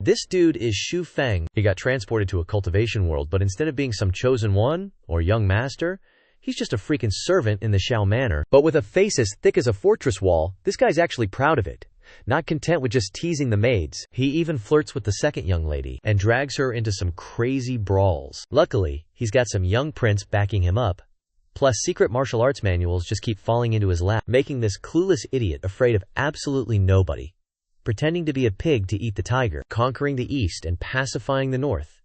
This dude is Xu Feng. He got transported to a cultivation world, but instead of being some chosen one or young master, he's just a freaking servant in the Xiao Manor. But with a face as thick as a fortress wall, this guy's actually proud of it. Not content with just teasing the maids, he even flirts with the second young lady and drags her into some crazy brawls. Luckily, he's got some young prince backing him up. Plus, secret martial arts manuals just keep falling into his lap, making this clueless idiot afraid of absolutely nobody. Pretending to be a pig to eat the tiger, conquering the east and pacifying the north,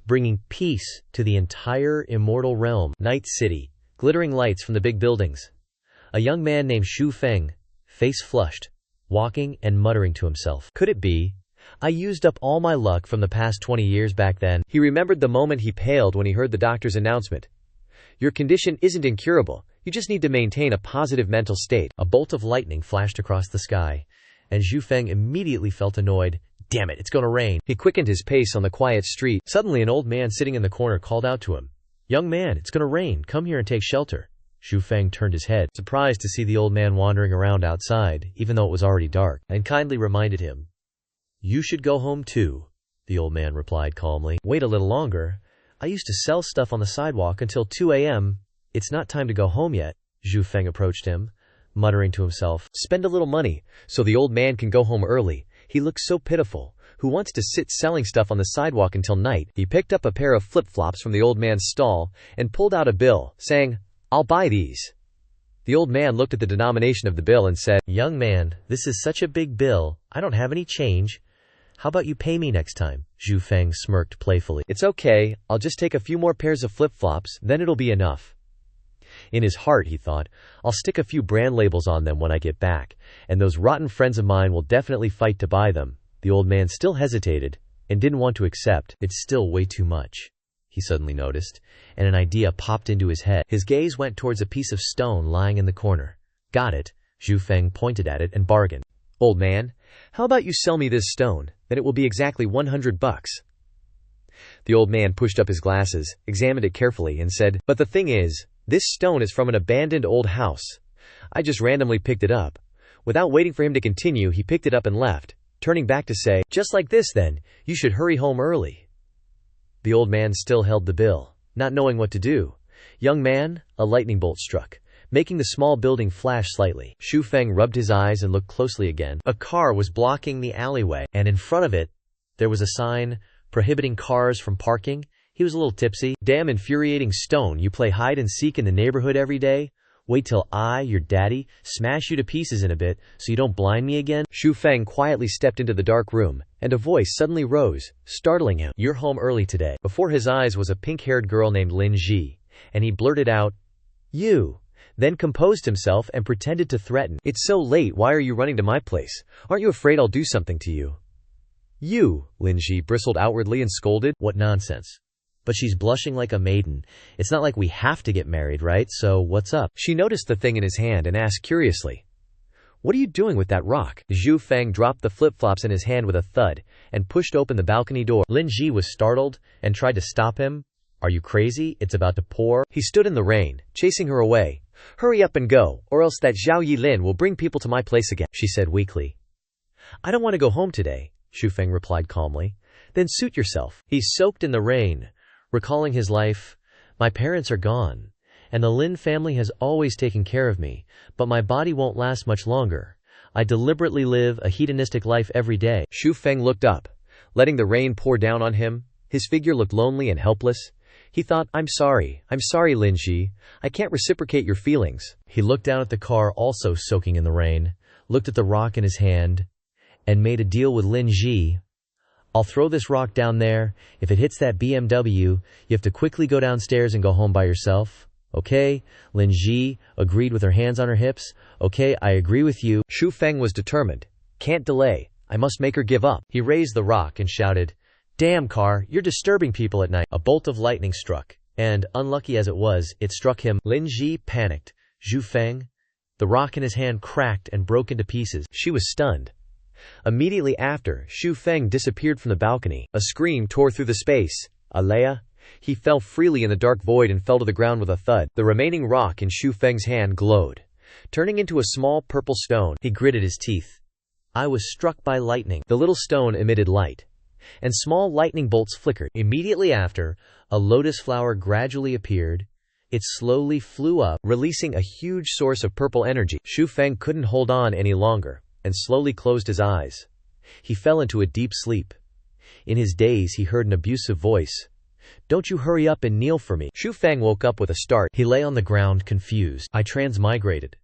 bringing peace to the entire immortal realm. Night City, glittering lights from the big buildings. A young man named Xu Feng, face flushed, walking and muttering to himself. Could it be? I used up all my luck from the past 20 years back then. He remembered the moment he paled when he heard the doctor's announcement. Your condition isn't incurable. You just need to maintain a positive mental state. A bolt of lightning flashed across the sky, and Xu Feng immediately felt annoyed. Damn it, it's gonna rain. He quickened his pace on the quiet street. Suddenly, an old man sitting in the corner called out to him. Young man, it's gonna rain. Come here and take shelter. Xu Feng turned his head, surprised to see the old man wandering around outside, even though it was already dark, and kindly reminded him. You should go home too, the old man replied calmly. Wait a little longer. I used to sell stuff on the sidewalk until 2 a.m. It's not time to go home yet. Xu Feng approached him, muttering to himself. Spend a little money, so the old man can go home early. He looks so pitiful. Who wants to sit selling stuff on the sidewalk until night? He picked up a pair of flip-flops from the old man's stall and pulled out a bill, saying, I'll buy these. The old man looked at the denomination of the bill and said, Young man, this is such a big bill. I don't have any change. How about you pay me next time? Xu Feng smirked playfully. It's okay. I'll just take a few more pairs of flip-flops, then it'll be enough. In his heart, he thought, I'll stick a few brand labels on them when I get back, and those rotten friends of mine will definitely fight to buy them. The old man still hesitated and didn't want to accept. It's still way too much, he suddenly noticed, and an idea popped into his head. His gaze went towards a piece of stone lying in the corner. Got it. Xu Feng pointed at it and bargained. Old man, how about you sell me this stone? Then it will be exactly $100. The old man pushed up his glasses, examined it carefully, and said, But the thing is, this stone is from an abandoned old house. I just randomly picked it up. Without waiting for him to continue, he picked it up and left, turning back to say, Just like this then, you should hurry home early. The old man still held the bill, not knowing what to do. Young man, a lightning bolt struck, making the small building flash slightly. Xu Feng rubbed his eyes and looked closely again. A car was blocking the alleyway, and in front of it, there was a sign prohibiting cars from parking. He was a little tipsy. Damn infuriating stone, you play hide and seek in the neighborhood every day? Wait till I, your daddy, smash you to pieces in a bit so you don't blind me again? Xu Feng quietly stepped into the dark room, and a voice suddenly rose, startling him. You're home early today. Before his eyes was a pink-haired girl named Lin Ji, and he blurted out, You, then composed himself and pretended to threaten. It's so late, why are you running to my place? Aren't you afraid I'll do something to you? You, Lin Ji bristled outwardly and scolded. What nonsense. But she's blushing like a maiden. It's not like we have to get married, right? So what's up? She noticed the thing in his hand and asked curiously, What are you doing with that rock? Xu Feng dropped the flip-flops in his hand with a thud and pushed open the balcony door. Lin Ji was startled and tried to stop him. Are you crazy? It's about to pour. He stood in the rain, chasing her away. Hurry up and go, or else that Zhao Yilin will bring people to my place again, she said weakly. I don't want to go home today, Xu Feng replied calmly. Then suit yourself. He soaked in the rain, recalling his life. My parents are gone, and the Lin family has always taken care of me, but my body won't last much longer. I deliberately live a hedonistic life every day. Xu Feng looked up, letting the rain pour down on him. His figure looked lonely and helpless. He thought, I'm sorry, Lin Ji. I can't reciprocate your feelings. He looked down at the car also soaking in the rain, looked at the rock in his hand, and made a deal with Lin Ji. I'll throw this rock down there. If it hits that BMW, you have to quickly go downstairs and go home by yourself. Okay? Lin Ji agreed with her hands on her hips. Okay, I agree with you. Xu Feng was determined. Can't delay. I must make her give up. He raised the rock and shouted, Damn car, you're disturbing people at night. A bolt of lightning struck, and, unlucky as it was, it struck him. Lin Ji panicked. Xu Feng? The rock in his hand cracked and broke into pieces. She was stunned. Immediately after, Xu Feng disappeared from the balcony. A scream tore through the space. Alea? He fell freely in the dark void and fell to the ground with a thud. The remaining rock in Xu Feng's hand glowed, turning into a small purple stone. He gritted his teeth. I was struck by lightning. The little stone emitted light. and small lightning bolts flickered. Immediately after, a lotus flower gradually appeared. It slowly flew up, releasing a huge source of purple energy. Xu Feng couldn't hold on any longer, and slowly closed his eyes. He fell into a deep sleep. In his daze, he heard an abusive voice. "Don't you hurry up and kneel for me." Xu Feng woke up with a start. He lay on the ground, confused. "I transmigrated."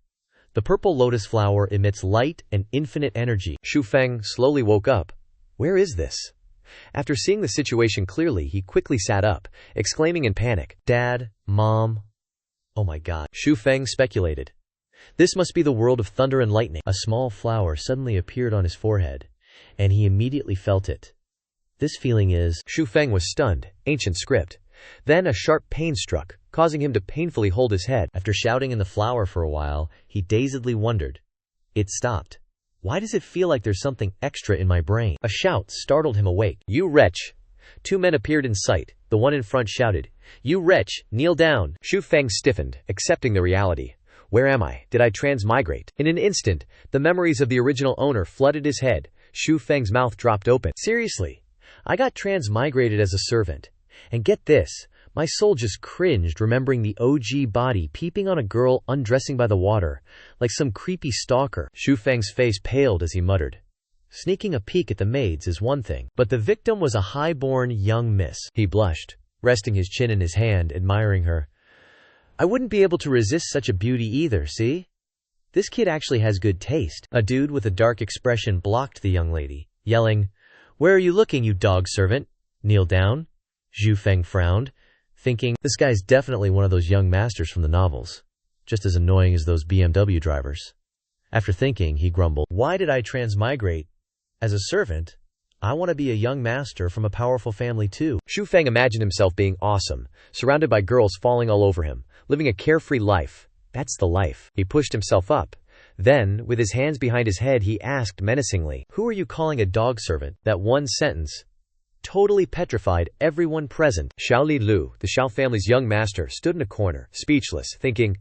The purple lotus flower emits light and infinite energy. Xu Feng slowly woke up. Where is this? After seeing the situation clearly, he quickly sat up, exclaiming in panic, "Dad, Mom." Oh my god, Xu Feng speculated. This must be the world of thunder and lightning. A small flower suddenly appeared on his forehead, and he immediately felt it. This feeling is... Xu Feng was stunned, ancient script. Then a sharp pain struck, causing him to painfully hold his head. After shouting in the flower for a while, he dazedly wondered. It stopped. Why does it feel like there's something extra in my brain? A shout startled him awake. "You wretch!" Two men appeared in sight. The one in front shouted, "You wretch, kneel down!" Xu Feng stiffened, accepting the reality. Where am I? Did I transmigrate? In an instant, the memories of the original owner flooded his head. Xu Feng's mouth dropped open. Seriously? I got transmigrated as a servant. And get this, my soul just cringed remembering the OG body peeping on a girl undressing by the water, like some creepy stalker. Xu Feng's face paled as he muttered. Sneaking a peek at the maids is one thing, but the victim was a high-born young miss. He blushed, resting his chin in his hand, admiring her. I wouldn't be able to resist such a beauty either, see? This kid actually has good taste. A dude with a dark expression blocked the young lady, yelling, Where are you looking, you dog servant? Kneel down? Xu Feng frowned, thinking, this guy's definitely one of those young masters from the novels, just as annoying as those BMW drivers. After thinking, he grumbled, Why did I transmigrate? As a servant, I want to be a young master from a powerful family too. Xu Feng imagined himself being awesome, surrounded by girls falling all over him, living a carefree life. That's the life. He pushed himself up. Then, with his hands behind his head, he asked menacingly, Who are you calling a dog servant? That one sentence totally petrified everyone present. Xiao Lu, the Xiao family's young master, stood in a corner, speechless, thinking,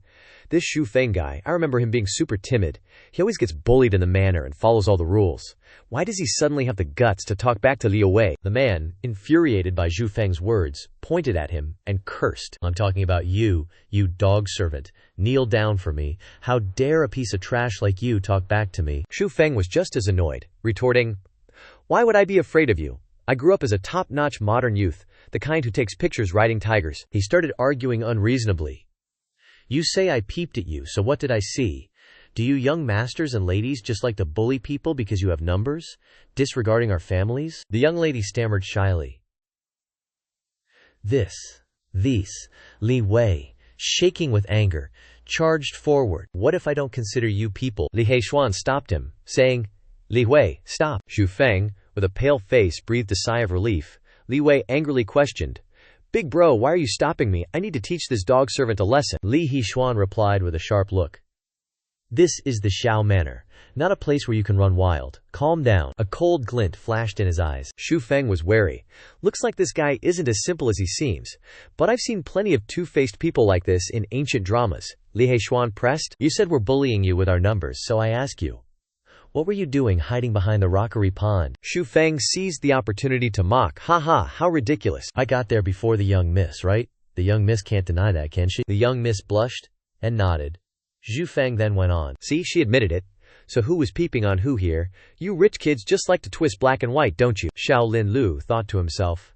This Xu Feng guy, I remember him being super timid. He always gets bullied in the manor and follows all the rules. Why does he suddenly have the guts to talk back to Liu Wei? The man, infuriated by Xu Feng's words, pointed at him and cursed. I'm talking about you, you dog servant. Kneel down for me. How dare a piece of trash like you talk back to me? Xu Feng was just as annoyed, retorting, Why would I be afraid of you? I grew up as a top-notch modern youth, the kind who takes pictures riding tigers. He started arguing unreasonably. You say I peeped at you, so what did I see? Do you young masters and ladies just like to bully people because you have numbers, disregarding our families? The young lady stammered shyly. These, Li Wei, shaking with anger, charged forward. What if I don't consider you people? Li Heishuan stopped him, saying, Li Wei, stop. Xu Feng, with a pale face, breathed a sigh of relief. Li Wei angrily questioned, Big bro, why are you stopping me? I need to teach this dog servant a lesson. Li Heishuan replied with a sharp look. This is the Xiao Manor, not a place where you can run wild. Calm down. A cold glint flashed in his eyes. Xu Feng was wary. Looks like this guy isn't as simple as he seems. But I've seen plenty of two-faced people like this in ancient dramas. Li Heishuan pressed. You said we're bullying you with our numbers, so I ask you. What were you doing hiding behind the rockery pond? Xu Feng seized the opportunity to mock. Ha ha, how ridiculous. I got there before the young miss, right? The young miss can't deny that, can she? The young miss blushed and nodded. Xu Feng then went on. See, she admitted it. So who was peeping on who here? You rich kids just like to twist black and white, don't you? Xiao Lu thought to himself.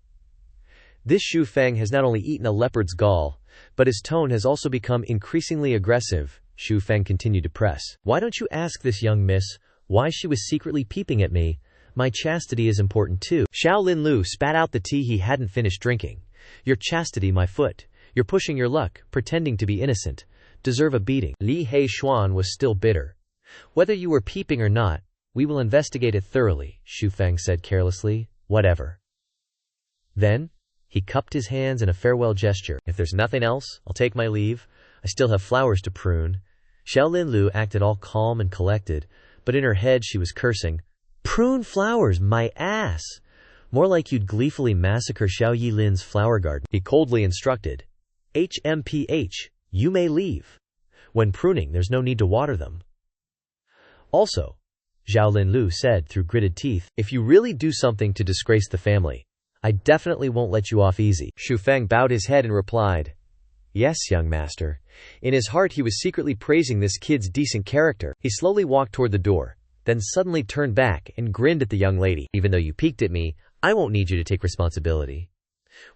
This Xu Feng has not only eaten a leopard's gall, but his tone has also become increasingly aggressive. Xu Feng continued to press. Why don't you ask this young miss why she was secretly peeping at me? My chastity is important too. Xiao Lu spat out the tea he hadn't finished drinking. Your chastity, my foot. You're pushing your luck, pretending to be innocent. Deserve a beating. Li Heishuan was still bitter. Whether you were peeping or not, we will investigate it thoroughly, Xu Feng said carelessly. Whatever. Then, he cupped his hands in a farewell gesture. If there's nothing else, I'll take my leave. I still have flowers to prune. Xiao Lu acted all calm and collected, but in her head she was cursing. Prune flowers, my ass! More like you'd gleefully massacre Xiao Yilin's flower garden. He coldly instructed. HMPH, you may leave. When pruning, there's no need to water them. Also, Zhao Linlu said through gritted teeth. If you really do something to disgrace the family, I definitely won't let you off easy. Xu Feng bowed his head and replied, Yes, young master. In his heart he was secretly praising this kid's decent character. He slowly walked toward the door, then suddenly turned back and grinned at the young lady. Even though you peeked at me, I won't need you to take responsibility.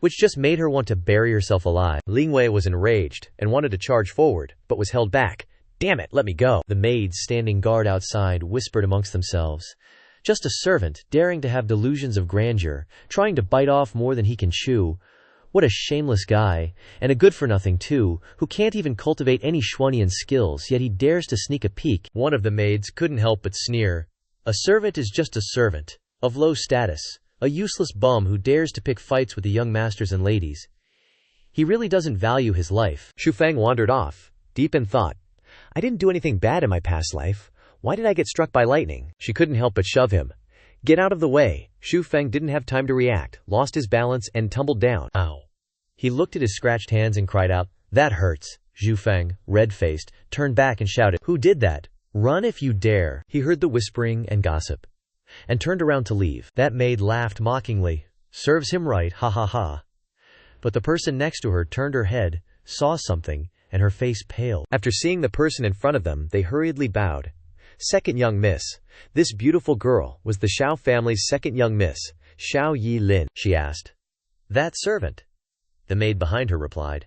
Which just made her want to bury herself alive. Ling Wei was enraged and wanted to charge forward, but was held back. Damn it, let me go. The maids standing guard outside whispered amongst themselves. Just a servant, daring to have delusions of grandeur, trying to bite off more than he can chew. What a shameless guy, and a good-for-nothing too, who can't even cultivate any Xuanian skills, yet he dares to sneak a peek. One of the maids couldn't help but sneer. A servant is just a servant, of low status, a useless bum who dares to pick fights with the young masters and ladies. He really doesn't value his life. Xu Feng wandered off, deep in thought. I didn't do anything bad in my past life. Why did I get struck by lightning? She couldn't help but shove him. Get out of the way. Xu Feng didn't have time to react, lost his balance, and tumbled down. Ow. He looked at his scratched hands and cried out, That hurts. Xu Feng, red-faced, turned back and shouted, Who did that? Run if you dare. He heard the whispering and gossip, and turned around to leave. That maid laughed mockingly. Serves him right, ha ha ha. But the person next to her turned her head, saw something, and her face paled. After seeing the person in front of them, they hurriedly bowed. Second young miss. This beautiful girl was the Xiao family's second young miss, Xiao Yi Lin. She asked. That servant? The maid behind her replied.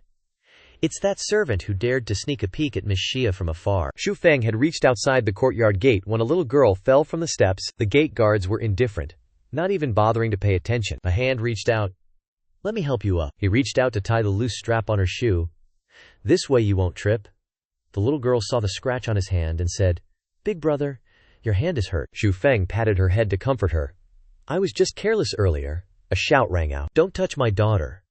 It's that servant who dared to sneak a peek at Miss Xia from afar. Xu Feng had reached outside the courtyard gate when a little girl fell from the steps. The gate guards were indifferent, not even bothering to pay attention. A hand reached out. Let me help you up. He reached out to tie the loose strap on her shoe. This way you won't trip. The little girl saw the scratch on his hand and said, Big brother, your hand is hurt. Xu Feng patted her head to comfort her. I was just careless earlier. A shout rang out. Don't touch my daughter.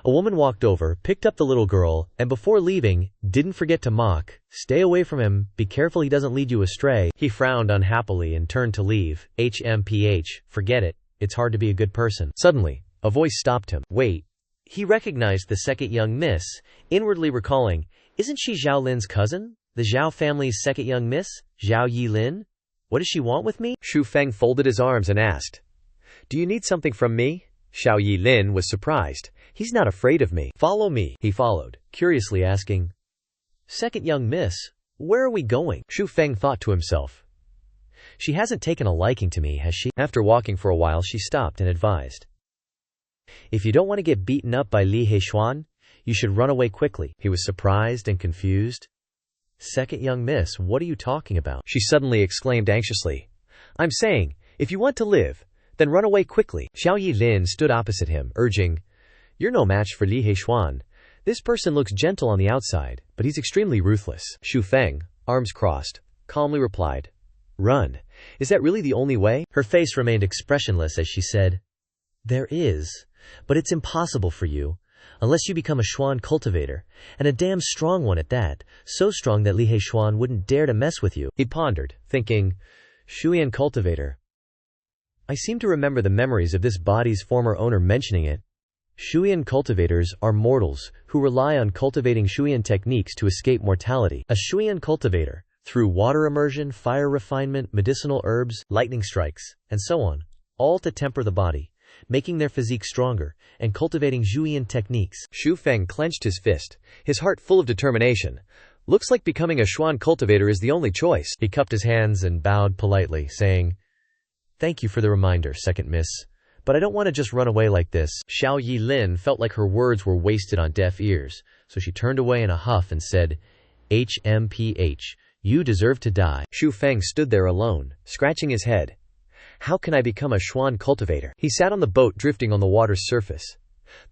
A woman walked over, picked up the little girl, and before leaving, didn't forget to mock. Stay away from him, be careful he doesn't lead you astray. He frowned unhappily and turned to leave. Forget it, it's hard to be a good person. Suddenly, a voice stopped him. Wait. He recognized the second young miss, inwardly recalling, Isn't she Zhao Lin's cousin? The Zhao family's second young miss, Zhao Yi Lin? What does she want with me? Xu Feng folded his arms and asked, Do you need something from me? Xiao Yi Lin was surprised. He's not afraid of me. Follow me. He followed, curiously asking, Second young miss, where are we going? Xu Feng thought to himself. She hasn't taken a liking to me, has she? After walking for a while, she stopped and advised. If you don't want to get beaten up by Li Heishuan, you should run away quickly. He was surprised and confused. Second young miss, what are you talking about? She suddenly exclaimed anxiously. I'm saying, if you want to live, then run away quickly. Xiao Yi Lin stood opposite him, urging, You're no match for Li Heishuan. This person looks gentle on the outside, but he's extremely ruthless. Xu Feng, arms crossed, calmly replied, Run. Is that really the only way? Her face remained expressionless as she said, There is, but it's impossible for you, unless you become a Xuan cultivator, and a damn strong one at that, so strong that Li Heishuan wouldn't dare to mess with you. He pondered, thinking, Xuan cultivator. I seem to remember the memories of this body's former owner mentioning it. Xuan cultivators are mortals who rely on cultivating Xuan techniques to escape mortality. A Xuan cultivator, through water immersion, fire refinement, medicinal herbs, lightning strikes, and so on, all to temper the body, making their physique stronger, and cultivating Xuan techniques. Xu Feng clenched his fist, his heart full of determination. Looks like becoming a Xuan cultivator is the only choice. He cupped his hands and bowed politely, saying, Thank you for the reminder, second miss. But I don't want to just run away like this. Xiao Yi Lin felt like her words were wasted on deaf ears, so she turned away in a huff and said, You deserve to die. Xu Feng stood there alone, scratching his head. How can I become a Xuan cultivator? He sat on the boat drifting on the water's surface.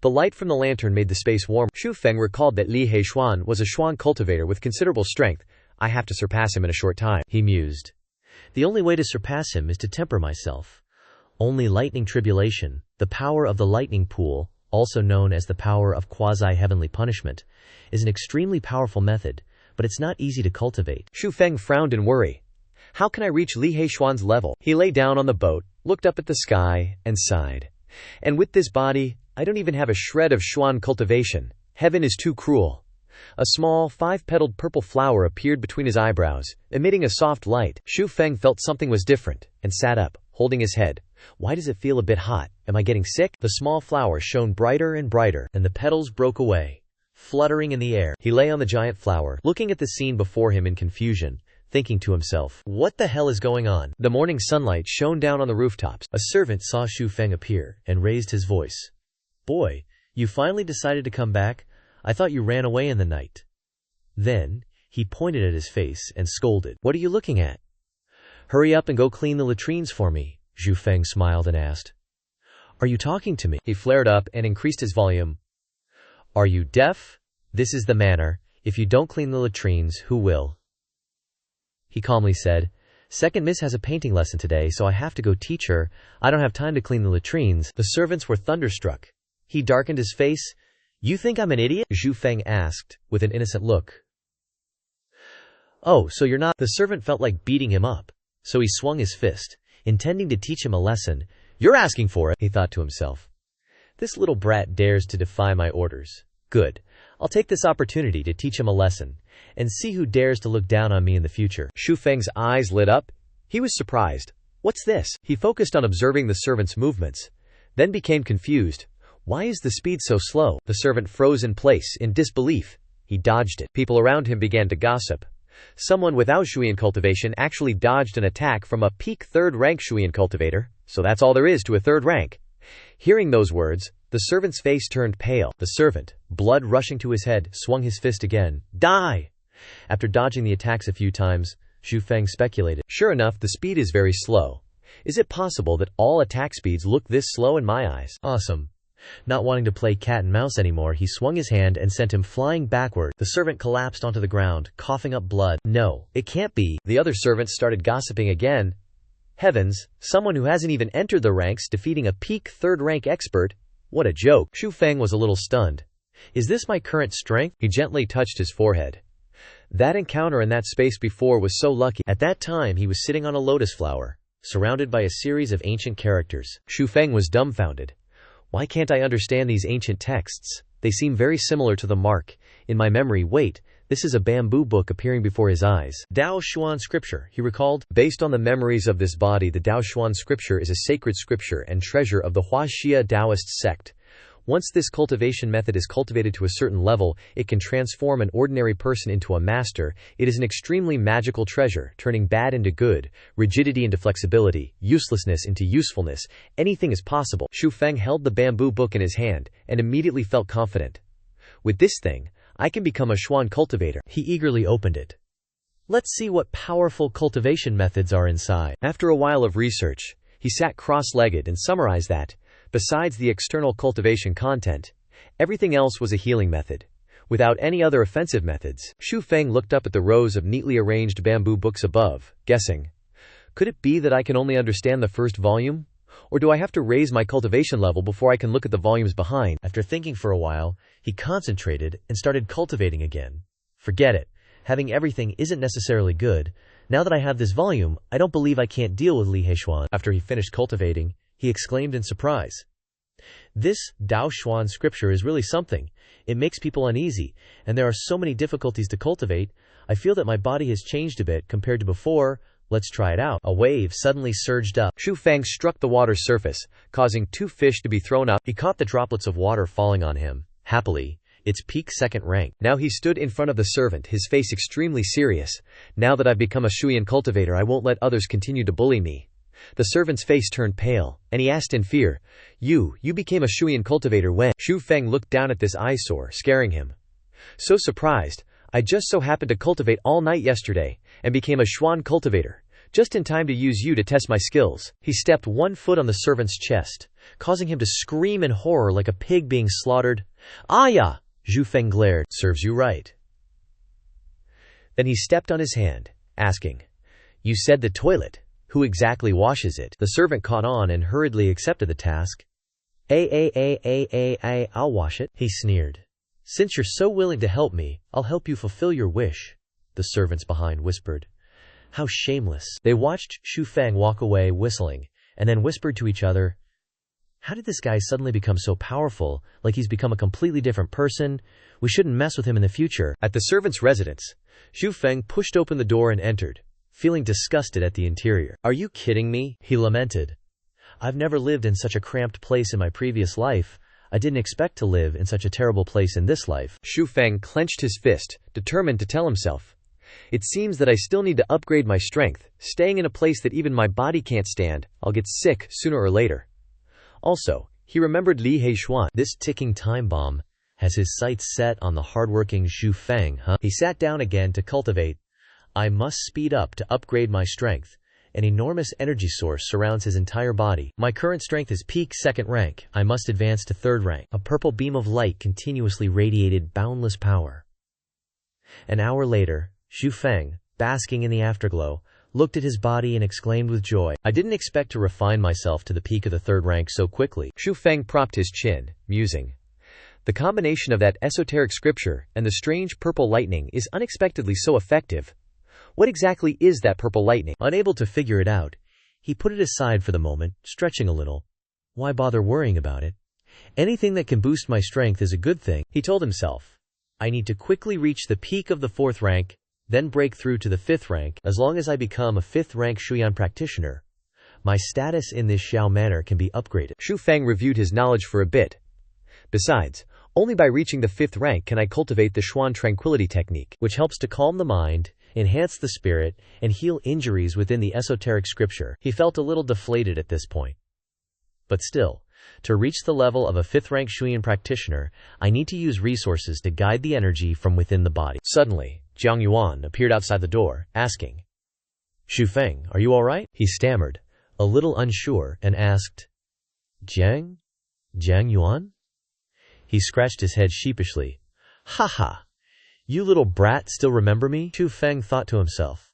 The light from the lantern made the space warm. Xu Feng recalled that Li Heishuan was a Xuan cultivator with considerable strength. I have to surpass him in a short time, he mused. The only way to surpass him is to temper myself. Only lightning tribulation, the power of the lightning pool, also known as the power of quasi-heavenly punishment, is an extremely powerful method, but it's not easy to cultivate. Xu Feng frowned in worry. How can I reach Li Heishuan's level? He lay down on the boat, looked up at the sky, and sighed. And with this body, I don't even have a shred of Xuan cultivation. Heaven is too cruel. A small, five-petaled purple flower appeared between his eyebrows, emitting a soft light. Feng felt something was different, and sat up, holding his head. Why does it feel a bit hot? Am I getting sick? The small flower shone brighter and brighter, and the petals broke away, fluttering in the air. He lay on the giant flower, looking at the scene before him in confusion, thinking to himself, what the hell is going on? The morning sunlight shone down on the rooftops. A servant saw Feng appear, and raised his voice. Boy, you finally decided to come back? I thought you ran away in the night. Then, he pointed at his face and scolded. What are you looking at? Hurry up and go clean the latrines for me. Feng smiled and asked. Are you talking to me? He flared up and increased his volume. Are you deaf? This is the manner. If you don't clean the latrines, who will? He calmly said. Second miss has a painting lesson today, so I have to go teach her. I don't have time to clean the latrines. The servants were thunderstruck. He darkened his face. You think I'm an idiot? Feng asked, with an innocent look. Oh, so you're not? The servant felt like beating him up, so he swung his fist, intending to teach him a lesson. You're asking for it, he thought to himself. This little brat dares to defy my orders. Good. I'll take this opportunity to teach him a lesson, and see who dares to look down on me in the future. Feng's eyes lit up. He was surprised. What's this? He focused on observing the servant's movements, then became confused. Why is the speed so slow? The servant froze in place, in disbelief. He dodged it. People around him began to gossip. Someone without Shuyan cultivation actually dodged an attack from a peak third-rank Shuyan cultivator, so that's all there is to a third rank. Hearing those words, the servant's face turned pale. The servant, blood rushing to his head, swung his fist again. Die! After dodging the attacks a few times, Feng speculated. Sure enough, the speed is very slow. Is it possible that all attack speeds look this slow in my eyes? Awesome. Not wanting to play cat and mouse anymore, he swung his hand and sent him flying backward. The servant collapsed onto the ground, coughing up blood. No, it can't be. The other servants started gossiping again. Heavens, someone who hasn't even entered the ranks defeating a peak third-rank expert? What a joke. Feng was a little stunned. Is this my current strength? He gently touched his forehead. That encounter in that space before was so lucky. At that time he was sitting on a lotus flower, surrounded by a series of ancient characters. Feng was dumbfounded. Why can't I understand these ancient texts? They seem very similar to the mark in my memory. Wait, this is a bamboo book appearing before his eyes. Dao Xuan Scripture, he recalled. Based on the memories of this body, the Dao Xuan Scripture is a sacred scripture and treasure of the Huaxia Taoist sect. Once this cultivation method is cultivated to a certain level, it can transform an ordinary person into a master. It is an extremely magical treasure, turning bad into good, rigidity into flexibility, uselessness into usefulness. Anything is possible. Feng held the bamboo book in his hand, and immediately felt confident. With this thing, I can become a Xuan cultivator. He eagerly opened it. Let's see what powerful cultivation methods are inside. After a while of research, he sat cross-legged and summarized that, besides the external cultivation content, everything else was a healing method, without any other offensive methods. Feng looked up at the rows of neatly arranged bamboo books above, guessing. Could it be that I can only understand the first volume? Or do I have to raise my cultivation level before I can look at the volumes behind? After thinking for a while, he concentrated and started cultivating again. Forget it. Having everything isn't necessarily good. Now that I have this volume, I don't believe I can't deal with Li Heishuan. After he finished cultivating, he exclaimed in surprise. This Dao Xuan Scripture is really something. It makes people uneasy, and there are so many difficulties to cultivate. I feel that my body has changed a bit compared to before. Let's try it out. A wave suddenly surged up. Feng struck the water's surface, causing 2 fish to be thrown up. He caught the droplets of water falling on him. Happily, its peak second rank. Now he stood in front of the servant, his face extremely serious. Now that I've become a Shuyan cultivator, I won't let others continue to bully me. The servant's face turned pale, and he asked in fear, You became a Shuyan cultivator when? Feng looked down at this eyesore, scaring him. So surprised, I just so happened to cultivate all night yesterday, and became a Xuan cultivator, just in time to use you to test my skills. He stepped 1 foot on the servant's chest, causing him to scream in horror like a pig being slaughtered. Aya! Feng glared. Serves you right. Then he stepped on his hand, asking, You said the toilet. Who exactly washes it? The servant caught on and hurriedly accepted the task. I'll wash it, he sneered. Since you're so willing to help me, I'll help you fulfill your wish, the servants behind whispered. How shameless. They watched Feng walk away whistling, and then whispered to each other, How did this guy suddenly become so powerful, like he's become a completely different person? We shouldn't mess with him in the future. At the servant's residence, Feng pushed open the door and entered, feeling disgusted at the interior. Are you kidding me? He lamented. I've never lived in such a cramped place in my previous life. I didn't expect to live in such a terrible place in this life. Feng clenched his fist, determined to tell himself. It seems that I still need to upgrade my strength. Staying in a place that even my body can't stand, I'll get sick sooner or later. Also, he remembered Li Heishuan. This ticking time bomb has his sights set on the hardworking Feng, huh? He sat down again to cultivate. I must speed up to upgrade my strength. An enormous energy source surrounds his entire body. My current strength is peak 2nd rank. I must advance to 3rd rank. A purple beam of light continuously radiated boundless power. An hour later, Feng, basking in the afterglow, looked at his body and exclaimed with joy. I didn't expect to refine myself to the peak of the 3rd rank so quickly. Feng propped his chin, musing. The combination of that esoteric scripture and the strange purple lightning is unexpectedly so effective. What exactly is that purple lightning? Unable to figure it out, he put it aside for the moment, stretching a little. Why bother worrying about it? Anything that can boost my strength is a good thing, he told himself. I need to quickly reach the peak of the 4th rank, then break through to the 5th rank. As long as I become a 5th rank Shuyan practitioner, my status in this Xiao Manor can be upgraded. Feng reviewed his knowledge for a bit. Besides, only by reaching the 5th rank can I cultivate the Xuan tranquility technique, which helps to calm the mind, enhance the spirit, and heal injuries within the esoteric scripture. He felt a little deflated at this point. But still, to reach the level of a 5th rank Shuyan practitioner, I need to use resources to guide the energy from within the body. Suddenly, Jiang Yuan appeared outside the door, asking, Feng, are you all right? He stammered, a little unsure, and asked, Jiang Yuan? He scratched his head sheepishly. Ha ha! You little brat still remember me? Feng thought to himself.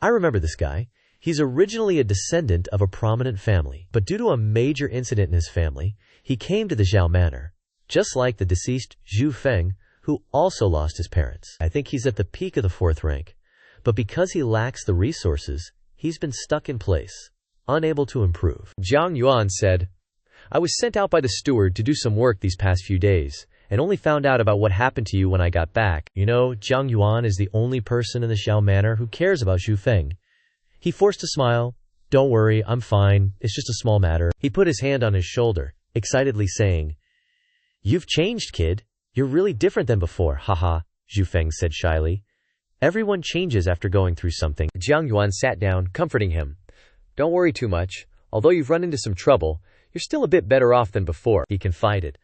I remember this guy. He's originally a descendant of a prominent family, but due to a major incident in his family, he came to the Xiao Manor, just like the deceased Feng, who also lost his parents. I think he's at the peak of the 4th rank, but because he lacks the resources, he's been stuck in place, unable to improve. Jiang Yuan said, I was sent out by the steward to do some work these past few days, and only found out about what happened to you when I got back. You know, Jiang Yuan is the only person in the Xiao Manor who cares about Feng. He forced a smile. Don't worry, I'm fine. It's just a small matter. He put his hand on his shoulder, excitedly saying, You've changed, kid. You're really different than before, haha, Feng said shyly. Everyone changes after going through something. Jiang Yuan sat down, comforting him. Don't worry too much. Although you've run into some trouble, you're still a bit better off than before, he confided.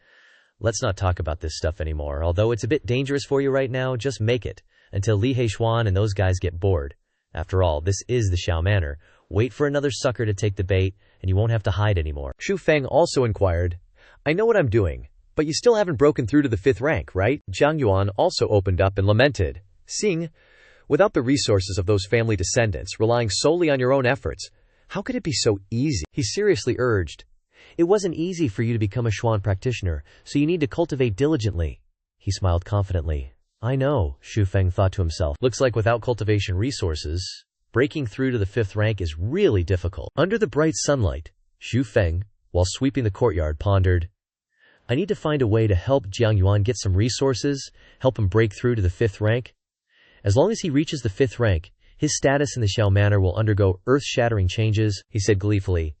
Let's not talk about this stuff anymore. Although it's a bit dangerous for you right now, just make it, until Li Heishuan and those guys get bored. After all, this is the Xiao Manor. Wait for another sucker to take the bait, and you won't have to hide anymore. Feng also inquired, I know what I'm doing, but you still haven't broken through to the 5th rank, right? Jiang Yuan also opened up and lamented, seeing, without the resources of those family descendants, relying solely on your own efforts, how could it be so easy? He seriously urged, It wasn't easy for you to become a Xuan practitioner, so you need to cultivate diligently. He smiled confidently. I know, Feng thought to himself. Looks like without cultivation resources, breaking through to the 5th rank is really difficult. Under the bright sunlight, Feng, while sweeping the courtyard, pondered, I need to find a way to help Jiang Yuan get some resources, help him break through to the 5th rank. As long as he reaches the 5th rank, his status in the Xiao Manor will undergo earth-shattering changes, he said gleefully.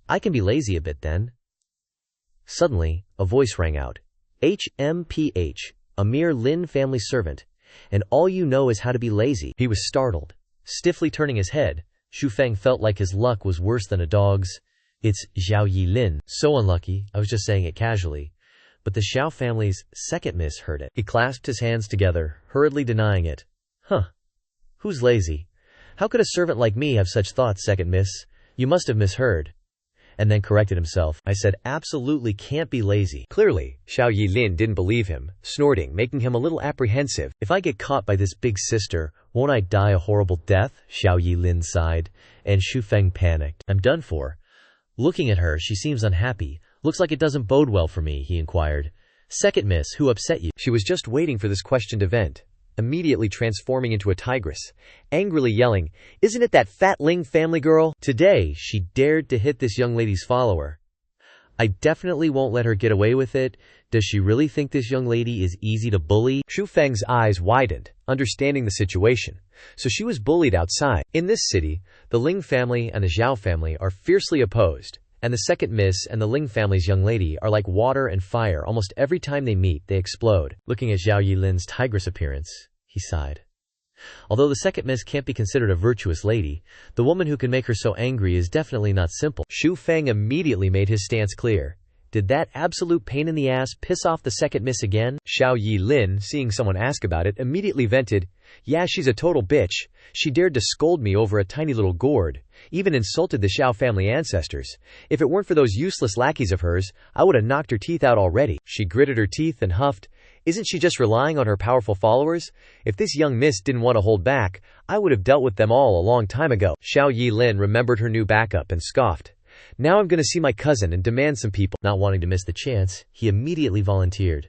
I can be lazy a bit then. Suddenly, a voice rang out. HMPH, a mere Lin family servant, and all you know is how to be lazy. He was startled. Stiffly turning his head, Feng felt like his luck was worse than a dog's. It's Xiao Yilin. So unlucky, I was just saying it casually. But the Xiao family's second miss heard it. He clasped his hands together, hurriedly denying it. Huh. Who's lazy? How could a servant like me have such thoughts, second miss? You must have misheard. And then corrected himself. I said absolutely can't be lazy. Clearly, Xiao Yilin didn't believe him, snorting, making him a little apprehensive. If I get caught by this big sister, won't I die a horrible death? Xiao Yilin sighed, and Feng panicked. I'm done for. Looking at her, she seems unhappy. Looks like it doesn't bode well for me, he inquired. Second miss, who upset you? She was just waiting for this question to vent, immediately transforming into a tigress, angrily yelling, Isn't it that fat Ling family girl? Today, she dared to hit this young lady's follower. I definitely won't let her get away with it. Does she really think this young lady is easy to bully? Xu Feng's eyes widened, understanding the situation. So she was bullied outside. In this city, the Ling family and the Zhao family are fiercely opposed, and the second miss and the Ling family's young lady are like water and fire. Almost every time they meet, they explode. Looking at Zhao Yilin's tigress appearance, he sighed. Although the second miss can't be considered a virtuous lady, the woman who can make her so angry is definitely not simple. Xu Feng immediately made his stance clear. Did that absolute pain in the ass piss off the second miss again? Xiao Yilin, seeing someone ask about it, immediately vented, "Yeah, she's a total bitch. She dared to scold me over a tiny little gourd. Even insulted the Xiao family ancestors. If it weren't for those useless lackeys of hers, I would have knocked her teeth out already." She gritted her teeth and huffed. Isn't she just relying on her powerful followers? If this young miss didn't want to hold back, I would have dealt with them all a long time ago. Xiao Yilin remembered her new backup and scoffed. Now I'm going to see my cousin and demand some people. Not wanting to miss the chance, he immediately volunteered.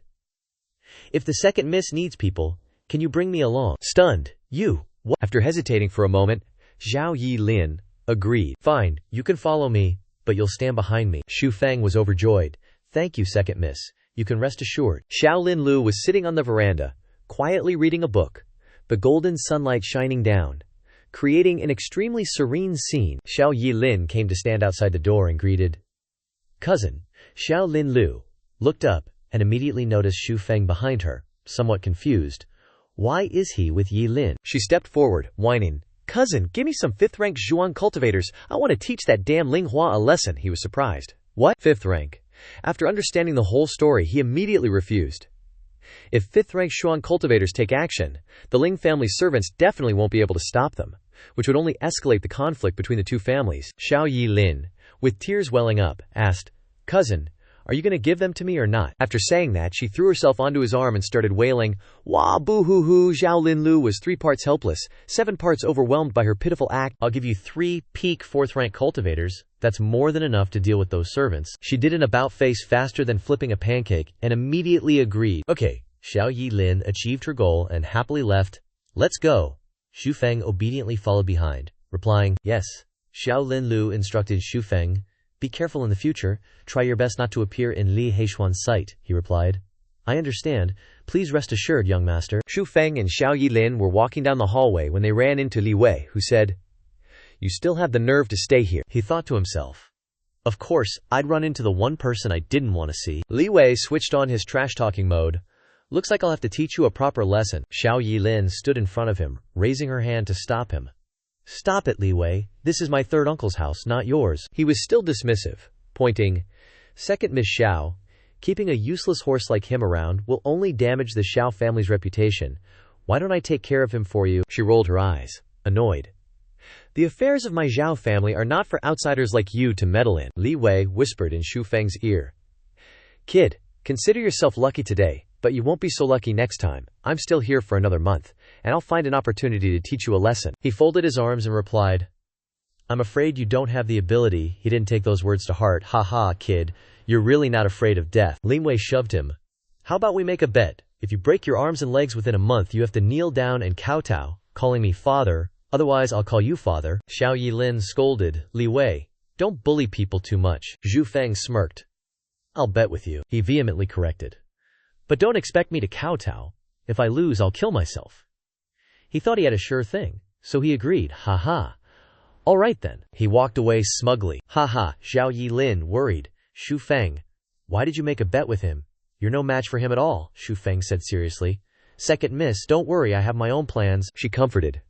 If the second miss needs people, can you bring me along? Stunned. You? What? After hesitating for a moment, Xiao Yilin agreed. Fine, you can follow me, but you'll stand behind me. Xu Feng was overjoyed. Thank you, second miss. You can rest assured. Xiaolin Lu was sitting on the veranda, quietly reading a book, the golden sunlight shining down, creating an extremely serene scene. Xiao Yilin came to stand outside the door and greeted. Cousin. Xiaolin Lu looked up and immediately noticed Xu Feng behind her, somewhat confused. Why is he with Yilin? She stepped forward, whining. Cousin, give me some 5th rank Zhuang cultivators. I want to teach that damn Linghua a lesson. He was surprised. What? 5th rank? After understanding the whole story, he immediately refused. If 5th rank Xuan cultivators take action, the Ling family's servants definitely won't be able to stop them, which would only escalate the conflict between the two families. Xiao Yilin, with tears welling up, asked, Cousin, are you going to give them to me or not? After saying that, she threw herself onto his arm and started wailing. Wah boo hoo hoo. Zhao Lin Lu was 3 parts helpless, 7 parts overwhelmed by her pitiful act. I'll give you 3 peak 4th rank cultivators. That's more than enough to deal with those servants. She did an about face faster than flipping a pancake and immediately agreed. Okay, Xiao Yilin achieved her goal and happily left. Let's go. Xu Feng obediently followed behind, replying, yes. Xiao Lin Lu instructed Xu Feng, be careful in the future, try your best not to appear in Li Heishuan's sight, he replied. I understand, please rest assured, young master. Xu Feng and Xiao Yilin were walking down the hallway when they ran into Li Wei, who said, You still have the nerve to stay here. He thought to himself. Of course, I'd run into the one person I didn't want to see. Li Wei switched on his trash-talking mode. Looks like I'll have to teach you a proper lesson. Xiao Yilin stood in front of him, raising her hand to stop him. Stop it, Li Wei. This is my third uncle's house, not yours. He was still dismissive, pointing. Second Miss Xiao, keeping a useless horse like him around will only damage the Xiao family's reputation. Why don't I take care of him for you? She rolled her eyes, annoyed. The affairs of my Zhao family are not for outsiders like you to meddle in, Li Wei whispered in Xu Feng's ear. Kid, consider yourself lucky today, but you won't be so lucky next time. I'm still here for another month, and I'll find an opportunity to teach you a lesson. He folded his arms and replied, I'm afraid you don't have the ability. He didn't take those words to heart. Ha ha, kid, you're really not afraid of death. Li Wei shoved him. How about we make a bet? If you break your arms and legs within a month, you have to kneel down and kowtow, calling me father. Otherwise, I'll call you father. Xiao Yilin scolded. Li Wei, don't bully people too much. Xu Feng smirked. I'll bet with you, he vehemently corrected. But don't expect me to kowtow. If I lose, I'll kill myself. He thought he had a sure thing, so he agreed. Ha ha. All right then. He walked away smugly. Ha ha. Xiao Yilin worried. Xu Feng, why did you make a bet with him? You're no match for him at all, Xu Feng said seriously. Second miss, don't worry, I have my own plans, she comforted.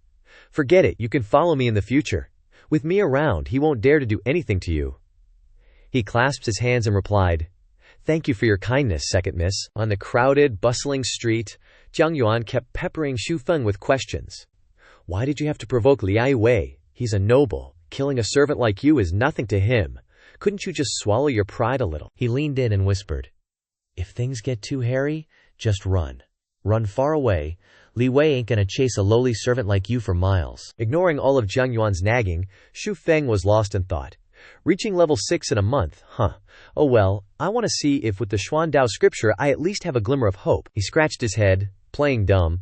Forget it, you can follow me in the future. With me around, he won't dare to do anything to you. He clasped his hands and replied, Thank you for your kindness, second miss. On the crowded, bustling street, Jiang Yuan kept peppering Xu Feng with questions. Why did you have to provoke Li Wei? He's a noble. Killing a servant like you is nothing to him. Couldn't you just swallow your pride a little? He leaned in and whispered, If things get too hairy, just run. Run far away. Li Wei ain't gonna chase a lowly servant like you for miles. Ignoring all of Jiang Yuan's nagging, Xu Feng was lost in thought. Reaching level 6 in a month, huh? Oh well, I want to see if with the Xuan Dao Scripture I at least have a glimmer of hope. He scratched his head, playing dumb.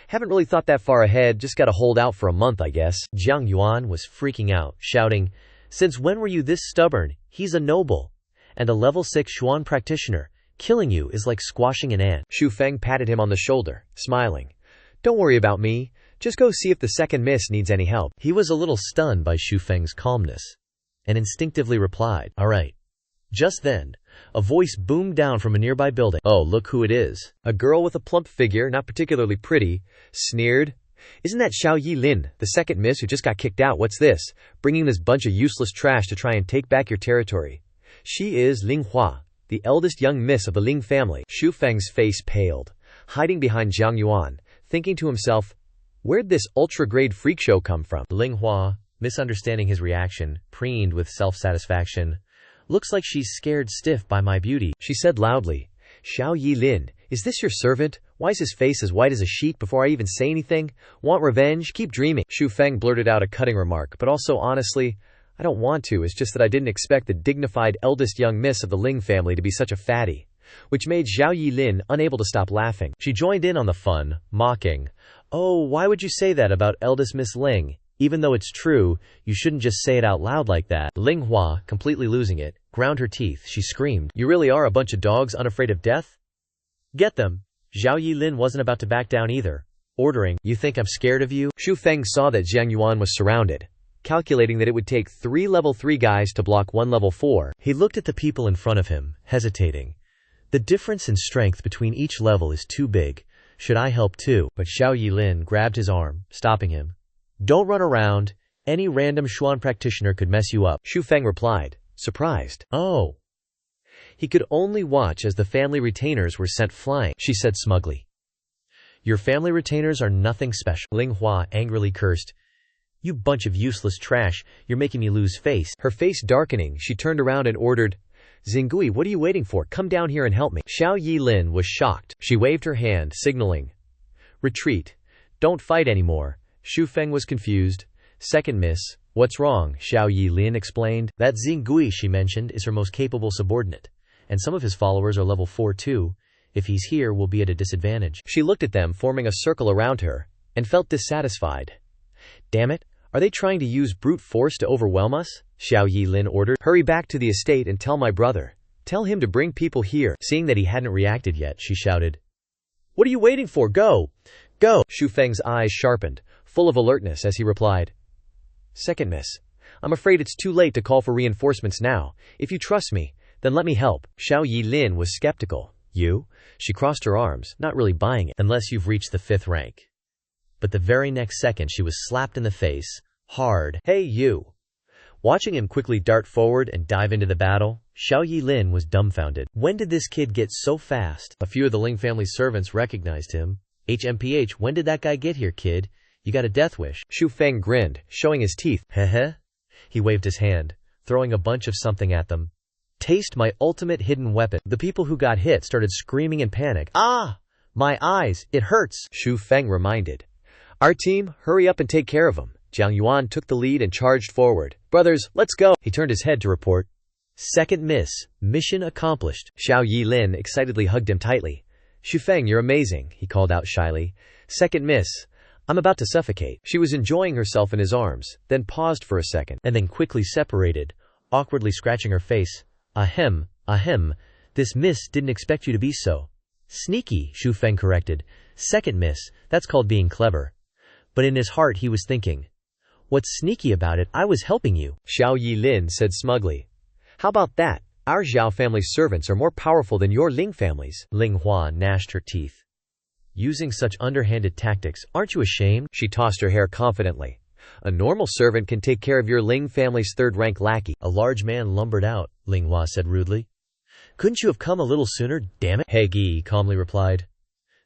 Haven't really thought that far ahead, just gotta hold out for a month I guess. Jiang Yuan was freaking out, shouting, Since when were you this stubborn? He's a noble. and a level 6 Xuan practitioner. Killing you is like squashing an ant. Xu Feng patted him on the shoulder, smiling. Don't worry about me. Just go see if the second miss needs any help. He was a little stunned by Xu Feng's calmness, and instinctively replied, all right. Just then, a voice boomed down from a nearby building. Oh, look who it is. A girl with a plump figure, not particularly pretty, sneered. Isn't that Xiao Yilin, the second miss who just got kicked out? What's this? Bringing this bunch of useless trash to try and take back your territory. She is Ling Hua, the eldest young miss of the Ling family. Xu Feng's face paled, hiding behind Jiang Yuan, thinking to himself, where'd this ultra-grade freak show come from? Ling Hua, misunderstanding his reaction, preened with self-satisfaction. Looks like she's scared stiff by my beauty, she said loudly. Xiao Yilin, is this your servant? Why is his face as white as a sheet before I even say anything? Want revenge? Keep dreaming. Xu Feng blurted out a cutting remark, but also honestly, I don't want to. It's just that I didn't expect the dignified eldest young miss of the Ling family to be such a fatty. Which made Xiao Yilin unable to stop laughing. She joined in on the fun, mocking. Oh, why would you say that about eldest Miss Ling? Even though it's true, you shouldn't just say it out loud like that. Ling Hua, completely losing it, ground her teeth. She screamed, you really are a bunch of dogs unafraid of death? Get them. Xiao Yilin wasn't about to back down either, ordering, you think I'm scared of you? Xu Feng saw that Jiang Yuan was surrounded, calculating that it would take 3 level 3 guys to block 1 level 4. He looked at the people in front of him, hesitating. The difference in strength between each level is too big. Should I help too? But Xiao Yilin grabbed his arm, stopping him. Don't run around. Any random Xuan practitioner could mess you up. Xu Feng replied, surprised. Oh. He could only watch as the family retainers were sent flying, she said smugly. Your family retainers are nothing special. Ling Hua angrily cursed. You bunch of useless trash, you're making me lose face. Her face darkening, she turned around and ordered, Xingui, what are you waiting for? Come down here and help me. Xiao Yilin was shocked. She waved her hand, signaling. Retreat. Don't fight anymore. Xu Feng was confused. Second miss. What's wrong? Xiao Yilin explained. That Xingui she mentioned is her most capable subordinate, and some of his followers are level 4 too. If he's here, we'll be at a disadvantage. She looked at them forming a circle around her, and felt dissatisfied. Damn it, are they trying to use brute force to overwhelm us? Xiao Yilin ordered. Hurry back to the estate and tell my brother. Tell him to bring people here. Seeing that he hadn't reacted yet, she shouted. What are you waiting for? Go! Go! Xu Feng's eyes sharpened, full of alertness as he replied. Second miss. I'm afraid it's too late to call for reinforcements now. If you trust me, then let me help. Xiao Yilin was skeptical. You? She crossed her arms, not really buying it. Unless you've reached the 5th rank. But the very next second she was slapped in the face, hard. Hey you! Watching him quickly dart forward and dive into the battle, Xiao Yilin was dumbfounded. When did this kid get so fast? A few of the Ling family's servants recognized him. HMPH, when did that guy get here, kid? You got a death wish. Xu Feng grinned, showing his teeth. Heh. He waved his hand, throwing a bunch of something at them. Taste my ultimate hidden weapon. The people who got hit started screaming in panic. Ah! My eyes, it hurts. Xu Feng reminded. Our team, hurry up and take care of him. Jiang Yuan took the lead and charged forward. Brothers, let's go. He turned his head to report. Second miss. Mission accomplished. Xiao Yilin excitedly hugged him tightly. Xu Feng, you're amazing, he called out shyly. Second miss. I'm about to suffocate. She was enjoying herself in his arms, then paused for a second. And then quickly separated, awkwardly scratching her face. Ahem. This miss didn't expect you to be so sneaky, Xu Feng corrected. Second miss, that's called being clever. But in his heart he was thinking, what's sneaky about it? I was helping you. Xiao Yilin said smugly. How about that? Our Zhao family's servants are more powerful than your Ling family's. Ling Hua gnashed her teeth. Using such underhanded tactics, aren't you ashamed? She tossed her hair confidently. A normal servant can take care of your Ling family's 3rd-rank lackey. A large man lumbered out, Ling Hua said rudely. Couldn't you have come a little sooner, damn it? He Gi calmly replied.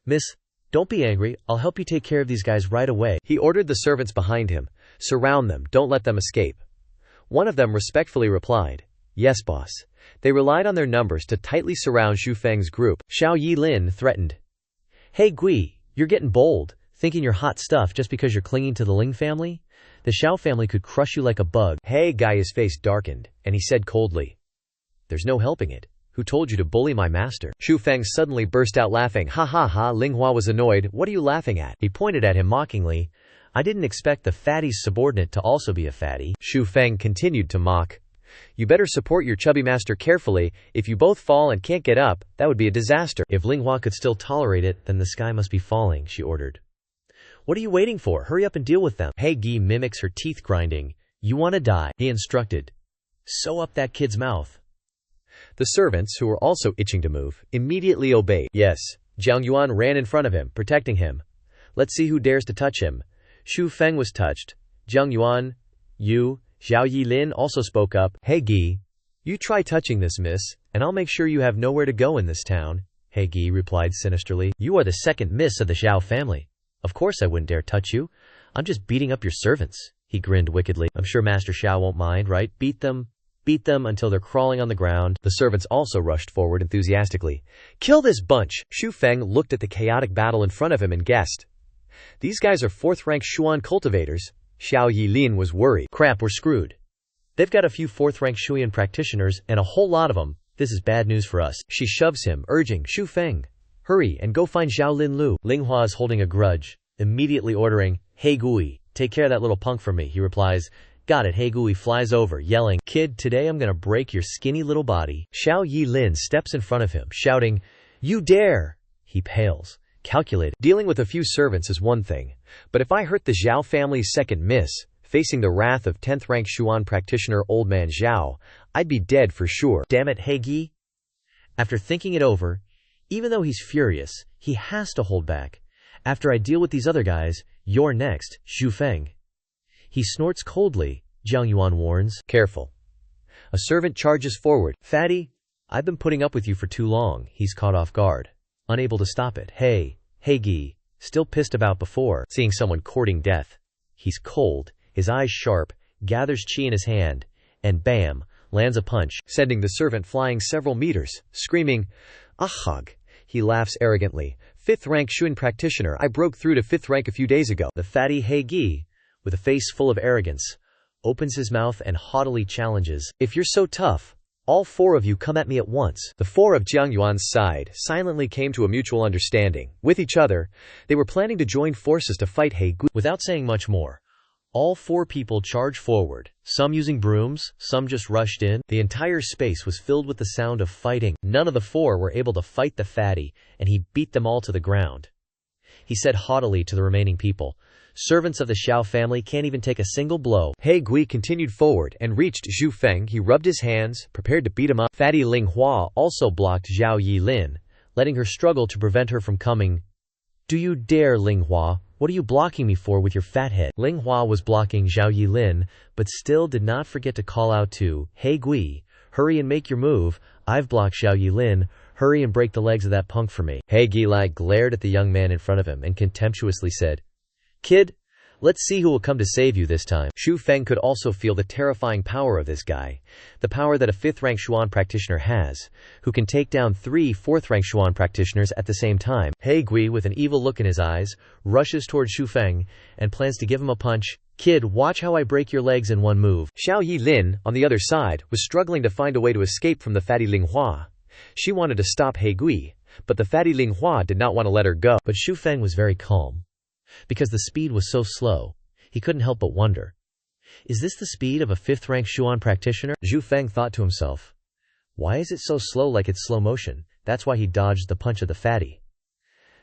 Miss, don't be angry, I'll help you take care of these guys right away. He ordered the servants behind him. Surround them, don't let them escape. One of them respectfully replied. Yes, boss. They relied on their numbers to tightly surround Xu Feng's group. Xiao Yilin threatened. Hey Gui, you're getting bold, thinking you're hot stuff just because you're clinging to the Ling family? The Xiao family could crush you like a bug. Hey Guy's face darkened, and he said coldly. There's no helping it. Who told you to bully my master? Xu Feng suddenly burst out laughing. Ha ha ha. Ling Hua was annoyed. What are you laughing at? He pointed at him mockingly. I didn't expect the fatty's subordinate to also be a fatty. Xu Feng continued to mock. You better support your chubby master carefully. If you both fall and can't get up, that would be a disaster. If Linghua could still tolerate it, then the sky must be falling, she ordered. What are you waiting for? Hurry up and deal with them. He Gi mimics her teeth grinding. You want to die, he instructed. Sew up that kid's mouth. The servants, who were also itching to move, immediately obeyed. Yes, Jiang Yuan ran in front of him, protecting him. Let's see who dares to touch him. Xu Feng was touched. Jiang Yuan, you, Xiao Yilin also spoke up. He Gi, you try touching this miss, and I'll make sure you have nowhere to go in this town. He Gi replied sinisterly. You are the second miss of the Xiao family. Of course I wouldn't dare touch you. I'm just beating up your servants. He grinned wickedly. I'm sure Master Xiao won't mind, right? Beat them until they're crawling on the ground. The servants also rushed forward enthusiastically. Kill this bunch! Xu Feng looked at the chaotic battle in front of him and guessed. These guys are 4th-rank Xuan cultivators. Xiao Yilin was worried. Crap, we're screwed. They've got a few 4th-rank Shuyan practitioners and a whole lot of them. This is bad news for us. She shoves him, urging, Xu Feng, hurry and go find Zhao Lin Lu. Linghua is holding a grudge, immediately ordering, Hey Gui, take care of that little punk for me. He replies, got it. Hey Gui flies over, yelling, kid, today I'm gonna break your skinny little body. Xiao Yilin steps in front of him, shouting, you dare! He pales, calculated. Dealing with a few servants is one thing, but if I hurt the Zhao family's second miss, facing the wrath of 10th-rank Xuan practitioner Old Man Zhao, I'd be dead for sure. Damn it, He Gi. After thinking it over, even though he's furious, he has to hold back. After I deal with these other guys, you're next, Xu Feng. He snorts coldly, Jiang Yuan warns. Careful. A servant charges forward. Fatty, I've been putting up with you for too long. He's caught off guard, unable to stop it. Hey Gi, still pissed about before, seeing someone courting death. He's cold, his eyes sharp, gathers chi in his hand, and bam, lands a punch, sending the servant flying several meters, screaming, Ahag. He laughs arrogantly. 5th-rank Xuan practitioner, I broke through to 5th rank a few days ago. The fatty He Gi, with a face full of arrogance, opens his mouth and haughtily challenges, if you're so tough, all 4 of you come at me at once. The 4 of Jiang Yuan's side silently came to a mutual understanding. With each other, they were planning to join forces to fight He Gui. Without saying much more, all 4 people charged forward, some using brooms, some just rushed in. The entire space was filled with the sound of fighting. None of the 4 were able to fight the fatty, and he beat them all to the ground. He said haughtily to the remaining people, servants of the Xiao family can't even take a single blow. He Gui continued forward and reached Xu Feng. He rubbed his hands, prepared to beat him up. Fatty Linghua also blocked Xiao Yilin, letting her struggle to prevent her from coming. Do you dare, Linghua? What are you blocking me for with your fat head? Linghua was blocking Xiao Yilin, but still did not forget to call out to He Gui, hurry and make your move. I've blocked Xiao Yilin. Hurry and break the legs of that punk for me. He Gi glared at the young man in front of him and contemptuously said, Kid, let's see who will come to save you this time. Xu Feng could also feel the terrifying power of this guy, the power that a 5th-rank Xuan practitioner has, who can take down 3 4th-rank Xuan practitioners at the same time. He Gui, with an evil look in his eyes, rushes toward Xu Feng and plans to give him a punch. Kid, watch how I break your legs in one move. Xiao Yilin, on the other side, was struggling to find a way to escape from the fatty Linghua. She wanted to stop He Gui, but the fatty Linghua did not want to let her go. But Xu Feng was very calm. Because the speed was so slow, he couldn't help but wonder, is this the speed of a 5th-rank Xuan practitioner? Xu Feng thought to himself, why is it so slow like it's slow motion? That's why he dodged the punch of the fatty.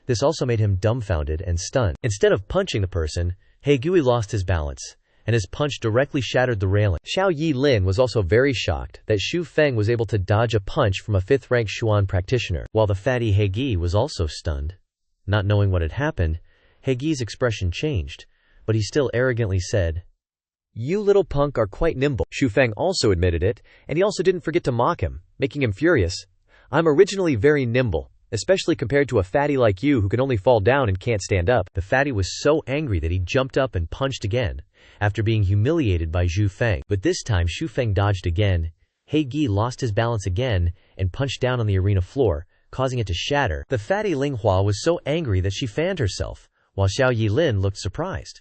This also made him dumbfounded and stunned. Instead of punching the person, He Gui lost his balance, and his punch directly shattered the railing. Xiao Yilin was also very shocked that Xu Feng was able to dodge a punch from a 5th-rank Xuan practitioner, while the fatty He Gi was also stunned. Not knowing what had happened, He Gi's expression changed, but he still arrogantly said, you little punk are quite nimble. Xu Feng also admitted it, and he also didn't forget to mock him, making him furious. I'm originally very nimble, especially compared to a fatty like you who can only fall down and can't stand up. The fatty was so angry that he jumped up and punched again, after being humiliated by Xu Feng. But this time Xu Feng dodged again. He Gi lost his balance again and punched down on the arena floor, causing it to shatter. The fatty Linghua was so angry that she fanned herself, while Xiao Yilin looked surprised.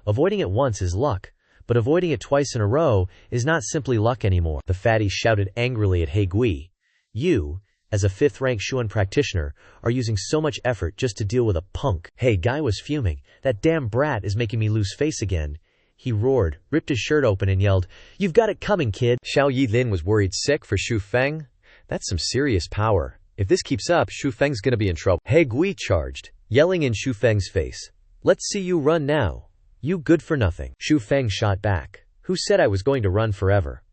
Avoiding it once is luck, but avoiding it twice in a row is not simply luck anymore. The fatty shouted angrily at He Gui, you, as a 5th-rank Xuan practitioner, are using so much effort just to deal with a punk. He Gui was fuming. That damn brat is making me lose face again. He roared, ripped his shirt open and yelled, "You've got it coming, kid!" Xiao Yilin was worried sick for Xu Feng. That's some serious power. If this keeps up, Xu Feng's gonna be in trouble. He Gui charged, yelling in Xu Feng's face. "Let's see you run now. You good for nothing." Xu Feng shot back. "Who said I was going to run forever?"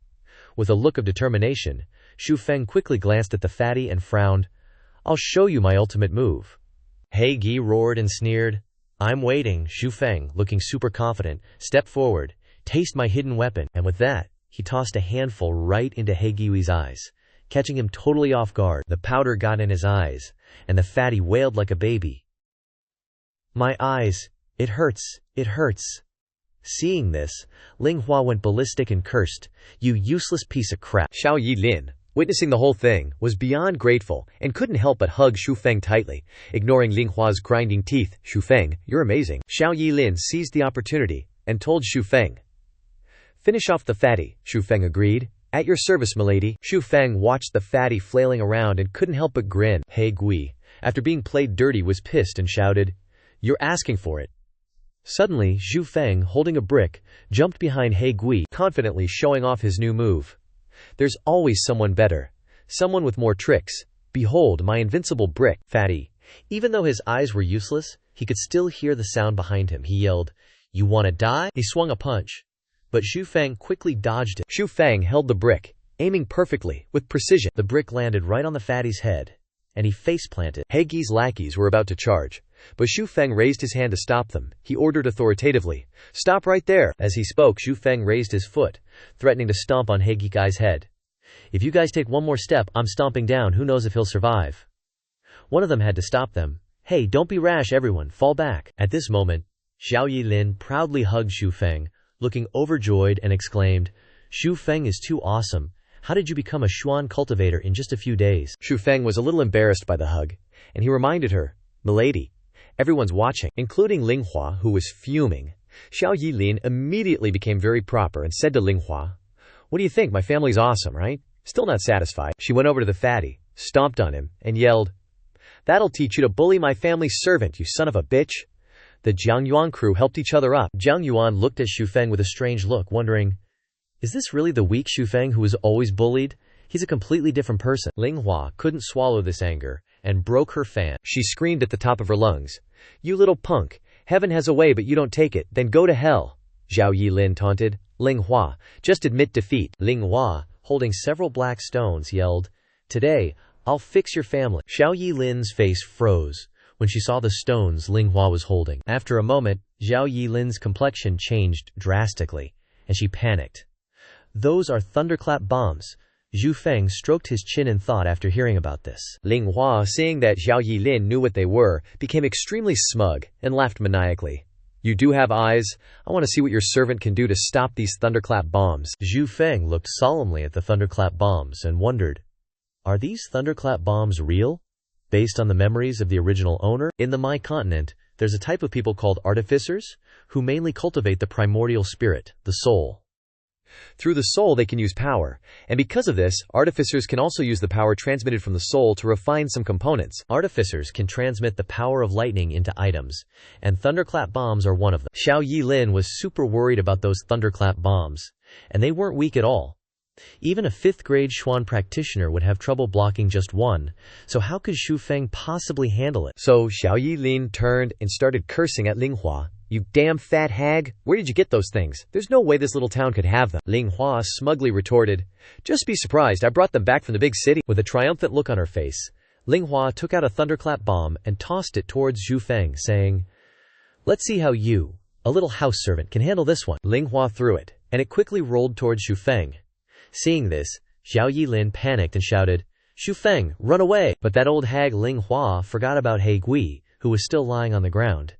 With a look of determination, Xu Feng quickly glanced at the fatty and frowned. "I'll show you my ultimate move." He Gui roared and sneered. "I'm waiting." Xu Feng, looking super confident, stepped forward. "Taste my hidden weapon." And with that, he tossed a handful right into He Gui's eyes, catching him totally off guard. The powder got in his eyes, and the fatty wailed like a baby. "My eyes, it hurts, it hurts." Seeing this, Ling Hua went ballistic and cursed, "You useless piece of crap." Xiao Yilin, witnessing the whole thing, was beyond grateful and couldn't help but hug Xu Feng tightly, ignoring Ling Hua's grinding teeth. "Xu Feng, you're amazing." Xiao Yilin seized the opportunity and told Xu Feng. "Finish off the fatty," Xu Feng agreed. "At your service, milady." Xu Feng watched the fatty flailing around and couldn't help but grin. He Gui, after being played dirty, was pissed and shouted, "You're asking for it." Suddenly, Xu Feng, holding a brick, jumped behind He Gui, confidently showing off his new move. "There's always someone better. Someone with more tricks. Behold my invincible brick." Fatty, even though his eyes were useless, he could still hear the sound behind him. He yelled, "You wanna die?" He swung a punch, but Xu Feng quickly dodged it. Xu Feng held the brick, aiming perfectly, with precision. The brick landed right on the fatty's head, and he face-planted. He Gui's lackeys were about to charge, but Xu Feng raised his hand to stop them. He ordered authoritatively, "Stop right there." As he spoke, Xu Feng raised his foot, threatening to stomp on He Gui's head. "If you guys take one more step, I'm stomping down. Who knows if he'll survive?" One of them had to stop them. "Hey, don't be rash, everyone. Fall back." At this moment, Xiao Yilin proudly hugged Xu Feng, looking overjoyed, and exclaimed, "Xu Feng is too awesome. How did you become a Xuan cultivator in just a few days?" Xu Feng was a little embarrassed by the hug, and he reminded her, "Milady, everyone's watching," including Ling Hua, who was fuming. Xiao Yilin immediately became very proper and said to Ling Hua, "What do you think? My family's awesome, right?" Still not satisfied, she went over to the fatty, stomped on him, and yelled, "That'll teach you to bully my family's servant, you son of a bitch." The Jiang Yuan crew helped each other up. Jiang Yuan looked at Xu Feng with a strange look, wondering, is this really the weak Xu Feng who was always bullied? He's a completely different person. Ling Hua couldn't swallow this anger, and broke her fan. She screamed at the top of her lungs, "You little punk! Heaven has a way but you don't take it, then go to hell!" Xiao Yilin taunted. Ling Hua, "Just admit defeat." Ling Hua, holding several black stones, yelled, "Today, I'll fix your family." Xiao Yilin's face froze when she saw the stones Ling Hua was holding. After a moment, Xiao Yilin's complexion changed drastically, and she panicked. "Those are thunderclap bombs." Xu Feng stroked his chin in thought after hearing about this. Ling Hua, seeing that Xiao Yilin knew what they were, became extremely smug and laughed maniacally. "You do have eyes? I want to see what your servant can do to stop these thunderclap bombs." Xu Feng looked solemnly at the thunderclap bombs and wondered, are these thunderclap bombs real? Based on the memories of the original owner? In the Mai continent, there's a type of people called artificers, who mainly cultivate the primordial spirit, the soul. Through the soul they can use power, and because of this, artificers can also use the power transmitted from the soul to refine some components. Artificers can transmit the power of lightning into items, and thunderclap bombs are one of them. Xiao Yilin was super worried about those thunderclap bombs, and they weren't weak at all. Even a 5th grade Xuan practitioner would have trouble blocking just one, so how could Xu Feng possibly handle it? So Xiao Yilin turned and started cursing at Ling Hua. "You damn fat hag, where did you get those things? There's no way this little town could have them." Ling Hua smugly retorted, "Just be surprised, I brought them back from the big city." With a triumphant look on her face, Ling Hua took out a thunderclap bomb and tossed it towards Xu Feng, saying, "Let's see how you, a little house servant, can handle this one." Ling Hua threw it, and it quickly rolled towards Xu Feng. Seeing this, Xiao Yilin panicked and shouted, "Xu Feng, run away!" But that old hag Ling Hua forgot about He Gui, who was still lying on the ground.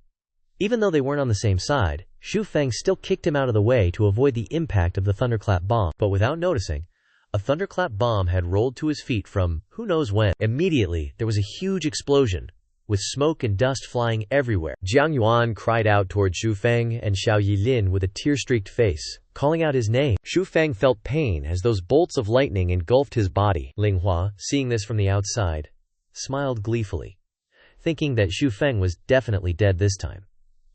Even though they weren't on the same side, Xu Feng still kicked him out of the way to avoid the impact of the thunderclap bomb. But without noticing, a thunderclap bomb had rolled to his feet from who knows when. Immediately, there was a huge explosion, with smoke and dust flying everywhere. Jiang Yuan cried out toward Xu Feng and Xiao Yilin with a tear-streaked face, calling out his name. Xu Feng felt pain as those bolts of lightning engulfed his body. Ling Hua, seeing this from the outside, smiled gleefully, thinking that Xu Feng was definitely dead this time.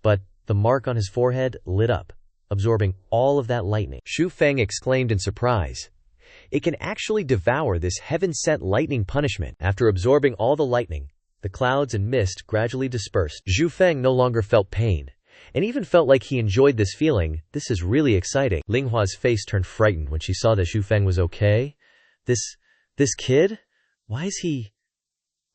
But the mark on his forehead lit up, absorbing all of that lightning. Xu Feng exclaimed in surprise. It can actually devour this heaven-sent lightning punishment. After absorbing all the lightning, the clouds and mist gradually dispersed. Xu Feng no longer felt pain, and even felt like he enjoyed this feeling. This is really exciting. Ling Hua's face turned frightened when she saw that Xu Feng was okay. This kid? Why is he...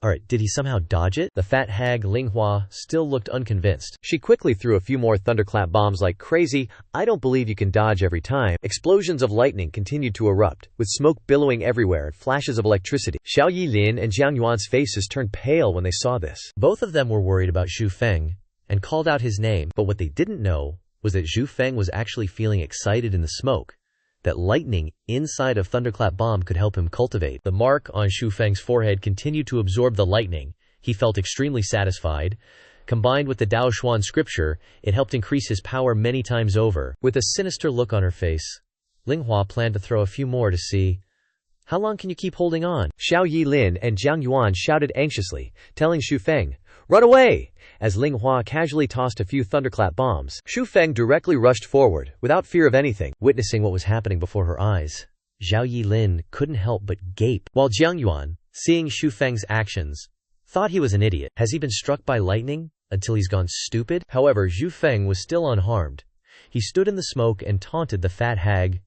Alright, did he somehow dodge it? The fat hag Ling Hua still looked unconvinced. She quickly threw a few more thunderclap bombs like crazy. I don't believe you can dodge every time. Explosions of lightning continued to erupt, with smoke billowing everywhere and flashes of electricity. Xiao Yilin and Jiang Yuan's faces turned pale when they saw this. Both of them were worried about Xu Feng and called out his name, but what they didn't know was that Xu Feng was actually feeling excited in the smoke. That lightning inside of Thunderclap Bomb could help him cultivate. The mark on Xu Feng's forehead continued to absorb the lightning. He felt extremely satisfied. Combined with the Dao Xuan Scripture, it helped increase his power many times over. With a sinister look on her face, Ling Hua planned to throw a few more to see. How long can you keep holding on? Xiao Yilin and Jiang Yuan shouted anxiously, telling Xu Feng, "Run away!" As Ling Hua casually tossed a few thunderclap bombs, Xu Feng directly rushed forward, without fear of anything. Witnessing what was happening before her eyes, Xiao Yilin couldn't help but gape, while Jiang Yuan, seeing Xu Feng's actions, thought he was an idiot. Has he been struck by lightning until he's gone stupid? However, Xu Feng was still unharmed. He stood in the smoke and taunted the fat hag.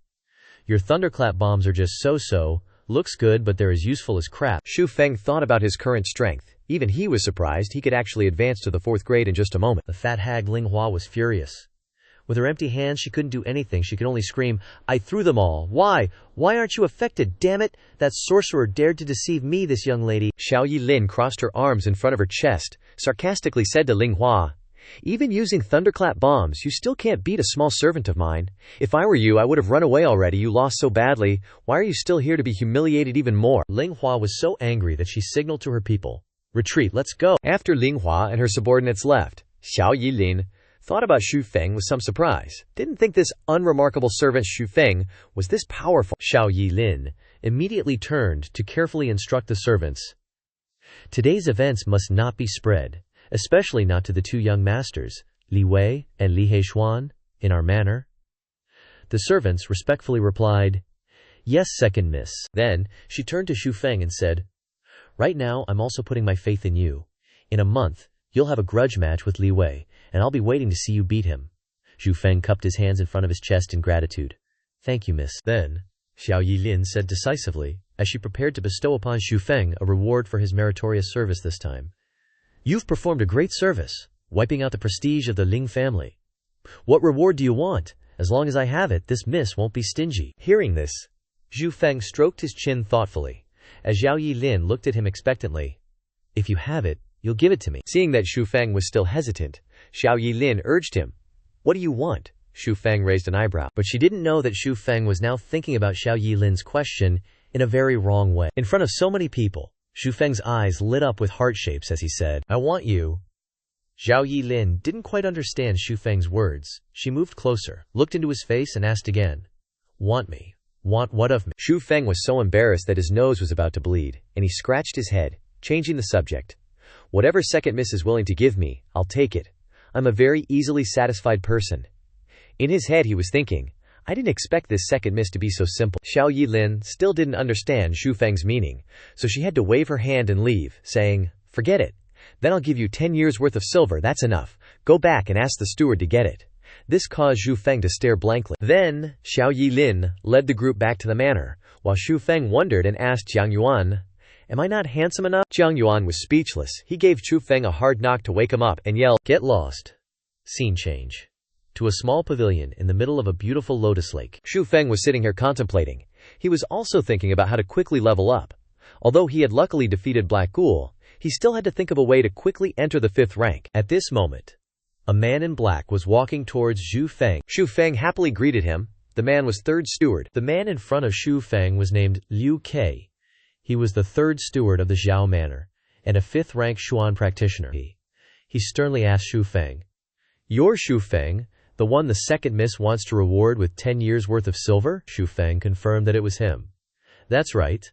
Your thunderclap bombs are just so-so, looks good but they're as useful as crap. Xu Feng thought about his current strength. Even he was surprised he could actually advance to the 4th grade in just a moment. The fat hag Ling Hua was furious. With her empty hands, she couldn't do anything. She could only scream, "I threw them all. Why? Why aren't you affected? Damn it! That sorcerer dared to deceive me, this young lady." Xiao Yilin crossed her arms in front of her chest, sarcastically said to Ling Hua, "Even using thunderclap bombs, you still can't beat a small servant of mine. If I were you, I would have run away already. You lost so badly. Why are you still here to be humiliated even more?" Ling Hua was so angry that she signaled to her people, "Retreat, let's go." After Ling Hua and her subordinates left, Xiao Yilin thought about Xu Feng with some surprise. Didn't think this unremarkable servant Xu Feng was this powerful. Xiao Yilin immediately turned to carefully instruct the servants. Today's events must not be spread, especially not to the two young masters, Li Wei and Li Heishuan, in our manor. The servants respectfully replied, "Yes, second miss." Then she turned to Xu Feng and said, "Right now, I'm also putting my faith in you. In a month, you'll have a grudge match with Li Wei, and I'll be waiting to see you beat him." Xu Feng cupped his hands in front of his chest in gratitude. "Thank you, miss." Then, Xiao Yilin said decisively, as she prepared to bestow upon Xu Feng a reward for his meritorious service this time. "You've performed a great service, wiping out the prestige of the Ling family. What reward do you want? As long as I have it, this miss won't be stingy." Hearing this, Xu Feng stroked his chin thoughtfully, as Xiao Yilin looked at him expectantly. "If you have it, you'll give it to me." Seeing that Xu Feng was still hesitant, Xiao Yilin urged him. "What do you want?" Xu Feng raised an eyebrow. But she didn't know that Xu Feng was now thinking about Xiao Yilin's question in a very wrong way. In front of so many people, Xu Feng's eyes lit up with heart shapes as he said, "I want you." Xiao Yilin didn't quite understand Xu Feng's words. She moved closer, looked into his face and asked again, "Want me? Want what of me?" Xu Feng was so embarrassed that his nose was about to bleed, and he scratched his head, changing the subject. "Whatever second miss is willing to give me, I'll take it. I'm a very easily satisfied person." In his head he was thinking, I didn't expect this second miss to be so simple. Xiao Yilin still didn't understand Xu Feng's meaning, so she had to wave her hand and leave, saying, "Forget it. Then I'll give you 10 years worth of silver, that's enough. Go back and ask the steward to get it." This caused Xu Feng to stare blankly. Then, Xiao Yilin led the group back to the manor, while Xu Feng wondered and asked Jiang Yuan, "Am I not handsome enough?" Jiang Yuan was speechless. He gave Xu Feng a hard knock to wake him up and yelled, "Get lost." Scene change to a small pavilion in the middle of a beautiful lotus lake. Xu Feng was sitting here contemplating. He was also thinking about how to quickly level up. Although he had luckily defeated Black Ghoul, he still had to think of a way to quickly enter the 5th rank. At this moment, a man in black was walking towards Xu Feng. Xu Feng happily greeted him. The man was 3rd steward. The man in front of Xu Feng was named Liu Kei. He was the 3rd steward of the Xiao Manor, and a 5th rank Xuan practitioner. He sternly asked Xu Feng, "You're Xu Feng, the one the second miss wants to reward with 10 years worth of silver?" Xu Feng confirmed that it was him. "That's right.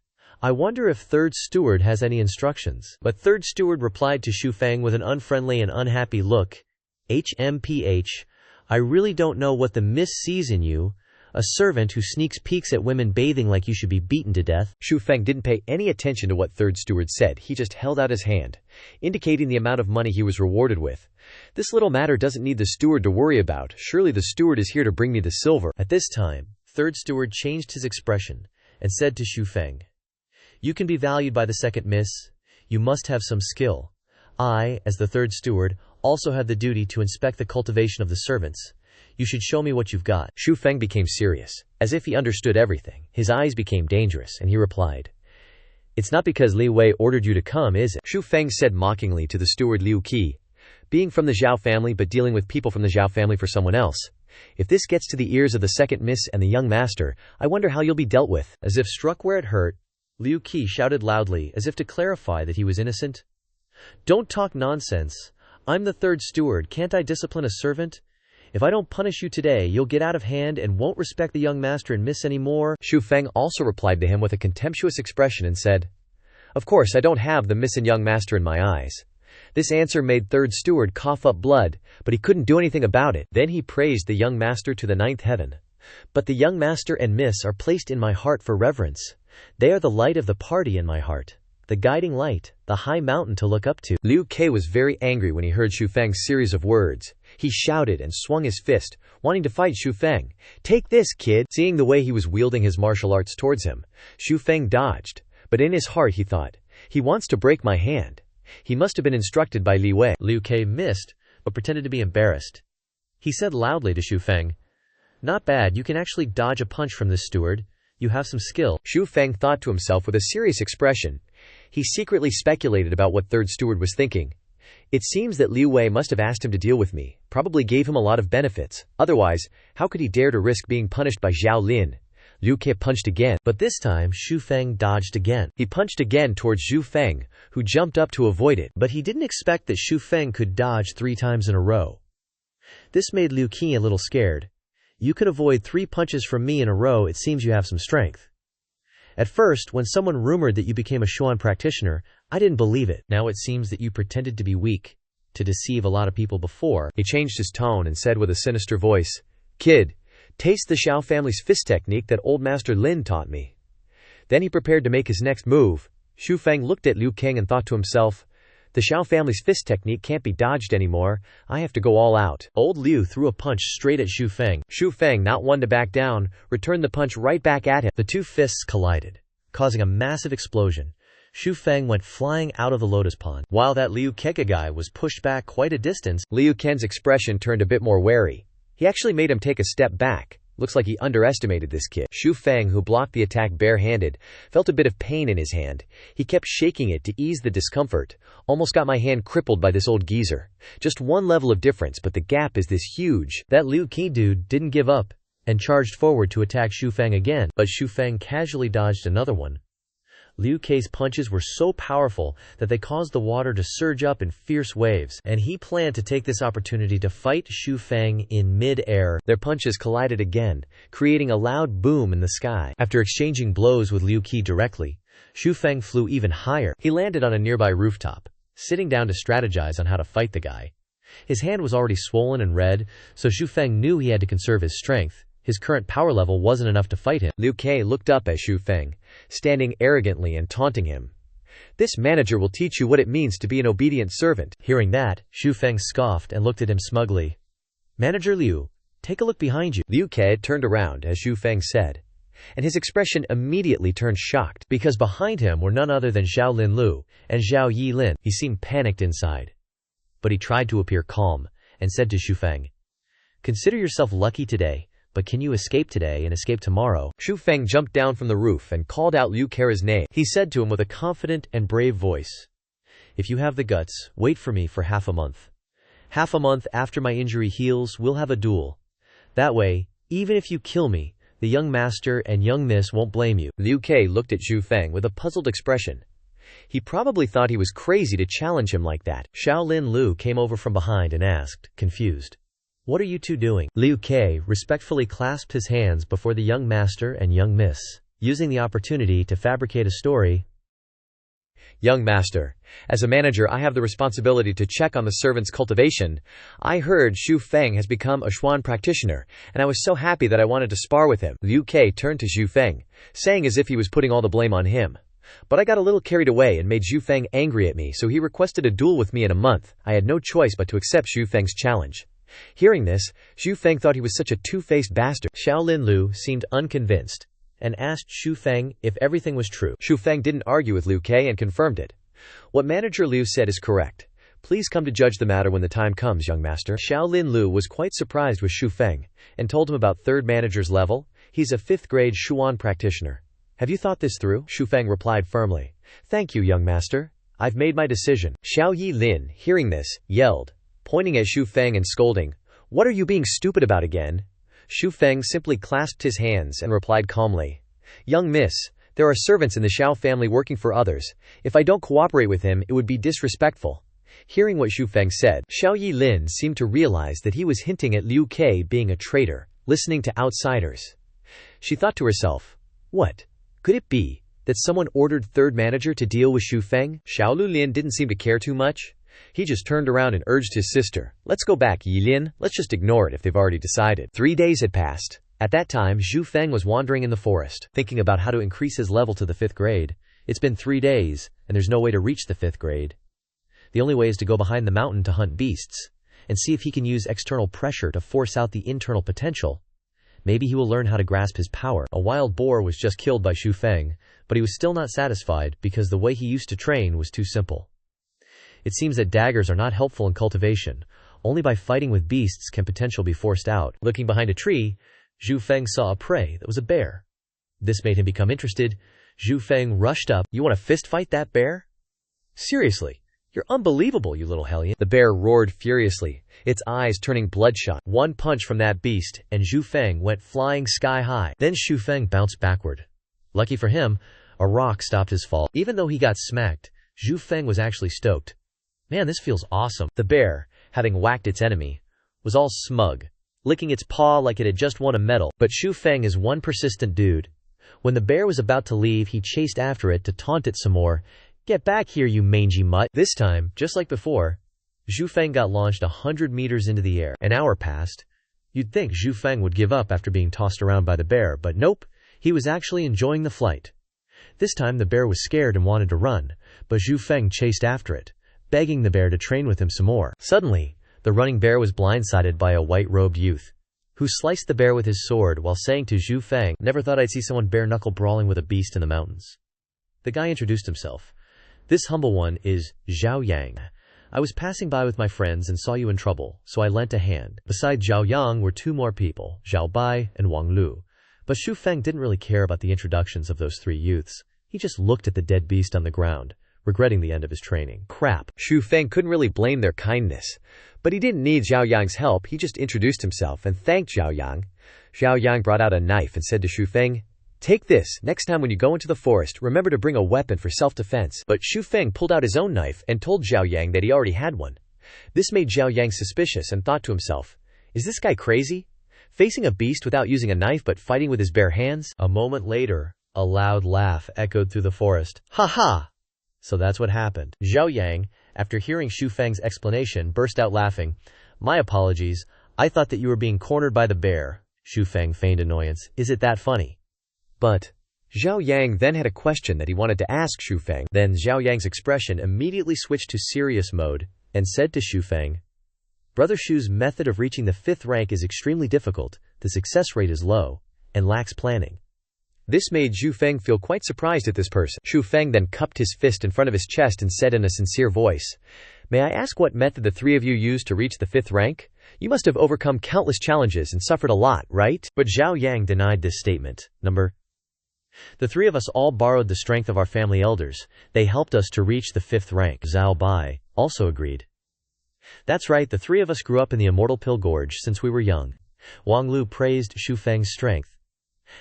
I wonder if 3rd steward has any instructions." But 3rd steward replied to Xu Feng with an unfriendly and unhappy look. "HMPH, I really don't know what the miss sees in you. A servant who sneaks peeks at women bathing like you should be beaten to death. Feng didn't pay any attention to what third steward said. He just held out his hand, indicating the amount of money he was rewarded with. This little matter doesn't need the steward to worry about. Surely the steward is here to bring me the silver. At this time, third steward changed his expression and said to Feng, "You can be valued by the second miss. You must have some skill. I, as the third steward, also have the duty to inspect the cultivation of the servants. You should show me what you've got." Feng became serious, as if he understood everything. His eyes became dangerous, and he replied, "It's not because Li Wei ordered you to come, is it?" Feng said mockingly to the steward Liu Qi, "Being from the Zhao family but dealing with people from the Zhao family for someone else. If this gets to the ears of the second miss and the young master, I wonder how you'll be dealt with." As if struck where it hurt, Liu Qi shouted loudly, as if to clarify that he was innocent. "Don't talk nonsense. I'm the third steward. Can't I discipline a servant? If I don't punish you today, you'll get out of hand and won't respect the young master and miss anymore." Feng also replied to him with a contemptuous expression and said, "Of course I don't have the miss and young master in my eyes." This answer made third steward cough up blood, but he couldn't do anything about it. Then he praised the young master to the ninth heaven. "But the young master and miss are placed in my heart for reverence. They are the light of the party in my heart, the guiding light, the high mountain to look up to." Liu Ke was very angry when he heard Feng's series of words. He shouted and swung his fist, wanting to fight Feng. "Take this, kid!" Seeing the way he was wielding his martial arts towards him, Feng dodged, but in his heart he thought, "He wants to break my hand. He must have been instructed by Li Wei." Liu Ke missed, but pretended to be embarrassed. He said loudly to Feng, "Not bad, you can actually dodge a punch from this steward. You have some skill." Feng thought to himself with a serious expression. He secretly speculated about what third steward was thinking. It seems that Li Wei must have asked him to deal with me, probably gave him a lot of benefits. Otherwise, how could he dare to risk being punished by Zhao Lin? Liu Ke punched again, but this time Feng dodged again. He punched again towards Feng, who jumped up to avoid it. But he didn't expect that Feng could dodge 3 times in a row. This made Liu Qi a little scared. "You could avoid 3 punches from me in a row. It seems you have some strength. At first, when someone rumored that you became a Xuan practitioner, I didn't believe it. Now it seems that you pretended to be weak, to deceive a lot of people before." He changed his tone and said with a sinister voice, "Kid, taste the Xiao family's fist technique that old master Lin taught me." Then he prepared to make his next move. Feng looked at Liu Kang and thought to himself, "The Xiao family's fist technique can't be dodged anymore. I have to go all out." Old Liu threw a punch straight at Feng. Feng, not one to back down, returned the punch right back at him. The 2 fists collided, causing a massive explosion. Feng went flying out of the lotus pond, while that Liu Kega guy was pushed back quite a distance. Liu Ken's expression turned a bit more wary. He actually made him take a step back. Looks like he underestimated this kid. Feng, who blocked the attack barehanded, felt a bit of pain in his hand. He kept shaking it to ease the discomfort. "Almost got my hand crippled by this old geezer. Just one level of difference, but the gap is this huge." That Liu Qi dude didn't give up and charged forward to attack Feng again, but Feng casually dodged another one. Liu Kei's punches were so powerful that they caused the water to surge up in fierce waves, and he planned to take this opportunity to fight Feng in mid-air. Their punches collided again, creating a loud boom in the sky. After exchanging blows with Liu Qi directly, Feng flew even higher. He landed on a nearby rooftop, sitting down to strategize on how to fight the guy. His hand was already swollen and red, so Feng knew he had to conserve his strength. His current power level wasn't enough to fight him. Liu Ke looked up at Feng, standing arrogantly and taunting him. "This manager will teach you what it means to be an obedient servant." Hearing that, Feng scoffed and looked at him smugly. "Manager Liu, take a look behind you." Liu Ke turned around as Feng said, and his expression immediately turned shocked, because behind him were none other than Zhao Lin Lu and Zhao Yi Lin. He seemed panicked inside, but he tried to appear calm and said to Feng, "Consider yourself lucky today. But can you escape today and escape tomorrow?" Feng jumped down from the roof and called out Liu Ke's name. He said to him with a confident and brave voice, "If you have the guts, wait for me for half a month. Half a month after my injury heals, we'll have a duel. That way, even if you kill me, the young master and young miss won't blame you." Liu Ke looked at Feng with a puzzled expression. He probably thought he was crazy to challenge him like that. Zhao Lin Lu came over from behind and asked, confused, "What are you two doing?" Liu Ke respectfully clasped his hands before the young master and young miss, using the opportunity to fabricate a story. Young master, as a manager I have the responsibility to check on the servant's cultivation. I heard Xu Feng has become a Xuan practitioner, and I was so happy that I wanted to spar with him. Liu Ke turned to Xu Feng, saying as if he was putting all the blame on him. But I got a little carried away and made Xu Feng angry at me, so he requested a duel with me in a month. I had no choice but to accept Xu Feng's challenge. Hearing this, Xu Feng thought he was such a two-faced bastard. Xiaolin Lu seemed unconvinced and asked Xu Feng if everything was true. Xu Feng didn't argue with Liu Ke and confirmed it. What Manager Liu said is correct. Please come to judge the matter when the time comes, young master. Xiaolin Lu was quite surprised with Xu Feng and told him about third manager's level. He's a 5th grade Xuan practitioner. Have you thought this through? Xu Feng replied firmly. Thank you, young master. I've made my decision. Xiao Yilin, hearing this, yelled, pointing at Xu Feng and scolding, What are you being stupid about again? Xu Feng simply clasped his hands and replied calmly, Young miss, there are servants in the Xiao family working for others. If I don't cooperate with him, it would be disrespectful. Hearing what Xu Feng said, Xiao Yilin seemed to realize that he was hinting at Liu Ke being a traitor, listening to outsiders. She thought to herself, what? Could it be that someone ordered third manager to deal with Xu Feng? Xiao Lulin didn't seem to care too much. He just turned around and urged his sister, Let's go back, Yilin, let's just ignore it if they've already decided. 3 days had passed. At that time, Xu Feng was wandering in the forest, thinking about how to increase his level to the 5th grade. It's been 3 days, and there's no way to reach the 5th grade. The only way is to go behind the mountain to hunt beasts, and see if he can use external pressure to force out the internal potential. Maybe he will learn how to grasp his power. A wild boar was just killed by Xu Feng, but he was still not satisfied because the way he used to train was too simple. It seems that daggers are not helpful in cultivation. Only by fighting with beasts can potential be forced out. Looking behind a tree, Xu Feng saw a prey that was a bear. This made him become interested. Xu Feng rushed up. You want to fist fight that bear? Seriously, you're unbelievable, you little hellion. The bear roared furiously, its eyes turning bloodshot. One punch from that beast, and Xu Feng went flying sky high. Then Xu Feng bounced backward. Lucky for him, a rock stopped his fall. Even though he got smacked, Xu Feng was actually stoked. Man, this feels awesome. The bear, having whacked its enemy, was all smug, licking its paw like it had just won a medal. But Xu Feng is one persistent dude. When the bear was about to leave, he chased after it to taunt it some more. Get back here, you mangy mutt. This time, just like before, Xu Feng got launched 100 meters into the air. An hour passed. You'd think Xu Feng would give up after being tossed around by the bear, but nope, he was actually enjoying the flight. This time the bear was scared and wanted to run, but Xu Feng chased after it, begging the bear to train with him some more. Suddenly, the running bear was blindsided by a white-robed youth, who sliced the bear with his sword while saying to Xu Feng, Never thought I'd see someone bare-knuckle brawling with a beast in the mountains. The guy introduced himself. This humble one is Zhao Yang. I was passing by with my friends and saw you in trouble, so I lent a hand. Beside Zhao Yang were 2 more people, Zhao Bai and Wang Lu. But Xu Feng didn't really care about the introductions of those 3 youths. He just looked at the dead beast on the ground, regretting the end of his training. Crap. Xu Feng couldn't really blame their kindness. But he didn't need Zhao Yang's help. He just introduced himself and thanked Zhao Yang. Zhao Yang brought out a knife and said to Xu Feng, Take this. Next time when you go into the forest, remember to bring a weapon for self-defense. But Xu Feng pulled out his own knife and told Zhao Yang that he already had one. This made Zhao Yang suspicious and thought to himself, Is this guy crazy? Facing a beast without using a knife but fighting with his bare hands? A moment later, a loud laugh echoed through the forest. Ha ha! So that's what happened. Zhao Yang, after hearing Xu Feng's explanation, burst out laughing. My apologies. I thought that you were being cornered by the bear. Xu Feng feigned annoyance. Is it that funny? But Zhao Yang then had a question that he wanted to ask Xu Feng. Then Zhao Yang's expression immediately switched to serious mode and said to Xu Feng, Brother Xu's method of reaching the 5th rank is extremely difficult, the success rate is low, and lacks planning. This made Xu Feng feel quite surprised at this person. Xu Feng then cupped his fist in front of his chest and said in a sincere voice, May I ask what method the 3 of you used to reach the 5th rank? You must have overcome countless challenges and suffered a lot, right? But Zhao Yang denied this statement. The 3 of us all borrowed the strength of our family elders. They helped us to reach the 5th rank. Zhao Bai also agreed. That's right, the 3 of us grew up in the Immortal Pill Gorge since we were young. Wang Lu praised Xu Feng's strength.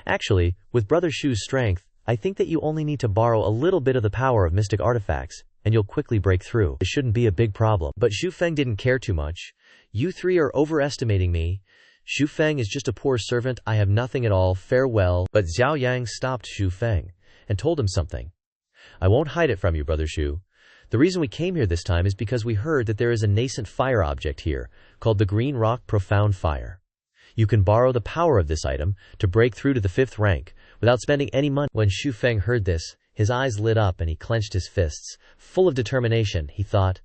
Actually, with Brother Xu's strength, I think that you only need to borrow a little bit of the power of mystic artifacts, and you'll quickly break through. It shouldn't be a big problem. But Xu Feng didn't care too much. You 3 are overestimating me. Xu Feng is just a poor servant. I have nothing at all. Farewell. But Zhao Yang stopped Xu Feng and told him something. I won't hide it from you, Brother Xu. The reason we came here this time is because we heard that there is a nascent fire object here, called the Green Rock Profound Fire. You can borrow the power of this item to break through to the 5th rank, without spending any money. When Xu Feng heard this, his eyes lit up and he clenched his fists. Full of determination, he thought,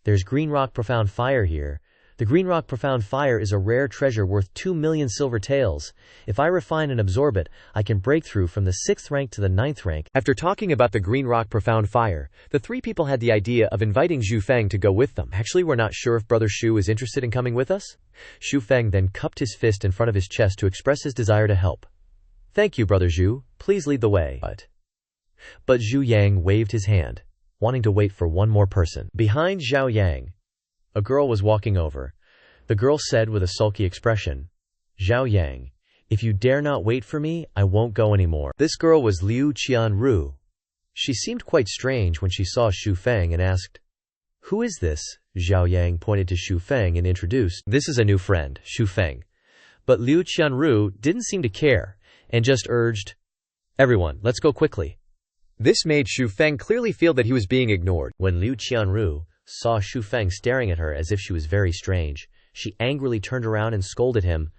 "There's Green Rock Profound Fire here. The Green Rock Profound Fire is a rare treasure worth 2 million silver taels. If I refine and absorb it, I can break through from the 6th rank to the 9th rank." After talking about the Green Rock Profound Fire, the three people had the idea of inviting Xu Feng to go with them. "Actually, we're not sure if Brother Xu is interested in coming with us." Xu Feng then cupped his fist in front of his chest to express his desire to help. "Thank you, Brother Xu. Please lead the way." But Zhu Yang waved his hand, wanting to wait for one more person. Behind Zhao Yang, a girl was walking over. The girl said with a sulky expression, "Zhao Yang, if you dare not wait for me, I won't go anymore." This girl was Liu Qianru. She seemed quite strange when she saw Xu Feng and asked, "Who is this?" Zhao Yang pointed to Xu Feng and introduced, "This is a new friend, Xu Feng." But Liu Qianru didn't seem to care and just urged, "Everyone, let's go quickly." This made Xu Feng clearly feel that he was being ignored. When Liu Qianru saw Xu Feng staring at her as if she was very strange, she angrily turned around and scolded him.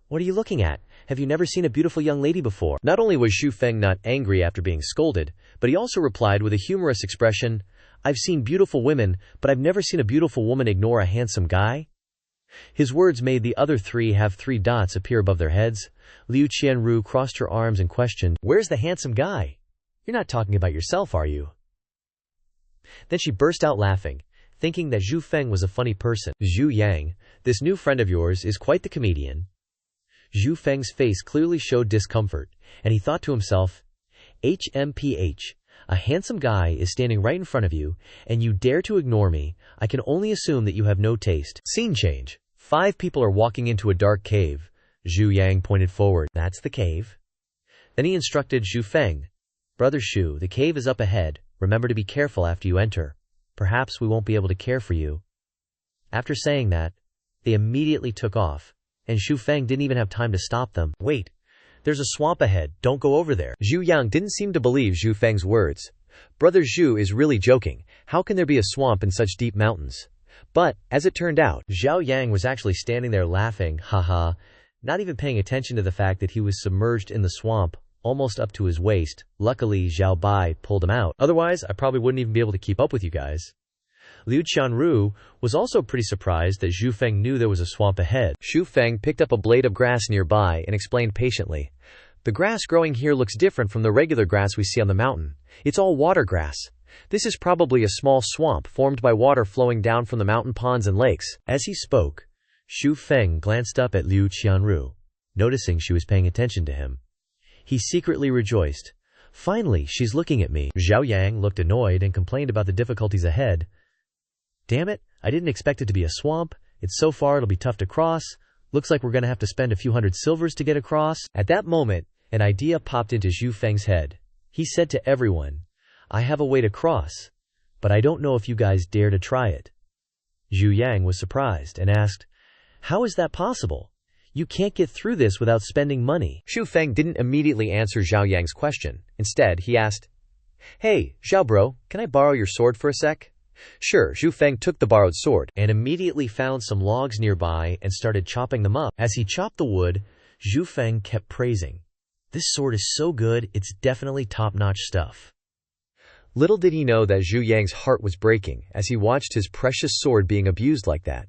"What are you looking at? Have you never seen a beautiful young lady before?" Not only was Xu Feng not angry after being scolded, but he also replied with a humorous expression, "I've seen beautiful women, but I've never seen a beautiful woman ignore a handsome guy." His words made the other three have 3 dots appear above their heads. Liu Qianru crossed her arms and questioned, "Where's the handsome guy? You're not talking about yourself, are you?" Then she burst out laughing, thinking that Xu Feng was a funny person. "Zhu Yang, this new friend of yours is quite the comedian." Xu Feng's face clearly showed discomfort, and he thought to himself, "HMPH, a handsome guy is standing right in front of you, and you dare to ignore me. I can only assume that you have no taste." Scene change. 5 people are walking into a dark cave. Zhu Yang pointed forward. "That's the cave." Then he instructed Xu Feng, "Brother Xu, the cave is up ahead. Remember to be careful after you enter. Perhaps we won't be able to care for you." After saying that, they immediately took off, and Xu Feng didn't even have time to stop them. "Wait, there's a swamp ahead. Don't go over there." Zhu Yang didn't seem to believe Xu Feng's words. Brother Xu is really joking. How can there be a swamp in such deep mountains? But, as it turned out, Zhao Yang was actually standing there laughing, haha, not even paying attention to the fact that he was submerged in the swamp, almost up to his waist. Luckily, Zhao Bai pulled him out. Otherwise, I probably wouldn't even be able to keep up with you guys. Liu Qianru was also pretty surprised that Xu Feng knew there was a swamp ahead. Xu Feng picked up a blade of grass nearby and explained patiently, "The grass growing here looks different from the regular grass we see on the mountain. It's all water grass. This is probably a small swamp formed by water flowing down from the mountain ponds and lakes." As he spoke, Xu Feng glanced up at Liu Qianru, noticing she was paying attention to him. He secretly rejoiced. "Finally, she's looking at me." Zhao Yang looked annoyed and complained about the difficulties ahead. "Damn it, I didn't expect it to be a swamp. It's so far it'll be tough to cross. Looks like we're gonna have to spend a few hundred silvers to get across." At that moment, an idea popped into Xu Feng's head. He said to everyone, "I have a way to cross, but I don't know if you guys dare to try it." Zhu Yang was surprised and asked, "How is that possible? You can't get through this without spending money." Xu Feng didn't immediately answer Zhao Yang's question. Instead, he asked, "Hey, Zhao bro, can I borrow your sword for a sec?" Sure, Xu Feng took the borrowed sword and immediately found some logs nearby and started chopping them up. As he chopped the wood, Xu Feng kept praising, "This sword is so good, it's definitely top-notch stuff." Little did he know that Zhu Yang's heart was breaking as he watched his precious sword being abused like that.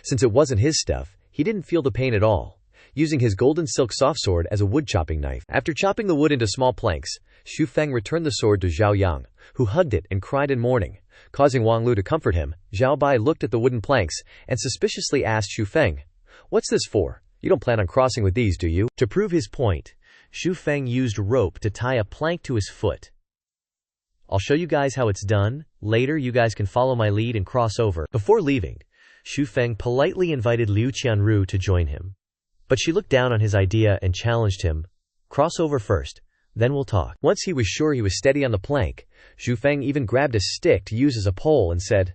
Since it wasn't his stuff, he didn't feel the pain at all, using his golden silk soft sword as a wood-chopping knife. After chopping the wood into small planks, Xu Feng returned the sword to Zhao Yang, who hugged it and cried in mourning. Causing Wang Lu to comfort him, Zhao Bai looked at the wooden planks and suspiciously asked Xu Feng, "What's this for? You don't plan on crossing with these, do you?" To prove his point, Xu Feng used rope to tie a plank to his foot. "I'll show you guys how it's done. Later you guys can follow my lead and cross over." Before leaving, Xu Feng politely invited Liu Qianru to join him. But she looked down on his idea and challenged him, "Cross over first, then we'll talk." Once he was sure he was steady on the plank, Xu Feng even grabbed a stick to use as a pole and said,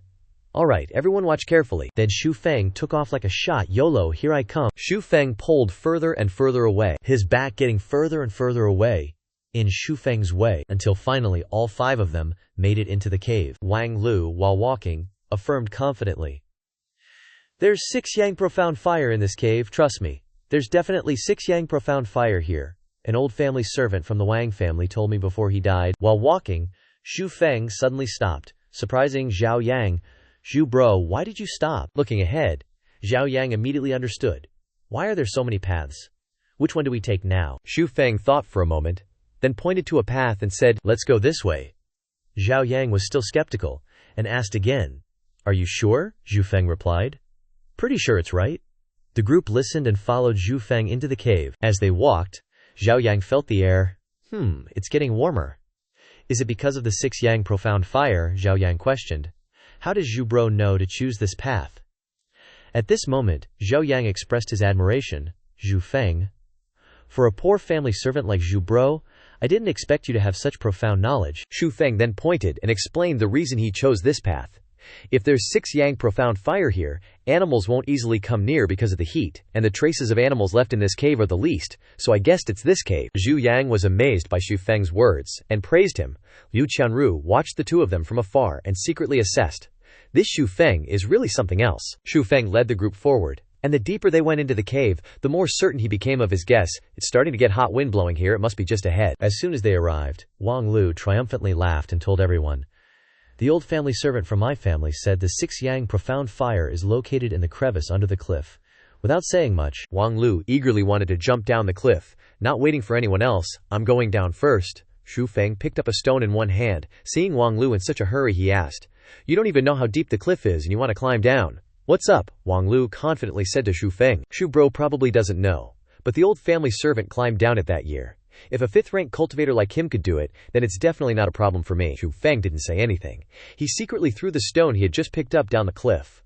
"All right, everyone watch carefully." Then Xu Feng took off like a shot. "YOLO, here I come." Xu Feng pulled further and further away, his back getting further and further away. in Xu Feng's way, until finally all 5 of them made it into the cave. Wang Lu, while walking, affirmed confidently, "There's 6 yang profound fire in this cave, trust me. There's definitely 6 yang profound fire here. An old family servant from the Wang family told me before he died." While walking, Xu Feng suddenly stopped, surprising Zhao Yang. "Zhu bro, why did you stop?" Looking ahead, Zhao Yang immediately understood. Why are there so many paths? Which one do we take now? Xu Feng thought for a moment, then pointed to a path and said, "Let's go this way." Zhao Yang was still skeptical, and asked again. "Are you sure?" Xu Feng replied. "Pretty sure it's right." The group listened and followed Xu Feng into the cave. As they walked, Zhao Yang felt the air. It's getting warmer. Is it because of the 6 yang profound fire? Zhao Yang questioned. How does Zhu bro know to choose this path? At this moment, Zhao Yang expressed his admiration. "Zhu Feng, for a poor family servant like Zhu bro, I didn't expect you to have such profound knowledge." Xu Feng then pointed and explained the reason he chose this path. If there's 6 yang profound fire here, animals won't easily come near because of the heat, and the traces of animals left in this cave are the least, so I guessed it's this cave. Zhu Yang was amazed by Xu Feng's words, and praised him. Liu Qianru watched the 2 of them from afar and secretly assessed. This Xu Feng is really something else. Xu Feng led the group forward, and the deeper they went into the cave, the more certain he became of his guess. It's starting to get hot wind blowing here, it must be just ahead. As soon as they arrived, Wang Lu triumphantly laughed and told everyone, "The old family servant from my family said the 6 yang profound fire is located in the crevice under the cliff." Without saying much, Wang Lu eagerly wanted to jump down the cliff, not waiting for anyone else. "I'm going down first." Xu Feng picked up a stone in one hand. Seeing Wang Lu in such a hurry, he asked, "You don't even know how deep the cliff is and you want to climb down? What's up?" Wang Lu confidently said to Xu Feng. "Xu bro probably doesn't know, but the old family servant climbed down it that year. If a 5th-rank cultivator like him could do it, then it's definitely not a problem for me." Xu Feng didn't say anything. He secretly threw the stone he had just picked up down the cliff.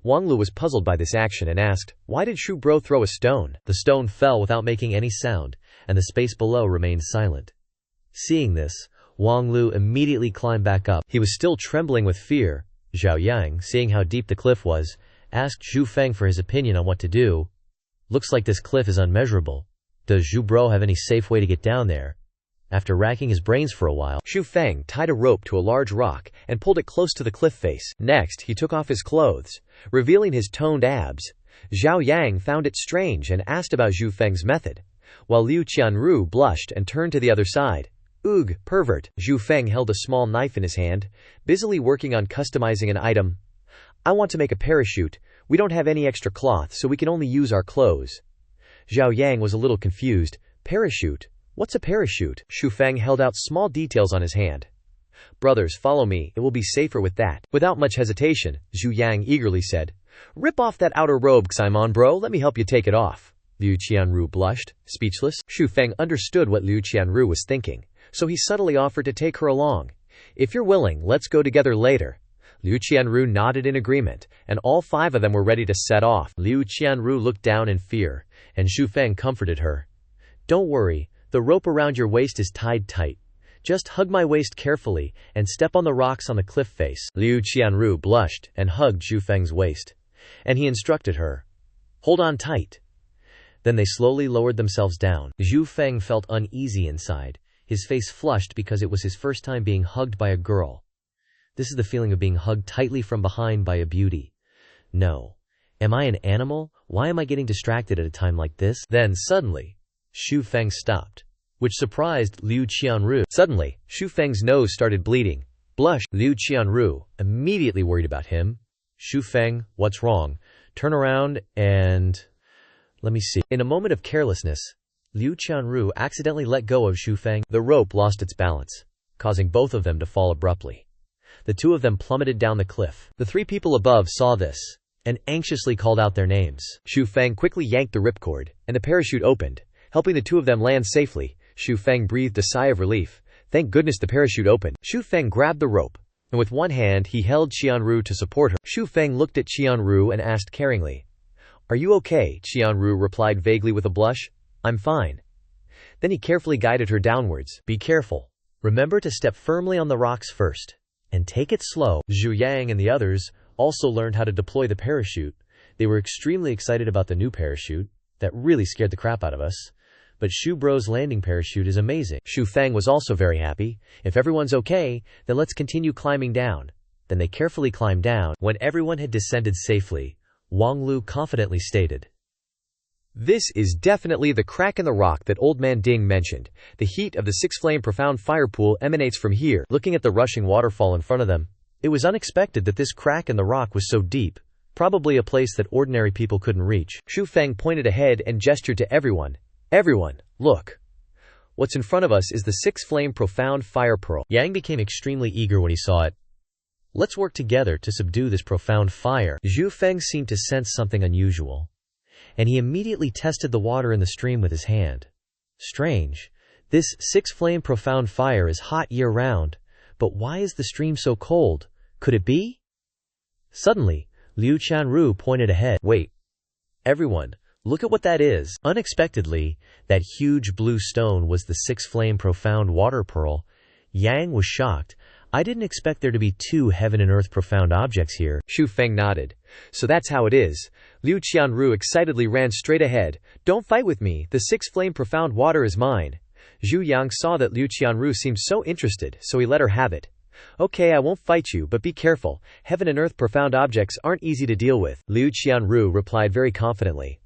Wang Lu was puzzled by this action and asked, "Why did Xu bro throw a stone?" The stone fell without making any sound, and the space below remained silent. Seeing this, Wang Lu immediately climbed back up. He was still trembling with fear. Zhao Yang, seeing how deep the cliff was, asked Xu Feng for his opinion on what to do. "Looks like this cliff is unmeasurable. Does Zhu bro have any safe way to get down there?" After racking his brains for a while, Xu Feng tied a rope to a large rock and pulled it close to the cliff face. Next, he took off his clothes, revealing his toned abs. Zhao Yang found it strange and asked about Xu Feng's method, while Liu Qianru blushed and turned to the other side. "Ugh, pervert." Xu Feng held a small knife in his hand, busily working on customizing an item. "I want to make a parachute. We don't have any extra cloth, so we can only use our clothes." Zhao Yang was a little confused. "Parachute? What's a parachute?" Xu Feng held out small details on his hand. "Brothers, follow me, it will be safer with that." Without much hesitation, Zhu Yang eagerly said, "Rip off that outer robe, Xiaomon bro, let me help you take it off." Liu Qianru blushed, speechless. Xu Feng understood what Liu Qianru was thinking, so he subtly offered to take her along. "If you're willing, let's go together later." Liu Qianru nodded in agreement, and all 5 of them were ready to set off. Liu Qianru looked down in fear, and Xu Feng comforted her. "Don't worry, the rope around your waist is tied tight. Just hug my waist carefully, and step on the rocks on the cliff face." Liu Qianru blushed and hugged Xu Feng's waist, and he instructed her, "Hold on tight." Then they slowly lowered themselves down. Xu Feng felt uneasy inside, his face flushed because it was his first time being hugged by a girl. This is the feeling of being hugged tightly from behind by a beauty. No. Am I an animal? Why am I getting distracted at a time like this? Then suddenly, Xu Feng stopped, which surprised Liu Qianru. Suddenly, Xu Feng's nose started bleeding. Blush. Liu Qianru, immediately worried about him. "Xu Feng, what's wrong? Turn around and... let me see." In a moment of carelessness, Liu Qianru accidentally let go of Xu Feng. The rope lost its balance, causing both of them to fall abruptly. The 2 of them plummeted down the cliff. The 3 people above saw this, and anxiously called out their names. Xu Feng quickly yanked the ripcord, and the parachute opened, helping the 2 of them land safely. Xu Feng breathed a sigh of relief. Thank goodness the parachute opened. Xu Feng grabbed the rope, and with one hand he held Qianru to support her. Xu Feng looked at Qianru and asked caringly, "Are you okay?" Qianru replied vaguely with a blush, "I'm fine." Then he carefully guided her downwards. "Be careful. Remember to step firmly on the rocks first, and take it slow." Zhu Yang and the others also learned how to deploy the parachute. They were extremely excited about the new parachute that really scared the crap out of us. but Shu Bro's landing parachute is amazing. Shu Feng was also very happy. If everyone's okay, then let's continue climbing down. Then they carefully climbed down. When everyone had descended safely, Wang Lu confidently stated, "This is definitely the crack in the rock that old man Ding mentioned. The heat of the six-flame profound fire pool emanates from here." Looking at the rushing waterfall in front of them, it was unexpected that this crack in the rock was so deep, probably a place that ordinary people couldn't reach. Shu Feng pointed ahead and gestured to everyone. "Everyone, look. What's in front of us is the six-flame profound fire pearl." Yang became extremely eager when he saw it. "Let's work together to subdue this profound fire." Shu Feng seemed to sense something unusual, and he immediately tested the water in the stream with his hand. Strange. This six-flame profound fire is hot year-round, but why is the stream so cold? Could it be? Suddenly, Liu Qianru pointed ahead. "Wait. Everyone, look at what that is." Unexpectedly, that huge blue stone was the six-flame profound water pearl. Yang was shocked. "I didn't expect there to be two heaven and earth profound objects here." Shu Feng nodded. "So that's how it is." Liu Qianru excitedly ran straight ahead. "Don't fight with me, the six-flame profound water is mine." Zhu Yang saw that Liu Qianru seemed so interested, so he let her have it. "Okay, I won't fight you, but be careful. Heaven and earth profound objects aren't easy to deal with." Liu Qianru replied very confidently.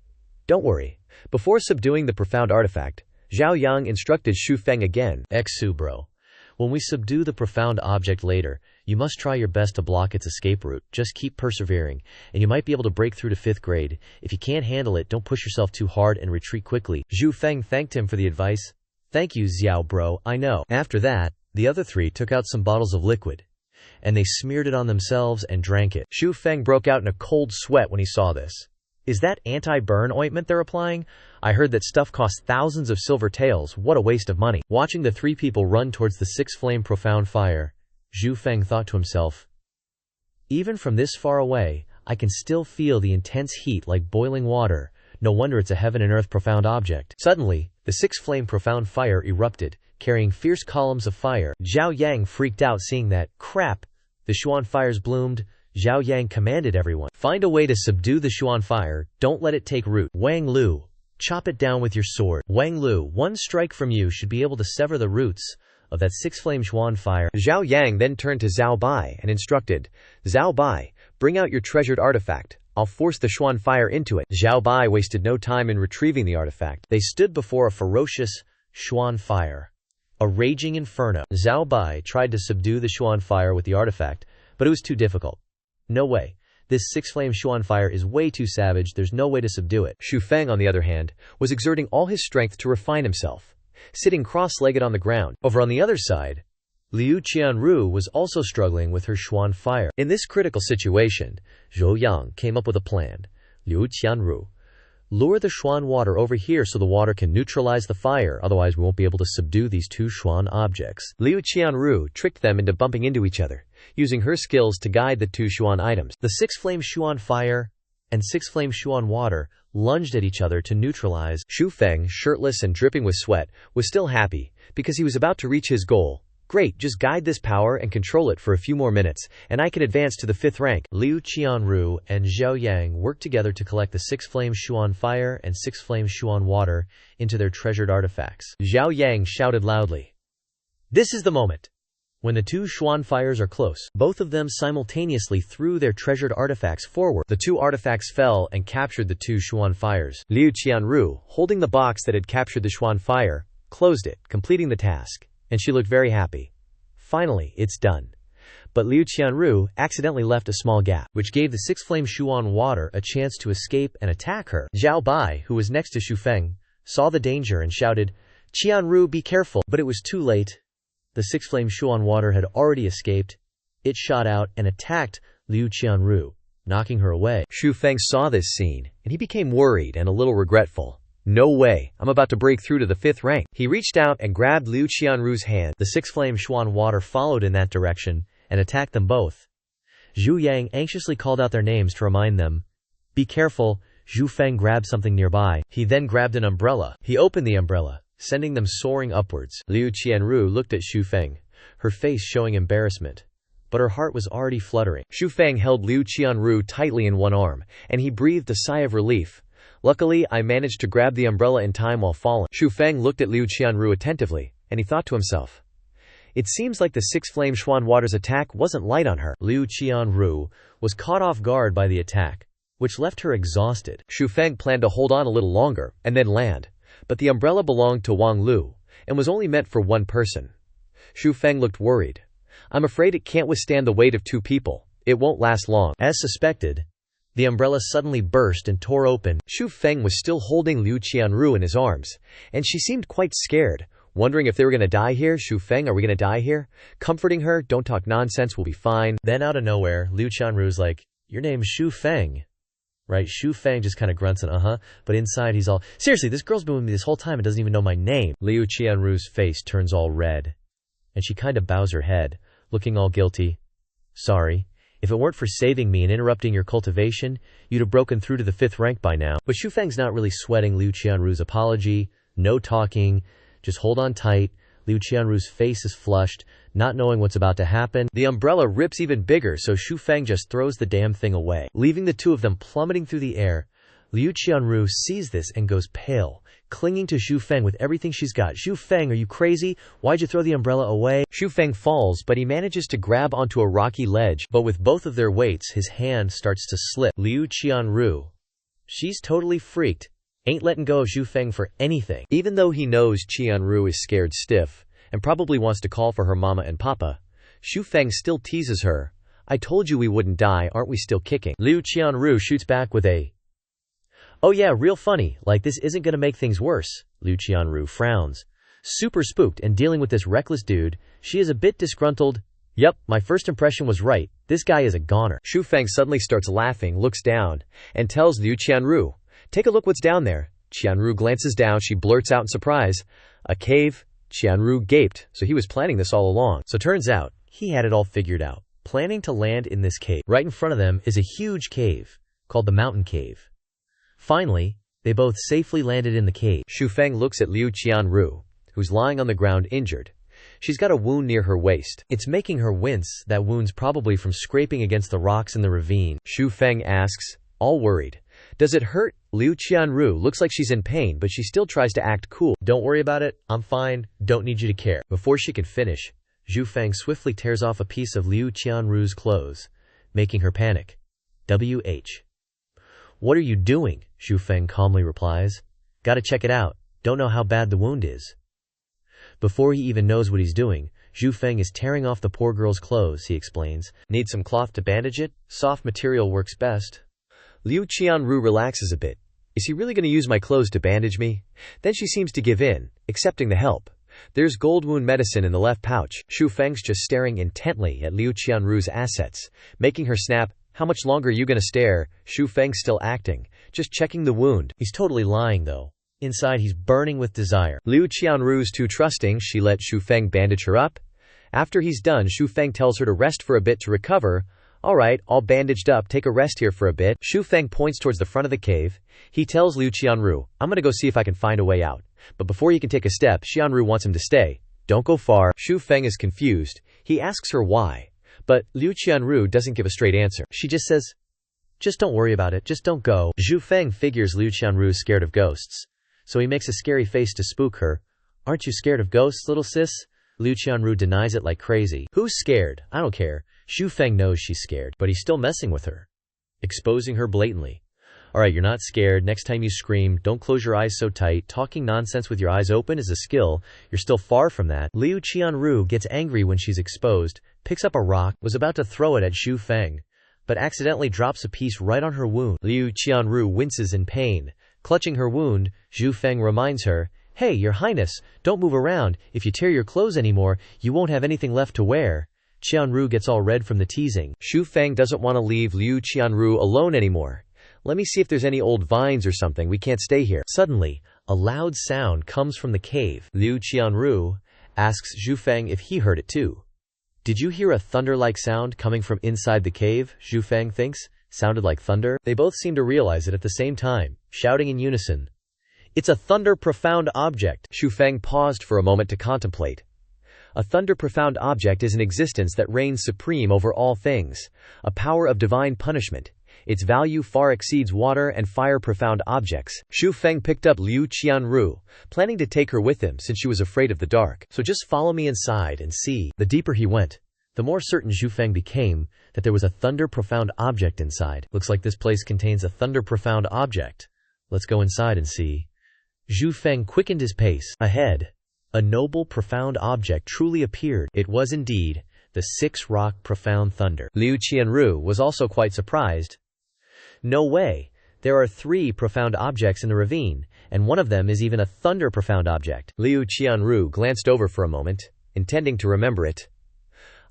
"Don't worry." Before subduing the profound artifact, Zhao Yang instructed Shu Feng again. "Xu bro. When we subdue the profound object later, you must try your best to block its escape route. Just keep persevering, and you might be able to break through to 5th grade. If you can't handle it, don't push yourself too hard and retreat quickly." Zhu Feng thanked him for the advice. "Thank you, Xiao bro, I know." After that, the other three took out some bottles of liquid, and they smeared it on themselves and drank it. Shu Feng broke out in a cold sweat when he saw this. "Is that anti-burn ointment they're applying? I heard that stuff costs thousands of silver taels. What a waste of money." Watching the three people run towards the six-flame profound fire, Zhu Feng thought to himself, "Even from this far away, I can still feel the intense heat like boiling water. No wonder it's a heaven and earth profound object." Suddenly, the six-flame profound fire erupted, carrying fierce columns of fire. Zhao Yang freaked out seeing that. "Crap! The Xuan fires bloomed." Zhao Yang commanded everyone, "Find a way to subdue the Xuan fire, don't let it take root." "Wang Lu, chop it down with your sword." "Wang Lu, one strike from you should be able to sever the roots of that six-flame Xuan fire." Zhao Yang then turned to Zhao Bai and instructed, "Zhao Bai, bring out your treasured artifact. I'll force the Xuan fire into it." Zhao Bai wasted no time in retrieving the artifact. They stood before a ferocious Xuan fire, a raging inferno. Zhao Bai tried to subdue the Xuan fire with the artifact, but it was too difficult. "No way. This six-flame Xuan fire is way too savage, there's no way to subdue it." Shu Feng, on the other hand, was exerting all his strength to refine himself, sitting cross-legged on the ground. Over on the other side, Liu Qianru was also struggling with her Xuan fire. In this critical situation, Zhou Yang came up with a plan. "Liu Qianru, lure the Xuan water over here so the water can neutralize the fire, otherwise we won't be able to subdue these two Xuan objects." Liu Qianru tricked them into bumping into each other, using her skills to guide the two Xuan items. The six-flame Xuan fire and six-flame Xuan water lunged at each other to neutralize. Shu Feng, shirtless and dripping with sweat, was still happy, because he was about to reach his goal. "Great, just guide this power and control it for a few more minutes, and I can advance to the 5th rank." Liu Qianru and Zhao Yang worked together to collect the six-flame Xuan fire and six-flame Xuan water into their treasured artifacts. Zhao Yang shouted loudly, "This is the moment!" When the two Xuan fires are close, both of them simultaneously threw their treasured artifacts forward. The two artifacts fell and captured the two Xuan fires. Liu Qianru, holding the box that had captured the Xuan fire, closed it, completing the task, and she looked very happy. Finally, it's done. But Liu Qianru accidentally left a small gap, which gave the six-flame Xuan water a chance to escape and attack her. Zhao Bai, who was next to Shu Feng, saw the danger and shouted, "Qianru, be careful!" But it was too late. The six-flame Xuan water had already escaped. It shot out and attacked Liu Qianru, knocking her away. Shu Feng saw this scene, and he became worried and a little regretful. "No way, I'm about to break through to the 5th rank." He reached out and grabbed Liu Qianru's hand. The six-flame Xuan water followed in that direction and attacked them both. Zhu Yang anxiously called out their names to remind them. "Be careful." Zhu Feng grabbed something nearby. He then grabbed an umbrella. He opened the umbrella, sending them soaring upwards. Liu Qianru looked at Shu Feng, her face showing embarrassment, but her heart was already fluttering. Shu Feng held Liu Qianru tightly in one arm, and he breathed a sigh of relief. Luckily, I managed to grab the umbrella in time while falling. Xu Feng looked at Liu Qianru attentively, and he thought to himself, it seems like the six-flame Xuan Water's attack wasn't light on her. Liu Qianru was caught off guard by the attack, which left her exhausted. Xu Feng planned to hold on a little longer, and then land, but the umbrella belonged to Wang Lu, and was only meant for one person. Xu Feng looked worried. I'm afraid it can't withstand the weight of two people. It won't last long. As suspected, the umbrella suddenly burst and tore open. Xu Feng was still holding Liu Qianru in his arms, and she seemed quite scared, wondering if they were going to die here. Xu Feng, are we going to die here? Comforting her, don't talk nonsense, we'll be fine. Then out of nowhere, Liu Qianru's like, your name's Xu Feng, right? Xu Feng just kind of grunts and but inside he's all, seriously, this girl's been with me this whole time and doesn't even know my name. Liu Qianru's face turns all red, and she kind of bows her head, looking all guilty. Sorry. If it weren't for saving me and interrupting your cultivation, you'd have broken through to the 5th rank by now. But Xu Feng's not really sweating Liu Qianru's apology. No talking. Just hold on tight. Liu Qianru's face is flushed, not knowing what's about to happen. The umbrella rips even bigger, so Xu Feng just throws the damn thing away, leaving the two of them plummeting through the air. Liu Qianru sees this and goes pale, clinging to Xu Feng with everything she's got. Xu Feng, are you crazy? Why'd you throw the umbrella away? Xu Feng falls, but he manages to grab onto a rocky ledge, but with both of their weights, his hand starts to slip. Liu Qianru, she's totally freaked, ain't letting go of Xu Feng for anything. Even though he knows Qianru is scared stiff, and probably wants to call for her mama and papa, Xu Feng still teases her. I told you we wouldn't die, aren't we still kicking? Liu Qianru shoots back with a, oh yeah, real funny, like this isn't gonna make things worse. Liu Qianru frowns. Super spooked and dealing with this reckless dude, she is a bit disgruntled. Yep, my first impression was right, this guy is a goner. Xu Feng suddenly starts laughing, looks down, and tells Liu Qianru, take a look what's down there. Qianru glances down, she blurts out in surprise, a cave. Qianru gaped, so he was planning this all along. So turns out, he had it all figured out, planning to land in this cave. Right in front of them is a huge cave, called the Mountain Cave. Finally, they both safely landed in the cave. Xu Feng looks at Liu Qianru, who's lying on the ground injured. She's got a wound near her waist. It's making her wince, that wound's probably from scraping against the rocks in the ravine. Xu Feng asks, all worried, does it hurt? Liu Qianru looks like she's in pain, but she still tries to act cool. Don't worry about it, I'm fine, don't need you to care. Before she can finish, Xu Feng swiftly tears off a piece of Liu Qianru's clothes, making her panic. WH. What are you doing? Xu Feng calmly replies. Gotta check it out, don't know how bad the wound is. Before he even knows what he's doing, Xu Feng is tearing off the poor girl's clothes, he explains. Need some cloth to bandage it? Soft material works best. Liu Qianru relaxes a bit. Is he really going to use my clothes to bandage me? Then she seems to give in, accepting the help. There's gold wound medicine in the left pouch. Xu Feng's just staring intently at Liu Qianru's assets, making her snap, how much longer are you going to stare? Xu Feng's still acting, just checking the wound. He's totally lying though. Inside he's burning with desire. Liu Qianru's too trusting, she let Xu Feng bandage her up. After he's done, Xu Feng tells her to rest for a bit to recover. Alright, all bandaged up, take a rest here for a bit. Xu Feng points towards the front of the cave. He tells Liu Qianru, I'm gonna go see if I can find a way out. But before he can take a step, Qianru wants him to stay. Don't go far. Xu Feng is confused. He asks her why. But Liu Qianru doesn't give a straight answer. She just says, just don't worry about it, just don't go. Xu Feng figures Liu Qianru's scared of ghosts, so he makes a scary face to spook her. Aren't you scared of ghosts, little sis? Liu Qianru denies it like crazy. Who's scared? I don't care. Xu Feng knows she's scared, but he's still messing with her, exposing her blatantly. Alright, you're not scared. Next time you scream, don't close your eyes so tight. Talking nonsense with your eyes open is a skill. You're still far from that. Liu Qianru gets angry when she's exposed, picks up a rock, was about to throw it at Xu Feng, but accidentally drops a piece right on her wound. Liu Qianru winces in pain. Clutching her wound, Xu Feng reminds her, hey, your highness, don't move around. If you tear your clothes anymore, you won't have anything left to wear. Qianru gets all red from the teasing. Xu Feng doesn't want to leave Liu Qianru alone anymore. Let me see if there's any old vines or something. We can't stay here. Suddenly, a loud sound comes from the cave. Liu Qianru asks Xu Feng if he heard it too. Did you hear a thunder-like sound coming from inside the cave? Xu Feng thinks. Sounded like thunder. They both seem to realize it at the same time, shouting in unison. It's a thunder-profound object. Xu Feng paused for a moment to contemplate. A thunder-profound object is an existence that reigns supreme over all things, a power of divine punishment. Its value far exceeds water and fire-profound objects. Xu Feng picked up Liu Qianru, planning to take her with him since she was afraid of the dark. So just follow me inside and see. The deeper he went, the more certain Xu Feng became that there was a thunder-profound object inside. Looks like this place contains a thunder-profound object. Let's go inside and see. Xu Feng quickened his pace. Ahead, a noble, profound object truly appeared. It was indeed the 6-rock profound thunder. Liu Qianru was also quite surprised. No way. There are 3 profound objects in the ravine, and one of them is even a thunder profound object. Liu Qianru glanced over for a moment, intending to remember it.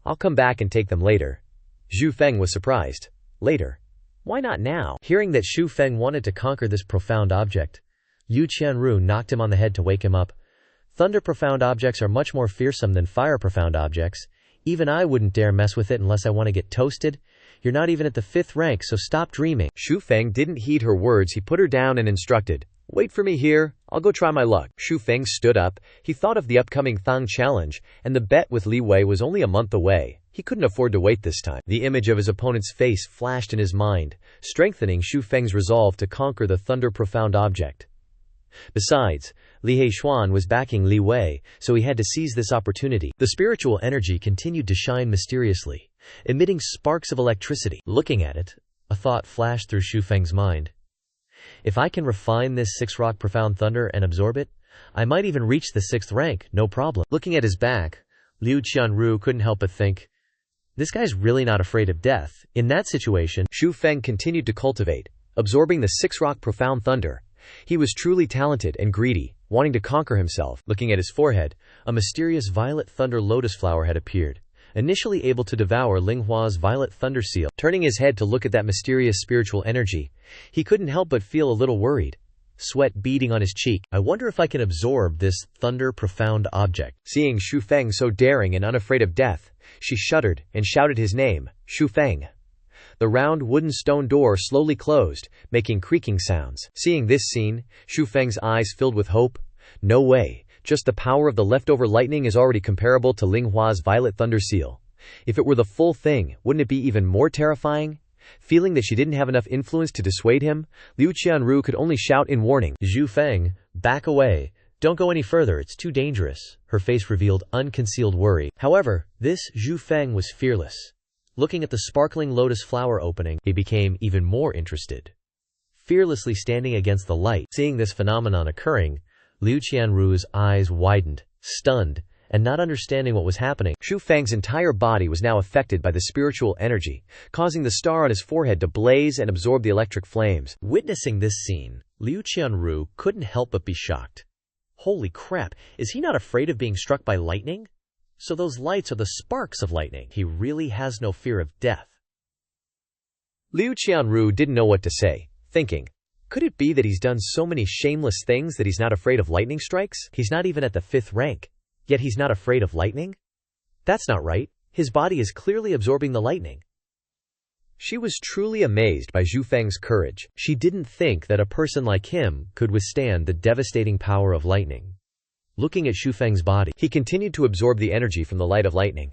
I'll come back and take them later. Xu Feng was surprised. Later? Why not now? Hearing that Xu Feng wanted to conquer this profound object, Liu Qianru knocked him on the head to wake him up. Thunder profound objects are much more fearsome than fire profound objects. Even I wouldn't dare mess with it unless I want to get toasted. You're not even at the 5th rank, so stop dreaming. Xu Feng didn't heed her words. He put her down and instructed, "Wait for me here. I'll go try my luck." Xu Feng stood up. He thought of the upcoming Thang challenge, and the bet with Li Wei was only a month away. He couldn't afford to wait this time. The image of his opponent's face flashed in his mind, strengthening Xu Feng's resolve to conquer the thunder profound object. Besides, Li Heishuan was backing Li Wei, so he had to seize this opportunity. The spiritual energy continued to shine mysteriously, emitting sparks of electricity. Looking at it, a thought flashed through Xu Feng's mind. If I can refine this 6-rock profound thunder and absorb it, I might even reach the 6th rank, no problem. Looking at his back, Liu Qianru couldn't help but think, this guy's really not afraid of death. In that situation, Xu Feng continued to cultivate, absorbing the 6-rock profound thunder. He was truly talented and greedy, wanting to conquer himself. Looking at his forehead, a mysterious violet thunder lotus flower had appeared, initially able to devour Linghua's violet thunder seal. Turning his head to look at that mysterious spiritual energy, he couldn't help but feel a little worried, sweat beading on his cheek. I wonder if I can absorb this thunder profound object. Seeing Xu Feng so daring and unafraid of death, she shuddered and shouted his name, Xu Feng. The round wooden stone door slowly closed, making creaking sounds. Seeing this scene, Xu Feng's eyes filled with hope. No way, just the power of the leftover lightning is already comparable to Linghua's violet thunder seal. If it were the full thing, wouldn't it be even more terrifying? Feeling that she didn't have enough influence to dissuade him, Liu Qianru could only shout in warning, Xu Feng, back away. Don't go any further, it's too dangerous. Her face revealed unconcealed worry. However, this Xu Feng was fearless. Looking at the sparkling lotus flower opening, he became even more interested. Fearlessly standing against the light, seeing this phenomenon occurring, Liu Qianru's eyes widened, stunned, and not understanding what was happening. Xu Feng's entire body was now affected by the spiritual energy, causing the star on his forehead to blaze and absorb the electric flames. Witnessing this scene, Liu Qianru couldn't help but be shocked. Holy crap, is he not afraid of being struck by lightning? So those lights are the sparks of lightning. He really has no fear of death. Liu Qianru didn't know what to say, thinking, could it be that he's done so many shameless things that he's not afraid of lightning strikes? He's not even at the 5th rank, yet he's not afraid of lightning? That's not right. His body is clearly absorbing the lightning. She was truly amazed by Xu Feng's courage. She didn't think that a person like him could withstand the devastating power of lightning. Looking at Xu Feng's body, he continued to absorb the energy from the light of lightning.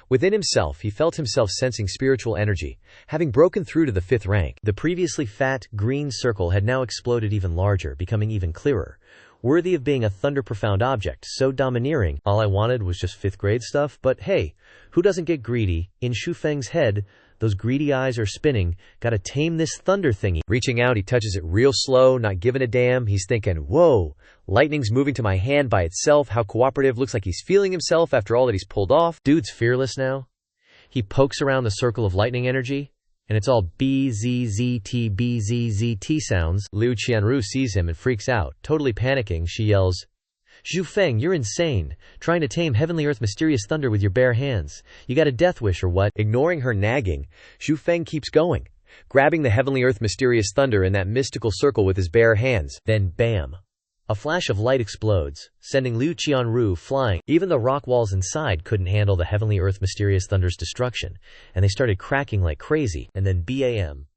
Within himself, he felt himself sensing spiritual energy, having broken through to the 5th rank. The previously fat, green circle had now exploded even larger, becoming even clearer, worthy of being a thunder-profound object, so domineering. All I wanted was just 5th grade stuff, but hey, who doesn't get greedy? In Xu Feng's head, those greedy eyes are spinning. Gotta tame this thunder thingy. Reaching out, he touches it real slow, not giving a damn. He's thinking, whoa, lightning's moving to my hand by itself. How cooperative. Looks like he's feeling himself after all that he's pulled off. Dude's fearless now. He pokes around the circle of lightning energy, and it's all BZZT BZZT sounds. Liu Qianru sees him and freaks out. Totally panicking, she yells, Xu Feng, you're insane. Trying to tame heavenly earth mysterious thunder with your bare hands. You got a death wish or what? Ignoring her nagging, Xu Feng keeps going, grabbing the heavenly earth mysterious thunder in that mystical circle with his bare hands. Then bam! A flash of light explodes, sending Liu Qianru flying. Even the rock walls inside couldn't handle the heavenly earth mysterious thunder's destruction, and they started cracking like crazy. And then bam!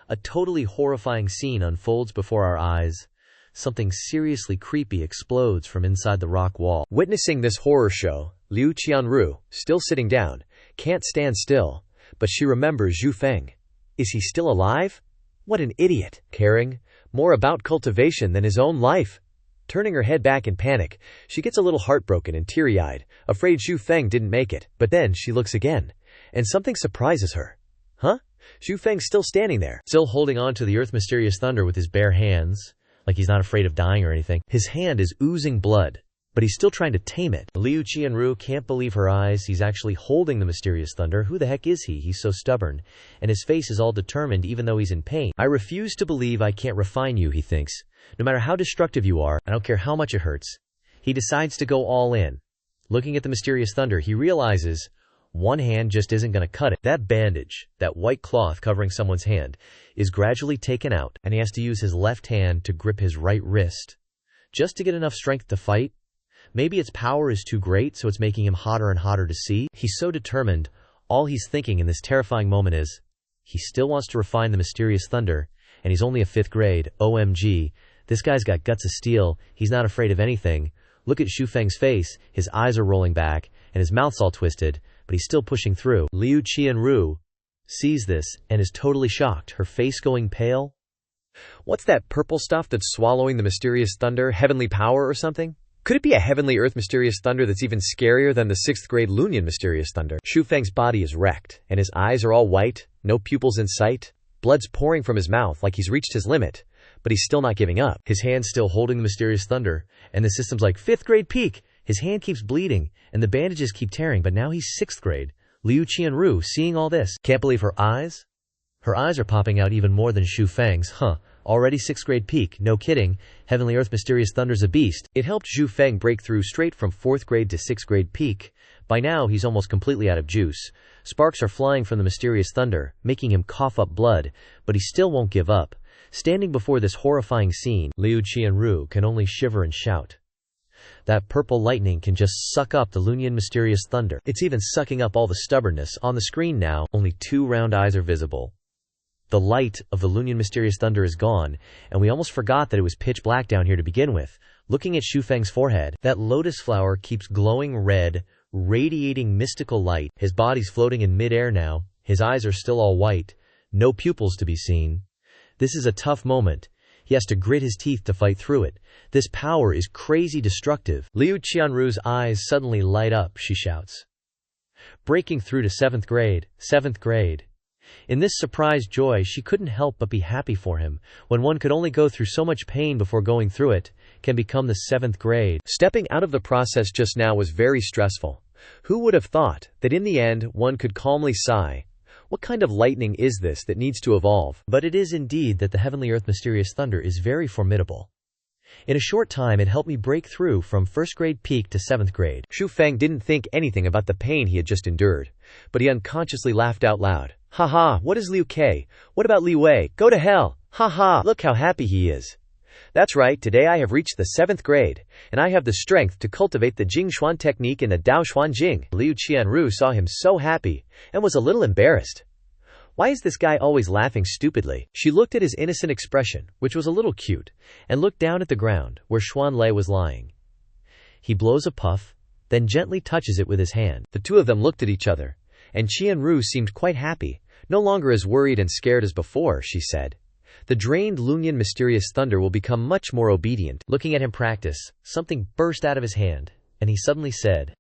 A totally horrifying scene unfolds before our eyes. Something seriously creepy explodes from inside the rock wall. Witnessing this horror show, Liu Qianru, still sitting down, can't stand still, but she remembers Xu Feng. Is he still alive? What an idiot. Caring more about cultivation than his own life. Turning her head back in panic, she gets a little heartbroken and teary-eyed, afraid Xu Feng didn't make it. But then she looks again, and something surprises her. Huh? Xu Feng's still standing there, still holding on to the earth mysterious thunder with his bare hands, like he's not afraid of dying or anything. His hand is oozing blood, but he's still trying to tame it. Liu Qianru can't believe her eyes. He's actually holding the mysterious thunder. Who the heck is he? He's so stubborn, and his face is all determined even though he's in pain. I refuse to believe I can't refine you, he thinks. No matter how destructive you are, I don't care how much it hurts. He decides to go all in. Looking at the mysterious thunder, he realizes one hand just isn't going to cut it. That bandage, that white cloth covering someone's hand, is gradually taken out, and he has to use his left hand to grip his right wrist, just to get enough strength to fight. Maybe its power is too great, so it's making him hotter and hotter to see. He's so determined. All he's thinking in this terrifying moment is, he still wants to refine the mysterious thunder, and he's only a 5th grade. OMG. This guy's got guts of steel. He's not afraid of anything. Look at Xu Feng's face. His eyes are rolling back, and his mouth's all twisted, but he's still pushing through. Liu Qianru sees this and is totally shocked, her face going pale. What's that purple stuff that's swallowing the mysterious thunder? Heavenly power or something? Could it be a heavenly earth mysterious thunder that's even scarier than the 6th grade Lunian mysterious thunder? Xu Feng's body is wrecked, and his eyes are all white, no pupils in sight. Blood's pouring from his mouth like he's reached his limit, but he's still not giving up. His hand's still holding the mysterious thunder, and the system's like 5th grade peak. His hand keeps bleeding, and the bandages keep tearing, but now he's 6th grade. Liu Qianru, seeing all this, can't believe her eyes. Her eyes are popping out even more than Xu Feng's. Already 6th grade peak, no kidding. Heavenly Earth Mysterious Thunder's a beast. It helped Xu Feng break through straight from 4th grade to 6th grade peak. By now, he's almost completely out of juice. Sparks are flying from the mysterious thunder, making him cough up blood, but he still won't give up. Standing before this horrifying scene, Liu Qianru can only shiver and shout. That purple lightning can just suck up the Lunian mysterious thunder. It's even sucking up all the stubbornness. On the screen now, only 2 round eyes are visible. The light of the Lunian mysterious thunder is gone, and we almost forgot that it was pitch black down here to begin with. Looking at Xu Feng's forehead, that lotus flower keeps glowing red, radiating mystical light. His body's floating in midair now. His eyes are still all white. No pupils to be seen. This is a tough moment. He has to grit his teeth to fight through it. This power is crazy destructive. Liu Qianru's eyes suddenly light up, she shouts. Breaking through to 7th grade. 7th grade. In this surprised joy, she couldn't help but be happy for him. When one could only go through so much pain before going through it, can become the 7th grade. Stepping out of the process just now was very stressful. Who would have thought that in the end one could calmly sigh, what kind of lightning is this that needs to evolve? But it is indeed that the Heavenly Earth Mysterious Thunder is very formidable. In a short time it helped me break through from 1st grade peak to 7th grade. Xu Feng didn't think anything about the pain he had just endured, but he unconsciously laughed out loud. Ha ha, what is Liu Ke? What about Li Wei? Go to hell! Ha ha, look how happy he is. That's right, today I have reached the 7th grade, and I have the strength to cultivate the Jingxuan technique in the Dao Xuan Jing. Liu Qianru saw him so happy, and was a little embarrassed. Why is this guy always laughing stupidly? She looked at his innocent expression, which was a little cute, and looked down at the ground, where Xuan Lei was lying. He blows a puff, then gently touches it with his hand. The two of them looked at each other, and Qianru seemed quite happy, no longer as worried and scared as before, she said. The drained Lunian mysterious thunder will become much more obedient. Looking at him practice, something burst out of his hand, and he suddenly said,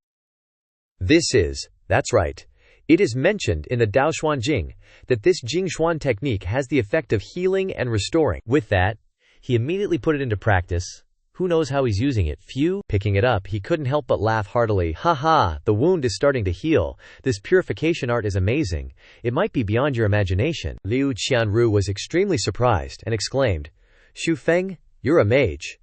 That's right. It is mentioned in the Dao Xuan Jing that this Jingxuan technique has the effect of healing and restoring. With that, he immediately put it into practice. Who knows how he's using it? Phew. Picking it up, he couldn't help but laugh heartily. Ha ha, the wound is starting to heal. This purification art is amazing. It might be beyond your imagination. Liu Qianru was extremely surprised and exclaimed, Xu Feng, you're a mage.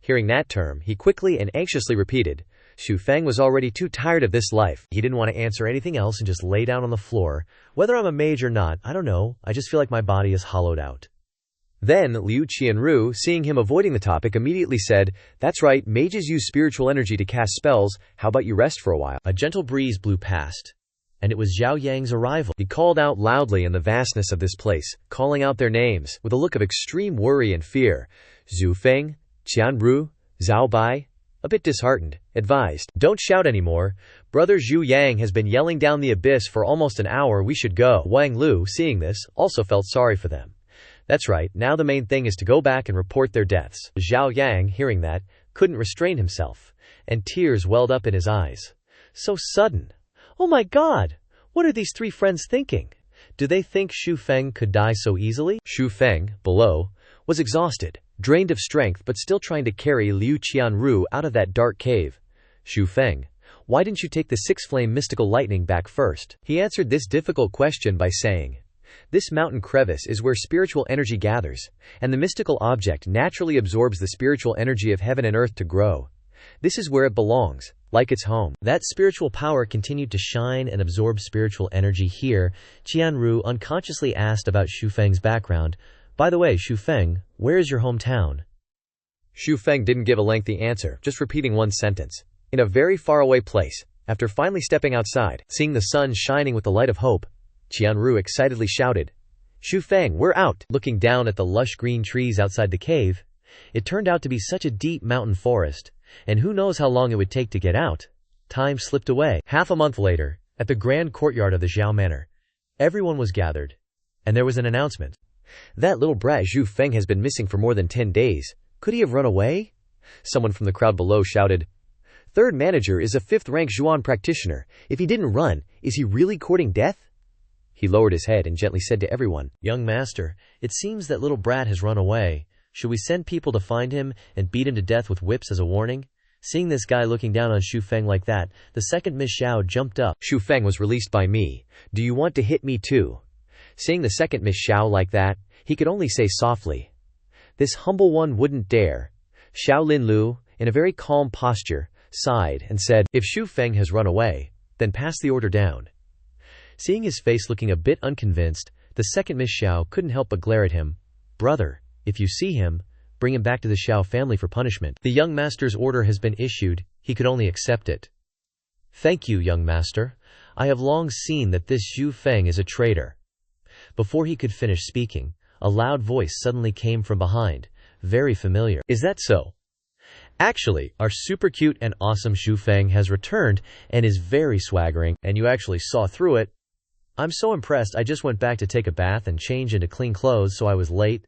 Hearing that term, he quickly and anxiously repeated. Xu Feng was already too tired of this life. He didn't want to answer anything else and just lay down on the floor. Whether I'm a mage or not, I don't know. I just feel like my body is hollowed out. Then, Liu Qianru, seeing him avoiding the topic, immediately said, That's right, mages use spiritual energy to cast spells. How about you rest for a while? A gentle breeze blew past, and it was Zhao Yang's arrival. He called out loudly in the vastness of this place, calling out their names, with a look of extreme worry and fear. Zhu Feng, Qianru, Zhao Bai. A bit disheartened, advised. Don't shout anymore. Brother Zhu Yang has been yelling down the abyss for almost an hour. We should go. Wang Lu, seeing this, also felt sorry for them. That's right, now the main thing is to go back and report their deaths. Zhao Yang, hearing that, couldn't restrain himself, and tears welled up in his eyes. So sudden. Oh my God! What are these three friends thinking? Do they think Xu Feng could die so easily? Xu Feng, below, was exhausted, drained of strength but still trying to carry Liu Qianru out of that dark cave. Xu Feng, why didn't you take the six-flame mystical lightning back first? He answered this difficult question by saying, this mountain crevice is where spiritual energy gathers, and the mystical object naturally absorbs the spiritual energy of heaven and earth to grow. This is where it belongs, like its home. That spiritual power continued to shine and absorb spiritual energy here. Qianru unconsciously asked about Xu Feng's background. By the way, Xu Feng, where is your hometown? Xu Feng didn't give a lengthy answer, just repeating one sentence. In a very faraway place. After finally stepping outside, seeing the sun shining with the light of hope, Qianru excitedly shouted, Xu Feng, we're out! Looking down at the lush green trees outside the cave, it turned out to be such a deep mountain forest, and who knows how long it would take to get out. Time slipped away. Half a month later, at the grand courtyard of the Xiao Manor, everyone was gathered, and there was an announcement. That little brat Xu Feng has been missing for more than 10 days. Could he have run away? Someone from the crowd below shouted, Third manager is a 5th-rank Zhuan practitioner. If he didn't run, is he really courting death? He lowered his head and gently said to everyone, Young master, it seems that little brat has run away. Should we send people to find him and beat him to death with whips as a warning? Seeing this guy looking down on Xu Feng like that, the second Miss Xiao jumped up. Xu Feng was released by me. Do you want to hit me too? Seeing the second Miss Xiao like that, he could only say softly, This humble one wouldn't dare. Xiao Linlu, in a very calm posture, sighed and said, If Xu Feng has run away, then pass the order down. Seeing his face looking a bit unconvinced, the second Miss Xiao couldn't help but glare at him. Brother, if you see him, bring him back to the Xiao family for punishment. The young master's order has been issued, he could only accept it. Thank you, young master. I have long seen that this Xu Feng is a traitor. Before he could finish speaking, a loud voice suddenly came from behind, very familiar. Is that so? Actually, our super cute and awesome Xu Feng has returned and is very swaggering, and you actually saw through it. I'm so impressed. I just went back to take a bath and change into clean clothes, so I was late.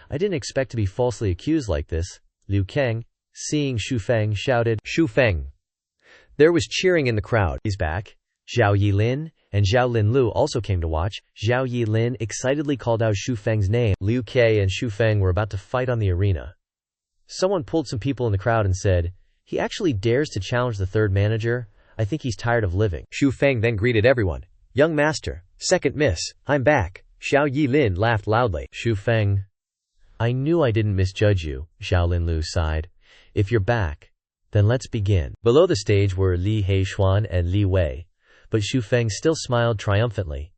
I didn't expect to be falsely accused like this. Liu Kang, seeing Xu Feng, shouted, Xu Feng. There was cheering in the crowd. He's back. Zhao Yilin and Zhao Linlu also came to watch. Zhao Yilin excitedly called out Xu Feng's name. Liu Ke and Xu Feng were about to fight on the arena. Someone pulled some people in the crowd and said, He actually dares to challenge the third manager? I think he's tired of living. Xu Feng then greeted everyone. Young master, second miss, I'm back. Xiao Yilin laughed loudly. Xu Feng, I knew I didn't misjudge you, Xiao Linlu sighed. If you're back, then let's begin. Below the stage were Li Heishuan and Li Wei, but Xu Feng still smiled triumphantly.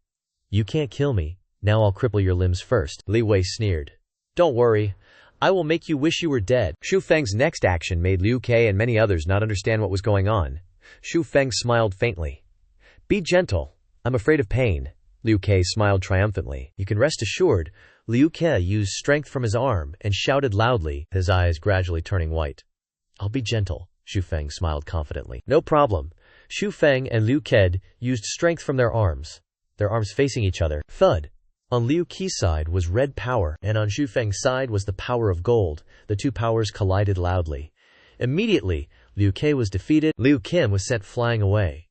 You can't kill me, now I'll cripple your limbs first. Li Wei sneered. Don't worry, I will make you wish you were dead. Xu Feng's next action made Liu Ke and many others not understand what was going on. Xu Feng smiled faintly. Be gentle. I'm afraid of pain. Liu Ke smiled triumphantly. You can rest assured. Liu Ke used strength from his arm and shouted loudly, his eyes gradually turning white. I'll be gentle, Xu Feng smiled confidently. No problem. Xu Feng and Liu Ke used strength from their arms facing each other. Thud. On Liu Ke's side was red power, and on Xu Feng's side was the power of gold. The two powers collided loudly. Immediately, Liu Ke was defeated. Liu Qin was sent flying away.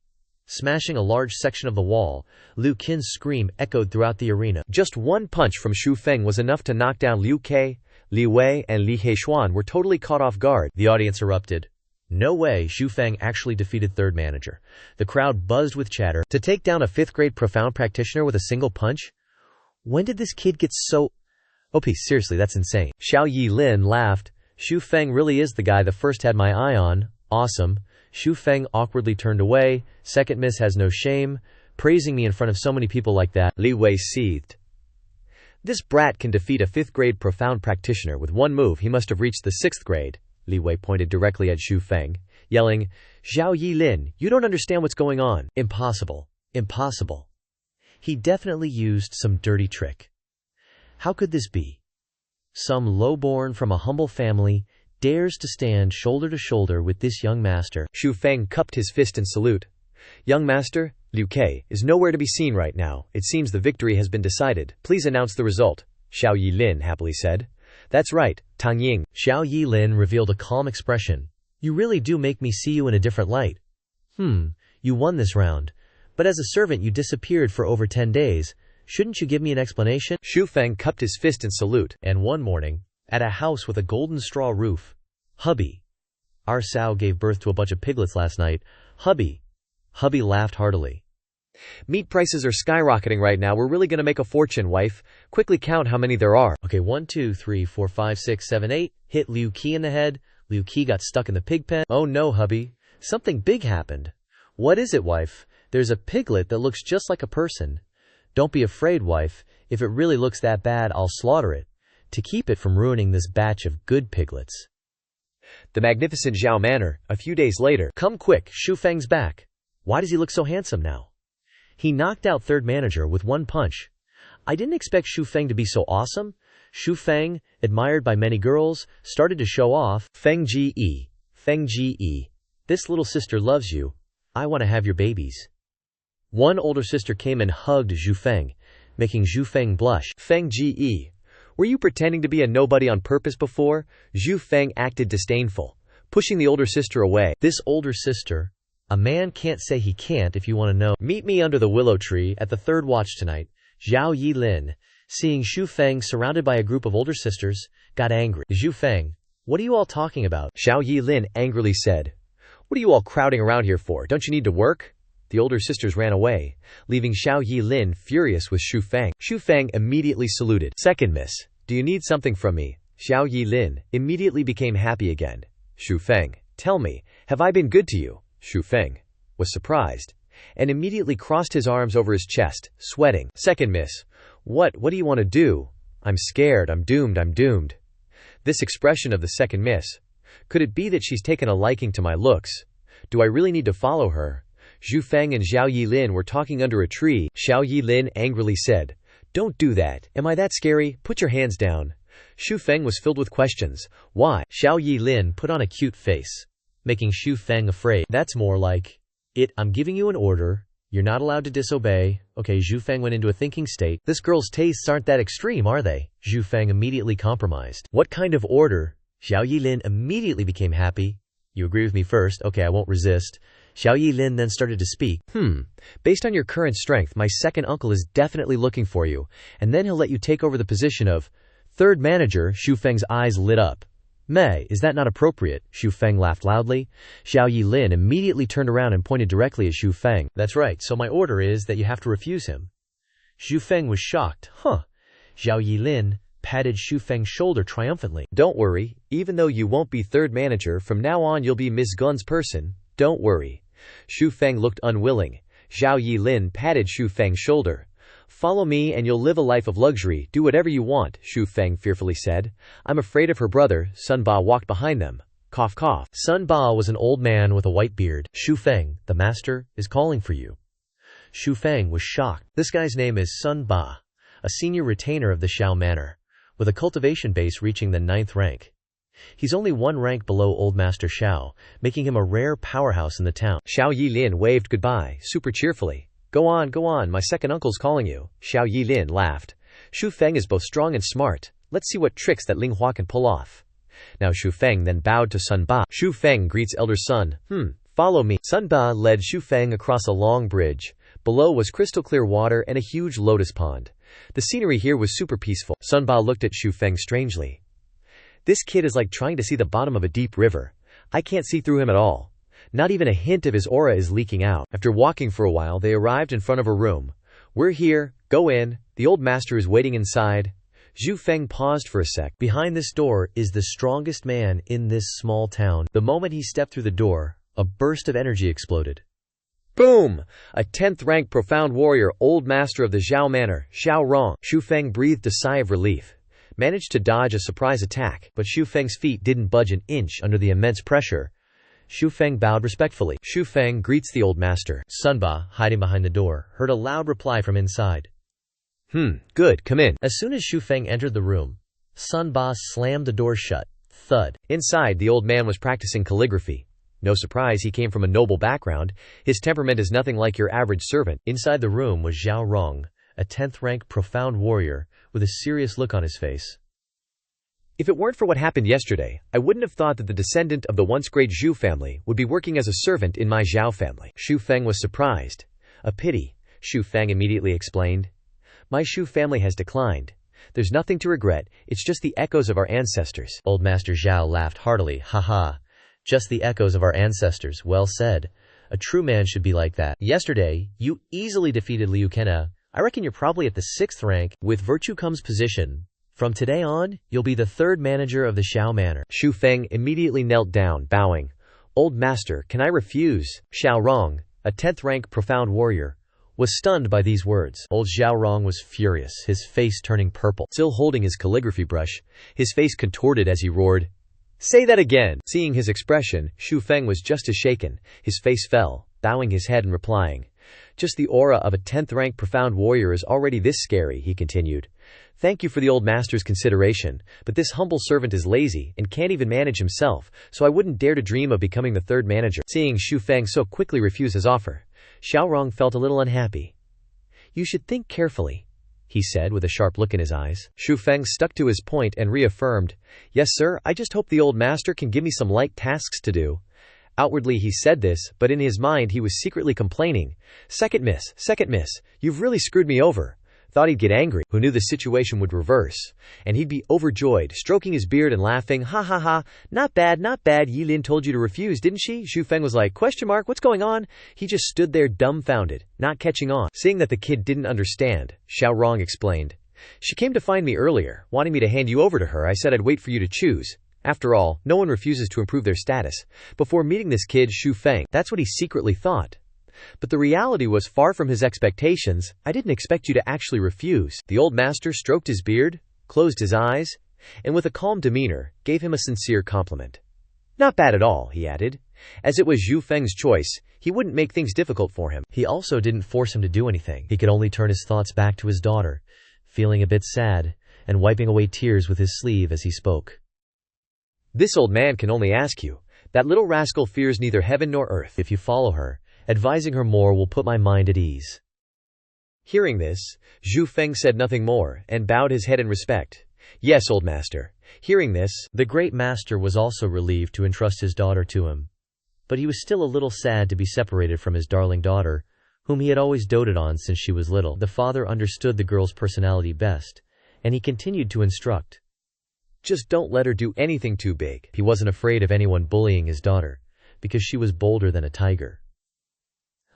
Smashing a large section of the wall, Liu Qin's scream echoed throughout the arena. Just one punch from Xu Feng was enough to knock down Liu Ke. Li Wei and Li Heishuan were totally caught off guard. The audience erupted. No way, Xu Feng actually defeated third manager. The crowd buzzed with chatter. To take down a 5th-grade profound practitioner with a single punch? When did this kid get so... OP, seriously, that's insane. Xiao Yilin laughed. Xu Feng really is the guy the first had my eye on. Awesome. Xu Feng awkwardly turned away. Second miss has no shame. Praising me in front of so many people like that. Li Wei seethed. This brat can defeat a 5th-grade profound practitioner with one move. He must have reached the 6th grade. Li Wei pointed directly at Xu Feng, yelling, Zhao Yilin, you don't understand what's going on. Impossible. Impossible. He definitely used some dirty trick. How could this be? Some lowborn from a humble family dares to stand shoulder to shoulder with this young master? Xu Feng cupped his fist in salute. Young master, Liu Ke, is nowhere to be seen right now. It seems the victory has been decided. Please announce the result, Xiao Yilin happily said. That's right, Tang Ying. Xiao Yilin revealed a calm expression. You really do make me see you in a different light. You won this round. But as a servant you disappeared for over 10 days. Shouldn't you give me an explanation? Xu Feng cupped his fist in salute. And one morning, at a house with a golden straw roof, Hubby. Our sow gave birth to a bunch of piglets last night. Hubby laughed heartily. Meat prices are skyrocketing right now. We're really gonna make a fortune, wife. Quickly count how many there are. Okay, 1, 2, 3, 4, 5, 6, 7, 8. Hit Liu Ke in the head. Liu Ke got stuck in the pig pen. Oh no, hubby. Something big happened. What is it, wife? There's a piglet that looks just like a person. Don't be afraid, wife. If it really looks that bad, I'll slaughter it, to keep it from ruining this batch of good piglets. The magnificent Xiao Manor, a few days later. Come quick, Xu Feng's back. Why does he look so handsome now? He knocked out third manager with one punch. I didn't expect Xu Feng to be so awesome. Xu Feng, admired by many girls, started to show off. Feng Ji, this little sister loves you. I want to have your babies. One older sister came and hugged Xu Feng, making Xu Feng blush. Feng Ji, were you pretending to be a nobody on purpose before? Xu Feng acted disdainful, pushing the older sister away. This older sister, a man can't say he can't if you want to know. Meet me under the willow tree at the third watch tonight. Xiao Yilin, seeing Xu Feng surrounded by a group of older sisters, got angry. Xu Feng, what are you all talking about? Xiao Yilin angrily said. What are you all crowding around here for? Don't you need to work? The older sisters ran away, leaving Xiao Yilin furious with Xu Feng. Xu Feng immediately saluted. Second miss, do you need something from me? Xiao Yilin immediately became happy again. Xu Feng, tell me, have I been good to you? Xu Feng was surprised, and immediately crossed his arms over his chest, sweating. Second miss, what do you want to do? I'm scared, I'm doomed. This expression of the second miss. Could it be that she's taken a liking to my looks? Do I really need to follow her? Xu Feng and Xiao Yilin were talking under a tree. Xiao Yilin angrily said, Don't do that. Am I that scary? Put your hands down. Xu Feng was filled with questions. Why? Xiao Yilin put on a cute face, making Xu Feng afraid. That's more like it. I'm giving you an order. You're not allowed to disobey. Okay, Xu Feng went into a thinking state. This girl's tastes aren't that extreme, are they? Xu Feng immediately compromised. What kind of order? Xiao Yilin immediately became happy. You agree with me first. Okay, I won't resist. Xiao Yilin then started to speak. Based on your current strength, my second uncle is definitely looking for you, and then he'll let you take over the position of third manager. Xu Feng's eyes lit up. Mei, is that not appropriate? Xu Feng laughed loudly. Xiao Yilin immediately turned around and pointed directly at Xu Feng. That's right, so my order is that you have to refuse him. Xu Feng was shocked. Xiao Yilin patted Xu Feng's shoulder triumphantly. Don't worry, even though you won't be third manager, from now on you'll be Ms. Gun's person. Don't worry. Xu Feng looked unwilling. Xiao Yilin patted Xu Feng's shoulder. Follow me and you'll live a life of luxury. Do whatever you want, Xu Feng fearfully said. I'm afraid of her brother. Sun Ba walked behind them. Cough, cough. Sun Ba was an old man with a white beard. Xu Feng, the master, is calling for you. Xu Feng was shocked. This guy's name is Sun Ba, a senior retainer of the Xiao Manor, with a cultivation base reaching the 9th rank. He's only one rank below Old Master Xiao, making him a rare powerhouse in the town. Xiao Yilin waved goodbye, super cheerfully. Go on, my second uncle's calling you. Xiao Yilin laughed. Xu Feng is both strong and smart. Let's see what tricks that Ling Hua can pull off. Now Xu Feng then bowed to Sun Ba. Xu Feng greets elder son. Follow me. Sun Ba led Xu Feng across a long bridge. Below was crystal clear water and a huge lotus pond. The scenery here was super peaceful. Sun Ba looked at Xu Feng strangely. This kid is like trying to see the bottom of a deep river. I can't see through him at all. Not even a hint of his aura is leaking out. After walking for a while, they arrived in front of a room. We're here. Go in. The old master is waiting inside. Xu Feng paused for a sec. Behind this door is the strongest man in this small town. The moment he stepped through the door, a burst of energy exploded. Boom! A 10th rank profound warrior, old master of the Xiao Manor, Xiao Rong. Xu Feng breathed a sigh of relief. Managed to dodge a surprise attack, but Xu Feng's feet didn't budge an inch under the immense pressure. Xu Feng bowed respectfully. Xu Feng greets the old master. Sun Ba, hiding behind the door, heard a loud reply from inside. Good, come in. As soon as Xu Feng entered the room, Sun Ba slammed the door shut, Thud. Inside, the old man was practicing calligraphy. No surprise, he came from a noble background. His temperament is nothing like your average servant. Inside the room was Zhao Rong, a 10th-rank profound warrior, with a serious look on his face. If it weren't for what happened yesterday, I wouldn't have thought that the descendant of the once great Zhu family would be working as a servant in my Zhao family. Xu Feng was surprised. A pity, Xu Feng immediately explained. My Xu family has declined. There's nothing to regret, it's just the echoes of our ancestors. Old Master Zhao laughed heartily. Haha. Just the echoes of our ancestors. Well said. A true man should be like that. Yesterday, you easily defeated Liu Kena. I reckon you're probably at the 6th rank. With virtue comes position. From today on, you'll be the 3rd manager of the Xiao Manor. Xu Feng immediately knelt down, bowing. Old master, can I refuse? Xiao Rong, a 10th-rank profound warrior, was stunned by these words. Old Zhao Rong was furious, his face turning purple. Still holding his calligraphy brush, his face contorted as he roared, "Say that again!" Seeing his expression, Xu Feng was just as shaken. His face fell, bowing his head and replying. Just the aura of a 10th-rank profound warrior is already this scary, he continued. Thank you for the old master's consideration, but this humble servant is lazy and can't even manage himself, so I wouldn't dare to dream of becoming the 3rd manager. Seeing Xu Feng so quickly refuse his offer, Xiao Rong felt a little unhappy. You should think carefully, he said with a sharp look in his eyes. Xu Feng stuck to his point and reaffirmed, Yes sir, I just hope the old master can give me some light tasks to do. Outwardly he said this, but in his mind he was secretly complaining. Second miss, you've really screwed me over. Thought he'd get angry, who knew the situation would reverse, and he'd be overjoyed, stroking his beard and laughing, ha ha ha, not bad, Yi Lin told you to refuse, didn't she? Xu Feng was like, what's going on? He just stood there dumbfounded, not catching on. Seeing that the kid didn't understand, Xiao Rong explained. She came to find me earlier, wanting me to hand you over to her. I said I'd wait for you to choose. After all, no one refuses to improve their status. Before meeting this kid, Xu Feng, that's what he secretly thought. But the reality was far from his expectations. I didn't expect you to actually refuse. The old master stroked his beard, closed his eyes, and with a calm demeanor, gave him a sincere compliment. Not bad at all, he added. As it was Xu Feng's choice, he wouldn't make things difficult for him. He also didn't force him to do anything. He could only turn his thoughts back to his daughter, feeling a bit sad, and wiping away tears with his sleeve as he spoke. This old man can only ask you. That little rascal fears neither heaven nor earth. If you follow her, advising her more will put my mind at ease. Hearing this, Xu Feng said nothing more, and bowed his head in respect. Yes, old master. Hearing this, the great master was also relieved to entrust his daughter to him. But he was still a little sad to be separated from his darling daughter, whom he had always doted on since she was little. The father understood the girl's personality best, and he continued to instruct. Just don't let her do anything too big. He wasn't afraid of anyone bullying his daughter, because she was bolder than a tiger.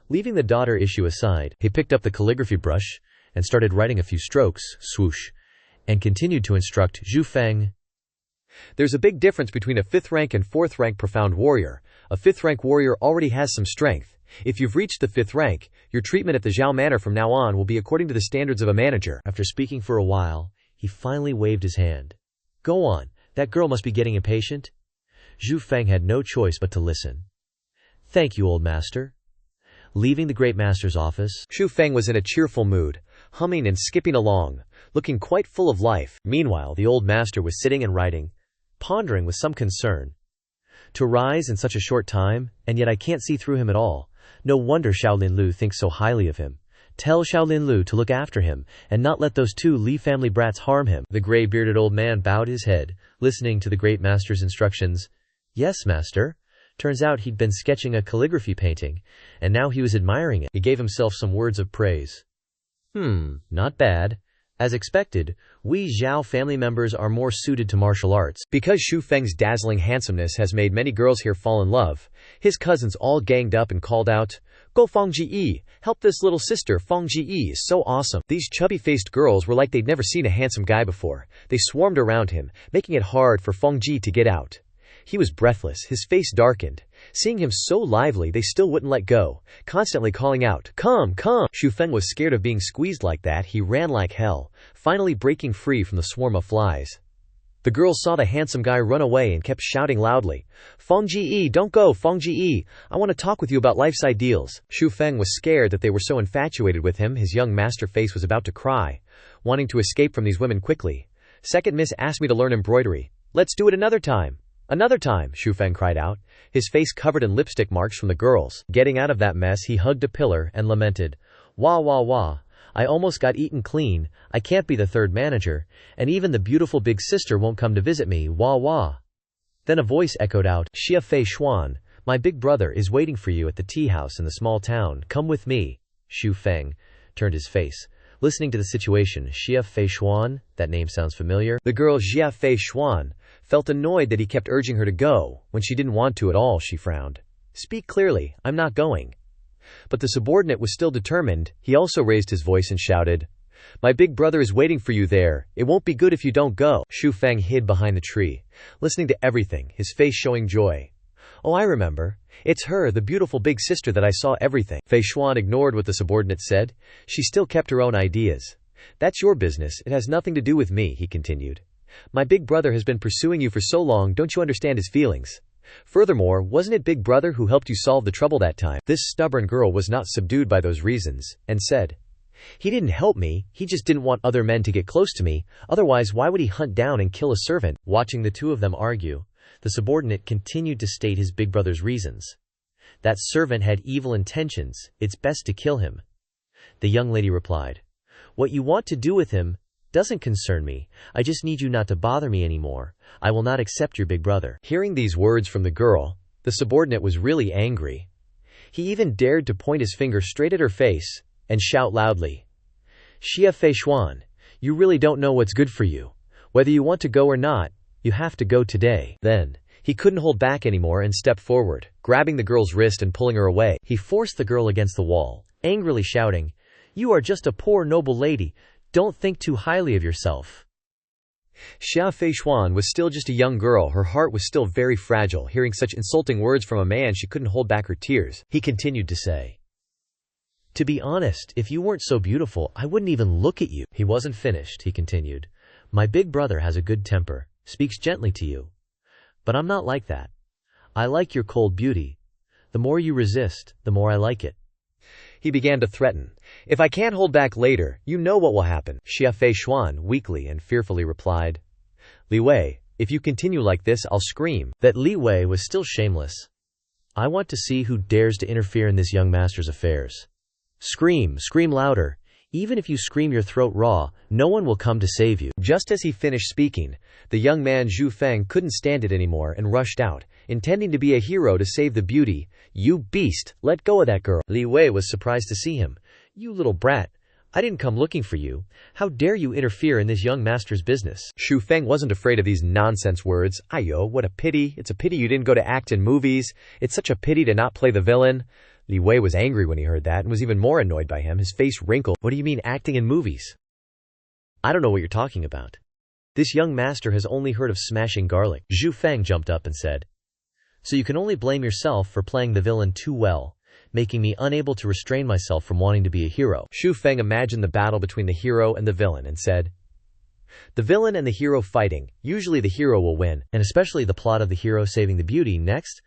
Leaving the daughter issue aside, he picked up the calligraphy brush and started writing a few strokes, swoosh, and continued to instruct Xu Feng. There's a big difference between a 5th rank and 4th rank profound warrior. A 5th rank warrior already has some strength. If you've reached the 5th rank, your treatment at the Xiao Manor from now on will be according to the standards of a manager. After speaking for a while, he finally waved his hand. Go on, that girl must be getting impatient. Xu Feng had no choice but to listen. Thank you, old master. Leaving the great master's office, Xu Feng was in a cheerful mood, humming and skipping along, looking quite full of life. Meanwhile, the old master was sitting and writing, pondering with some concern. To rise in such a short time, and yet I can't see through him at all. No wonder Shaolin Lu thinks so highly of him. Tell Shaolin Lu to look after him, and not let those 2 Li family brats harm him. The gray-bearded old man bowed his head, listening to the great master's instructions. Yes, master. Turns out he'd been sketching a calligraphy painting, and now he was admiring it. He gave himself some words of praise. Not bad. As expected, we Zhao family members are more suited to martial arts. Because Xu Feng's dazzling handsomeness has made many girls here fall in love, his cousins all ganged up and called out, Go Feng Ji, help this little sister, Feng Ji is so awesome. These chubby-faced girls were like they'd never seen a handsome guy before. They swarmed around him, making it hard for Feng Ji to get out. He was breathless, his face darkened. Seeing him so lively, they still wouldn't let go, constantly calling out, Come! Xu Feng was scared of being squeezed like that. He ran like hell, finally breaking free from the swarm of flies. The girls saw the handsome guy run away and kept shouting loudly, Feng Ji, don't go, Feng Ji, I want to talk with you about life's ideals. Xu Feng was scared that they were so infatuated with him. His young master face was about to cry, wanting to escape from these women quickly. Second miss asked me to learn embroidery. Let's do it another time. Another time, Xu Feng cried out, his face covered in lipstick marks from the girls. Getting out of that mess, he hugged a pillar and lamented, "Wah wah wah. I almost got eaten clean. I can't be the third manager, and even the beautiful big sister won't come to visit me. Wah wah." Then a voice echoed out, "Xia Fei Xuan, my big brother is waiting for you at the tea house in the small town. Come with me." Xu Feng turned his face, listening to the situation. Xia Fei Xuan, that name sounds familiar. The girl Xia Fei Xuan felt annoyed that he kept urging her to go, when she didn't want to at all. She frowned. "Speak clearly, I'm not going." But the subordinate was still determined. He also raised his voice and shouted, "My big brother is waiting for you there. It won't be good if you don't go." Xu Feng hid behind the tree, listening to everything, his face showing joy. "Oh, I remember. It's her, the beautiful big sister that I saw everything." Fei Xuan ignored what the subordinate said. She still kept her own ideas. "That's your business, it has nothing to do with me," he continued. "My big brother has been pursuing you for so long, don't you understand his feelings? Furthermore, wasn't it Big Brother who helped you solve the trouble that time?" This stubborn girl was not subdued by those reasons, and said, "He didn't help me, he just didn't want other men to get close to me, otherwise why would he hunt down and kill a servant?" Watching the two of them argue, the subordinate continued to state his big brother's reasons. "That servant had evil intentions, it's best to kill him." The young lady replied, "What you want to do with him doesn't concern me. I just need you not to bother me anymore. I will not accept your big brother." Hearing these words from the girl, the subordinate was really angry. He even dared to point his finger straight at her face and shout loudly, "Xia Fei Xuan, you really don't know what's good for you. Whether you want to go or not, you have to go today." Then, he couldn't hold back anymore and stepped forward, grabbing the girl's wrist and pulling her away. He forced the girl against the wall, angrily shouting, "You are just a poor noble lady. Don't think too highly of yourself." Xia Fei Xuan was still just a young girl. Her heart was still very fragile. Hearing such insulting words from a man, she couldn't hold back her tears. He continued to say, "To be honest, if you weren't so beautiful, I wouldn't even look at you." He wasn't finished, he continued. "My big brother has a good temper, speaks gently to you. But I'm not like that. I like your cold beauty. The more you resist, the more I like it." He began to threaten, "If I can't hold back later, you know what will happen." Xia Fei Xuan weakly and fearfully replied, "Li Wei, if you continue like this, I'll scream." That Li Wei was still shameless. "I want to see who dares to interfere in this young master's affairs. Scream, scream louder. Even if you scream your throat raw, no one will come to save you." Just as he finished speaking, the young man Xu Feng couldn't stand it anymore and rushed out, intending to be a hero to save the beauty. "You beast, let go of that girl." Li Wei was surprised to see him. "You little brat, I didn't come looking for you. How dare you interfere in this young master's business?" Xu Feng wasn't afraid of these nonsense words. "Ayo, what a pity. It's a pity you didn't go to act in movies. It's such a pity to not play the villain." Li Wei was angry when he heard that and was even more annoyed by him. His face wrinkled. "What do you mean acting in movies? I don't know what you're talking about. This young master has only heard of smashing garlic." Xu Feng jumped up and said, "So you can only blame yourself for playing the villain too well, making me unable to restrain myself from wanting to be a hero." Xu Feng imagined the battle between the hero and the villain and said, "The villain and the hero fighting, usually the hero will win, and especially the plot of the hero saving the beauty next.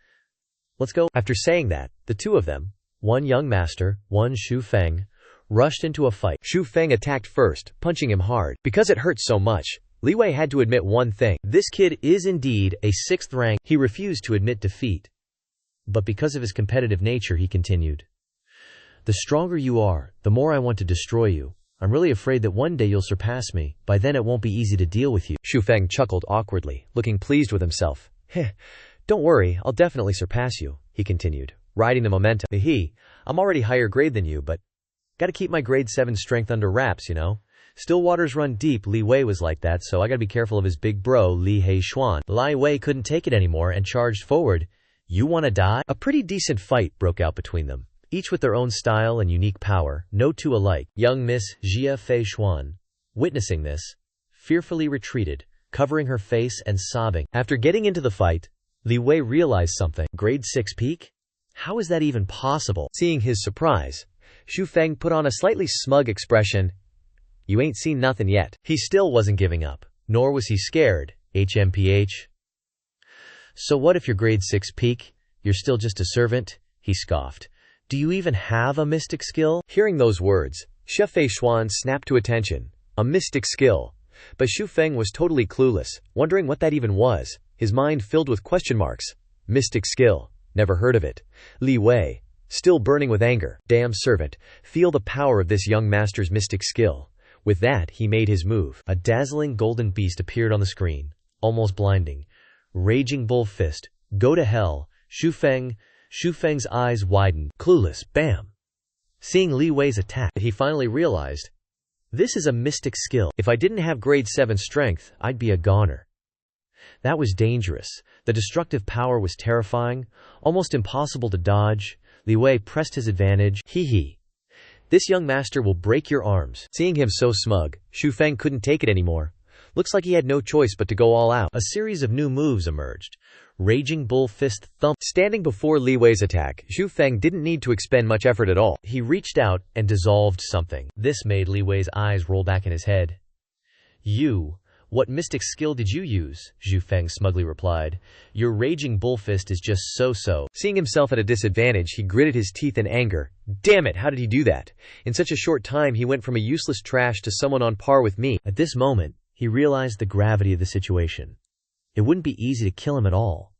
Let's go." After saying that, the two of them, one young master, one Xu Feng, rushed into a fight. Xu Feng attacked first, punching him hard. Because it hurt so much, Li Wei had to admit one thing. This kid is indeed a 6th rank. He refused to admit defeat. But because of his competitive nature, he continued, "The stronger you are, the more I want to destroy you. I'm really afraid that one day you'll surpass me. By then it won't be easy to deal with you." Xu Feng chuckled awkwardly, looking pleased with himself. "Don't worry, I'll definitely surpass you," he continued, riding the momentum. "I'm already higher grade than you, but gotta keep my grade 7 strength under wraps, you know? Still waters run deep." Li Wei was like that, so I gotta be careful of his big bro, Li Hei Xuan. Li Wei couldn't take it anymore and charged forward. "You wanna die?" A pretty decent fight broke out between them, each with their own style and unique power, no two alike. Young Miss Xia Fei Xuan, witnessing this, fearfully retreated, covering her face and sobbing. After getting into the fight, Li Wei realized something. Grade 6 peak? How is that even possible? Seeing his surprise, Xu Feng put on a slightly smug expression. "You ain't seen nothing yet." He still wasn't giving up, nor was he scared. HMPH. "So what if you're grade 6 peak? You're still just a servant?" he scoffed. "Do you even have a mystic skill?" Hearing those words, Xia Fei Xuan snapped to attention. A mystic skill. But Xu Feng was totally clueless, wondering what that even was, his mind filled with question marks. Mystic skill. Never heard of it. Li Wei. Still burning with anger. Damn servant. Feel the power of this young master's mystic skill. With that, he made his move. A dazzling golden beast appeared on the screen, almost blinding. Raging bull fist. Go to hell. Xu Feng's eyes widened. Clueless. Bam. Seeing Li Wei's attack, he finally realized, this is a mystic skill. If I didn't have grade 7 strength, I'd be a goner. That was dangerous. The destructive power was terrifying, almost impossible to dodge. Li Wei pressed his advantage. Hee. This young master will break your arms. Seeing him so smug, Xu Feng couldn't take it anymore. Looks like he had no choice but to go all out. A series of new moves emerged. Raging bull fist thump. Standing before Li Wei's attack, Xu Feng didn't need to expend much effort at all. He reached out and dissolved something. This made Li Wei's eyes roll back in his head. What mystic skill did you use? Xu Feng smugly replied. Your raging bull fist is just so-so. Seeing himself at a disadvantage, he gritted his teeth in anger. Damn it, how did he do that? In such a short time, he went from a useless trash to someone on par with me. At this moment, he realized the gravity of the situation. It wouldn't be easy to kill him at all.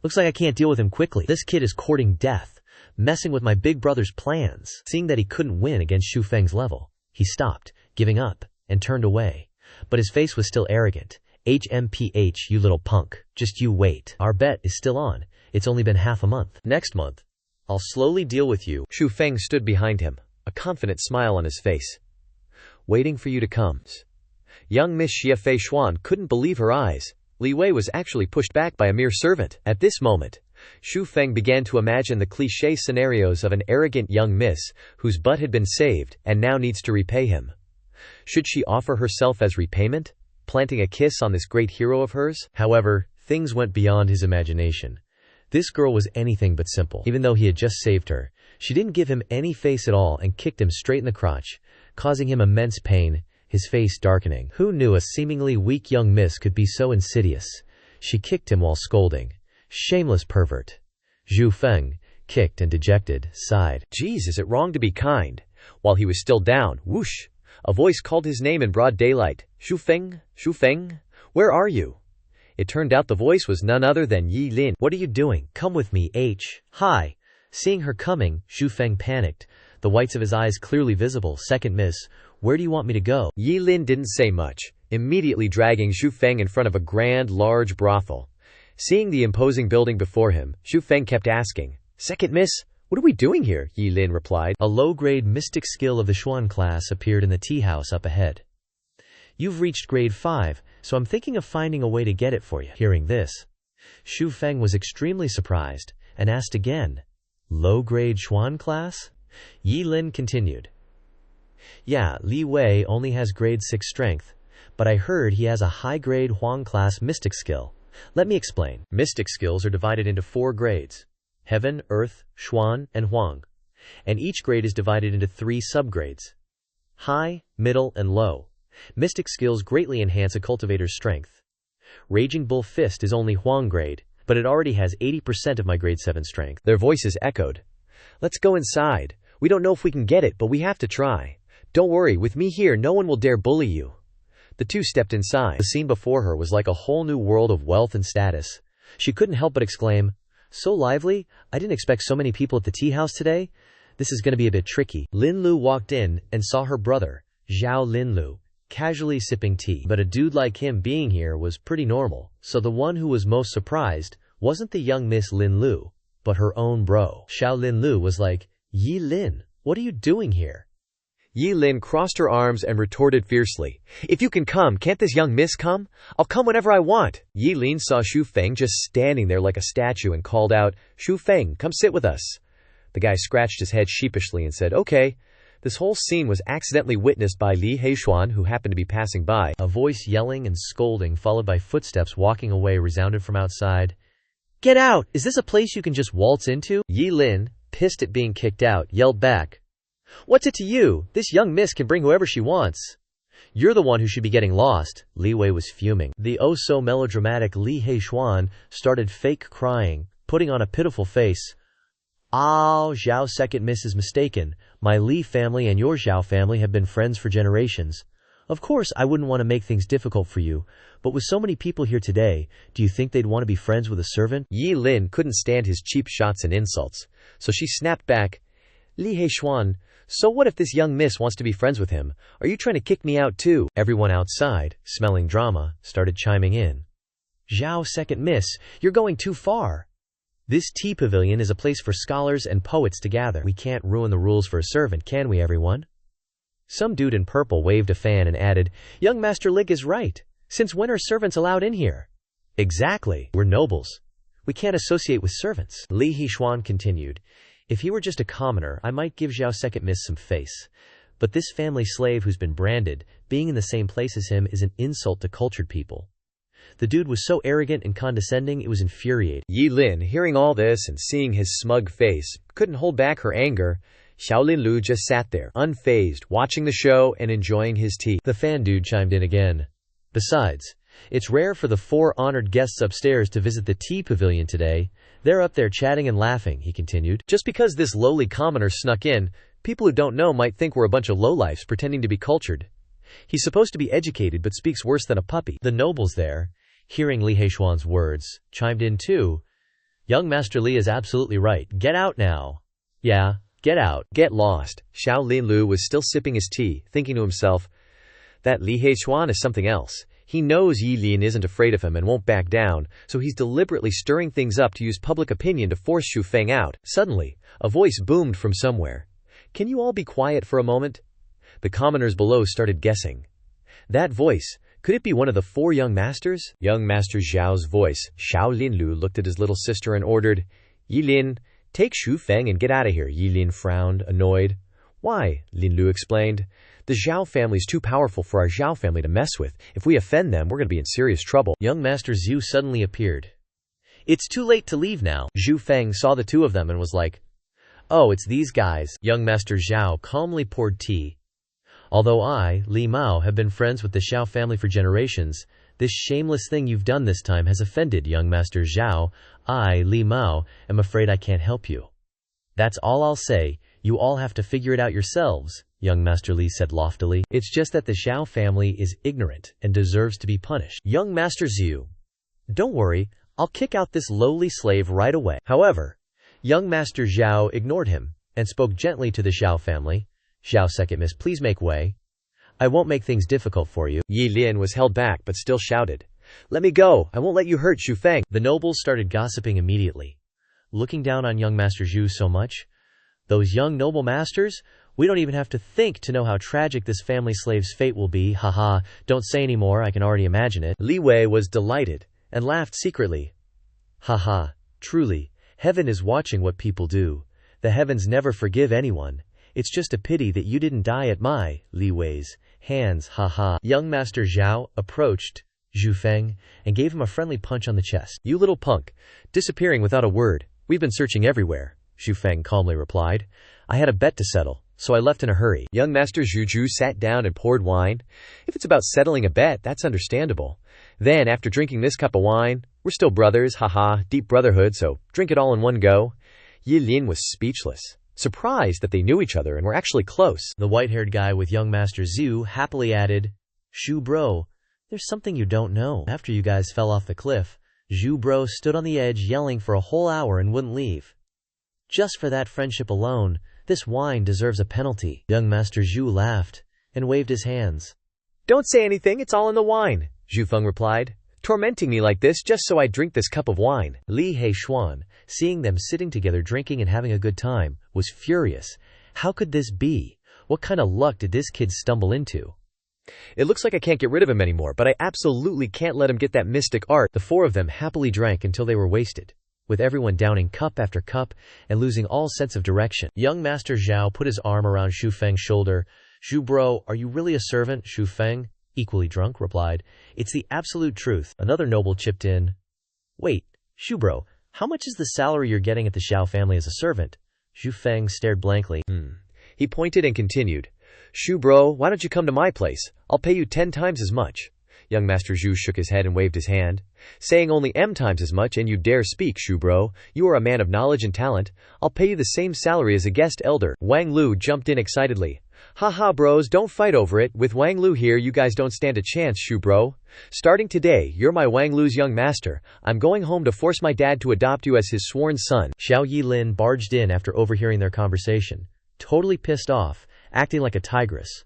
Looks like I can't deal with him quickly. This kid is courting death, messing with my big brother's plans. Seeing that he couldn't win against Xu Feng's level, he stopped, giving up, and turned away. But his face was still arrogant. HMPH, you little punk. Just you wait. Our bet is still on. It's only been half a month. Next month, I'll slowly deal with you. Xu Feng stood behind him, a confident smile on his face. Waiting for you to come. Young Miss Xia Fei Xuan couldn't believe her eyes. Li Wei was actually pushed back by a mere servant. At this moment, Xu Feng began to imagine the cliché scenarios of an arrogant young miss whose butt had been saved and now needs to repay him. Should she offer herself as repayment, planting a kiss on this great hero of hers? However, things went beyond his imagination. This girl was anything but simple. Even though he had just saved her, she didn't give him any face at all and kicked him straight in the crotch, causing him immense pain, his face darkening. Who knew a seemingly weak young miss could be so insidious? She kicked him while scolding. Shameless pervert. Xu Feng, kicked and dejected, sighed. Geez, is it wrong to be kind? While he was still down, whoosh! A voice called his name in broad daylight. Xu Feng, where are you? It turned out the voice was none other than Yi Lin. What are you doing? Come with me, Hi. Seeing her coming, Xu Feng panicked, the whites of his eyes clearly visible. Second miss, where do you want me to go? Yi Lin didn't say much, immediately dragging Xu Feng in front of a grand, large brothel. Seeing the imposing building before him, Xu Feng kept asking, Second miss, what are we doing here? Yi Lin replied. A low-grade mystic skill of the Xuan class appeared in the tea house up ahead. You've reached grade 5, so I'm thinking of finding a way to get it for you. Hearing this, Xu Feng was extremely surprised and asked again, Low-grade Xuan class? Yi Lin continued. Yeah, Li Wei only has grade 6 strength, but I heard he has a high-grade Huang class mystic skill. Let me explain. Mystic skills are divided into 4 grades. Heaven, Earth, Xuan, and Huang, and each grade is divided into 3 subgrades. High, middle, and low. Mystic skills greatly enhance a cultivator's strength. Raging Bull Fist is only Huang grade, but it already has 80% of my grade 7 strength. Their voices echoed. Let's go inside. We don't know if we can get it, but we have to try. Don't worry, with me here no one will dare bully you. The two stepped inside. The scene before her was like a whole new world of wealth and status. She couldn't help but exclaim, So lively, I didn't expect so many people at the tea house today. This is going to be a bit tricky. Lin Lu walked in and saw her brother, Zhao Lin Lu, casually sipping tea. But a dude like him being here was pretty normal, so the one who was most surprised wasn't the young Miss Lin Lu, but her own bro. Zhao Lin Lu was like, Yi Lin, what are you doing here? Yi Lin crossed her arms and retorted fiercely, If you can come, can't this young miss come? I'll come whenever I want. Yi Lin saw Xu Feng just standing there like a statue and called out, Xu Feng, come sit with us. The guy scratched his head sheepishly and said, Okay. This whole scene was accidentally witnessed by Li Heishuan, who happened to be passing by. A voice yelling and scolding followed by footsteps walking away resounded from outside. Get out! Is this a place you can just waltz into? Yi Lin, pissed at being kicked out, yelled back, What's it to you? This young miss can bring whoever she wants. You're the one who should be getting lost. Li Wei was fuming. The oh-so-melodramatic Li Heishuan started fake crying, putting on a pitiful face. Zhao second miss is mistaken. My Li family and your Zhao family have been friends for generations. Of course, I wouldn't want to make things difficult for you, but with so many people here today, do you think they'd want to be friends with a servant? Yi Lin couldn't stand his cheap shots and insults, so she snapped back, Li Heishuan, so what if this young miss wants to be friends with him? Are you trying to kick me out too? Everyone outside, smelling drama, started chiming in. Xiao second miss, you're going too far. This tea pavilion is a place for scholars and poets to gather. We can't ruin the rules for a servant, can we, everyone? Some dude in purple waved a fan and added, Young Master Lick is right. Since when are servants allowed in here? Exactly. We're nobles. We can't associate with servants. Li Heishuan continued. If he were just a commoner, I might give Xiao second miss some face. But this family slave who's been branded, being in the same place as him is an insult to cultured people. The dude was so arrogant and condescending it was infuriating. Yi Lin, hearing all this and seeing his smug face, couldn't hold back her anger. Xiaolin Lu just sat there, unfazed, watching the show and enjoying his tea. The fan dude chimed in again. Besides, it's rare for the 4 honored guests upstairs to visit the tea pavilion today. They're up there chatting and laughing, he continued. Just because this lowly commoner snuck in, people who don't know might think we're a bunch of lowlifes pretending to be cultured. He's supposed to be educated but speaks worse than a puppy. The nobles there, hearing Li Heishuan's words, chimed in too. Young Master Li is absolutely right. Get out now. Yeah, get out. Get lost. Xiao Linlu was still sipping his tea, thinking to himself, that Li Heishuan is something else. He knows Yi Lin isn't afraid of him and won't back down, so he's deliberately stirring things up to use public opinion to force Xu Feng out. Suddenly, a voice boomed from somewhere. Can you all be quiet for a moment? The commoners below started guessing. That voice, could it be one of the 4 young masters? Young Master Zhao's voice. Xiao Linlu looked at his little sister and ordered, Yi Lin, take Xu Feng and get out of here. Yi Lin frowned, annoyed. Why? Linlu explained. The Zhao family is too powerful for our Zhao family to mess with. If we offend them, we're going to be in serious trouble. Young Master Zhu suddenly appeared. It's too late to leave now. Xu Feng saw the 2 of them and was like, oh, it's these guys. Young Master Zhao calmly poured tea. Although I, Li Mao, have been friends with the Xiao family for generations, this shameless thing you've done this time has offended young Master Zhao. I, Li Mao, am afraid I can't help you. That's all I'll say. You all have to figure it out yourselves, young Master Li said loftily. It's just that the Xiao family is ignorant and deserves to be punished. Young Master Zhu, don't worry, I'll kick out this lowly slave right away. However, young Master Zhao ignored him and spoke gently to the Xiao family. Xiao second miss, please make way. I won't make things difficult for you. Yi Lin was held back but still shouted, let me go, I won't let you hurt Xu Feng. The nobles started gossiping immediately, looking down on young Master Zhu so much. Those young noble masters, we don't even have to think to know how tragic this family slave's fate will be. Haha, don't say any more, I can already imagine it. Li Wei was delighted and laughed secretly. Haha, truly, heaven is watching what people do. The heavens never forgive anyone. It's just a pity that you didn't die at my, Li Wei's, hands. Haha. Young Master Zhao approached Xu Feng and gave him a friendly punch on the chest. You little punk, disappearing without a word. We've been searching everywhere, Xu Feng calmly replied. I had a bet to settle, so I left in a hurry. Young Master Zhu sat down and poured wine. If it's about settling a bet, that's understandable. Then, after drinking this cup of wine, we're still brothers, haha, deep brotherhood, so drink it all in one go. Yi Lin was speechless, surprised that they knew each other and were actually close. The white-haired guy with young Master Zhu happily added, Shu bro, there's something you don't know. After you guys fell off the cliff, Zhu bro stood on the edge yelling for a whole hour and wouldn't leave. Just for that friendship alone, this wine deserves a penalty. Young Master Zhu laughed and waved his hands. Don't say anything, it's all in the wine, Zhu Feng replied, tormenting me like this just so I'd drink this cup of wine. Li Heishuan, seeing them sitting together drinking and having a good time, was furious. How could this be? What kind of luck did this kid stumble into? It looks like I can't get rid of him anymore, but I absolutely can't let him get that mystic art. The 4 of them happily drank until they were wasted, with everyone downing cup after cup and losing all sense of direction. Young Master Zhao put his arm around Xu Feng's shoulder. Zhu bro, are you really a servant? Xu Feng, equally drunk, replied. It's the absolute truth. Another noble chipped in. Wait, Xu bro, how much is the salary you're getting at the Xiao family as a servant? Xu Feng stared blankly. He pointed and continued. Shu bro, why don't you come to my place? I'll pay you 10 times as much. Young Master Zhu shook his head and waved his hand. Saying only M times as much and you dare speak, Shu bro. You are a man of knowledge and talent. I'll pay you the same salary as a guest elder. Wang Lu jumped in excitedly. Haha bros, don't fight over it. With Wang Lu here you guys don't stand a chance, Shu bro. Starting today, you're my Wang Lu's young master. I'm going home to force my dad to adopt you as his sworn son. Xiao Yilin barged in after overhearing their conversation, totally pissed off, acting like a tigress.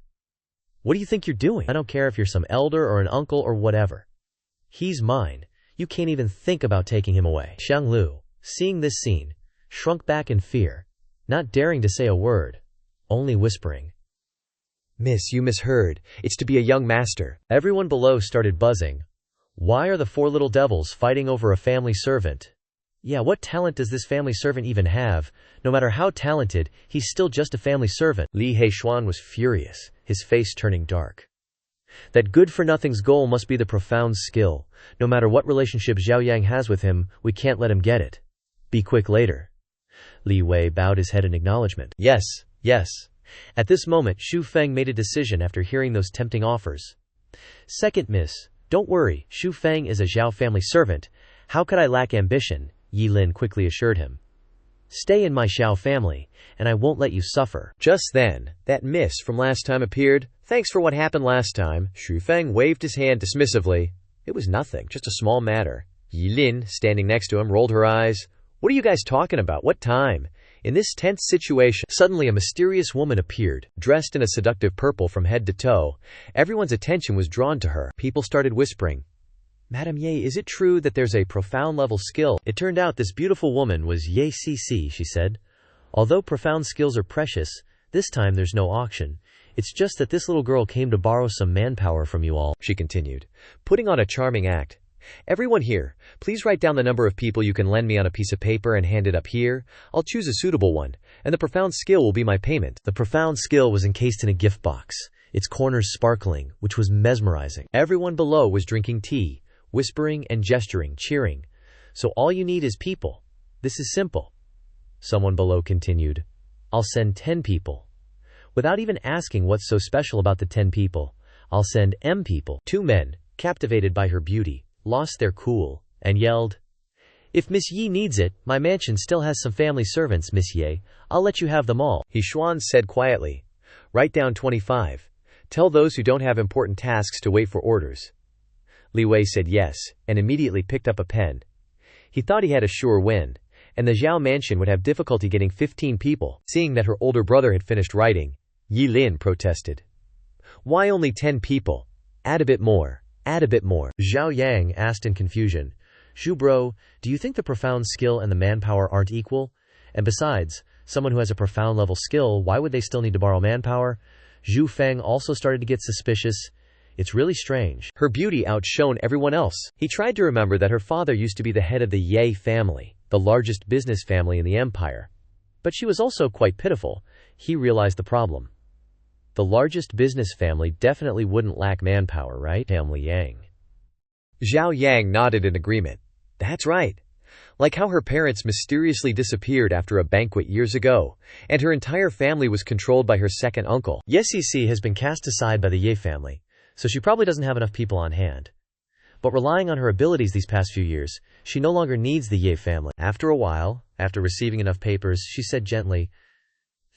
What do you think you're doing? I don't care if you're some elder or an uncle or whatever. He's mine. You can't even think about taking him away. Xiang Lu, seeing this scene, shrunk back in fear, not daring to say a word, only whispering. Miss, you misheard. It's to be a young master. Everyone below started buzzing. Why are the four little devils fighting over a family servant? Yeah, what talent does this family servant even have? No matter how talented, he's still just a family servant. Li Heishuan was furious, his face turning dark. That good-for-nothing's goal must be the profound skill. No matter what relationship Zhao Yang has with him, we can't let him get it. Be quick later. Li Wei bowed his head in acknowledgement. Yes, yes. At this moment, Xu Feng made a decision after hearing those tempting offers. Second miss, don't worry, Xu Feng is a Zhao family servant. How could I lack ambition? Yi Lin quickly assured him. Stay in my Xiao family, and I won't let you suffer. Just then, that miss from last time appeared. Thanks for what happened last time. Xu Feng waved his hand dismissively. It was nothing, just a small matter. Yi Lin, standing next to him, rolled her eyes. What are you guys talking about? What time? In this tense situation, suddenly a mysterious woman appeared, dressed in a seductive purple from head to toe. Everyone's attention was drawn to her. People started whispering. Madame Ye, is it true that there's a profound level skill? It turned out this beautiful woman was Ye Cc, she said. Although profound skills are precious, this time there's no auction. It's just that this little girl came to borrow some manpower from you all, she continued, putting on a charming act. Everyone here, please write down the number of people you can lend me on a piece of paper and hand it up here. I'll choose a suitable one, and the profound skill will be my payment. The profound skill was encased in a gift box, its corners sparkling, which was mesmerizing. Everyone below was drinking tea, whispering and gesturing, cheering. So all you need is people. This is simple. Someone below continued. I'll send 10 people. Without even asking what's so special about the 10 people, I'll send M people. 2 men, captivated by her beauty, lost their cool, and yelled, If Miss Yi needs it, my mansion still has some family servants, Miss Ye. I'll let you have them all. Heishuan said quietly. Write down 25. Tell those who don't have important tasks to wait for orders. Li Wei said yes, and immediately picked up a pen. He thought he had a sure win, and the Zhao mansion would have difficulty getting 15 people. Seeing that her older brother had finished writing, Yi Lin protested. Why only 10 people? Add a bit more. Add a bit more. Zhao Yang asked in confusion. Zhu bro, do you think the profound skill and the manpower aren't equal? And besides, someone who has a profound level skill, why would they still need to borrow manpower? Zhu Feng also started to get suspicious. It's really strange. Her beauty outshone everyone else. He tried to remember that her father used to be the head of the Ye family, the largest business family in the empire. But she was also quite pitiful. He realized the problem. The largest business family definitely wouldn't lack manpower, right? Family Yang. Zhao Yang nodded in agreement. That's right. Like how her parents mysteriously disappeared after a banquet years ago, and her entire family was controlled by her second uncle. Ye Cc has been cast aside by the Ye family, so she probably doesn't have enough people on hand. But relying on her abilities these past few years, she no longer needs the Ye family. After a while, after receiving enough papers, she said gently,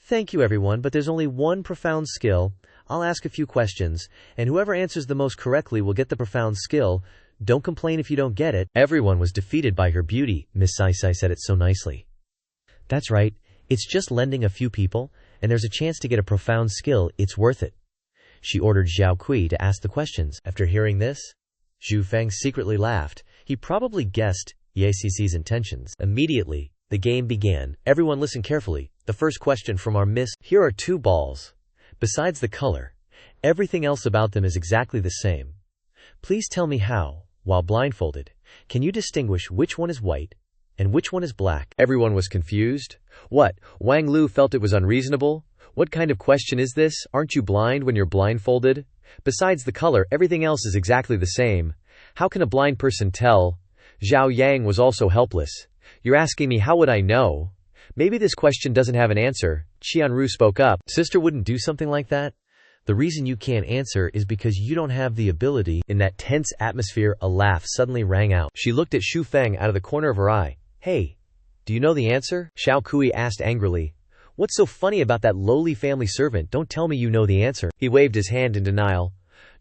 Thank you everyone, but there's only one profound skill. I'll ask a few questions, and whoever answers the most correctly will get the profound skill. Don't complain if you don't get it. Everyone was defeated by her beauty. Miss Sai Sai said it so nicely. That's right. It's just lending a few people, and there's a chance to get a profound skill. It's worth it. She ordered Zhao Kui to ask the questions. After hearing this, Zhu Feng secretly laughed. He probably guessed Ye Cc's intentions. Immediately, the game began. Everyone listen carefully. The first question from our miss. Here are 2 balls. Besides the color, everything else about them is exactly the same. Please tell me how, while blindfolded, can you distinguish which one is white and which one is black? Everyone was confused. What? Wang Lu felt it was unreasonable? What kind of question is this? Aren't you blind when you're blindfolded? Besides the color, everything else is exactly the same. How can a blind person tell? Zhao Yang was also helpless. You're asking me how would I know? Maybe this question doesn't have an answer. Qianru spoke up. Sister wouldn't do something like that? The reason you can't answer is because you don't have the ability." In that tense atmosphere, a laugh suddenly rang out. She looked at Xu Feng out of the corner of her eye. "Hey, do you know the answer?" Xiao Kui asked angrily. "What's so funny about that lowly family servant? Don't tell me you know the answer." He waved his hand in denial.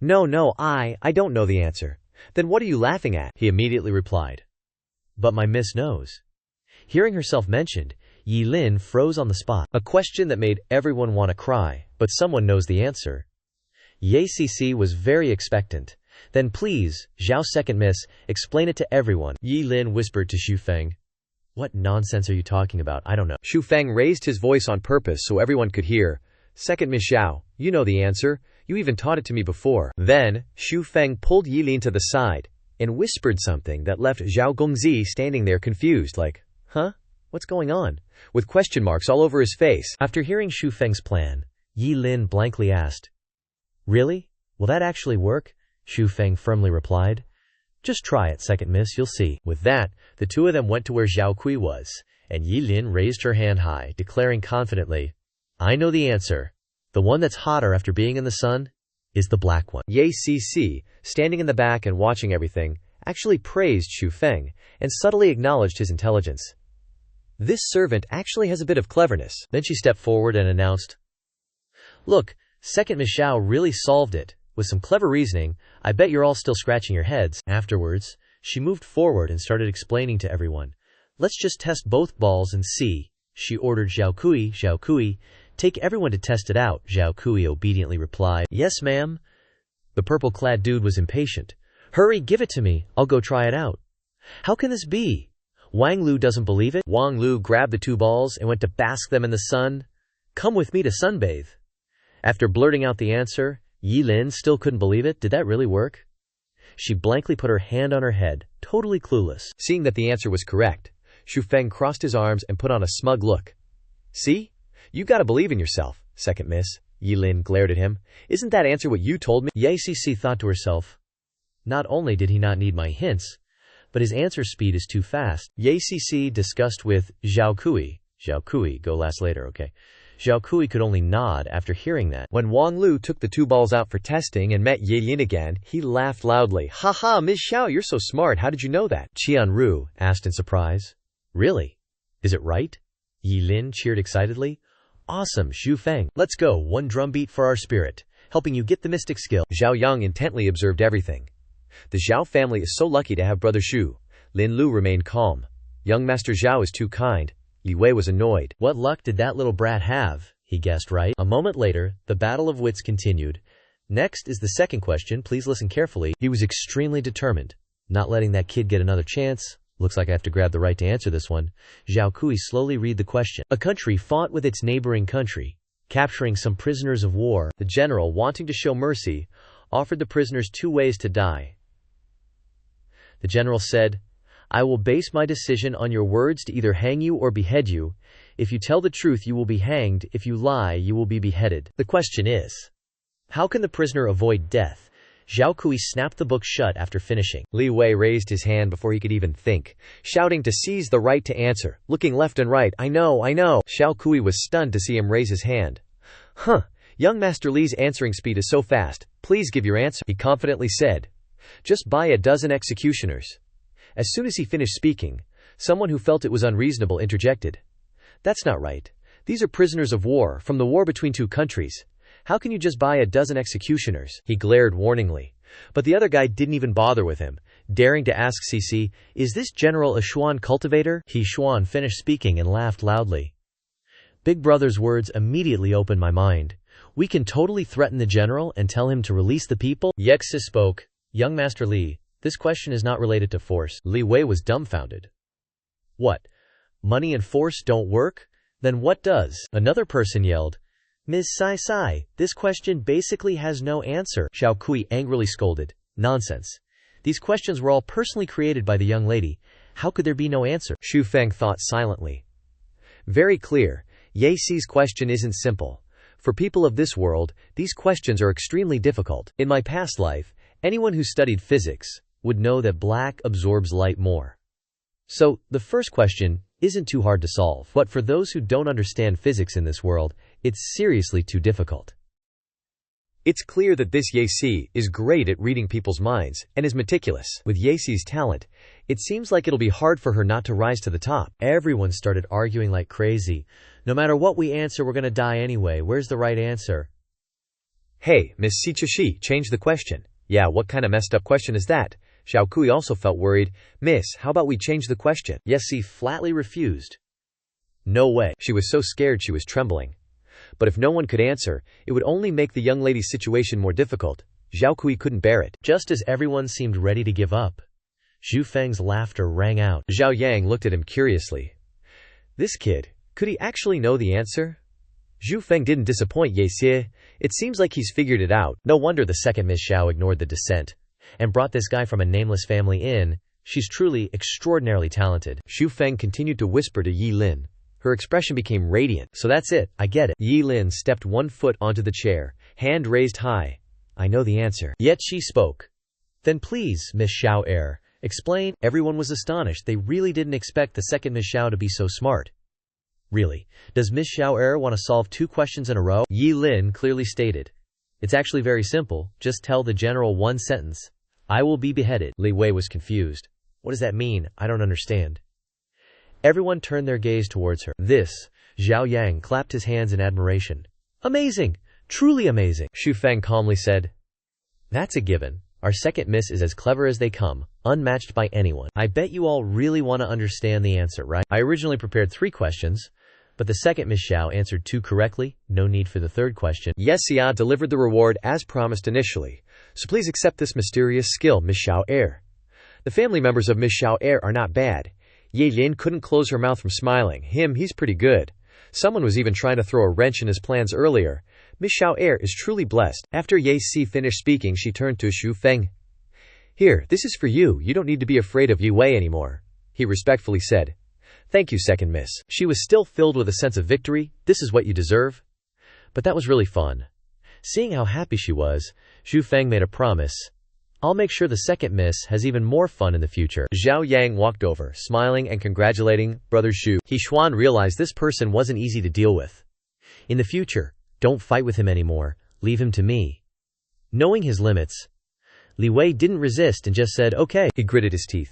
No, I don't know the answer." "Then what are you laughing at?" he immediately replied. "But my miss knows." Hearing herself mentioned, Yi Lin froze on the spot. A question that made everyone want to cry, but someone knows the answer. Ye Cc was very expectant. "Then please, Zhao second miss, explain it to everyone," Yi Lin whispered to Xu Feng. "What nonsense are you talking about? I don't know." Xu Feng raised his voice on purpose so everyone could hear. "Second Miss Xiao, you know the answer. You even taught it to me before." Then, Xu Feng pulled Yi Lin to the side and whispered something that left Zhao Gongzi standing there confused like, "Huh? What's going on?" with question marks all over his face. After hearing Xu Feng's plan, Yi Lin blankly asked, "Really? Will that actually work?" Xu Feng firmly replied, "Just try it, second miss, you'll see." With that, the two of them went to where Zhao Kui was, and Yi Lin raised her hand high, declaring confidently, "I know the answer. The one that's hotter after being in the sun is the black one." Ye Cc, standing in the back and watching everything, actually praised Xu Feng and subtly acknowledged his intelligence. This servant actually has a bit of cleverness. Then she stepped forward and announced, "Look, second Miss Xiao really solved it. With some clever reasoning, I bet you're all still scratching your heads." Afterwards, she moved forward and started explaining to everyone. "Let's just test both balls and see," she ordered Xiao Kui, "take everyone to test it out." Xiao Kui obediently replied, "Yes, ma'am." The purple-clad dude was impatient. "Hurry, give it to me. I'll go try it out." "How can this be? Wang Lu doesn't believe it." Wang Lu grabbed the two balls and went to bask them in the sun. "Come with me to sunbathe." After blurting out the answer, Yi Lin still couldn't believe it. Did that really work? She blankly put her hand on her head, totally clueless. Seeing that the answer was correct, Xu Feng crossed his arms and put on a smug look. "See? You gotta believe in yourself, second miss." Yi Lin glared at him. "Isn't that answer what you told me?" Ye Cc thought to herself, not only did he not need my hints, but his answer speed is too fast. Ye Cc discussed with Zhao Kui, go last later, okay? Zhao Kui could only nod after hearing that. When Wang Lu took the two balls out for testing and met Ye Lin again, he laughed loudly. "Haha, Ms. Xiao, you're so smart. How did you know that?" Qian Ru asked in surprise. "Really? Is it right?" Yi Lin cheered excitedly. "Awesome, Xu Feng. Let's go, one drumbeat for our spirit, helping you get the mystic skill." Zhao Yang intently observed everything. The Zhao family is so lucky to have brother Xu. Lin Lu remained calm. Young Master Zhao is too kind. Li Wei was annoyed. "What luck did that little brat have?" he guessed right. A moment later, the battle of wits continued. "Next is the second question, please listen carefully." He was extremely determined, not letting that kid get another chance. "Looks like I have to grab the right to answer this one." Zhao Kui slowly read the question. "A country fought with its neighboring country, capturing some prisoners of war. The general, wanting to show mercy, offered the prisoners 2 ways to die. The general said, 'I will base my decision on your words to either hang you or behead you. If you tell the truth, you will be hanged. If you lie, you will be beheaded.' The question is, how can the prisoner avoid death?" Zhao Kui snapped the book shut after finishing. Li Wei raised his hand before he could even think, shouting to seize the right to answer, looking left and right. I know. Xiao Kui was stunned to see him raise his hand. "Huh, young Master Li's answering speed is so fast. Please give your answer," he confidently said. "Just buy a dozen executioners." As soon as he finished speaking, someone who felt it was unreasonable interjected. "That's not right. These are prisoners of war, from the war between 2 countries. How can you just buy a dozen executioners?" He glared warningly. But the other guy didn't even bother with him, daring to ask Cc, "Is this General a Xuan cultivator?" He Xuan finished speaking and laughed loudly. Big Brother's words immediately opened my mind. We can totally threaten the general and tell him to release the people. Yexis spoke. "Young Master Li, this question is not related to force." Li Wei was dumbfounded. "What? Money and force don't work? Then what does?" Another person yelled. "Ms. Sai, this question basically has no answer." Xiao Kui angrily scolded. "Nonsense. These questions were all personally created by the young lady. How could there be no answer?" Xu Feng thought silently. Very clear. Ye Ci's question isn't simple. For people of this world, these questions are extremely difficult. In my past life, anyone who studied physics would know that black absorbs light more. So, the first question isn't too hard to solve. But for those who don't understand physics in this world, it's seriously too difficult. It's clear that this Ye Si is great at reading people's minds and is meticulous. With Ye Si's talent, it seems like it'll be hard for her not to rise to the top. Everyone started arguing like crazy. No matter what we answer, we're gonna die anyway. Where's the right answer? Hey, Miss Sichashi, change the question. Yeah, what kind of messed up question is that? Xiao Kui also felt worried. Miss, how about we change the question? Ye Si flatly refused. No way. She was so scared she was trembling. But if no one could answer, it would only make the young lady's situation more difficult. Xiao Kui couldn't bear it. Just as everyone seemed ready to give up, Zhu Feng's laughter rang out. Zhao Yang looked at him curiously. This kid, could he actually know the answer? Zhu Feng didn't disappoint Ye Si. It seems like he's figured it out. No wonder the second Miss Xiao ignored the dissent and brought this guy from a nameless family in. She's truly extraordinarily talented. Zhu Feng continued to whisper to Yi Lin. Her expression became radiant. So that's it, I get it. Yi Lin stepped 1 foot onto the chair, hand raised high. I know the answer. Yet she spoke. Then please, Miss Xiao explain. Everyone was astonished. They really didn't expect the second Miss Xiao to be so smart. Really, does Miss Xiao want to solve 2 questions in a row? Yi Lin clearly stated. It's actually very simple. Just tell the general 1 sentence. I will be beheaded. Li Wei was confused. What does that mean? I don't understand. Everyone turned their gaze towards her. This, Zhao Yang clapped his hands in admiration. Amazing! Truly amazing! Xu Feng calmly said. That's a given. Our second miss is as clever as they come, unmatched by anyone. I bet you all really want to understand the answer, right? I originally prepared 3 questions, but the second Miss Xiao answered 2 correctly. No need for the 3rd question. Yes, Xia delivered the reward as promised initially. So please accept this mysterious skill, Miss Xiao The family members of Miss Xiao are not bad. Ye Lin couldn't close her mouth from smiling. He's pretty good. Someone was even trying to throw a wrench in his plans earlier. Miss Xiao is truly blessed. After Ye Si finished speaking, she turned to Xu Feng. Here, this is for you. You don't need to be afraid of Yi Wei anymore. He respectfully said. Thank you, second miss. She was still filled with a sense of victory. This is what you deserve. But that was really fun. Seeing how happy she was, Xu Feng made a promise. I'll make sure the second miss has even more fun in the future. Zhao Yang walked over, smiling and congratulating Brother Xu. He Xuan realized this person wasn't easy to deal with. In the future, don't fight with him anymore. Leave him to me. Knowing his limits, Li Wei didn't resist and just said, okay. He gritted his teeth.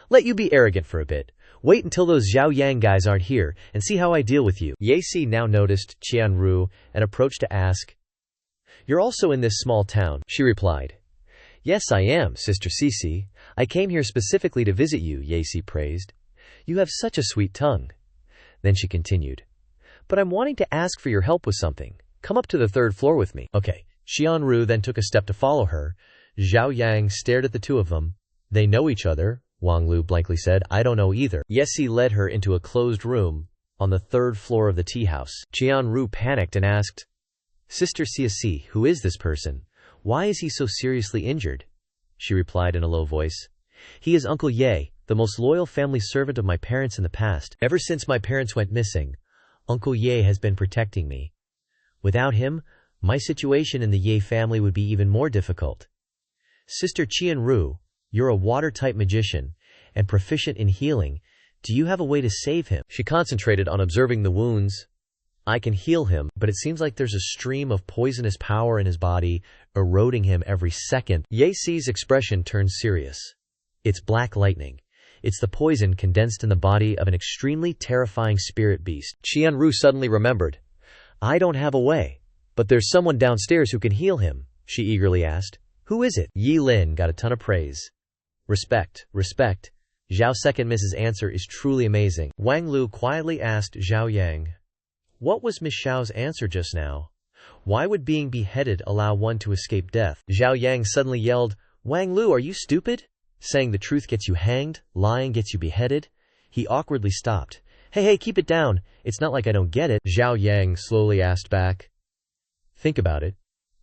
Let you be arrogant for a bit. Wait until those Zhao Yang guys aren't here and see how I deal with you. Ye Si now noticed Qianru and approached to ask. You're also in this small town, she replied. Yes, I am, Sister Cici. I came here specifically to visit you, Ye Si praised. You have such a sweet tongue. Then she continued. But I'm wanting to ask for your help with something. Come up to the 3rd floor with me. Okay. Xianru then took a step to follow her. Zhao Yang stared at the 2 of them. They know each other, Wang Lu blankly said. I don't know either. Ye Si led her into a closed room on the 3rd floor of the tea house. Qianru panicked and asked, Sister Cici, who is this person? Why is he so seriously injured? She replied in a low voice. He is Uncle Ye, the most loyal family servant of my parents in the past. Ever since my parents went missing, Uncle Ye has been protecting me. Without him, my situation in the Ye family would be even more difficult. Sister Qianru, you're a water-type magician and proficient in healing. Do you have a way to save him? She concentrated on observing the wounds. I can heal him, but it seems like there's a stream of poisonous power in his body, eroding him every second. Ye Si's expression turned serious. It's black lightning. It's the poison condensed in the body of an extremely terrifying spirit beast. Qianru suddenly remembered. I don't have a way, but there's someone downstairs who can heal him, she eagerly asked. Who is it? Yi Lin got a ton of praise. Respect, respect. Zhao second Mrs. answer is truly amazing. Wang Lu quietly asked Zhao Yang. What was Miss Xiao's answer just now? Why would being beheaded allow one to escape death? Zhao Yang suddenly yelled, Wang Lu, are you stupid? Saying the truth gets you hanged, lying gets you beheaded? He awkwardly stopped. Hey, keep it down. It's not like I don't get it. Zhao Yang slowly asked back. Think about it.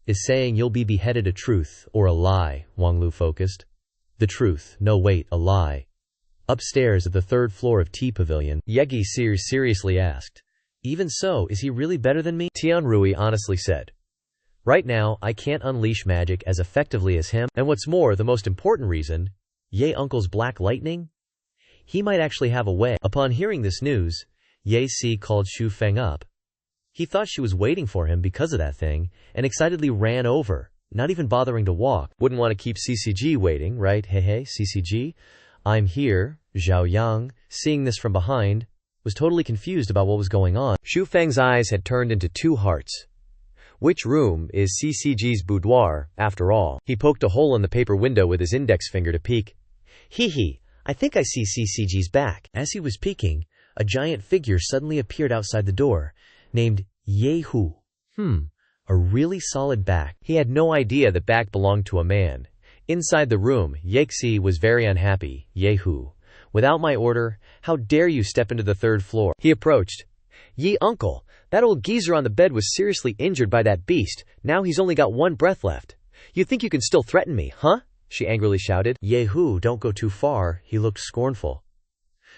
Is saying you'll be beheaded a truth or a lie? Wang Lu focused. The truth. No, wait, a lie. Upstairs at the 3rd floor of Tea Pavilion, Ye Si seriously asked. Even so, is he really better than me? Tianrui honestly said. Right now, I can't unleash magic as effectively as him, and what's more, the most important reason, Ye Uncle's black lightning? He might actually have a way. Upon hearing this news, Ye Si called Xu Feng up. He thought she was waiting for him because of that thing, and excitedly ran over, not even bothering to walk. Wouldn't want to keep CCG waiting, right? Hey, CCG? I'm here. Zhao Yang, seeing this from behind, was totally confused about what was going on. Xu Feng's eyes had turned into two hearts. Which room is CCG's boudoir, after all? He poked a hole in the paper window with his index finger to peek. Hee, I think I see CCG's back. As he was peeking, a giant figure suddenly appeared outside the door, named Yehu. A really solid back. He had no idea the back belonged to a man. Inside the room, Yexi was very unhappy. Yehu. Without my order, how dare you step into the third floor? He approached. Ye uncle, that old geezer on the bed was seriously injured by that beast. Now he's only got one breath left. You think you can still threaten me, huh? She angrily shouted. Yehu, don't go too far. He looked scornful.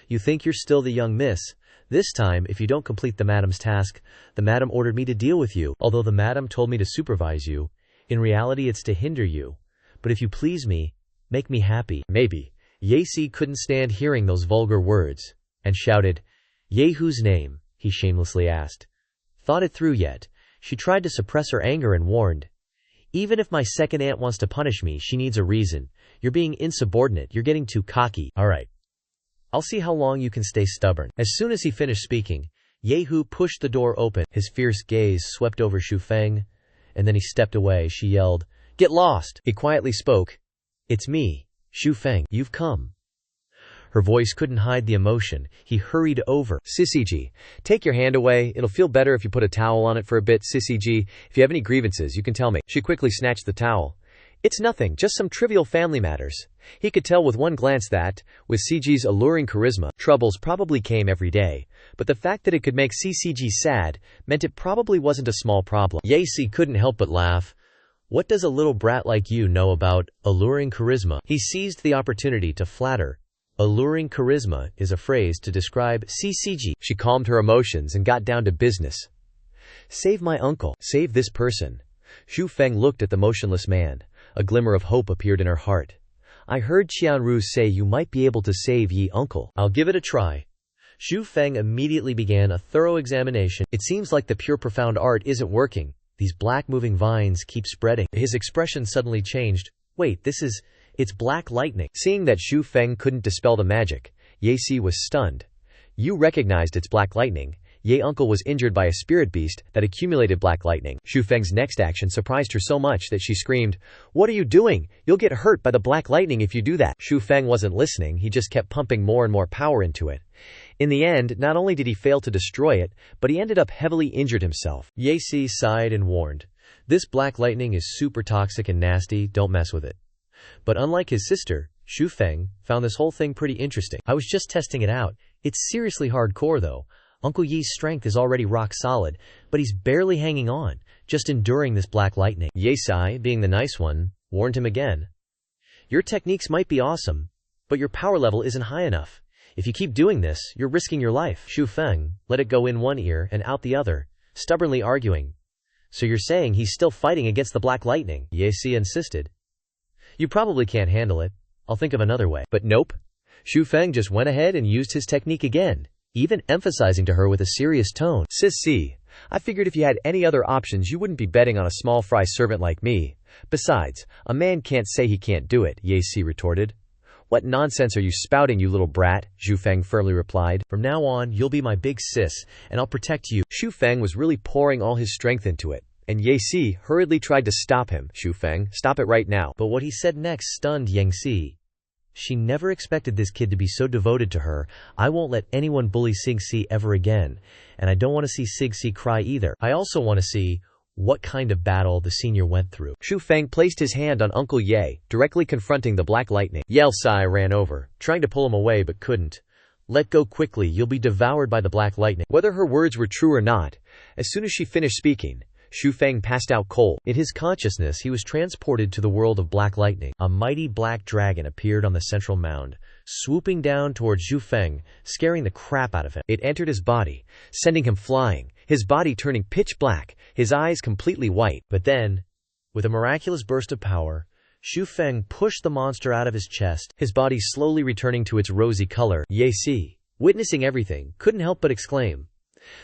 You think you're still the young miss? This time, if you don't complete the madam's task, the madam ordered me to deal with you. Although the madam told me to supervise you, in reality it's to hinder you. But if you please me, make me happy. Maybe. Yexi couldn't stand hearing those vulgar words, and shouted, Yehu's name, he shamelessly asked. Thought it through yet? She tried to suppress her anger and warned, even if my second aunt wants to punish me, she needs a reason. You're being insubordinate, you're getting too cocky. Alright. I'll see how long you can stay stubborn. As soon as he finished speaking, Yehu pushed the door open. His fierce gaze swept over Xu Feng, and then he stepped away. She yelled, Get lost! He quietly spoke, It's me, Xu Feng, you've come. Her voice couldn't hide the emotion. He hurried over. CCG, take your hand away. It'll feel better if you put a towel on it for a bit. CCG, if you have any grievances, you can tell me. She quickly snatched the towel. It's nothing, just some trivial family matters. He could tell with one glance that, with CG's alluring charisma, troubles probably came every day. But the fact that it could make CCG sad meant it probably wasn't a small problem. Yexi couldn't help but laugh. What does a little brat like you know about alluring charisma? He seized the opportunity to flatter. Alluring charisma is a phrase to describe CCG. She calmed her emotions and got down to business. Save my uncle. Save this person. Xu Feng looked at the motionless man. A glimmer of hope appeared in her heart. I heard Qianru say you might be able to save ye uncle. I'll give it a try. Xu Feng immediately began a thorough examination. It seems like the pure profound art isn't working. These black moving vines keep spreading. His expression suddenly changed. Wait, it's black lightning. Seeing that Xu Feng couldn't dispel the magic, Yexi was stunned. You recognized it's black lightning. Ye uncle was injured by a spirit beast that accumulated black lightning. Xu Feng's next action surprised her so much that she screamed, What are you doing? You'll get hurt by the black lightning if you do that. Xu Feng wasn't listening, he just kept pumping more and more power into it. In the end, not only did he fail to destroy it, but he ended up heavily injured himself. Yexi sighed and warned, This black lightning is super toxic and nasty, don't mess with it. But unlike his sister, Xu Feng found this whole thing pretty interesting. I was just testing it out. It's seriously hardcore though. Uncle Yi's strength is already rock solid, but he's barely hanging on, just enduring this black lightning. Yexi, being the nice one, warned him again. Your techniques might be awesome, but your power level isn't high enough. If you keep doing this, you're risking your life. Xu Feng let it go in one ear and out the other, stubbornly arguing. So you're saying he's still fighting against the black lightning? Yexi insisted. You probably can't handle it. I'll think of another way. But nope. Xu Feng just went ahead and used his technique again, even emphasizing to her with a serious tone. Sissy, I figured if you had any other options you wouldn't be betting on a small fry servant like me. Besides, a man can't say he can't do it, Yexi retorted. What nonsense are you spouting, you little brat? Xu Feng firmly replied. From now on, you'll be my big sis, and I'll protect you. Xu Feng was really pouring all his strength into it, and Yexi hurriedly tried to stop him. Xu Feng, stop it right now. But what he said next stunned Yexi. She never expected this kid to be so devoted to her. I won't let anyone bully Sigxi ever again, and I don't want to see Sigxi cry either. I also want to see what kind of battle the senior went through. Xu Feng placed his hand on Uncle Ye, directly confronting the black lightning. Yexi ran over, trying to pull him away but couldn't. Let go quickly, you'll be devoured by the black lightning. Whether her words were true or not, as soon as she finished speaking, Xu Feng passed out cold. In his consciousness, he was transported to the world of black lightning. A mighty black dragon appeared on the central mound, swooping down towards Xu Feng, scaring the crap out of him. It entered his body, sending him flying, his body turning pitch black, his eyes completely white. But then, with a miraculous burst of power, Xu Feng pushed the monster out of his chest, his body slowly returning to its rosy color. Yexi, witnessing everything, couldn't help but exclaim.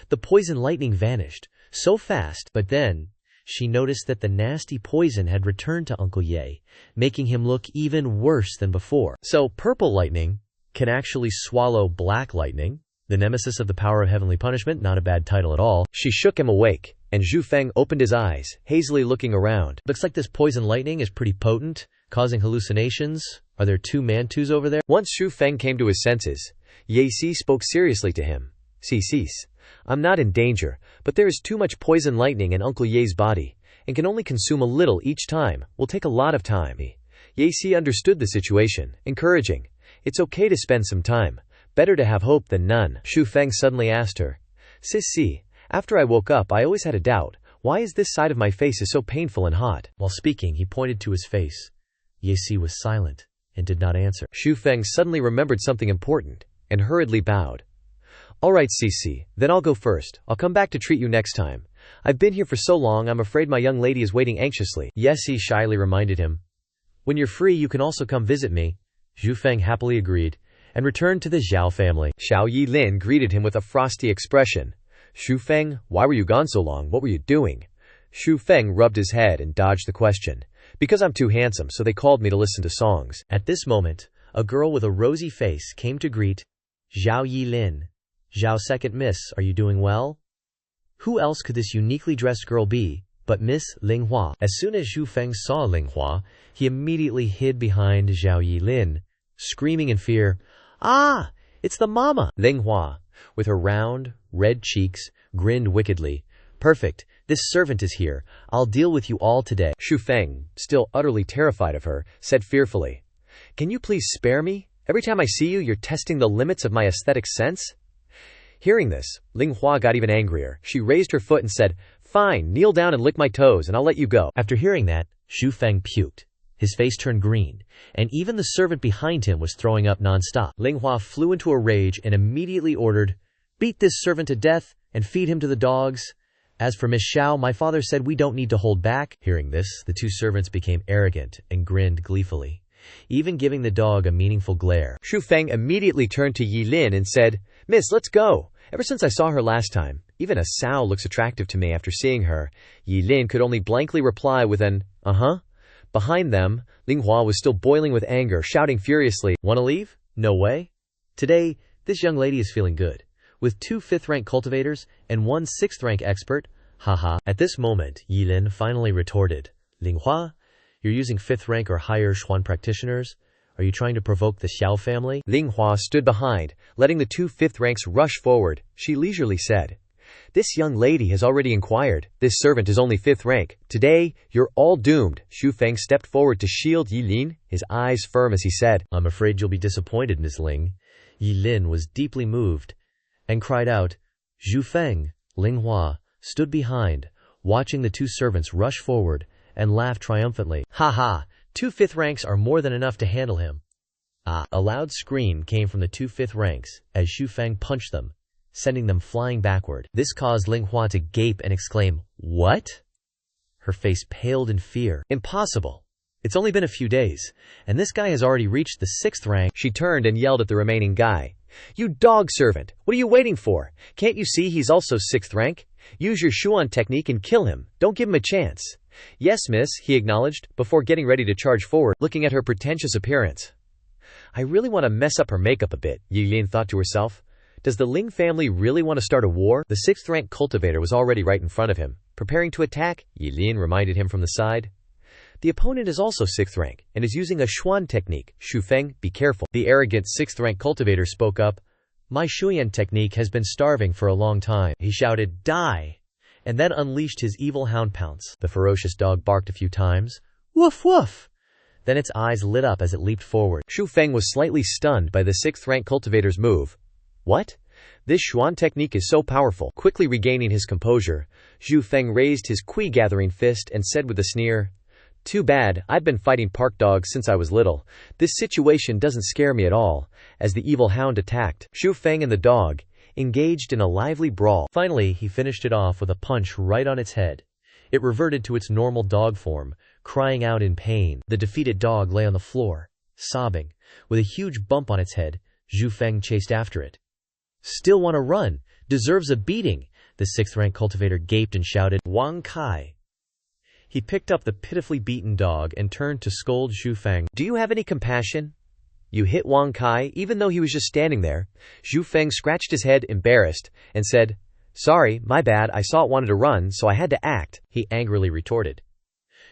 The poison lightning vanished, so fast, but then she noticed that the nasty poison had returned to Uncle Ye, making him look even worse than before. So purple lightning can actually swallow black lightning, the nemesis of the power of heavenly punishment. Not a bad title at all. She shook him awake, and Zhu Feng opened his eyes, hazily looking around. Looks like this poison lightning is pretty potent, causing hallucinations. Are there two mantus over there? Once Zhu Feng came to his senses, Ye Si spoke seriously to him. Cease. I'm not in danger, but there is too much poison lightning in Uncle Ye's body, and can only consume a little each time. Will take a lot of time. Ye Si understood the situation, encouraging. It's okay to spend some time. Better to have hope than none. Zhu Feng suddenly asked her. Sissy, after I woke up I always had a doubt. Why is this side of my face so painful and hot? While speaking, he pointed to his face. Ye Si was silent and did not answer. Zhu Feng suddenly remembered something important, and hurriedly bowed. All right, Cici, then I'll go first. I'll come back to treat you next time. I've been here for so long, I'm afraid my young lady is waiting anxiously. Ye Si shyly reminded him. When you're free, you can also come visit me. Zhu Feng happily agreed, and returned to the Zhao family. Xiao Yilin greeted him with a frosty expression. Zhu Feng, why were you gone so long? What were you doing? Zhu Feng rubbed his head and dodged the question. Because I'm too handsome, so they called me to listen to songs. At this moment, a girl with a rosy face came to greet Zhao Yilin. Zhao second miss, are you doing well? Who else could this uniquely dressed girl be but Miss Ling Hua? As soon as Zhu Feng saw Ling Hua, he immediately hid behind Zhao Yilin, screaming in fear, Ah! It's the mama! Ling Hua, with her round, red cheeks, grinned wickedly. Perfect, this servant is here. I'll deal with you all today. Zhu Feng, still utterly terrified of her, said fearfully, Can you please spare me? Every time I see you, you're testing the limits of my aesthetic sense? Hearing this, Ling Hua got even angrier. She raised her foot and said, Fine, kneel down and lick my toes and I'll let you go. After hearing that, Zhu Feng puked. His face turned green, and even the servant behind him was throwing up non-stop. Ling Hua flew into a rage and immediately ordered, Beat this servant to death and feed him to the dogs. As for Miss Xiao, my father said we don't need to hold back. Hearing this, the two servants became arrogant and grinned gleefully, even giving the dog a meaningful glare. Zhu Feng immediately turned to Yilin and said, Miss, let's go. Ever since I saw her last time, even a sow looks attractive to me after seeing her. Yilin could only blankly reply with an, uh-huh. Behind them, Ling Hua was still boiling with anger, shouting furiously, Wanna leave? No way. Today, this young lady is feeling good, with 2 5th-rank cultivators and 1 6th-rank expert. Haha. At this moment, Yilin finally retorted, Ling Hua, you're using 5th rank or higher Xuan practitioners? Are you trying to provoke the Xiao family? Ling Hua stood behind, letting the 2 5th ranks rush forward. She leisurely said, This young lady has already inquired. This servant is only 5th rank. Today, you're all doomed. Zhu Feng stepped forward to shield Yilin, his eyes firm as he said, I'm afraid you'll be disappointed, Miss Ling. Yilin was deeply moved and cried out. Zhu Feng, Ling Hua, stood behind, watching the 2 servants rush forward, and laughed triumphantly. Ha ha! 2 5th ranks are more than enough to handle him. Ah! A loud scream came from the 2 5th ranks as Zhu Feng punched them, sending them flying backward. This caused Ling Hua to gape and exclaim, What? Her face paled in fear. Impossible! It's only been a few days, and this guy has already reached the 6th rank. She turned and yelled at the remaining guy. You dog servant! What are you waiting for? Can't you see he's also 6th rank? Use your Xuan technique and kill him. Don't give him a chance. Yes, miss, he acknowledged, before getting ready to charge forward, looking at her pretentious appearance. I really want to mess up her makeup a bit, Yilin thought to herself. Does the Ling family really want to start a war? The 6th rank cultivator was already right in front of him, preparing to attack. Yilin reminded him from the side. The opponent is also 6th rank, and is using a Xuan technique. Zhu Feng, be careful. The arrogant 6th rank cultivator spoke up. My Xuan technique has been starving for a long time. He shouted, Die! And then unleashed his evil hound pounce. The ferocious dog barked a few times. Woof woof! Then its eyes lit up as it leaped forward. Zhu Feng was slightly stunned by the 6th rank cultivator's move. What? This Xuan technique is so powerful. Quickly regaining his composure, Zhu Feng raised his qui-gathering fist and said with a sneer, Too bad, I've been fighting park dogs since I was little. This situation doesn't scare me at all. As the evil hound attacked, Zhu Feng and the dog engaged in a lively brawl. Finally, he finished it off with a punch right on its head. It reverted to its normal dog form, crying out in pain. The defeated dog lay on the floor, sobbing. With a huge bump on its head, Zhu Feng chased after it. Still want to run? Deserves a beating. The sixth-rank cultivator gaped and shouted, Wang Kai. He picked up the pitifully beaten dog and turned to scold Xu Feng. Do you have any compassion? You hit Wang Kai even though he was just standing there. Xu Feng scratched his head, embarrassed, and said, Sorry, my bad, I saw it wanted to run, so I had to act. He angrily retorted.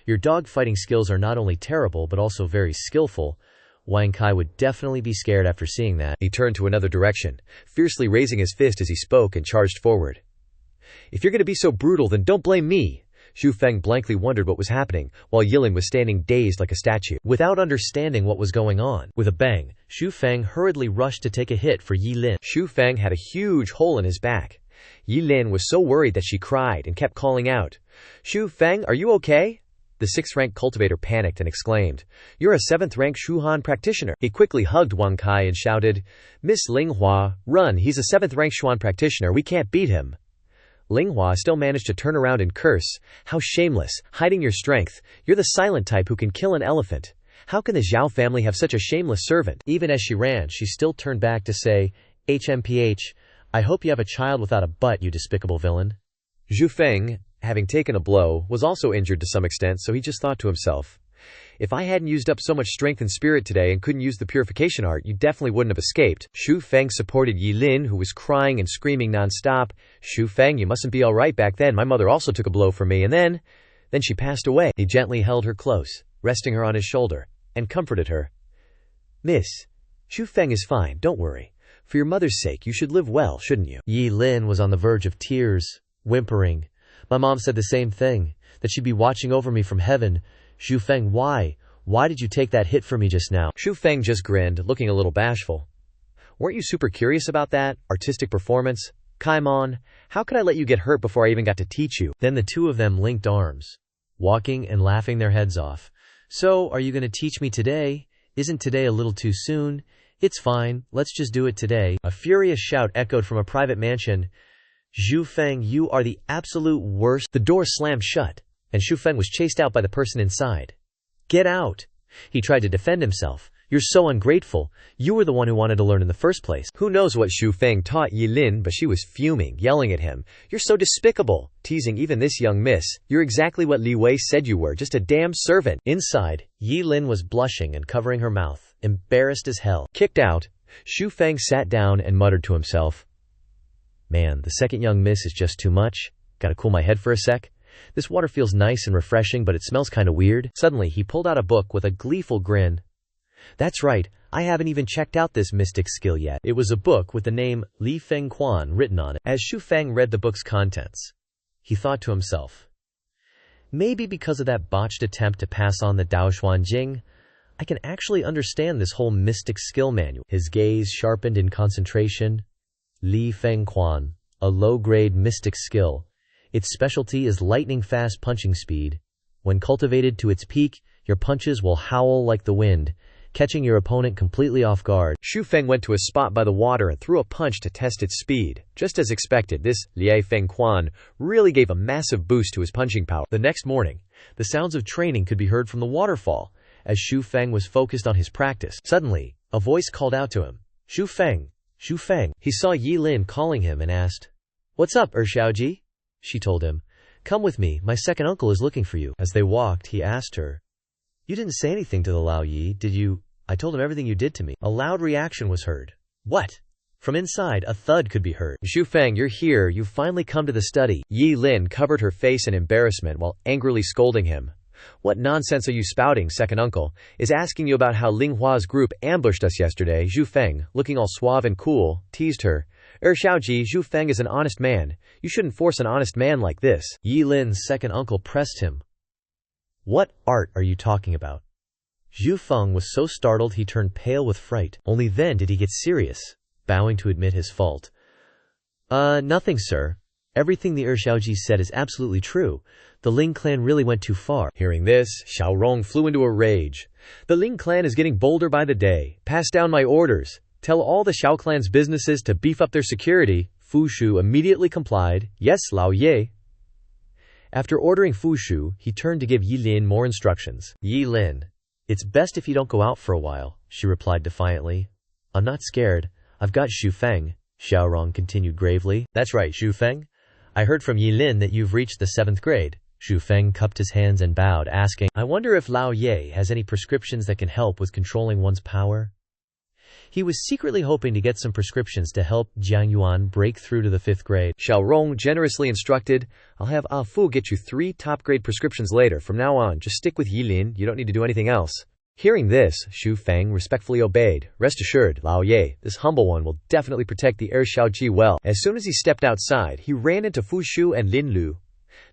Your dog fighting skills are not only terrible but also very skillful. Wang Kai would definitely be scared after seeing that. He turned to another direction, fiercely raising his fist as he spoke, and charged forward. If you're going to be so brutal, then don't blame me. Xu Feng blankly wondered what was happening, while Yilin was standing dazed like a statue. Without understanding what was going on, with a bang, Xu Feng hurriedly rushed to take a hit for Yilin. Xu Feng had a huge hole in his back. Yilin was so worried that she cried and kept calling out, Xu Feng, are you okay? The sixth-rank cultivator panicked and exclaimed, You're a seventh-rank Shuhan practitioner. He quickly hugged Wang Kai and shouted, Miss Linghua, run, he's a seventh-rank Shuhan practitioner, we can't beat him. Linghua still managed to turn around and curse, How shameless, hiding your strength. You're the silent type who can kill an elephant. How can the Zhao family have such a shameless servant? Even as she ran, she still turned back to say, HMPH, I hope you have a child without a butt, you despicable villain. Xu Feng, having taken a blow, was also injured to some extent, so he just thought to himself, If I hadn't used up so much strength and spirit today and couldn't use the purification art, you definitely wouldn't have escaped. Xu Feng supported Yilin, who was crying and screaming non-stop. Xu Feng, you mustn't be all right back then. My mother also took a blow from me, and then she passed away. He gently held her close, resting her on his shoulder, and comforted her. Miss, Xu Feng is fine, don't worry. For your mother's sake, you should live well, shouldn't you? Yilin was on the verge of tears, whimpering. My mom said the same thing, that she'd be watching over me from heaven. Xu Feng, why? Why did you take that hit for me just now? Xu Feng just grinned, looking a little bashful. Weren't you super curious about that? Artistic performance? Kaimon, how could I let you get hurt before I even got to teach you? Then the two of them linked arms, walking and laughing their heads off. So, are you going to teach me today? Isn't today a little too soon? It's fine, let's just do it today. A furious shout echoed from a private mansion. Xu Feng, you are the absolute worst. The door slammed shut, and Xu Feng was chased out by the person inside. Get out! He tried to defend himself. You're so ungrateful. You were the one who wanted to learn in the first place. Who knows what Xu Feng taught Yilin, but she was fuming, yelling at him. You're so despicable, teasing even this young miss. You're exactly what Li Wei said you were, just a damn servant. Inside, Yilin was blushing and covering her mouth, embarrassed as hell. Kicked out, Xu Feng sat down and muttered to himself. Man, the second young miss is just too much. Gotta cool my head for a sec. This water feels nice and refreshing, but it smells kinda weird. Suddenly, he pulled out a book with a gleeful grin. That's right, I haven't even checked out this mystic skill yet. It was a book with the name Li Feng Quan written on it. As Xu Feng read the book's contents, he thought to himself, maybe because of that botched attempt to pass on the Dao Xuan Jing, I can actually understand this whole mystic skill manual. His gaze sharpened in concentration. Li Feng Quan, a low-grade mystic skill. Its specialty is lightning-fast punching speed. When cultivated to its peak, your punches will howl like the wind, catching your opponent completely off guard. Xu Feng went to a spot by the water and threw a punch to test its speed. Just as expected, this Li Feng Quan really gave a massive boost to his punching power. The next morning, the sounds of training could be heard from the waterfall, as Xu Feng was focused on his practice. Suddenly, a voice called out to him, Xu Feng, Xu Feng. He saw Yilin calling him and asked, What's up, Xiaoji? She told him, Come with me, my second uncle is looking for you. As they walked, he asked her, You didn't say anything to the Lao Yi, did you? I told him everything you did to me. A loud reaction was heard. What? From inside, a thud could be heard. Xu Feng, you're here, you've finally come to the study. Yilin covered her face in embarrassment while angrily scolding him. What nonsense are you spouting, second uncle? Is asking you about how Linghua's group ambushed us yesterday. Xu Feng, looking all suave and cool, teased her. Xiaoji, Xu Feng is an honest man. You shouldn't force an honest man like this. Yilin's second uncle pressed him. What art are you talking about? Xu Feng was so startled he turned pale with fright. Only then did he get serious, bowing to admit his fault. Nothing, sir. Everything the Xiaoji said is absolutely true. The Ling clan really went too far. Hearing this, Xiao Rong flew into a rage. The Ling clan is getting bolder by the day. Pass down my orders. Tell all the Xiao clan's businesses to beef up their security. Fu Shu immediately complied. Yes, Lao Ye. After ordering Fu Shu, he turned to give Yilin more instructions. Yilin, it's best if you don't go out for a while, she replied defiantly. I'm not scared. I've got Xu Feng, Xiaorong continued gravely. That's right, Xu Feng. I heard from Yilin that you've reached the 7th grade. Xu Feng cupped his hands and bowed, asking, I wonder if Lao Ye has any prescriptions that can help with controlling one's power? He was secretly hoping to get some prescriptions to help Jiang Yuan break through to the 5th grade. Xiao Rong generously instructed, I'll have Ah Fu get you 3 top-grade prescriptions later. From now on, just stick with Yilin. You don't need to do anything else. Hearing this, Xu Feng respectfully obeyed. Rest assured, Lao Ye, this humble one will definitely protect the heir Xiaoji well. As soon as he stepped outside, he ran into Fu Shu and Lin Lu.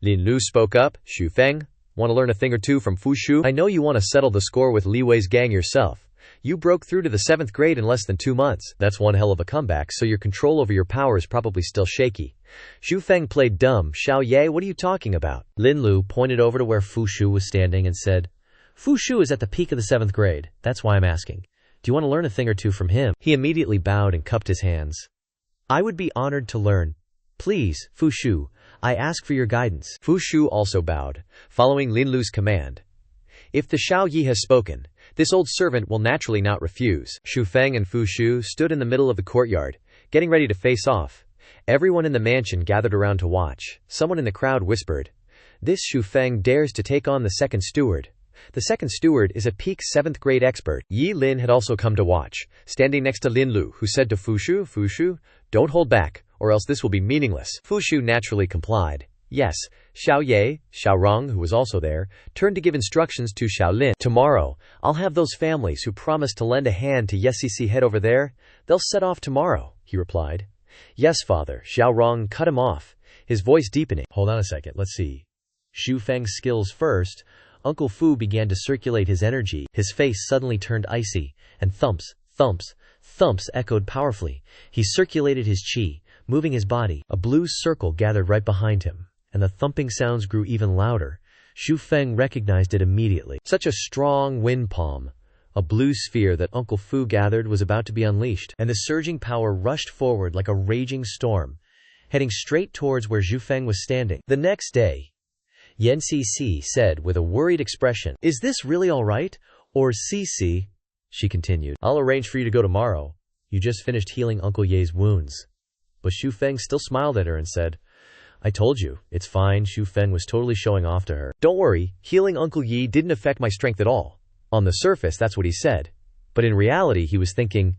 Lin Lu spoke up, Xu Feng, want to learn a thing or two from Fu Shu? I know you want to settle the score with Li Wei's gang yourself. You broke through to the 7th grade in less than 2 months. That's one hell of a comeback, so your control over your power is probably still shaky. Xu Feng played dumb. Xiao Ye, what are you talking about? Lin Lu pointed over to where Fu Shu was standing and said, Fu Shu is at the peak of the 7th grade. That's why I'm asking. Do you want to learn a thing or two from him? He immediately bowed and cupped his hands. I would be honored to learn. Please, Fu Shu, I ask for your guidance. Fu Shu also bowed, following Lin Lu's command. If the Xiao Yi has spoken, this old servant will naturally not refuse. Xu Feng and Fu Shu stood in the middle of the courtyard, getting ready to face off. Everyone in the mansion gathered around to watch. Someone in the crowd whispered, This Xu Feng dares to take on the 2nd steward. The 2nd steward is a peak 7th grade expert. Yi Lin had also come to watch, standing next to Lin Lu, who said to Fu Shu, don't hold back, or else this will be meaningless. Fu Shu naturally complied. Yes, Xiao Ye, Xiao Rong, who was also there, turned to give instructions to Xiao Lin. Tomorrow, I'll have those families who promised to lend a hand to Yesisi head over there. They'll set off tomorrow, he replied. Yes, father, Xiao Rong cut him off, his voice deepening. Hold on a second, let's see. Xu Feng's skills first. Uncle Fu began to circulate his energy. His face suddenly turned icy, and thumps, thumps, thumps echoed powerfully. He circulated his qi, moving his body. A blue circle gathered right behind him, and the thumping sounds grew even louder. Xu Feng recognized it immediately. Such a strong wind palm. A blue sphere that Uncle Fu gathered was about to be unleashed, and the surging power rushed forward like a raging storm, heading straight towards where Xu Feng was standing. The next day, Xianxia said with a worried expression, Is this really all right? Or Cici? She continued, I'll arrange for you to go tomorrow. You just finished healing Uncle Ye's wounds. But Xu Feng still smiled at her and said, I told you, it's fine. Xu Feng was totally showing off to her. Don't worry, healing Uncle Yi didn't affect my strength at all. On the surface, that's what he said. But in reality, he was thinking,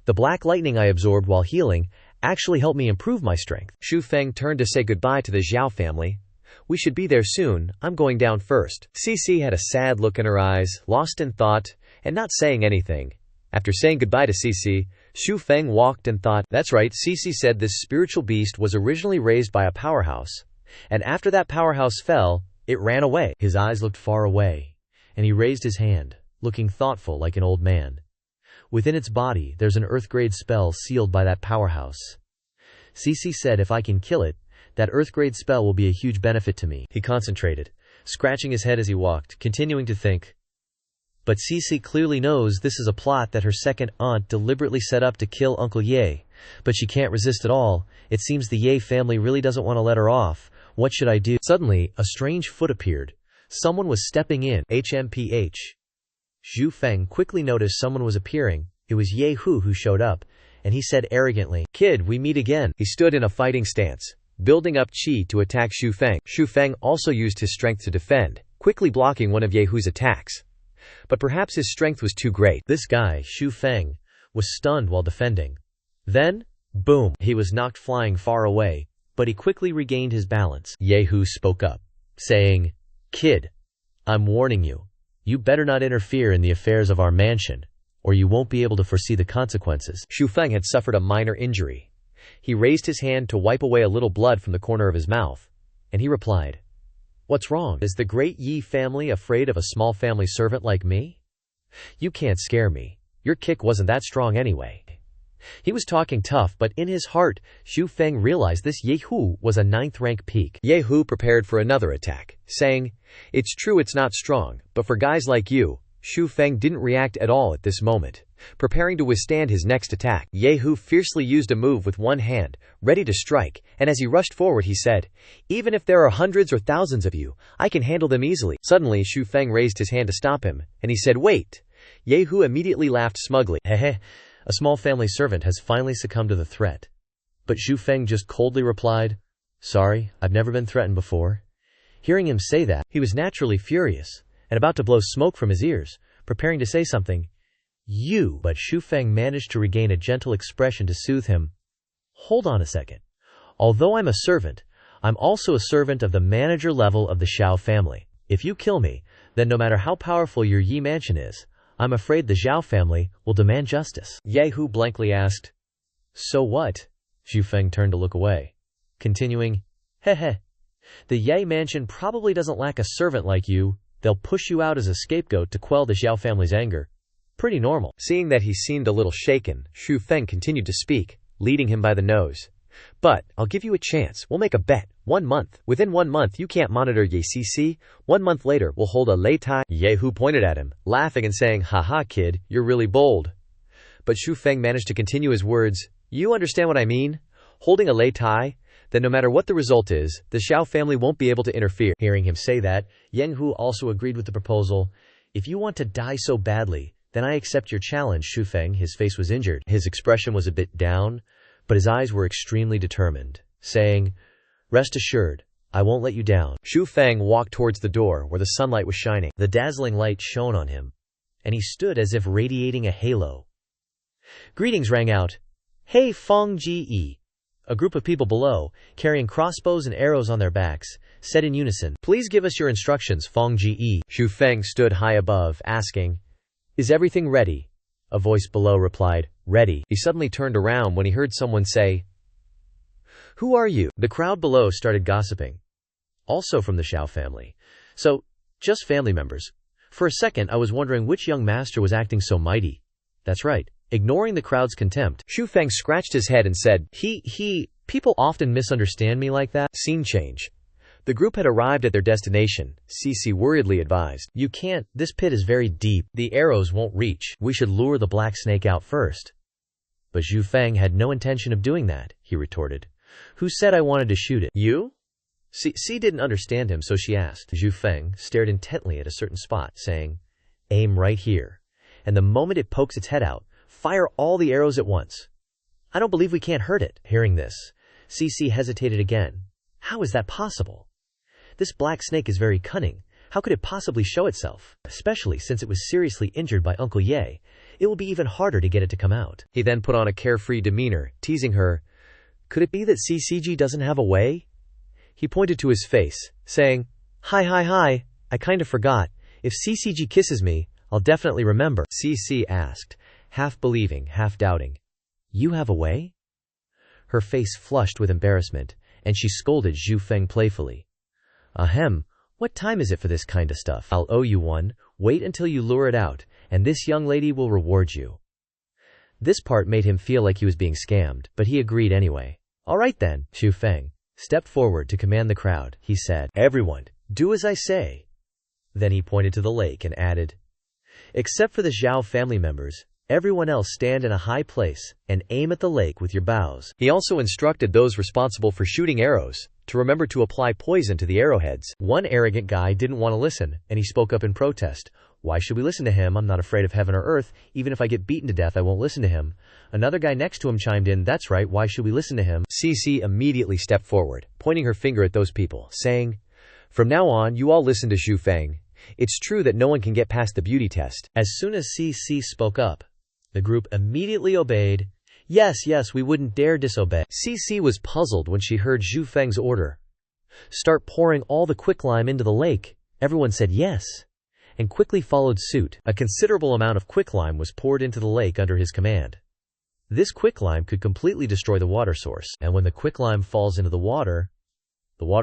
the black lightning I absorbed while healing actually helped me improve my strength. Xu Feng turned to say goodbye to the Zhao family. We should be there soon. I'm going down first. Cici had a sad look in her eyes, lost in thought, and not saying anything. After saying goodbye to Cici, Xu Feng walked and thought, that's right, Cici said this spiritual beast was originally raised by a powerhouse, and after that powerhouse fell, it ran away. His eyes looked far away, and he raised his hand, looking thoughtful like an old man. Within its body, there's an earth-grade spell sealed by that powerhouse. Cici said if I can kill it, that earth-grade spell will be a huge benefit to me. He concentrated, scratching his head as he walked, continuing to think. But Cici clearly knows this is a plot that her second aunt deliberately set up to kill Uncle Ye. But she can't resist at all. It seems the Ye family really doesn't want to let her off. What should I do? Suddenly, a strange foot appeared. Someone was stepping in. HMPH. Xu Feng quickly noticed someone was appearing. It was Ye Hu who showed up, and he said arrogantly, Kid, we meet again. He stood in a fighting stance, building up qi to attack Xu Feng. Xu Feng also used his strength to defend, quickly blocking one of Yehu's attacks. But perhaps his strength was too great. This guy, Xu Feng, was stunned while defending. Then, boom, he was knocked flying far away, but he quickly regained his balance. Yehu spoke up, saying, Kid, I'm warning you. You better not interfere in the affairs of our mansion, or you won't be able to foresee the consequences. Xu Feng had suffered a minor injury. He raised his hand to wipe away a little blood from the corner of his mouth, and he replied, What's wrong? Is the great Yi family afraid of a small family servant like me? You can't scare me. Your kick wasn't that strong anyway. He was talking tough, but in his heart, Xu Feng realized this Yehu was a 9th rank peak. Yehu prepared for another attack, saying, It's true it's not strong, but for guys like you, Xu Feng didn't react at all at this moment, preparing to withstand his next attack. Yehu fiercely used a move with one hand, ready to strike, and as he rushed forward he said, Even if there are hundreds or thousands of you, I can handle them easily. Suddenly Xu Feng raised his hand to stop him, and he said, Wait! Yehu immediately laughed smugly. Hehe, a small family servant has finally succumbed to the threat. But Xu Feng just coldly replied, Sorry, I've never been threatened before. Hearing him say that, he was naturally furious, and about to blow smoke from his ears, preparing to say something. You, but Xu Feng managed to regain a gentle expression to soothe him. Hold on a second. Although I'm a servant, I'm also a servant of the manager level of the Xiao family. If you kill me, then no matter how powerful your Yi mansion is, I'm afraid the Zhao family will demand justice. Yehu blankly asked. So what? Xu Feng turned to look away, continuing, Heh. The Ye mansion probably doesn't lack a servant like you. They'll push you out as a scapegoat to quell the Xiao family's anger. Pretty normal. Seeing that he seemed a little shaken, Xu Feng continued to speak, leading him by the nose. But, I'll give you a chance. We'll make a bet. 1 month. Within 1 month you can't monitor Ye CC. 1 month later we'll hold a lei tai. Yehu pointed at him, laughing and saying, Haha kid, you're really bold. But Xu Feng managed to continue his words. You understand what I mean? Holding a lei tai? Then no matter what the result is, the Xiao family won't be able to interfere. Hearing him say that, Yenghu also agreed with the proposal. If you want to die so badly, then I accept your challenge, Xu Feng. His face was injured. His expression was a bit down, but his eyes were extremely determined, saying, Rest assured, I won't let you down. Xu Feng walked towards the door where the sunlight was shining. The dazzling light shone on him, and he stood as if radiating a halo. Greetings rang out. Hey Feng Ji. A group of people below, carrying crossbows and arrows on their backs, said in unison, Please give us your instructions, Feng Ji. Xu Feng stood high above, asking, Is everything ready? A voice below replied, Ready. He suddenly turned around when he heard someone say, Who are you? The crowd below started gossiping. Also from the Xiao family. So, just family members. For a second I was wondering which young master was acting so mighty. That's right. Ignoring the crowd's contempt, Xu Feng scratched his head and said, People often misunderstand me like that. Scene change. The group had arrived at their destination. Cici worriedly advised, You can't, this pit is very deep. The arrows won't reach. We should lure the black snake out first. But Xu Feng had no intention of doing that, he retorted. Who said I wanted to shoot it? You? Cici didn't understand him, so she asked. Xu Feng stared intently at a certain spot, saying, Aim right here. And the moment it pokes its head out, fire all the arrows at once. I don't believe we can't hurt it. Hearing this, Cici hesitated again. How is that possible? This black snake is very cunning. How could it possibly show itself? Especially since it was seriously injured by Uncle Ye. It will be even harder to get it to come out. He then put on a carefree demeanor, teasing her. Could it be that CCG doesn't have a way? He pointed to his face, saying, Hi, I kind of forgot. If CCG kisses me, I'll definitely remember. CC asked, half believing, half doubting. You have a way? Her face flushed with embarrassment, and she scolded Xu Feng playfully. Ahem, what time is it for this kind of stuff? I'll owe you one. Wait until you lure it out, and this young lady will reward you. This part made him feel like he was being scammed, but he agreed anyway. All right then, Xu Feng stepped forward to command the crowd. He said, Everyone, do as I say. Then he pointed to the lake and added, Except for the Zhao family members, everyone else stand in a high place and aim at the lake with your bows. He also instructed those responsible for shooting arrows to remember to apply poison to the arrowheads. One arrogant guy didn't want to listen, and he spoke up in protest. Why should we listen to him? I'm not afraid of heaven or earth. Even if I get beaten to death, I won't listen to him. Another guy next to him chimed in, That's right, why should we listen to him? Cici immediately stepped forward, pointing her finger at those people, saying, From now on, you all listen to Xu Feng. It's true that no one can get past the beauty test. As soon as Cici spoke up, the group immediately obeyed. Yes, we wouldn't dare disobey. Cici was puzzled when she heard Xu Feng's order. Start pouring all the quicklime into the lake. Everyone said yes, and quickly followed suit. A considerable amount of quicklime was poured into the lake under his command. This quicklime could completely destroy the water source, and when the quicklime falls into the water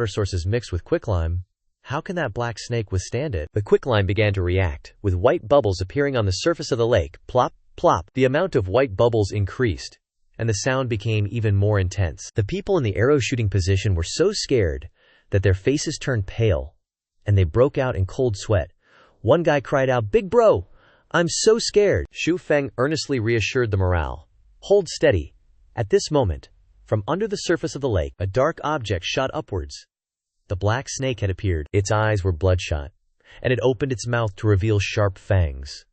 source is mixed with quicklime. How can that black snake withstand it? The quicklime began to react, with white bubbles appearing on the surface of the lake. Plop, plop. The amount of white bubbles increased, and the sound became even more intense. The people in the arrow shooting position were so scared that their faces turned pale, and they broke out in cold sweat. One guy cried out, Big bro, I'm so scared. Xu Feng earnestly reassured the morale. Hold steady. At this moment, from under the surface of the lake, a dark object shot upwards. The black snake had appeared. Its eyes were bloodshot, and it opened its mouth to reveal sharp fangs.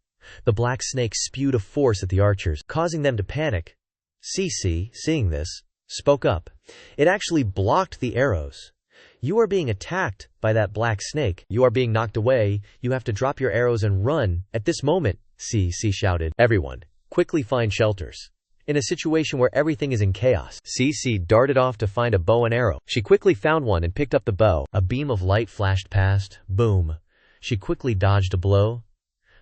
The black snake spewed a force at the archers, causing them to panic. Cici, seeing this, spoke up. It actually blocked the arrows. You are being attacked by that black snake. You are being knocked away. You have to drop your arrows and run. At this moment, CC shouted. Everyone, quickly find shelters. In a situation where everything is in chaos, CC darted off to find a bow and arrow. She quickly found one and picked up the bow. A beam of light flashed past. Boom. She quickly dodged a blow.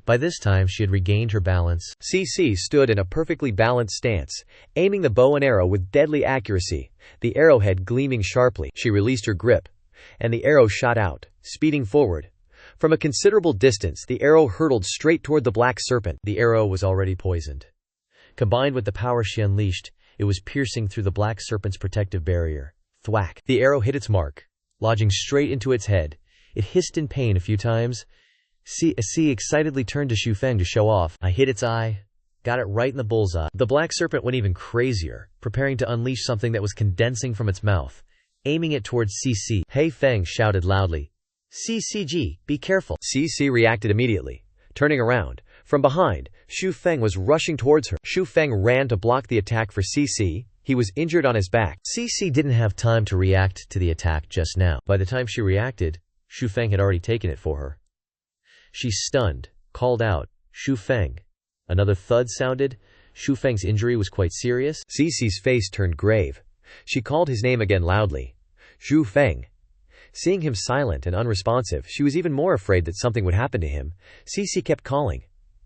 By this time, she had regained her balance. CC stood in a perfectly balanced stance, aiming the bow and arrow with deadly accuracy, the arrowhead gleaming sharply. She released her grip, and the arrow shot out, speeding forward. From a considerable distance, the arrow hurtled straight toward the black serpent. The arrow was already poisoned. Combined with the power she unleashed, it was piercing through the black serpent's protective barrier. Thwack! The arrow hit its mark, lodging straight into its head. It hissed in pain a few times. C excitedly turned to Xu Feng to show off. I hit its eye. Got it right in the bullseye. The black serpent went even crazier, preparing to unleash something that was condensing from its mouth, aiming it towards CC. Hey, Feng shouted loudly. CCG, be careful. CC reacted immediately, turning around. From behind, Xu Feng was rushing towards her. Xu Feng ran to block the attack for CC. He was injured on his back. CC didn't have time to react to the attack just now. By the time she reacted, Xu Feng had already taken it for her. She stunned, called out, Xu Feng. Another thud sounded. Xu Feng's injury was quite serious. CC's face turned grave. She called his name again loudly. Xu Feng. Seeing him silent and unresponsive, she was even more afraid that something would happen to him. CC kept calling.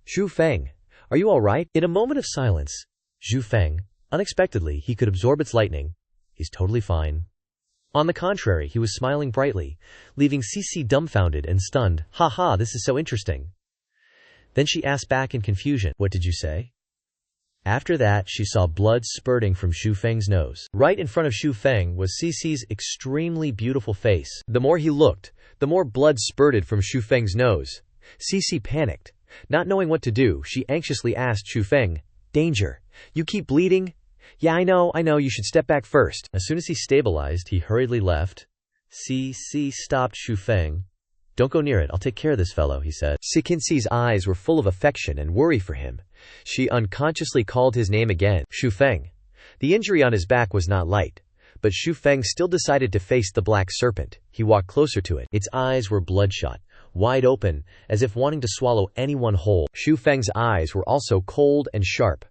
Xu Feng, are you all right? In a moment of silence, Xu Feng, unexpectedly, he could absorb its lightning. He's totally fine. On the contrary, he was smiling brightly, leaving CC dumbfounded and stunned. Ha ha, this is so interesting. Then she asked back in confusion, what did you say? After that, she saw blood spurting from Xu Feng's nose. Right in front of Xu Feng was CC's extremely beautiful face. The more he looked, the more blood spurted from Xu Feng's nose. CC panicked. Not knowing what to do, she anxiously asked Xu Feng, Danger, you keep bleeding? Yeah, I know, you should step back first. As soon as he stabilized, he hurriedly left. CC stopped Xu Feng. Don't go near it, I'll take care of this fellow, he said. Sikinsi's eyes were full of affection and worry for him. She unconsciously called his name again, Xu Feng. The injury on his back was not light, but Xu Feng still decided to face the black serpent. He walked closer to it. Its eyes were bloodshot, wide open, as if wanting to swallow anyone whole. Xu Feng's eyes were also cold and sharp,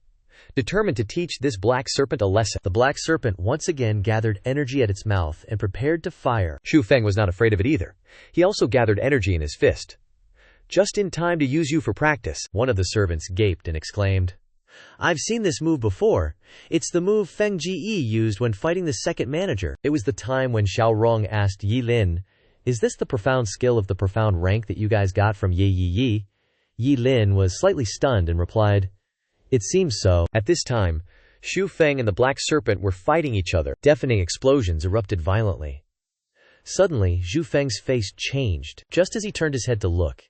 determined to teach this black serpent a lesson. The black serpent once again gathered energy at its mouth and prepared to fire. Xu Feng was not afraid of it either. He also gathered energy in his fist. Just in time to use you for practice. One of the servants gaped and exclaimed, I've seen this move before. It's the move Feng Ji used when fighting the second manager. It was the time when Xiao Rong asked Yi Lin, Is this the profound skill of the profound rank that you guys got from Yi Yi? Yi Lin was slightly stunned and replied, It seems so. At this time, Xu Feng and the black serpent were fighting each other. Deafening explosions erupted violently. Suddenly, Xu Feng's face changed. Just as he turned his head to look,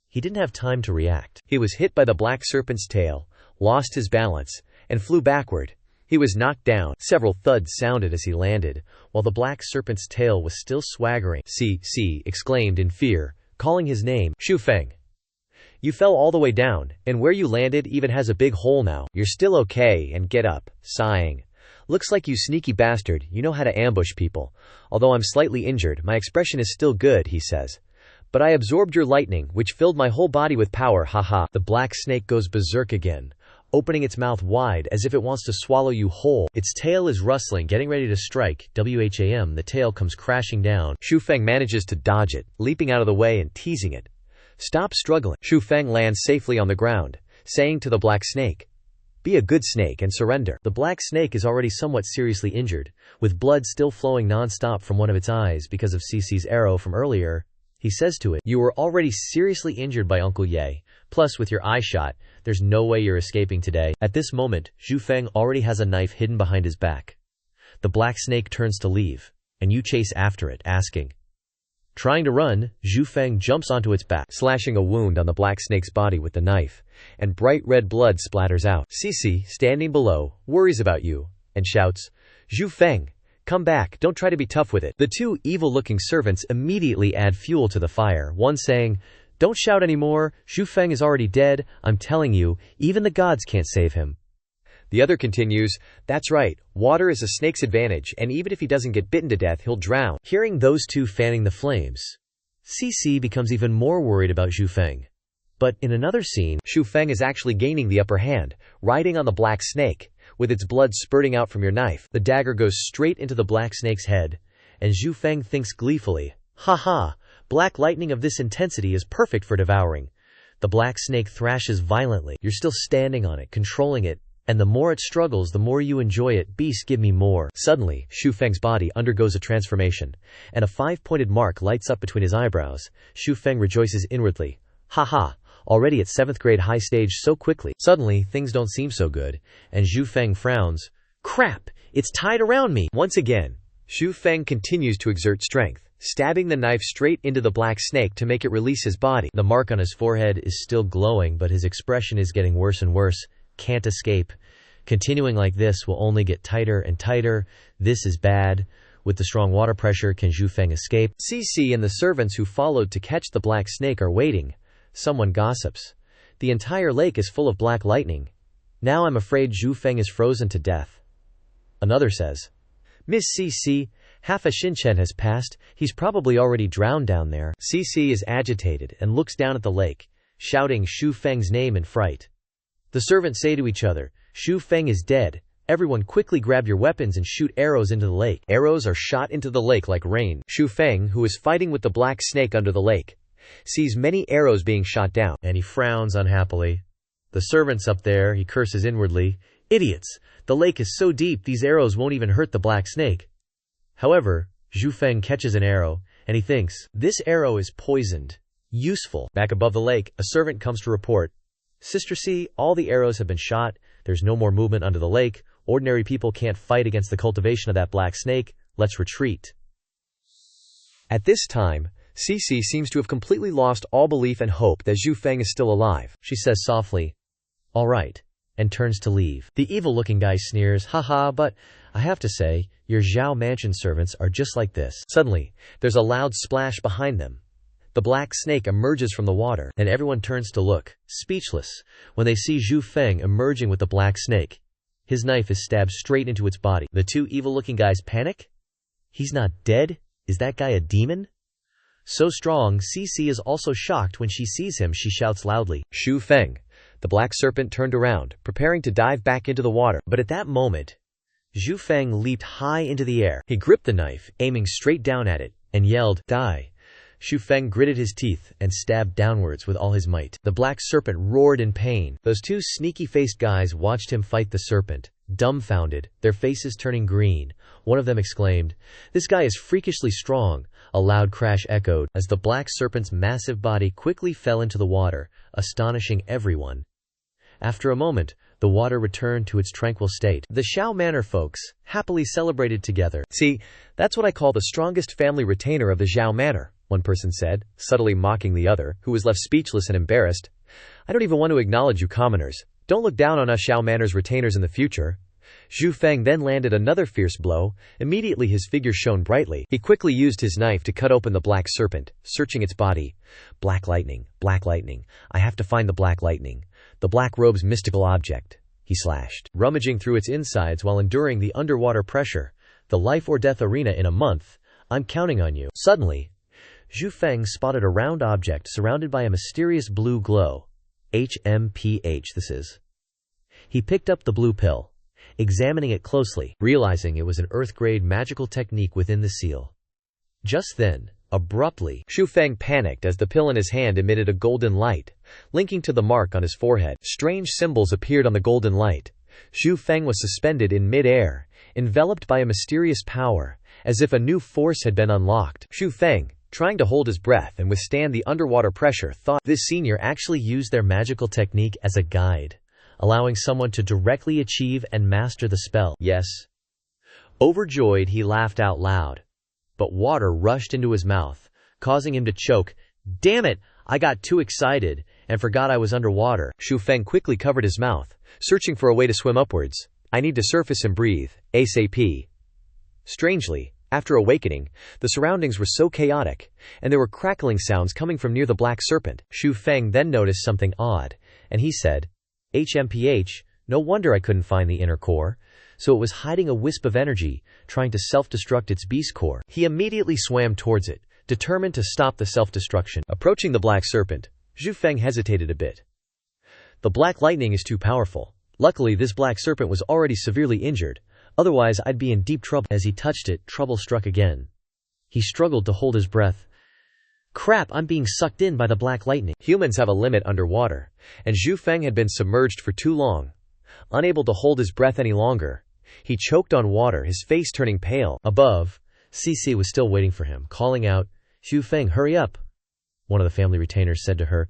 he didn't have time to react. He was hit by the black serpent's tail, lost his balance, and flew backward. He was knocked down. Several thuds sounded as he landed, while the black serpent's tail was still swaggering. CC exclaimed in fear, calling his name, Xu Feng. You fell all the way down, and where you landed even has a big hole now. You're still okay, and get up, sighing. Looks like you sneaky bastard, you know how to ambush people. Although I'm slightly injured, my expression is still good, he says. But I absorbed your lightning, which filled my whole body with power, haha. The black snake goes berserk again, opening its mouth wide as if it wants to swallow you whole. Its tail is rustling, getting ready to strike. Wham, the tail comes crashing down. Xu Feng manages to dodge it, leaping out of the way and teasing it. Stop struggling. Xu Feng lands safely on the ground, saying to the black snake, Be a good snake and surrender. The black snake is already somewhat seriously injured, with blood still flowing non-stop from one of its eyes because of CC's arrow from earlier. He says to it, You were already seriously injured by Uncle Ye. Plus, with your eye shot, there's no way you're escaping today. At this moment, Xu Feng already has a knife hidden behind his back. The black snake turns to leave, and you chase after it, asking. Trying to run, Xu Feng jumps onto its back, slashing a wound on the black snake's body with the knife, and bright red blood splatters out. Cici, standing below, worries about you, and shouts, Xu Feng, come back, don't try to be tough with it. The two evil-looking servants immediately add fuel to the fire, one saying, Don't shout anymore, Xu Feng is already dead, I'm telling you, even the gods can't save him. The other continues, "That's right, water is a snake's advantage, and even if he doesn't get bitten to death, he'll drown." Hearing those two fanning the flames, Cici becomes even more worried about Zhu Feng. But in another scene, Zhu Feng is actually gaining the upper hand, riding on the black snake, with its blood spurting out from your knife. The dagger goes straight into the black snake's head, and Zhu Feng thinks gleefully, "Ha, black lightning of this intensity is perfect for devouring." The black snake thrashes violently. You're still standing on it, controlling it, and the more it struggles, the more you enjoy it. Beast, give me more. Suddenly, Zhu Feng's body undergoes a transformation, and a 5-pointed mark lights up between his eyebrows. Zhu Feng rejoices inwardly. Ha, already at 7th grade high stage so quickly. Suddenly, things don't seem so good, and Zhu Feng frowns. Crap, it's tied around me. Once again, Zhu Feng continues to exert strength, stabbing the knife straight into the black snake to make it release his body. The mark on his forehead is still glowing, but his expression is getting worse and worse. Can't escape. Continuing like this will only get tighter and tighter. This is bad. With the strong water pressure, can Zhu Feng escape? Cici and the servants who followed to catch the black snake are waiting. Someone gossips. The entire lake is full of black lightning. Now I'm afraid Zhu Feng is frozen to death. Another says, Miss Cici, half a Xinchen has passed. He's probably already drowned down there. Cici is agitated and looks down at the lake, shouting Zhu Feng's name in fright. The servants say to each other, Zhu Feng is dead. Everyone quickly grab your weapons and shoot arrows into the lake. Arrows are shot into the lake like rain. Zhu Feng, who is fighting with the black snake under the lake, sees many arrows being shot down, and he frowns unhappily. The servants up there, he curses inwardly. Idiots! The lake is so deep these arrows won't even hurt the black snake. However, Zhu Feng catches an arrow, and he thinks, this arrow is poisoned. Useful. Back above the lake, a servant comes to report. Sister C, all the arrows have been shot. There's no more movement under the lake. Ordinary people can't fight against the cultivation of that black snake. Let's retreat. At this time, Cici seems to have completely lost all belief and hope that Zhu Feng is still alive. She says softly, all right, and turns to leave. The evil-looking guy sneers, haha, but I have to say, your Zhao Mansion servants are just like this. Suddenly, there's a loud splash behind them. The black snake emerges from the water, and everyone turns to look, speechless, when they see Zhu Feng emerging with the black snake. His knife is stabbed straight into its body. The two evil-looking guys panic. He's not dead? Is that guy a demon? So strong, Cici is also shocked when she sees him. She shouts loudly, Zhu Feng. The black serpent turned around, preparing to dive back into the water. But at that moment, Zhu Feng leaped high into the air. He gripped the knife, aiming straight down at it, and yelled, die. Zhu Feng gritted his teeth and stabbed downwards with all his might. The black serpent roared in pain. Those two sneaky-faced guys watched him fight the serpent, dumbfounded, their faces turning green. One of them exclaimed, this guy is freakishly strong. A loud crash echoed as the black serpent's massive body quickly fell into the water, astonishing everyone. After a moment, the water returned to its tranquil state. The Xiao Manor folks happily celebrated together. See, that's what I call the strongest family retainer of the Xiao Manor, one person said, subtly mocking the other, who was left speechless and embarrassed. I don't even want to acknowledge you commoners. Don't look down on us Xiao Manor's retainers in the future. Zhu Feng then landed another fierce blow. Immediately his figure shone brightly. He quickly used his knife to cut open the black serpent, searching its body. Black lightning, I have to find the black lightning. The black robe's mystical object, he slashed, rummaging through its insides while enduring the underwater pressure. The life or death arena in a month. I'm counting on you. Suddenly, Zhu Feng spotted a round object surrounded by a mysterious blue glow. HMPH this is. He picked up the blue pill, examining it closely, realizing it was an Earth-grade magical technique within the seal. Just then, abruptly, Zhu Feng panicked as the pill in his hand emitted a golden light, linking to the mark on his forehead. Strange symbols appeared on the golden light. Zhu Feng was suspended in mid-air, enveloped by a mysterious power, as if a new force had been unlocked. Zhu Feng, trying to hold his breath and withstand the underwater pressure, thought this senior actually used their magical technique as a guide, allowing someone to directly achieve and master the spell. Yes. Overjoyed, he laughed out loud. But water rushed into his mouth, causing him to choke. Damn it! I got too excited and forgot I was underwater. Zhu Feng quickly covered his mouth, searching for a way to swim upwards. I need to surface and breathe, ASAP. Strangely, after awakening, the surroundings were so chaotic, and there were crackling sounds coming from near the black serpent. Zhu Feng then noticed something odd, and he said, HMPH, No wonder I couldn't find the inner core. So it was hiding a wisp of energy, trying to self-destruct its beast core. He immediately swam towards it, determined to stop the self-destruction. Approaching the black serpent, Zhu Feng hesitated a bit. The black lightning is too powerful. Luckily, this black serpent was already severely injured. Otherwise, I'd be in deep trouble. As he touched it, trouble struck again. He struggled to hold his breath. Crap, I'm being sucked in by the black lightning. Humans have a limit underwater, and Zhu Feng had been submerged for too long. Unable to hold his breath any longer, he choked on water, his face turning pale. Above, Cici was still waiting for him, calling out, "Zhu Feng, hurry up." One of the family retainers said to her,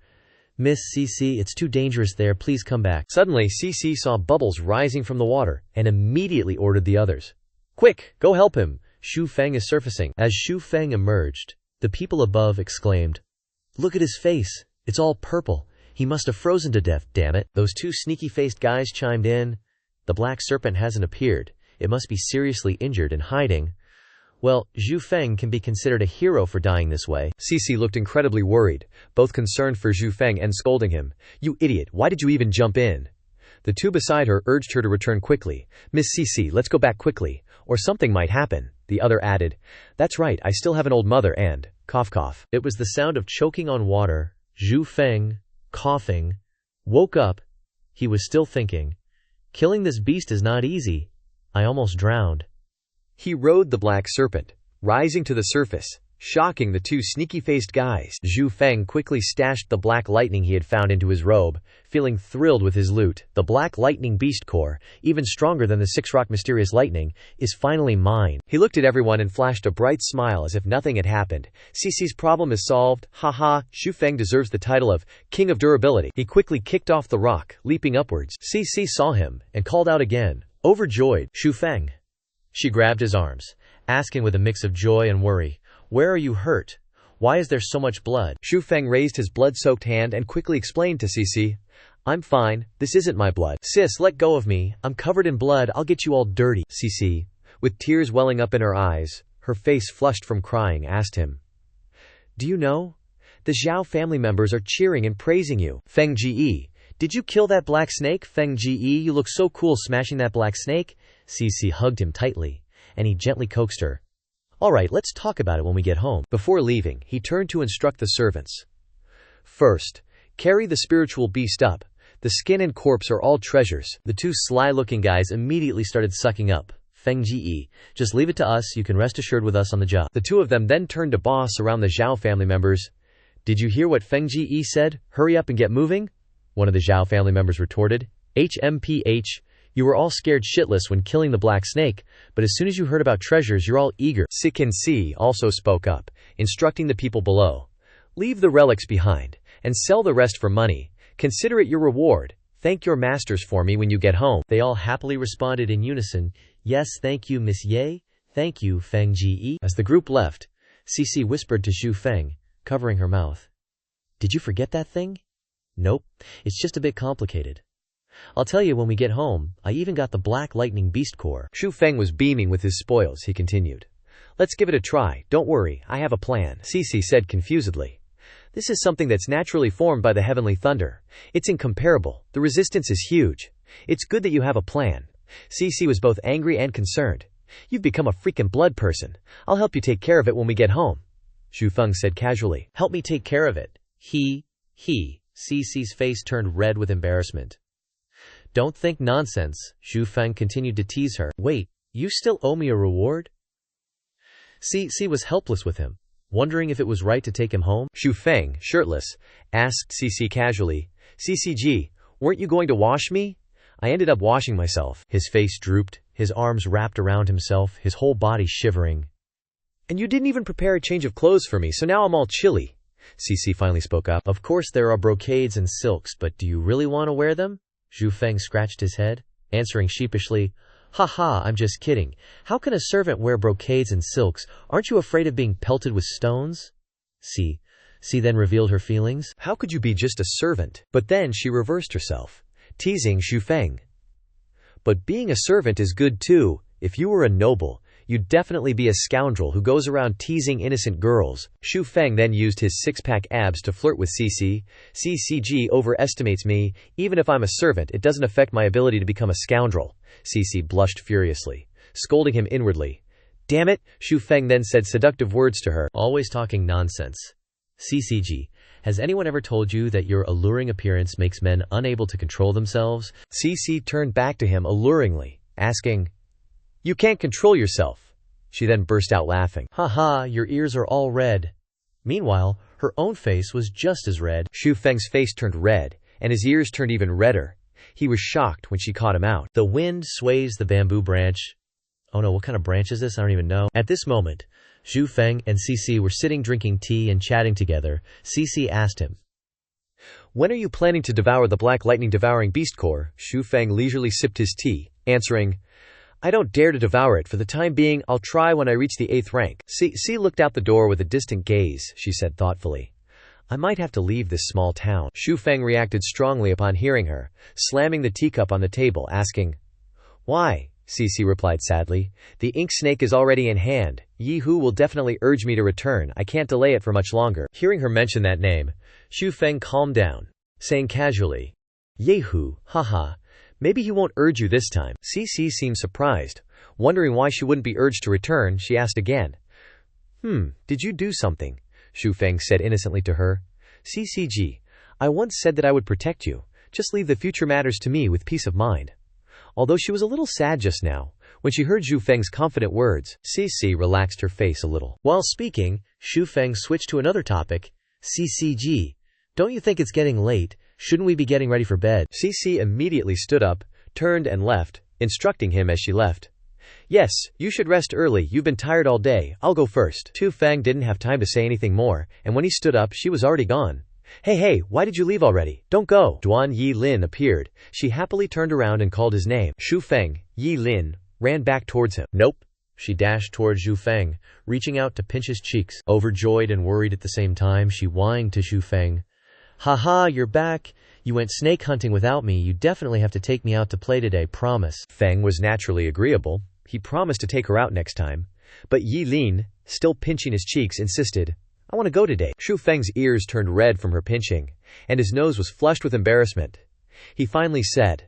"Miss Cici, it's too dangerous there, please come back." Suddenly, Cici saw bubbles rising from the water and immediately ordered the others. "Quick, go help him. Zhu Feng is surfacing." As Zhu Feng emerged, the people above exclaimed, "Look at his face. It's all purple. He must have frozen to death, damn it." Those two sneaky-faced guys chimed in. "The black serpent hasn't appeared. It must be seriously injured and hiding. Well, Zhu Feng can be considered a hero for dying this way." Cici looked incredibly worried, both concerned for Zhu Feng and scolding him. "You idiot, why did you even jump in?" The two beside her urged her to return quickly. "Miss Cici, let's go back quickly, or something might happen." The other added, "That's right, I still have an old mother and…" cough cough. It was the sound of choking on water. Zhu Feng, coughing, woke up. He was still thinking, "Killing this beast is not easy. I almost drowned." He rode the black serpent, rising to the surface, shocking the two sneaky-faced guys. Zhu Feng quickly stashed the black lightning he had found into his robe, feeling thrilled with his loot. The black lightning beast core, even stronger than the six-rock mysterious lightning, is finally mine. He looked at everyone and flashed a bright smile as if nothing had happened. Cici's problem is solved. Haha, Zhu Feng deserves the title of King of Durability. He quickly kicked off the rock, leaping upwards. Cici saw him and called out again, overjoyed, "Zhu Feng." She grabbed his arms, asking with a mix of joy and worry, "Where are you hurt? Why is there so much blood?" Zhu Feng raised his blood-soaked hand and quickly explained to Cici, "I'm fine, this isn't my blood. Sis, let go of me, I'm covered in blood, I'll get you all dirty." Cici, with tears welling up in her eyes, her face flushed from crying, asked him, "Do you know? The Xiao family members are cheering and praising you." "Feng Ji, did you kill that black snake? Feng Ji, you look so cool smashing that black snake." Cici hugged him tightly, and he gently coaxed her. "All right, let's talk about it when we get home." Before leaving, he turned to instruct the servants. "First, carry the spiritual beast up. The skin and corpse are all treasures." The two sly-looking guys immediately started sucking up. "Feng Ji, just leave it to us, you can rest assured with us on the job." The two of them then turned to boss around the Zhao family members. "Did you hear what Feng Ji said? Hurry up and get moving?" One of the Zhao family members retorted. "HMPH, you were all scared shitless when killing the black snake, but as soon as you heard about treasures you're all eager." Sikin Si also spoke up, instructing the people below, "Leave the relics behind, and sell the rest for money. Consider it your reward. Thank your masters for me when you get home." They all happily responded in unison, "Yes, thank you, Miss Ye. Thank you, Feng Ji." As the group left, Cici whispered to Zhu Feng, covering her mouth, "Did you forget that thing?" "Nope, it's just a bit complicated. I'll tell you when we get home. I even got the black lightning beast core." Zhu Feng was beaming with his spoils, he continued. "Let's give it a try, don't worry, I have a plan." Cici said confusedly, "This is something that's naturally formed by the heavenly thunder. It's incomparable, the resistance is huge. It's good that you have a plan." Cici was both angry and concerned. "You've become a freaking blood person. I'll help you take care of it when we get home," Zhu Feng said casually. "Help me take care of it? He. Cici's face turned red with embarrassment. "Don't think nonsense," Zhu Feng continued to tease her. "Wait, you still owe me a reward?" Cici was helpless with him, wondering if it was right to take him home. Zhu Feng, shirtless, asked Cici casually, "CCG, weren't you going to wash me?" "I ended up washing myself." His face drooped, his arms wrapped around himself, his whole body shivering. "And you didn't even prepare a change of clothes for me, so now I'm all chilly." Cici finally spoke up. "Of course there are brocades and silks, but do you really want to wear them?" Zhu Feng scratched his head, answering sheepishly, "Haha, I'm just kidding. How can a servant wear brocades and silks? Aren't you afraid of being pelted with stones?" Ci then revealed her feelings. "How could you be just a servant?" But then she reversed herself, teasing Zhu Feng. "But being a servant is good too. If you were a noble, You'd definitely be a scoundrel who goes around teasing innocent girls. Xu Feng then used his six-pack abs to flirt with Cici. CCG overestimates me. Even if I'm a servant, it doesn't affect my ability to become a scoundrel. Cici blushed furiously, scolding him inwardly. Damn it, Xu Feng then said seductive words to her. Always talking nonsense. CCG, has anyone ever told you that your alluring appearance makes men unable to control themselves? Cici turned back to him alluringly, asking, You can't control yourself. She then burst out laughing. Haha, your ears are all red. Meanwhile, her own face was just as red. Xu Feng's face turned red, and his ears turned even redder. He was shocked when she caught him out. The wind sways the bamboo branch. Oh no, what kind of branch is this? I don't even know. At this moment, Xu Feng and Cici were sitting drinking tea and chatting together. Cici asked him, When are you planning to devour the black lightning devouring beast core? Xu Feng leisurely sipped his tea, answering, I don't dare to devour it for the time being. I'll try when I reach the 8th rank. Cici looked out the door with a distant gaze. She said thoughtfully, I might have to leave this small town. Xu Feng reacted strongly upon hearing her, slamming the teacup on the table, asking, Why? Cici replied sadly, The ink snake is already in hand. Yi Hu will definitely urge me to return. I can't delay it for much longer. Hearing her mention that name, Xu Feng calmed down, saying casually, Yehu, haha, maybe he won't urge you this time. Cici seemed surprised. Wondering why she wouldn't be urged to return, she asked again. Did you do something? Xu Feng said innocently to her. CCG, I once said that I would protect you. Just leave the future matters to me with peace of mind. Although she was a little sad just now, when she heard Xu Feng's confident words, Cici relaxed her face a little. While speaking, Xu Feng switched to another topic. CCG, don't you think it's getting late? Shouldn't we be getting ready for bed? Cici immediately stood up, turned and left, instructing him as she left. Yes, you should rest early. You've been tired all day. I'll go first. Xu Feng didn't have time to say anything more, and when he stood up, she was already gone. Hey, why did you leave already? Don't go. Duan Yi Lin appeared. She happily turned around and called his name. Xu Feng, Yi Lin, ran back towards him. Nope. She dashed towards Xu Feng, reaching out to pinch his cheeks. Overjoyed and worried at the same time, she whined to Xu Feng. Haha, you're back. You went snake hunting without me. You definitely have to take me out to play today, promise. Feng was naturally agreeable. He promised to take her out next time. But Yi Lin, still pinching his cheeks, insisted, I want to go today. Xu Feng's ears turned red from her pinching, and his nose was flushed with embarrassment. He finally said,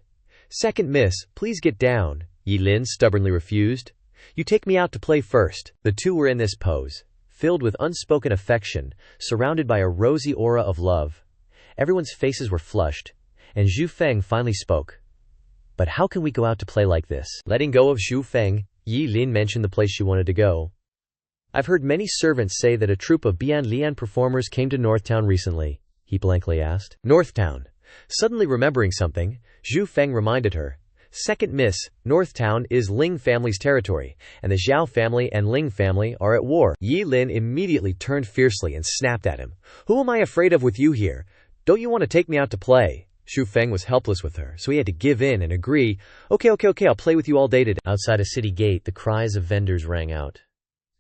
Second miss, please get down. Yi Lin stubbornly refused. You take me out to play first. The two were in this pose, filled with unspoken affection, surrounded by a rosy aura of love. Everyone's faces were flushed, and Xu Feng finally spoke. But how can we go out to play like this? Letting go of Xu Feng, Yi Lin mentioned the place she wanted to go. I've heard many servants say that a troupe of Bian Lian performers came to Northtown recently, he blankly asked. Northtown. Suddenly remembering something, Xu Feng reminded her. Second miss, Northtown is Ling family's territory, and the Zhao family and Ling family are at war. Yi Lin immediately turned fiercely and snapped at him. Who am I afraid of with you here? Don't you want to take me out to play? Xu Feng was helpless with her, so he had to give in and agree. Okay, I'll play with you all day today. Outside a city gate, the cries of vendors rang out.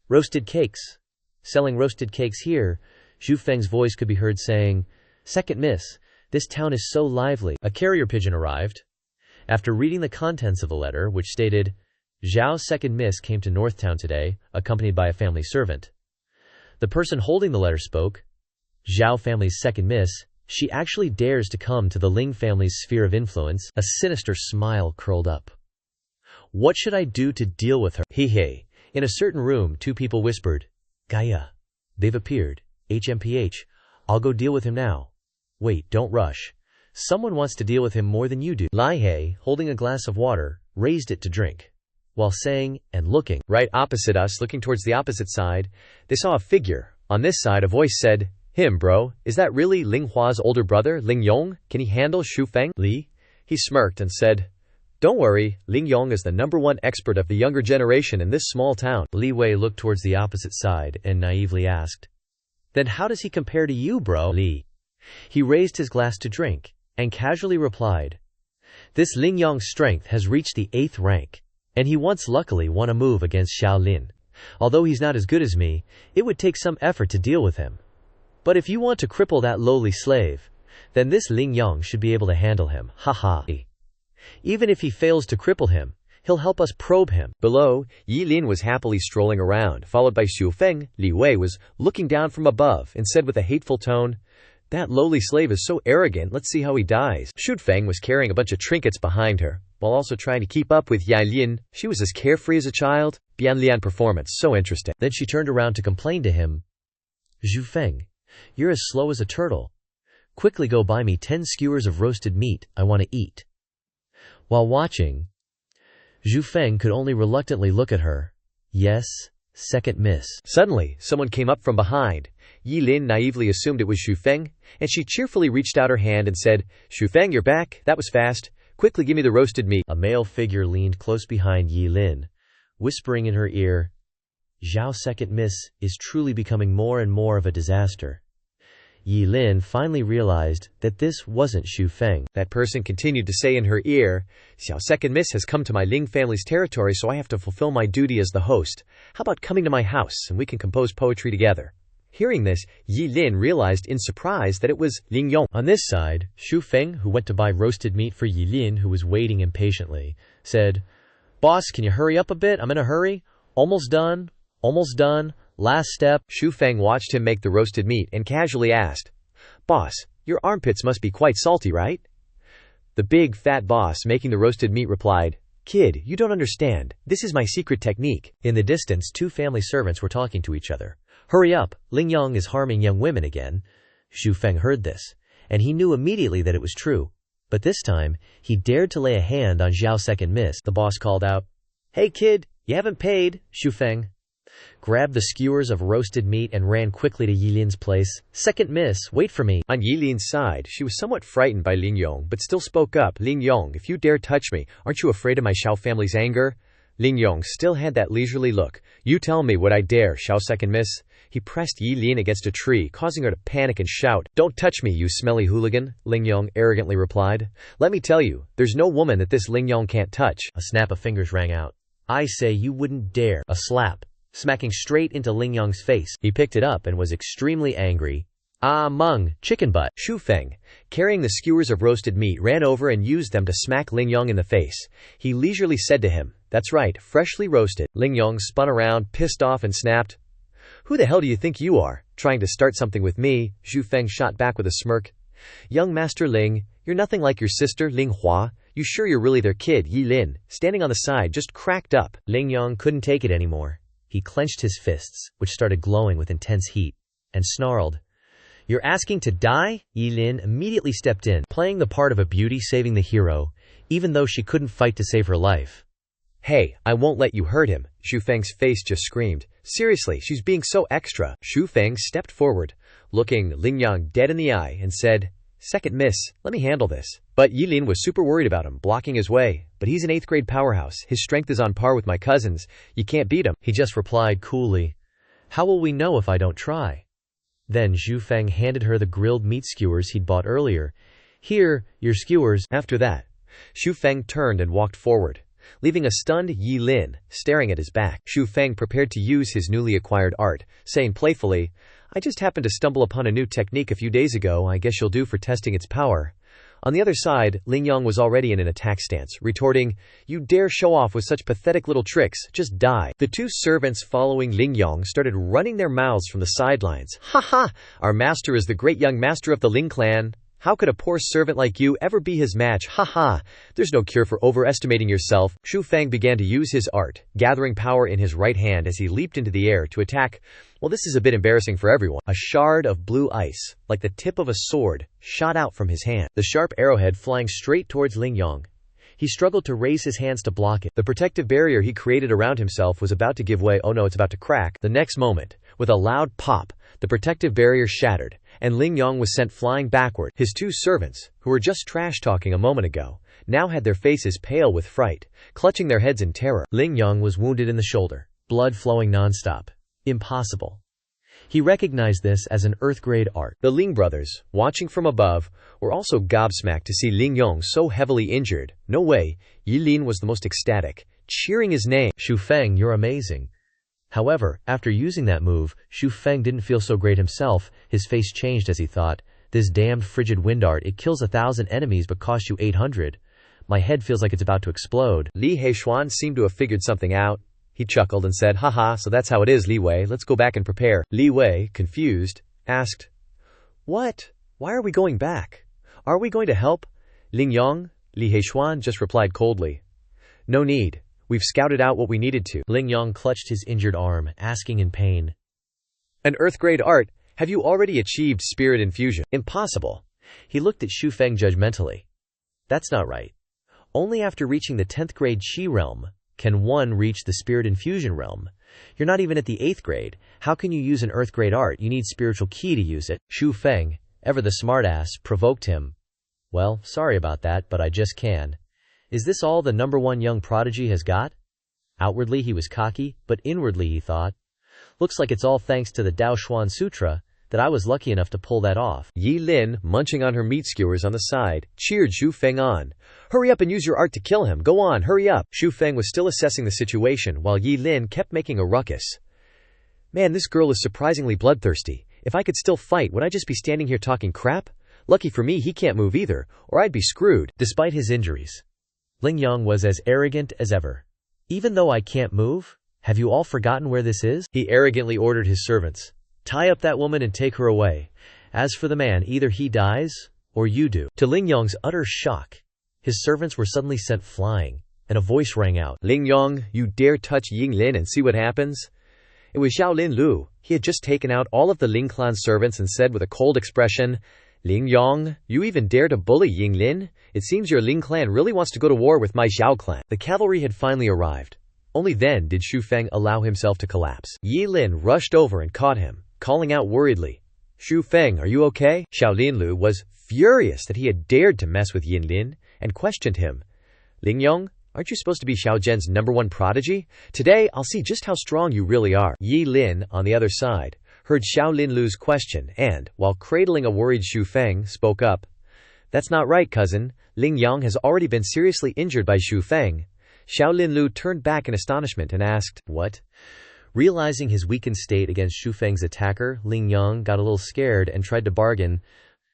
Roasted cakes. Selling roasted cakes here. Xu Feng's voice could be heard saying, Second miss, this town is so lively. A carrier pigeon arrived. After reading the contents of the letter, which stated, Zhao's second miss came to Northtown today, accompanied by a family servant. The person holding the letter spoke. Zhao family's second miss, she actually dares to come to the Ling family's sphere of influence. A sinister smile curled up. What should I do to deal with her? Hey. In a certain room, two people whispered, Gaia. They've appeared. HMPH. I'll go deal with him now. Wait, don't rush. Someone wants to deal with him more than you do. Lai He, holding a glass of water, raised it to drink. While saying and looking right opposite us, looking towards the opposite side, they saw a figure. On this side, a voice said, Him, bro. Is that really Ling Hua's older brother, Ling Yong? Can he handle Xu Feng? Li? He smirked and said, Don't worry, Ling Yong is the #1 expert of the younger generation in this small town. Li Wei looked towards the opposite side and naively asked, Then how does he compare to you, bro? Li. He raised his glass to drink, and casually replied, This Ling Yong's strength has reached the 8th rank, and he once luckily won a move against Xiao Lin. Although he's not as good as me, it would take some effort to deal with him. But if you want to cripple that lowly slave, then this Ling Yong should be able to handle him. Haha. Even if he fails to cripple him, He'll help us probe him. Below, Yilin was happily strolling around, followed by Xu Feng. Li Wei was looking down from above and said with a hateful tone, "That lowly slave is so arrogant, let's see how he dies." Xu Feng was carrying a bunch of trinkets behind her, while also trying to keep up with Yilin. She was as carefree as a child. Bianlian performance, so interesting. Then she turned around to complain to him. "Xu Feng, you're as slow as a turtle. Quickly go buy me 10 skewers of roasted meat, I want to eat." While watching, Xu Feng could only reluctantly look at her. Yes, second miss. Suddenly, someone came up from behind. Yilin naively assumed it was Xu Feng, and she cheerfully reached out her hand and said, "Xu Feng, you're back. That was fast. Quickly give me the roasted meat." A male figure leaned close behind Yilin, whispering in her ear, "Zhao second miss is truly becoming more and more of a disaster." Yilin finally realized that this wasn't Xu Feng. That person continued to say in her ear, "Xiao second miss has come to my Ling family's territory, so I have to fulfill my duty as the host. How about coming to my house and we can compose poetry together?" Hearing this, Yilin realized in surprise that it was Ling Yong. On this side, Xu Feng, who went to buy roasted meat for Yilin, who was waiting impatiently, said, "Boss, can you hurry up a bit? I'm in a hurry. Almost done. Almost done. Last step." Xu Feng watched him make the roasted meat and casually asked, "Boss, your armpits must be quite salty, right?" The big, fat boss making the roasted meat replied, "Kid, you don't understand. This is my secret technique." In the distance, 2 family servants were talking to each other. "Hurry up, Ling Yong is harming young women again." Xu Feng heard this, and he knew immediately that it was true. But this time, he dared to lay a hand on Zhao second miss. The boss called out, "Hey kid, you haven't paid." Xu Feng grabbed the skewers of roasted meat and ran quickly to Yilin's place. "Second miss, wait for me." On Yilin's side, she was somewhat frightened by Ling Yong, but still spoke up. "Ling Yong, if you dare touch me, aren't you afraid of my Xiao family's anger?" Ling Yong still had that leisurely look. "You tell me what I dare, Xiao second miss." He pressed Yilin against a tree, causing her to panic and shout. "Don't touch me, you smelly hooligan," Ling Yong arrogantly replied. "Let me tell you, there's no woman that this Ling Yong can't touch." A snap of fingers rang out. "I say you wouldn't dare." A slap, smacking straight into Ling Yong's face. He picked it up and was extremely angry. "Ah, Meng, chicken butt." Xu Feng, carrying the skewers of roasted meat, ran over and used them to smack Ling Yong in the face. He leisurely said to him, "That's right, freshly roasted." Ling Yong spun around, pissed off, and snapped, "Who the hell do you think you are, trying to start something with me?" Xu Feng shot back with a smirk. "Young Master Ling, you're nothing like your sister, Ling Hua. You sure you're really their kid?" Yilin, standing on the side, just cracked up. Ling Yong couldn't take it anymore. He clenched his fists, which started glowing with intense heat, and snarled, "You're asking to die?" Yilin immediately stepped in, playing the part of a beauty saving the hero, even though she couldn't fight to save her life. "Hey, I won't let you hurt him," Xu Feng's face just screamed. "Seriously, she's being so extra." Xu Feng stepped forward, looking Ling Yong dead in the eye, and said, "Second miss, let me handle this." But Yilin was super worried about him, blocking his way. "But he's an 8th grade powerhouse. His strength is on par with my cousin's. You can't beat him." He just replied coolly, "How will we know if I don't try?" Then Xu Feng handed her the grilled meat skewers he'd bought earlier. "Here, your skewers." After that, Xu Feng turned and walked forward, leaving a stunned Yilin staring at his back. Xu Feng prepared to use his newly acquired art, saying playfully, "I just happened to stumble upon a new technique a few days ago. I guess you'll do for testing its power." On the other side, Ling Yong was already in an attack stance, retorting, "You dare show off with such pathetic little tricks, just die." The 2 servants following Ling Yong started running their mouths from the sidelines. "Ha ha! Our master is the great young master of the Ling clan. How could a poor servant like you ever be his match? Ha ha! There's no cure for overestimating yourself." Xu Feng began to use his art, gathering power in his right hand as he leaped into the air to attack. Well, this is a bit embarrassing for everyone. A shard of blue ice, like the tip of a sword, shot out from his hand, the sharp arrowhead flying straight towards Ling Yong. He struggled to raise his hands to block it. The protective barrier he created around himself was about to give way. Oh no, it's about to crack. The next moment, with a loud pop, the protective barrier shattered, and Ling Yong was sent flying backward. His 2 servants, who were just trash-talking a moment ago, now had their faces pale with fright, clutching their heads in terror. Ling Yong was wounded in the shoulder, blood flowing non-stop. Impossible. He recognized this as an Earth-grade art. The Ling brothers, watching from above, were also gobsmacked to see Ling Yong so heavily injured. No way. Yilin was the most ecstatic, cheering his name. "Xu Feng, you're amazing." However, after using that move, Xu Feng didn't feel so great himself. His face changed as he thought, "This damned frigid wind art, it kills 1,000 enemies but costs you 800. My head feels like it's about to explode. Li Heishuan seemed to have figured something out. He chuckled and said, haha, so that's how it is, Li Wei. Let's go back and prepare. Li Wei, confused, asked, what? Why are we going back? Are we going to help? Ling Yong? Li Heishuan just replied coldly, no need. We've scouted out what we needed to. Ling Yong clutched his injured arm, asking in pain, An Earth-grade art? Have you already achieved spirit infusion? Impossible. He looked at Xu Feng judgmentally. That's not right. Only after reaching the 10th grade Qi realm can one reach the spirit infusion realm. You're not even at the 8th grade. How can you use an Earth grade art? You need spiritual ki to use it. Xu Feng, ever the smartass, provoked him. Well, sorry about that, but I just can. Is this all the #1 young prodigy has got? Outwardly he was cocky, but inwardly he thought, looks like it's all thanks to the Dao Xuan Sutra that I was lucky enough to pull that off. Yi Lin, munching on her meat skewers on the side, cheered Xu Feng on. Hurry up and use your art to kill him. Go on, hurry up. Xu Feng was still assessing the situation while Yi Lin kept making a ruckus. Man, this girl is surprisingly bloodthirsty. If I could still fight, would I just be standing here talking crap? Lucky for me, he can't move either, or I'd be screwed. Despite his injuries, Ling Yong was as arrogant as ever. Even though I can't move, have you all forgotten where this is? He arrogantly ordered his servants. Tie up that woman and take her away. As for the man, either he dies, or you do. To Ling Yong's utter shock, his servants were suddenly sent flying, and a voice rang out. Ling Yong, you dare touch Ying Lin and see what happens? It was Xiao Lin Lu. He had just taken out all of the Ling clan servants and said with a cold expression, Ling Yong, you even dare to bully Ying Lin? It seems your Ling clan really wants to go to war with my Xiao clan. The cavalry had finally arrived. Only then did Xu Feng allow himself to collapse. Yi Lin rushed over and caught him, calling out worriedly, Xu Feng, are you okay? Xiao Lin Lu was furious that he had dared to mess with Yin Lin and questioned him. Ling Yong, aren't you supposed to be Xiao Zhen's #1 prodigy? Today, I'll see just how strong you really are. Yi Lin, on the other side, heard Xiao Lin Lu's question and, while cradling a worried Xu Feng, spoke up. That's not right, cousin. Ling Yang has already been seriously injured by Xu Feng. Xiao Lin Lu turned back in astonishment and asked, what? Realizing his weakened state against Xu Feng's attacker, Ling Yang got a little scared and tried to bargain.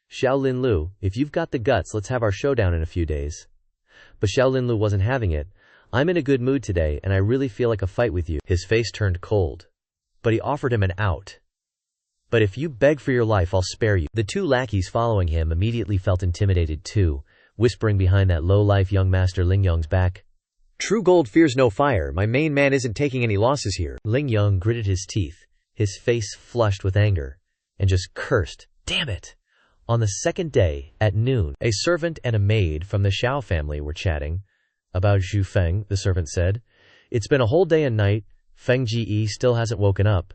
Xiao Lin Lu, if you've got the guts, let's have our showdown in a few days. But Xiao Lin Lu wasn't having it. I'm in a good mood today, and I really feel like a fight with you. His face turned cold. But he offered him an out. But if you beg for your life, I'll spare you. The two lackeys following him immediately felt intimidated too, whispering behind that low-life young master Ling Yong's back. True gold fears no fire. My main man isn't taking any losses here. Ling Yong gritted his teeth, his face flushed with anger, and just cursed, damn it. On the second day, at noon, a servant and a maid from the Xiao family were chatting. About Xu Feng, the servant said. It's been a whole day and night. Feng Ji still hasn't woken up.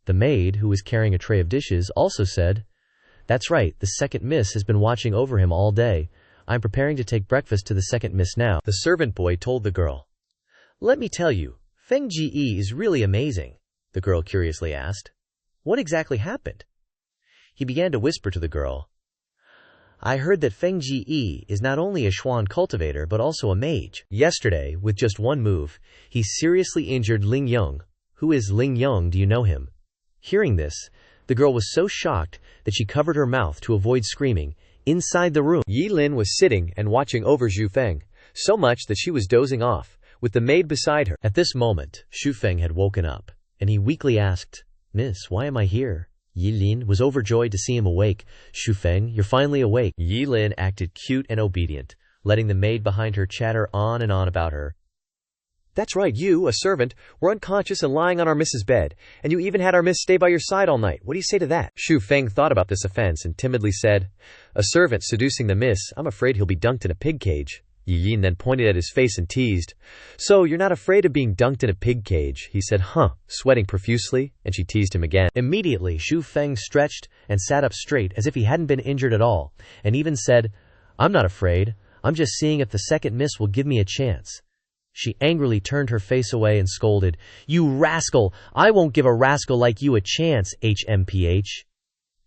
The maid, who was carrying a tray of dishes, also said, that's right, the second miss has been watching over him all day. I'm preparing to take breakfast to the second miss now. The servant boy told the girl. Let me tell you, Feng Ji is really amazing, the girl curiously asked. What exactly happened? He began to whisper to the girl. I heard that Feng Ji is not only a Xuan cultivator but also a mage. Yesterday, with just one move, he seriously injured Ling Yong. Who is Ling Yong, do you know him? Hearing this, the girl was so shocked that she covered her mouth to avoid screaming. Inside the room, Yi Lin was sitting and watching over Xu Feng, so much that she was dozing off, with the maid beside her. At this moment, Xu Feng had woken up, and he weakly asked, Miss, why am I here? Yi Lin was overjoyed to see him awake. Xu Feng, you're finally awake. Yi Lin acted cute and obedient, letting the maid behind her chatter on and on about her. That's right, you, a servant, were unconscious and lying on our miss's bed, and you even had our miss stay by your side all night. What do you say to that? Xu Feng thought about this offense and timidly said, a servant seducing the miss, I'm afraid he'll be dunked in a pig cage. Yi Yin then pointed at his face and teased. So, you're not afraid of being dunked in a pig cage, he said, sweating profusely, and she teased him again. Immediately, Xu Feng stretched and sat up straight as if he hadn't been injured at all, and even said, I'm not afraid, I'm just seeing if the second miss will give me a chance. She angrily turned her face away and scolded, You rascal! I won't give a rascal like you a chance, HMPH.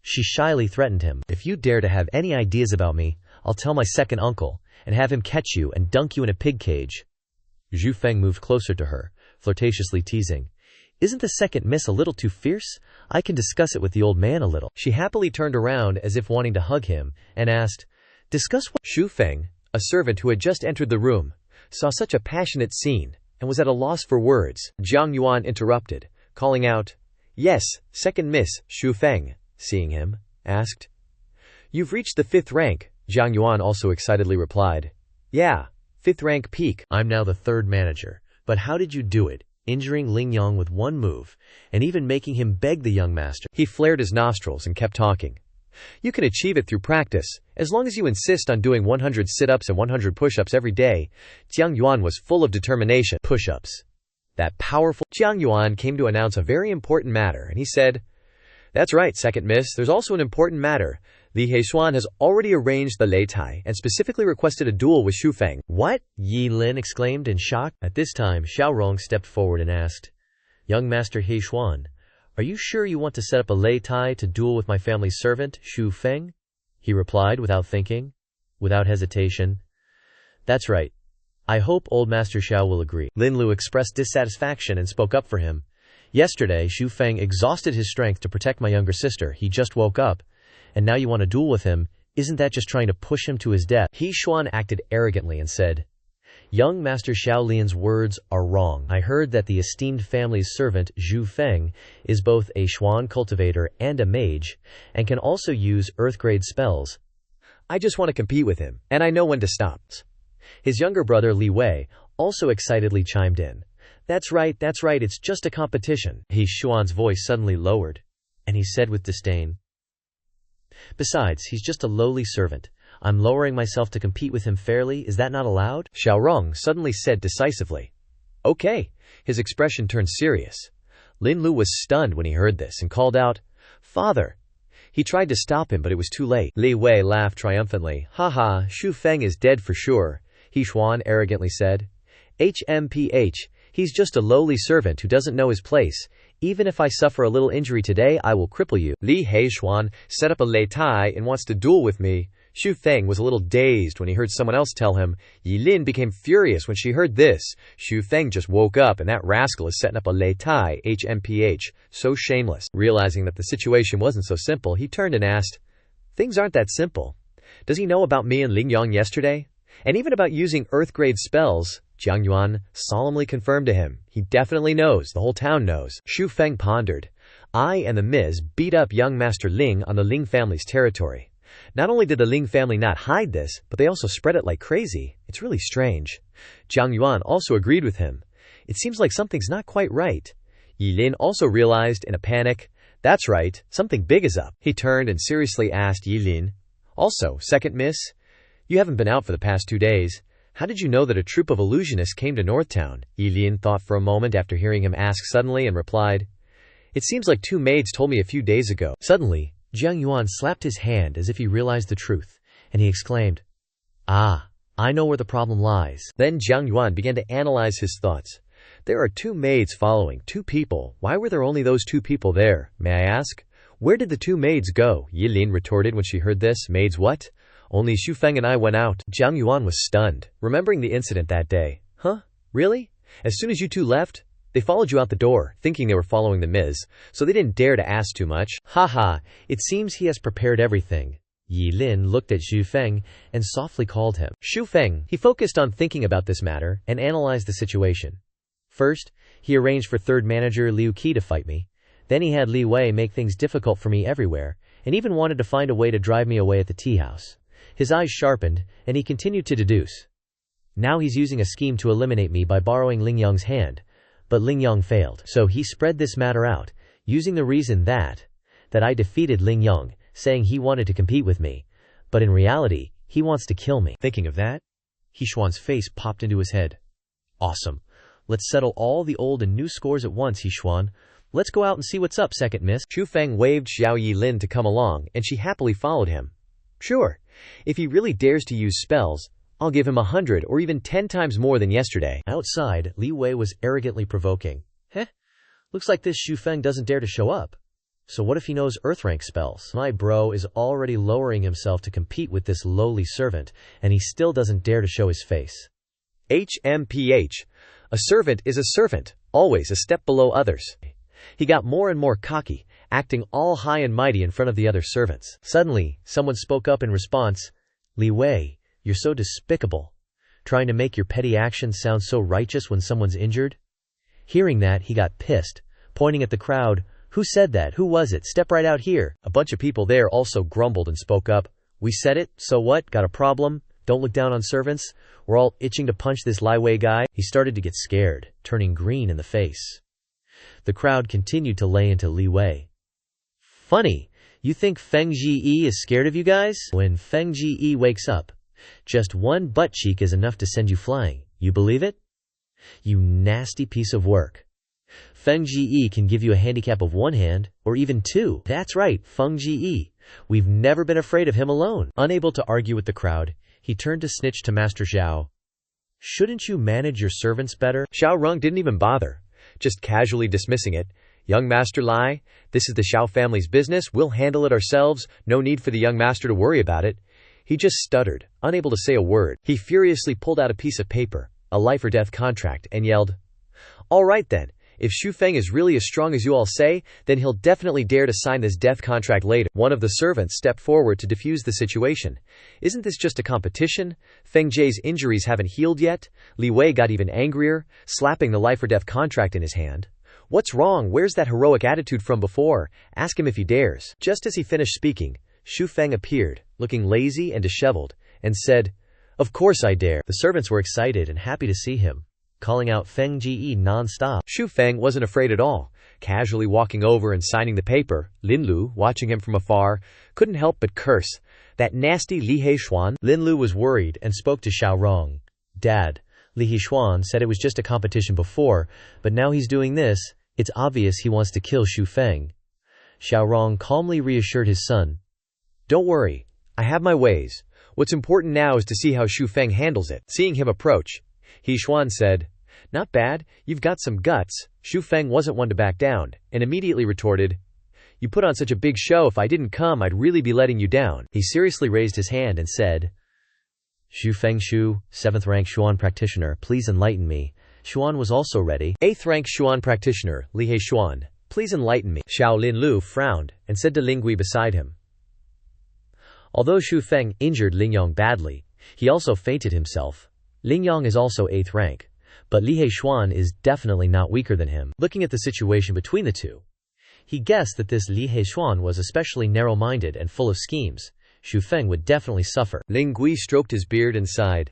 She shyly threatened him. If you dare to have any ideas about me, I'll tell my second uncle, and have him catch you and dunk you in a pig cage. Xu Feng moved closer to her, flirtatiously teasing. Isn't the second miss a little too fierce? I can discuss it with the old man a little. She happily turned around as if wanting to hug him, and asked, Discuss what? Xu Feng, A servant who had just entered the room saw such a passionate scene and was at a loss for words. Jiang Yuan interrupted, calling out, "Yes, second miss." Xu Feng, seeing him, asked, "You've reached the 5th rank." Jiang Yuan also excitedly replied, "Yeah, 5th rank peak." I'm now the 3rd manager. But how did you do it? Injuring Ling Yang with one move, and even making him beg the young master. He flared his nostrils and kept talking. "You can achieve it through practice, as long as you insist on doing 100 sit-ups and 100 push-ups every day." Jiang Yuan was full of determination. Push-ups. That powerful Jiang Yuan came to announce a very important matter, and he said, "That's right, second miss. There's also an important matter. Li Heishuan has already arranged the Lei Tai and specifically requested a duel with Xu Feng." What? Yi Lin exclaimed in shock. At this time, Xiao Rong stepped forward and asked, "Young Master Heishuan, are you sure you want to set up a Lei Tai to duel with my family's servant, Xu Feng?" He replied without thinking, without hesitation, "That's right. I hope old Master Xiao will agree." Lin Lu expressed dissatisfaction and spoke up for him. "Yesterday, Xu Feng exhausted his strength to protect my younger sister. He just woke up. And now you want to duel with him? Isn't that just trying to push him to his death?" Heishuan acted arrogantly and said, "Young Master Xiao Lian's words are wrong. I heard that the esteemed family's servant, Xu Feng, is both a Xuan cultivator and a mage, and can also use earth-grade spells. I just want to compete with him, and I know when to stop." His younger brother Li Wei also excitedly chimed in. That's right, it's just a competition." Heishuan's voice suddenly lowered, and he said with disdain, "Besides, he's just a lowly servant. I'm lowering myself to compete with him fairly. Is that not allowed?" Xiao Rong suddenly said decisively, "Okay." His expression turned serious. Lin Lu was stunned when he heard this and called out, "Father!" He tried to stop him, but it was too late. Li Wei laughed triumphantly. "Haha, Xu Feng is dead for sure," Heishuan arrogantly said. "HMPH, he's just a lowly servant who doesn't know his place. Even if I suffer a little injury today, I will cripple you. Li Heishuan set up a Lei Tai and wants to duel with me." Xu Feng was a little dazed when he heard someone else tell him. Yi Lin became furious when she heard this. Xu Feng just woke up and that rascal is setting up a Lei Tai, HMPH. So shameless. Realizing that the situation wasn't so simple, he turned and asked, "Things aren't that simple. Does he know about me and Ling Yang yesterday? And even about using earth-grade spells?" Jiang Yuan solemnly confirmed to him, "He definitely knows. The whole town knows." Xu Feng pondered. "I and the Miz beat up young Master Ling on the Ling family's territory. Not only did the Ling family not hide this, but they also spread it like crazy. It's really strange." Jiang Yuan also agreed with him. "It seems like something's not quite right." Yi Lin also realized in a panic, "That's right, something big is up." He turned and seriously asked Yi Lin, "Also, second miss, you haven't been out for the past 2 days. How did you know that a troop of illusionists came to Northtown?" Yi Lin thought for a moment after hearing him ask suddenly and replied, "It seems like 2 maids told me a few days ago." Suddenly, Jiang Yuan slapped his hand as if he realized the truth, and he exclaimed, "Ah, I know where the problem lies." Then Jiang Yuan began to analyze his thoughts. "There are 2 maids following 2 people. Why were there only those 2 people there, may I ask? Where did the 2 maids go?" Yi Lin retorted when she heard this. "Maids what? Only Xu Feng and I went out." Jiang Yuan was stunned, remembering the incident that day. "Huh? Really? As soon as you 2 left, they followed you out the door, thinking they were following the Miz, so they didn't dare to ask too much." "Haha, it seems he has prepared everything." Yi Lin looked at Xu Feng and softly called him Xu Feng. He focused on thinking about this matter and analyzed the situation. First, he arranged for 3rd manager Liu Qi to fight me. Then he had Li Wei make things difficult for me everywhere, and even wanted to find a way to drive me away at the tea house. His eyes sharpened, and he continued to deduce. Now he's using a scheme to eliminate me by borrowing Ling Yang's hand. But Ling Yang failed. So he spread this matter out, using the reason that I defeated Ling Yang, saying he wanted to compete with me. But in reality, he wants to kill me. Thinking of that, Heishuan's face popped into his head. "Awesome. Let's settle all the old and new scores at once, Heishuan. Let's go out and see what's up, second miss." Xu Feng waved Xiao Yi Lin to come along, and she happily followed him. "Sure. If he really dares to use spells, I'll give him 100 or even 10 times more than yesterday." Outside, Li Wei was arrogantly provoking. Looks like this Xu Feng doesn't dare to show up. So what if he knows earth rank spells? My bro is already lowering himself to compete with this lowly servant, and he still doesn't dare to show his face. HMPH. A servant is a servant, always a step below others. He got more and more cocky, acting all high and mighty in front of the other servants. Suddenly, someone spoke up in response. "Li Wei, You're so despicable. Trying to make your petty actions sound so righteous when someone's injured? Hearing that, he got pissed, pointing at the crowd. Who said that? Who was it? Step right out here. A bunch of people there also grumbled and spoke up. We said it, so what? Got a problem? Don't look down on servants? We're all itching to punch this Lai Wei guy. He started to get scared, turning green in the face. The crowd continued to lay into Li Wei. Funny, you think Feng Jie is scared of you guys? When Feng Jie wakes up, just one butt cheek is enough to send you flying. You believe it? You nasty piece of work. Feng Jie can give you a handicap of 1 hand, or even 2. That's right, Feng Jie. We've never been afraid of him alone. Unable to argue with the crowd, he turned to snitch to Master Xiao. Shouldn't you manage your servants better? Xiao Rong didn't even bother, just casually dismissing it. Young Master Lai, this is the Xiao family's business. We'll handle it ourselves. No need for the young master to worry about it. He just stuttered, unable to say a word. He furiously pulled out a piece of paper, a life-or-death contract, and yelled, "All right then. If Xu Feng is really as strong as you all say, then he'll definitely dare to sign this death contract later." One of the servants stepped forward to defuse the situation. Isn't this just a competition? Feng Jie's injuries haven't healed yet. Li Wei got even angrier, slapping the life-or-death contract in his hand. What's wrong? Where's that heroic attitude from before? Ask him if he dares. Just as he finished speaking, Xu Feng appeared, looking lazy and disheveled, and said, "Of course I dare." The servants were excited and happy to see him, calling out Feng Jie non-stop. Xu Feng wasn't afraid at all, casually walking over and signing the paper. Lin Lu, watching him from afar, couldn't help but curse. That nasty Li Heishuan. Lin Lu was worried and spoke to Xiao Rong. Dad, Li Heishuan said it was just a competition before, but now he's doing this. It's obvious he wants to kill Xu Feng. Xiao Rong calmly reassured his son. Don't worry, I have my ways. What's important now is to see how Xu Feng handles it. Seeing him approach, Heishuan said, "Not bad, you've got some guts." Xu Feng wasn't one to back down, and immediately retorted, "You put on such a big show. If I didn't come, I'd really be letting you down." He seriously raised his hand and said, "Xu Feng Xu, 7th rank Xuan practitioner, please enlighten me." Xuan was also ready. 8th rank Xuan practitioner, Li Heishuan, please enlighten me. Xiao Lin Lu frowned and said to Lingui beside him. Although Xu Feng injured Lingyang badly, he also fainted himself. Lingyang is also 8th rank, but Li Heishuan is definitely not weaker than him. Looking at the situation between the two, he guessed that this Li Heishuan was especially narrow-minded and full of schemes. Xu Feng would definitely suffer. Lingui stroked his beard and sighed.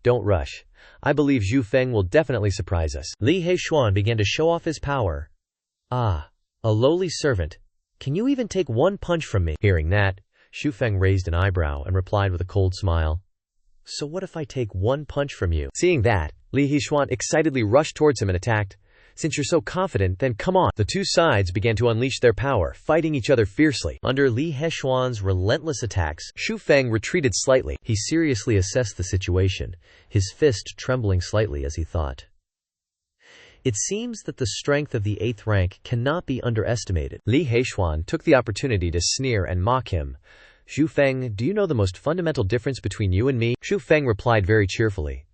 Don't rush. I believe Xu Feng will definitely surprise us. Li Heishuan began to show off his power. Ah, a lowly servant. Can you even take 1 punch from me? Hearing that, Xu Feng raised an eyebrow and replied with a cold smile. So what if I take 1 punch from you? Seeing that, Li Heishuan excitedly rushed towards him and attacked. Since you're so confident, then come on. The two sides began to unleash their power, fighting each other fiercely. Under Li Heishuan's relentless attacks, Xu Feng retreated slightly. He seriously assessed the situation, his fist trembling slightly as he thought. It seems that the strength of the 8th rank cannot be underestimated. Li Heishuan took the opportunity to sneer and mock him. Xu Feng, do you know the most fundamental difference between you and me? Xu Feng replied very cheerfully.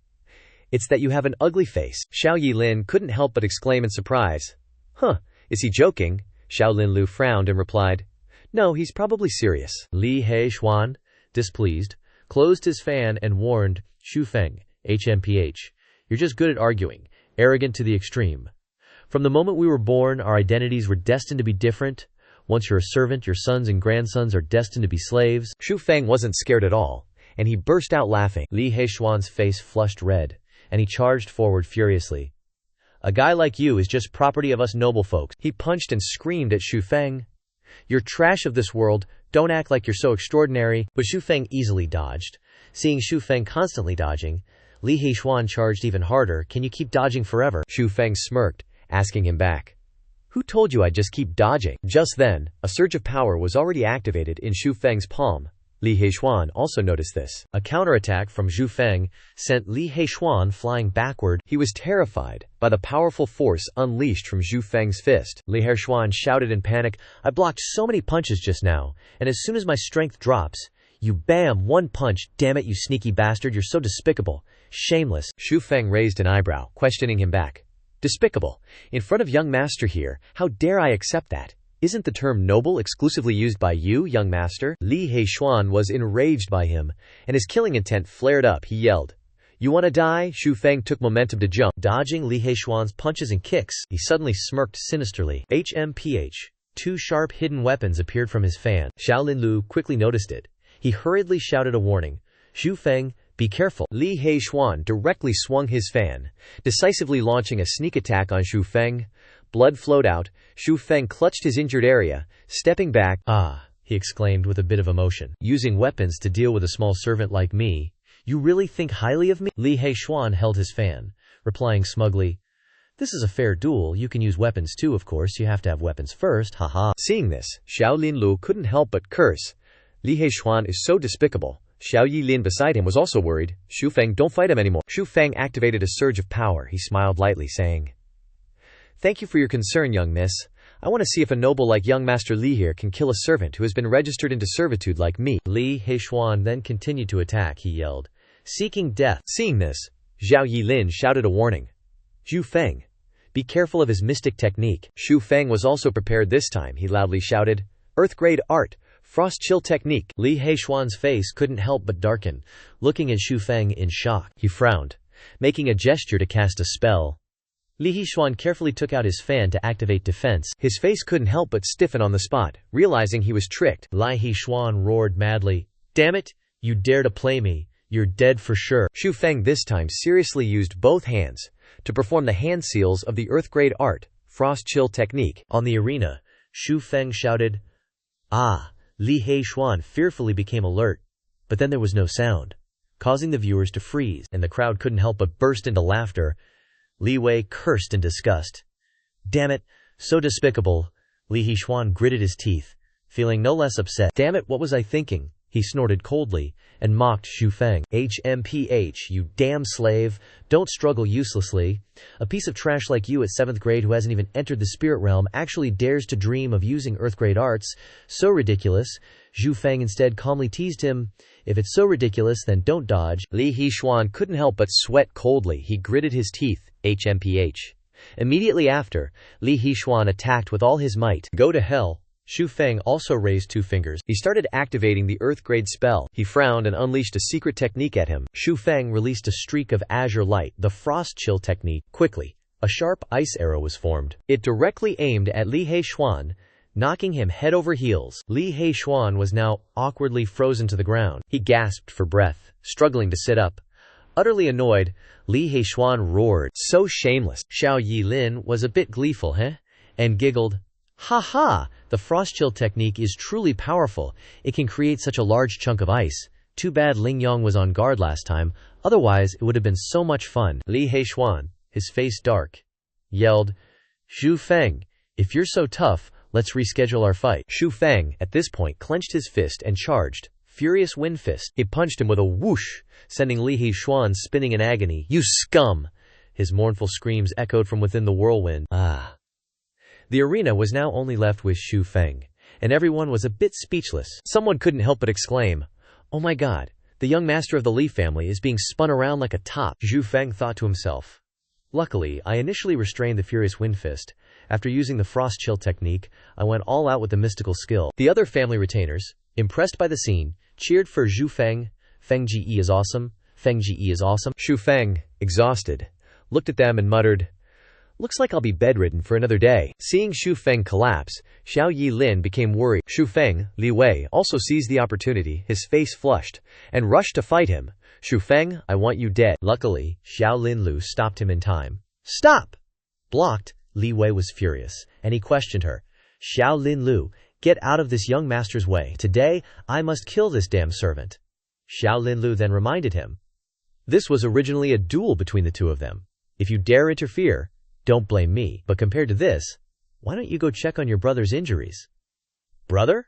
It's that you have an ugly face. Xiao Yilin couldn't help but exclaim in surprise. Huh, is he joking? Xiao Linlu frowned and replied, No, he's probably serious. Li Heishuan, displeased, closed his fan and warned, Xu Feng, HMPH, you're just good at arguing, arrogant to the extreme. From the moment we were born, our identities were destined to be different. Once you're a servant, your sons and grandsons are destined to be slaves. Xu Feng wasn't scared at all, and he burst out laughing. Li Heishuan's face flushed red, and he charged forward furiously. A guy like you is just property of us noble folks. He punched and screamed at Xu Feng. You're trash of this world, don't act like you're so extraordinary. But Xu Feng easily dodged. Seeing Xu Feng constantly dodging, Li Heishuan charged even harder. Can you keep dodging forever? Xu Feng smirked, asking him back. Who told you I'd just keep dodging? Just then, a surge of power was already activated in Xu Feng's palm. Li Heishuan also noticed this. A counterattack from Xu Feng sent Li Heishuan flying backward. He was terrified by the powerful force unleashed from Xu Feng's fist. Li Heishuan shouted in panic, I blocked so many punches just now, and as soon as my strength drops, you bam, 1 punch, damn it you sneaky bastard, you're so despicable, shameless. Xu Feng raised an eyebrow, questioning him back. Despicable? In front of young master here, how dare I accept that? Isn't the term noble exclusively used by you, young master? Li Heishuan was enraged by him, and his killing intent flared up. He yelled, "You wanna die?" Xu Feng took momentum to jump. Dodging Li Heishuan's punches and kicks, he suddenly smirked sinisterly. HMPH. Two sharp hidden weapons appeared from his fan. Xiao Linlu quickly noticed it. He hurriedly shouted a warning. "Xu Feng, be careful." Li Heishuan directly swung his fan, decisively launching a sneak attack on Xu Feng. Blood flowed out. Xu Feng clutched his injured area, stepping back. "Ah," he exclaimed with a bit of emotion. "Using weapons to deal with a small servant like me. You really think highly of me?" Li Heishuan held his fan, replying smugly, "This is a fair duel. You can use weapons too, of course. You have to have weapons first, haha." Seeing this, Xiao Linlu couldn't help but curse. Li Heishuan is so despicable. Xiao Yilin beside him was also worried. "Xu Feng, don't fight him anymore." Xu Feng activated a surge of power. He smiled lightly, saying, "Thank you for your concern, young miss. I want to see if a noble like young Master Li here can kill a servant who has been registered into servitude like me." Li Heishuan then continued to attack. He yelled, "Seeking death." Seeing this, Xiao Yilin shouted a warning. "Xu Feng, be careful of his mystic technique." Xu Feng was also prepared this time. He loudly shouted, "Earth-grade art, frost chill technique." Li Heishuan's face couldn't help but darken, looking at Xu Feng in shock. He frowned, making a gesture to cast a spell. Li Heishuan carefully took out his fan to activate defense. His face couldn't help but stiffen on the spot, realizing he was tricked. Li Heishuan roared madly, "Damn it! You dare to play me! You're dead for sure." Xu Feng this time seriously used both hands to perform the hand seals of the earth-grade art, frost chill technique. On the arena, Xu Feng shouted, "Ah!" Li Heishuan fearfully became alert, but then there was no sound, causing the viewers to freeze, and the crowd couldn't help but burst into laughter. Li Wei cursed in disgust. "Damn it, so despicable." Li Heishuan gritted his teeth, feeling no less upset. "Damn it, what was I thinking?" He snorted coldly, and mocked Xu Feng. "HMPH, you damn slave, don't struggle uselessly. A piece of trash like you at 7th grade who hasn't even entered the spirit realm actually dares to dream of using earth-grade arts. So ridiculous." Xu Feng instead calmly teased him, "If it's so ridiculous, then don't dodge." Li Heishuan couldn't help but sweat coldly. He gritted his teeth. HMPH. Immediately after, Li Heishuan attacked with all his might. "Go to hell." Xu Feng also raised 2 fingers. He started activating the earth-grade spell. He frowned and unleashed a secret technique at him. Xu Feng released a streak of azure light, the frost chill technique. Quickly, a sharp ice arrow was formed. It directly aimed at Li Heishuan, knocking him head over heels. Li Heishuan was now awkwardly frozen to the ground. He gasped for breath, struggling to sit up. Utterly annoyed, Li Heishuan roared, "So shameless." Xiao Yilin was a bit gleeful, and giggled, "Ha ha! The frost chill technique is truly powerful. It can create such a large chunk of ice. Too bad Ling Yong was on guard last time, otherwise it would have been so much fun." Li Heishuan, his face dark, yelled, "Xu Feng, if you're so tough, let's reschedule our fight." Xu Feng, at this point, clenched his fist and charged. Furious wind fist. He punched him with a whoosh, sending Li Heishuan spinning in agony. "You scum!" His mournful screams echoed from within the whirlwind. Ah. The arena was now only left with Xu Feng, and everyone was a bit speechless. Someone couldn't help but exclaim, "Oh my god, the young master of the Li family is being spun around like a top." Xu Feng thought to himself, "Luckily, I initially restrained the furious wind fist. After using the frost chill technique, I went all out with the mystical skill." The other family retainers, impressed by the scene, cheered for Xu Feng. "Feng Ji is awesome. Feng Ji is awesome." Xu Feng, exhausted, looked at them and muttered, "Looks like I'll be bedridden for another day." Seeing Xu Feng collapse, Xiao Yilin became worried. Xu Feng, Li Wei, also seized the opportunity, his face flushed, and rushed to fight him. "Xu Feng, I want you dead." Luckily, Xiao Linlu stopped him in time. "Stop!" Blocked, Li Wei was furious, and he questioned her. "Xiao Linlu, get out of this young master's way. Today, I must kill this damn servant." Xiao Linlu then reminded him, "This was originally a duel between the two of them. If you dare interfere, don't blame me. But compared to this, why don't you go check on your brother's injuries?" "Brother?"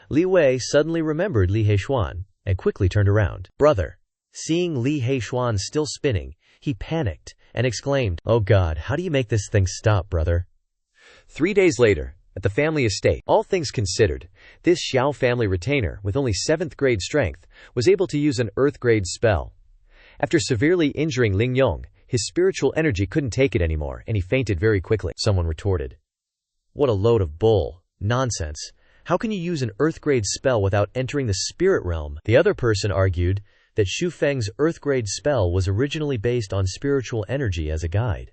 Li Wei suddenly remembered Li Heishuan, and quickly turned around. "Brother." Seeing Li Heishuan still spinning, he panicked, and exclaimed, "Oh god, how do you make this thing stop, brother?" 3 days later, at the family estate, all things considered, this Xiao family retainer, with only 7th grade strength, was able to use an earth-grade spell. After severely injuring Ling Yong, his spiritual energy couldn't take it anymore, and he fainted very quickly. Someone retorted, What a load of bull. Nonsense. How can you use an Earth-grade spell without entering the spirit realm? The other person argued that Xu Feng's Earth-grade spell was originally based on spiritual energy as a guide.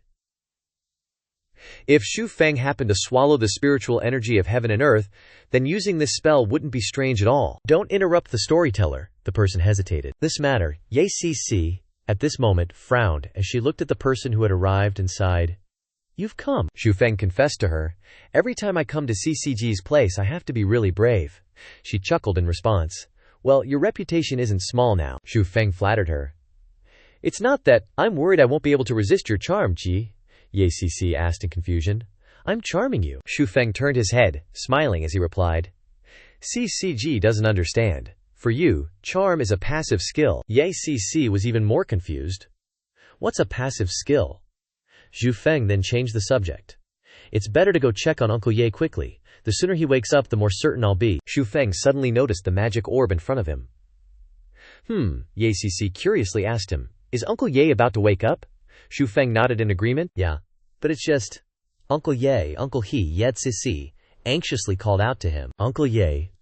If Xu Feng happened to swallow the spiritual energy of heaven and earth, then using this spell wouldn't be strange at all. Don't interrupt the storyteller, the person hesitated. This matter, Ye Cc, at this moment, frowned as she looked at the person who had arrived and sighed. You've come. Xu Feng confessed to her. Every time I come to CCG's place, I have to be really brave. She chuckled in response. Well, your reputation isn't small now. Xu Feng flattered her. It's not that. I'm worried I won't be able to resist your charm, Ji. Ye Cc asked in confusion. I'm charming you. Xu Feng turned his head, smiling as he replied. CCG doesn't understand. For you, charm is a passive skill. Ye Cc was even more confused. What's a passive skill? Xu Feng then changed the subject. It's better to go check on Uncle Ye quickly. The sooner he wakes up, the more certain I'll be. Xu Feng suddenly noticed the magic orb in front of him. Ye Cc curiously asked him. Is Uncle Ye about to wake up? Xu Feng nodded in agreement. Yeah, but it's just... Uncle Ye, Uncle He, Yet Sisi, anxiously called out to him. Uncle Ye,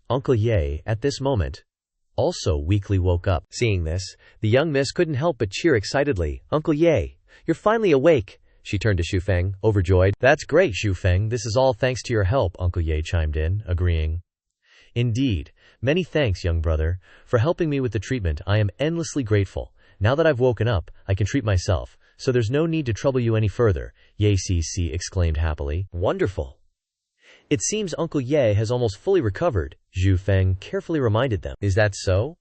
at this moment, also weakly woke up. Seeing this, the young miss couldn't help but cheer excitedly. Uncle Ye, you're finally awake. She turned to Xu Feng, overjoyed. That's great, Xu Feng. This is all thanks to your help, Uncle Ye chimed in, agreeing. Indeed. Many thanks, young brother, for helping me with the treatment. I am endlessly grateful. Now that I've woken up, I can treat myself, so there's no need to trouble you any further, Ye Cc exclaimed happily. Wonderful. It seems Uncle Ye has almost fully recovered, Xu Feng carefully reminded them. Is that so?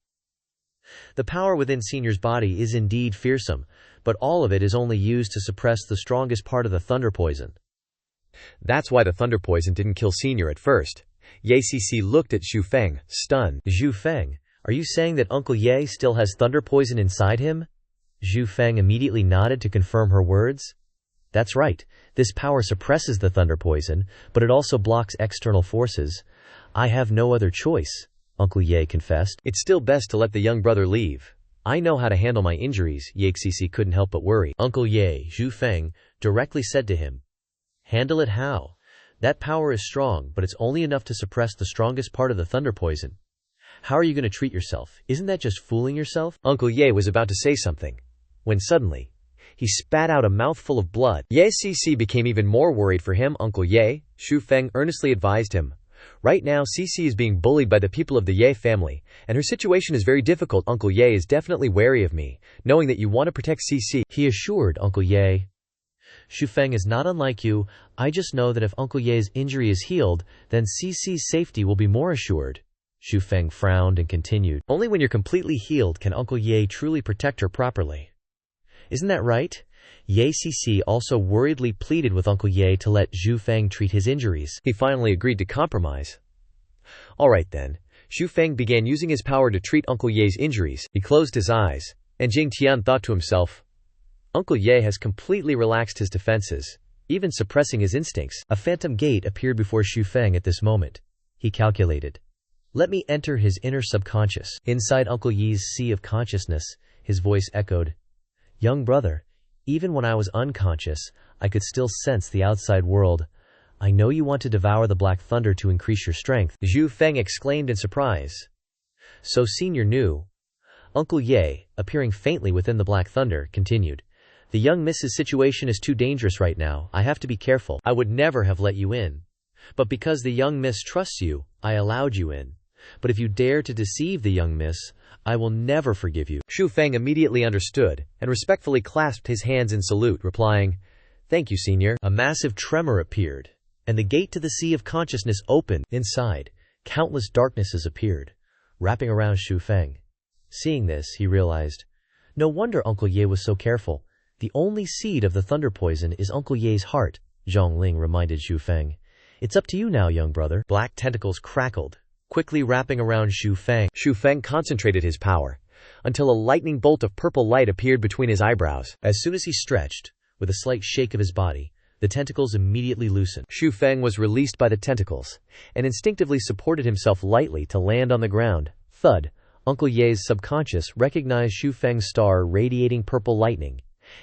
The power within Senior's body is indeed fearsome, but all of it is only used to suppress the strongest part of the thunder poison. That's why the thunder poison didn't kill Senior at first. Ye Cc looked at Xu Feng, stunned. Xu Feng, are you saying that Uncle Ye still has thunder poison inside him? Xu Feng immediately nodded to confirm her words. That's right, this power suppresses the thunder poison, but it also blocks external forces. I have no other choice, Uncle Ye confessed. It's still best to let the young brother leave. I know how to handle my injuries. Ye Cc couldn't help but worry. Uncle Ye, Xu Feng, directly said to him. Handle it how? That power is strong, but it's only enough to suppress the strongest part of the thunder poison. How are you going to treat yourself? Isn't that just fooling yourself? Uncle Ye was about to say something, when suddenly, he spat out a mouthful of blood. Ye Cc became even more worried for him. Uncle Ye, Xu Feng earnestly advised him. Right now Cc is being bullied by the people of the Ye family, and her situation is very difficult. Uncle Ye is definitely wary of me, knowing that you want to protect Cc, he assured Uncle Ye. Xu Feng is not unlike you. I just know that if Uncle Ye's injury is healed, then Cc's safety will be more assured. Xu Feng frowned and continued. Only when you're completely healed can Uncle Ye truly protect her properly. Isn't that right? Ye Cc also worriedly pleaded with Uncle Ye to let Xu Feng treat his injuries. He finally agreed to compromise. Alright then. Xu Feng began using his power to treat Uncle Ye's injuries. He closed his eyes, and Jing Tian thought to himself, Uncle Ye has completely relaxed his defenses, even suppressing his instincts. A phantom gate appeared before Xu Feng at this moment. He calculated. Let me enter his inner subconscious. Inside Uncle Ye's sea of consciousness, his voice echoed. Young brother, even when I was unconscious, I could still sense the outside world. I know you want to devour the Black Thunder to increase your strength. Xu Feng exclaimed in surprise. So Senior knew. Uncle Ye, appearing faintly within the Black Thunder, continued. The young Miss's situation is too dangerous right now. I have to be careful. I would never have let you in. But because the young Miss trusts you, I allowed you in. But if you dare to deceive the young Miss, I will never forgive you. Xu Feng immediately understood, and respectfully clasped his hands in salute, replying, Thank you, Senior. A massive tremor appeared, and the gate to the sea of consciousness opened. Inside, countless darknesses appeared, wrapping around Xu Feng. Seeing this, he realized, no wonder Uncle Ye was so careful. The only seed of the thunder poison is Uncle Ye's heart, Zhong Ling reminded Xu Feng. It's up to you now, young brother. Black tentacles crackled, quickly wrapping around Xu Feng. Xu Feng concentrated his power, until a lightning bolt of purple light appeared between his eyebrows. As soon as he stretched, with a slight shake of his body, the tentacles immediately loosened. Xu Feng was released by the tentacles, and instinctively supported himself lightly to land on the ground. Thud! Uncle Ye's subconscious recognized Xu Feng's star radiating purple lightning,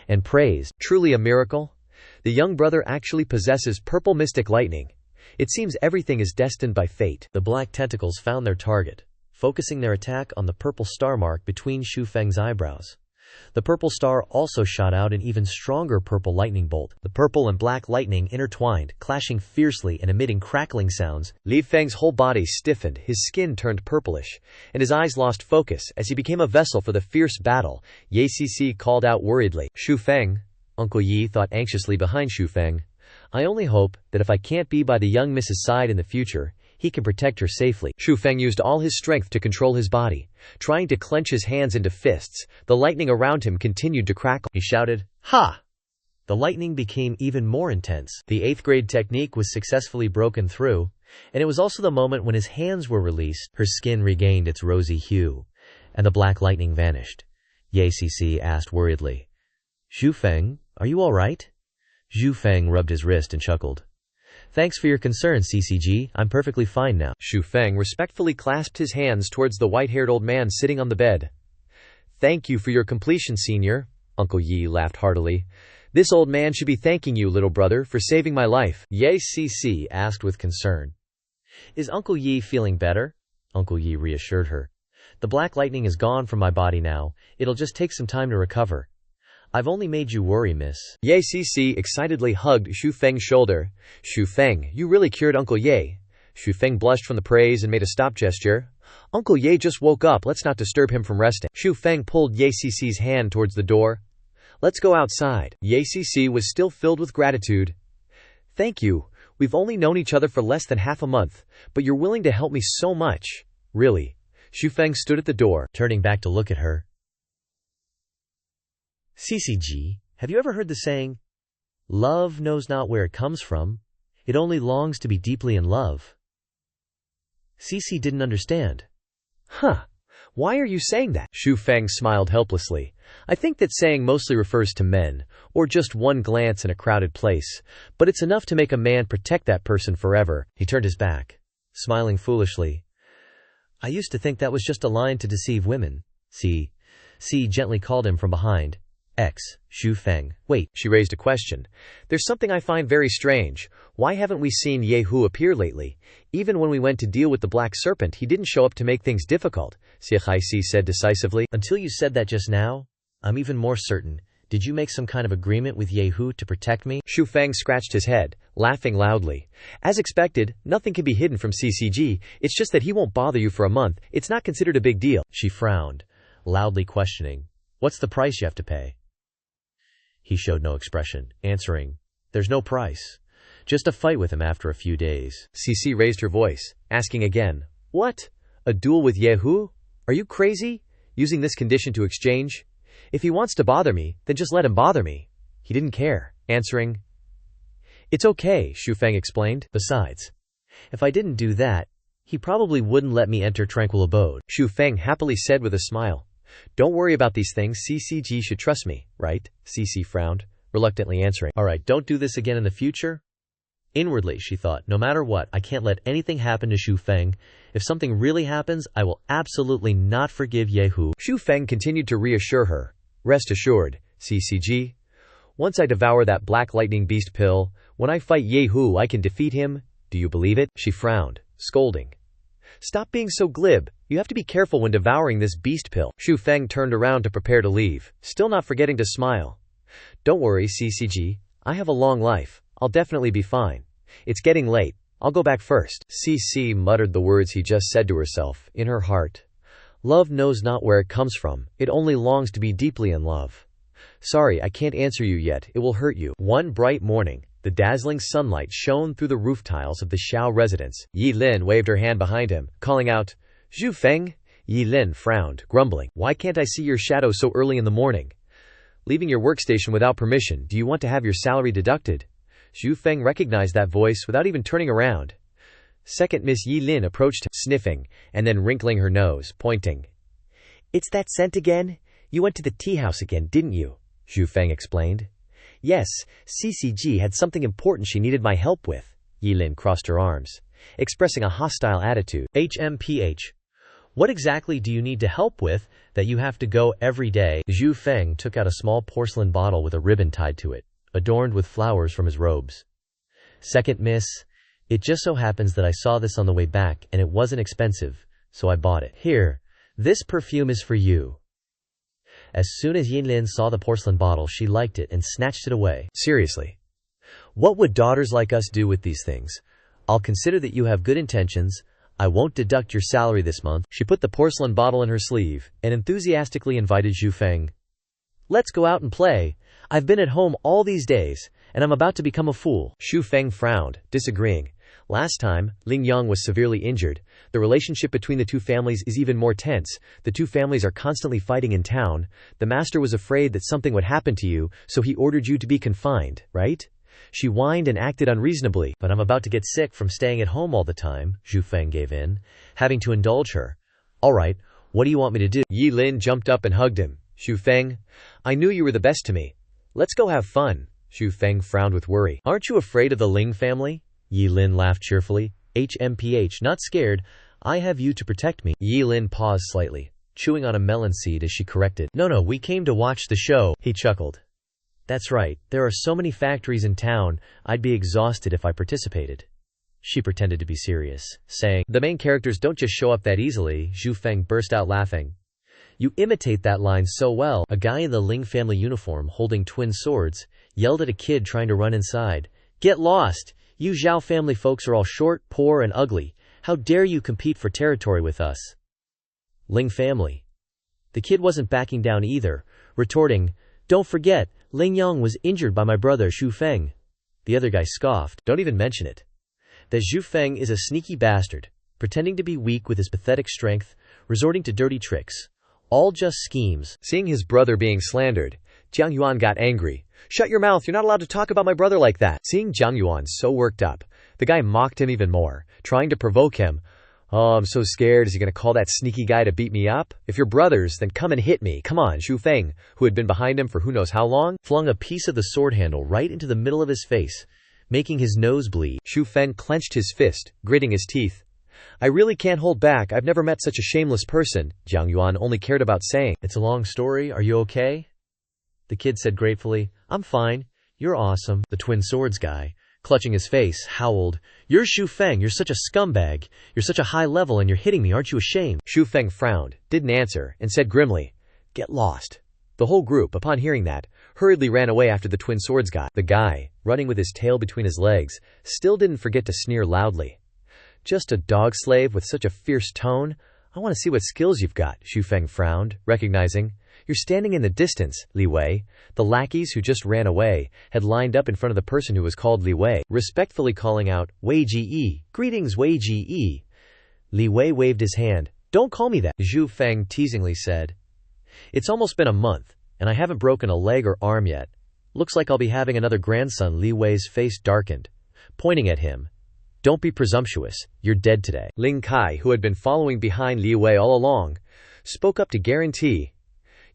and praised, Truly a miracle? The young brother actually possesses purple mystic lightning. It seems everything is destined by fate. The black tentacles found their target, focusing their attack on the purple star mark between Xu Feng's eyebrows. The purple star also shot out an even stronger purple lightning bolt. The purple and black lightning intertwined, clashing fiercely and emitting crackling sounds. Li Feng's whole body stiffened, his skin turned purplish, and his eyes lost focus as he became a vessel for the fierce battle. Ye Cici called out worriedly. Xu Feng, Uncle Yi thought anxiously behind Xu Feng. I only hope that if I can't be by the young Mrs. side in the future, he can protect her safely. Xu Feng used all his strength to control his body, trying to clench his hands into fists. The lightning around him continued to crackle. He shouted, "Ha!" The lightning became even more intense. The 8th grade technique was successfully broken through, and it was also the moment when his hands were released. Her skin regained its rosy hue, and the black lightning vanished. Ye Cici asked worriedly, "Xu Feng, are you all right?" Xu Feng rubbed his wrist and chuckled. "Thanks for your concern, CCG. I'm perfectly fine now." Xu Feng respectfully clasped his hands towards the white-haired old man sitting on the bed. "Thank you for your completion, senior." Uncle Yi laughed heartily. "This old man should be thanking you, little brother, for saving my life." Ye Cici asked with concern. "Is Uncle Yi feeling better?" Uncle Yi reassured her. "The black lightning is gone from my body now. It'll just take some time to recover. I've only made you worry, miss." Ye Cici excitedly hugged Xu Feng's shoulder. "Xu Feng, you really cured Uncle Ye." Xu Feng blushed from the praise and made a stop gesture. "Uncle Ye just woke up, let's not disturb him from resting." Xu Feng pulled Ye Cici's hand towards the door. "Let's go outside." Ye Cici was still filled with gratitude. "Thank you. We've only known each other for less than half a month, but you're willing to help me so much. Really." Xu Feng stood at the door, turning back to look at her. "CCG, have you ever heard the saying, 'Love knows not where it comes from, it only longs to be deeply in love'?" Cici didn't understand. "Huh. Why are you saying that?" Xu Feng smiled helplessly. "I think that saying mostly refers to men, or just one glance in a crowded place, but it's enough to make a man protect that person forever." He turned his back, smiling foolishly. "I used to think that was just a line to deceive women." C gently called him from behind. Xu Feng. "Wait." She raised a question. "There's something I find very strange. Why haven't we seen Yehu appear lately? Even when we went to deal with the Black Serpent, he didn't show up to make things difficult," Xianxia said decisively. "Until you said that just now, I'm even more certain. Did you make some kind of agreement with Yehu to protect me?" Xu Feng scratched his head, laughing loudly. "As expected, nothing can be hidden from CCG. It's just that he won't bother you for a month. It's not considered a big deal." She frowned, loudly questioning, "What's the price you have to pay?" He showed no expression, answering, "There's no price. Just a fight with him after a few days." CC raised her voice, asking again, "What? A duel with Yehu? Are you crazy? Using this condition to exchange? If he wants to bother me, then just let him bother me." He didn't care, answering, "It's okay," Xu Feng explained. "Besides, if I didn't do that, he probably wouldn't let me enter Tranquil Abode," Xu Feng happily said with a smile. "Don't worry about these things. CCG should trust me, right?" CC frowned, reluctantly answering, "All right, don't do this again in the future?" Inwardly, she thought, "No matter what, I can't let anything happen to Xu Feng. If something really happens, I will absolutely not forgive Yehu." Xu Feng continued to reassure her. "Rest assured, CCG. Once I devour that black lightning beast pill, when I fight Yehu I can defeat him. Do you believe it?" She frowned, scolding. "Stop being so glib. You have to be careful when devouring this beast pill." Xu Feng turned around to prepare to leave, still not forgetting to smile. "Don't worry, CCG. I have a long life. I'll definitely be fine. It's getting late. I'll go back first." CC muttered the words he just said to herself, in her heart. "Love knows not where it comes from. It only longs to be deeply in love. Sorry, I can't answer you yet. It will hurt you." One bright morning, the dazzling sunlight shone through the roof tiles of the Xiao residence. Yi Lin waved her hand behind him, calling out, "Xu Feng." Yi Lin frowned, grumbling, "Why can't I see your shadow so early in the morning? Leaving your workstation without permission, do you want to have your salary deducted?" Xu Feng recognized that voice without even turning around. Second Miss Yi Lin approached him, sniffing, and then wrinkling her nose, pointing. "It's that scent again? You went to the tea house again, didn't you?" Xu Feng explained. "Yes, CCG had something important she needed my help with." Yi Lin crossed her arms, expressing a hostile attitude. "HMPH. What exactly do you need to help with that you have to go every day?" Xu Feng took out a small porcelain bottle with a ribbon tied to it, adorned with flowers from his robes. Second Miss, It just so happens that I saw this on the way back and it wasn't expensive, so I bought it. Here, this perfume is for you. As soon as Yinlin saw the porcelain bottle, she liked it and snatched it away. Seriously. What would daughters like us do with these things? I'll consider that you have good intentions. I won't deduct your salary this month. She put the porcelain bottle in her sleeve and enthusiastically invited Zhu Feng. Let's go out and play. I've been at home all these days, and I'm about to become a fool. Zhu Feng frowned, disagreeing. Last time, Ling Yang was severely injured. The relationship between the two families is even more tense. The two families are constantly fighting in town. The master was afraid that something would happen to you, so he ordered you to be confined, right? She whined and acted unreasonably. But I'm about to get sick from staying at home all the time, Zhu Feng gave in, having to indulge her. All right, what do you want me to do? Yi Lin jumped up and hugged him. Zhu Feng, I knew you were the best to me. Let's go have fun. Zhu Feng frowned with worry. Aren't you afraid of the Ling family? Yi Lin laughed cheerfully. HMPH, not scared. I have you to protect me. Yi Lin paused slightly, chewing on a melon seed as she corrected. No, we came to watch the show. He chuckled. That's right, there are so many factories in town, I'd be exhausted if I participated. She pretended to be serious, saying, the main characters don't just show up that easily. Zhu Feng burst out laughing. You imitate that line so well. A guy in the Ling family uniform, holding twin swords, yelled at a kid trying to run inside. Get lost! You Zhao family folks are all short, poor, and ugly. How dare you compete for territory with us? Ling family. The kid wasn't backing down either, retorting, don't forget, Ling Yang was injured by my brother Zhu Feng. The other guy scoffed. Don't even mention it. That Zhu Feng is a sneaky bastard, pretending to be weak with his pathetic strength, resorting to dirty tricks. All just schemes. Seeing his brother being slandered, Jiang Yuan got angry. Shut your mouth, you're not allowed to talk about my brother like that. Seeing Jiang Yuan so worked up, the guy mocked him even more, trying to provoke him. Oh, I'm so scared. Is he going to call that sneaky guy to beat me up? If you're brothers, then come and hit me. Come on. Zhu Feng, who had been behind him for who knows how long, flung a piece of the sword handle right into the middle of his face, making his nose bleed. Zhu Feng clenched his fist, gritting his teeth. I really can't hold back. I've never met such a shameless person. Jiang Yuan only cared about saying, it's a long story. Are you okay? The kid said gratefully, I'm fine. You're awesome. The twin swords guy, clutching his face, howled, you're Zhu Feng. You're such a scumbag. You're such a high level and you're hitting me. Aren't you ashamed? Zhu Feng frowned, didn't answer, and said grimly, get lost. The whole group, upon hearing that, hurriedly ran away after the twin swords guy. The guy, running with his tail between his legs, still didn't forget to sneer loudly. Just a dog slave with such a fierce tone? I want to see what skills you've got. Zhu Feng frowned, recognizing. You're standing in the distance, Li Wei. The lackeys who just ran away had lined up in front of the person who was called Li Wei, respectfully calling out, Wei Ji. Greetings, Wei Ji. Li Wei waved his hand. Don't call me that, Zhu Feng teasingly said. It's almost been a month, and I haven't broken a leg or arm yet. Looks like I'll be having another grandson. Li Wei's face darkened, pointing at him. Don't be presumptuous, you're dead today. Ling Kai, who had been following behind Li Wei all along, spoke up to guarantee.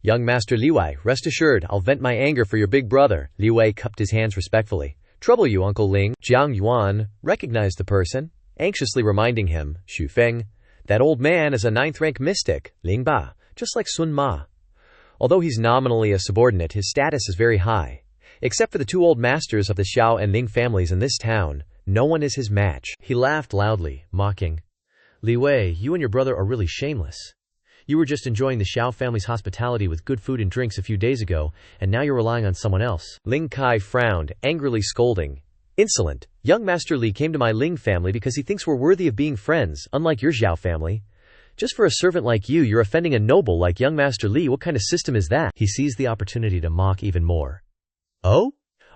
Young Master Li Wei, rest assured, I'll vent my anger for your big brother. Li Wei cupped his hands respectfully. Trouble you, Uncle Ling. Jiang Yuan recognized the person, anxiously reminding him, Zhu Feng, that old man is a 9th-rank mystic, Ling Ba, just like Sun Ma. Although he's nominally a subordinate, his status is very high. Except for the two old masters of the Xiao and Ling families in this town, no one is his match. He laughed loudly, mocking. Li Wei, you and your brother are really shameless. You were just enjoying the Xiao family's hospitality with good food and drinks a few days ago, and now you're relying on someone else. Ling Kai frowned, angrily scolding. Insolent. Young Master Li came to my Ling family because he thinks we're worthy of being friends, unlike your Xiao family. Just for a servant like you, you're offending a noble like young Master Li. What kind of system is that? He seized the opportunity to mock even more. Oh?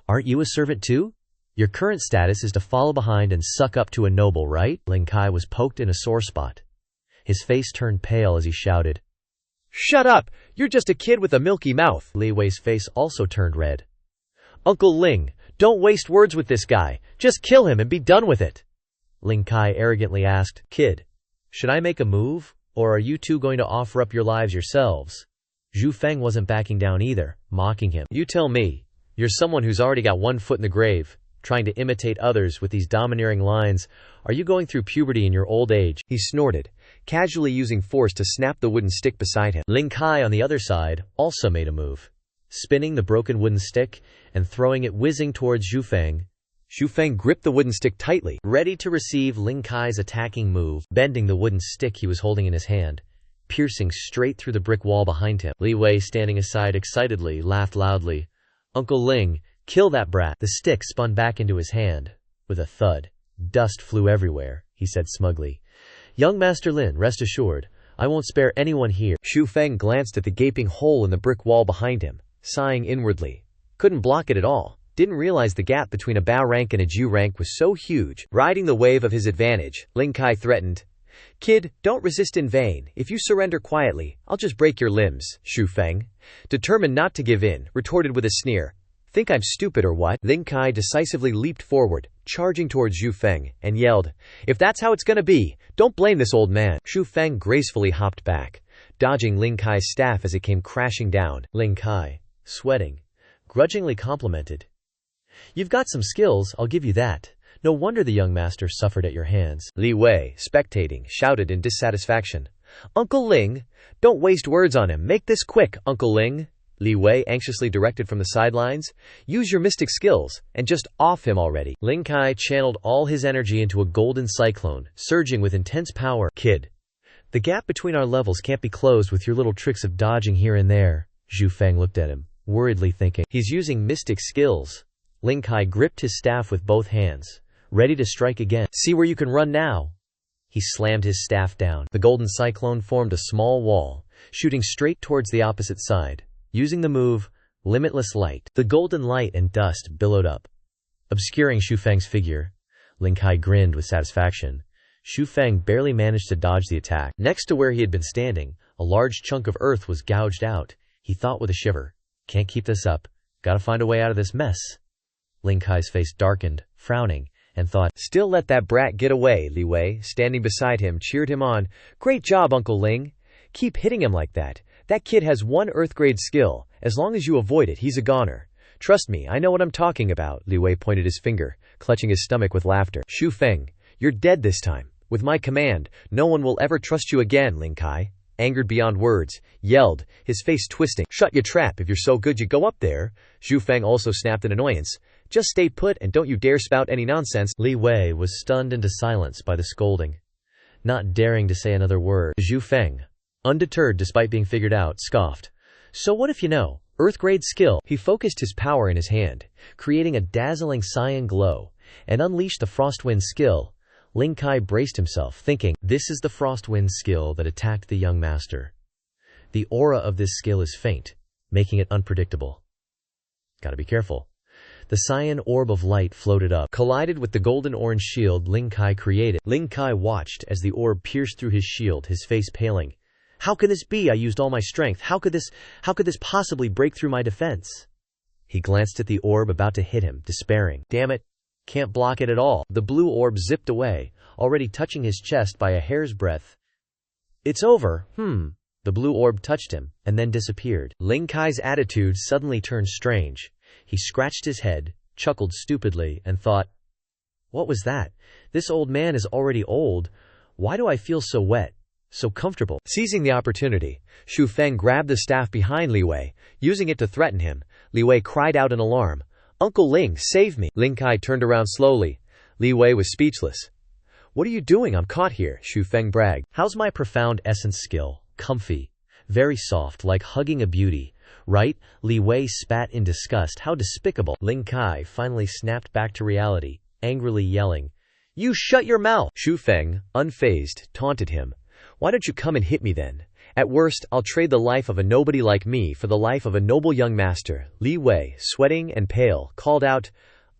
Aren't you a servant too? Your current status is to follow behind and suck up to a noble, right? Ling Kai was poked in a sore spot. His face turned pale as he shouted. Shut up! You're just a kid with a milky mouth. Li Wei's face also turned red. Uncle Ling, don't waste words with this guy. Just kill him and be done with it. Ling Kai arrogantly asked, Kid, should I make a move, or are you two going to offer up your lives yourselves? Zhu Feng wasn't backing down either, mocking him. You tell me. You're someone who's already got one foot in the grave, trying to imitate others with these domineering lines. Are you going through puberty in your old age? He snorted, casually using force to snap the wooden stick beside him. Ling Kai, on the other side, also made a move, spinning the broken wooden stick and throwing it whizzing towards Zhu Feng. Xu Feng gripped the wooden stick tightly, ready to receive Ling Kai's attacking move, bending the wooden stick he was holding in his hand, piercing straight through the brick wall behind him. Li Wei, standing aside excitedly, laughed loudly. "Uncle Ling, kill that brat." The stick spun back into his hand. With a thud, dust flew everywhere. He said smugly, "Young Master Lin, rest assured, I won't spare anyone here." Xu Feng glanced at the gaping hole in the brick wall behind him, sighing inwardly. Couldn't block it at all. Didn't realize the gap between a Bao rank and a Ju rank was so huge. Riding the wave of his advantage, Ling Kai threatened, "Kid, don't resist in vain. If you surrender quietly, I'll just break your limbs." Xu Feng, determined not to give in, retorted with a sneer, "Think I'm stupid or what?" Ling Kai decisively leaped forward, charging towards Xu Feng, and yelled, "If that's how it's gonna be, don't blame this old man." Xu Feng gracefully hopped back, dodging Ling Kai's staff as it came crashing down. Ling Kai, sweating, grudgingly complimented, "You've got some skills, I'll give you that. No wonder the young master suffered at your hands." Li Wei, spectating, shouted in dissatisfaction, "Uncle Ling, don't waste words on him. Make this quick, Uncle Ling." Li Wei anxiously directed from the sidelines, "Use your mystic skills, and just off him already." Ling Kai channeled all his energy into a golden cyclone, surging with intense power. "Kid, the gap between our levels can't be closed with your little tricks of dodging here and there." Xu Feng looked at him, worriedly thinking, "He's using mystic skills." Ling Kai gripped his staff with both hands, ready to strike again. "See where you can run now." He slammed his staff down. The golden cyclone formed a small wall, shooting straight towards the opposite side. Using the move, Limitless Light, the golden light and dust billowed up, obscuring Xu Feng's figure. Ling Kai grinned with satisfaction. Xu Feng barely managed to dodge the attack. Next to where he had been standing, a large chunk of earth was gouged out. He thought with a shiver, "Can't keep this up. Gotta find a way out of this mess." Ling Kai's face darkened, frowning, and thought, "Still let that brat get away." Li Wei, standing beside him, cheered him on. "Great job, Uncle Ling. Keep hitting him like that. That kid has one Earth-grade skill. As long as you avoid it, he's a goner. Trust me, I know what I'm talking about." Li Wei pointed his finger, clutching his stomach with laughter. "Xu Feng, you're dead this time. With my command, no one will ever trust you again." Ling Kai, angered beyond words, yelled, his face twisting, "Shut your trap. If you're so good you go up there." Xu Feng also snapped in annoyance, "Just stay put and don't you dare spout any nonsense." Li Wei was stunned into silence by the scolding, not daring to say another word. Xu Feng, undeterred despite being figured out, scoffed, "So what if you know? Earth-grade skill." He focused his power in his hand, creating a dazzling cyan glow, and unleashed the Frostwind skill. Ling Kai braced himself, thinking, "This is the Frostwind skill that attacked the young master. The aura of this skill is faint, making it unpredictable. Gotta be careful." The cyan orb of light floated up, collided with the golden orange shield Ling Kai created. Ling Kai watched as the orb pierced through his shield, his face paling. "How can this be? I used all my strength. How could this possibly break through my defense?" He glanced at the orb about to hit him, despairing. "Damn it, can't block it at all." The blue orb zipped away, already touching his chest by a hair's breadth. "It's over." The blue orb touched him, and then disappeared. Ling Kai's attitude suddenly turned strange. He scratched his head, chuckled stupidly, and thought, "What was that? This old man is already old. Why do I feel so wet? So comfortable." Seizing the opportunity, Xu Feng grabbed the staff behind Li Wei, using it to threaten him. Li Wei cried out in alarm, "Uncle Ling, save me!" Ling Kai turned around slowly. Li Wei was speechless. "What are you doing? I'm caught here," Xu Feng bragged. "How's my profound essence skill? Comfy. Very soft, like hugging a beauty. Right?" Li Wei spat in disgust. "How despicable." Ling Kai finally snapped back to reality, angrily yelling, "You shut your mouth!" Xu Feng, unfazed, taunted him. "Why don't you come and hit me then? At worst, I'll trade the life of a nobody like me for the life of a noble young master." Li Wei, sweating and pale, called out,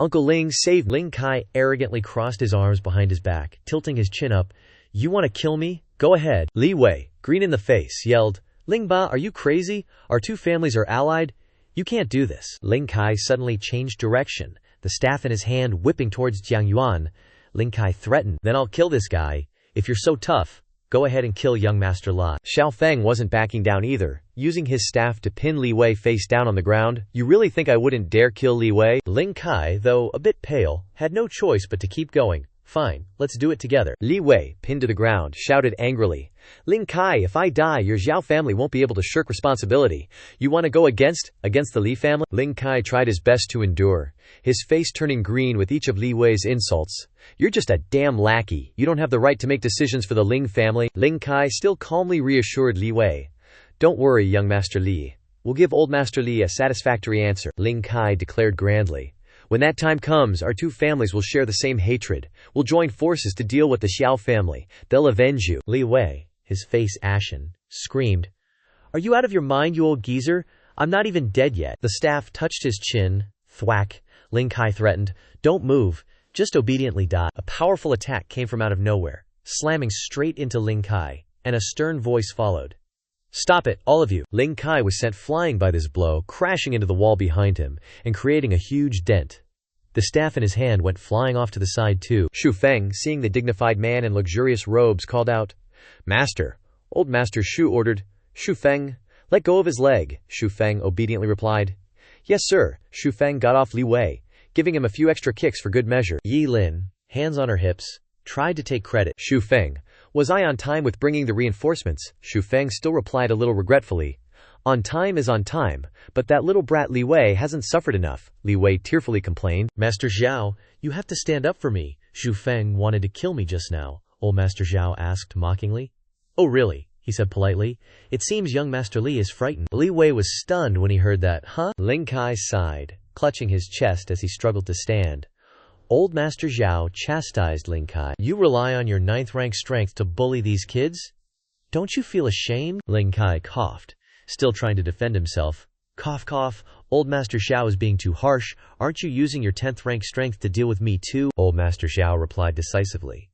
"Uncle Ling, save me." Ling Kai arrogantly crossed his arms behind his back, tilting his chin up. "You want to kill me? Go ahead." Li Wei, green in the face, yelled, "Ling Ba, are you crazy? Our two families are allied. You can't do this." Ling Kai suddenly changed direction, the staff in his hand whipping towards Jiang Yuan. Ling Kai threatened, "Then I'll kill this guy. If you're so tough, go ahead and kill young Master Lai." Xiao Feng wasn't backing down either, using his staff to pin Li Wei face down on the ground. "You really think I wouldn't dare kill Li Wei?" Ling Kai, though a bit pale, had no choice but to keep going, Fine, let's do it together. Li Wei, pinned to the ground, shouted angrily. Ling Kai, if I die, your Xiao family won't be able to shirk responsibility. You want to go against the Li family? Ling Kai tried his best to endure, his face turning green with each of Li Wei's insults. You're just a damn lackey. You don't have the right to make decisions for the Ling family. Ling Kai still calmly reassured Li Wei. Don't worry, young Master Li. We'll give old Master Li a satisfactory answer, Ling Kai declared grandly. When that time comes, our two families will share the same hatred. We'll join forces to deal with the Xiao family. They'll avenge you. Li Wei, his face ashen, screamed, Are you out of your mind, you old geezer? I'm not even dead yet. The staff touched his chin. Thwack. Ling Kai threatened, Don't move. Just obediently die. A powerful attack came from out of nowhere, slamming straight into Ling Kai, and a stern voice followed. Stop it, all of you. Ling Kai was sent flying by this blow, crashing into the wall behind him, and creating a huge dent. The staff in his hand went flying off to the side too. Shu Feng, seeing the dignified man in luxurious robes, called out, Master. Old Master Shu ordered, Shu Feng, let go of his leg. Shu Feng obediently replied, Yes, sir. Shu Feng got off Li Wei, giving him a few extra kicks for good measure. Yi Lin, hands on her hips, tried to take credit. Shu Feng, was I on time with bringing the reinforcements? Shu Feng still replied a little regretfully. On time is on time, but that little brat Li Wei hasn't suffered enough, Li Wei tearfully complained. Master Xiao, you have to stand up for me. Shu Feng wanted to kill me just now, old Master Xiao asked mockingly. Oh really? He said politely. It seems young Master Li is frightened. Li Wei was stunned when he heard that. Huh? Ling Kai sighed, clutching his chest as he struggled to stand. Old Master Xiao chastised Ling Kai. You rely on your 9th rank strength to bully these kids? Don't you feel ashamed? Ling Kai coughed, still trying to defend himself. Cough cough, old Master Xiao is being too harsh. Aren't you using your 10th rank strength to deal with me too? Old Master Xiao replied decisively.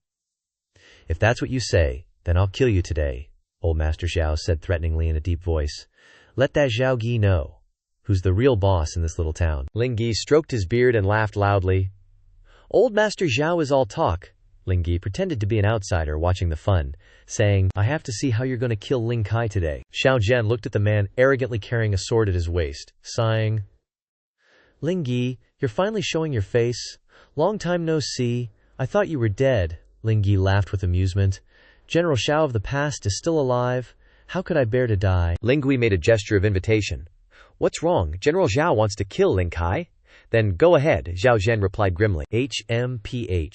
If that's what you say, then I'll kill you today, old Master Xiao said threateningly in a deep voice. Let that Xiao Gi know who's the real boss in this little town. Ling Gi stroked his beard and laughed loudly. Old Master Xiao is all talk. Ling Gi pretended to be an outsider watching the fun, saying, I have to see how you're going to kill Ling Kai today. Xiao Zhen looked at the man arrogantly carrying a sword at his waist, sighing. Ling Gi, you're finally showing your face. Long time no see. I thought you were dead. Ling Gi laughed with amusement. General Xiao of the past is still alive. How could I bear to die? Ling Gui made a gesture of invitation. What's wrong? General Xiao wants to kill Ling Kai? Then go ahead, Xiao Zhen replied grimly. HMPH.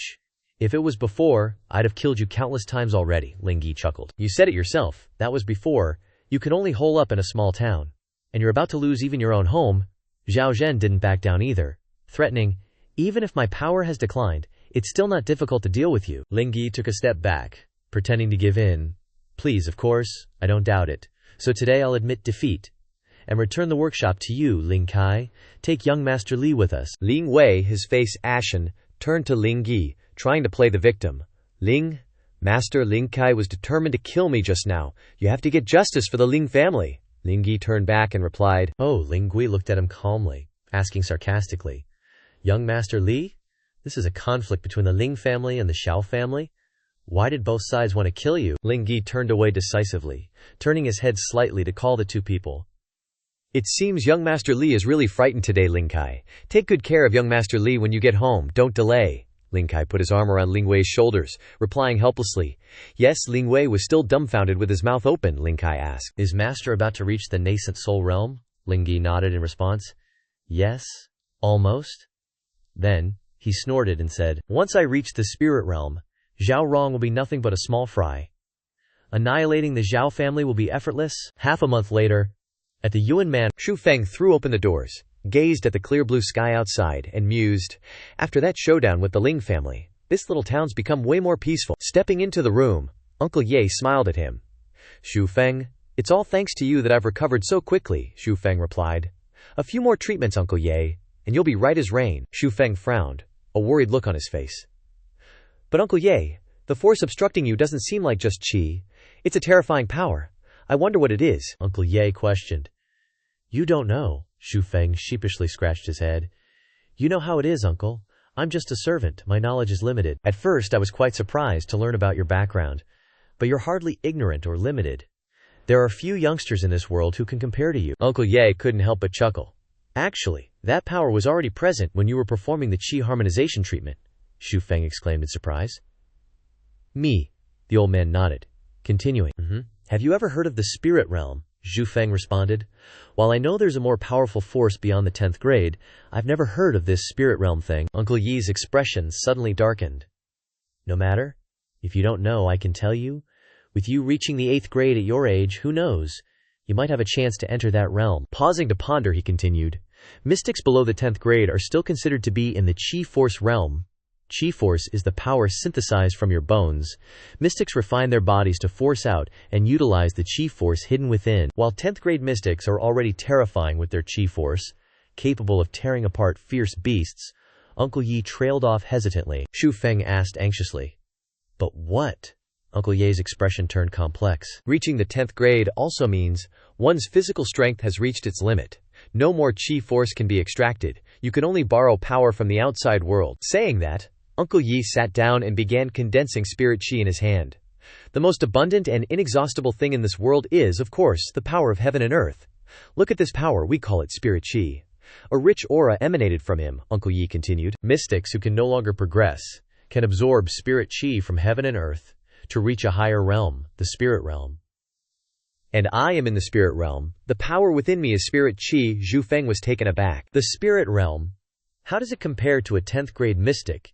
If it was before, I'd have killed you countless times already, Ling Gi chuckled. You said it yourself, that was before. You can only hole up in a small town. And you're about to lose even your own home. Xiao Zhen didn't back down either, threatening, even if my power has declined, it's still not difficult to deal with you. Ling Gi took a step back, pretending to give in. Please, of course, I don't doubt it. So today I'll admit defeat and return the workshop to you, Ling Kai. Take young Master Li with us. Ling Wei, his face ashen, turned to Ling Gi, trying to play the victim. Master Ling Kai was determined to kill me just now. You have to get justice for the Ling family. Ling Gi turned back and replied. Oh, Ling Gui looked at him calmly, asking sarcastically, Young Master Li? This is a conflict between the Ling family and the Xiao family? Why did both sides want to kill you? Ling Gi turned away decisively, turning his head slightly to call the two people. It seems young Master Li is really frightened today, Ling Kai. Take good care of young Master Li when you get home. Don't delay. Ling Kai put his arm around Ling Wei's shoulders, replying helplessly. Yes, Ling Wei was still dumbfounded with his mouth open, Ling Kai asked. Is Master about to reach the nascent soul realm? Ling Gi nodded in response. Yes, almost. Then, he snorted and said, Once I reach the spirit realm, Zhao Rong will be nothing but a small fry. Annihilating the Zhao family will be effortless. Half a month later, at the Yuan Man, Shu Feng threw open the doors, gazed at the clear blue sky outside, and mused, after that showdown with the Ling family, this little town's become way more peaceful. Stepping into the room, Uncle Ye smiled at him. Shu Feng, it's all thanks to you that I've recovered so quickly, Shu Feng replied. A few more treatments, Uncle Ye, and you'll be right as rain. Shu Feng frowned, a worried look on his face. But Uncle Ye, the force obstructing you doesn't seem like just qi. It's a terrifying power. I wonder what it is, Uncle Ye questioned. You don't know, Shu Feng sheepishly scratched his head. You know how it is, Uncle. I'm just a servant, my knowledge is limited. At first I was quite surprised to learn about your background, but you're hardly ignorant or limited. There are few youngsters in this world who can compare to you. Uncle Ye couldn't help but chuckle. Actually, that power was already present when you were performing the qi harmonization treatment. Xu Feng exclaimed in surprise. Me. The old man nodded, continuing. Have you ever heard of the spirit realm? Xu Feng responded. While I know there's a more powerful force beyond the 10th grade, I've never heard of this spirit realm thing. Uncle Yi's expression suddenly darkened. No matter. If you don't know, I can tell you. With you reaching the 8th grade at your age, who knows? You might have a chance to enter that realm. Pausing to ponder, he continued. Mystics below the 10th grade are still considered to be in the Qi Force realm. Qi Force is the power synthesized from your bones. Mystics refine their bodies to force out and utilize the Qi Force hidden within. While 10th grade mystics are already terrifying with their Qi Force, capable of tearing apart fierce beasts, Uncle Yi trailed off hesitantly. Xu Feng asked anxiously. But what? Uncle Ye's expression turned complex. Reaching the 10th grade also means one's physical strength has reached its limit. No more Qi Force can be extracted. You can only borrow power from the outside world. Saying that, Uncle Yi sat down and began condensing spirit Qi in his hand. The most abundant and inexhaustible thing in this world is, of course, the power of heaven and earth. Look at this power, we call it spirit Qi. A rich aura emanated from him, Uncle Yi continued. Mystics who can no longer progress can absorb spirit Qi from heaven and earth to reach a higher realm, the spirit realm. And I am in the spirit realm. The power within me is spirit Qi. Xu Feng was taken aback. The spirit realm? How does it compare to a 10th grade mystic?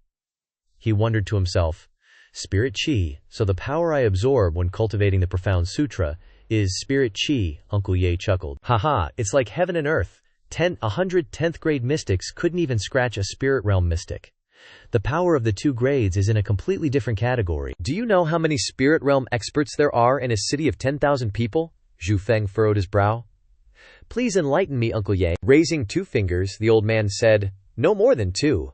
He wondered to himself. Spirit Qi, so the power I absorb when cultivating the profound sutra is spirit Qi, Uncle Ye chuckled. Haha, it's like heaven and earth. 100 10th grade mystics couldn't even scratch a spirit realm mystic. The power of the 2 grades is in a completely different category. Do you know how many spirit realm experts there are in a city of 10,000 people? Xu Feng furrowed his brow. Please enlighten me, Uncle Ye. Raising 2 fingers, the old man said, no more than 2.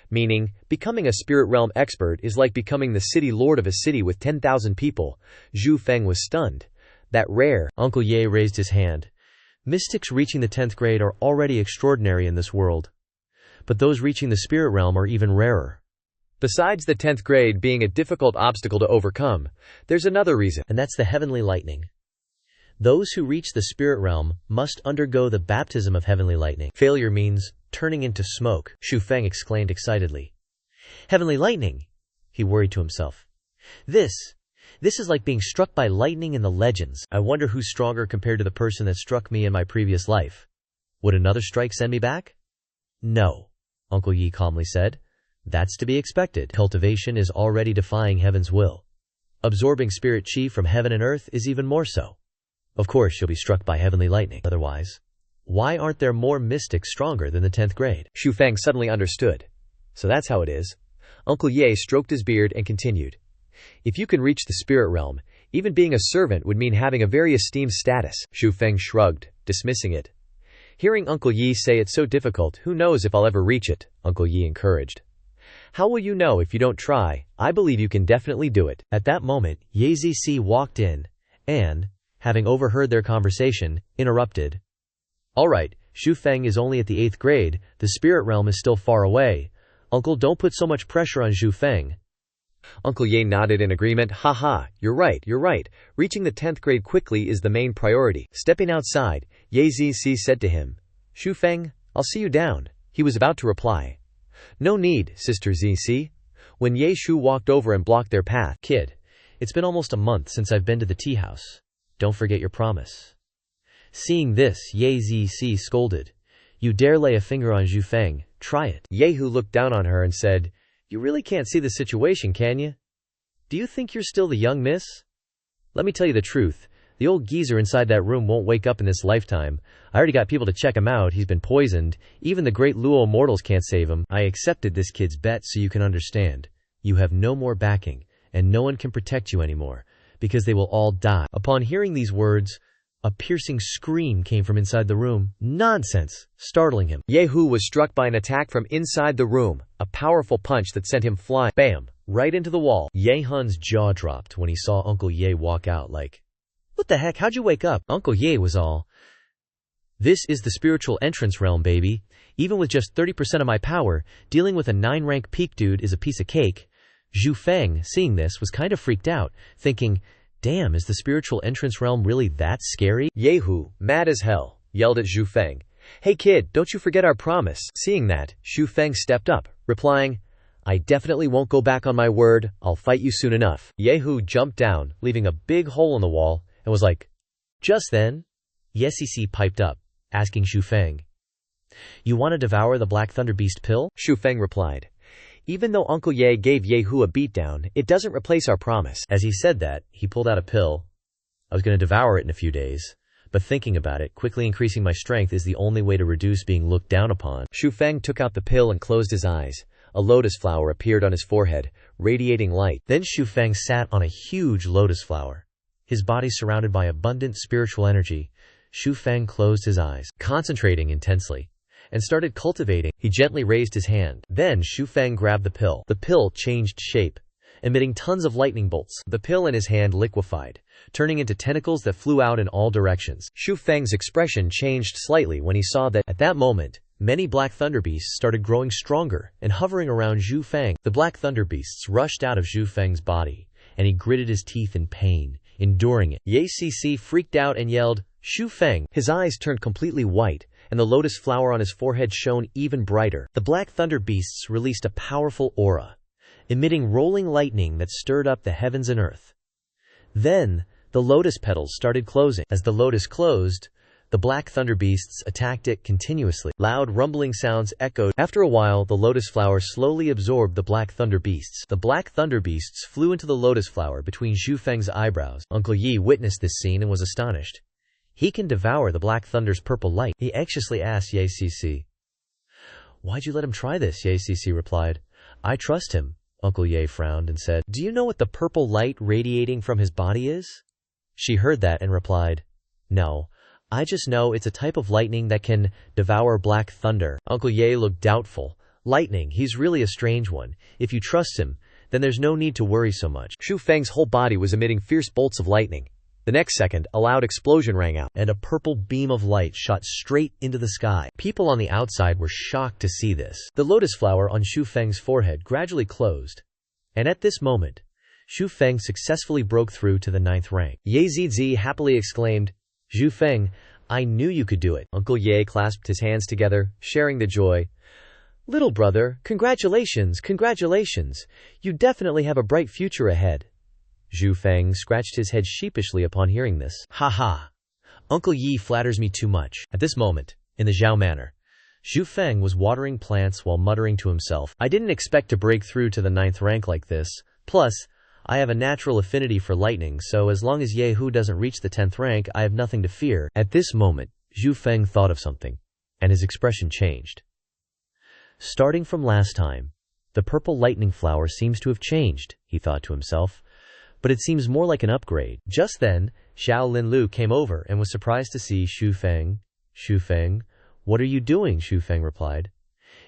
Meaning, becoming a spirit realm expert is like becoming the city lord of a city with 10,000 people. Xu Feng was stunned. That rare. Uncle Ye raised his hand. Mystics reaching the 10th grade are already extraordinary in this world. But those reaching the spirit realm are even rarer. Besides the 10th grade being a difficult obstacle to overcome, there's another reason. And that's the heavenly lightning. Those who reach the spirit realm must undergo the baptism of heavenly lightning. Failure means turning into smoke, Xu Feng exclaimed excitedly. Heavenly lightning, he worried to himself. This is like being struck by lightning in the legends. I wonder who's stronger compared to the person that struck me in my previous life. Would another strike send me back? No, Uncle Yi calmly said. That's to be expected. Cultivation is already defying heaven's will. Absorbing spirit Qi from heaven and earth is even more so. Of course you'll be struck by heavenly lightning. Otherwise, why aren't there more mystics stronger than the 10th grade? Xu Feng suddenly understood. So that's how it is. Uncle Ye stroked his beard and continued. If you can reach the spirit realm, even being a servant would mean having a very esteemed status. Xu Feng shrugged, dismissing it. Hearing Uncle Yi say it's so difficult, who knows if I'll ever reach it, Uncle Yi encouraged. How will you know if you don't try? I believe you can definitely do it. At that moment, Ye Zici walked in, and, having overheard their conversation, interrupted. All right, Xu Feng is only at the 8th grade, the spirit realm is still far away. Uncle, don't put so much pressure on Xu Feng. Uncle Ye nodded in agreement. Haha, you're right. Reaching the 10th grade quickly is the main priority. Stepping outside, Ye Zici said to him, Xu Feng, I'll see you down. He was about to reply. No need, Sister Zici. When Ye Shu walked over and blocked their path. Kid, it's been almost a month since I've been to the tea house. Don't forget your promise. Seeing this, Ye Zici scolded. You dare lay a finger on Xu Feng, try it. Yehu looked down on her and said, You really can't see the situation, can you? Do you think you're still the young miss? Let me tell you the truth. The old geezer inside that room won't wake up in this lifetime. I already got people to check him out. He's been poisoned. Even the great Luo mortals can't save him. I accepted this kid's bet so you can understand. You have no more backing, and no one can protect you anymore, because they will all die. Upon hearing these words, a piercing scream came from inside the room. Nonsense! Startling him. Yehu was struck by an attack from inside the room, a powerful punch that sent him flying, bam, right into the wall. Yehun's jaw dropped when he saw Uncle Ye walk out like, What the heck, how'd you wake up? Uncle Ye was all, This is the spiritual entrance realm, baby. Even with just 30% of my power, dealing with a 9-rank peak dude is a piece of cake. Xu Feng, seeing this, was kind of freaked out, thinking, Damn, is the spiritual entrance realm really that scary? Yehu, mad as hell, yelled at Xu Feng. Hey kid, don't you forget our promise. Seeing that, Xu Feng stepped up, replying, I definitely won't go back on my word. I'll fight you soon enough. Yehu jumped down, leaving a big hole in the wall, and was like, Just then, Xianxia piped up, asking Xu Feng, You want to devour the Black Thunder Beast pill? Xu Feng replied, Even though Uncle Ye gave Yehu a beatdown, it doesn't replace our promise. As he said that, he pulled out a pill. I was going to devour it in a few days, but thinking about it, quickly increasing my strength is the only way to reduce being looked down upon. Xu Feng took out the pill and closed his eyes. A lotus flower appeared on his forehead, radiating light. Then Xu Feng sat on a huge lotus flower. His body surrounded by abundant spiritual energy. Xu Feng closed his eyes, concentrating intensely, and started cultivating. He gently raised his hand. Then Xu Feng grabbed the pill. The pill changed shape, emitting tons of lightning bolts. The pill in his hand liquefied, turning into tentacles that flew out in all directions. Xu Feng's expression changed slightly when he saw that, at that moment, many Black Thunder Beasts started growing stronger and hovering around Xu Feng. The Black Thunder Beasts rushed out of Xu Feng's body, and he gritted his teeth in pain, enduring it. Xianxia freaked out and yelled, Xu Feng! His eyes turned completely white, and the lotus flower on his forehead shone even brighter. The Black Thunder Beasts released a powerful aura, emitting rolling lightning that stirred up the heavens and earth. Then, the lotus petals started closing. As the lotus closed, the Black Thunder Beasts attacked it continuously. Loud rumbling sounds echoed. After a while, the lotus flower slowly absorbed the Black Thunder Beasts. The Black Thunder Beasts flew into the lotus flower between Xu Feng's eyebrows. Uncle Yi witnessed this scene and was astonished. He can devour the Black Thunder's purple light. He anxiously asked Xianxia. Why'd you let him try this? Xianxia replied. I trust him. Uncle Ye frowned and said, Do you know what the purple light radiating from his body is? She heard that and replied, No. I just know it's a type of lightning that can devour Black Thunder. Uncle Ye looked doubtful. Lightning, he's really a strange one. If you trust him, then there's no need to worry so much. Xu Feng's whole body was emitting fierce bolts of lightning. The next second, a loud explosion rang out, and a purple beam of light shot straight into the sky. People on the outside were shocked to see this. The lotus flower on Xu Feng's forehead gradually closed, and at this moment, Xu Feng successfully broke through to the 9th rank. Ye Zizi happily exclaimed, Xu Feng, I knew you could do it. Uncle Ye clasped his hands together, sharing the joy. Little brother, congratulations, congratulations. You definitely have a bright future ahead. Xu Feng scratched his head sheepishly upon hearing this. Ha ha. Uncle Yi flatters me too much. At this moment, in the Xiao Manor, Xu Feng was watering plants while muttering to himself. I didn't expect to break through to the 9th rank like this. Plus, I have a natural affinity for lightning, so as long as Yehu doesn't reach the 10th rank, I have nothing to fear. At this moment, Xu Feng thought of something, and his expression changed. Starting from last time, the purple lightning flower seems to have changed, he thought to himself, but it seems more like an upgrade. Just then, Xiao Linlu came over and was surprised to see Xu Feng. Xu Feng, what are you doing? Xu Feng replied.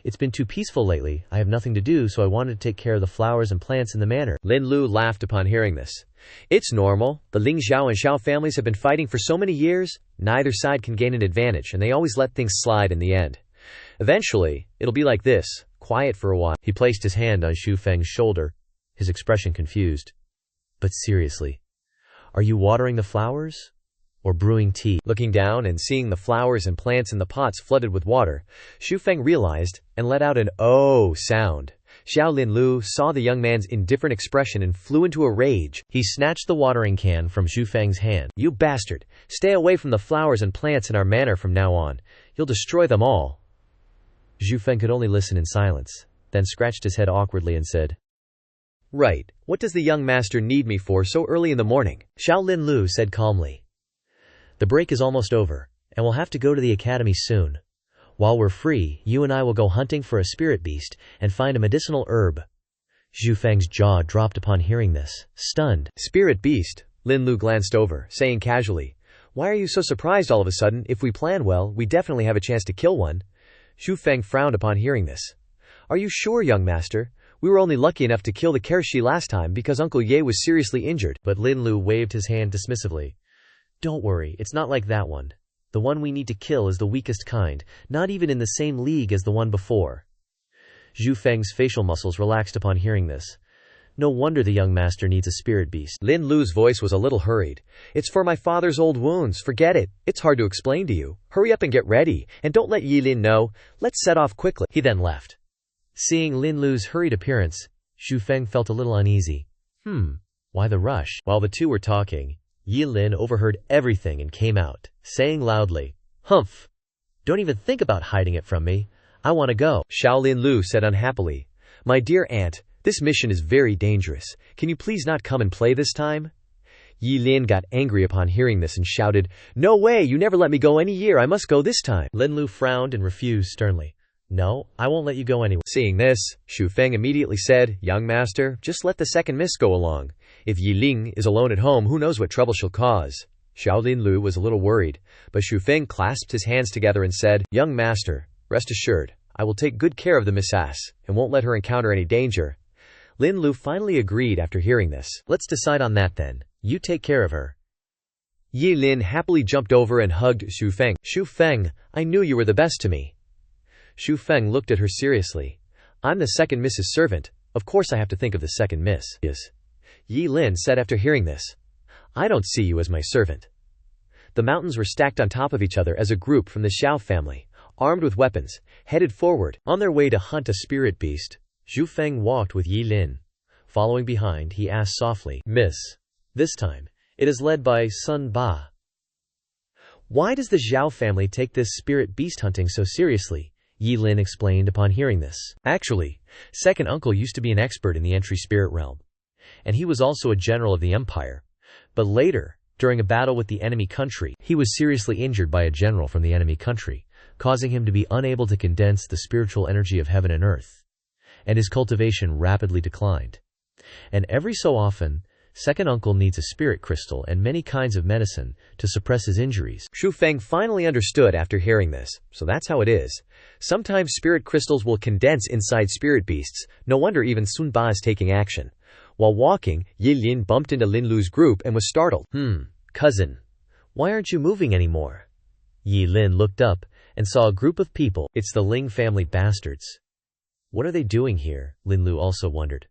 It's been too peaceful lately. I have nothing to do, so I wanted to take care of the flowers and plants in the manor. Lin Lu laughed upon hearing this. It's normal. The Ling Xiao and Xiao families have been fighting for so many years, neither side can gain an advantage, and they always let things slide in the end. Eventually, it'll be like this, quiet for a while. He placed his hand on Xu Feng's shoulder, his expression confused. But seriously, are you watering the flowers? Or brewing tea? Looking down and seeing the flowers and plants in the pots flooded with water, Xu Feng realized and let out an "oh" sound. Xiao Linlu saw the young man's indifferent expression and flew into a rage. He snatched the watering can from Xu Feng's hand. You bastard! Stay away from the flowers and plants in our manor from now on. You'll destroy them all. Xu Feng could only listen in silence, then scratched his head awkwardly and said, Right, what does the young master need me for so early in the morning? Xiao Linlu said calmly. The break is almost over, and we'll have to go to the academy soon. While we're free, you and I will go hunting for a spirit beast and find a medicinal herb. Xu Feng's jaw dropped upon hearing this, stunned. Spirit beast? Lin Lu glanced over, saying casually, Why are you so surprised all of a sudden? If we plan well, we definitely have a chance to kill one. Xu Feng frowned upon hearing this. Are you sure, young master? We were only lucky enough to kill the Kershi last time because Uncle Ye was seriously injured. But Lin Lu waved his hand dismissively. Don't worry, it's not like that one. The one we need to kill is the weakest kind, not even in the same league as the one before. Xu Feng's facial muscles relaxed upon hearing this. No wonder the young master needs a spirit beast. Lin Lu's voice was a little hurried. It's for my father's old wounds, forget it. It's hard to explain to you. Hurry up and get ready, and don't let Yi Lin know. Let's set off quickly. He then left. Seeing Lin Lu's hurried appearance, Xu Feng felt a little uneasy. Why the rush? While the two were talking, Yi Lin overheard everything and came out, saying loudly, "Humph! Don't even think about hiding it from me. I want to go." Xiao Lin Lu said unhappily, "My dear aunt, this mission is very dangerous. Can you please not come and play this time?" Yi Lin got angry upon hearing this and shouted, "No way, you never let me go any year, I must go this time." Lin Lu frowned and refused sternly. "No, I won't let you go anyway." Seeing this, Xu Feng immediately said, "Young master, just let the second miss go along. If Yi Ling is alone at home, who knows what trouble she'll cause." Xiao Lin Lu was a little worried, but Xu Feng clasped his hands together and said, "Young master, rest assured, I will take good care of the Miss Ass, and won't let her encounter any danger." Lin Lu finally agreed after hearing this. "Let's decide on that then. You take care of her." Yi Lin happily jumped over and hugged Xu Feng. "Xu Feng, I knew you were the best to me." Xu Feng looked at her seriously. "I'm the second Miss's servant. Of course I have to think of the second Miss." "Yes," Yi Lin said after hearing this. "I don't see you as my servant." The mountains were stacked on top of each other as a group from the Xiao family, armed with weapons, headed forward. On their way to hunt a spirit beast, Xu Feng walked with Yi Lin. Following behind, he asked softly, "Miss, this time, it is led by Sun Ba. Why does the Xiao family take this spirit beast hunting so seriously?" Yi Lin explained upon hearing this. "Actually, second uncle used to be an expert in the entry spirit realm, and he was also a general of the empire. But later, during a battle with the enemy country, he was seriously injured by a general from the enemy country, causing him to be unable to condense the spiritual energy of heaven and earth, and his cultivation rapidly declined. And every so often, second uncle needs a spirit crystal and many kinds of medicine to suppress his injuries." Xu Feng finally understood after hearing this. So that's how it is. Sometimes spirit crystals will condense inside spirit beasts. No wonder even Sun Ba is taking action. While walking, Yi Lin bumped into Lin Lu's group and was startled. Cousin, why aren't you moving anymore?" Yi Lin looked up and saw a group of people. "It's the Ling family bastards." "What are they doing here?" Lin Lu also wondered.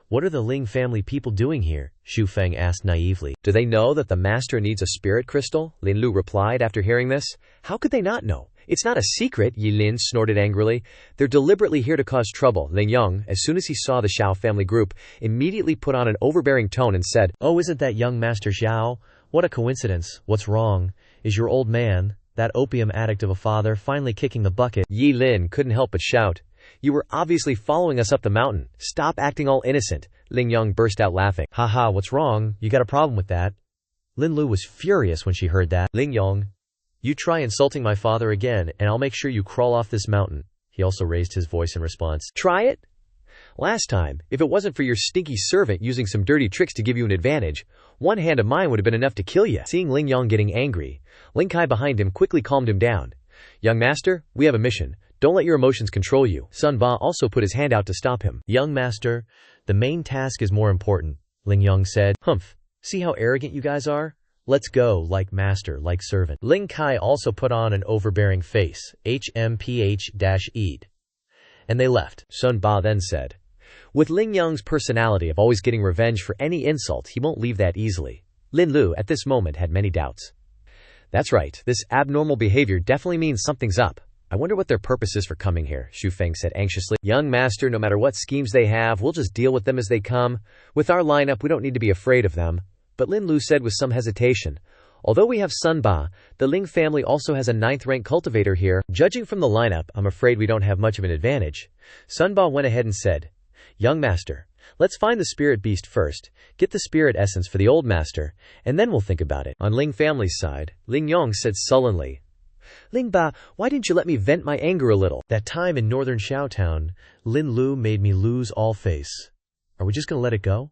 "What are the Ling family people doing here?" Xu Feng asked naively. "Do they know that the master needs a spirit crystal?" Lin Lu replied after hearing this. "How could they not know? It's not a secret," Yi Lin snorted angrily. "They're deliberately here to cause trouble." Ling Yong, as soon as he saw the Xiao family group, immediately put on an overbearing tone and said, "Oh, isn't that young Master Xiao? What a coincidence. What's wrong? Is your old man, that opium addict of a father, finally kicking the bucket?" Yi Lin couldn't help but shout, "You were obviously following us up the mountain. Stop acting all innocent." Ling Yong burst out laughing. "Haha, what's wrong? You got a problem with that?" Lin Lu was furious when she heard that. "Ling Yong, you try insulting my father again, and I'll make sure you crawl off this mountain." He also raised his voice in response. "Try it? Last time, if it wasn't for your stinky servant using some dirty tricks to give you an advantage, one hand of mine would have been enough to kill you." Seeing Ling Yong getting angry, Ling Kai behind him quickly calmed him down. "Young master, we have a mission. Don't let your emotions control you." Sun Ba also put his hand out to stop him. "Young master, the main task is more important," Ling Yong said. "Humph, see how arrogant you guys are? Let's go, like master, like servant." Ling Kai also put on an overbearing face, HMPH-eat. And they left. Sun Ba then said, "With Ling Yong's personality of always getting revenge for any insult, he won't leave that easily." Lin Lu at this moment had many doubts. "That's right, this abnormal behavior definitely means something's up. I wonder what their purpose is for coming here," Xu Feng said anxiously. "Young master, no matter what schemes they have, we'll just deal with them as they come. With our lineup, we don't need to be afraid of them." But Lin Lu said with some hesitation, "Although we have Sun Ba, the Ling family also has a 9th-rank cultivator here. Judging from the lineup, I'm afraid we don't have much of an advantage." Sun Ba went ahead and said, "Young master, let's find the spirit beast first, get the spirit essence for the old master, and then we'll think about it." On Ling family's side, Ling Yong said sullenly, "Ling Ba, why didn't you let me vent my anger a little?" "That time in northern Xiao Town, Lin Lu made me lose all face. Are we just going to let it go?"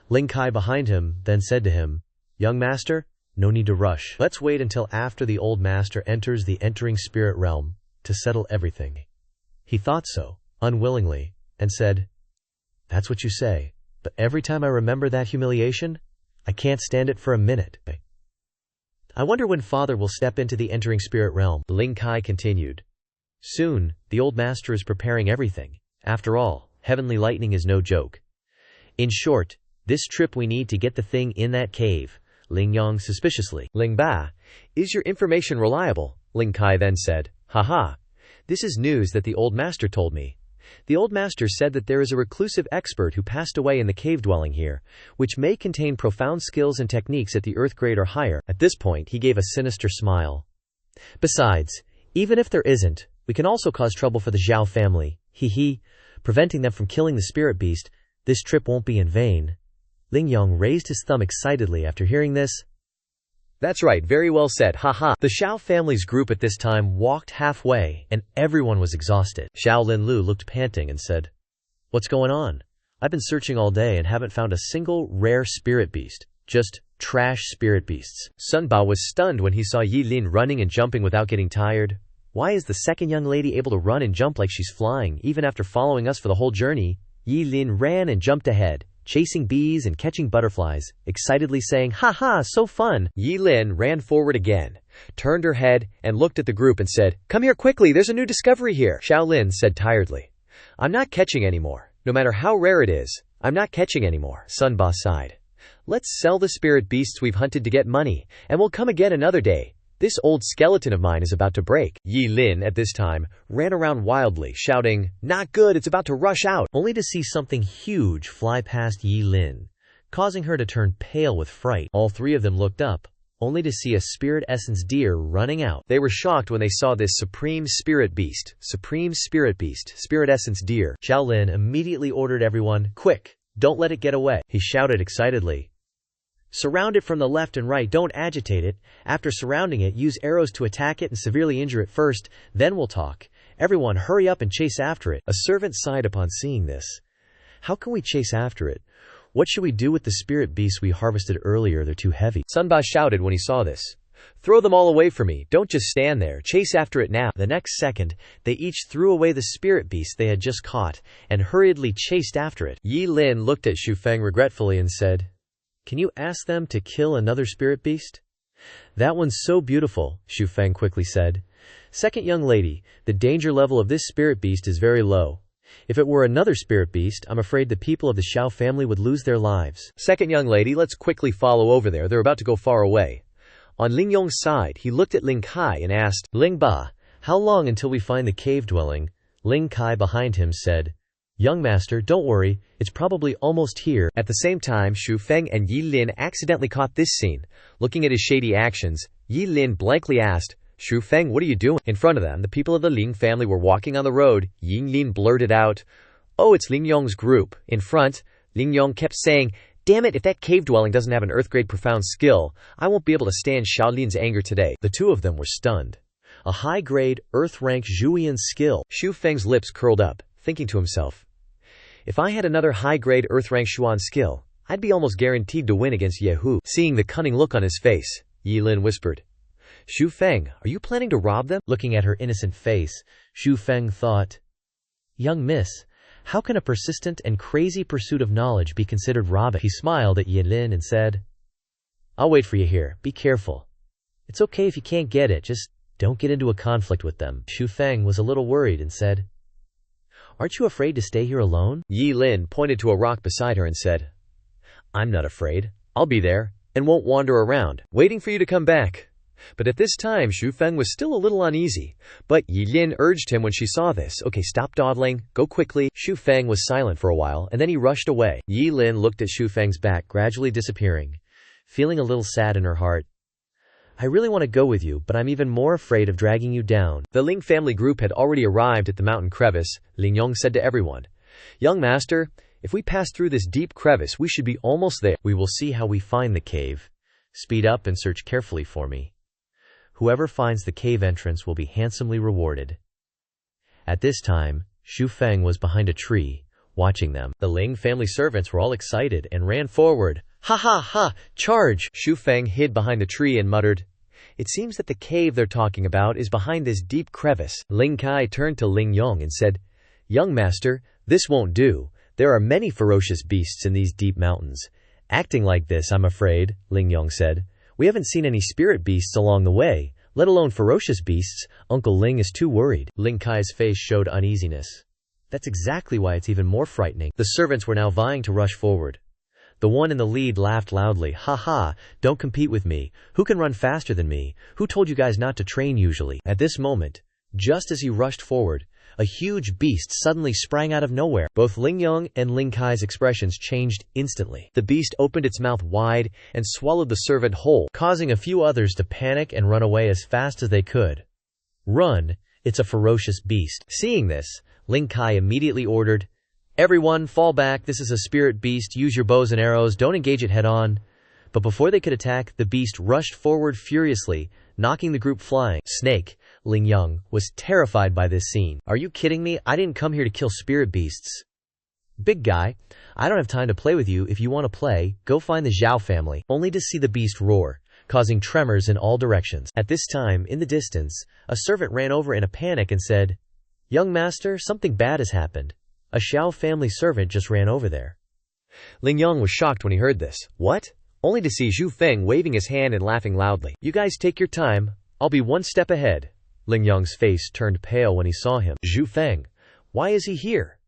Ling Kai behind him then said to him, "Young master, no need to rush. Let's wait until after the old master enters the entering spirit realm to settle everything." He thought so, unwillingly, and said, "That's what you say, but every time I remember that humiliation, I can't stand it for a minute. I wonder when father will step into the entering spirit realm." Ling Kai continued, "Soon, the old master is preparing everything. After all, heavenly lightning is no joke. In short, this trip we need to get the thing in that cave." Ling Yong suspiciously. "Ling Ba, is your information reliable?" Ling Kai then said, "Haha, this is news that the old master told me. The old master said that there is a reclusive expert who passed away in the cave dwelling here, which may contain profound skills and techniques at the earth grade or higher. At this point, he gave a sinister smile. Besides, even if there isn't, we can also cause trouble for the Xiao family. Preventing them from killing the spirit beast. This trip won't be in vain. Ling Yong raised his thumb excitedly after hearing this. That's right, very well said, haha. The Xiao family's group at this time walked halfway, and everyone was exhausted. Xiao Linlu looked panting and said, "What's going on? I've been searching all day and haven't found a single rare spirit beast. Just trash spirit beasts." Sun Bao was stunned when he saw Yi Lin running and jumping without getting tired. Why is the second young lady able to run and jump like she's flying, even after following us for the whole journey? Yi Lin ran and jumped ahead, chasing bees and catching butterflies, excitedly saying, "Ha, so fun!" Yi Lin ran forward again, turned her head, and looked at the group and said, "Come here quickly, there's a new discovery here." Xiao Lin said tiredly, "I'm not catching anymore. No matter how rare it is, I'm not catching anymore." Sun Ba sighed. "Let's sell the spirit beasts we've hunted to get money, and we'll come again another day. This old skeleton of mine is about to break." Yi Lin, at this time, ran around wildly, shouting, "Not good, it's about to rush out," only to see something huge fly past Yi Lin, causing her to turn pale with fright. All three of them looked up, only to see a spirit essence deer running out. They were shocked when they saw this supreme spirit beast, spirit essence deer. Xiao Lin immediately ordered everyone, "Quick, don't let it get away." He shouted excitedly, "Surround it from the left and right, don't agitate it. After surrounding it, use arrows to attack it and severely injure it first, then we'll talk. Everyone hurry up and chase after it." A servant sighed upon seeing this. "How can we chase after it? What should we do with the spirit beasts we harvested earlier? They're too heavy." Sun Ba shouted when he saw this. "Throw them all away from me, don't just stand there, chase after it now." The next second, they each threw away the spirit beast they had just caught, and hurriedly chased after it. Yi Lin looked at Xu Feng regretfully and said, "Can you ask them to kill another spirit beast?" "That one's so beautiful," Xu Feng quickly said. "Second young lady, the danger level of this spirit beast is very low. If it were another spirit beast, I'm afraid the people of the Xiao family would lose their lives." "Second young lady, let's quickly follow over there, they're about to go far away." On Ling Yong's side, he looked at Ling Kai and asked, "Ling Ba, how long until we find the cave dwelling?" Ling Kai behind him said, "Young master, don't worry, it's probably almost here." At the same time, Xu Feng and Yi Lin accidentally caught this scene. Looking at his shady actions, Yi Lin blankly asked, "Xu Feng, what are you doing?" In front of them, the people of the Ling family were walking on the road. Yi Lin blurted out, "Oh, it's Ling Yong's group." In front, Ling Yong kept saying, "Damn it, if that cave dwelling doesn't have an earth-grade profound skill, I won't be able to stand Xiaolin's anger today." The two of them were stunned. A high-grade, earth-rank Zhuiyan skill. Xu Feng's lips curled up, thinking to himself, "If I had another high-grade earth-rank Xuan skill, I'd be almost guaranteed to win against Yehu." Seeing the cunning look on his face, Yi Lin whispered, "Xu Feng, are you planning to rob them?" Looking at her innocent face, Xu Feng thought, "Young miss, how can a persistent and crazy pursuit of knowledge be considered robbing?" He smiled at Yi Lin and said, "I'll wait for you here, be careful. It's okay if you can't get it, just don't get into a conflict with them." Xu Feng was a little worried and said, "Aren't you afraid to stay here alone?" Yi Lin pointed to a rock beside her and said, "I'm not afraid. I'll be there, and won't wander around, waiting for you to come back." But at this time, Xu Feng was still a little uneasy, but Yi Lin urged him when she saw this, "Okay, stop dawdling, go quickly." Xu Feng was silent for a while, and then he rushed away. Yi Lin looked at Xu Feng's back gradually disappearing, feeling a little sad in her heart. "I really want to go with you, but I'm even more afraid of dragging you down." The Ling family group had already arrived at the mountain crevice. Ling Yong said to everyone, "Young master, if we pass through this deep crevice, we should be almost there." "We will see how we find the cave. Speed up and search carefully for me. Whoever finds the cave entrance will be handsomely rewarded." At this time, Xu Feng was behind a tree, watching them. The Ling family servants were all excited and ran forward. "Ha, charge!" Xu Feng hid behind the tree and muttered, "It seems that the cave they're talking about is behind this deep crevice." Ling Kai turned to Ling Yong and said, "Young master, this won't do. There are many ferocious beasts in these deep mountains." "Acting like this, I'm afraid," Ling Yong said. "We haven't seen any spirit beasts along the way, let alone ferocious beasts. Uncle Ling is too worried." Ling Kai's face showed uneasiness. "That's exactly why it's even more frightening." The servants were now vying to rush forward. The one in the lead laughed loudly. "Ha, don't compete with me. Who can run faster than me? Who told you guys not to train usually?" At this moment, just as he rushed forward, a huge beast suddenly sprang out of nowhere. Both Ling Yong and Ling Kai's expressions changed instantly. The beast opened its mouth wide and swallowed the servant whole, causing a few others to panic and run away as fast as they could. "Run, it's a ferocious beast." Seeing this, Ling Kai immediately ordered, "Everyone, fall back, this is a spirit beast, use your bows and arrows, don't engage it head-on." But before they could attack, the beast rushed forward furiously, knocking the group flying. Snake, Ling Yong, was terrified by this scene. "Are you kidding me? I didn't come here to kill spirit beasts." "Big guy, I don't have time to play with you. If you want to play, go find the Zhao family," only to see the beast roar, causing tremors in all directions. At this time, in the distance, a servant ran over in a panic and said, "Young master, something bad has happened. A Xiao family servant just ran over there." Ling Yong was shocked when he heard this. What? Only to see Zhu Feng waving his hand and laughing loudly. "You guys take your time. I'll be one step ahead." Ling Yong's face turned pale when he saw him. "Zhu Feng, why is he here?"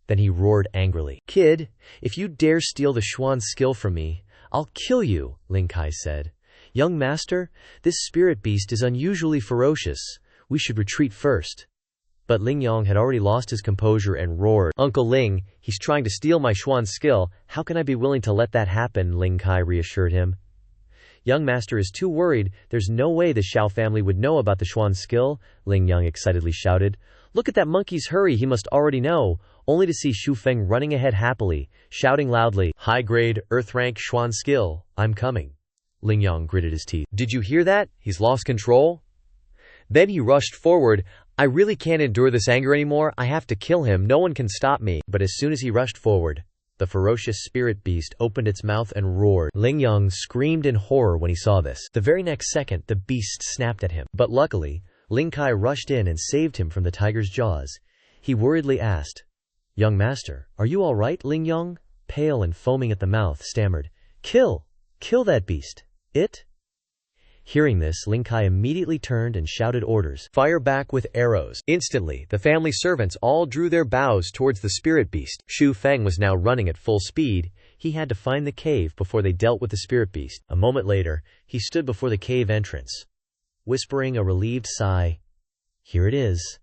Then he roared angrily. "Kid, if you dare steal the Xuan skill from me, I'll kill you," Ling Kai said. "Young master, this spirit beast is unusually ferocious. We should retreat first." But Ling Yong had already lost his composure and roared, "Uncle Ling, he's trying to steal my Xuan skill. How can I be willing to let that happen?" Ling Kai reassured him. "Young master is too worried. There's no way the Xiao family would know about the Xuan skill," Ling Yong excitedly shouted. "Look at that monkey's hurry, he must already know," only to see Zhu Feng running ahead happily, shouting loudly, "High-grade, earth-rank Xuan skill, I'm coming." Ling Yong gritted his teeth. "Did you hear that? He's lost control." Then he rushed forward. "I really can't endure this anger anymore. I have to kill him. No one can stop me." But as soon as he rushed forward, the ferocious spirit beast opened its mouth and roared. Ling Yong screamed in horror when he saw this. The very next second, the beast snapped at him. But luckily, Ling Kai rushed in and saved him from the tiger's jaws. He worriedly asked, "Young master, are you all right?" Ling Yong, pale and foaming at the mouth, stammered, Kill that beast. It?" Hearing this, Ling Kai immediately turned and shouted orders, "Fire back with arrows." Instantly, the family servants all drew their bows towards the spirit beast. Zhu Feng was now running at full speed. He had to find the cave before they dealt with the spirit beast. A moment later, he stood before the cave entrance, whispering a relieved sigh. "Here it is.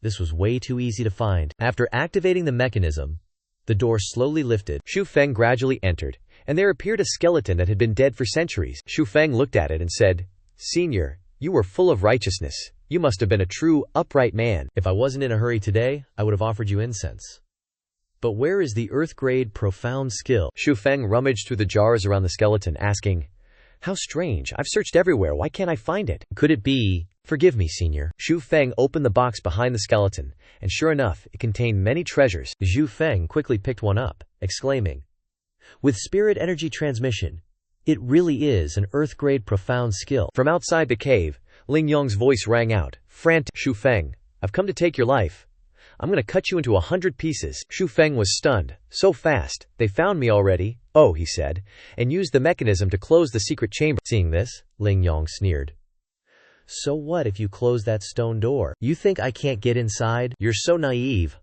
This was way too easy to find." After activating the mechanism, the door slowly lifted. Zhu Feng gradually entered, and there appeared a skeleton that had been dead for centuries. Zhu Feng looked at it and said, "Senior, you were full of righteousness. You must have been a true, upright man. If I wasn't in a hurry today, I would have offered you incense. But where is the earth-grade profound skill?" Zhu Feng rummaged through the jars around the skeleton, asking, "How strange. I've searched everywhere. Why can't I find it? Could it be—" "Forgive me, senior." Zhu Feng opened the box behind the skeleton, and sure enough, it contained many treasures. Zhu Feng quickly picked one up, exclaiming, "With spirit energy transmission, it really is an earth-grade profound skill." From outside the cave, Ling Yong's voice rang out, frantic, "Zhu Feng, I've come to take your life. I'm going to cut you into 100 pieces." Zhu Feng was stunned. "So fast? They found me already?" "Oh," he said, and used the mechanism to close the secret chamber. Seeing this, Ling Yong sneered. "So what if you close that stone door? You think I can't get inside? You're so naive.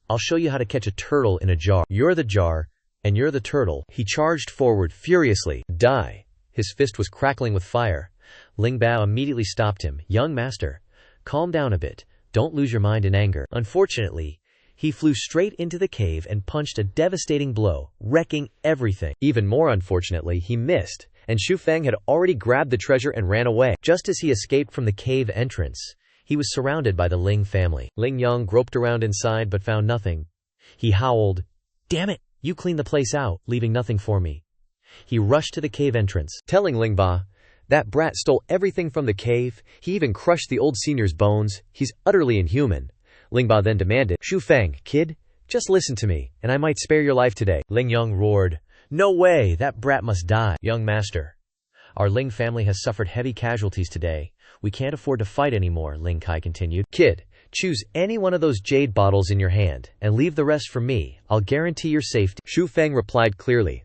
I'll show you how to catch a turtle in a jar. You're the jar, and you're the turtle." He charged forward furiously. "Die." His fist was crackling with fire. Ling Bao immediately stopped him. "Young master, calm down a bit. Don't lose your mind in anger." Unfortunately, he flew straight into the cave and punched a devastating blow, wrecking everything. Even more unfortunately, he missed, and Zhu Feng had already grabbed the treasure and ran away. Just as he escaped from the cave entrance, he was surrounded by the Ling family. Ling Yong groped around inside but found nothing. He howled, "Damn it! You cleaned the place out, leaving nothing for me." He rushed to the cave entrance, telling Ling Ba, "That brat stole everything from the cave. He even crushed the old senior's bones. He's utterly inhuman." Ling Ba then demanded, "Zhu Feng, kid, just listen to me, and I might spare your life today." Ling Yong roared, "No way, that brat must die." "Young master, our Ling family has suffered heavy casualties today. We can't afford to fight anymore," Ling Kai continued. "Kid, choose any one of those jade bottles in your hand, and leave the rest for me. I'll guarantee your safety." Zhu Feng replied clearly,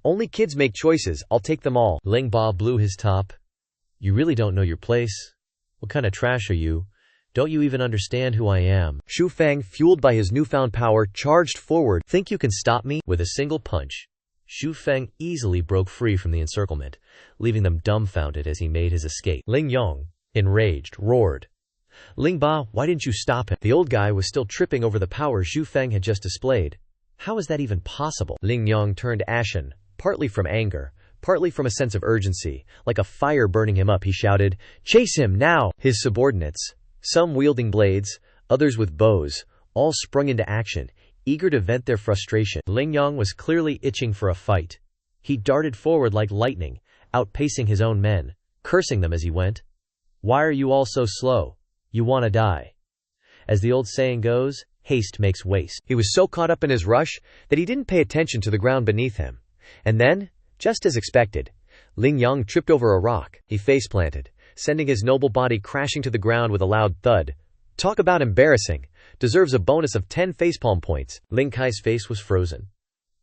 "Only kids make choices. I'll take them all." Ling Ba blew his top. "You really don't know your place? What kind of trash are you? Don't you even understand who I am?" Zhu Feng, fueled by his newfound power, charged forward. "Think you can stop me?" With a single punch, Zhu Feng easily broke free from the encirclement, leaving them dumbfounded as he made his escape. Ling Yong, enraged, roared, Ling Ba, why didn't you stop him? The old guy was still tripping over the power Zhu Feng had just displayed. How is that even possible? Ling Yong turned ashen, partly from anger, partly from a sense of urgency. Like a fire burning him up, he shouted, "Chase him, now!" His subordinates, some wielding blades, others with bows, all sprung into action, eager to vent their frustration. Ling Yong was clearly itching for a fight. He darted forward like lightning, outpacing his own men, cursing them as he went. "Why are you all so slow? You want to die." As the old saying goes, haste makes waste. He was so caught up in his rush that he didn't pay attention to the ground beneath him. And then, just as expected, Ling Yong tripped over a rock. He face-planted, sending his noble body crashing to the ground with a loud thud. Talk about embarrassing. Deserves a bonus of 10 facepalm points. Ling Kai's face was frozen.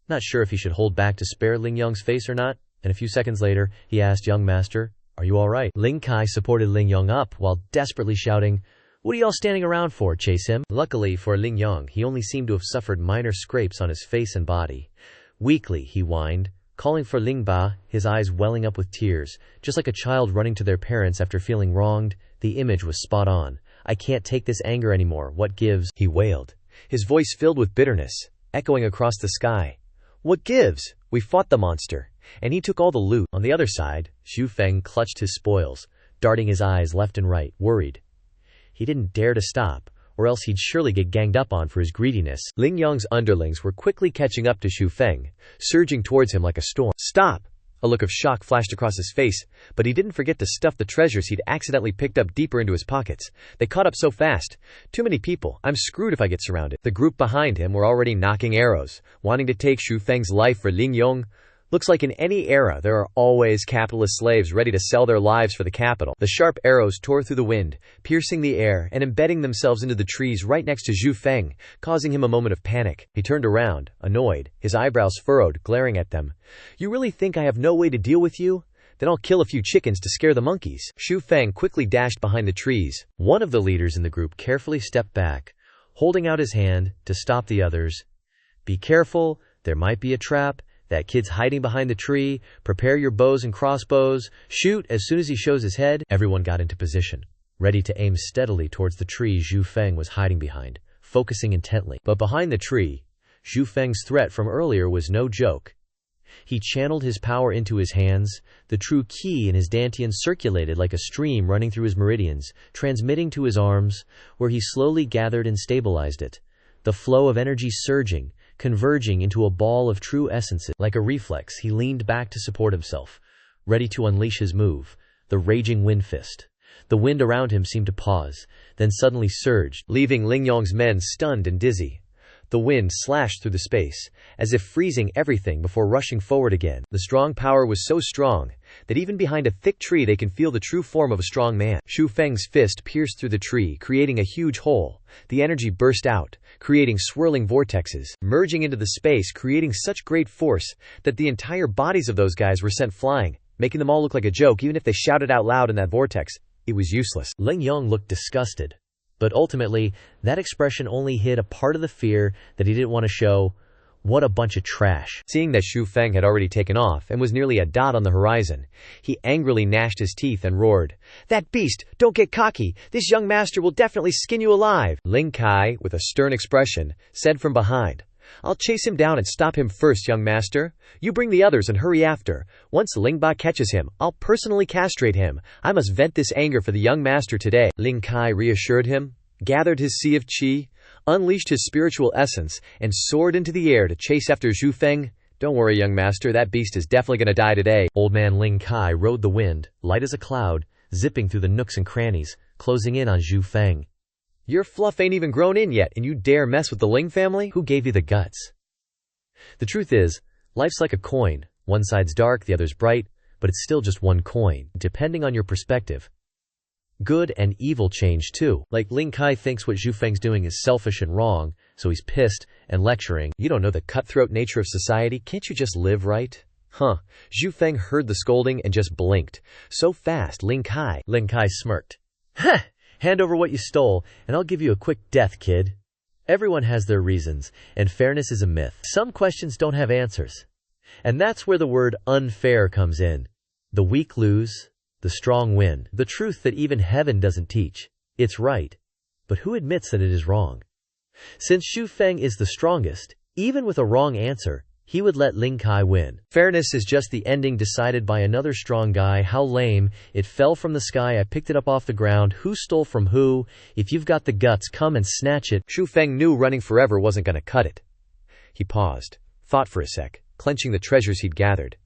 Not sure if he should hold back to spare Ling Yong's face or not, and a few seconds later, he asked, "Young master, are you all right?" Ling Kai supported Ling Yong up while desperately shouting, "What are y'all standing around for? Chase him." Luckily for Ling Yong, he only seemed to have suffered minor scrapes on his face and body. Weakly, he whined, calling for Ling Ba, his eyes welling up with tears, just like a child running to their parents after feeling wronged. The image was spot on. "I can't take this anger anymore. What gives?" he wailed, his voice filled with bitterness, echoing across the sky. "What gives? We fought the monster, and he took all the loot." On the other side, Zhu Feng clutched his spoils, darting his eyes left and right, worried. He didn't dare to stop, or else he'd surely get ganged up on for his greediness. Ling Yong's underlings were quickly catching up to Zhu Feng, surging towards him like a storm. "Stop!" A look of shock flashed across his face, but he didn't forget to stuff the treasures he'd accidentally picked up deeper into his pockets. They caught up so fast. "Too many people. I'm screwed if I get surrounded." The group behind him were already knocking arrows, wanting to take Zhu Feng's life for Ling Yong. Looks like in any era there are always capitalist slaves ready to sell their lives for the capital. The sharp arrows tore through the wind, piercing the air and embedding themselves into the trees right next to Zhu Feng, causing him a moment of panic. He turned around, annoyed, his eyebrows furrowed, glaring at them. "You really think I have no way to deal with you? Then I'll kill a few chickens to scare the monkeys." Zhu Feng quickly dashed behind the trees. One of the leaders in the group carefully stepped back, holding out his hand to stop the others. "Be careful, there might be a trap. That kid's hiding behind the tree. Prepare your bows and crossbows. Shoot as soon as he shows his head." Everyone got into position, ready to aim steadily towards the tree Zhu Feng was hiding behind, focusing intently. But behind the tree, Zhu Feng's threat from earlier was no joke. He channeled his power into his hands. The true qi in his dantian circulated like a stream running through his meridians, transmitting to his arms, where he slowly gathered and stabilized it. The flow of energy surging, converging into a ball of true essences. Like a reflex, he leaned back to support himself, ready to unleash his move, the raging wind fist. The wind around him seemed to pause, then suddenly surged, leaving Ling Yong's men stunned and dizzy. The wind slashed through the space, as if freezing everything before rushing forward again. The strong power was so strong that even behind a thick tree they can feel the true form of a strong man. Zhu Feng's fist pierced through the tree, creating a huge hole. The energy burst out, creating swirling vortexes, merging into the space, creating such great force that the entire bodies of those guys were sent flying, making them all look like a joke. Even if they shouted out loud in that vortex, it was useless. Ling Yong looked disgusted. But ultimately, that expression only hid a part of the fear that he didn't want to show. What a bunch of trash. Seeing that Zhu Feng had already taken off and was nearly a dot on the horizon, he angrily gnashed his teeth and roared, "That beast! Don't get cocky! This young master will definitely skin you alive!" Ling Kai, with a stern expression, said from behind, "I'll chase him down and stop him first, young master. You bring the others and hurry after. Once Ling Ba catches him, I'll personally castrate him. I must vent this anger for the young master today." Ling Kai reassured him, gathered his sea of qi, unleashed his spiritual essence, and soared into the air to chase after Zhu Feng. "Don't worry, young master, that beast is definitely gonna die today." Old man Ling Kai rode the wind, light as a cloud, zipping through the nooks and crannies, closing in on Zhu Feng. "Your fluff ain't even grown in yet, and you dare mess with the Ling family? Who gave you the guts?" The truth is, life's like a coin. One side's dark, the other's bright, but it's still just one coin, depending on your perspective. Good and evil change too. Like Ling Kai thinks what Zhu Feng's doing is selfish and wrong, so he's pissed and lecturing. "You don't know the cutthroat nature of society. Can't you just live right?" Huh. Zhu Feng heard the scolding and just blinked. So fast, Ling Kai smirked. "Heh! Hand over what you stole, and I'll give you a quick death, kid." Everyone has their reasons, and fairness is a myth. Some questions don't have answers. And that's where the word unfair comes in. The weak lose, the strong win. The truth that even heaven doesn't teach. It's right. But who admits that it is wrong? Since Xu Feng is the strongest, even with a wrong answer, he would let Ling Kai win. Fairness is just the ending decided by another strong guy. How lame. It fell from the sky. I picked it up off the ground. Who stole from who? If you've got the guts, come and snatch it. Xu Feng knew running forever wasn't going to cut it. He paused, thought for a sec, clenching the treasures he'd gathered.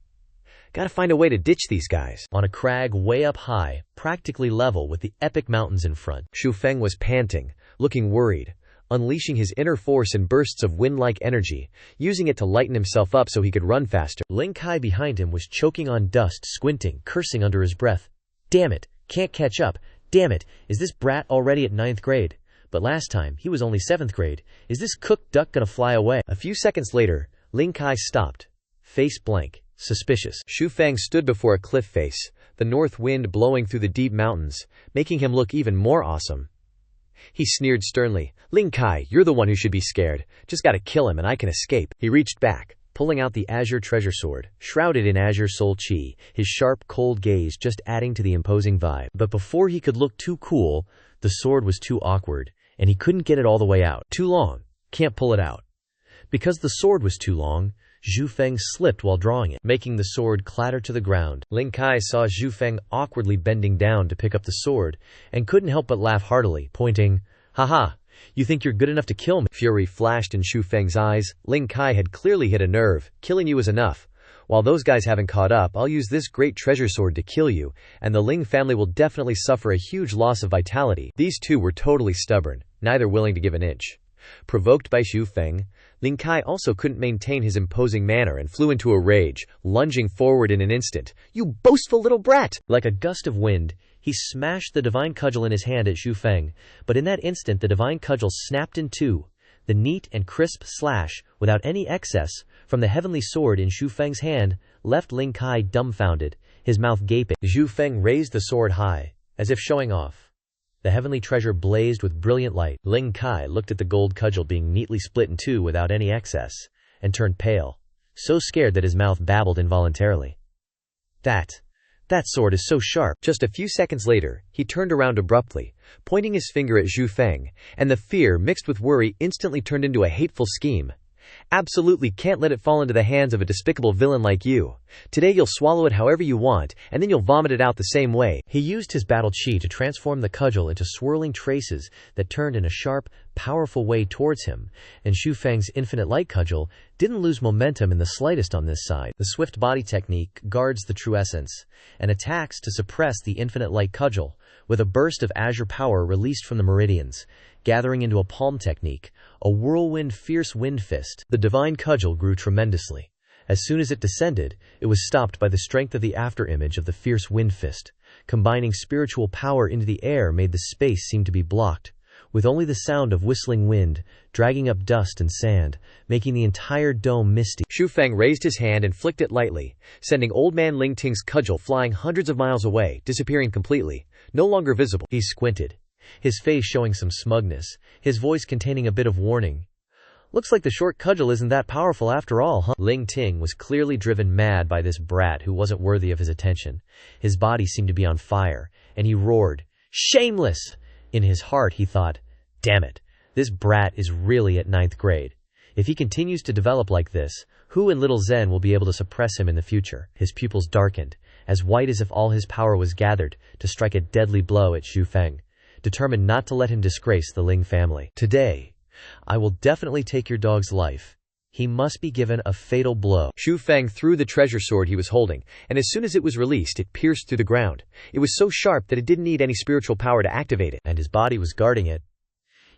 Gotta find a way to ditch these guys. On a crag way up high, practically level with the epic mountains in front, Xu Feng was panting, looking worried, unleashing his inner force in bursts of wind-like energy, using it to lighten himself up so he could run faster. Ling Kai behind him was choking on dust, squinting, cursing under his breath. Damn it, can't catch up. Damn it, is this brat already at 9th grade? But last time, he was only 7th grade. Is this cooked duck gonna fly away? A few seconds later, Ling Kai stopped, face blank, suspicious. Xu Feng stood before a cliff face, the north wind blowing through the deep mountains, making him look even more awesome. He sneered sternly. Ling Kai, you're the one who should be scared. Just gotta kill him and I can escape. He reached back, pulling out the azure treasure sword, shrouded in azure soul chi, his sharp, cold gaze just adding to the imposing vibe. But before he could look too cool, the sword was too awkward, and he couldn't get it all the way out. Too long. Can't pull it out. Because the sword was too long, Xu Feng slipped while drawing it, making the sword clatter to the ground. Ling Kai saw Xu Feng awkwardly bending down to pick up the sword, and couldn't help but laugh heartily, pointing, "Haha, you think you're good enough to kill me?" Fury flashed in Xu Feng's eyes. Ling Kai had clearly hit a nerve. Killing you is enough. While those guys haven't caught up, I'll use this great treasure sword to kill you, and the Ling family will definitely suffer a huge loss of vitality. These two were totally stubborn, neither willing to give an inch. Provoked by Xu Feng, Ling Kai also couldn't maintain his imposing manner and flew into a rage, lunging forward in an instant. "You boastful little brat!" Like a gust of wind, he smashed the divine cudgel in his hand at Xu Feng, but in that instant the divine cudgel snapped in two. The neat and crisp slash, without any excess, from the heavenly sword in Xu Feng's hand, left Ling Kai dumbfounded, his mouth gaping. Xu Feng raised the sword high, as if showing off. The heavenly treasure blazed with brilliant light. Ling Kai looked at the gold cudgel being neatly split in two without any excess, and turned pale, so scared that his mouth babbled involuntarily. That sword is so sharp." Just a few seconds later, he turned around abruptly, pointing his finger at Xu Feng, and the fear mixed with worry instantly turned into a hateful scheme. "Absolutely can't let it fall into the hands of a despicable villain like you. Today you'll swallow it however you want, and then you'll vomit it out the same way." He used his battle chi to transform the cudgel into swirling traces that turned in a sharp, powerful way towards him, and Xu Feng's infinite light cudgel didn't lose momentum in the slightest on this side. The swift body technique guards the true essence, and attacks to suppress the infinite light cudgel, with a burst of azure power released from the meridians, gathering into a palm technique, a whirlwind fierce wind fist. The divine cudgel grew tremendously. As soon as it descended, it was stopped by the strength of the afterimage of the fierce wind fist. Combining spiritual power into the air made the space seem to be blocked, with only the sound of whistling wind, dragging up dust and sand, making the entire dome misty. Xu Feng raised his hand and flicked it lightly, sending old man Ling Ting's cudgel flying hundreds of miles away, disappearing completely, no longer visible. He squinted, his face showing some smugness, his voice containing a bit of warning. "Looks like the short cudgel isn't that powerful after all, huh?" Ling Ting was clearly driven mad by this brat who wasn't worthy of his attention. His body seemed to be on fire, and he roared, "Shameless!" In his heart he thought, "Damn it, this brat is really at 9th grade. If he continues to develop like this, who in Little Zen will be able to suppress him in the future?" His pupils darkened, as white as if all his power was gathered to strike a deadly blow at Xu Feng, determined not to let him disgrace the Ling family. "Today, I will definitely take your dog's life. He must be given a fatal blow." Xu Feng threw the treasure sword he was holding, and as soon as it was released, it pierced through the ground. It was so sharp that it didn't need any spiritual power to activate it, and his body was guarding it.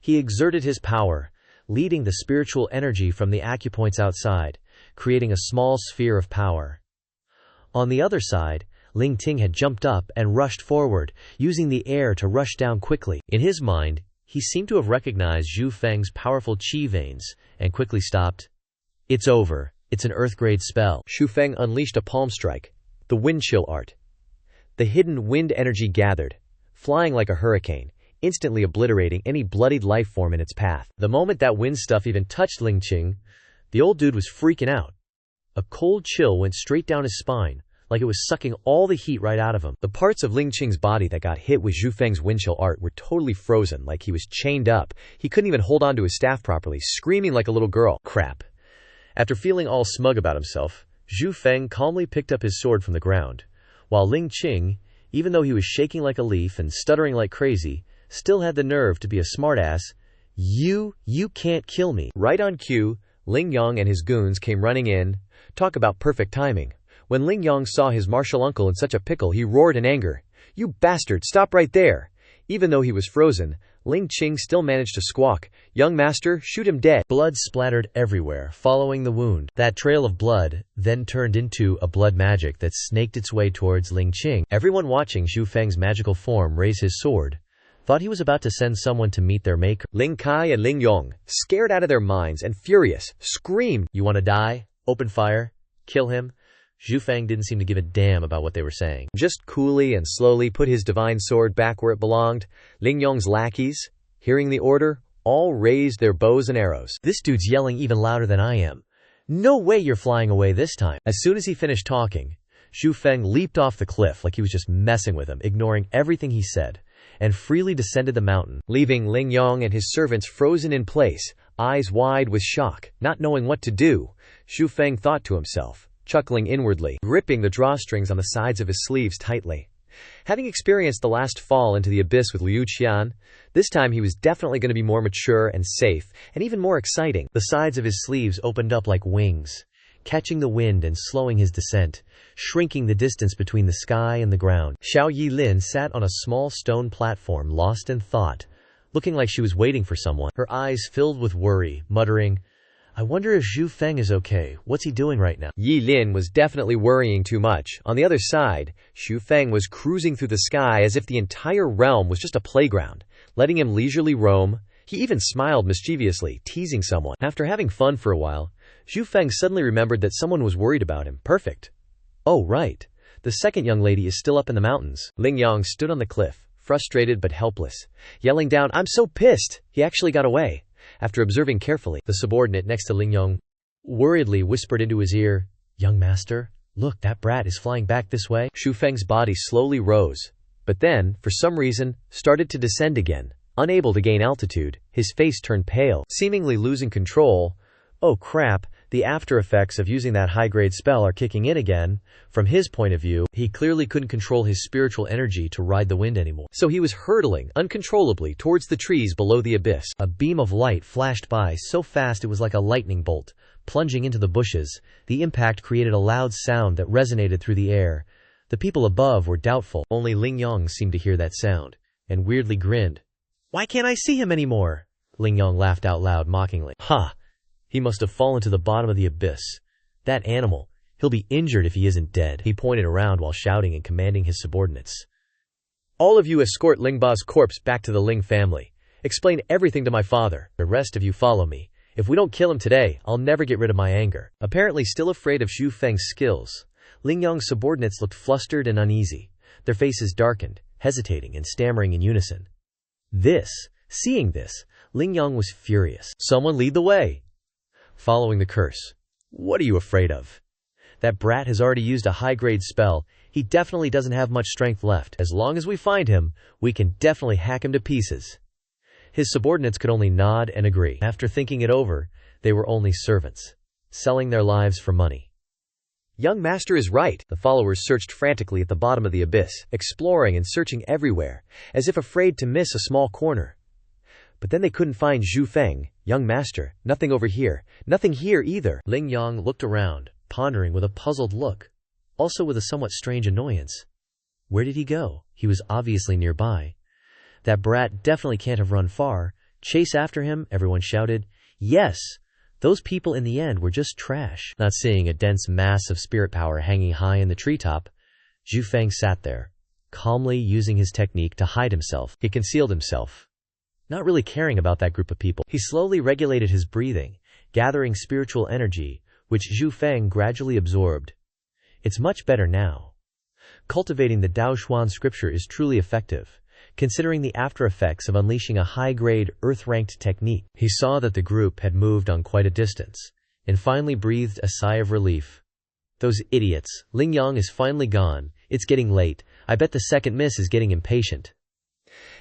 He exerted his power, leading the spiritual energy from the acupoints outside, creating a small sphere of power. On the other side, Ling Ting had jumped up and rushed forward, using the air to rush down quickly. In his mind, he seemed to have recognized Xu Feng's powerful chi veins, and quickly stopped. "It's over. It's an earth-grade spell." Xu Feng unleashed a palm strike, the wind chill art. The hidden wind energy gathered, flying like a hurricane, instantly obliterating any bloodied life form in its path. The moment that wind stuff even touched Ling Ting, the old dude was freaking out. A cold chill went straight down his spine, like it was sucking all the heat right out of him. The parts of Ling Qing's body that got hit with Zhu Feng's windchill art were totally frozen, like he was chained up. He couldn't even hold on to his staff properly, screaming like a little girl. Crap. After feeling all smug about himself, Zhu Feng calmly picked up his sword from the ground, while Ling Qing, even though he was shaking like a leaf and stuttering like crazy, still had the nerve to be a smartass. You can't kill me. Right on cue, Ling Yang and his goons came running in. Talk about perfect timing. When Ling Yang saw his martial uncle in such a pickle, he roared in anger. "You bastard, stop right there!" Even though he was frozen, Ling Qing still managed to squawk, "Young master, shoot him dead." Blood splattered everywhere, following the wound. That trail of blood then turned into a blood magic that snaked its way towards Ling Qing. Everyone watching Zhu Feng's magical form raise his sword thought he was about to send someone to meet their maker. Ling Kai and Ling Yong, scared out of their minds and furious, screamed, "You want to die? Open fire. Kill him." Zhu Feng didn't seem to give a damn about what they were saying. Just coolly and slowly put his divine sword back where it belonged. Ling Yong's lackeys, hearing the order, all raised their bows and arrows. "This dude's yelling even louder than I am. No way you're flying away this time." As soon as he finished talking, Zhu Feng leaped off the cliff like he was just messing with him, ignoring everything he said, and freely descended the mountain, leaving Ling Yong and his servants frozen in place, eyes wide with shock. Not knowing what to do, Zhu Feng thought to himself, chuckling inwardly, gripping the drawstrings on the sides of his sleeves tightly. Having experienced the last fall into the abyss with Liu Qian, this time he was definitely going to be more mature and safe, and even more exciting. The sides of his sleeves opened up like wings, catching the wind and slowing his descent, shrinking the distance between the sky and the ground. Xiao Yilin sat on a small stone platform, lost in thought, looking like she was waiting for someone, her eyes filled with worry, muttering, "I wonder if Zhu Feng is okay. What's he doing right now?" Yi Lin was definitely worrying too much. On the other side, Zhu Feng was cruising through the sky as if the entire realm was just a playground, letting him leisurely roam. He even smiled mischievously, teasing someone. After having fun for a while, Zhu Feng suddenly remembered that someone was worried about him. Perfect. Oh, right. The second young lady is still up in the mountains. Ling Yang stood on the cliff, frustrated but helpless, yelling down, "I'm so pissed! He actually got away." After observing carefully, the subordinate next to Ling Yang worriedly whispered into his ear, "Young master, look, that brat is flying back this way." Zhu Feng's body slowly rose, but then, for some reason, started to descend again. Unable to gain altitude, his face turned pale, seemingly losing control. Oh crap, the after effects of using that high-grade spell are kicking in again. From his point of view, he clearly couldn't control his spiritual energy to ride the wind anymore. So he was hurtling uncontrollably towards the trees below the abyss. A beam of light flashed by so fast it was like a lightning bolt, plunging into the bushes. The impact created a loud sound that resonated through the air. The people above were doubtful. Only Ling Yang seemed to hear that sound, and weirdly grinned. "Why can't I see him anymore?" Ling Yang laughed out loud mockingly. "Ha! He must have fallen to the bottom of the abyss. That animal, he'll be injured if he isn't dead." He pointed around while shouting and commanding his subordinates. "All of you escort Ling Ba's corpse back to the Ling family. Explain everything to my father. The rest of you follow me. If we don't kill him today, I'll never get rid of my anger." Apparently still afraid of Zhu Feng's skills, Ling Yang's subordinates looked flustered and uneasy, their faces darkened, hesitating and stammering in unison. Seeing this, Ling Yang was furious. "Someone lead the way." Following the curse. "What are you afraid of? That brat has already used a high-grade spell. He definitely doesn't have much strength left. As long as we find him, we can definitely hack him to pieces." His subordinates could only nod and agree. After thinking it over, they were only servants, selling their lives for money. "Young master is right." The followers searched frantically at the bottom of the abyss, exploring and searching everywhere, as if afraid to miss a small corner. But then they couldn't find Zhu Feng. "Young master, nothing over here. Nothing here either." Ling Yang looked around, pondering with a puzzled look, also with a somewhat strange annoyance. Where did he go? He was obviously nearby. "That brat definitely can't have run far. Chase after him," everyone shouted. "Yes, those people in the end were just trash." Not seeing a dense mass of spirit power hanging high in the treetop, Zhu Feng sat there, calmly using his technique to hide himself. He concealed himself, not really caring about that group of people. He slowly regulated his breathing, gathering spiritual energy, which Zhu Feng gradually absorbed. It's much better now. Cultivating the Dao Xuan Scripture is truly effective, considering the after effects of unleashing a high-grade, earth-ranked technique. He saw that the group had moved on quite a distance, and finally breathed a sigh of relief. Those idiots. Ling Yang is finally gone. It's getting late. I bet the second miss is getting impatient.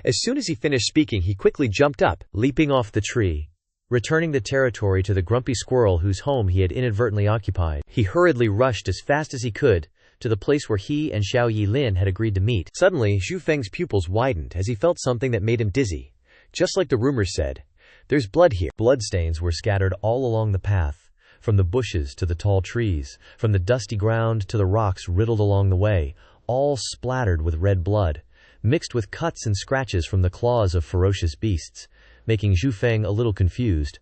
As soon as he finished speaking, he quickly jumped up, leaping off the tree. Returning the territory to the grumpy squirrel whose home he had inadvertently occupied, he hurriedly rushed as fast as he could to the place where he and Xiao Yilin had agreed to meet. Suddenly, Xu Feng's pupils widened as he felt something that made him dizzy. Just like the rumors said, "There's blood here." Bloodstains were scattered all along the path, from the bushes to the tall trees, from the dusty ground to the rocks riddled along the way, all splattered with red blood, mixed with cuts and scratches from the claws of ferocious beasts, making Xu Feng a little confused.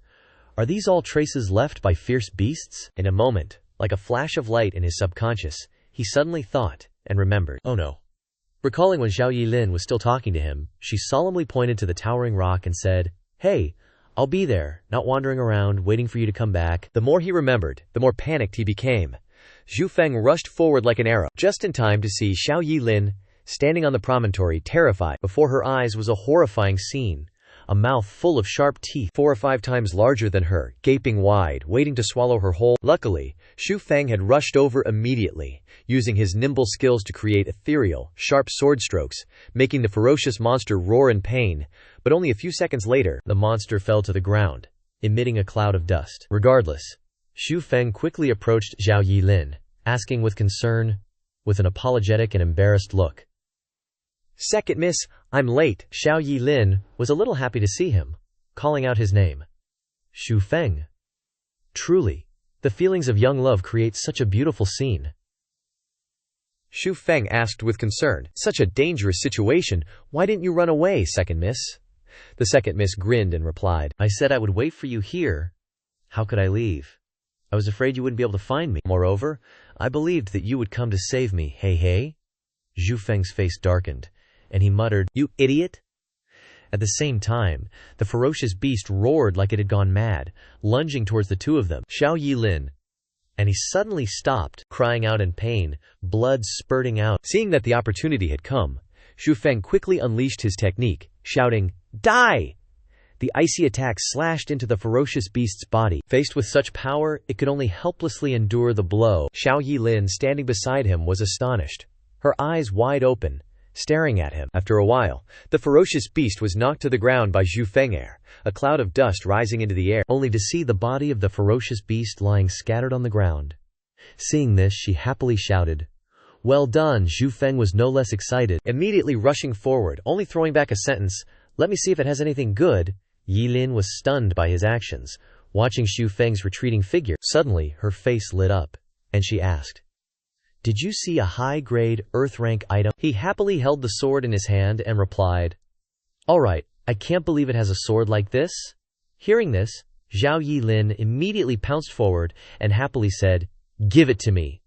Are these all traces left by fierce beasts? In a moment, like a flash of light in his subconscious, he suddenly thought and remembered. Oh no. Recalling when Xiao Yilin was still talking to him, she solemnly pointed to the towering rock and said, "Hey, I'll be there, not wandering around, waiting for you to come back." The more he remembered, the more panicked he became. Xu Feng rushed forward like an arrow, just in time to see Xiao Yilin standing on the promontory, terrified. Before her eyes was a horrifying scene. A mouth full of sharp teeth, 4 or 5 times larger than her, gaping wide, waiting to swallow her whole. Luckily, Xu Feng had rushed over immediately, using his nimble skills to create ethereal, sharp sword strokes, making the ferocious monster roar in pain. But only a few seconds later, the monster fell to the ground, emitting a cloud of dust. Regardless, Xu Feng quickly approached Xiao Yilin, asking with concern, with an apologetic and embarrassed look, "Second miss, I'm late." Xiao Yilin was a little happy to see him, calling out his name. Xu Feng. Truly, the feelings of young love create such a beautiful scene. Xu Feng asked with concern, "Such a dangerous situation. Why didn't you run away, second miss?" The second miss grinned and replied, "I said I would wait for you here. How could I leave? I was afraid you wouldn't be able to find me. Moreover, I believed that you would come to save me. Hey, hey?" Xu Feng's face darkened, and he muttered, "You idiot!" At the same time, the ferocious beast roared like it had gone mad, lunging towards the two of them, Xiao Yilin, and he suddenly stopped, crying out in pain, blood spurting out. Seeing that the opportunity had come, Xu Feng quickly unleashed his technique, shouting, "Die!" The icy attack slashed into the ferocious beast's body. Faced with such power, it could only helplessly endure the blow. Xiao Yilin, standing beside him, was astonished, her eyes wide open, staring at him. After a while, the ferocious beast was knocked to the ground by Xu Feng, a cloud of dust rising into the air, only to see the body of the ferocious beast lying scattered on the ground. Seeing this, she happily shouted, "Well done!" Xu Feng was no less excited, immediately rushing forward, only throwing back a sentence, "Let me see if it has anything good." Yilin was stunned by his actions, watching Xu Feng's retreating figure. Suddenly, her face lit up, and she asked, "Did you see a high-grade, earth-rank item?" He happily held the sword in his hand and replied, "All right, I can't believe it has a sword like this." Hearing this, Xiao Yilin immediately pounced forward and happily said, "Give it to me."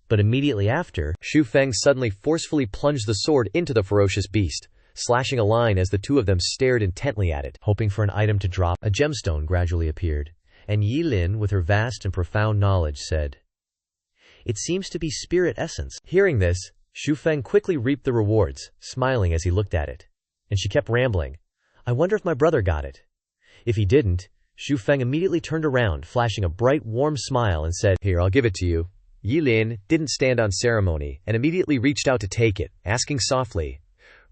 But immediately after, Xu Feng suddenly forcefully plunged the sword into the ferocious beast, slashing a line as the two of them stared intently at it. Hoping for an item to drop, a gemstone gradually appeared, and Yilin, with her vast and profound knowledge, said, "It seems to be spirit essence." Hearing this, Xu Feng quickly reaped the rewards, smiling as he looked at it. And she kept rambling, "I wonder if my brother got it." If he didn't, Xu Feng immediately turned around, flashing a bright, warm smile and said, "Here, I'll give it to you." Yilin didn't stand on ceremony and immediately reached out to take it, asking softly,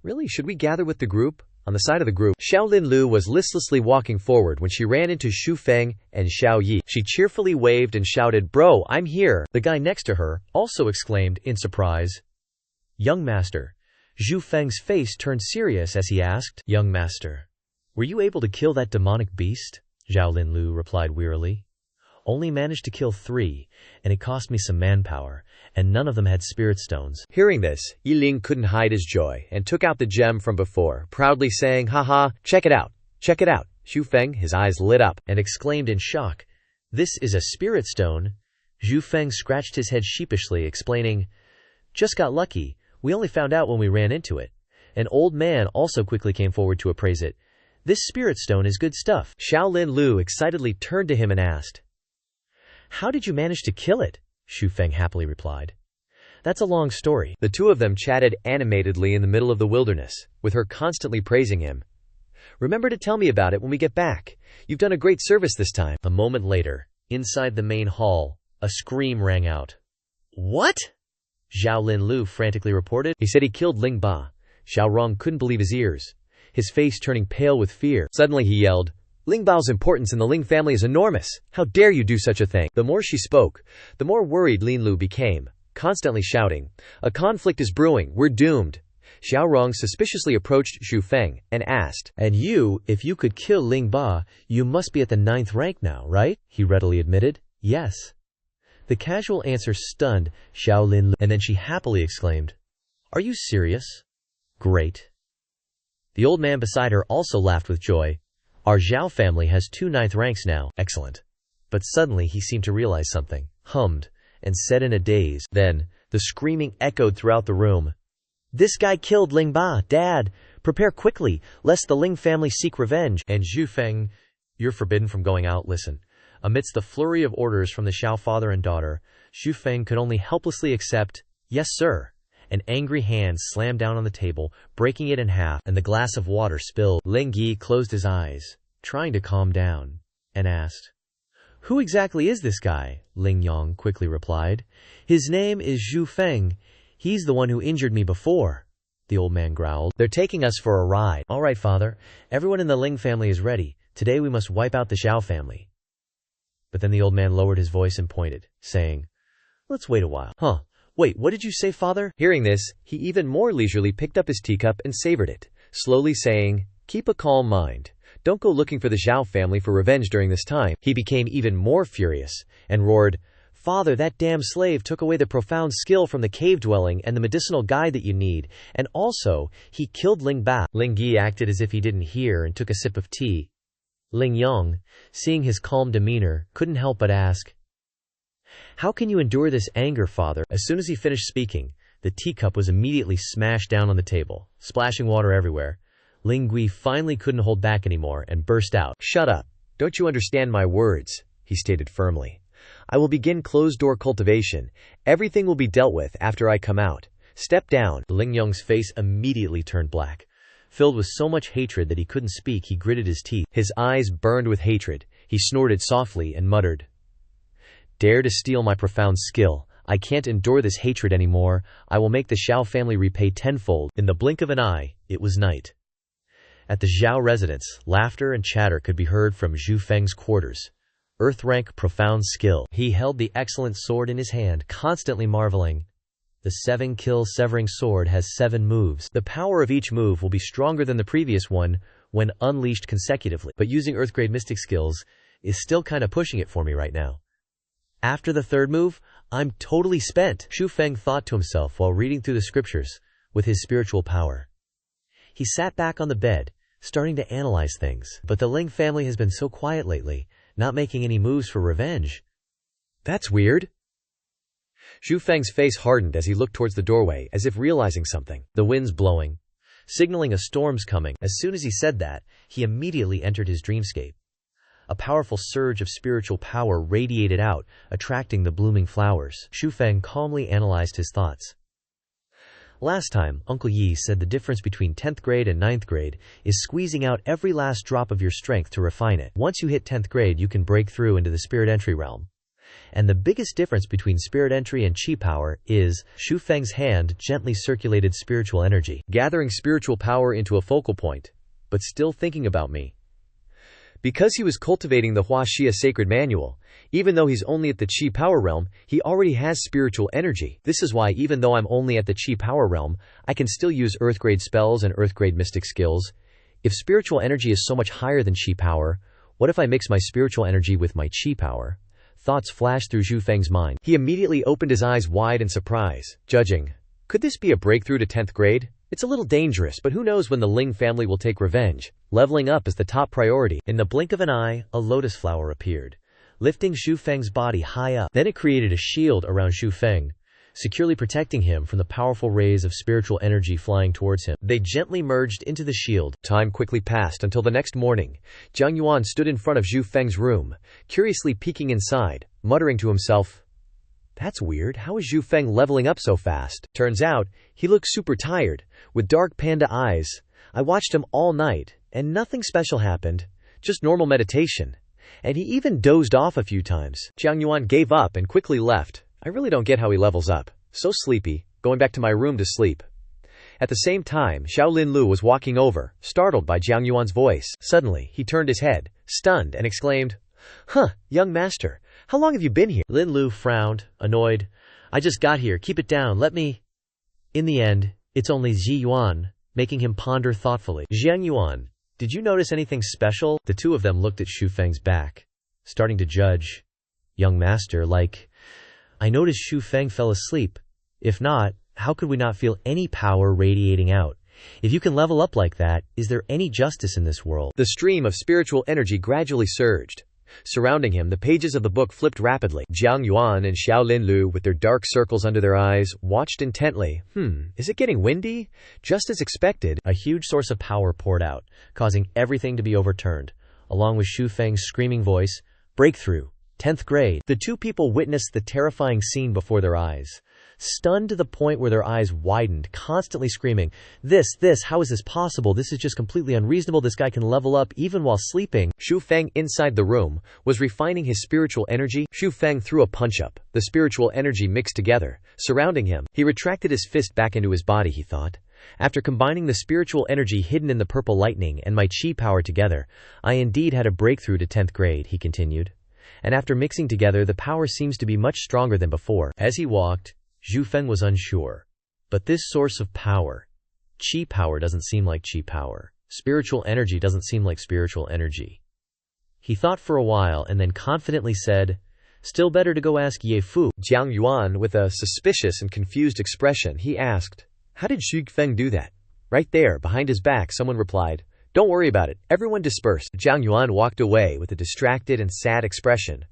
"Really, should we gather with the group?" On the side of the group, Xiaolin Lu was listlessly walking forward when she ran into Xu Feng and Xiao Yi. She cheerfully waved and shouted, "Bro, I'm here." The guy next to her also exclaimed in surprise, "Young master." Xu Feng's face turned serious as he asked, "Young master, were you able to kill that demonic beast?" Xiaolin Lu replied wearily, "Only managed to kill 3, and it cost me some manpower, and none of them had spirit stones." Hearing this, Yiling couldn't hide his joy and took out the gem from before, proudly saying, "Haha, check it out, check it out." Xu Feng, his eyes lit up, and exclaimed in shock, "This is a spirit stone?" Xu Feng scratched his head sheepishly, explaining, "Just got lucky, we only found out when we ran into it." An old man also quickly came forward to appraise it. "This spirit stone is good stuff." Xiaolin Lu excitedly turned to him and asked, "How did you manage to kill it?" Xu Feng happily replied, "That's a long story." The two of them chatted animatedly in the middle of the wilderness, with her constantly praising him. "Remember to tell me about it when we get back. You've done a great service this time." A moment later, inside the main hall, a scream rang out. What? Zhao Linlu frantically reported. He said he killed Ling Ba. Xiao Rong couldn't believe his ears, his face turning pale with fear. Suddenly he yelled, Ling Bao's importance in the Ling family is enormous. How dare you do such a thing? The more she spoke, the more worried Linlu became, constantly shouting, a conflict is brewing, we're doomed. Xiao Rong suspiciously approached Xu Feng and asked, And you, if you could kill Ling Ba, you must be at the 9th rank now, right? He readily admitted, yes. The casual answer stunned Xiao Linlu, and then she happily exclaimed, Are you serious? Great. The old man beside her also laughed with joy. Our Zhao family has 2 9th ranks now. Excellent. But suddenly he seemed to realize something, hummed, and said in a daze. Then, the screaming echoed throughout the room. This guy killed Ling Ba, Dad. Prepare quickly, lest the Ling family seek revenge. And Xu Feng, you're forbidden from going out. Listen. Amidst the flurry of orders from the Xiao father and daughter, Xu Feng could only helplessly accept, yes, sir. An angry hand slammed down on the table, breaking it in half, and the glass of water spilled. Ling Yi closed his eyes, trying to calm down, and asked, Who exactly is this guy? Ling Yong quickly replied. His name is Xu Feng. He's the one who injured me before. The old man growled. They're taking us for a ride. All right, father. Everyone in the Ling family is ready. Today we must wipe out the Xiao family. But then the old man lowered his voice and pointed, saying, Let's wait a while. Huh. Wait, what did you say, father? Hearing this, he even more leisurely picked up his teacup and savored it, slowly saying, Keep a calm mind. Don't go looking for the Zhao family for revenge during this time. He became even more furious and roared, Father, that damn slave took away the profound skill from the cave dwelling and the medicinal guide that you need, and also, he killed Ling Ba. Ling Yi acted as if he didn't hear and took a sip of tea. Ling Yong, seeing his calm demeanor, couldn't help but ask, How can you endure this anger, father? As soon as he finished speaking, the teacup was immediately smashed down on the table, splashing water everywhere. Ling Gui finally couldn't hold back anymore and burst out. Shut up. Don't you understand my words? He stated firmly. I will begin closed-door cultivation. Everything will be dealt with after I come out. Step down. Ling Yong's face immediately turned black. Filled with so much hatred that he couldn't speak, he gritted his teeth. His eyes burned with hatred. He snorted softly and muttered, Dare to steal my profound skill. I can't endure this hatred anymore. I will make the Xiao family repay tenfold. In the blink of an eye, it was night. At the Zhao residence, laughter and chatter could be heard from Xu Feng's quarters. Earth rank, profound skill. He held the excellent sword in his hand, constantly marveling. The 7-kill severing sword has 7 moves. The power of each move will be stronger than the previous one when unleashed consecutively. But using Earth-grade mystic skills is still kinda pushing it for me right now. After the 3rd move, I'm totally spent, Xu Feng thought to himself while reading through the scriptures with his spiritual power. He sat back on the bed, starting to analyze things. But the Ling family has been so quiet lately, not making any moves for revenge. That's weird. Xu Feng's face hardened as he looked towards the doorway, as if realizing something. The wind's blowing, signaling a storm's coming. As soon as he said that, he immediately entered his dreamscape. A powerful surge of spiritual power radiated out, attracting the blooming flowers. Xu Feng calmly analyzed his thoughts. Last time, Uncle Yi said the difference between 10th grade and 9th grade is squeezing out every last drop of your strength to refine it. Once you hit 10th grade, you can break through into the spirit entry realm. And the biggest difference between spirit entry and chi power is Xu Feng's hand gently circulated spiritual energy, gathering spiritual power into a focal point, but still thinking about me. Because he was cultivating the Huaxia sacred manual, even though he's only at the Qi power realm, he already has spiritual energy. This is why even though I'm only at the Qi power realm, I can still use Earth-grade spells and Earth-grade mystic skills. If spiritual energy is so much higher than Qi power, what if I mix my spiritual energy with my Qi power? Thoughts flashed through Xu Feng's mind. He immediately opened his eyes wide in surprise, judging. Could this be a breakthrough to 10th grade? It's a little dangerous, but who knows when the Ling family will take revenge. Leveling up is the top priority. In the blink of an eye, a lotus flower appeared, lifting Xu Feng's body high up. Then it created a shield around Xu Feng, securely protecting him from the powerful rays of spiritual energy flying towards him. They gently merged into the shield. Time quickly passed until the next morning. Jiang Yuan stood in front of Xu Feng's room, curiously peeking inside, muttering to himself, That's weird, how is Xu Feng leveling up so fast? Turns out, he looked super tired, with dark panda eyes. I watched him all night, and nothing special happened, just normal meditation. And he even dozed off a few times. Jiang Yuan gave up and quickly left. I really don't get how he levels up. So sleepy, going back to my room to sleep. At the same time, Xiao Linlu was walking over, startled by Jiang Yuan's voice. Suddenly, he turned his head, stunned, and exclaimed, "Huh, young master, how long have you been here?" Linlu frowned, annoyed. "I just got here, keep it down, let me—" In the end, it's only Ji Yuan, making him ponder thoughtfully. "Jiang Yuan, did you notice anything special?" The two of them looked at Xu Feng's back, starting to judge. "Young master, I noticed Xu Feng fell asleep. If not, how could we not feel any power radiating out? If you can level up like that, is there any justice in this world?" The stream of spiritual energy gradually surged. Surrounding him, the pages of the book flipped rapidly. Jiang Yuan and Xiao Linlu, with their dark circles under their eyes, watched intently. Is it getting windy? Just as expected. A huge source of power poured out, causing everything to be overturned, along with Xu Feng's screaming voice, "Breakthrough! 10th grade." The two people witnessed the terrifying scene before their eyes, stunned to the point where their eyes widened, constantly screaming, This, how is this possible? This is just completely unreasonable. This guy can level up even while sleeping." Xu Feng, inside the room, was refining his spiritual energy. Xu Feng threw a punch up. The spiritual energy mixed together, surrounding him. He retracted his fist back into his body, he thought. After combining the spiritual energy hidden in the purple lightning and my chi power together, I indeed had a breakthrough to 10th grade, he continued. And after mixing together, the power seems to be much stronger than before. As he walked, Xu Feng was unsure. But this source of power, chi power, doesn't seem like chi power. Spiritual energy doesn't seem like spiritual energy. He thought for a while and then confidently said, "Still better to go ask Ye Fu." Jiang Yuan, with a suspicious and confused expression, he asked, "How did Xu Feng do that?" "Right there, behind his back," someone replied. "Don't worry about it." Everyone dispersed. Jiang Yuan walked away with a distracted and sad expression,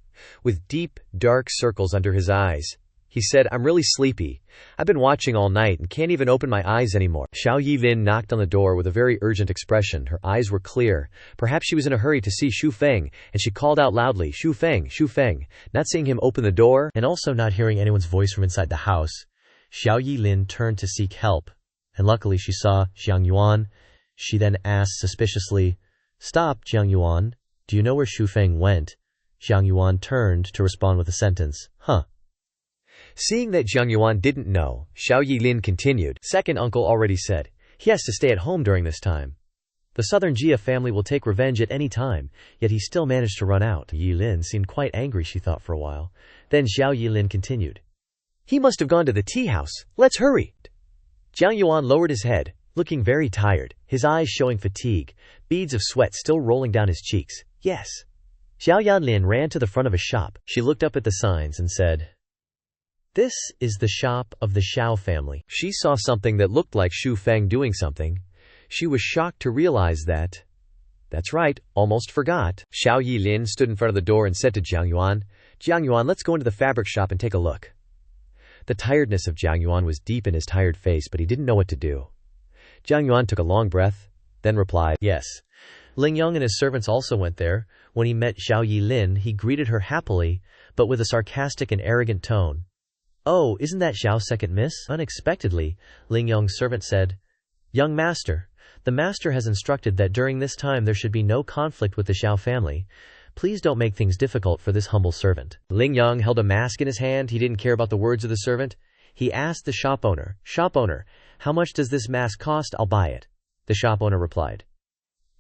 with deep, dark circles under his eyes. He said, "I'm really sleepy. I've been watching all night and can't even open my eyes anymore." Xiao Yilin knocked on the door with a very urgent expression. Her eyes were clear. Perhaps she was in a hurry to see Xu Feng, and she called out loudly, "Xu Feng, Xu Feng." Not seeing him open the door, and also not hearing anyone's voice from inside the house, Xiao Yilin turned to seek help, and luckily she saw Jiang Yuan. She then asked suspiciously, "Stop, Jiang Yuan. Do you know where Xu Feng went?" Jiang Yuan turned to respond with a sentence, "Huh." Seeing that Jiang Yuan didn't know, Xiao Yilin continued, "Second uncle already said he has to stay at home during this time. The southern Jia family will take revenge at any time, yet he still managed to run out." Yilin seemed quite angry, she thought for a while. Then Xiao Yilin continued, "He must have gone to the tea house. Let's hurry." Jiang Yuan lowered his head, looking very tired, his eyes showing fatigue, beads of sweat still rolling down his cheeks. "Yes." Xiao Yanlin ran to the front of a shop. She looked up at the signs and said, "This is the shop of the Xiao family." She saw something that looked like Xu Feng doing something. She was shocked to realize that, "That's right, almost forgot." Xiao Yilin stood in front of the door and said to Jiang Yuan, "Jiang Yuan, let's go into the fabric shop and take a look." The tiredness of Jiang Yuan was deep in his tired face, but he didn't know what to do. Jiang Yuan took a long breath, then replied, "Yes." Ling Yong and his servants also went there. When he met Xiao Yilin, he greeted her happily, but with a sarcastic and arrogant tone. "Oh, isn't that Xiao's second miss?" Unexpectedly, Ling Yong's servant said, "Young master, the master has instructed that during this time there should be no conflict with the Xiao family. Please don't make things difficult for this humble servant." Ling Yong held a mask in his hand. He didn't care about the words of the servant. He asked the shop owner, "Shop owner, how much does this mask cost? I'll buy it." The shop owner replied,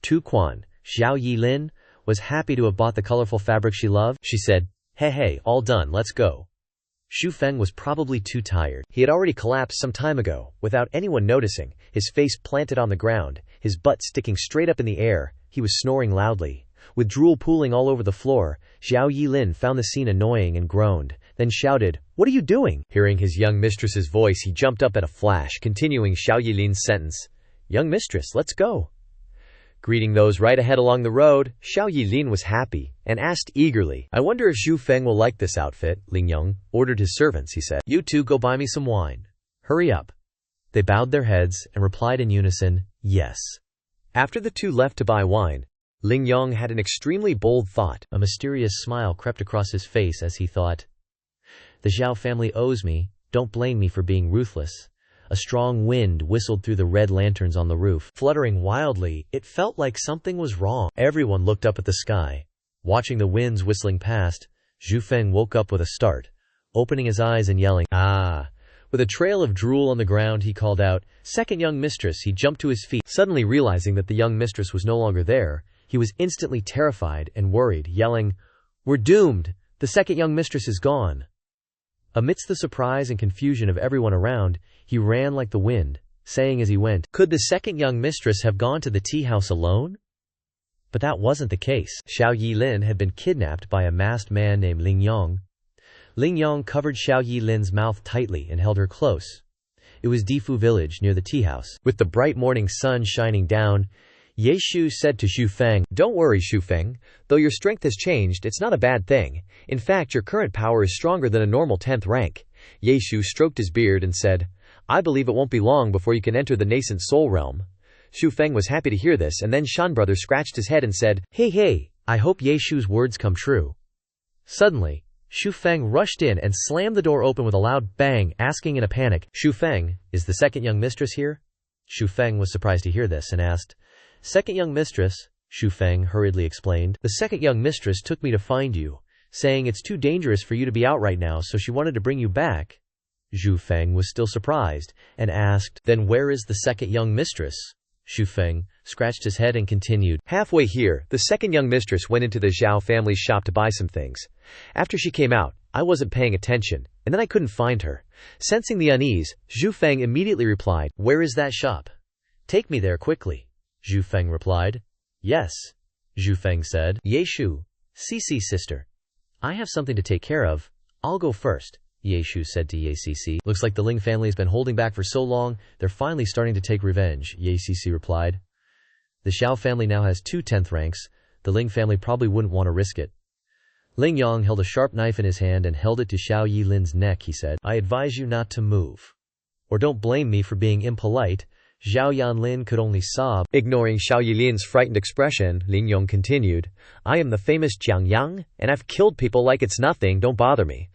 2 Quan. Xiao Yilin was happy to have bought the colorful fabric she loved. She said, Hey, all done, let's go." Xu Feng was probably too tired. He had already collapsed some time ago, without anyone noticing, his face planted on the ground, his butt sticking straight up in the air. He was snoring loudly. With drool pooling all over the floor, Xiao Yilin found the scene annoying and groaned, then shouted, "What are you doing?" Hearing his young mistress's voice, he jumped up at a flash, continuing Xiao Yilin's sentence, "Young mistress, let's go." Greeting those right ahead along the road, Xiao Yilin was happy, and asked eagerly, "I wonder if Xu Feng will like this outfit." Ling Yong ordered his servants, he said, "You two go buy me some wine. Hurry up." They bowed their heads and replied in unison, "Yes." After the two left to buy wine, Ling Yong had an extremely bold thought. A mysterious smile crept across his face as he thought, "The Xiao family owes me, don't blame me for being ruthless." A strong wind whistled through the red lanterns on the roof. Fluttering wildly, it felt like something was wrong. Everyone looked up at the sky. Watching the winds whistling past, Xu Feng woke up with a start. opening his eyes and yelling, "Ah!" With a trail of drool on the ground, he called out, "Second young mistress." He jumped to his feet, suddenly realizing that the young mistress was no longer there. He was instantly terrified and worried, yelling, "We're doomed! The second young mistress is gone!" Amidst the surprise and confusion of everyone around, he ran like the wind, saying as he went, "Could the second young mistress have gone to the tea house alone?" But that wasn't the case. Xiao Yilin had been kidnapped by a masked man named Ling Yong. Ling Yong covered Xiao Yilin's mouth tightly and held her close. It was Difu village near the tea house. With the bright morning sun shining down, Ye Shu said to Xu Feng, "Don't worry, Xu Feng. Though your strength has changed, it's not a bad thing. In fact, your current power is stronger than a normal 10th rank." Ye Shu stroked his beard and said, "I believe it won't be long before you can enter the nascent soul realm." Xu Feng was happy to hear this, and then Shan brother scratched his head and said, Hey, I hope Ye Shu's words come true." Suddenly, Xu Feng rushed in and slammed the door open with a loud bang, asking in a panic, "Xu Feng, is the second young mistress here?" Xu Feng was surprised to hear this and asked, "Second young mistress?" Xu Feng hurriedly explained, "The second young mistress took me to find you, saying it's too dangerous for you to be out right now, so she wanted to bring you back." Xu Feng was still surprised and asked, "Then where is the second young mistress?" Xu Feng scratched his head and continued, "Halfway here, the second young mistress went into the Zhao family's shop to buy some things. After she came out, I wasn't paying attention, and then I couldn't find her." Sensing the unease, Xu Feng immediately replied, "Where is that shop? Take me there quickly." Xu Feng replied, "Yes." Xu Feng said, "Ye Shu, Cici sister, I have something to take care of. I'll go first." Ye Shu said to Ye Cici, "Looks like the Ling family has been holding back for so long, they're finally starting to take revenge." Ye Cici replied, "The Xiao family now has 2 10th ranks. The Ling family probably wouldn't want to risk it." Ling Yong held a sharp knife in his hand and held it to Xiao Yilin's neck. He said, "I advise you not to move. Or don't blame me for being impolite." Xiao Yanlin could only sob. Ignoring Xiao Yilin's frightened expression, Ling Yong continued, "I am the famous Jiang Yang, and I've killed people like it's nothing, don't bother me."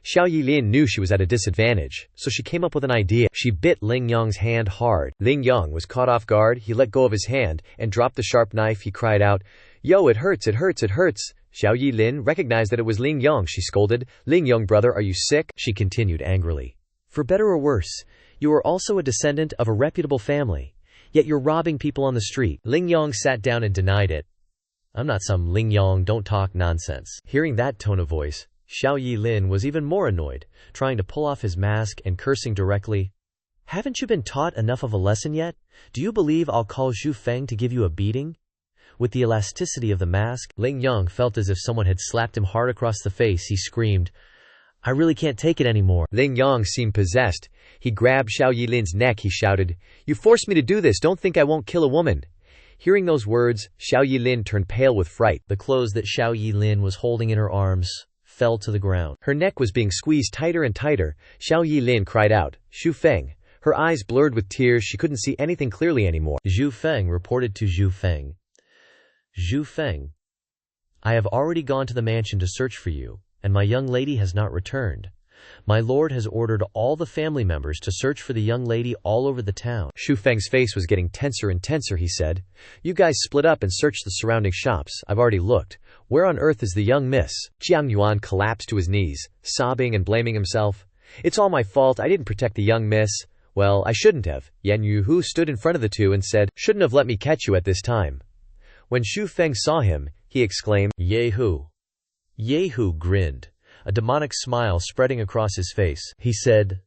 Xiao Yilin knew she was at a disadvantage, so she came up with an idea. She bit Ling Yong's hand hard. Ling Yong was caught off guard. He let go of his hand and dropped the sharp knife. He cried out, "Yo, it hurts, it hurts, it hurts." Xiao Yilin recognized that it was Ling Yong. She scolded, "Ling Yong brother, are you sick?" She continued angrily, "For better or worse, you are also a descendant of a reputable family, yet you're robbing people on the street." Ling Yong sat down and denied it. "I'm not some Ling Yong don't talk nonsense." Hearing that tone of voice, Xiao Yilin was even more annoyed, trying to pull off his mask and cursing directly. "Haven't you been taught enough of a lesson yet? Do you believe I'll call Xu Feng to give you a beating?" With the elasticity of the mask, Ling Yong felt as if someone had slapped him hard across the face. He screamed, "I really can't take it anymore." Ling Yong seemed possessed. He grabbed Xiao Yilin's neck. He shouted, "You forced me to do this. Don't think I won't kill a woman." Hearing those words, Xiao Yilin turned pale with fright. The clothes that Xiao Yilin was holding in her arms fell to the ground. Her neck was being squeezed tighter and tighter. Xiao Yilin cried out, "Xu Feng." Her eyes blurred with tears. She couldn't see anything clearly anymore. Xu Feng reported to Xu Feng, "Xu Feng, I have already gone to the mansion to search for you, and my young lady has not returned. My lord has ordered all the family members to search for the young lady all over the town." Xu Feng's face was getting tenser and tenser. He said, "You guys split up and search the surrounding shops. I've already looked. Where on earth is the young miss?" Jiang Yuan collapsed to his knees, sobbing and blaming himself. "It's all my fault. I didn't protect the young miss. Well, I shouldn't have." Yan Yuhu stood in front of the two and said, "Shouldn't have let me catch you at this time." When Xu Feng saw him, he exclaimed, "Yehu." Yehu grinned, a demonic smile spreading across his face. He said,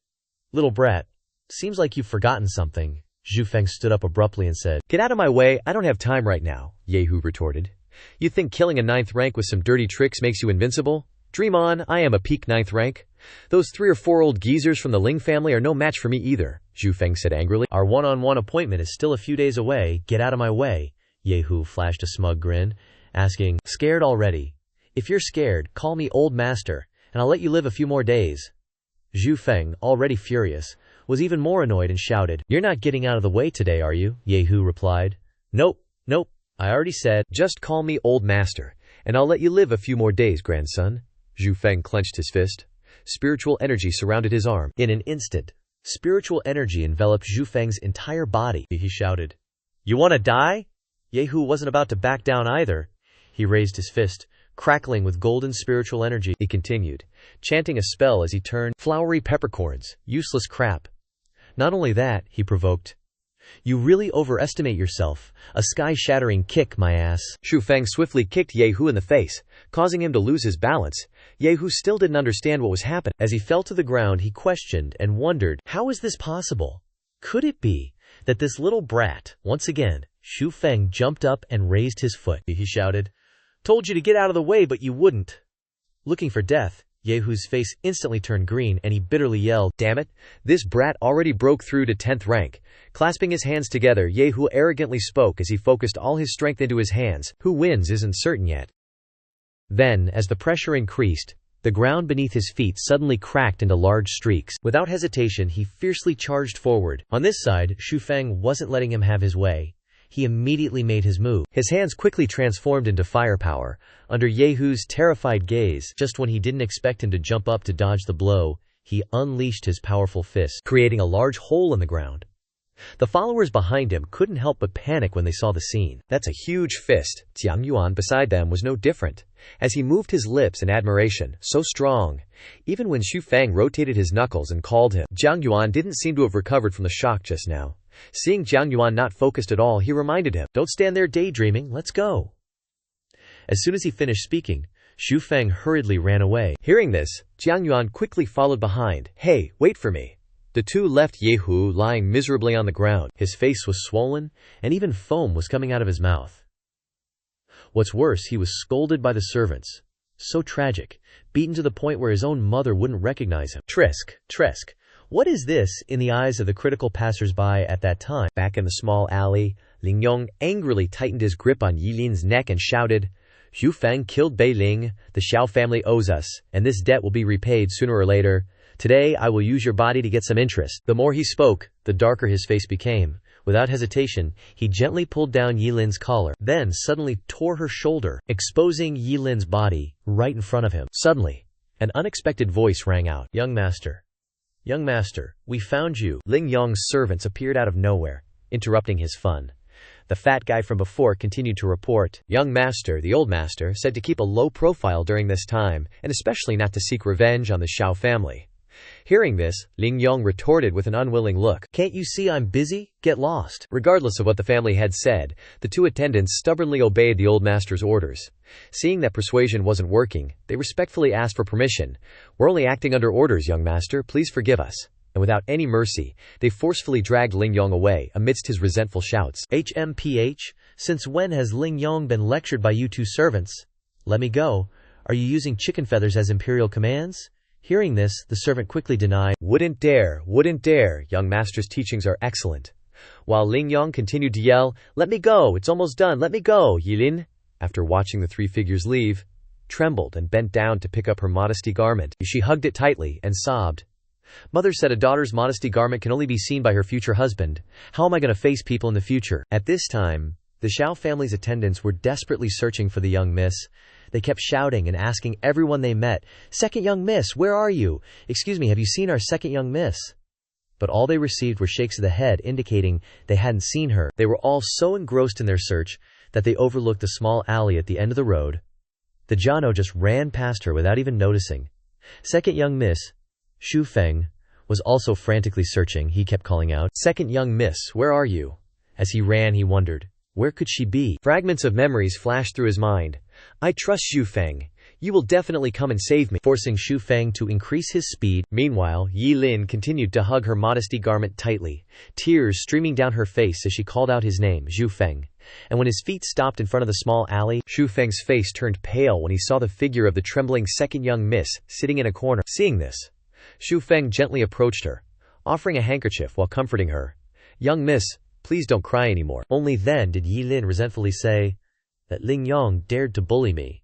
"Little brat, seems like you've forgotten something." Xu Feng stood up abruptly and said, "Get out of my way, I don't have time right now," Yehu retorted. "You think killing a 9th rank with some dirty tricks makes you invincible? Dream on, I am a peak 9th rank. Those 3 or 4 old geezers from the Ling family are no match for me either," Xu Feng said angrily. "Our one-on-one appointment is still a few days away. Get out of my way." Yehu flashed a smug grin, asking, "Scared already? If you're scared, call me old master, and I'll let you live a few more days." Xu Feng, already furious, was even more annoyed and shouted, "You're not getting out of the way today, are you?" Yehu replied, Nope, I already said." "Just call me old master, and I'll let you live a few more days, grandson." Xu Feng clenched his fist. Spiritual energy surrounded his arm. In an instant, spiritual energy enveloped Xu Feng's entire body. He shouted, "You want to die?" Yehu wasn't about to back down either. He raised his fist, crackling with golden spiritual energy. He continued, chanting a spell as he turned flowery peppercorns, useless crap. Not only that, he provoked. You really overestimate yourself. A sky-shattering kick, my ass. Xu Feng swiftly kicked Yehu in the face, causing him to lose his balance. Yehu still didn't understand what was happening. As he fell to the ground, he questioned and wondered, how is this possible? Could it be that this little brat, once again, Xu Feng jumped up and raised his foot. He shouted, told you to get out of the way, but you wouldn't. Looking for death, Yehu's face instantly turned green and he bitterly yelled, damn it, this brat already broke through to 10th rank. Clasping his hands together, Yehu arrogantly spoke as he focused all his strength into his hands. Who wins isn't certain yet. Then, as the pressure increased, the ground beneath his feet suddenly cracked into large streaks. Without hesitation, he fiercely charged forward. On this side, Xu Feng wasn't letting him have his way. He immediately made his move. His hands quickly transformed into firepower. Under Yehu's terrified gaze, just when he didn't expect him to jump up to dodge the blow, he unleashed his powerful fist, creating a large hole in the ground. The followers behind him couldn't help but panic when they saw the scene. That's a huge fist. Jiang Yuan beside them was no different. As he moved his lips in admiration, so strong. Even when Xu Feng rotated his knuckles and called him, Jiang Yuan didn't seem to have recovered from the shock just now. Seeing Jiang Yuan not focused at all, he reminded him, don't stand there daydreaming, let's go. As soon as he finished speaking, Xu Feng hurriedly ran away. Hearing this, Jiang Yuan quickly followed behind. Hey, wait for me. The two left Yehu lying miserably on the ground. His face was swollen, and even foam was coming out of his mouth. What's worse, he was scolded by the servants. So tragic, beaten to the point where his own mother wouldn't recognize him. Tresk. What is this in the eyes of the critical passers-by at that time? Back in the small alley, Ling Yong angrily tightened his grip on Yilin's neck and shouted, Xu Feng killed Bei Ling, the Xiao family owes us, and this debt will be repaid sooner or later. Today I will use your body to get some interest. The more he spoke, the darker his face became. Without hesitation, he gently pulled down Yilin's collar, then suddenly tore her shoulder, exposing Yilin's body right in front of him. Suddenly, an unexpected voice rang out. Young master, we found you. Ling Yong's servants appeared out of nowhere, interrupting his fun. The fat guy from before continued to report. Young master, the old master, said to keep a low profile during this time, and especially not to seek revenge on the Xiao family. Hearing this, Ling Yong retorted with an unwilling look. Can't you see I'm busy? Get lost. Regardless of what the family had said, the two attendants stubbornly obeyed the old master's orders. Seeing that persuasion wasn't working, they respectfully asked for permission. We're only acting under orders, young master. Please forgive us. And without any mercy, they forcefully dragged Ling Yong away amidst his resentful shouts. HMPH, since when has Ling Yong been lectured by you two servants? Let me go. Are you using chicken feathers as imperial commands? Hearing this, the servant quickly denied. Wouldn't dare. Young master's teachings are excellent. While Ling Yong continued to yell, let me go, it's almost done, let me go, Yilin, after watching the three figures leave, trembled and bent down to pick up her modesty garment. She hugged it tightly and sobbed. Mother said a daughter's modesty garment can only be seen by her future husband. How am I going to face people in the future? At this time, the Xiao family's attendants were desperately searching for the young miss. They kept shouting and asking everyone they met, second young miss, where are you? Excuse me, have you seen our second young miss? But all they received were shakes of the head indicating they hadn't seen her. They were all so engrossed in their search that they overlooked the small alley at the end of the road. The Jano just ran past her without even noticing. Second young miss, Xu Feng, was also frantically searching. He kept calling out, second young miss, where are you? As he ran, he wondered, where could she be? Fragments of memories flashed through his mind. I trust Xu Feng. You will definitely come and save me, forcing Xu Feng to increase his speed. Meanwhile, Yilin continued to hug her modesty garment tightly, tears streaming down her face as she called out his name, Xu Feng. And when his feet stopped in front of the small alley, Xu Feng's face turned pale when he saw the figure of the trembling second young miss sitting in a corner. Seeing this, Xu Feng gently approached her, offering a handkerchief while comforting her. Young miss, please don't cry anymore. Only then did Yilin resentfully say that Ling Yong dared to bully me.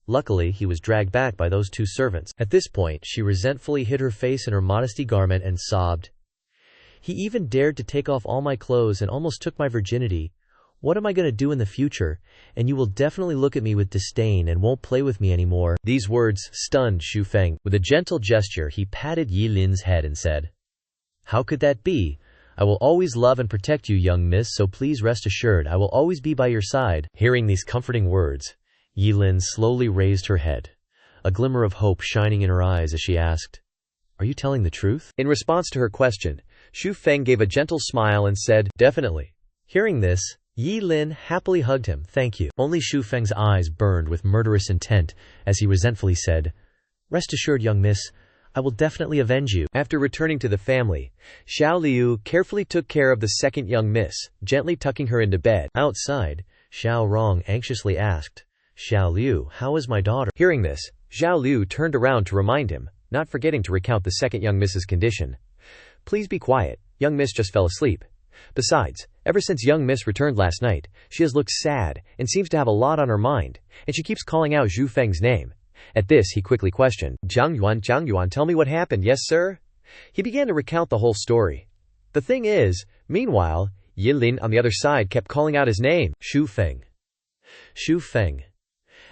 Luckily, he was dragged back by those two servants. At this point, she resentfully hid her face in her modesty garment and sobbed. He even dared to take off all my clothes and almost took my virginity. What am I going to do in the future? And you will definitely look at me with disdain and won't play with me anymore. These words stunned Xu Feng. With a gentle gesture, he patted Yilin's head and said, how could that be? I will always love and protect you, young miss, so please rest assured I will always be by your side. Hearing these comforting words, Yilin slowly raised her head, a glimmer of hope shining in her eyes as she asked, "Are you telling the truth?" In response to her question, Xu Feng gave a gentle smile and said, "Definitely." Hearing this, Yilin happily hugged him. "Thank you." Only Xu Feng's eyes burned with murderous intent as he resentfully said, "Rest assured, young miss, I will definitely avenge you." After returning to the family, Xiao Liu carefully took care of the second young miss, gently tucking her into bed. Outside, Xiao Rong anxiously asked, "Xiao Liu, how is my daughter?" Hearing this, Xiao Liu turned around to remind him, not forgetting to recount the second young miss's condition. "Please be quiet, young miss just fell asleep. Besides, ever since young miss returned last night, she has looked sad and seems to have a lot on her mind, and she keeps calling out Xu Feng's name." At this, he quickly questioned, Jiang Yuan, tell me what happened." "Yes, sir." He began to recount the whole story. The thing is, meanwhile, Yilin on the other side kept calling out his name, Xu Feng. Xu Feng.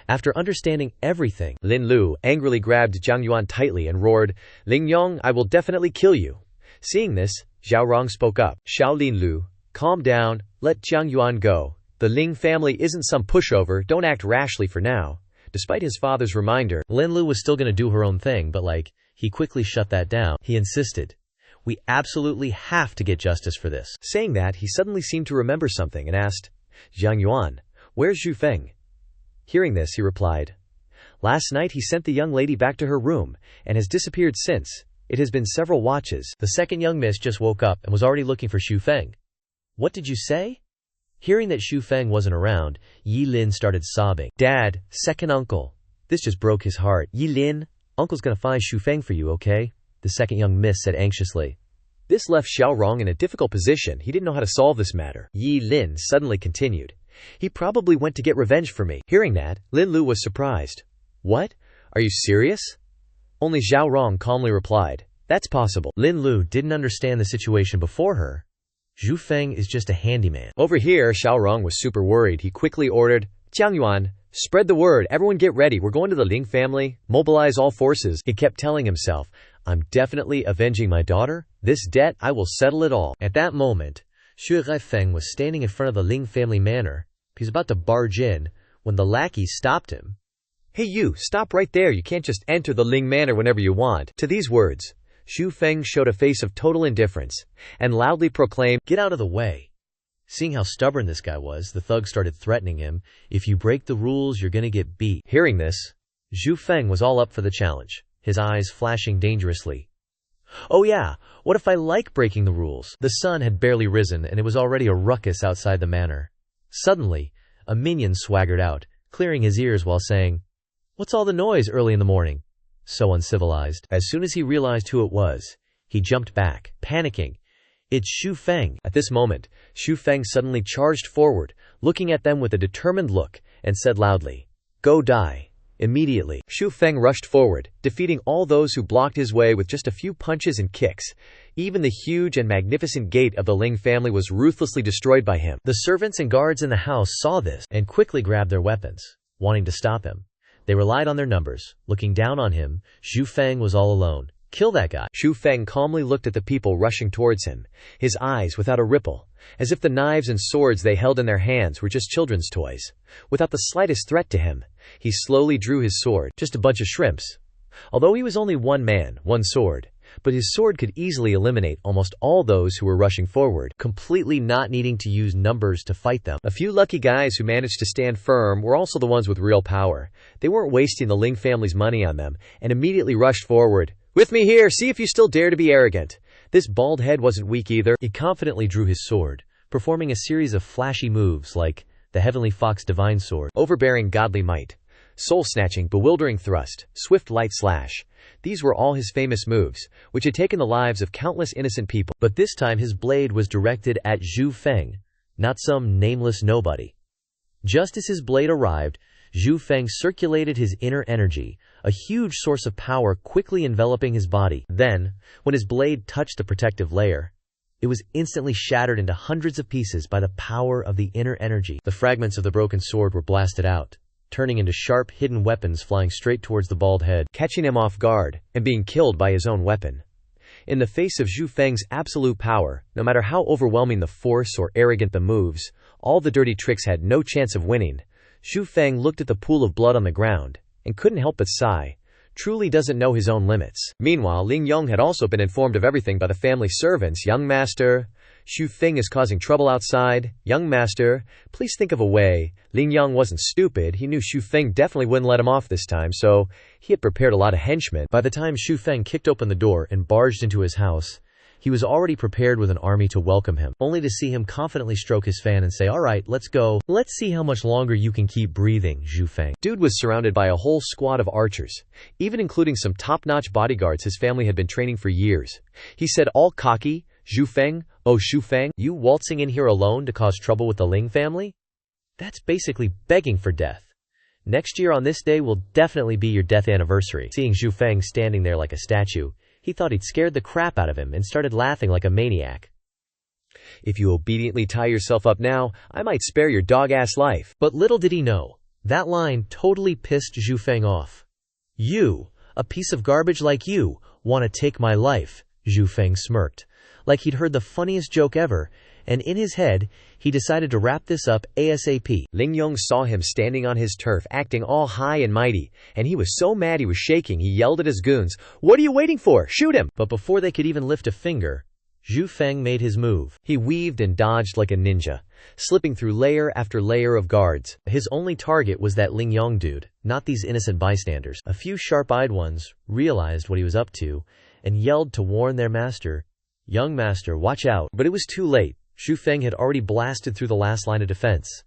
After understanding everything, Lin Lu angrily grabbed Jiang Yuan tightly and roared, "Ling Yong, I will definitely kill you." Seeing this, Xiao Rong spoke up, "Xiao Lin Lu, calm down, let Jiang Yuan go. The Ling family isn't some pushover, don't act rashly for now." Despite his father's reminder, Lin Lu was still going to do her own thing, but he quickly shut that down. He insisted, "We absolutely have to get justice for this." Saying that, he suddenly seemed to remember something and asked, "Jiang Yuan, where's Xu Feng?" Hearing this, he replied, "Last night he sent the young lady back to her room and has disappeared since. It has been several watches." The second young miss just woke up and was already looking for Xu Feng. "What did you say?" Hearing that Xu Feng wasn't around, Yilin started sobbing. "Dad, second uncle." This just broke his heart. "Yilin, uncle's gonna find Xu Feng for you, okay?" the second young miss said anxiously. This left Xiao Rong in a difficult position. He didn't know how to solve this matter. Yilin suddenly continued, "He probably went to get revenge for me." Hearing that, Lin Lu was surprised. "What? Are you serious?" Only Xiao Rong calmly replied, "That's possible." Lin Lu didn't understand the situation before her. Xu Feng is just a handyman. Over here, Xiao Rong was super worried. He quickly ordered, "Jiang Yuan, spread the word. Everyone get ready. We're going to the Ling family. Mobilize all forces." He kept telling himself, "I'm definitely avenging my daughter. This debt, I will settle it all." At that moment, Xu Feng was standing in front of the Ling family manor. He was about to barge in when the lackey stopped him. "Hey you, stop right there. You can't just enter the Ling manor whenever you want." To these words, Xu Feng showed a face of total indifference and loudly proclaimed, "Get out of the way." Seeing how stubborn this guy was, the thug started threatening him, "If you break the rules, you're gonna get beat." Hearing this, Xu Feng was all up for the challenge, his eyes flashing dangerously. "Oh yeah, what if I like breaking the rules?" The sun had barely risen and it was already a ruckus outside the manor. Suddenly, a minion swaggered out, clearing his ears while saying, "What's all the noise early in the morning?" So uncivilized. As soon as he realized who it was, he jumped back, panicking. "It's Xu Feng." At this moment, Xu Feng suddenly charged forward, looking at them with a determined look, and said loudly, "Go die." Immediately, Xu Feng rushed forward, defeating all those who blocked his way with just a few punches and kicks. Even the huge and magnificent gate of the Ling family was ruthlessly destroyed by him. The servants and guards in the house saw this and quickly grabbed their weapons, wanting to stop him. They relied on their numbers. Looking down on him, Xu Feng was all alone. "Kill that guy." Xu Feng calmly looked at the people rushing towards him, his eyes without a ripple, as if the knives and swords they held in their hands were just children's toys. Without the slightest threat to him, he slowly drew his sword, just a bunch of shrimps. Although he was only one man, one sword, but his sword could easily eliminate almost all those who were rushing forward, completely not needing to use numbers to fight them. A few lucky guys who managed to stand firm were also the ones with real power. They weren't wasting the Ling family's money on them, and immediately rushed forward. "With me here, see if you still dare to be arrogant." This bald head wasn't weak either. He confidently drew his sword, performing a series of flashy moves like the Heavenly Fox Divine Sword, overbearing godly might, soul-snatching, bewildering thrust, swift light slash. These were all his famous moves, which had taken the lives of countless innocent people. But this time his blade was directed at Xu Feng, not some nameless nobody. Just as his blade arrived, Xu Feng circulated his inner energy, a huge source of power quickly enveloping his body. Then, when his blade touched the protective layer, it was instantly shattered into hundreds of pieces by the power of the inner energy. The fragments of the broken sword were blasted out, turning into sharp, hidden weapons flying straight towards the bald head, catching him off guard and being killed by his own weapon. In the face of Xu Feng's absolute power, no matter how overwhelming the force or arrogant the moves, all the dirty tricks had no chance of winning. Xu Feng looked at the pool of blood on the ground and couldn't help but sigh. Truly doesn't know his own limits. Meanwhile, Ling Yong had also been informed of everything by the family servants. Young master, Xu Feng is causing trouble outside. Young master, please think of a way. Ling Yong wasn't stupid. He knew Xu Feng definitely wouldn't let him off this time, so he had prepared a lot of henchmen. By the time Xu Feng kicked open the door and barged into his house, he was already prepared with an army to welcome him, only to see him confidently stroke his fan and say, "Alright, let's go. Let's see how much longer you can keep breathing, Xu Feng." Dude was surrounded by a whole squad of archers, even including some top-notch bodyguards his family had been training for years. He said all cocky, "Xu Feng, oh Xu Feng, you waltzing in here alone to cause trouble with the Ling family? That's basically begging for death. Next year on this day will definitely be your death anniversary." Seeing Xu Feng standing there like a statue, he thought he'd scared the crap out of him and started laughing like a maniac. "If you obediently tie yourself up now, I might spare your dog-ass life." But little did he know, that line totally pissed Xu Feng off. "You, a piece of garbage like you, want to take my life?" Xu Feng smirked, like he'd heard the funniest joke ever, and in his head, he decided to wrap this up ASAP. Ling Yong saw him standing on his turf acting all high and mighty, and he was so mad he was shaking. He yelled at his goons, "What are you waiting for? Shoot him!" But before they could even lift a finger, Xu Feng made his move. He weaved and dodged like a ninja, slipping through layer after layer of guards. His only target was that Ling Yong dude, not these innocent bystanders. A few sharp-eyed ones realized what he was up to and yelled to warn their master, "Young master, watch out." But it was too late. Xu Feng had already blasted through the last line of defense,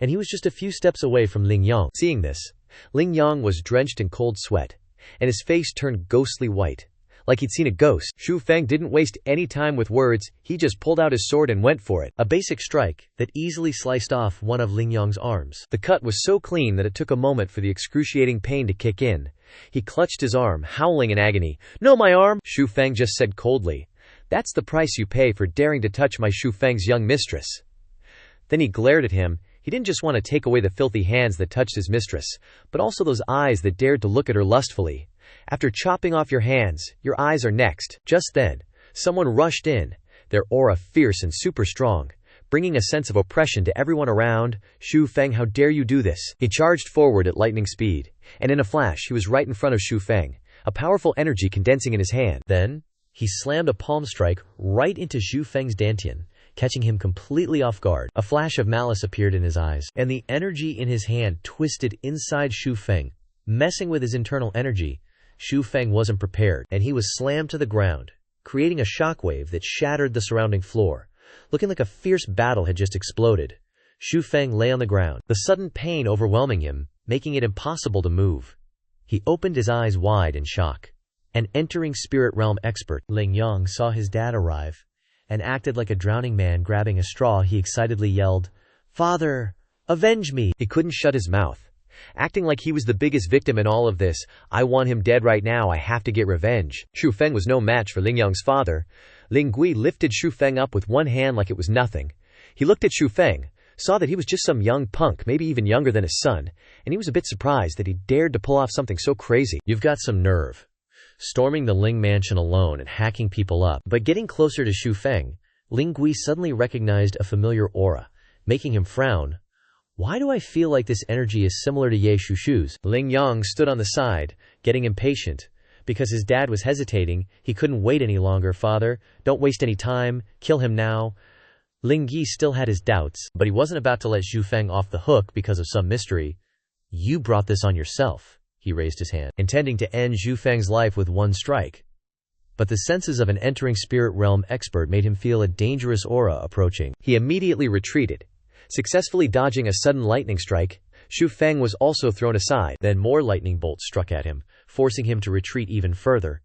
and he was just a few steps away from Ling Yong. Seeing this, Ling Yong was drenched in cold sweat, and his face turned ghostly white, like he'd seen a ghost. Xu Feng didn't waste any time with words. He just pulled out his sword and went for it. A basic strike that easily sliced off one of Ling Yong's arms. The cut was so clean that it took a moment for the excruciating pain to kick in. He clutched his arm, howling in agony. "No, my arm!" Xu Feng just said coldly. "That's the price you pay for daring to touch my Xu Feng's young mistress." Then he glared at him. He didn't just want to take away the filthy hands that touched his mistress, but also those eyes that dared to look at her lustfully. "After chopping off your hands, your eyes are next." Just then, someone rushed in, their aura fierce and super strong, bringing a sense of oppression to everyone around. "Xu Feng, how dare you do this?" He charged forward at lightning speed, and in a flash he was right in front of Xu Feng, a powerful energy condensing in his hand. Then, he slammed a palm strike right into Xu Feng's dantian, catching him completely off guard. A flash of malice appeared in his eyes, and the energy in his hand twisted inside Xu Feng, messing with his internal energy. Xu Feng wasn't prepared, and he was slammed to the ground, creating a shockwave that shattered the surrounding floor, looking like a fierce battle had just exploded. Xu Feng lay on the ground, the sudden pain overwhelming him, making it impossible to move. He opened his eyes wide in shock. An entering spirit realm expert, Ling Yong, saw his dad arrive and acted like a drowning man grabbing a straw. He excitedly yelled, "Father, avenge me!" He couldn't shut his mouth, acting like he was the biggest victim in all of this. "I want him dead right now. I have to get revenge." Xu Feng was no match for Ling Yong's father. Ling Gui lifted Xu Feng up with one hand like it was nothing. He looked at Xu Feng, saw that he was just some young punk, maybe even younger than his son, and he was a bit surprised that he dared to pull off something so crazy. "You've got some nerve, storming the Ling mansion alone and hacking people up." But getting closer to Xu Feng, Ling Gui suddenly recognized a familiar aura, making him frown. "Why do I feel like this energy is similar to Ye Shushu's?" Ling Yong stood on the side, getting impatient. Because his dad was hesitating, he couldn't wait any longer. "Father, don't waste any time, kill him now." Ling Yi still had his doubts, but he wasn't about to let Xu Feng off the hook because of some mystery. "You brought this on yourself." He raised his hand, intending to end Xu Feng's life with one strike. But the senses of an entering spirit realm expert made him feel a dangerous aura approaching. He immediately retreated, successfully dodging a sudden lightning strike. Xu Feng was also thrown aside. Then more lightning bolts struck at him, forcing him to retreat even further.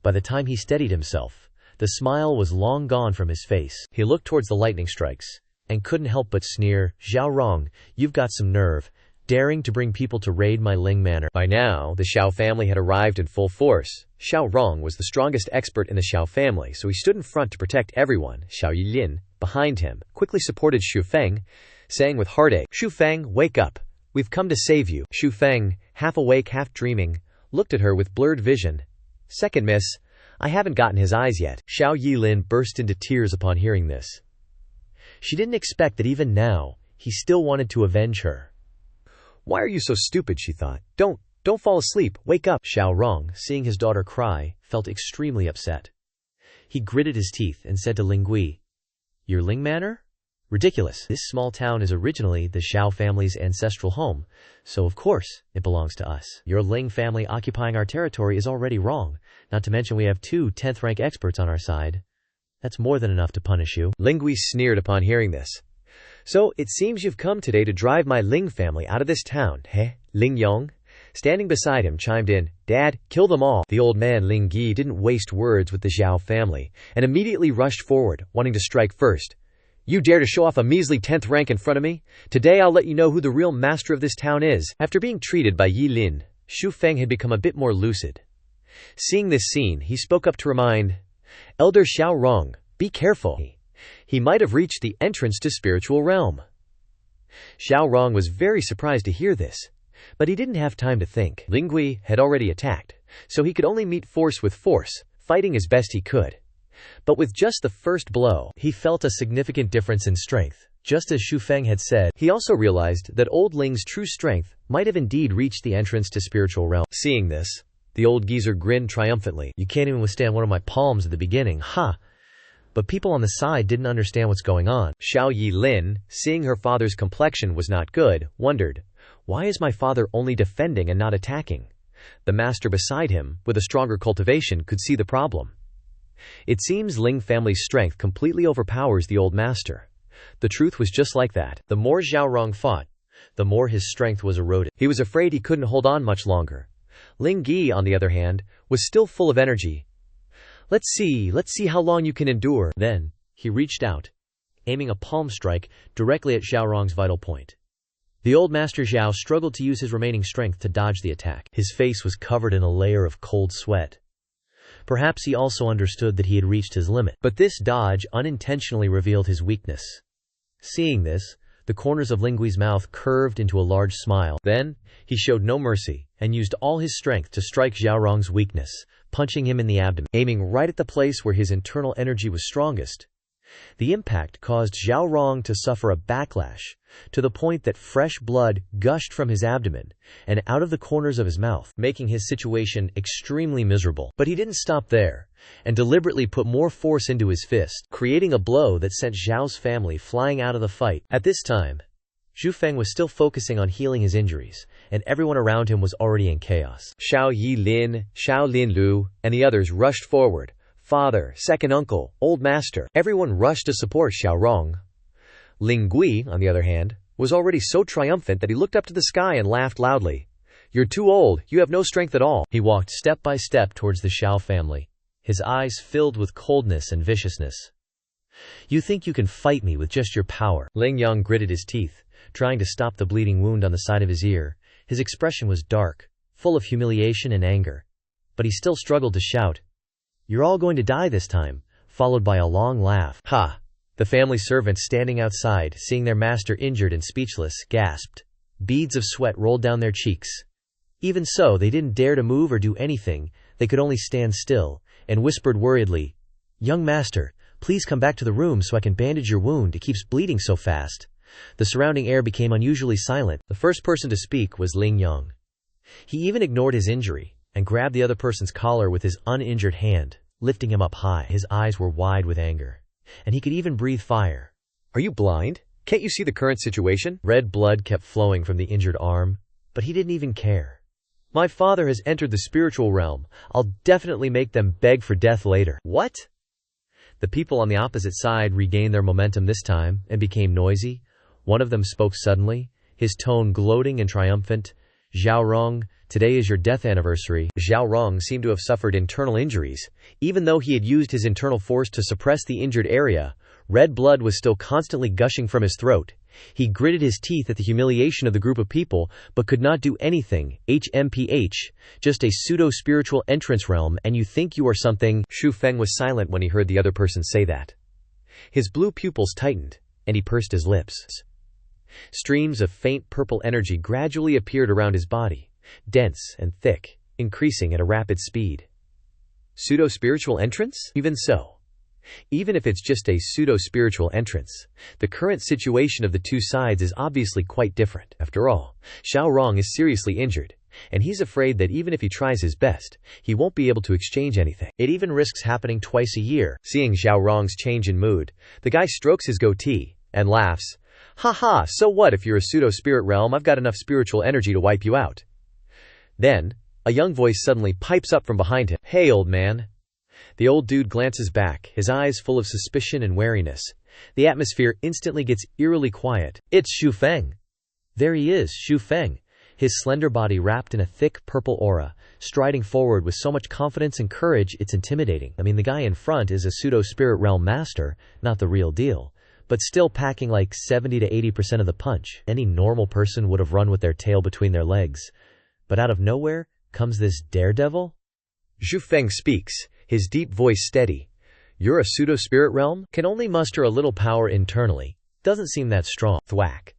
By the time he steadied himself, the smile was long gone from his face. He looked towards the lightning strikes, and couldn't help but sneer, "Xiao Rong, you've got some nerve, daring to bring people to raid my Ling Manor." By now, the Xiao family had arrived in full force. Xiao Rong was the strongest expert in the Xiao family, so he stood in front to protect everyone. Xiao Yilin, behind him, quickly supported Xu Feng, saying with heartache, "Xu Feng, wake up. We've come to save you." Xu Feng, half awake, half dreaming, looked at her with blurred vision. "Second miss, I haven't gotten his eyes yet." Xiao Yilin burst into tears upon hearing this. She didn't expect that even now, he still wanted to avenge her. Why are you so stupid, she thought. Don't fall asleep, wake up. Xiao Rong, seeing his daughter cry, felt extremely upset. He gritted his teeth and said to Ling Gui, "Your Ling Manor? Ridiculous. This small town is originally the Xiao family's ancestral home, so of course it belongs to us. Your Ling family occupying our territory is already wrong, not to mention we have 2 10th-rank experts on our side. That's more than enough to punish you." Ling Gui sneered upon hearing this. "So it seems you've come today to drive my Ling family out of this town, eh?" Ling Yong, standing beside him, chimed in, "Dad, kill them all." The old man Ling Gi didn't waste words with the Xiao family, and immediately rushed forward, wanting to strike first. "You dare to show off a measly 10th rank in front of me? Today I'll let you know who the real master of this town is." After being treated by Yi Lin, Xu Feng had become a bit more lucid. Seeing this scene, he spoke up to remind Elder Xiao Rong, "Be careful. He might have reached the entrance to spiritual realm." Xiao Rong was very surprised to hear this, but he didn't have time to think. Ling Gui had already attacked, so he could only meet force with force, fighting as best he could. But with just the first blow, he felt a significant difference in strength. Just as Xu Feng had said, he also realized that old Ling's true strength might have indeed reached the entrance to spiritual realm. Seeing this, the old geezer grinned triumphantly. "You can't even withstand one of my palms at the beginning, ha!" But people on the side didn't understand what's going on. Xiao Yi Lin, seeing her father's complexion was not good, wondered, "Why is my father only defending and not attacking?" The master beside him, with a stronger cultivation, could see the problem. It seems Ling family's strength completely overpowers the old master. The truth was just like that. The more Xiao Rong fought, the more his strength was eroded. He was afraid he couldn't hold on much longer. Ling Gi, on the other hand, was still full of energy. Let's see how long you can endure." Then, he reached out, aiming a palm strike directly at Xiao Rong's vital point. The old master Xiao struggled to use his remaining strength to dodge the attack. His face was covered in a layer of cold sweat. Perhaps he also understood that he had reached his limit. But this dodge unintentionally revealed his weakness. Seeing this, the corners of Ling Gui's mouth curved into a large smile. Then, he showed no mercy, and used all his strength to strike Xiao Rong's weakness, punching him in the abdomen, aiming right at the place where his internal energy was strongest. The impact caused Xiao Rong to suffer a backlash, to the point that fresh blood gushed from his abdomen and out of the corners of his mouth, making his situation extremely miserable. But he didn't stop there, and deliberately put more force into his fist, creating a blow that sent Xiao's family flying out of the fight. At this time, Xu Feng was still focusing on healing his injuries, and everyone around him was already in chaos. Xiao Yi Lin, Xiao Lin Lu, and the others rushed forward. Father, second uncle, old master, everyone rushed to support Xiao Rong. Ling Gui, on the other hand, was already so triumphant that he looked up to the sky and laughed loudly. "You're too old, you have no strength at all." He walked step by step towards the Xiao family, his eyes filled with coldness and viciousness. "You think you can fight me with just your power?" Ling Yang gritted his teeth, trying to stop the bleeding wound on the side of his ear. His expression was dark, full of humiliation and anger. But he still struggled to shout, "You're all going to die this time," followed by a long laugh. "Ha!" The family servants standing outside, seeing their master injured and speechless, gasped. Beads of sweat rolled down their cheeks. Even so, they didn't dare to move or do anything. They could only stand still, and whispered worriedly, "Young master, please come back to the room so I can bandage your wound. It keeps bleeding so fast." The surrounding air became unusually silent. The first person to speak was Ling Yang. He even ignored his injury, and grabbed the other person's collar with his uninjured hand, lifting him up high. His eyes were wide with anger, and he could even breathe fire. "Are you blind? Can't you see the current situation?" Red blood kept flowing from the injured arm, but he didn't even care. "My father has entered the spiritual realm. I'll definitely make them beg for death later." "What?" The people on the opposite side regained their momentum this time, and became noisy. One of them spoke suddenly, his tone gloating and triumphant. "Xiao Rong, today is your death anniversary." Xiao Rong seemed to have suffered internal injuries. Even though he had used his internal force to suppress the injured area, red blood was still constantly gushing from his throat. He gritted his teeth at the humiliation of the group of people, but could not do anything. HMPH, just a pseudo-spiritual entrance realm, and you think you are something. Xu Feng was silent when he heard the other person say that. His blue pupils tightened, and he pursed his lips. Streams of faint purple energy gradually appeared around his body, dense and thick, increasing at a rapid speed. Pseudo-spiritual entrance? Even so, Even if it's just a pseudo-spiritual entrance, the current situation of the two sides is obviously quite different. After all, Xiao Rong is seriously injured, and he's afraid that even if he tries his best, he won't be able to exchange anything. It even risks happening twice a year. Seeing Xiao Rong's change in mood, the guy strokes his goatee and laughs. Haha, so what if you're a pseudo-spirit realm? I've got enough spiritual energy to wipe you out. Then, a young voice suddenly pipes up from behind him. Hey, old man. The old dude glances back, his eyes full of suspicion and wariness. The atmosphere instantly gets eerily quiet. It's Xu Feng. There he is, Xu Feng, his slender body wrapped in a thick purple aura, striding forward with so much confidence and courage it's intimidating. I mean, the guy in front is a pseudo-spirit realm master, not the real deal, but still packing like 70 to 80% of the punch. Any normal person would have run with their tail between their legs. But out of nowhere comes this daredevil? Xu Feng speaks, his deep voice steady. You're a pseudo-spirit realm? Can only muster a little power internally. Doesn't seem that strong. Thwack.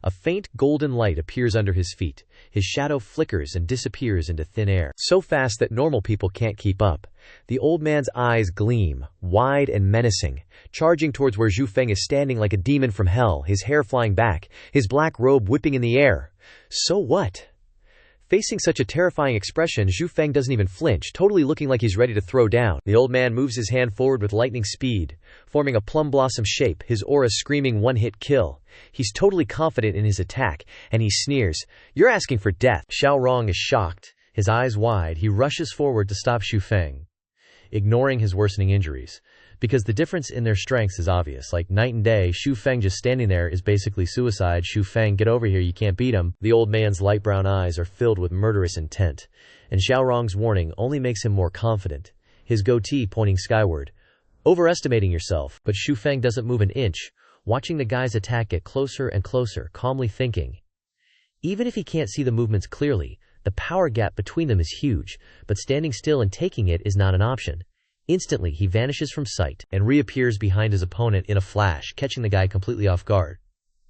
A faint golden light appears under his feet. His shadow flickers and disappears into thin air, so fast that normal people can't keep up. The old man's eyes gleam, wide and menacing, charging towards where Xu Feng is standing like a demon from hell, his hair flying back, his black robe whipping in the air. So what? Facing such a terrifying expression, Xu Feng doesn't even flinch, totally looking like he's ready to throw down. The old man moves his hand forward with lightning speed, forming a plum blossom shape, his aura screaming one-hit kill. He's totally confident in his attack, and he sneers, "You're asking for death." Xiao Rong is shocked. His eyes wide, he rushes forward to stop Xu Feng, ignoring his worsening injuries. Because the difference in their strengths is obvious, like night and day. Xu Feng just standing there is basically suicide. Xu Feng, get over here, you can't beat him. The old man's light brown eyes are filled with murderous intent, and Xiao Rong's warning only makes him more confident, his goatee pointing skyward. Overestimating yourself. But Xu Feng doesn't move an inch, watching the guy's attack get closer and closer, calmly thinking. Even if he can't see the movements clearly, the power gap between them is huge, but standing still and taking it is not an option. Instantly, he vanishes from sight and reappears behind his opponent in a flash, catching the guy completely off guard.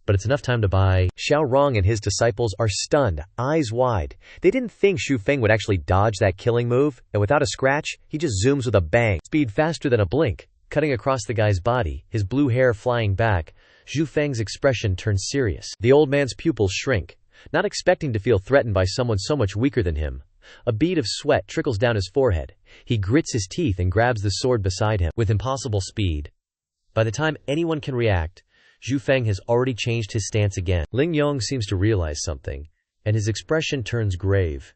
But it's enough time to buy. Xiao Rong and his disciples are stunned, eyes wide. They didn't think Xu Feng would actually dodge that killing move, and without a scratch, he just zooms with a bang, speed faster than a blink, cutting across the guy's body, his blue hair flying back. Xu Feng's expression turns serious. The old man's pupils shrink, not expecting to feel threatened by someone so much weaker than him. A bead of sweat trickles down his forehead. He grits his teeth and grabs the sword beside him with impossible speed. By the time anyone can react, Xu Feng has already changed his stance again. Ling Yong seems to realize something, and his expression turns grave.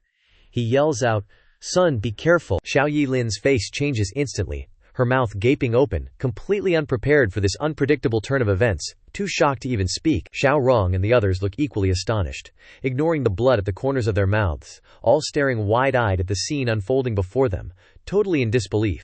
He yells out, "Son, be careful." Xiao Yilin's face changes instantly, her mouth gaping open, completely unprepared for this unpredictable turn of events, too shocked to even speak. Xiao Rong and the others look equally astonished, ignoring the blood at the corners of their mouths, all staring wide-eyed at the scene unfolding before them, totally in disbelief.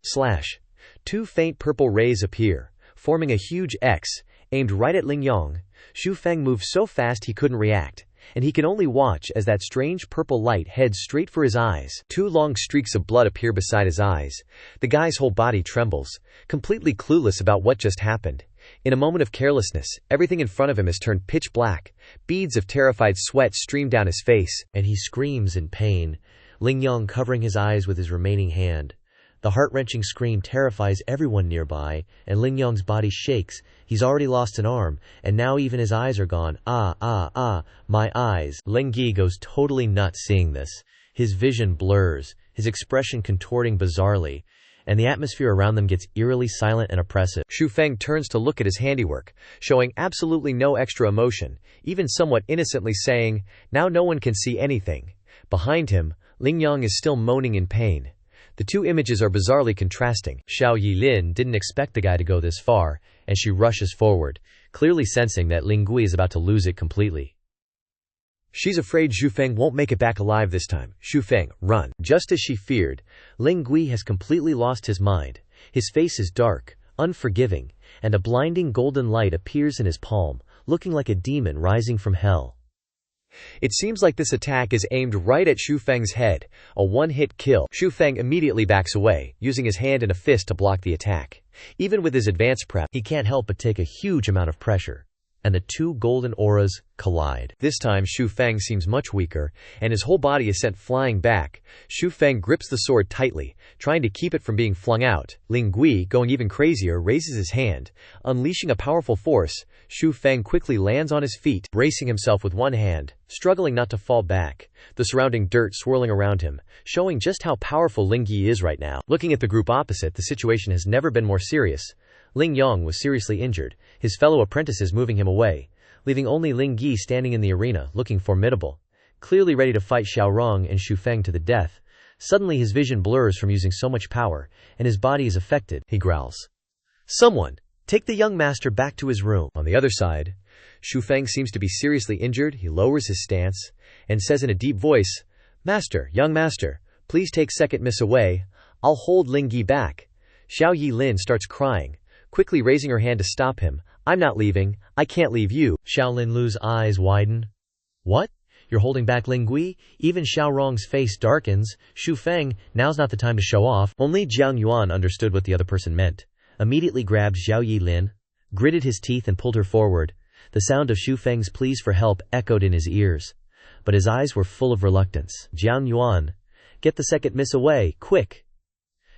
Two faint purple rays appear, forming a huge X, aimed right at Ling Yong. Xu Feng moves so fast he couldn't react, and he can only watch as that strange purple light heads straight for his eyes. Two long streaks of blood appear beside his eyes. The guy's whole body trembles, completely clueless about what just happened. In a moment of carelessness, everything in front of him has turned pitch black. Beads of terrified sweat stream down his face, and he screams in pain, Ling Yong covering his eyes with his remaining hand. The heart-wrenching scream terrifies everyone nearby, and Ling Yong's body shakes. He's already lost an arm, and now even his eyes are gone. My eyes. Ling Yi goes totally nuts seeing this. His vision blurs, his expression contorting bizarrely, and the atmosphere around them gets eerily silent and oppressive. Xu Feng turns to look at his handiwork, showing absolutely no extra emotion, even somewhat innocently saying, "Now no one can see anything." Behind him, Ling Yong is still moaning in pain. The two images are bizarrely contrasting. Xiao Yilin didn't expect the guy to go this far, and she rushes forward, clearly sensing that Ling Gui is about to lose it completely. She's afraid Xu Feng won't make it back alive this time. "Xu Feng, run." Just as she feared, Ling Gui has completely lost his mind. His face is dark, unforgiving, and a blinding golden light appears in his palm, looking like a demon rising from hell. It seems like this attack is aimed right at Xu Feng's head, a one-hit kill. Xu Feng immediately backs away, using his hand and a fist to block the attack. Even with his advanced prep, he can't help but take a huge amount of pressure. and the two golden auras collide. This time Xu Feng seems much weaker, and his whole body is sent flying back. Xu Feng grips the sword tightly, trying to keep it from being flung out. Ling Gui, going even crazier, raises his hand. Unleashing a powerful force, Xu Feng quickly lands on his feet, bracing himself with one hand, struggling not to fall back, the surrounding dirt swirling around him, showing just how powerful Ling Gui is right now. Looking at the group opposite, the situation has never been more serious. Ling Yong was seriously injured, his fellow apprentices moving him away, leaving only Ling Yi standing in the arena, looking formidable, clearly ready to fight Xiao Rong and Xu Feng to the death. Suddenly his vision blurs from using so much power, and his body is affected. He growls, "Someone, take the young master back to his room." On the other side, Xu Feng seems to be seriously injured. He lowers his stance, and says in a deep voice, "Master, young master, please take second miss away. I'll hold Ling Yi back." Xiao Yilin starts crying, quickly raising her hand to stop him. "I'm not leaving. I can't leave you." Xiao Linlu's eyes widen. "What? You're holding back Ling Gui?" Even Xiao Rong's face darkens. "Xu Feng, now's not the time to show off." Only Jiang Yuan understood what the other person meant. Immediately grabbed Xiao Yilin, gritted his teeth and pulled her forward. The sound of Xu Feng's pleas for help echoed in his ears, but his eyes were full of reluctance. "Jiang Yuan, get the second miss away, quick."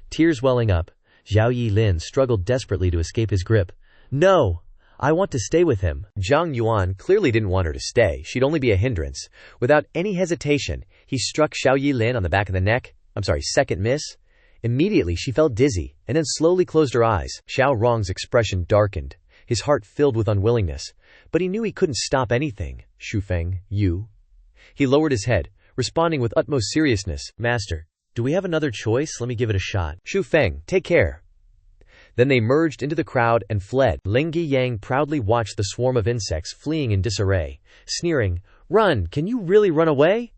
Tears welling up, Xiao Yilin struggled desperately to escape his grip. "No, I want to stay with him." Jiang Yuan clearly didn't want her to stay. She'd only be a hindrance. Without any hesitation, he struck Xiao Yilin on the back of the neck. Second miss. Immediately she felt dizzy, and then slowly closed her eyes. Xiao Rong's expression darkened, his heart filled with unwillingness, but he knew he couldn't stop anything. "Xu Feng, you?" He lowered his head, responding with utmost seriousness. "Master, do we have another choice? Let me give it a shot." "Xu Feng, take care." Then they merged into the crowd and fled. Ling Yang proudly watched the swarm of insects fleeing in disarray, sneering, "Run, can you really run away?"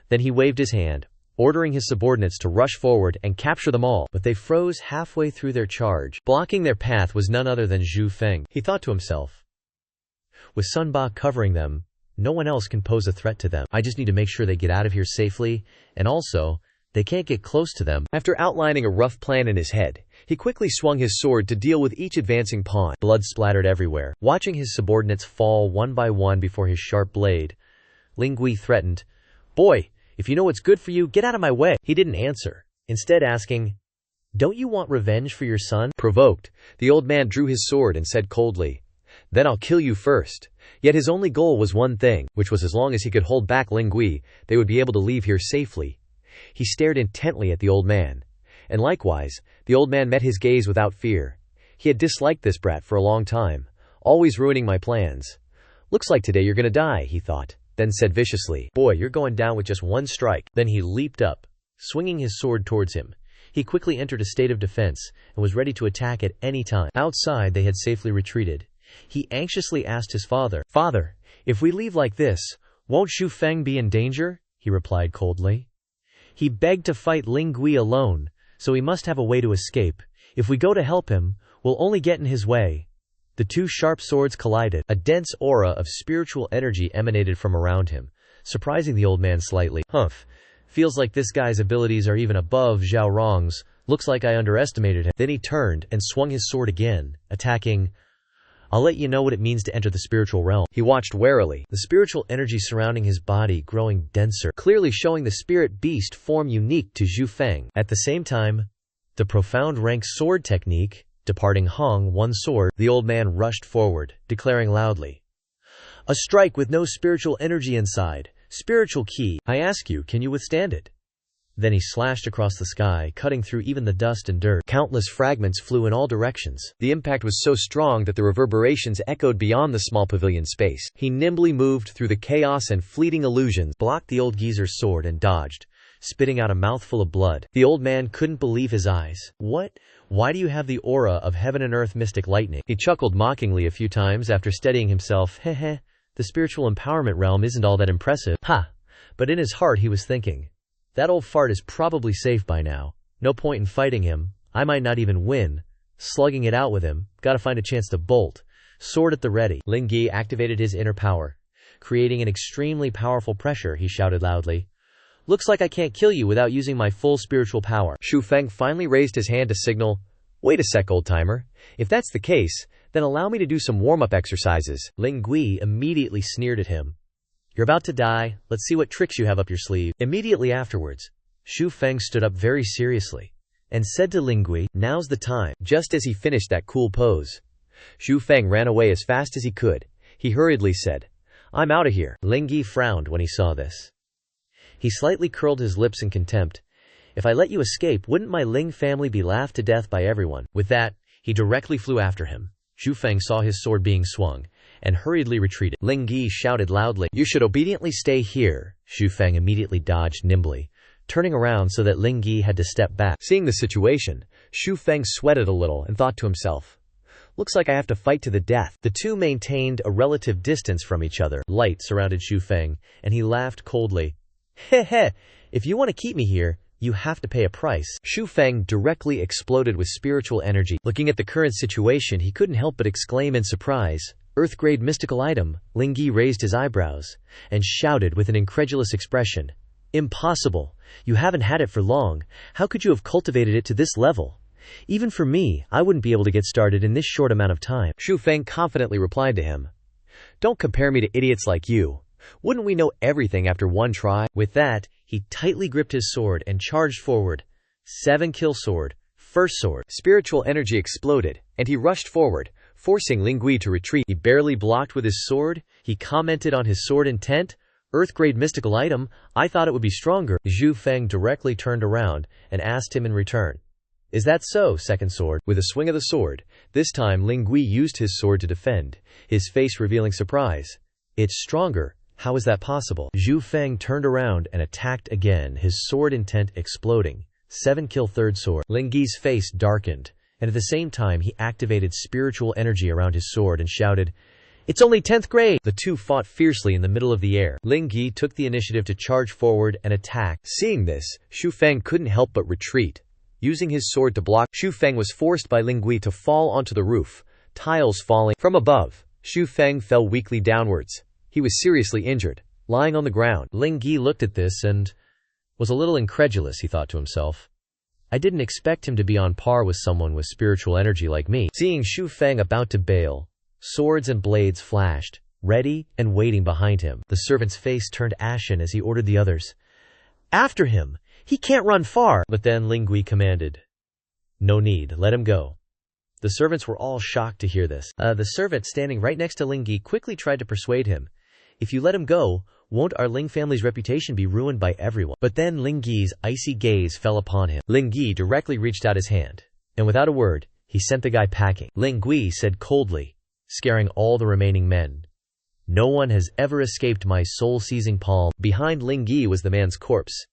Then he waved his hand, ordering his subordinates to rush forward and capture them all, but they froze halfway through their charge. Blocking their path was none other than Xu Feng. He thought to himself, with Sun Ba covering them, no one else can pose a threat to them. I just need to make sure they get out of here safely, and also, they can't get close to them. After outlining a rough plan in his head, he quickly swung his sword to deal with each advancing pawn. Blood splattered everywhere. Watching his subordinates fall one by one before his sharp blade, Ling Gui threatened, "Boy, if you know what's good for you, get out of my way." He didn't answer, instead asking, "Don't you want revenge for your son?" Provoked, the old man drew his sword and said coldly, "Then I'll kill you first." Yet his only goal was one thing, which was as long as he could hold back Ling Gui, they would be able to leave here safely. He stared intently at the old man, and likewise, the old man met his gaze without fear. He had disliked this brat for a long time, always ruining my plans. "Looks like today you're gonna die," he thought, then said viciously, "Boy, you're going down with just one strike." Then he leaped up, swinging his sword towards him. He quickly entered a state of defense, and was ready to attack at any time. Outside they had safely retreated. He anxiously asked his father, "Father, if we leave like this, won't Xu Feng be in danger?" He replied coldly. "He begged to fight Ling Gui alone, so he must have a way to escape. If we go to help him, we'll only get in his way." The two sharp swords collided. A dense aura of spiritual energy emanated from around him, surprising the old man slightly. "Humph, feels like this guy's abilities are even above Xiao Rong's. Looks like I underestimated him." Then he turned and swung his sword again, attacking. "I'll let you know what it means to enter the spiritual realm." He watched warily, the spiritual energy surrounding his body growing denser, clearly showing the spirit beast form unique to Xu Feng. At the same time, the profound rank sword technique, departing Hong one sword, the old man rushed forward, declaring loudly, "A strike with no spiritual energy inside, spiritual key. I ask you, can you withstand it?" Then he slashed across the sky, cutting through even the dust and dirt. Countless fragments flew in all directions. The impact was so strong that the reverberations echoed beyond the small pavilion space. He nimbly moved through the chaos and fleeting illusions, blocked the old geezer's sword and dodged, spitting out a mouthful of blood. The old man couldn't believe his eyes. "What? Why do you have the aura of heaven and earth mystic lightning?" He chuckled mockingly a few times after steadying himself. Heh, the spiritual empowerment realm isn't all that impressive. Ha! But in his heart he was thinking, that old fart is probably safe by now. No point in fighting him. I might not even win. Slugging it out with him. Gotta find a chance to bolt. Sword at the ready. Ling Yi activated his inner power, creating an extremely powerful pressure. He shouted loudly, "Looks like I can't kill you without using my full spiritual power." Xu Feng finally raised his hand to signal, "Wait a sec, old-timer. If that's the case, Then allow me to do some warm-up exercises. Ling Gui immediately sneered at him. You're about to die. Let's see what tricks you have up your sleeve. Immediately afterwards, Xu Feng stood up very seriously and said to Ling Gui, now's the time. Just as he finished that cool pose, Xu Feng ran away as fast as he could. He hurriedly said, I'm out of here. Ling Gui frowned when he saw this. He slightly curled his lips in contempt. If I let you escape, wouldn't my Ling family be laughed to death by everyone? With that, he directly flew after him. Xu Feng saw his sword being swung and hurriedly retreated. Ling Gui shouted loudly, You should obediently stay here. Xu Feng immediately dodged nimbly, turning around so that Ling Gui had to step back. Seeing the situation, Xu Feng sweated a little and thought to himself, Looks like I have to fight to the death. The two maintained a relative distance from each other. Light surrounded Xu Feng, and he laughed coldly. Heh, if you want to keep me here, you have to pay a price. Xu Feng directly exploded with spiritual energy. Looking at the current situation, he couldn't help but exclaim in surprise, Earth-grade mystical item. Ling Gui raised his eyebrows and shouted with an incredulous expression, Impossible! You haven't had it for long. How could you have cultivated it to this level? Even for me, I wouldn't be able to get started in this short amount of time. Xu Feng confidently replied to him, Don't compare me to idiots like you. Wouldn't we know everything after one try? With that, he tightly gripped his sword and charged forward. 7-kill sword, first sword. Spiritual energy exploded, and he rushed forward, forcing Ling Gui to retreat. He barely blocked with his sword. He commented on his sword intent. Earth-grade mystical item, I thought it would be stronger. Xu Feng directly turned around and asked him in return, Is that so, second sword? With a swing of the sword, this time Ling Gui used his sword to defend, his face revealing surprise. It's stronger. How is that possible? Xu Feng turned around and attacked again, his sword intent exploding. 7-kill third sword. Ling Gui's face darkened, and at the same time he activated spiritual energy around his sword and shouted, It's only 10th grade! The two fought fiercely in the middle of the air. Ling Gui took the initiative to charge forward and attack. Seeing this, Xu Feng couldn't help but retreat. Using his sword to block, Xu Feng was forced by Ling Gui to fall onto the roof, tiles falling from above. Xu Feng fell weakly downwards. He was seriously injured, lying on the ground. Ling Gui looked at this and was a little incredulous, he thought to himself. I didn't expect him to be on par with someone with spiritual energy like me. Seeing Xu Feng about to bail, swords and blades flashed, ready and waiting behind him. The servant's face turned ashen as he ordered the others, After him! He can't run far! But then Ling Gui commanded, No need, let him go. The servants were all shocked to hear this. The servant standing right next to Ling Gui quickly tried to persuade him, If you let him go, won't our Ling family's reputation be ruined by everyone? But then Ling Gui's icy gaze fell upon him. Ling Gui directly reached out his hand, and without a word, he sent the guy packing. Ling Gui said coldly, scaring all the remaining men, No one has ever escaped my soul-seizing palm. Behind Ling Gui was the man's corpse.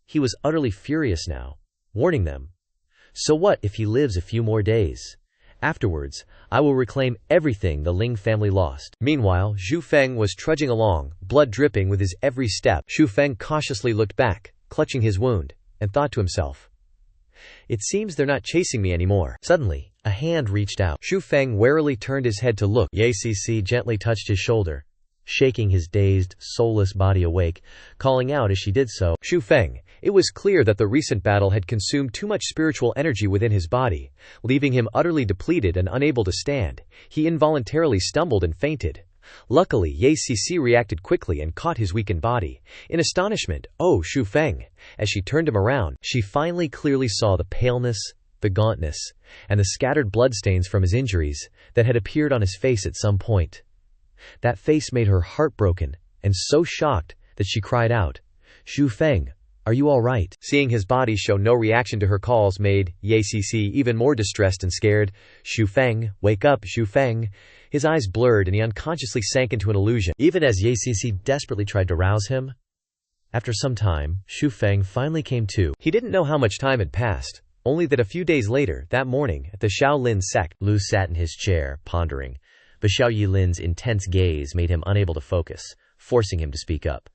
He was utterly furious now, warning them, So what if he lives a few more days? Afterwards, I will reclaim everything the Ling family lost. Meanwhile, Xu Feng was trudging along, blood dripping with his every step. Xu Feng cautiously looked back, clutching his wound, and thought to himself, It seems they're not chasing me anymore. Suddenly, a hand reached out. Xu Feng warily turned his head to look. Ye Cc gently touched his shoulder, shaking his dazed, soulless body awake, calling out as she did so, Xu Feng. It was clear that the recent battle had consumed too much spiritual energy within his body, leaving him utterly depleted and unable to stand. He involuntarily stumbled and fainted. Luckily, Ye Cc reacted quickly and caught his weakened body. In astonishment, "Oh, Xu Feng!" As she turned him around, she finally clearly saw the paleness, the gauntness, and the scattered bloodstains from his injuries that had appeared on his face at some point. That face made her heartbroken and so shocked that she cried out, "Xu Feng, are you all right?" Seeing his body show no reaction to her calls made Ye Cc even more distressed and scared. "Xu Feng, wake up, Xu Feng." His eyes blurred and he unconsciously sank into an illusion. Even as Ye Cc desperately tried to rouse him, after some time, Xu Feng finally came to. He didn't know how much time had passed, only that a few days later, that morning, at the Shaolin sect, Lu sat in his chair, pondering, but Xiao Yilin's intense gaze made him unable to focus, forcing him to speak up.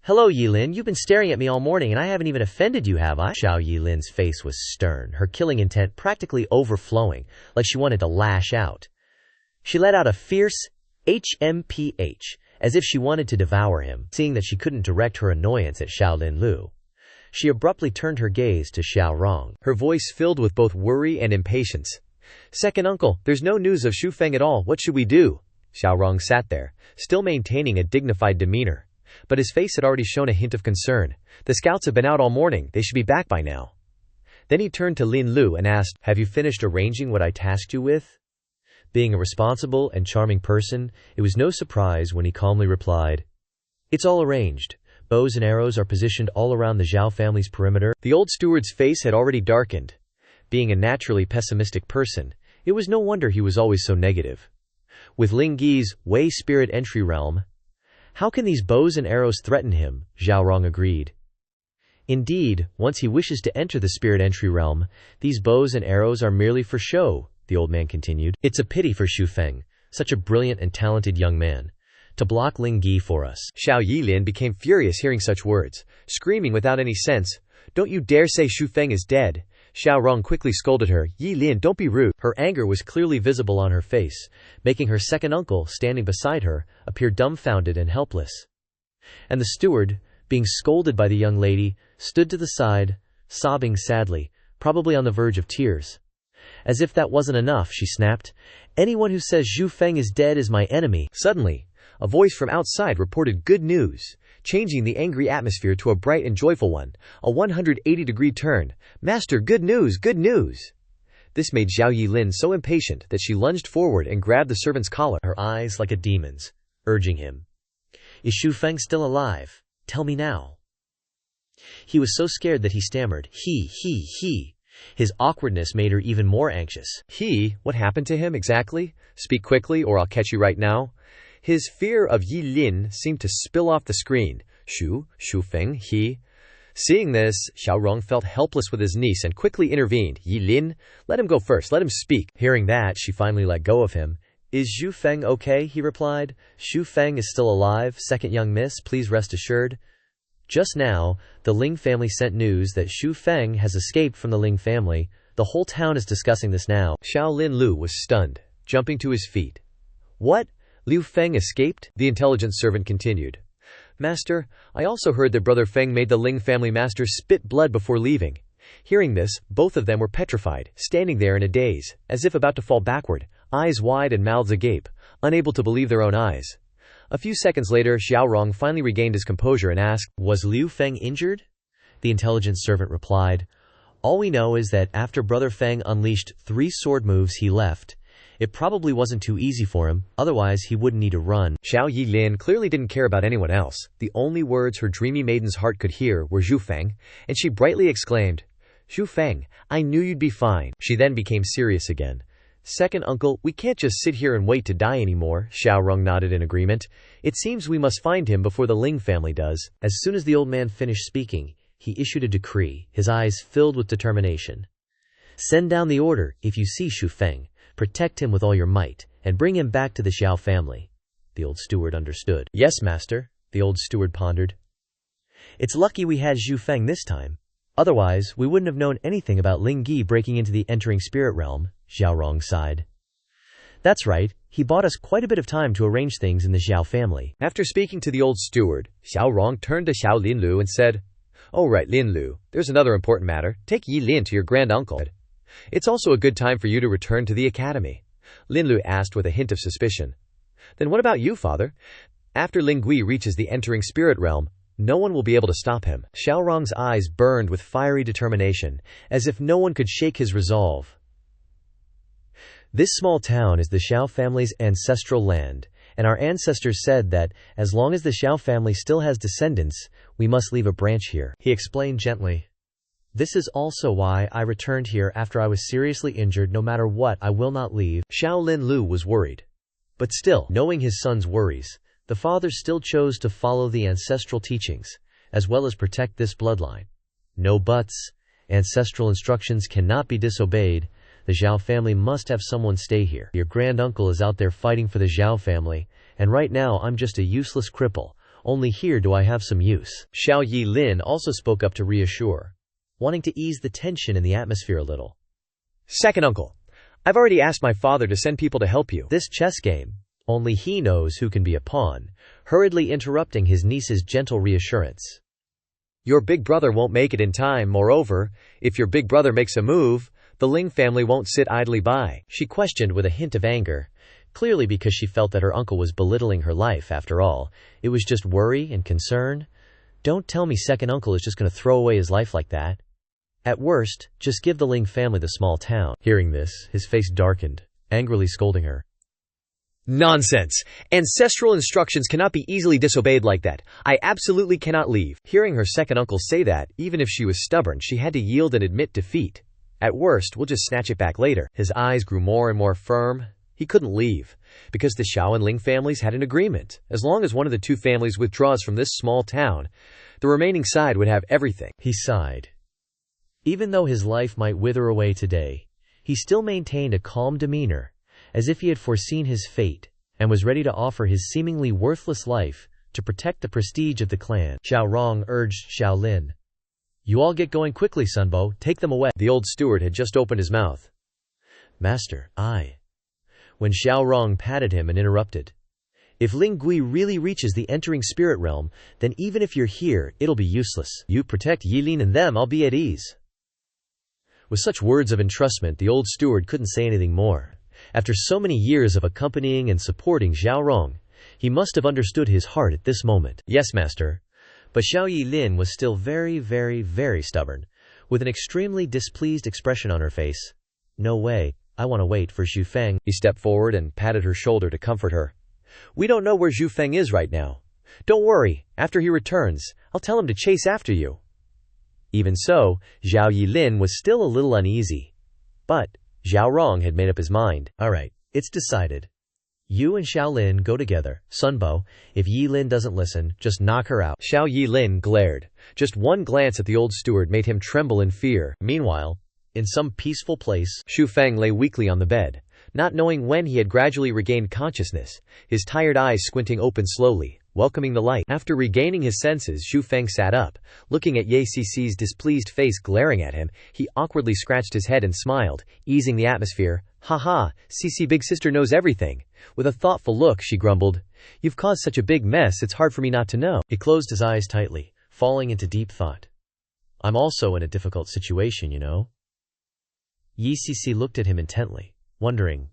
Hello Yilin, you've been staring at me all morning and I haven't even offended you, have I?" Xiao Yilin's face was stern, her killing intent practically overflowing, like she wanted to lash out. She let out a fierce HMPH, as if she wanted to devour him. Seeing that she couldn't direct her annoyance at Shaolin Lu, she abruptly turned her gaze to Xiao Rong. Her voice filled with both worry and impatience. Second uncle, there's no news of Xu Feng at all. What should we do? Xiaorong sat there, still maintaining a dignified demeanor. But his face had already shown a hint of concern. The scouts have been out all morning. They should be back by now. Then he turned to Lin Lu and asked, have you finished arranging what I tasked you with? Being a responsible and charming person, it was no surprise when he calmly replied, it's all arranged. Bows and arrows are positioned all around the Xiao family's perimeter. The old steward's face had already darkened. Being a naturally pessimistic person, it was no wonder he was always so negative. With Ling Gi's Wei spirit entry realm, how can these bows and arrows threaten him? Xiaorong agreed. Indeed, once he wishes to enter the spirit entry realm, these bows and arrows are merely for show, the old man continued. It's a pity for Xu Feng, such a brilliant and talented young man, to block Ling Gi for us. Xiao Yilin became furious hearing such words, screaming without any sense, don't you dare say Xu Feng is dead. Xiaorong quickly scolded her, Yilin, don't be rude. Her anger was clearly visible on her face, making her second uncle, standing beside her, appear dumbfounded and helpless. And the steward, being scolded by the young lady, stood to the side, sobbing sadly, probably on the verge of tears. As if that wasn't enough, she snapped, anyone who says Xu Feng is dead is my enemy. Suddenly, a voice from outside reported good news, changing the angry atmosphere to a bright and joyful one, a 180-degree turn. Master, good news, good news! This made Xiao Yilin so impatient that she lunged forward and grabbed the servant's collar, her eyes like a demon's, urging him. Is Xu Feng still alive? Tell me now. He was so scared that he stammered, he. His awkwardness made her even more anxious. What happened to him exactly? Speak quickly or I'll catch you right now. His fear of Yilin seemed to spill off the screen. Xu Feng, he. Seeing this, Xiaorong felt helpless with his niece and quickly intervened. Yilin, let him go first, let him speak. Hearing that, she finally let go of him. Is Xu Feng okay? He replied. Xu Feng is still alive, second young miss, please rest assured. Just now, the Ling family sent news that Xu Feng has escaped from the Ling family. The whole town is discussing this now. Xiao Lin Lu was stunned, jumping to his feet. What? Liu Feng escaped? The intelligence servant continued. Master, I also heard that Brother Feng made the Ling family master spit blood before leaving. Hearing this, both of them were petrified, standing there in a daze, as if about to fall backward, eyes wide and mouths agape, unable to believe their own eyes. A few seconds later, Xiaorong finally regained his composure and asked, was Liu Feng injured? The intelligence servant replied, all we know is that after Brother Feng unleashed 3 sword moves he left. It probably wasn't too easy for him, otherwise he wouldn't need to run. Xiao Yilin clearly didn't care about anyone else. The only words her dreamy maiden's heart could hear were Xu Feng, and she brightly exclaimed, Xu Feng, I knew you'd be fine. She then became serious again. Second uncle, we can't just sit here and wait to die anymore. Xiaorong nodded in agreement. It seems we must find him before the Ling family does. As soon as the old man finished speaking, he issued a decree, his eyes filled with determination. Send down the order, if you see Xu Feng. Protect him with all your might, and bring him back to the Xiao family. The old steward understood. Yes, master, the old steward pondered. It's lucky we had Xu Feng this time. Otherwise, we wouldn't have known anything about Ling Gi breaking into the entering spirit realm, Xiaorong sighed. That's right, he bought us quite a bit of time to arrange things in the Xiao family. After speaking to the old steward, Xiaorong turned to Xiao Linlu and said, Oh right, Linlu, there's another important matter. Take Yilin to your grand uncle. It's also a good time for you to return to the academy. Linlu asked with a hint of suspicion. Then what about you, father? After Lingui reaches the entering spirit realm, no one will be able to stop him. Xiaorong's eyes burned with fiery determination, as if no one could shake his resolve. This small town is the Xiao family's ancestral land, and our ancestors said that, as long as the Xiao family still has descendants, we must leave a branch here, he explained gently. This is also why I returned here after I was seriously injured. No matter what, I will not leave. Xiao Lin Lu was worried. But still, knowing his son's worries, the father still chose to follow the ancestral teachings, as well as protect this bloodline. No buts. Ancestral instructions cannot be disobeyed. The Xiao family must have someone stay here. Your granduncle is out there fighting for the Xiao family, and right now I'm just a useless cripple. Only here do I have some use. Xiao Yilin also spoke up to reassure, wanting to ease the tension in the atmosphere a little. Second uncle, I've already asked my father to send people to help you. This chess game, only he knows who can be a pawn, hurriedly interrupting his niece's gentle reassurance. Your big brother won't make it in time. Moreover, if your big brother makes a move, The Ling family won't sit idly by, she questioned with a hint of anger, clearly because she felt that her uncle was belittling her life after all. It was just worry and concern. Don't tell me second uncle is just going to throw away his life like that. At worst, just give the Ling family the small town. Hearing this, his face darkened, angrily scolding her. Nonsense! Ancestral instructions cannot be easily disobeyed like that. I absolutely cannot leave. Hearing her second uncle say that, even if she was stubborn, she had to yield and admit defeat. At worst, we'll just snatch it back later. His eyes grew more and more firm. He couldn't leave, because the Xiao and Ling families had an agreement. As long as one of the two families withdraws from this small town, the remaining side would have everything. He sighed. Even though his life might wither away today, he still maintained a calm demeanor, as if he had foreseen his fate, and was ready to offer his seemingly worthless life to protect the prestige of the clan. Xiao Rong urged Xiao Lin. You all get going quickly, Sunbo. Take them away. The old steward had just opened his mouth. Master, when Xiao Rong patted him and interrupted. If Ling Gui really reaches the entering spirit realm, then even if you're here, it'll be useless. You protect Yilin and them, I'll be at ease. With such words of entrustment, the old steward couldn't say anything more. After so many years of accompanying and supporting Xiao Rong, he must have understood his heart at this moment. Yes, master. But Xiao Yilin was still very, very, very stubborn, with an extremely displeased expression on her face. No way, I want to wait for Xu Feng. He stepped forward and patted her shoulder to comfort her. We don't know where Xu Feng is right now. Don't worry, after he returns, I'll tell him to chase after you. Even so, Xiao Yilin was still a little uneasy. But Xiao Rong had made up his mind. All right, it's decided. You and Xiao Lin go together. Sunbo, if Yilin doesn't listen, just knock her out. Xiao Yilin glared. Just one glance at the old steward made him tremble in fear. Meanwhile, in some peaceful place, Xu Feng lay weakly on the bed, not knowing when he had gradually regained consciousness, his tired eyes squinting open slowly, welcoming the light. After regaining his senses, Xu Feng sat up. Looking at Ye Cici's displeased face glaring at him, he awkwardly scratched his head and smiled, easing the atmosphere. Haha, Cici big sister knows everything. With a thoughtful look, she grumbled, You've caused such a big mess, it's hard for me not to know. He closed his eyes tightly, falling into deep thought. I'm also in a difficult situation, you know. Ye Cici looked at him intently, wondering,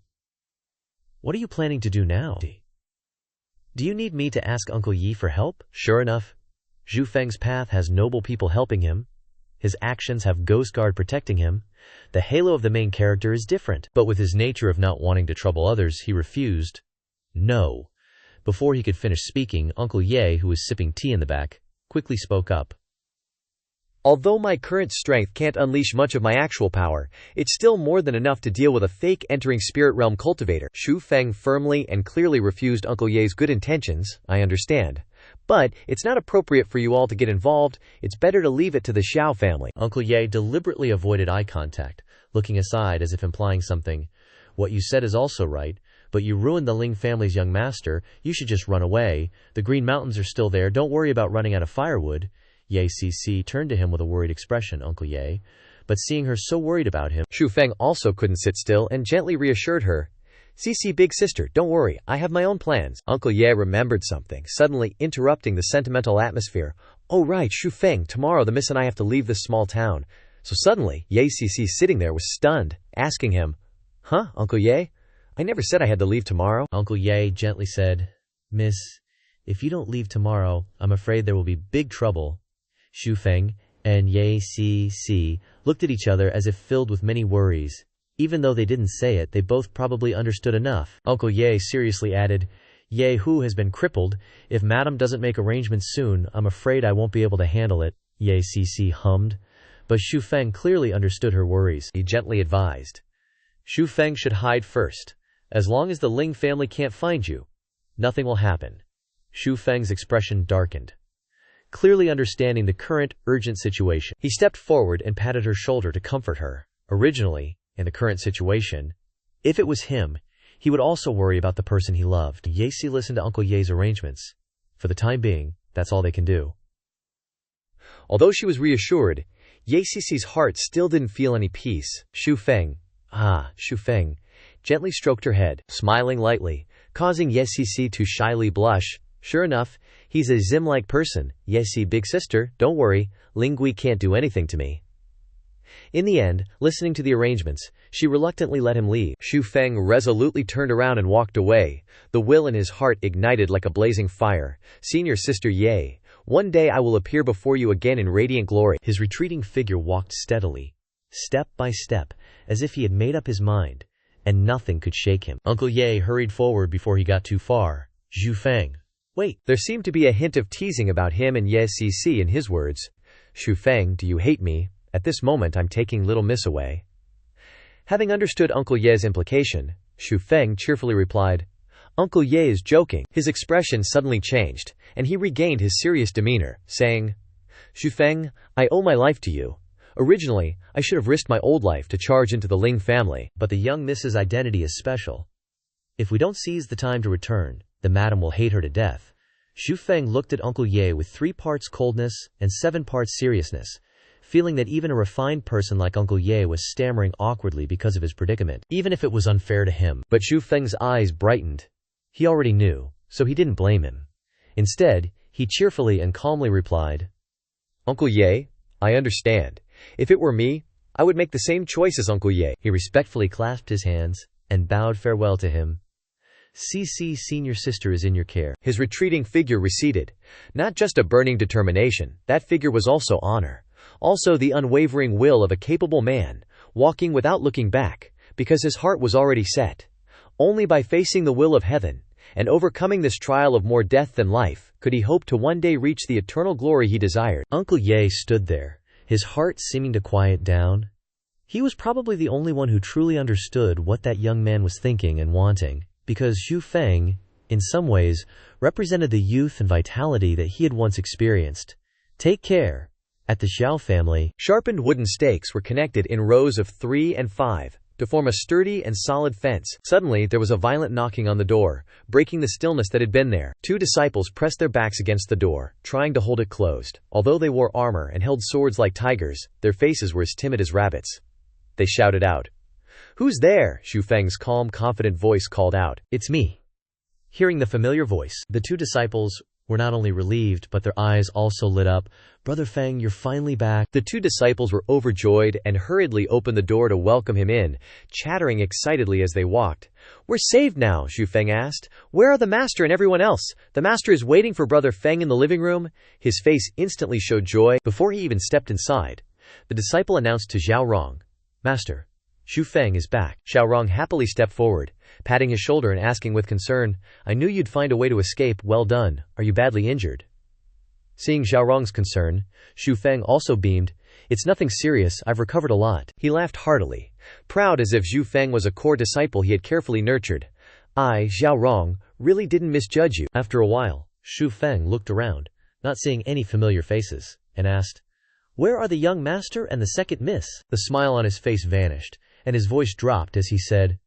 What are you planning to do now? Do you need me to ask Uncle Yi for help? Sure enough, Xu Feng's path has noble people helping him. His actions have Ghost Guard protecting him. The halo of the main character is different, but with his nature of not wanting to trouble others, he refused. No. Before he could finish speaking, Uncle Ye, who was sipping tea in the back, quickly spoke up. Although my current strength can't unleash much of my actual power, it's still more than enough to deal with a fake entering spirit realm cultivator. Xu Feng firmly and clearly refused Uncle Ye's good intentions, I understand. But it's not appropriate for you all to get involved, it's better to leave it to the Xiao family. Uncle Ye deliberately avoided eye contact, looking aside as if implying something. What you said is also right, but you ruined the Ling family's young master, you should just run away. The Green Mountains are still there, don't worry about running out of firewood. Ye Cici turned to him with a worried expression, Uncle Ye. But seeing her so worried about him, Xu Feng also couldn't sit still and gently reassured her. Cici big sister, don't worry, I have my own plans. Uncle Ye remembered something, suddenly interrupting the sentimental atmosphere. Oh right, Xu Feng, tomorrow the miss and I have to leave this small town. So suddenly, Ye Cici sitting there was stunned, asking him, Huh, Uncle Ye? I never said I had to leave tomorrow. Uncle Ye gently said, Miss, if you don't leave tomorrow, I'm afraid there will be big trouble. Xu Feng and Ye Cici looked at each other as if filled with many worries. Even though they didn't say it, they both probably understood enough. Uncle Ye seriously added, Ye Hu has been crippled. If Madam doesn't make arrangements soon, I'm afraid I won't be able to handle it. Ye Cici hummed. But Xu Feng clearly understood her worries. He gently advised. Xu Feng should hide first. As long as the Ling family can't find you, nothing will happen. Xu Feng's expression darkened, clearly understanding the current, urgent situation. He stepped forward and patted her shoulder to comfort her. Originally, in the current situation, if it was him, he would also worry about the person he loved. Ye Cici listened to Uncle Ye's arrangements. For the time being, that's all they can do. Although she was reassured, Ye Cici's heart still didn't feel any peace. Xu Feng gently stroked her head, smiling lightly, causing Ye Cici to shyly blush. Sure enough, he's a Zim-like person. Ye Cici big sister, don't worry, Ling Gui can't do anything to me. In the end, listening to the arrangements, she reluctantly let him leave. Xu Feng resolutely turned around and walked away. The will in his heart ignited like a blazing fire. Senior Sister Ye, one day I will appear before you again in radiant glory. His retreating figure walked steadily, step by step, as if he had made up his mind, and nothing could shake him. Uncle Ye hurried forward before he got too far. Xu Feng, wait. There seemed to be a hint of teasing about him and Ye Cc in his words. Xu Feng, do you hate me? At this moment I'm taking little miss away. Having understood Uncle Ye's implication, Xu Feng cheerfully replied, Uncle Ye is joking. His expression suddenly changed, and he regained his serious demeanor, saying, Xu Feng, I owe my life to you. Originally, I should have risked my old life to charge into the Ling family. But the young Miss's identity is special. If we don't seize the time to return, the madam will hate her to death. Xu Feng looked at Uncle Ye with 3 parts coldness and 7 parts seriousness, feeling that even a refined person like Uncle Ye was stammering awkwardly because of his predicament, even if it was unfair to him. But Xu Feng's eyes brightened. He already knew, so he didn't blame him. Instead, he cheerfully and calmly replied, Uncle Ye, I understand. If it were me, I would make the same choice as Uncle Ye. He respectfully clasped his hands and bowed farewell to him. CC Senior Sister is in your care. His retreating figure receded. Not just a burning determination, that figure was also honor. Also the unwavering will of a capable man, walking without looking back, because his heart was already set. Only by facing the will of heaven, and overcoming this trial of more death than life, could he hope to one day reach the eternal glory he desired. Uncle Ye stood there, his heart seeming to quiet down. He was probably the only one who truly understood what that young man was thinking and wanting, because Xu Feng, in some ways, represented the youth and vitality that he had once experienced. Take care. At the Xiao family, sharpened wooden stakes were connected in rows of 3 and 5 to form a sturdy and solid fence. Suddenly, there was a violent knocking on the door, breaking the stillness that had been there. 2 disciples pressed their backs against the door, trying to hold it closed. Although they wore armor and held swords like tigers, their faces were as timid as rabbits. They shouted out. Who's there? Xu Feng's calm, confident voice called out. It's me. Hearing the familiar voice, the 2 disciples were not only relieved, but their eyes also lit up. Brother Feng, you're finally back. The 2 disciples were overjoyed and hurriedly opened the door to welcome him in, chattering excitedly as they walked. We're saved now, Xu Feng asked. Where are the master and everyone else? The master is waiting for Brother Feng in the living room. His face instantly showed joy. Before he even stepped inside, the disciple announced to Xiao Rong, Master, Xu Feng is back. Xiao Rong happily stepped forward, patting his shoulder and asking with concern, I knew you'd find a way to escape. Well done. Are you badly injured? Seeing Xiao Rong's concern, Xu Feng also beamed. It's nothing serious, I've recovered a lot. He laughed heartily, proud as if Xu Feng was a core disciple he had carefully nurtured. I, Xiao Rong, really didn't misjudge you. After a while, Xu Feng looked around, not seeing any familiar faces, and asked, Where are the young master and the second miss? The smile on his face vanished, and his voice dropped as he said,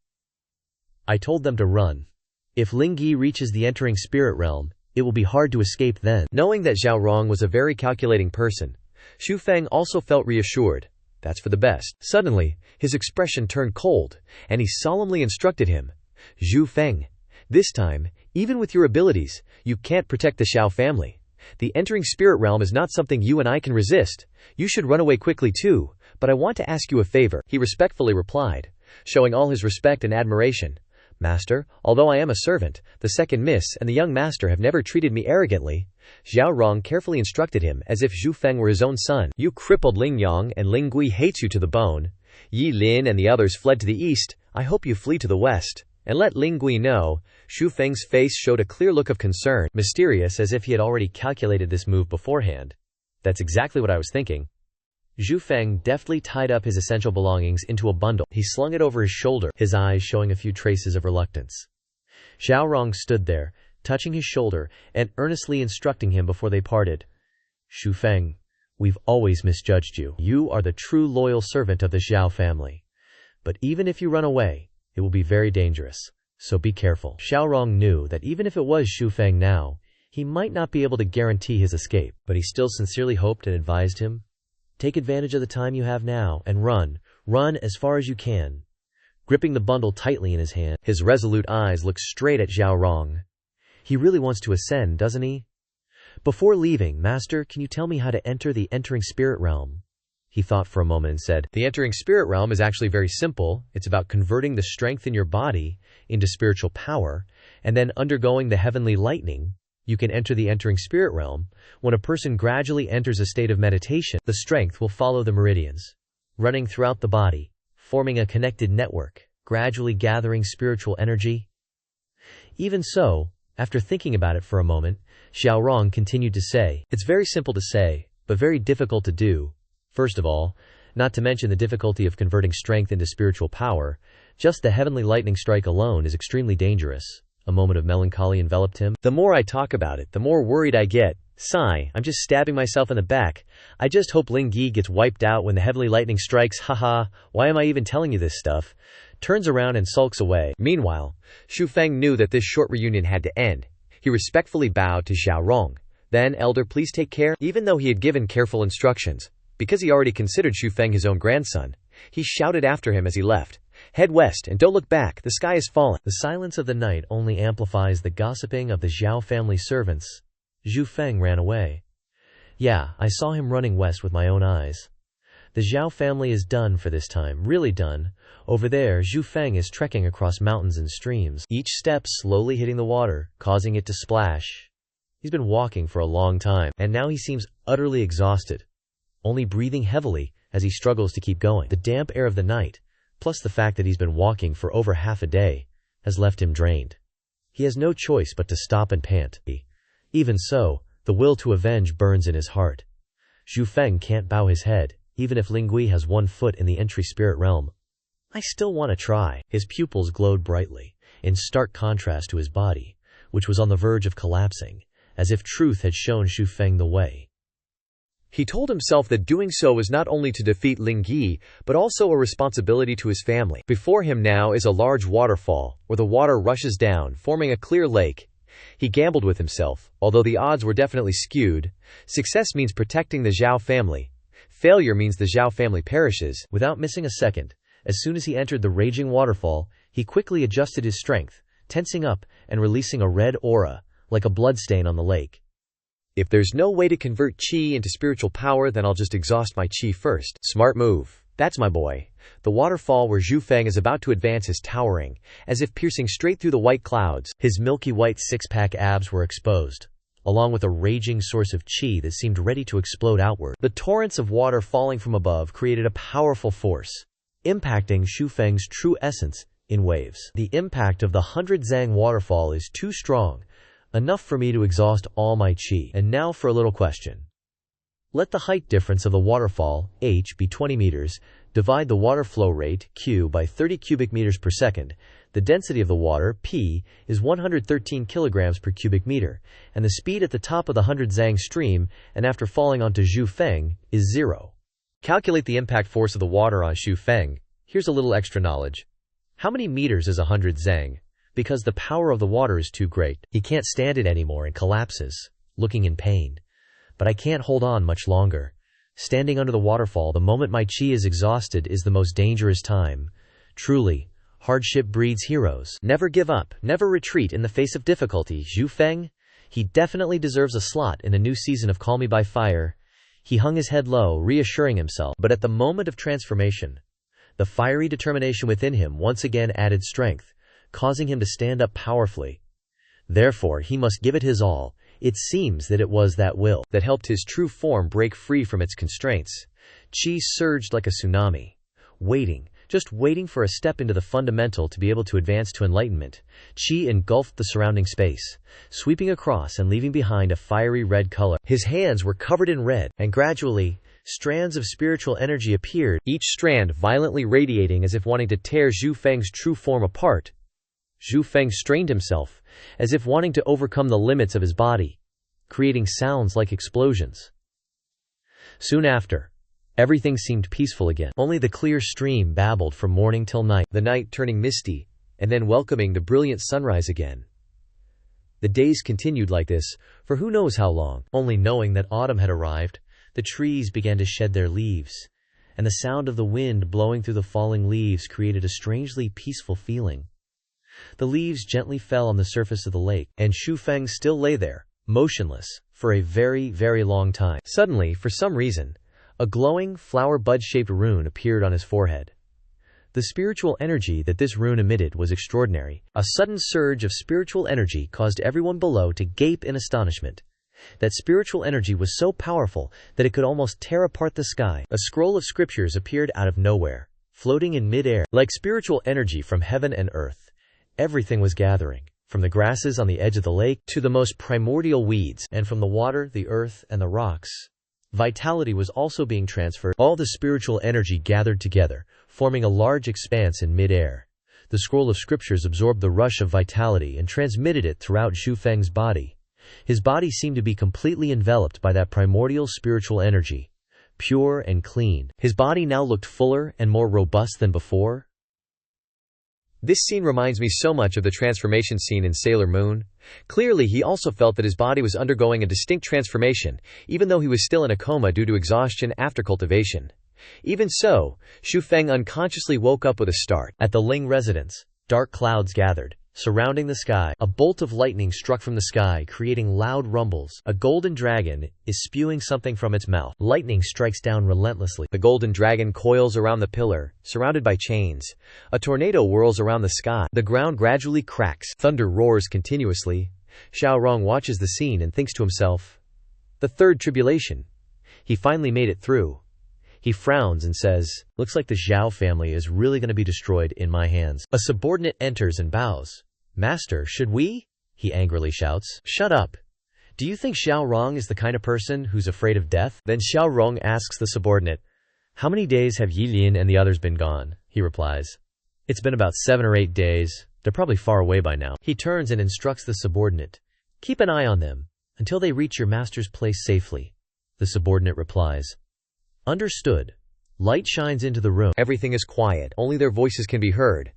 I told them to run. If Lingyi reaches the entering spirit realm, it will be hard to escape then. Knowing that Xiao Rong was a very calculating person, Xu Feng also felt reassured. That's for the best. Suddenly, his expression turned cold, and he solemnly instructed him, Xu Feng, this time, even with your abilities, you can't protect the Xiao family. The entering spirit realm is not something you and I can resist. You should run away quickly too, but I want to ask you a favor. He respectfully replied, showing all his respect and admiration. Master, although I am a servant, the second miss and the young master have never treated me arrogantly. Xiao Rong carefully instructed him as if Xu Feng were his own son. You crippled Ling Yang and Ling Gui hates you to the bone. Yi Lin and the others fled to the east. I hope you flee to the west. And let Ling Gui know. Xu Feng's face showed a clear look of concern, mysterious as if he had already calculated this move beforehand. That's exactly what I was thinking. Xu Feng deftly tied up his essential belongings into a bundle. He slung it over his shoulder, his eyes showing a few traces of reluctance. Xiao Rong stood there, touching his shoulder and earnestly instructing him before they parted. Xu Feng, we've always misjudged you. You are the true loyal servant of the Xiao family. But even if you run away, it will be very dangerous. So be careful. Xiao Rong knew that even if it was Xu Feng now, he might not be able to guarantee his escape, but he still sincerely hoped and advised him, take advantage of the time you have now and run as far as you can. Gripping the bundle tightly in his hand, his resolute eyes looked straight at Xiao Rong. He really wants to ascend, doesn't he? Before leaving, Master, can you tell me how to enter the entering spirit realm? He thought for a moment and said, The entering spirit realm is actually very simple. It's about converting the strength in your body into spiritual power, and then undergoing the heavenly lightning. You can enter the entering spirit realm. When a person gradually enters a state of meditation, the strength will follow the meridians, running throughout the body, forming a connected network, gradually gathering spiritual energy. Even so, after thinking about it for a moment, Xiaorong continued to say, It's very simple to say, but very difficult to do. First of all, not to mention the difficulty of converting strength into spiritual power, just the heavenly lightning strike alone is extremely dangerous. A moment of melancholy enveloped him. The more I talk about it, the more worried I get. Sigh, I'm just stabbing myself in the back. I just hope Ling Yi gets wiped out when the heavenly lightning strikes. Haha, why am I even telling you this stuff? Turns around and sulks away. Meanwhile, Xu Feng knew that this short reunion had to end. He respectfully bowed to Xiaorong. Then, elder, please take care. Even though he had given careful instructions, because he already considered Xu Feng his own grandson, he shouted after him as he left. Head west and don't look back, the sky is falling. The silence of the night only amplifies the gossiping of the Zhao family servants. Xu Feng ran away. Yeah, I saw him running west with my own eyes. The Zhao family is done for this time, really done. Over there, Xu Feng is trekking across mountains and streams, each step slowly hitting the water, causing it to splash. He's been walking for a long time, and now he seems utterly exhausted, only breathing heavily as he struggles to keep going. The damp air of the night, plus the fact that he's been walking for over half a day, has left him drained. He has no choice but to stop and pant. Even so, the will to avenge burns in his heart. Xu Feng can't bow his head, even if Lingui has 1 foot in the entry spirit realm. I still want to try. His pupils glowed brightly, in stark contrast to his body, which was on the verge of collapsing, as if truth had shown Xu Feng the way. He told himself that doing so was not only to defeat Ling Yi, but also a responsibility to his family. Before him now is a large waterfall, where the water rushes down, forming a clear lake. He gambled with himself, although the odds were definitely skewed. Success means protecting the Zhao family. Failure means the Zhao family perishes. Without missing a second, as soon as he entered the raging waterfall, he quickly adjusted his strength, tensing up and releasing a red aura, like a bloodstain on the lake. If there's no way to convert qi into spiritual power, then I'll just exhaust my qi first. Smart move. That's my boy. The waterfall where Xu Feng is about to advance is towering, as if piercing straight through the white clouds. His milky white six-pack abs were exposed, along with a raging source of qi that seemed ready to explode outward. The torrents of water falling from above created a powerful force, impacting Xu Feng's true essence in waves. The impact of the 100 Zhang waterfall is too strong, enough for me to exhaust all my qi. And now for a little question. Let the height difference of the waterfall, h, be 20 meters, divide the water flow rate, q, by 30 cubic meters per second. The density of the water, p, is 113 kilograms per cubic meter, and the speed at the top of the 100 Zhang stream, and after falling onto Xu Feng, is 0. Calculate the impact force of the water on Xu Feng. Here's a little extra knowledge. How many meters is 100 Zhang? Because the power of the water is too great. He can't stand it anymore and collapses, looking in pain. But I can't hold on much longer. Standing under the waterfall the moment my qi is exhausted is the most dangerous time. Truly, hardship breeds heroes. Never give up, never retreat in the face of difficulty. Xu Feng? He definitely deserves a slot in a new season of Call Me by Fire. He hung his head low, reassuring himself. But at the moment of transformation, the fiery determination within him once again added strength, causing him to stand up powerfully. Therefore, he must give it his all. It seems that it was that will that helped his true form break free from its constraints. Qi surged like a tsunami, just waiting for a step into the fundamental to be able to advance to enlightenment. Qi engulfed the surrounding space, sweeping across and leaving behind a fiery red color. His hands were covered in red, and gradually, strands of spiritual energy appeared, each strand violently radiating as if wanting to tear Xu Feng's true form apart. Xu Feng strained himself, as if wanting to overcome the limits of his body, creating sounds like explosions. Soon after, everything seemed peaceful again. Only the clear stream babbled from morning till night, the night turning misty, and then welcoming the brilliant sunrise again. The days continued like this, for who knows how long. Only knowing that autumn had arrived, the trees began to shed their leaves, and the sound of the wind blowing through the falling leaves created a strangely peaceful feeling. The leaves gently fell on the surface of the lake, and Xu Feng still lay there, motionless, for a very, very long time. Suddenly, for some reason, A glowing, flower bud-shaped rune appeared on his forehead. The spiritual energy that this rune emitted was extraordinary. A sudden surge of spiritual energy caused everyone below to gape in astonishment. That spiritual energy was so powerful that it could almost tear apart the sky. A scroll of scriptures appeared out of nowhere, floating in mid-air. Like spiritual energy from heaven and earth, everything was gathering, from the grasses on the edge of the lake to the most primordial weeds, and from the water, the earth, and the rocks. Vitality was also being transferred. All the spiritual energy gathered together, forming a large expanse in mid-air. The scroll of scriptures absorbed the rush of vitality and transmitted it throughout Xu Feng's body. His body seemed to be completely enveloped by that primordial spiritual energy, pure and clean. His body now looked fuller and more robust than before. This scene reminds me so much of the transformation scene in Sailor Moon. Clearly, he also felt that his body was undergoing a distinct transformation, even though he was still in a coma due to exhaustion after cultivation. Even so, Xu Feng unconsciously woke up with a start. At the Ling residence, dark clouds gathered, surrounding the sky. A bolt of lightning struck from the sky, creating loud rumbles. A golden dragon is spewing something from its mouth. Lightning strikes down relentlessly. The golden dragon coils around the pillar, surrounded by chains. A tornado whirls around the sky. The ground gradually cracks. Thunder roars continuously. Xiao Rong watches the scene and thinks to himself, "The third tribulation. He finally made it through." He frowns and says, "Looks like the Xiao family is really going to be destroyed in my hands." A subordinate enters and bows. "Master, should we?" he angrily shouts. "Shut up. Do you think Xiao Rong is the kind of person who's afraid of death?" Then Xiao Rong asks the subordinate, "How many days have Yi Lin and the others been gone?" He replies, "It's been about 7 or 8 days. They're probably far away by now." He turns and instructs the subordinate, "Keep an eye on them until they reach your master's place safely." The subordinate replies, "Understood." Light shines into the room. Everything is quiet, only their voices can be heard.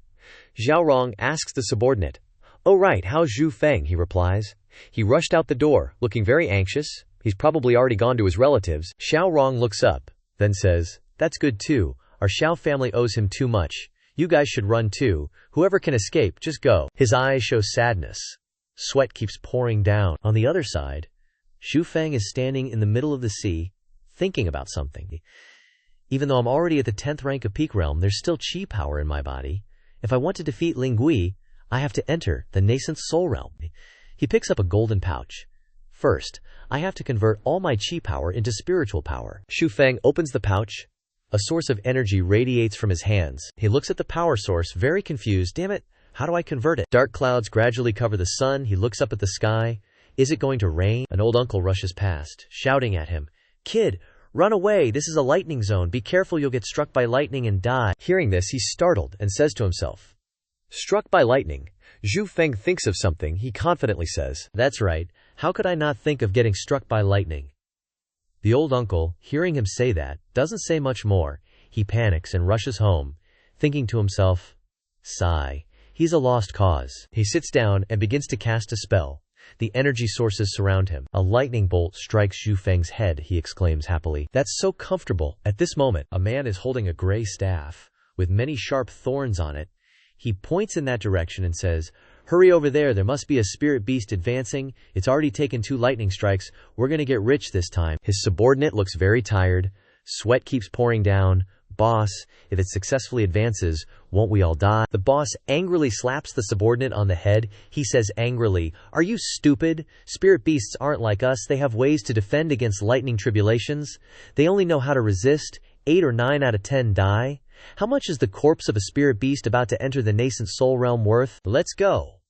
Xiao Rong asks the subordinate, "Oh right, how's Xu Feng?" He replies. He rushed out the door, looking very anxious. He's probably already gone to his relatives. Xiao Rong looks up, then says, "That's good too. Our Xiao family owes him too much. You guys should run too. Whoever can escape, just go." His eyes show sadness. Sweat keeps pouring down. On the other side, Xu Feng is standing in the middle of the sea, thinking about something. "Even though I'm already at the 10th rank of peak realm, there's still chi power in my body. If I want to defeat Ling Gui, I have to enter the nascent soul realm." He picks up a golden pouch. "First, I have to convert all my chi power into spiritual power." Xu Feng opens the pouch. A source of energy radiates from his hands. He looks at the power source, very confused. "Damn it, how do I convert it?" Dark clouds gradually cover the sun. He looks up at the sky. Is it going to rain? An old uncle rushes past, shouting at him, "Kid, run away, this is a lightning zone. Be careful, you'll get struck by lightning and die." Hearing this, he's startled and says to himself, "Struck by lightning?" Xu Feng thinks of something. He confidently says, "That's right. How could I not think of getting struck by lightning?" The old uncle, hearing him say that, doesn't say much more. He panics and rushes home, thinking to himself, "Sigh, he's a lost cause." He sits down and begins to cast a spell. The energy sources surround him. A lightning bolt strikes Xu Feng's head. He exclaims happily, "That's so comfortable." At this moment, a man is holding a gray staff with many sharp thorns on it. He points in that direction and says, "Hurry over there. There must be a spirit beast advancing. It's already taken 2 lightning strikes. We're going to get rich this time." His subordinate looks very tired. Sweat keeps pouring down. "Boss, if it successfully advances, won't we all die?" The boss angrily slaps the subordinate on the head. He says angrily, "Are you stupid? Spirit beasts aren't like us. They have ways to defend against lightning tribulations. They only know how to resist. 8 or 9 out of 10 die. How much is the corpse of a spirit beast about to enter the nascent soul realm worth? Let's go."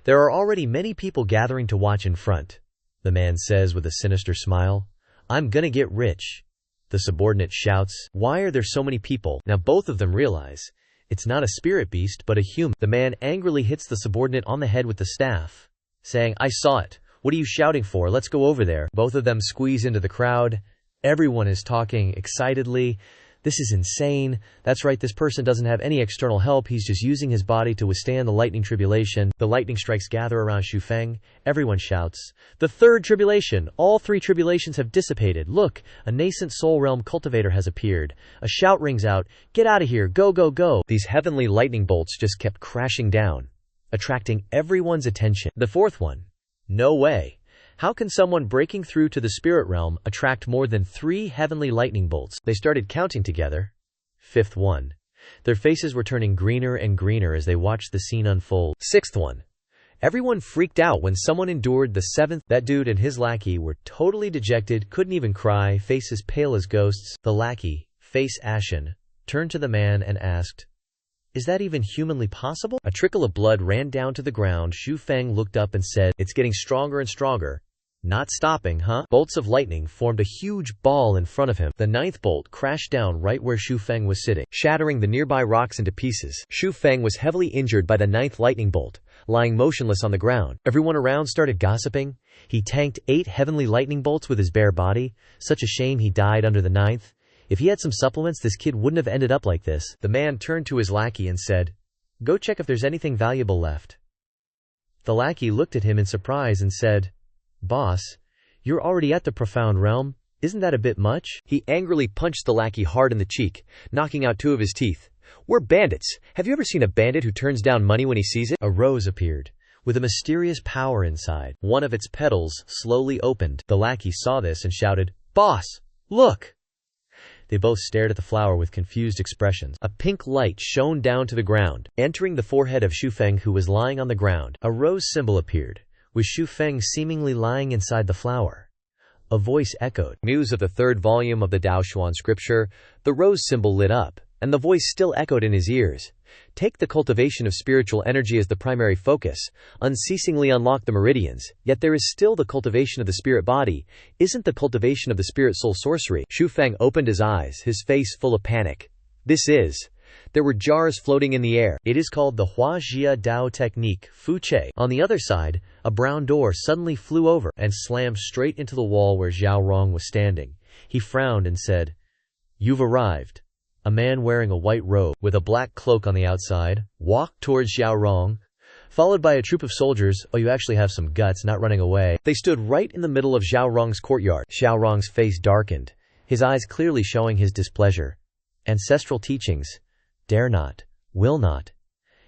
"There are already many people gathering to watch in front," the man says with a sinister smile. "I'm gonna get rich." The subordinate shouts, "Why are there so many people?" Now both of them realize it's not a spirit beast but a human. The man angrily hits the subordinate on the head with the staff, saying, "I saw it. What are you shouting for? Let's go over there." Both of them squeeze into the crowd. Everyone is talking excitedly. "This is insane. That's right, this person doesn't have any external help. He's just using his body to withstand the lightning tribulation." The lightning strikes gather around Xu Feng. Everyone shouts, "The third tribulation! All 3 tribulations have dissipated. Look, a nascent soul realm cultivator has appeared." A shout rings out, "Get out of here, go, go, go." These heavenly lightning bolts just kept crashing down, attracting everyone's attention. The 4th one. No way. How can someone breaking through to the spirit realm attract more than 3 heavenly lightning bolts? They started counting together. 5th one. Their faces were turning greener and greener as they watched the scene unfold. 6th one. Everyone freaked out when someone endured the 7th. That dude and his lackey were totally dejected, couldn't even cry, faces pale as ghosts. The lackey, face ashen, turned to the man and asked, "Is that even humanly possible?" A trickle of blood ran down to the ground. Feng looked up and said, "It's getting stronger and stronger. Not stopping, huh?" Bolts of lightning formed a huge ball in front of him. The 9th bolt crashed down right where Feng was sitting, shattering the nearby rocks into pieces. Feng was heavily injured by the 9th lightning bolt, lying motionless on the ground. Everyone around started gossiping. He tanked 8 heavenly lightning bolts with his bare body. Such a shame he died under the 9th. If he had some supplements, this kid wouldn't have ended up like this. The man turned to his lackey and said, "Go check if there's anything valuable left." The lackey looked at him in surprise and said, "Boss, you're already at the profound realm. Isn't that a bit much?" He angrily punched the lackey hard in the cheek, knocking out 2 of his teeth. "We're bandits. Have you ever seen a bandit who turns down money when he sees it?" A rose appeared, with a mysterious power inside. One of its petals slowly opened. The lackey saw this and shouted, "Boss, look!" They both stared at the flower with confused expressions. A pink light shone down to the ground, entering the forehead of Feng, who was lying on the ground. A rose symbol appeared, with Feng seemingly lying inside the flower. A voice echoed. News of the 3rd volume of the Dao Xuan Scripture. The rose symbol lit up, and the voice still echoed in his ears. Take the cultivation of spiritual energy as the primary focus. Unceasingly unlock the meridians, yet there is still the cultivation of the spirit body. Isn't the cultivation of the spirit soul sorcery? Feng opened his eyes, his face full of panic. This is... There were jars floating in the air. It is called the Hua Jia Dao technique, Fu Che. On the other side, a brown door suddenly flew over and slammed straight into the wall where Xiao Rong was standing. He frowned and said, "You've arrived." A man wearing a white robe, with a black cloak on the outside, walked towards Xiao Rong, followed by a troop of soldiers. "Oh, you actually have some guts, not running away." They stood right in the middle of Xiao Rong's courtyard. Xiao Rong's face darkened, his eyes clearly showing his displeasure. "Ancestral teachings. Dare not, will not.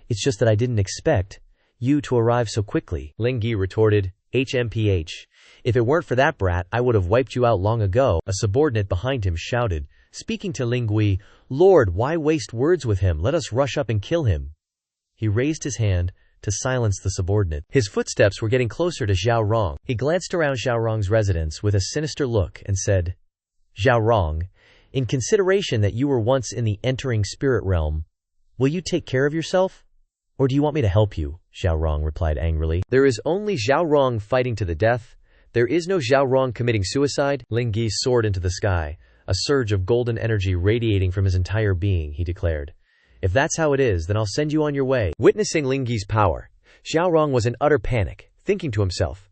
It's just that I didn't expect you to arrive so quickly." Ling Yi retorted, "HMPH. If it weren't for that brat, I would have wiped you out long ago." A subordinate behind him shouted, speaking to Ling Gui, "Lord, why waste words with him? Let us rush up and kill him." He raised his hand to silence the subordinate. His footsteps were getting closer to Xiao Rong. He glanced around Xiao Rong's residence with a sinister look and said, "Xiao Rong, in consideration that you were once in the entering spirit realm, will you take care of yourself? Or do you want me to help you?" Xiao Rong replied angrily. "There is only Xiao Rong fighting to the death. There is no Xiao Rong committing suicide." Ling Yi soared into the sky, a surge of golden energy radiating from his entire being. He declared, "If that's how it is, then I'll send you on your way." Witnessing Ling Yi's power, Xiao Rong was in utter panic, thinking to himself,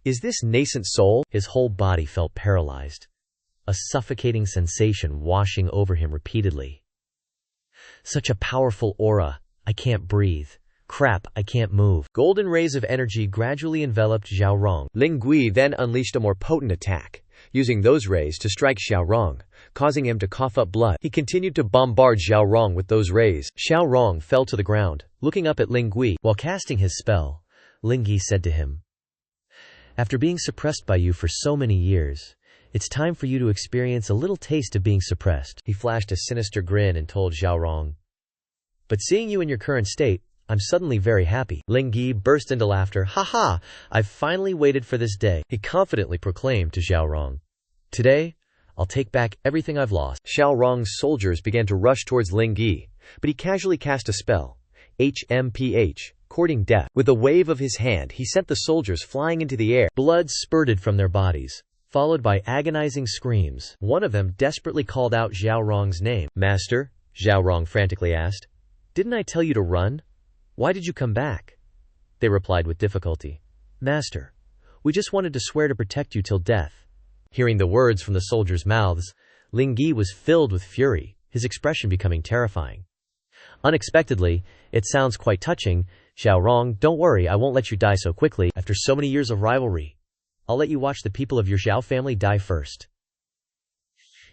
"Is this nascent soul?" His whole body felt paralyzed, a suffocating sensation washing over him repeatedly. "Such a powerful aura. I can't breathe. Crap, I can't move." Golden rays of energy gradually enveloped Xiao Rong. Ling Gui then unleashed a more potent attack, using those rays to strike Xiao Rong, causing him to cough up blood. He continued to bombard Xiao Rong with those rays. Xiao Rong fell to the ground, looking up at Ling Gui. While casting his spell, Ling Gui said to him, "After being suppressed by you for so many years, it's time for you to experience a little taste of being suppressed." He flashed a sinister grin and told Xiao Rong, "But seeing you in your current state, I'm suddenly very happy." Ling Yi burst into laughter. "Ha ha! I've finally waited for this day." He confidently proclaimed to Xiao Rong, "Today, I'll take back everything I've lost." Xiao Rong's soldiers began to rush towards Ling Yi, but he casually cast a spell, HMPH, courting death. With a wave of his hand, he sent the soldiers flying into the air. Blood spurted from their bodies, followed by agonizing screams. One of them desperately called out Xiao Rong's name. "Master?" Xiao Rong frantically asked. "Didn't I tell you to run? Why did you come back?" They replied with difficulty, "Master, we just wanted to swear to protect you till death." Hearing the words from the soldiers' mouths, Ling Yi was filled with fury, his expression becoming terrifying. Unexpectedly, "It sounds quite touching. Xiao Rong, don't worry, I won't let you die so quickly. After so many years of rivalry, I'll let you watch the people of your Xiao family die first."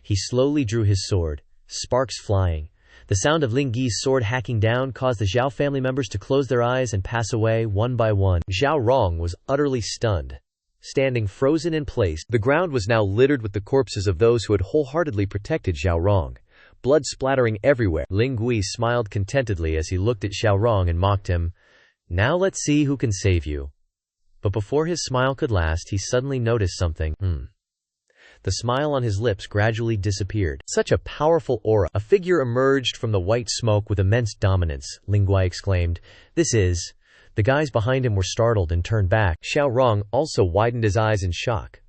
He slowly drew his sword, sparks flying. The sound of Ling Yi's sword hacking down caused the Xiao family members to close their eyes and pass away one by one. Xiao Rong was utterly stunned. standing frozen in place. The ground was now littered with the corpses of those who had wholeheartedly protected Xiaorong, blood splattering everywhere. Ling Gui smiled contentedly as he looked at Xiaorong and mocked him. Now let's see who can save you. But before his smile could last, he suddenly noticed something. The smile on his lips gradually disappeared. Such a powerful aura. A figure emerged from the white smoke with immense dominance, Ling Gui exclaimed. This is... The guys behind him were startled and turned back. Xiaorong also widened his eyes in shock.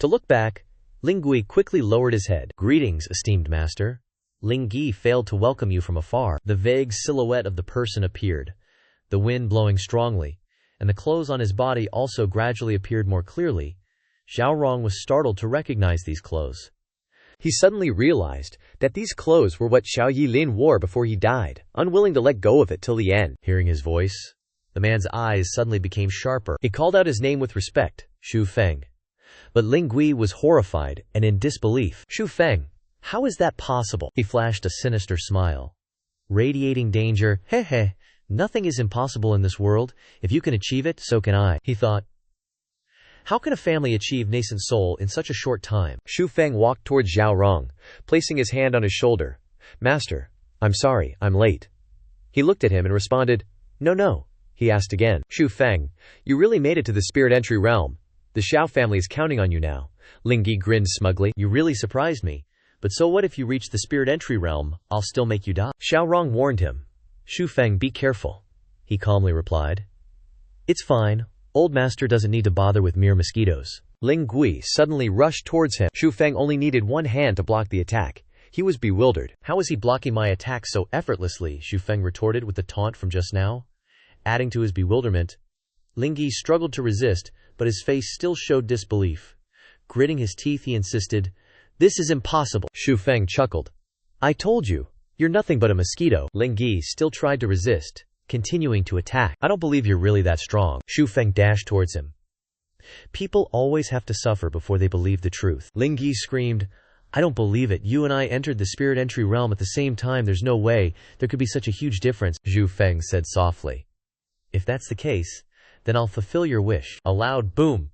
To look back, Ling Gui quickly lowered his head. Greetings, esteemed master. Ling Gui failed to welcome you from afar. The vague silhouette of the person appeared, the wind blowing strongly, and the clothes on his body also gradually appeared more clearly. Xiaorong was startled to recognize these clothes. He suddenly realized that these clothes were what Xiao Yilin wore before he died, unwilling to let go of it till the end. Hearing his voice, the man's eyes suddenly became sharper. He called out his name with respect, Xu Feng. But Ling Gui was horrified and in disbelief. Xu Feng, how is that possible? He flashed a sinister smile, radiating danger. Heh, nothing is impossible in this world. If you can achieve it, so can I, he thought. How can a family achieve nascent soul in such a short time? Xu Feng walked towards Xiaorong, placing his hand on his shoulder. Master, I'm sorry, I'm late. He looked at him and responded, No. He asked again. Xu Feng, you really made it to the spirit entry realm. The Xiao family is counting on you now. Ling Gui grinned smugly. You really surprised me. But so what if you reach the spirit entry realm? I'll still make you die. Xiaorong warned him. Xu Feng, be careful, he calmly replied. It's fine. Old master doesn't need to bother with mere mosquitoes. Ling Gui suddenly rushed towards him. Xu Feng only needed one hand to block the attack. He was bewildered. How is he blocking my attack so effortlessly? Xu Feng retorted with the taunt from just now. Adding to his bewilderment, Ling Gui struggled to resist, but his face still showed disbelief. Gritting his teeth, he insisted, This is impossible. Xu Feng chuckled. I told you, you're nothing but a mosquito. Ling Gui still tried to resist, continuing to attack. I don't believe you're really that strong. Xu Feng dashed towards him. People always have to suffer before they believe the truth. Ling Gui screamed, I don't believe it. You and I entered the spirit entry realm at the same time. There's no way there could be such a huge difference. Xu Feng said softly. If that's the case, then I'll fulfill your wish. A loud boom.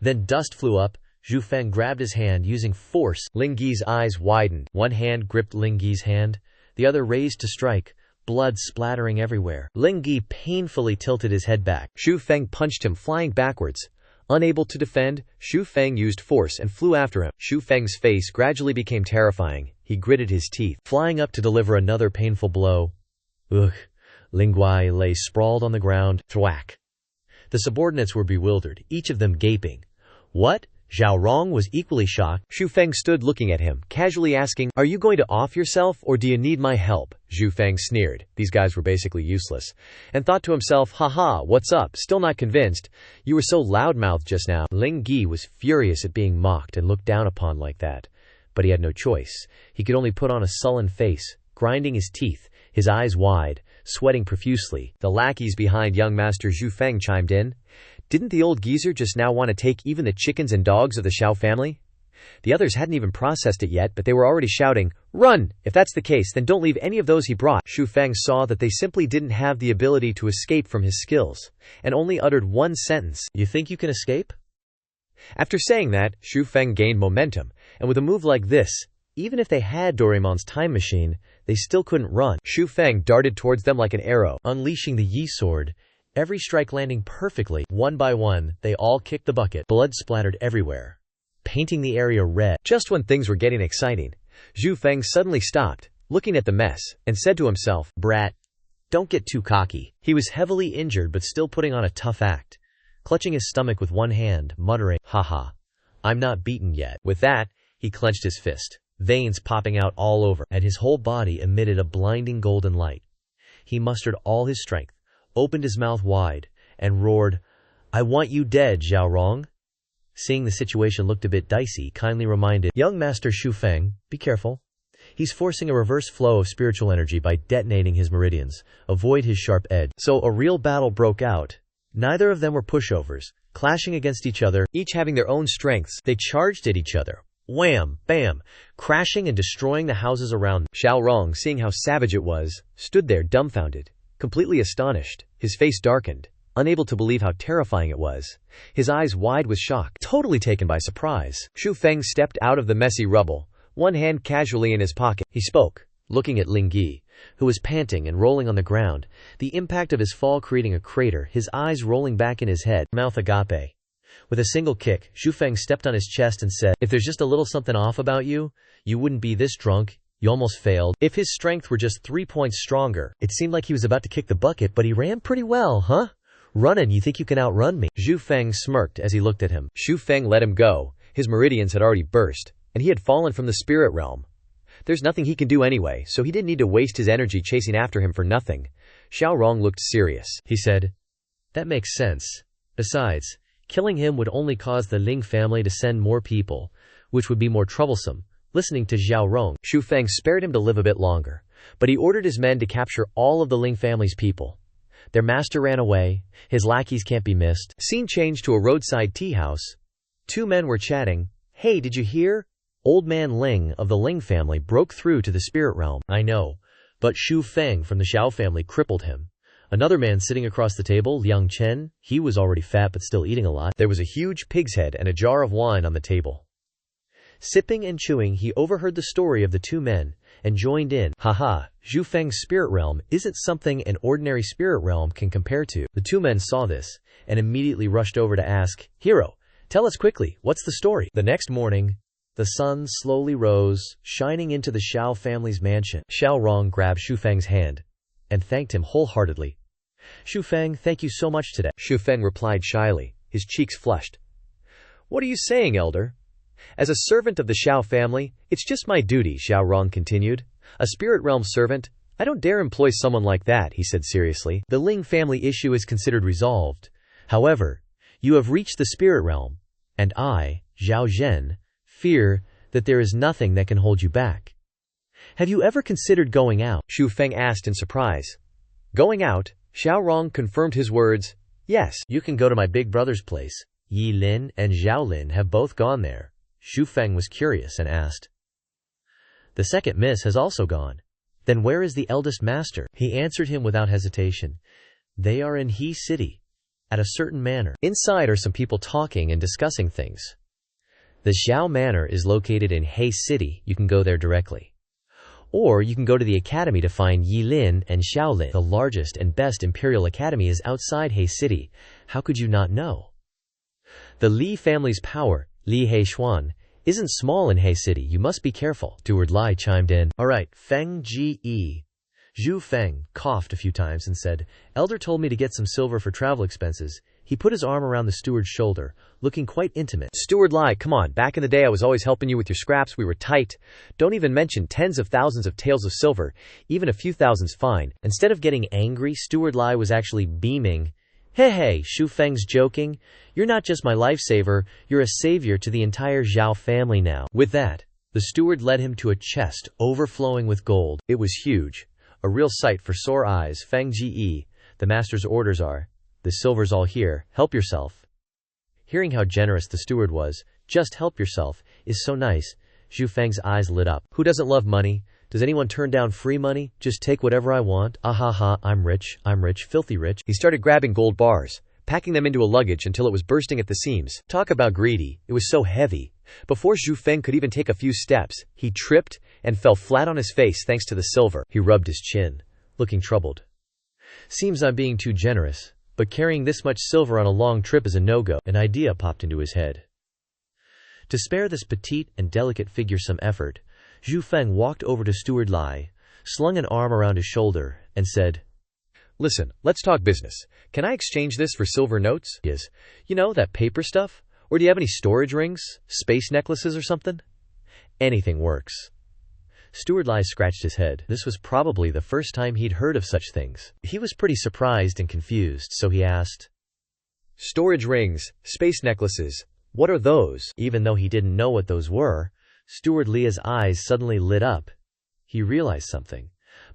Then dust flew up. Xu Feng grabbed his hand using force. Ling Gui's eyes widened. One hand gripped Ling Gui's hand, the other raised to strike, blood splattering everywhere. Ling Gui painfully tilted his head back. Xu Feng punched him, flying backwards. Unable to defend, Xu Feng used force and flew after him. Xu Feng's face gradually became terrifying. He gritted his teeth, flying up to deliver another painful blow. Ugh. Ling Gui lay sprawled on the ground. Thwack. The subordinates were bewildered, each of them gaping. What? Xiaorong was equally shocked. Xu Feng stood looking at him, casually asking, Are you going to off yourself, or do you need my help? Xu Feng sneered. These guys were basically useless. And thought to himself, Haha, what's up? Still not convinced? You were so loudmouthed just now. Ling Gui was furious at being mocked and looked down upon like that. But he had no choice. He could only put on a sullen face, grinding his teeth, his eyes wide, sweating profusely. The lackeys behind young master Xu Feng chimed in. Didn't the old geezer just now want to take even the chickens and dogs of the Xiao family? The others hadn't even processed it yet, but they were already shouting, Run! If that's the case, then don't leave any of those he brought. Xu Feng saw that they simply didn't have the ability to escape from his skills, and only uttered one sentence. You think you can escape? After saying that, Xu Feng gained momentum, and with a move like this, even if they had Doraemon's time machine, they still couldn't run. Xu Feng darted towards them like an arrow, unleashing the Yi sword, every strike landing perfectly. One by one, they all kicked the bucket. Blood splattered everywhere, painting the area red. Just when things were getting exciting, Xu Feng suddenly stopped, looking at the mess, and said to himself, Brat, don't get too cocky. He was heavily injured but still putting on a tough act, clutching his stomach with one hand, muttering, Haha, I'm not beaten yet. With that, he clenched his fist, veins popping out all over, and his whole body emitted a blinding golden light. He mustered all his strength, opened his mouth wide, and roared, I want you dead, Xiaorong. Seeing the situation looked a bit dicey, kindly reminded, Young Master Xu Feng, be careful. He's forcing a reverse flow of spiritual energy by detonating his meridians. Avoid his sharp edge. So a real battle broke out. Neither of them were pushovers, clashing against each other, each having their own strengths. They charged at each other. Wham! Bam! Crashing and destroying the houses around them. Xiaorong, seeing how savage it was, stood there dumbfounded, completely astonished. His face darkened, unable to believe how terrifying it was, his eyes wide with shock, totally taken by surprise. Xu Feng stepped out of the messy rubble, one hand casually in his pocket. He spoke, looking at Ling Yi, who was panting and rolling on the ground, the impact of his fall creating a crater, his eyes rolling back in his head. Mouth agape. With a single kick, Xu Feng stepped on his chest and said, "If there's just a little something off about you, you wouldn't be this drunk. You almost failed. If his strength were just 3 points stronger, it seemed like he was about to kick the bucket, but he ran pretty well, huh? Running, you think you can outrun me?" Xu Feng smirked as he looked at him. Xu Feng let him go. His meridians had already burst, and he had fallen from the spirit realm. There's nothing he can do anyway, so he didn't need to waste his energy chasing after him for nothing. Xiao Rong looked serious. He said, "That makes sense. Besides, killing him would only cause the Ling family to send more people, which would be more troublesome." Listening to Xiao Rong, Xu Feng spared him to live a bit longer, but he ordered his men to capture all of the Ling family's people. Their master ran away, his lackeys can't be missed. Scene changed to a roadside tea house. Two men were chatting. "Hey, did you hear? Old man Ling of the Ling family broke through to the spirit realm." "I know, but Xu Feng from the Xiao family crippled him." Another man sitting across the table, Liang Chen, he was already fat but still eating a lot. There was a huge pig's head and a jar of wine on the table. Sipping and chewing, he overheard the story of the two men, and joined in. "Haha, Xu Feng's spirit realm isn't something an ordinary spirit realm can compare to." The two men saw this, and immediately rushed over to ask, "Hero, tell us quickly, what's the story?" The next morning, the sun slowly rose, shining into the Xiao family's mansion. Xiao Rong grabbed Xu Feng's hand, and thanked him wholeheartedly. "Xu Feng, thank you so much today." Xu Feng replied shyly, his cheeks flushed. "What are you saying, elder? As a servant of the Xiao family, it's just my duty," Xiao Rong continued. "A spirit realm servant? I don't dare employ someone like that," he said seriously. "The Ling family issue is considered resolved. However, you have reached the spirit realm, and I, Zhao Zhen, fear that there is nothing that can hold you back. Have you ever considered going out?" Xu Feng asked in surprise. "Going out?" Xiao Rong confirmed his words. "Yes, you can go to my big brother's place. Yi Lin and Zhao Lin have both gone there." Xu Feng was curious and asked, "The second miss has also gone. Then where is the eldest master?" He answered him without hesitation. "They are in He City, at a certain manor. Inside are some people talking and discussing things. The Xiao Manor is located in He City. You can go there directly. Or you can go to the academy to find Yi Lin and Xiao Lin. The largest and best imperial academy is outside He City. How could you not know? The Li family's power, Li He Xuan, isn't small in He City. You must be careful." Steward Lai chimed in. "All right, Feng Ji. Xu Feng coughed a few times and said, "Elder told me to get some silver for travel expenses." He put his arm around the steward's shoulder, looking quite intimate. "Steward Lai, come on, back in the day I was always helping you with your scraps, we were tight. Don't even mention tens of thousands of taels of silver, even a few thousand's fine." Instead of getting angry, Steward Lai was actually beaming. Hey, Xu Feng's joking. "You're not just my lifesaver, you're a savior to the entire Zhao family now." With that, the steward led him to a chest overflowing with gold. It was huge, a real sight for sore eyes. "Feng Ji, the master's orders are, the silver's all here, help yourself." Hearing how generous the steward was, "Just help yourself," is so nice. Xu Feng's eyes lit up. Who doesn't love money? Does anyone turn down free money? Just take whatever I want. Ahaha, I'm rich, filthy rich. He started grabbing gold bars, packing them into a luggage until it was bursting at the seams. Talk about greedy, it was so heavy. Before Xu Feng could even take a few steps, he tripped and fell flat on his face thanks to the silver. He rubbed his chin, looking troubled. "Seems I'm being too generous, but carrying this much silver on a long trip is a no-go." An idea popped into his head. To spare this petite and delicate figure some effort, Xu Feng walked over to Steward Lai, slung an arm around his shoulder, and said, "Listen, let's talk business. Can I exchange this for silver notes? Yes. You know, that paper stuff? Or do you have any storage rings? Space necklaces or something? Anything works." Steward Lai scratched his head. This was probably the first time he'd heard of such things. He was pretty surprised and confused, so he asked, "Storage rings, space necklaces, what are those?" Even though he didn't know what those were, Steward Lia's eyes suddenly lit up. He realized something.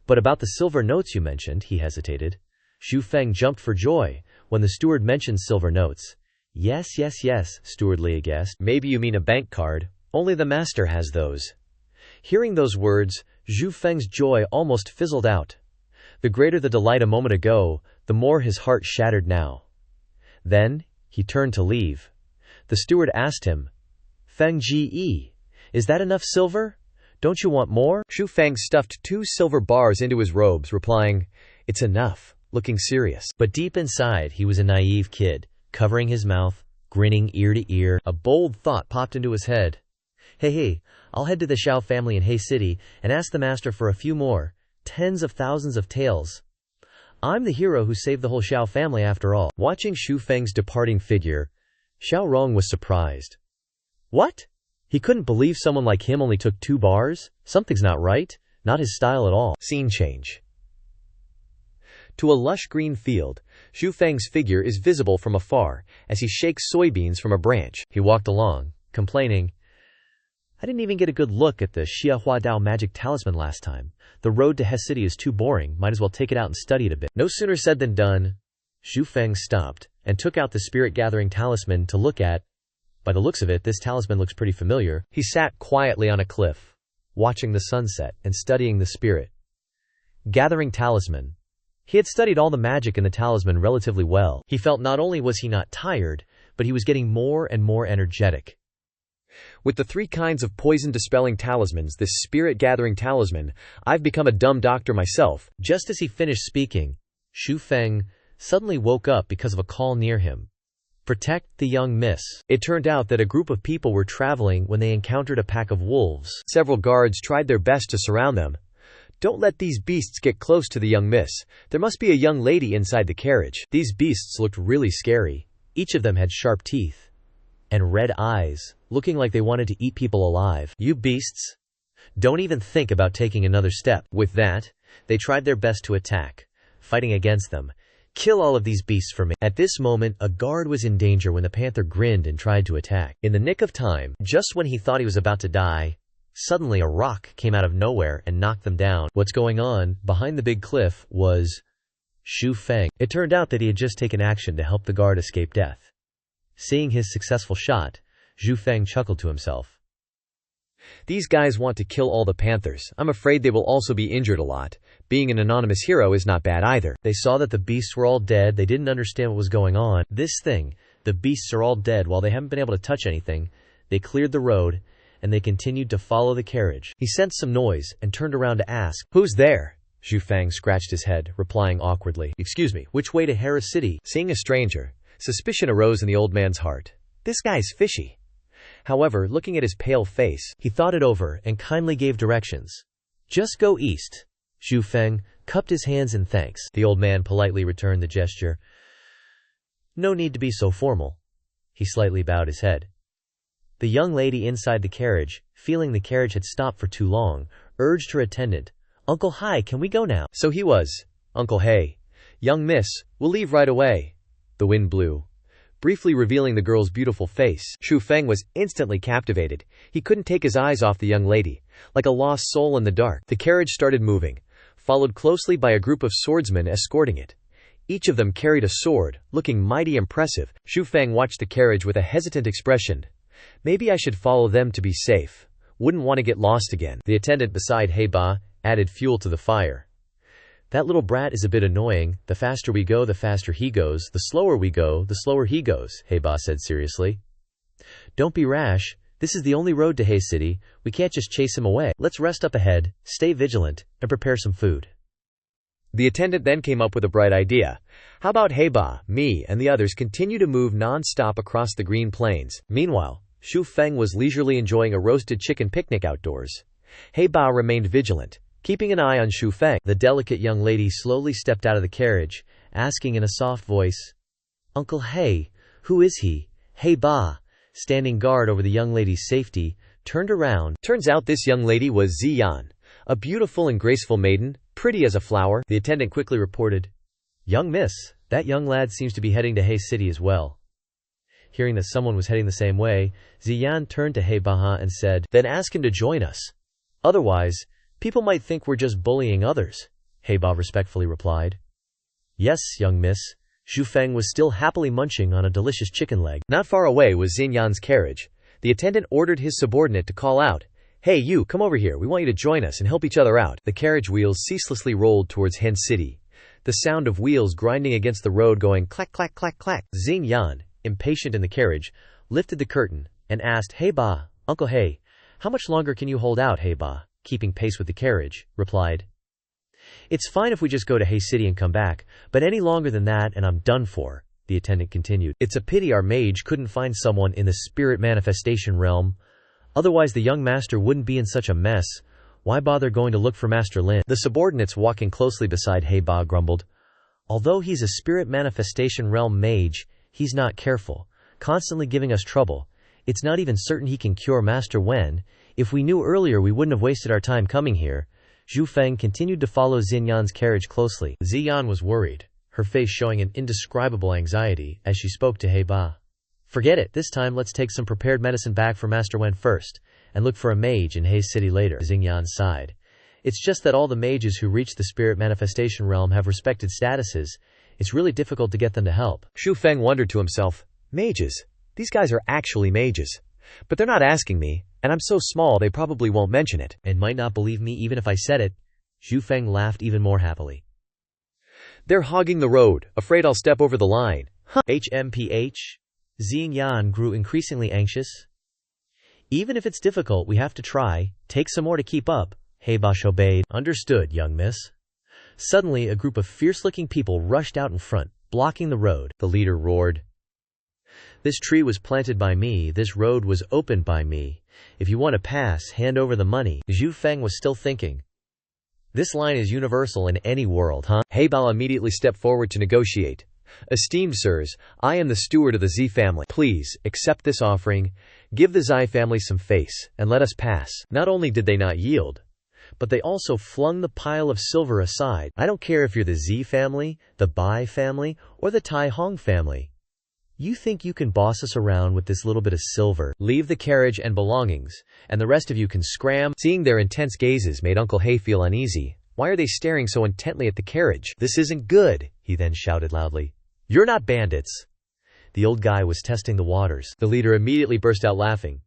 "But about the silver notes you mentioned," he hesitated. Xu Feng jumped for joy when the steward mentioned silver notes. Yes, Steward Lia guessed. "Maybe you mean a bank card. Only the master has those." Hearing those words, Xu Feng's joy almost fizzled out. The greater the delight a moment ago, the more his heart shattered now. Then, he turned to leave. The steward asked him, "Feng Ji, is that enough silver? Don't you want more?" Xu Feng stuffed 2 silver bars into his robes, replying, "It's enough," looking serious. But deep inside, he was a naive kid, covering his mouth, grinning ear to ear. A bold thought popped into his head. Hey, I'll head to the Xiao family in He City and ask the master for a few more, tens of thousands of taels. I'm the hero who saved the whole Xiao family after all. Watching Xu Feng's departing figure, Xiao Rong was surprised. What? He couldn't believe someone like him only took 2 bars? Something's not right. Not his style at all. Scene change. To a lush green field, Xu Feng's figure is visible from afar as he shakes soybeans from a branch. He walked along, complaining, "I didn't even get a good look at the Xia Hua Dao magic talisman last time. The road to He City is too boring, might as well take it out and study it a bit." No sooner said than done. Xu Feng stopped and took out the spirit-gathering talisman to look at. By the looks of it, this talisman looks pretty familiar. He sat quietly on a cliff, watching the sunset and studying the spirit-gathering talisman. He had studied all the magic in the talisman relatively well. He felt not only was he not tired, but he was getting more and more energetic. With the 3 kinds of poison-dispelling talismans, this spirit-gathering talisman, I've become a dumb doctor myself. Just as he finished speaking, Xu Feng suddenly woke up because of a call near him. "Protect the young miss." It turned out that a group of people were traveling when they encountered a pack of wolves. Several guards tried their best to surround them. "Don't let these beasts get close to the young miss. There must be a young lady inside the carriage." These beasts looked really scary. Each of them had sharp teeth and red eyes, looking like they wanted to eat people alive. "You beasts, don't even think about taking another step." With that, they tried their best to attack, fighting against them. "Kill all of these beasts for me." At this moment, a guard was in danger when the panther grinned and tried to attack. In the nick of time, just when he thought he was about to die, suddenly a rock came out of nowhere and knocked them down. What's going on behind the big cliff was Xu Feng. It turned out that he had just taken action to help the guard escape death. Seeing his successful shot, Xu Feng chuckled to himself. "These guys want to kill all the panthers. I'm afraid they will also be injured a lot. Being an anonymous hero is not bad either." They saw that the beasts were all dead. They didn't understand what was going on. This thing, the beasts are all dead while they haven't been able to touch anything. They cleared the road, and they continued to follow the carriage. He sensed some noise and turned around to ask, "Who's there?" Xu Feng scratched his head, replying awkwardly, "Excuse me, which way to He City?" Seeing a stranger, suspicion arose in the old man's heart. This guy's fishy. However, looking at his pale face, he thought it over and kindly gave directions. "Just go east." Xu Feng cupped his hands in thanks. The old man politely returned the gesture. "No need to be so formal." He slightly bowed his head. The young lady inside the carriage, feeling the carriage had stopped for too long, urged her attendant, "Uncle Hai, can we go now?" So he was, "Uncle Hai. Young miss, we'll leave right away." The wind blew, briefly revealing the girl's beautiful face. Xu Feng was instantly captivated. He couldn't take his eyes off the young lady, like a lost soul in the dark. The carriage started moving, followed closely by a group of swordsmen escorting it. Each of them carried a sword, looking mighty impressive. Xu Feng watched the carriage with a hesitant expression. Maybe I should follow them to be safe. Wouldn't want to get lost again. The attendant beside He Ba added fuel to the fire. "That little brat is a bit annoying. The faster we go, the faster he goes. The slower we go, the slower he goes," He Ba said seriously. "Don't be rash. This is the only road to He City. We can't just chase him away. Let's rest up ahead, stay vigilant, and prepare some food." The attendant then came up with a bright idea. "How about He Ba, me, and the others continue to move non-stop across the green plains?" Meanwhile, Xu Feng was leisurely enjoying a roasted chicken picnic outdoors. He Ba remained vigilant, keeping an eye on Xu Feng. The delicate young lady slowly stepped out of the carriage, asking in a soft voice, "Uncle He, who is he?" He Ba, standing guard over the young lady's safety, turned around. Turns out this young lady was Ziyan, a beautiful and graceful maiden, pretty as a flower. The attendant quickly reported, "Young miss, that young lad seems to be heading to He City as well." Hearing that someone was heading the same way, Ziyan turned to He Ba and said, "Then ask him to join us. Otherwise, people might think we're just bullying others." He Ba respectfully replied. "Yes, young miss." Xu Feng was still happily munching on a delicious chicken leg. Not far away was Xinyan's carriage. The attendant ordered his subordinate to call out, "Hey you, come over here, we want you to join us and help each other out." The carriage wheels ceaselessly rolled towards He City. the sound of wheels grinding against the road going clack clack clack clack. Xingyan, impatient in the carriage, lifted the curtain and asked, "Hey ba, Uncle Hey, how much longer can you hold out?" Hey ba, keeping pace with the carriage, replied, "It's fine if we just go to Hay City and come back, but any longer than that and I'm done for." The attendant continued, "It's a pity our mage couldn't find someone in the spirit manifestation realm. Otherwise the young master wouldn't be in such a mess. Why bother going to look for Master Lin?" The subordinates walking closely beside He Ba grumbled, "Although he's a spirit manifestation realm mage, he's not careful, constantly giving us trouble. It's not even certain he can cure Master Wen. If we knew earlier we wouldn't have wasted our time coming here." Zhu Feng continued to follow Xinyan's carriage closely. Xinyan was worried, her face showing an indescribable anxiety as she spoke to He Ba. "Forget it, this time let's take some prepared medicine back for Master Wen first, and look for a mage in Hay City later." Xingyan sighed. "It's just that all the mages who reach the spirit manifestation realm have respected statuses. It's really difficult to get them to help." Zhu Feng wondered to himself, "Mages? These guys are actually mages. But they're not asking me, and I'm so small they probably won't mention it, and might not believe me even if I said it." Zhu Feng laughed even more happily. "They're hogging the road, afraid I'll step over the line. Huh. HMPH? Xingyan grew increasingly anxious. "Even if it's difficult, we have to try. Take some more to keep up." He Ba obeyed. "Understood, young miss." Suddenly, a group of fierce-looking people rushed out in front, blocking the road. The leader roared, "This tree was planted by me, this road was opened by me. If you want to pass, hand over the money." Zhu Feng was still thinking, "This line is universal in any world, huh?" He Ba immediately stepped forward to negotiate. "Esteemed sirs, I am the steward of the Zi family. Please, accept this offering, give the Zai family some face, and let us pass." Not only did they not yield, but they also flung the pile of silver aside. "I don't care if you're the Zi family, the Bai family, or the Tai Hong family. You think you can boss us around with this little bit of silver? Leave the carriage and belongings, and the rest of you can scram." Seeing their intense gazes made Uncle Hay feel uneasy. Why are they staring so intently at the carriage? "This isn't good," he then shouted loudly. "You're not bandits." The old guy was testing the waters. The leader immediately burst out laughing.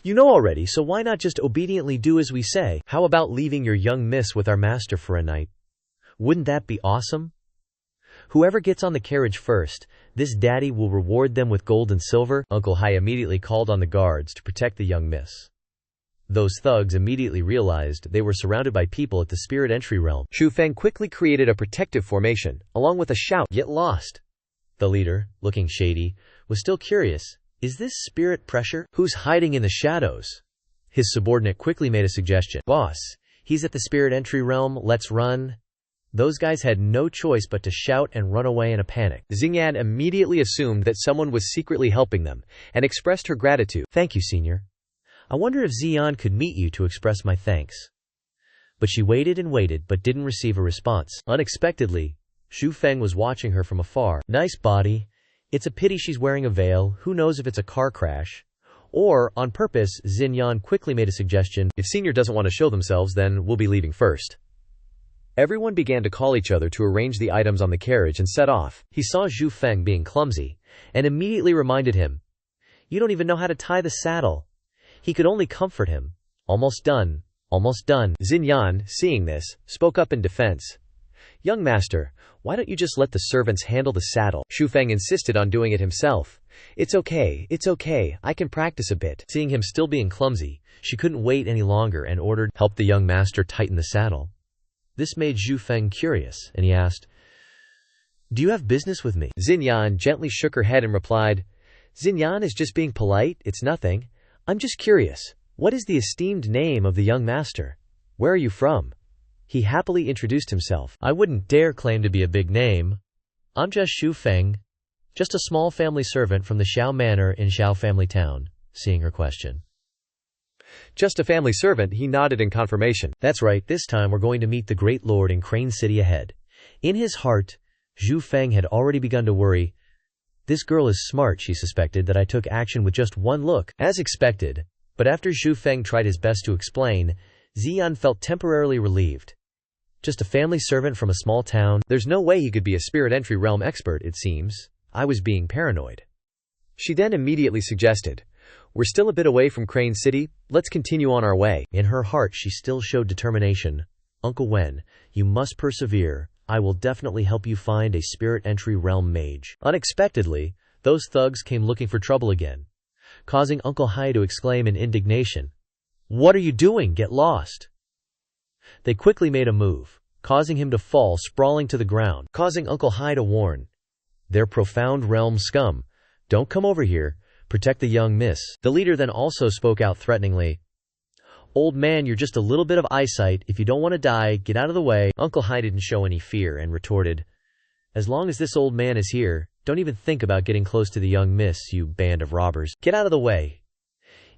"You know already, so why not just obediently do as we say? How about leaving your young miss with our master for a night? Wouldn't that be awesome? Whoever gets on the carriage first, this daddy will reward them with gold and silver." Uncle Hai immediately called on the guards to protect the young miss. Those thugs immediately realized they were surrounded by people at the spirit entry realm. Zhu Feng quickly created a protective formation, along with a shout, "Get lost!" The leader, looking shady, was still curious. Is this spirit pressure? Who's hiding in the shadows? His subordinate quickly made a suggestion. "Boss, he's at the spirit entry realm, let's run." Those guys had no choice but to shout and run away in a panic. Xingyan immediately assumed that someone was secretly helping them, and expressed her gratitude. "Thank you, senior. I wonder if Xian could meet you to express my thanks." But she waited and waited but didn't receive a response. Unexpectedly, Zhu Feng was watching her from afar. "Nice body. It's a pity she's wearing a veil. Who knows if it's a car crash? Or, on purpose." Xinyan quickly made a suggestion. "If senior doesn't want to show themselves, then we'll be leaving first." Everyone began to call each other to arrange the items on the carriage and set off. He saw Zhu Feng being clumsy, and immediately reminded him, "You don't even know how to tie the saddle." He could only comfort him. "Almost done, almost done." Xinyan, seeing this, spoke up in defense. "Young master, why don't you just let the servants handle the saddle?" Zhu Feng insisted on doing it himself. It's okay, I can practice a bit." Seeing him still being clumsy, she couldn't wait any longer and ordered, "Help the young master tighten the saddle." This made Zhu Feng curious, and he asked, "Do you have business with me?" Xinyan gently shook her head and replied, "Xinyan is just being polite, it's nothing. I'm just curious, what is the esteemed name of the young master? Where are you from?" He happily introduced himself. "I wouldn't dare claim to be a big name. I'm just Zhu Feng, just a small family servant from the Xiao Manor in Xiao Family Town." Seeing her question, "Just a family servant," he nodded in confirmation. "That's right, this time we're going to meet the great lord in Crane City ahead." In his heart, Zhu Feng had already begun to worry. This girl is smart, she suspected that I took action with just one look. As expected, but after Zhu Feng tried his best to explain, Xian felt temporarily relieved. Just a family servant from a small town. There's no way he could be a spirit entry realm expert, it seems. I was being paranoid. She then immediately suggested, "We're still a bit away from Crane City, let's continue on our way." In her heart she still showed determination. "Uncle Wen, you must persevere. I will definitely help you find a spirit entry realm mage. Unexpectedly, those thugs came looking for trouble again, causing Uncle Hai to exclaim in indignation, "What are you doing? Get lost!" They quickly made a move, causing him to fall sprawling to the ground, causing Uncle Hai to warn, "They're profound realm scum. Don't come over here. Protect the young miss." The leader then also spoke out threateningly, "Old man, you're just a little bit of eyesight. If you don't want to die, get out of the way." Uncle Hai didn't show any fear and retorted, "As long as this old man is here, don't even think about getting close to the young miss, you band of robbers. Get out of the way."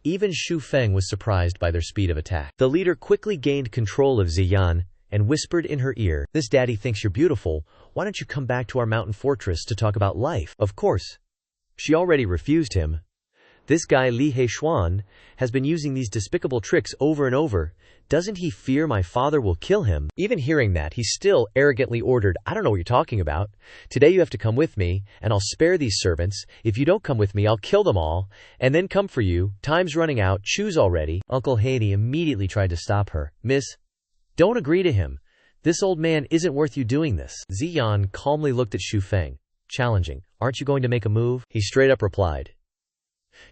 Even Xu Feng was surprised by their speed of attack. The leader quickly gained control of Ziyan and whispered in her ear, "This daddy thinks you're beautiful. Why don't you come back to our mountain fortress to talk about life?" Of course, she already refused him. This guy Li Heishuan has been using these despicable tricks over and over. Doesn't he fear my father will kill him? Even hearing that, he still arrogantly ordered, "I don't know what you're talking about. Today you have to come with me, and I'll spare these servants. If you don't come with me, I'll kill them all, and then come for you. Time's running out. Choose already." Uncle Haney immediately tried to stop her. "Miss, don't agree to him. This old man isn't worth you doing this." Ziyan calmly looked at Xu Feng, challenging, "Aren't you going to make a move?" He straight up replied,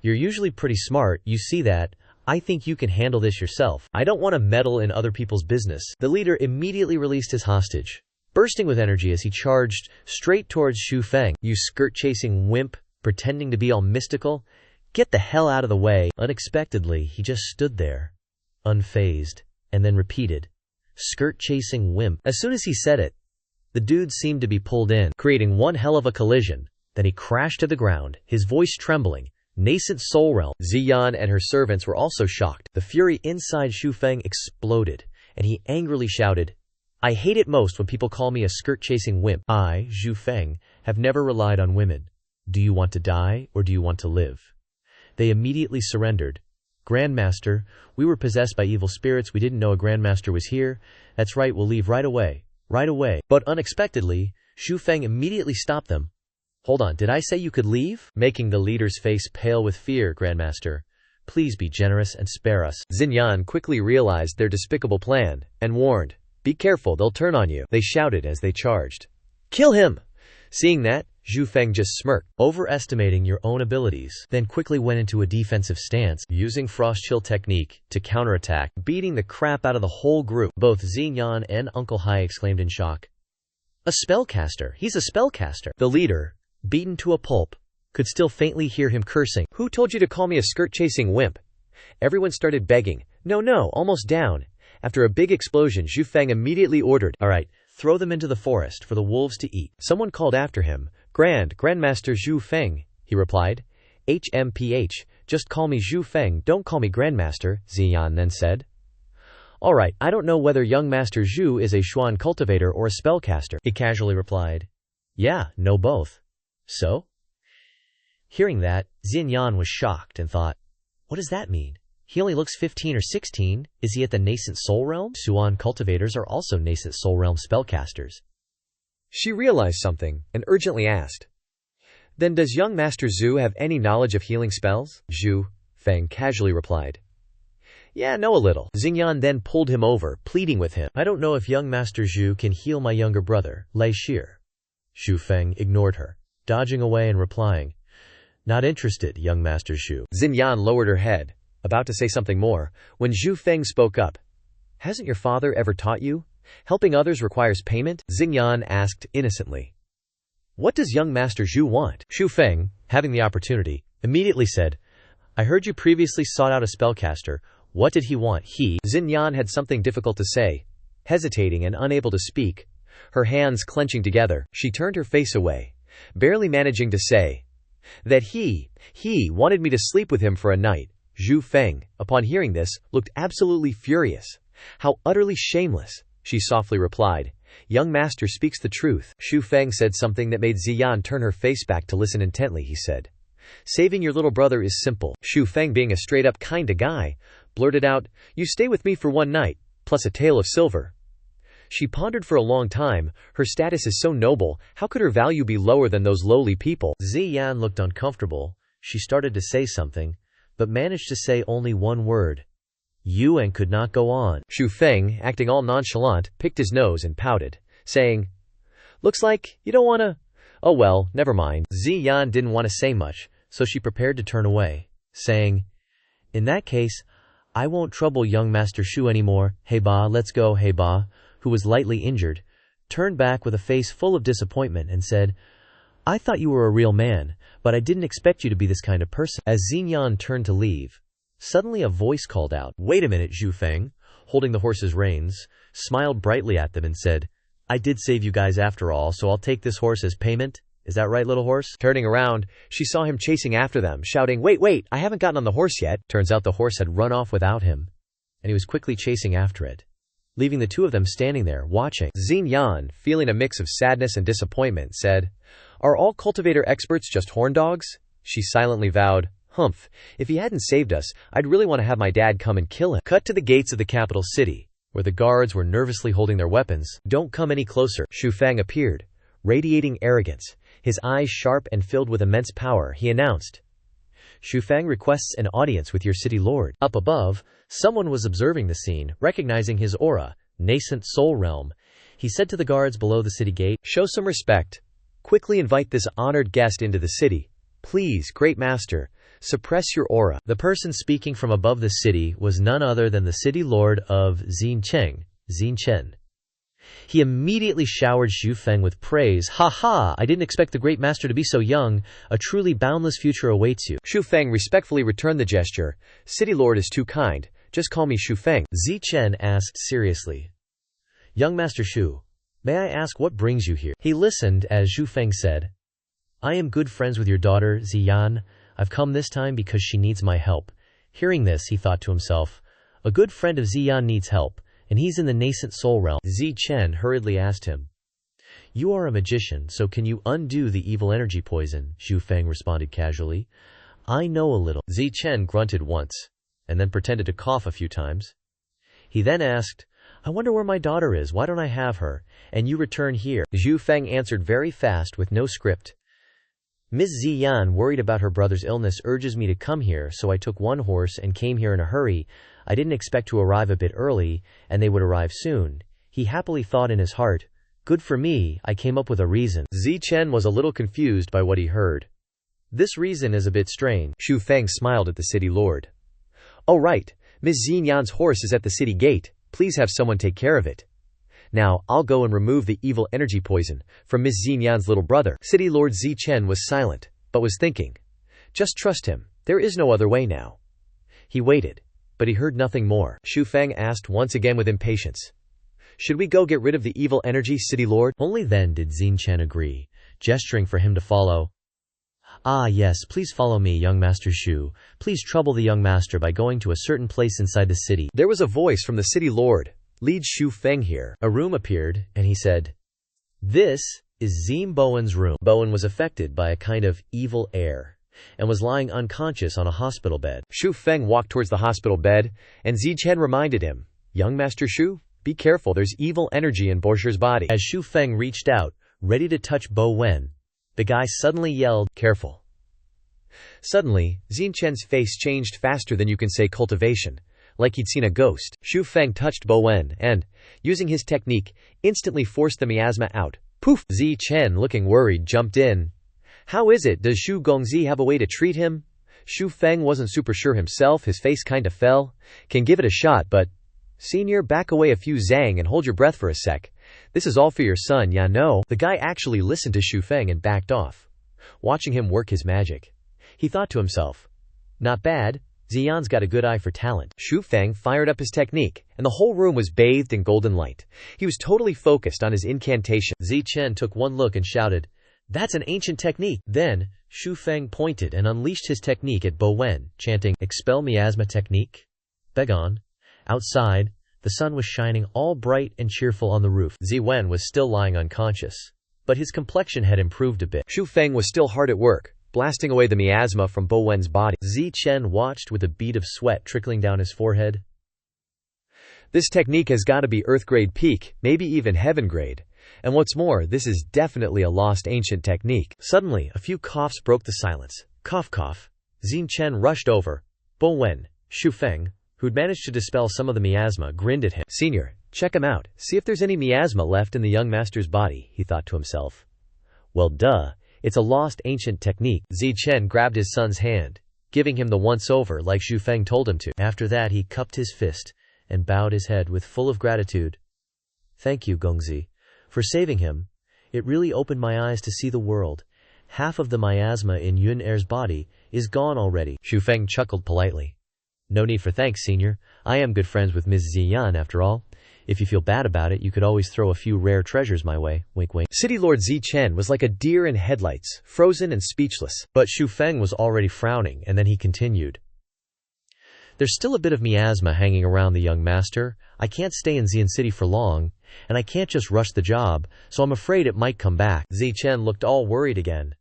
"You're usually pretty smart, you see that. I think you can handle this yourself. I don't want to meddle in other people's business." The leader immediately released his hostage, bursting with energy as he charged straight towards Xu Feng. "You skirt-chasing wimp, pretending to be all mystical. Get the hell out of the way." Unexpectedly, he just stood there, unfazed, and then repeated, "Skirt-chasing wimp." As soon as he said it, the dude seemed to be pulled in, creating one hell of a collision. Then he crashed to the ground, his voice trembling. Nascent soul realm. Ziyan and her servants were also shocked. The fury inside Xu Feng exploded, and he angrily shouted, "I hate it most when people call me a skirt-chasing wimp. I, Xu Feng, have never relied on women. Do you want to die, or do you want to live?" They immediately surrendered. "Grandmaster, we were possessed by evil spirits. We didn't know a Grandmaster was here. That's right, we'll leave right away. Right away." But unexpectedly, Xu Feng immediately stopped them. "Hold on, did I say you could leave?" Making the leader's face pale with fear. "Grandmaster, please be generous and spare us." Ziyan quickly realized their despicable plan, and warned, "Be careful, they'll turn on you." They shouted as they charged, "Kill him!" Seeing that, Xu Feng just smirked, overestimating your own abilities, then quickly went into a defensive stance, using Frost Chill technique to counterattack, beating the crap out of the whole group. Both Ziyan and Uncle Hai exclaimed in shock, "A spellcaster! He's a spellcaster!" The leader, beaten to a pulp, could still faintly hear him cursing. "Who told you to call me a skirt-chasing wimp?" Everyone started begging, "No, almost down." After a big explosion, Xu Feng immediately ordered, "All right, throw them into the forest for the wolves to eat." Someone called after him, Grandmaster Xu Feng," he replied. "HMPH, just call me Xu Feng, don't call me Grandmaster," Ziyan then said. "All right, I don't know whether young Master Xu is a Xuan cultivator or a spellcaster," he casually replied. "Yeah, no both. So?" Hearing that, Ziyan was shocked and thought, "What does that mean? He only looks 15 or 16. Is he at the nascent soul realm? Xuan cultivators are also nascent soul realm spellcasters." She realized something and urgently asked, "Then does young Master Zhu have any knowledge of healing spells?" Xu Feng casually replied, "Yeah, know a little." Ziyan then pulled him over, pleading with him, "I don't know if young Master Zhu can heal my younger brother, Lei Shir." Xu Feng ignored her, dodging away and replying, "Not interested, young Master Xu." Ziyan lowered her head, about to say something more, when Xu Feng spoke up. "Hasn't your father ever taught you? Helping others requires payment?" Ziyan asked innocently. "What does young Master Xu want?" Xu Feng, having the opportunity, immediately said, "I heard you previously sought out a spellcaster. What did he want?" Ziyan had something difficult to say. Hesitating and unable to speak, her hands clenching together, she turned her face away, barely managing to say, "That he wanted me to sleep with him for a night." Xu Feng, upon hearing this, looked absolutely furious. "How utterly shameless," she softly replied. "Young master speaks the truth." Xu Feng said something that made Ziyan turn her face back to listen intently. He said, "Saving your little brother is simple." Xu Feng, being a straight-up kinda guy, blurted out, "You stay with me for one night, plus a tael of silver." She pondered for a long time. Her status is so noble, how could her value be lower than those lowly people? Ziyan looked uncomfortable. She started to say something, but managed to say only one word. "You," and could not go on. Xu Feng, acting all nonchalant, picked his nose and pouted, saying, Looks like you don't wanna. Oh well, never mind. Ziyan didn't want to say much, so she prepared to turn away, saying, In that case, I won't trouble young Master Shu anymore. Hey ba, let's go. Hey ba, who was lightly injured, turned back with a face full of disappointment and said, I thought you were a real man, but I didn't expect you to be this kind of person. As Xinyan turned to leave, suddenly a voice called out, Wait a minute, Zhu Feng, holding the horse's reins, smiled brightly at them and said, I did save you guys after all, so I'll take this horse as payment. Is that right, little horse? Turning around, she saw him chasing after them, shouting, Wait, I haven't gotten on the horse yet. Turns out the horse had run off without him, and he was quickly chasing after it, leaving the two of them standing there, watching. Xinyan, feeling a mix of sadness and disappointment, said, Are all cultivator experts just horn dogs? She silently vowed, Humph, if he hadn't saved us, I'd really want to have my dad come and kill him. Cut to the gates of the capital city, where the guards were nervously holding their weapons. Don't come any closer. Shu Feng appeared, radiating arrogance. His eyes sharp and filled with immense power, he announced, Shu Feng requests an audience with your city lord. Up above, someone was observing the scene, recognizing his aura, nascent soul realm. He said to the guards below the city gate, Show some respect. Quickly invite this honored guest into the city. Please, great master, suppress your aura. The person speaking from above the city was none other than the city lord of Xincheng, Xinchen. He immediately showered Xu Feng with praise. Ha ha, I didn't expect the great master to be so young. A truly boundless future awaits you. Xu Feng respectfully returned the gesture. City lord is too kind. Just call me Xu Feng. Zichen asked seriously, Young Master Xu, may I ask what brings you here? He listened as Xu Feng said, I am good friends with your daughter, Ziyan. I've come this time because she needs my help. Hearing this, he thought to himself, a good friend of Ziyan needs help, and he's in the nascent soul realm. Zichen hurriedly asked him, You are a magician, so can you undo the evil energy poison? Xu Feng responded casually. I know a little. Zichen grunted once, and then pretended to cough a few times. He then asked, I wonder where my daughter is. Why don't I have her, and you return here? Xu Feng answered very fast with no script. Ms. Ziyan, worried about her brother's illness, urges me to come here, so I took one horse and came here in a hurry. I didn't expect to arrive a bit early, and they would arrive soon. He happily thought in his heart, Good for me, I came up with a reason. Zichen was a little confused by what he heard. This reason is a bit strange. Xu Feng smiled at the city lord. Oh right, Ms. Xinyan's horse is at the city gate. Please have someone take care of it. Now, I'll go and remove the evil energy poison from Ms. Xinyan's little brother. City Lord Zichen was silent, but was thinking. Just trust him. There is no other way now. He waited, but he heard nothing more. Xu Feng asked once again with impatience. Should we go get rid of the evil energy, City Lord? Only then did Zichen agree, gesturing for him to follow. Ah yes, please follow me, young Master Xu. Please trouble the young master by going to a certain place inside the city. There was a voice from the City Lord. Lead Xu Feng here. A room appeared, and he said, This is Zim Bowen's room. Bowen was affected by a kind of evil air, and was lying unconscious on a hospital bed. Xu Feng walked towards the hospital bed, and Zichen reminded him, Young Master Xu, be careful, there's evil energy in Borcher's body. As Xu Feng reached out, ready to touch Bowen, the guy suddenly yelled, Careful. Suddenly, Zinchen's face changed faster than you can say cultivation. Like he'd seen a ghost. Xu Feng touched Bowen and, using his technique, instantly forced the miasma out. Poof! Zichen, looking worried, jumped in. How is it? Does Xu Gongzi have a way to treat him? Xu Feng wasn't super sure himself, his face kinda fell. Can give it a shot, but... Senior, back away a few zang and hold your breath for a sec. This is all for your son, ya know. The guy actually listened to Xu Feng and backed off, watching him work his magic. He thought to himself, not bad. Ziyan's got a good eye for talent. Xu Feng fired up his technique, and the whole room was bathed in golden light. He was totally focused on his incantation. Zichen took one look and shouted, That's an ancient technique. Then, Xu Feng pointed and unleashed his technique at Bowen, chanting, Expel miasma technique? Begone. Outside, the sun was shining all bright and cheerful on the roof. Ziwen was still lying unconscious, but his complexion had improved a bit. Xu Feng was still hard at work, blasting away the miasma from Bowen's body. Zichen watched with a bead of sweat trickling down his forehead. This technique has got to be Earth-grade peak, maybe even heaven-grade. And what's more, this is definitely a lost ancient technique. Suddenly, a few coughs broke the silence. Cough, cough. Zichen rushed over. Bowen, Xu Feng, who'd managed to dispel some of the miasma, grinned at him. "Senior, check him out. See if there's any miasma left in the young master's body," he thought to himself. Well, duh. It's a lost ancient technique. Zichen grabbed his son's hand, giving him the once-over like Xu Feng told him to. After that, he cupped his fist and bowed his head with full of gratitude. "Thank you, Gongzi, for saving him. It really opened my eyes to see the world. Half of the miasma in Yun Er's body is gone already." Xu Feng chuckled politely. "No need for thanks, Senior. I am good friends with Ms. Ziyan, after all. If you feel bad about it, you could always throw a few rare treasures my way." Wink, wink. City Lord Zichen was like a deer in headlights, frozen and speechless. But Xu Feng was already frowning, and then he continued. "There's still a bit of miasma hanging around the young master. I can't stay in Xian City for long, and I can't just rush the job, so I'm afraid it might come back." Zichen looked all worried again.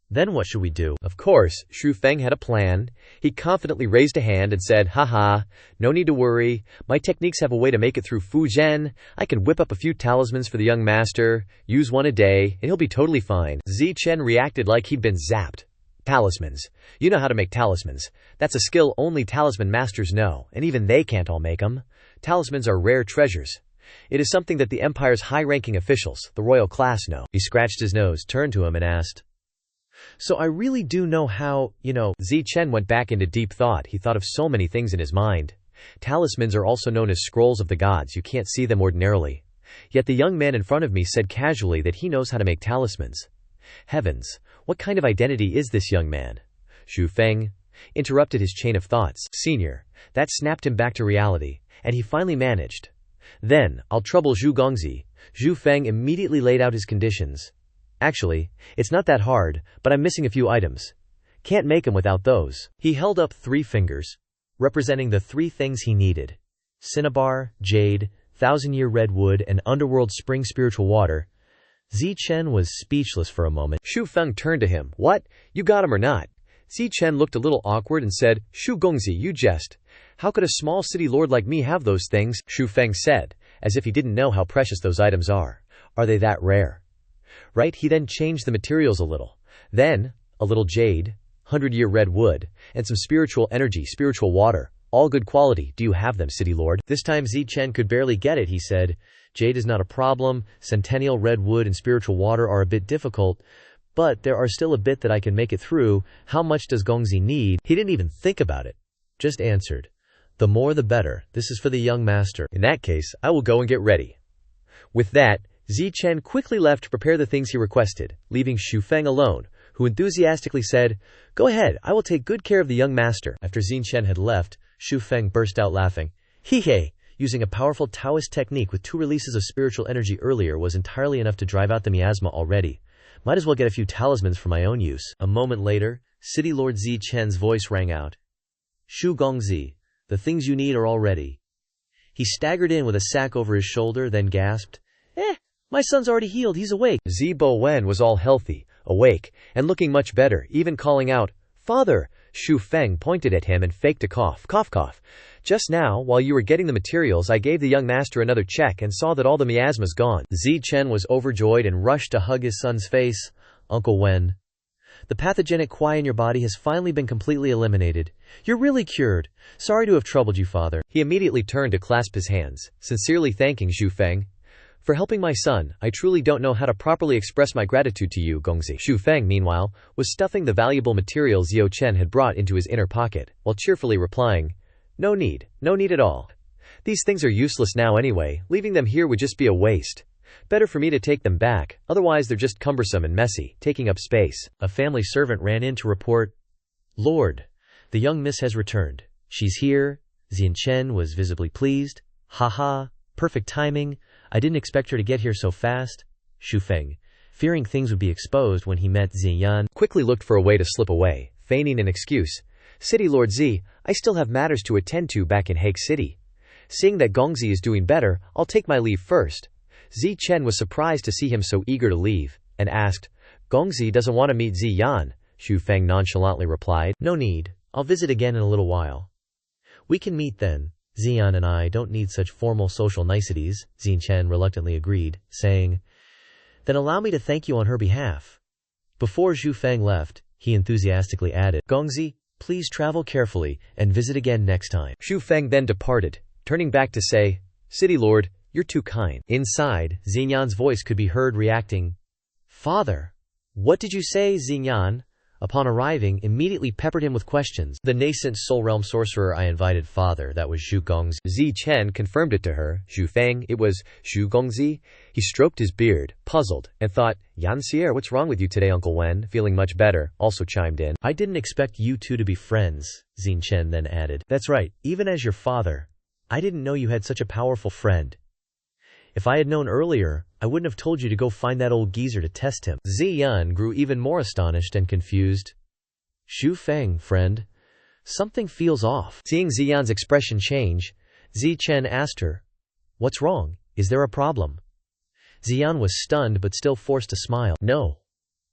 "Then what should we do?" Of course, Xu Feng had a plan. He confidently raised a hand and said, "Haha, no need to worry. My techniques have a way to make it through Fujian. I can whip up a few talismans for the young master, use one a day, and he'll be totally fine." Zichen reacted like he'd been zapped. Talismans. You know how to make talismans. That's a skill only talisman masters know, and even they can't all make them. Talismans are rare treasures. It is something that the Empire's high-ranking officials, the royal class, know. He scratched his nose, turned to him and asked, "So I really do know how, Zichen went back into deep thought. He thought of so many things in his mind. Talismans are also known as scrolls of the gods. You can't see them ordinarily. Yet the young man in front of me said casually that he knows how to make talismans. Heavens, what kind of identity is this young man?" Xu Feng interrupted his chain of thoughts. "Senior, that snapped him back to reality, and he finally managed. Then, I'll trouble Zhu Gongzi." Xu Feng immediately laid out his conditions. "Actually, it's not that hard, but I'm missing a few items. Can't make them without those." He held up 3 fingers, representing the 3 things he needed: cinnabar, jade, 1,000-year redwood, and underworld spring spiritual water. Zichen was speechless for a moment. Xu Feng turned to him. "What? You got him or not?" Zichen looked a little awkward and said, "Xu Gongzi, you jest. How could a small city lord like me have those things?" Xu Feng said, as if he didn't know how precious those items are. "Are they that rare?" "Right." He then changed the materials a little. Then, a little jade, 100-year red wood, and some spiritual energy, spiritual water. All good quality. Do you have them, city lord? This time Zichen could barely get it. He said, "Jade is not a problem. Centennial red wood and spiritual water are a bit difficult, but there are still a bit that I can make it through. How much does Gongzi need?" He didn't even think about it. Just answered, "The more the better. This is for the young master." "In that case, I will go and get ready." With that, Zichen quickly left to prepare the things he requested, leaving Xu Feng alone, who enthusiastically said, "Go ahead, I will take good care of the young master." After Zichen had left, Xu Feng burst out laughing. He, using a powerful Taoist technique with 2 releases of spiritual energy earlier was entirely enough to drive out the miasma already. Might as well get a few talismans for my own use. A moment later, City Lord Zichen's voice rang out. "Xu Gongzi, the things you need are all ready." He staggered in with a sack over his shoulder, then gasped, My son's already healed, he's awake." Zibo Wen was all healthy, awake, and looking much better, even calling out, "Father!" Xu Feng pointed at him and faked a cough. Cough, cough. "Just now, while you were getting the materials, I gave the young master another check and saw that all the miasma's gone." Zichen was overjoyed and rushed to hug his son's face. "Uncle Wen, the pathogenic Kuai in your body has finally been completely eliminated. You're really cured. Sorry to have troubled you, father." He immediately turned to clasp his hands, sincerely thanking Xu Feng. "For helping my son, I truly don't know how to properly express my gratitude to you, Gongzi." Xu Feng, meanwhile, was stuffing the valuable materials Xiao Chen had brought into his inner pocket, while cheerfully replying, no need at all. These things are useless now anyway, leaving them here would just be a waste. Better for me to take them back, otherwise they're just cumbersome and messy, taking up space." A family servant ran in to report, "Lord, the young miss has returned. She's here." Xian Chen was visibly pleased. "Haha, perfect timing. I didn't expect her to get here so fast." Xu Feng, fearing things would be exposed when he met Ziyan, quickly looked for a way to slip away, feigning an excuse. "City Lord Zi, I still have matters to attend to back in Hake City. Seeing that Gongzi is doing better, I'll take my leave first." Zi Chen was surprised to see him so eager to leave, and asked, "Gongzi doesn't want to meet Zi Yan." Xu Feng nonchalantly replied, "No need. I'll visit again in a little while. We can meet then. Ziyan and I don't need such formal social niceties." Zi Chen reluctantly agreed, saying, "Then allow me to thank you on her behalf." Before Xu Feng left, he enthusiastically added, "Gongzi, Please travel carefully, and visit again next time. Xu Feng then departed, turning back to say, City Lord, you're too kind. Inside, Xinyan's voice could be heard reacting, Father, what did you say? Xinyan, upon arriving, immediately peppered him with questions. The nascent Soul Realm sorcerer I invited, Father, that was Zhu Gongzi. Zi Chen confirmed it to her. Xu Feng, it was Zhu Gongzi. He stroked his beard, puzzled, and thought, Xianxia, what's wrong with you today, Uncle Wen? Feeling much better, also chimed in. I didn't expect you two to be friends, Xin Chen then added. That's right, even as your father, I didn't know you had such a powerful friend. If I had known earlier, I wouldn't have told you to go find that old geezer to test him. Ziyan grew even more astonished and confused. Xu Feng, friend, something feels off. Seeing Ziyan's expression change, Zi Chen asked her, What's wrong? Is there a problem? Ziyan was stunned but still forced a smile. No.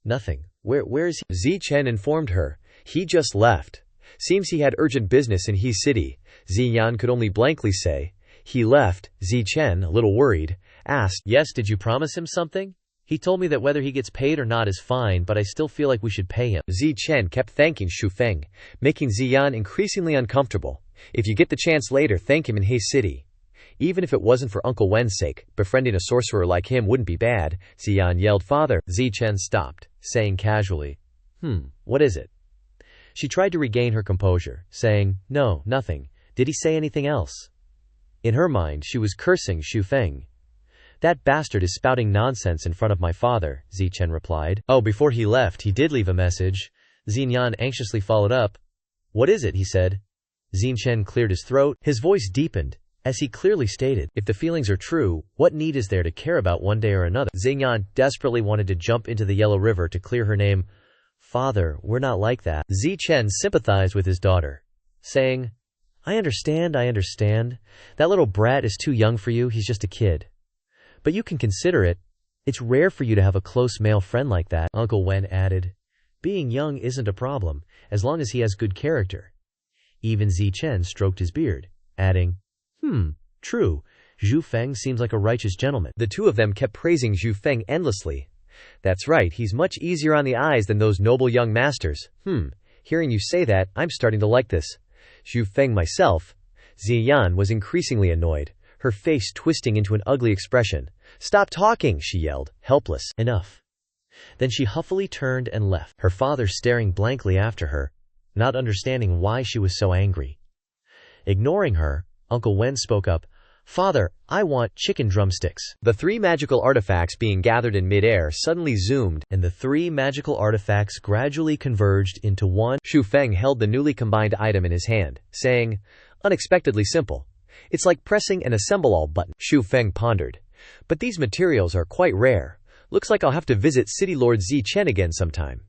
Nothing. Where is he? Zi Chen informed her. He just left. Seems he had urgent business in He City. Ziyan could only blankly say, He left. Zi Chen, a little worried, asked, Yes, did you promise him something? He told me that whether he gets paid or not is fine, but I still feel like we should pay him. Zi Chen kept thanking Xu Feng, making Ziyan increasingly uncomfortable. If you get the chance later, thank him in He City. Even if it wasn't for Uncle Wen's sake, befriending a sorcerer like him wouldn't be bad. Ziyan yelled, Father. Zi Chen stopped, saying casually, What is it? She tried to regain her composure, saying, No, nothing. Did he say anything else? In her mind, she was cursing Xu Feng. That bastard is spouting nonsense in front of my father, Zi Chen replied. Oh, before he left, he did leave a message. Xinyan anxiously followed up. What is it? He said. Zi Chen cleared his throat. His voice deepened, as he clearly stated, if the feelings are true, what need is there to care about one day or another? Xinyan desperately wanted to jump into the Yellow River to clear her name. Father, we're not like that. Zi Chen sympathized with his daughter, saying, I understand. That little brat is too young for you, he's just a kid. But you can consider it. It's rare for you to have a close male friend like that. Uncle Wen added, Being young isn't a problem, as long as he has good character. Even Zi Chen stroked his beard, adding, True, Xu Feng seems like a righteous gentleman. The two of them kept praising Xu Feng endlessly. That's right, he's much easier on the eyes than those noble young masters. Hearing you say that, I'm starting to like this. Xu Feng myself. Ziyan was increasingly annoyed, her face twisting into an ugly expression. Stop talking, she yelled, helpless. Enough. Then she huffily turned and left, her father staring blankly after her, not understanding why she was so angry. Ignoring her, Uncle Wen spoke up. Father, I want chicken drumsticks. The three magical artifacts being gathered in midair suddenly zoomed, and the three magical artifacts gradually converged into one. Xu Feng held the newly combined item in his hand, saying, unexpectedly simple. It's like pressing an assemble all button. Xu Feng pondered. But these materials are quite rare. Looks like I'll have to visit City Lord Zi Chen again sometime.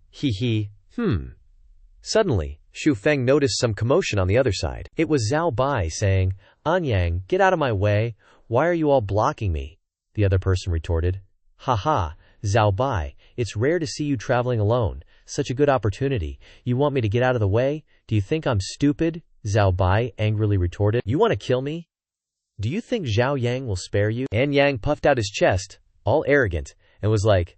Suddenly, Xu Feng noticed some commotion on the other side. It was Zhao Bai saying, Anyang, get out of my way. Why are you all blocking me? The other person retorted. Haha, Zhao Bai, it's rare to see you traveling alone. Such a good opportunity. You want me to get out of the way? Do you think I'm stupid? Zhao Bai angrily retorted. You want to kill me? Do you think Zhao Yang will spare you? Anyang puffed out his chest, all arrogant, and was like,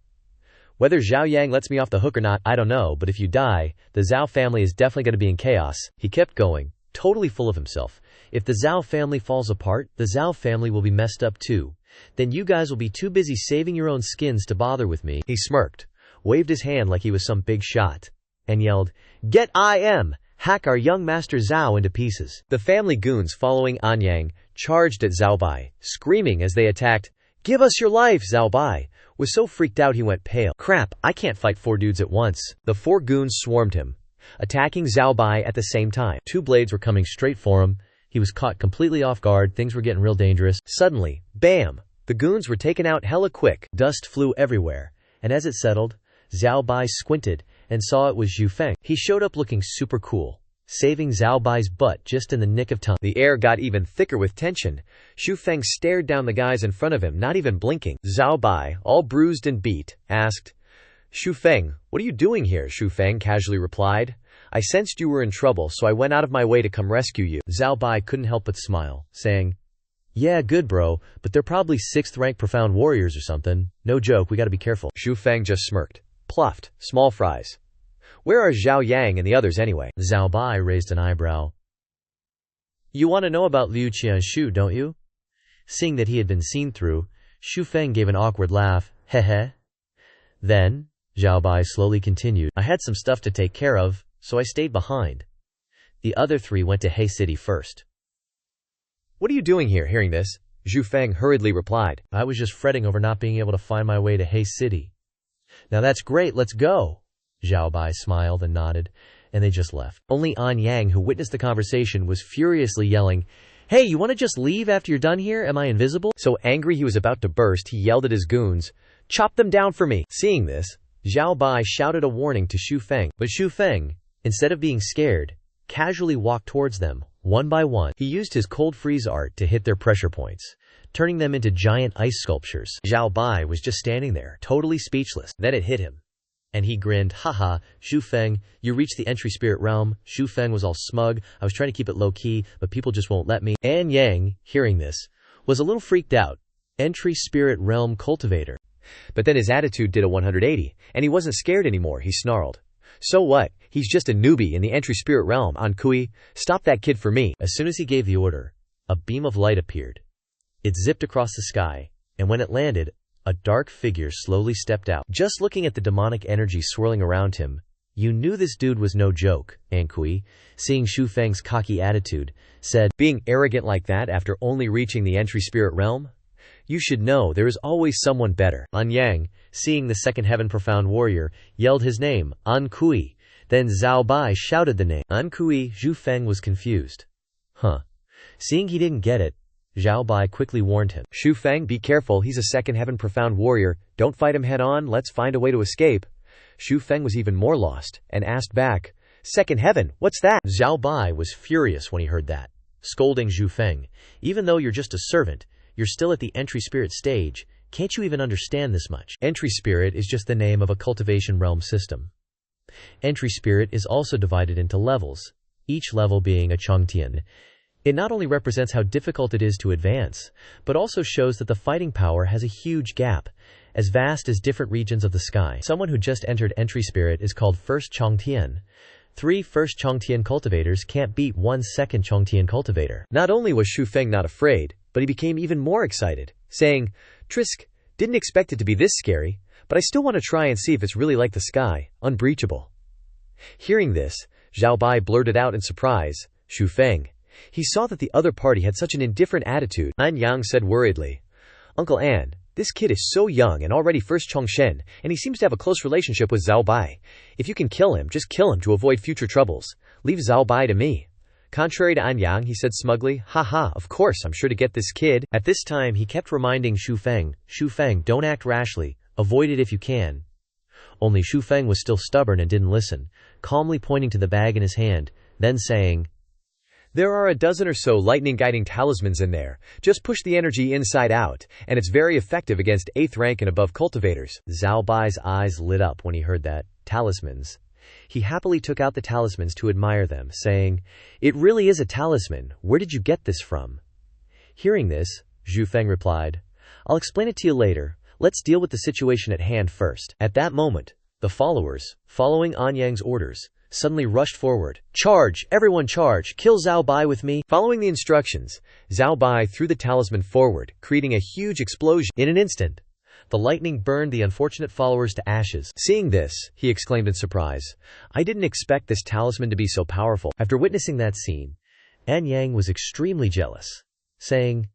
whether Zhao Yang lets me off the hook or not, I don't know, but if you die, the Zhao family is definitely going to be in chaos. He kept going, totally full of himself. If the Zhao family falls apart, the Zhao family will be messed up too. Then you guys will be too busy saving your own skins to bother with me. He smirked, waved his hand like he was some big shot, and yelled, Get IM! Hack our young master Zhao into pieces. The family goons following Anyang charged at Zhao Bai, screaming as they attacked. Give us your life! Zhao Bai was so freaked out he went pale. Crap, I can't fight four dudes at once. The four goons swarmed him, attacking Zhao Bai at the same time. Two blades were coming straight for him. He was caught completely off guard. Things were getting real dangerous. Suddenly, bam! The goons were taken out hella quick. Dust flew everywhere, and as it settled, Zhao Bai squinted and saw it was Xu Feng. He showed up looking super cool, saving Zhao Bai's butt just in the nick of time. The air got even thicker with tension. Xu Feng stared down the guys in front of him, not even blinking. Zhao Bai, all bruised and beat, asked, Xu Feng, what are you doing here? Xu Feng casually replied, I sensed you were in trouble, so I went out of my way to come rescue you. Zhao Bai couldn't help but smile, saying, Yeah, good bro, but they're probably 6th rank profound warriors or something. No joke, we gotta be careful. Xu Feng just smirked, pluffed, small fries. Where are Zhao Yang and the others anyway? Zhao Bai raised an eyebrow. You want to know about Liu Qianshu, don't you? Seeing that he had been seen through, Xu Feng gave an awkward laugh. Heh. Then, Zhao Bai slowly continued, I had some stuff to take care of, so I stayed behind. The other three went to He City first. What are you doing here? Hearing this, Xu Feng hurriedly replied, I was just fretting over not being able to find my way to He City. Now that's great, let's go. Zhao Bai smiled and nodded, and they just left. Only An Yang, who witnessed the conversation, was furiously yelling, Hey, you want to just leave after you're done here? Am I invisible? So angry he was about to burst, he yelled at his goons, Chop them down for me. Seeing this, Zhao Bai shouted a warning to Xu Feng. But Xu Feng, instead of being scared, casually walked towards them, one by one. He used his cold freeze art to hit their pressure points, turning them into giant ice sculptures. Zhao Bai was just standing there, totally speechless. Then it hit him, and he grinned, Haha, Xu Feng, you reached the entry spirit realm. Xu Feng was all smug. I was trying to keep it low-key, but people just won't let me. An Yang, hearing this, was a little freaked out. Entry spirit realm cultivator. But then his attitude did a 180, and he wasn't scared anymore. He snarled, So what? He's just a newbie in the entry spirit realm. An Kui, stop that kid for me. As soon as he gave the order, a beam of light appeared. It zipped across the sky, and when it landed, a dark figure slowly stepped out. Just looking at the demonic energy swirling around him, you knew this dude was no joke. An Kui, seeing Xu Feng's cocky attitude, said, Being arrogant like that after only reaching the entry spirit realm? You should know there is always someone better. An Yang, seeing the second heaven profound warrior, yelled his name, An Kui. Then Zhao Bai shouted the name. An Kui. Xu Feng was confused. Seeing he didn't get it, Zhao Bai quickly warned him. Xu Feng, be careful, he's a second heaven profound warrior. Don't fight him head on, let's find a way to escape. Xu Feng was even more lost, and asked back, Second heaven, what's that? Zhao Bai was furious when he heard that, scolding Xu Feng. Even though you're just a servant, you're still at the entry spirit stage. Can't you even understand this much? Entry spirit is just the name of a cultivation realm system. Entry spirit is also divided into levels, each level being a Changtian. It not only represents how difficult it is to advance, but also shows that the fighting power has a huge gap, as vast as different regions of the sky. Someone who just entered entry spirit is called first Changtian. 3 first Changtian cultivators can't beat 1 second Changtian cultivator. Not only was Xu Feng not afraid, but he became even more excited, saying, Trisk, didn't expect it to be this scary, but I still want to try and see if it's really like the sky, unbreachable. Hearing this, Zhao Bai blurted out in surprise, Xu Feng. He saw that the other party had such an indifferent attitude. An Yang said worriedly, Uncle An, this kid is so young and already first Chongshen, and he seems to have a close relationship with Zhao Bai. If you can kill him, just kill him to avoid future troubles. Leave Zhao Bai to me. Contrary to An Yang, he said smugly, Haha, of course, I'm sure to get this kid. At this time, he kept reminding Xu Feng, don't act rashly, avoid it if you can. Only Xu Feng was still stubborn and didn't listen, calmly pointing to the bag in his hand, then saying, There are a dozen or so lightning-guiding talismans in there. Just push the energy inside out, and it's very effective against 8th rank and above cultivators. Zhao Bai's eyes lit up when he heard that. Talismans. He happily took out the talismans to admire them, saying, It really is a talisman. Where did you get this from? Hearing this, Xu Feng replied, I'll explain it to you later. Let's deal with the situation at hand first. At that moment, the followers, following An Yang's orders, suddenly rushed forward. Charge! Everyone charge! Kill Zhao Bai with me! Following the instructions, Zhao Bai threw the talisman forward, creating a huge explosion. In an instant, the lightning burned the unfortunate followers to ashes. Seeing this, he exclaimed in surprise, I didn't expect this talisman to be so powerful. After witnessing that scene, An Yang was extremely jealous, saying,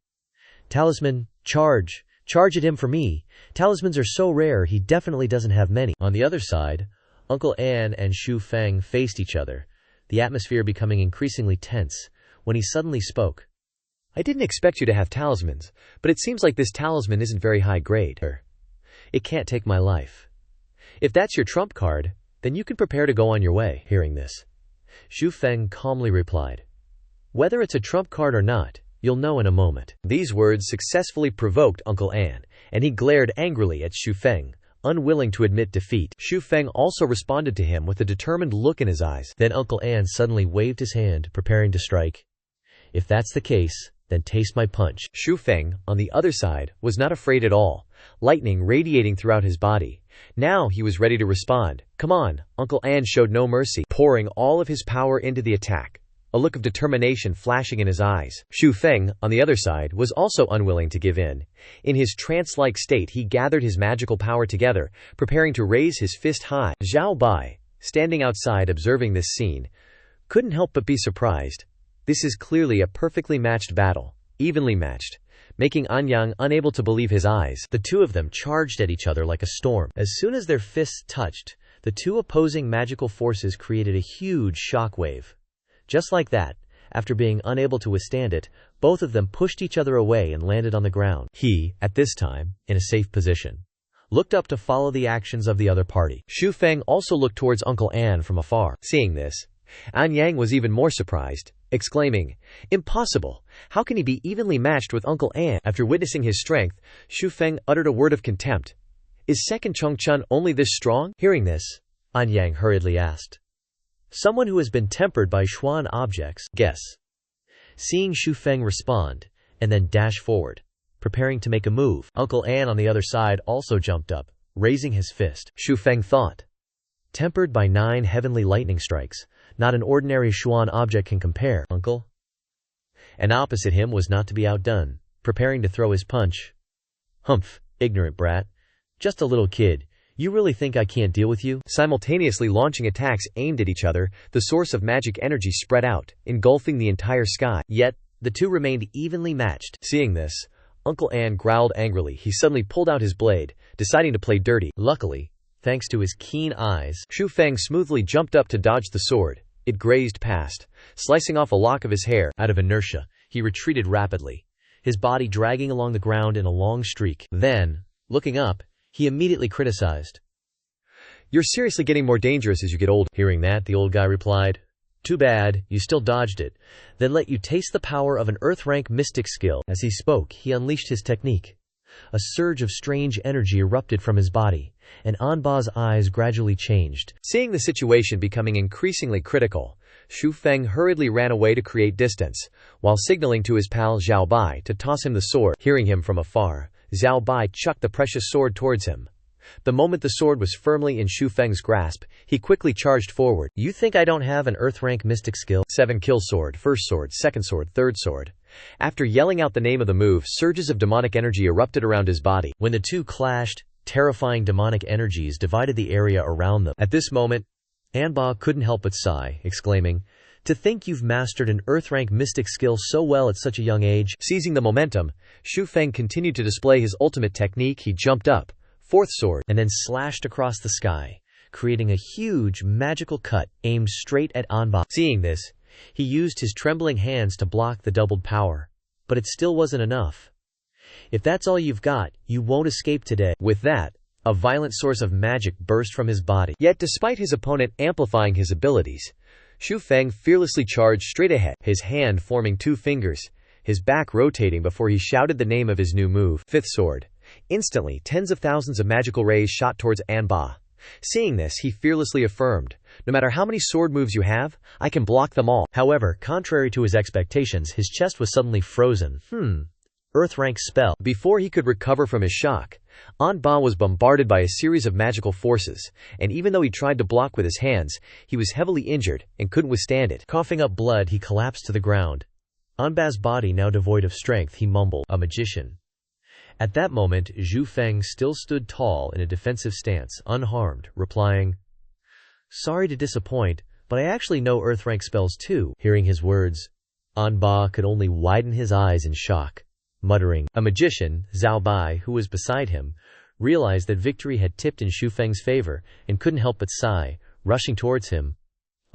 Talisman, charge! Charge at him for me. Talismans are so rare, he definitely doesn't have many. On the other side, Uncle An and Xu Feng faced each other, the atmosphere becoming increasingly tense, when he suddenly spoke. I didn't expect you to have talismans, but it seems like this talisman isn't very high grade. It can't take my life. If that's your trump card, then you can prepare to go on your way. Hearing this, Xu Feng calmly replied, Whether it's a trump card or not, you'll know in a moment. These words successfully provoked Uncle An, and he glared angrily at Xu Feng, unwilling to admit defeat. Xu Feng also responded to him with a determined look in his eyes. Then Uncle An suddenly waved his hand, preparing to strike. If that's the case, then taste my punch. Xu Feng, on the other side, was not afraid at all, lightning radiating throughout his body. Now he was ready to respond. Come on, Uncle An showed no mercy, pouring all of his power into the attack, a look of determination flashing in his eyes. Xu Feng, on the other side, was also unwilling to give in. In his trance-like state, he gathered his magical power together, preparing to raise his fist high. Xiao Bai, standing outside observing this scene, couldn't help but be surprised. This is clearly a perfectly matched battle, evenly matched, making Anyang unable to believe his eyes. The two of them charged at each other like a storm. As soon as their fists touched, the two opposing magical forces created a huge shockwave. Just like that, after being unable to withstand it, both of them pushed each other away and landed on the ground. He, at this time, in a safe position, looked up to follow the actions of the other party. Xu Feng also looked towards Uncle An from afar. Seeing this, Anyang was even more surprised, exclaiming, "Impossible! How can he be evenly matched with Uncle An?" After witnessing his strength, Xu Feng uttered a word of contempt. Is second Chongchun only this strong? Hearing this, Anyang hurriedly asked, "Someone who has been tempered by Xuan objects, guess." Seeing Xu Feng respond, and then dash forward, preparing to make a move, Uncle An on the other side also jumped up, raising his fist. Xu Feng thought, tempered by 9 heavenly lightning strikes, not an ordinary Xuan object can compare, uncle. And opposite him was not to be outdone, preparing to throw his punch. Humph, ignorant brat. Just a little kid. You really think I can't deal with you? Simultaneously launching attacks aimed at each other, the source of magic energy spread out, engulfing the entire sky. Yet, the two remained evenly matched. Seeing this, Uncle An growled angrily. He suddenly pulled out his blade, deciding to play dirty. Luckily, thanks to his keen eyes, Xu Feng smoothly jumped up to dodge the sword. It grazed past, slicing off a lock of his hair. Out of inertia, he retreated rapidly, his body dragging along the ground in a long streak. Then, looking up, he immediately criticized. You're seriously getting more dangerous as you get older. Hearing that, the old guy replied, Too bad, you still dodged it. Then let you taste the power of an earth-rank mystic skill. As he spoke, he unleashed his technique. A surge of strange energy erupted from his body, and Anba's eyes gradually changed. Seeing the situation becoming increasingly critical, Xu Feng hurriedly ran away to create distance, while signaling to his pal Xiao Bai to toss him the sword. Hearing him from afar, Xiao Bai chucked the precious sword towards him. The moment the sword was firmly in Xu Feng's grasp, he quickly charged forward. You think I don't have an earth-rank mystic skill? 7 kill sword, first sword, second sword, third sword. After yelling out the name of the move, surges of demonic energy erupted around his body. When the two clashed, terrifying demonic energies divided the area around them. At this moment, Anba couldn't help but sigh, exclaiming, To think you've mastered an earth-rank mystic skill so well at such a young age. Seizing the momentum, Xu Feng continued to display his ultimate technique. He jumped up, fourth sword, and then slashed across the sky, creating a huge magical cut aimed straight at Anba. Seeing this, he used his trembling hands to block the doubled power. But it still wasn't enough. If that's all you've got, you won't escape today. With that, a violent source of magic burst from his body. Yet despite his opponent amplifying his abilities, Xu Feng fearlessly charged straight ahead, his hand forming 2 fingers, his back rotating before he shouted the name of his new move, fifth sword. Instantly, tens of thousands of magical rays shot towards Anba. Seeing this, he fearlessly affirmed, No matter how many sword moves you have, I can block them all. However, contrary to his expectations, his chest was suddenly frozen. Earth-rank spell. Before he could recover from his shock, Anba was bombarded by a series of magical forces, and even though he tried to block with his hands, he was heavily injured and couldn't withstand it. Coughing up blood, he collapsed to the ground. Anba's body now devoid of strength, he mumbled, A magician. At that moment, Xu Feng still stood tall in a defensive stance, unharmed, replying, Sorry to disappoint, but I actually know earth-rank spells too. Hearing his words, Anba could only widen his eyes in shock. Muttering, A magician, Xiao Bai, who was beside him, realized that victory had tipped in Xu Feng's favor and couldn't help but sigh, rushing towards him.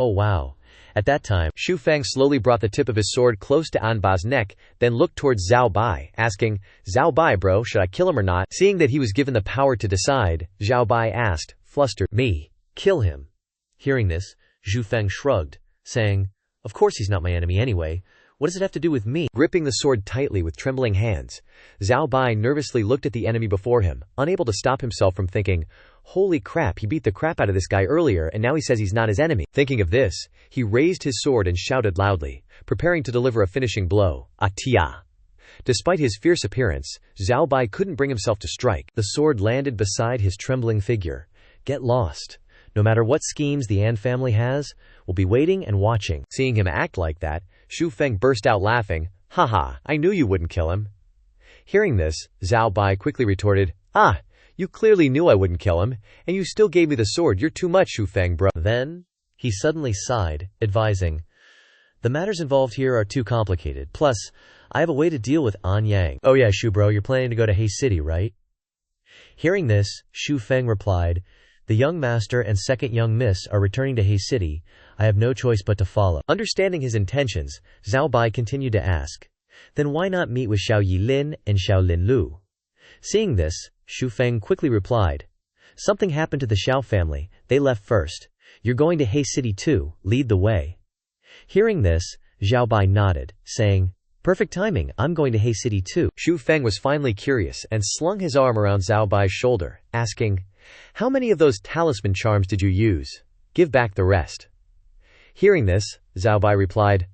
Oh wow. At that time, Xu Feng slowly brought the tip of his sword close to Anba's neck, then looked towards Xiao Bai, asking, Xiao Bai bro, should I kill him or not? Seeing that he was given the power to decide, Xiao Bai asked, flustered, Me? Kill him? Hearing this, Xu Feng shrugged, saying, Of course he's not my enemy anyway. What does it have to do with me? Gripping the sword tightly with trembling hands, Xiao Bai nervously looked at the enemy before him, unable to stop himself from thinking, Holy crap, he beat the crap out of this guy earlier and now he says he's not his enemy. Thinking of this, he raised his sword and shouted loudly, preparing to deliver a finishing blow. Atia! Despite his fierce appearance, Xiao Bai couldn't bring himself to strike. The sword landed beside his trembling figure. Get lost. No matter what schemes the An family has, we'll be waiting and watching. Seeing him act like that, Xu Feng burst out laughing. Haha, I knew you wouldn't kill him. Hearing this, Xiao Bai quickly retorted, Ah, you clearly knew I wouldn't kill him, and you still gave me the sword. You're too much, Xu Feng, bro. Then, he suddenly sighed, advising, the matters involved here are too complicated. Plus, I have a way to deal with An Yang. Oh yeah, Shu bro, you're planning to go to Hay City, right? Hearing this, Xu Feng replied, the young master and second young miss are returning to Hay City. I have no choice but to follow. Understanding his intentions, Xiao Bai continued to ask, then why not meet with Xiao Yilin and Xiao Linlu? Seeing this, Xu Feng quickly replied, something happened to the Xiao family. They left first. You're going to Hay City too. Lead the way. Hearing this, Xiao Bai nodded, saying, perfect timing, I'm going to Hay City too. Xu Feng was finally curious and slung his arm around Xiao Bai's shoulder, asking, how many of those talisman charms did you use? Give back the rest. Hearing this, Xiao Bai replied,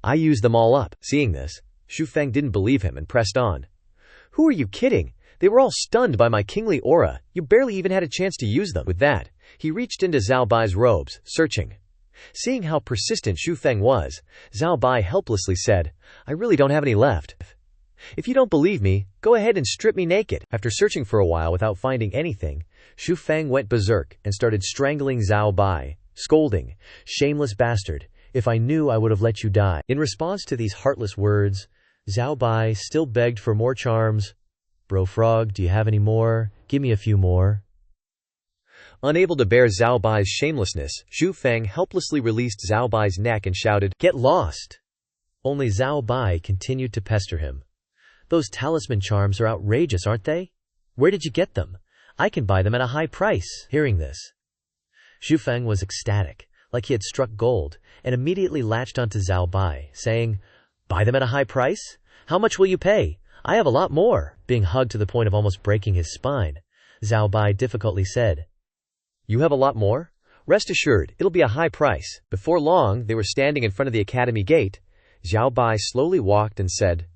I used them all up. Seeing this, Xu Feng didn't believe him and pressed on. Who are you kidding? They were all stunned by my kingly aura. You barely even had a chance to use them. With that, he reached into Xiao Bai's robes, searching. Seeing how persistent Xu Feng was, Xiao Bai helplessly said, I really don't have any left. If you don't believe me, go ahead and strip me naked. After searching for a while without finding anything, Xu Feng went berserk and started strangling Xiao Bai, scolding, shameless bastard, if I knew I would have let you die. In response to these heartless words, Xiao Bai still begged for more charms. Bro Frog, do you have any more? Give me a few more. Unable to bear Xiao Bai's shamelessness, Xu Feng helplessly released Xiao Bai's neck and shouted, get lost! Only Xiao Bai continued to pester him. Those talisman charms are outrageous, aren't they? Where did you get them? I can buy them at a high price. Hearing this, Xu Feng was ecstatic, like he had struck gold, and immediately latched onto Xiao Bai, saying, buy them at a high price? How much will you pay? I have a lot more. Being hugged to the point of almost breaking his spine, Xiao Bai difficultly said, you have a lot more? Rest assured, it'll be a high price. Before long, they were standing in front of the academy gate. Xiao Bai slowly walked and said,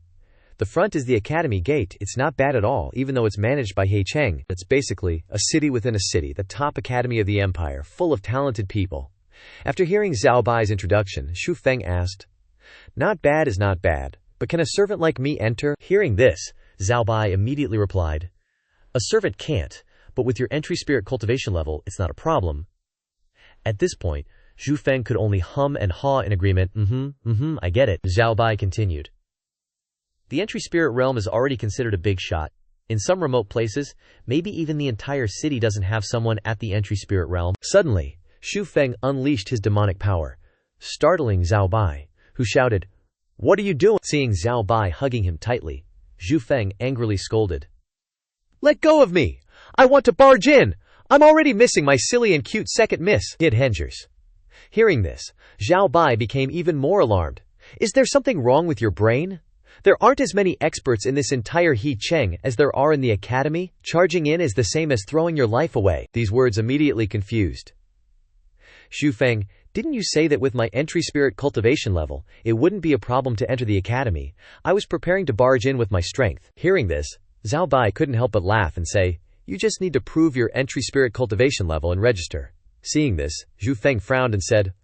the front is the academy gate. It's not bad at all, even though it's managed by He Cheng. It's basically a city within a city, the top academy of the empire, full of talented people. After hearing Xiao Bai's introduction, Xu Feng asked, not bad is not bad, but can a servant like me enter? Hearing this, Xiao Bai immediately replied, a servant can't, but with your entry spirit cultivation level, it's not a problem. At this point, Xu Feng could only hum and haw in agreement. I get it. Xiao Bai continued. The entry spirit realm is already considered a big shot. In some remote places, maybe even the entire city doesn't have someone at the entry spirit realm. Suddenly, Xu Feng unleashed his demonic power, startling Xiao Bai, who shouted, what are you doing? Seeing Xiao Bai hugging him tightly, Xu Feng angrily scolded, let go of me! I want to barge in! I'm already missing my silly and cute second miss, Kid Hengers. Hearing this, Xiao Bai became even more alarmed. Is there something wrong with your brain? There aren't as many experts in this entire He Cheng as there are in the academy. Charging in is the same as throwing your life away. These words immediately confused Xu Feng. Didn't you say that with my entry spirit cultivation level, it wouldn't be a problem to enter the academy? I was preparing to barge in with my strength. Hearing this, Xiao Bai couldn't help but laugh and say, you just need to prove your entry spirit cultivation level and register. Seeing this, Xu Feng frowned and said,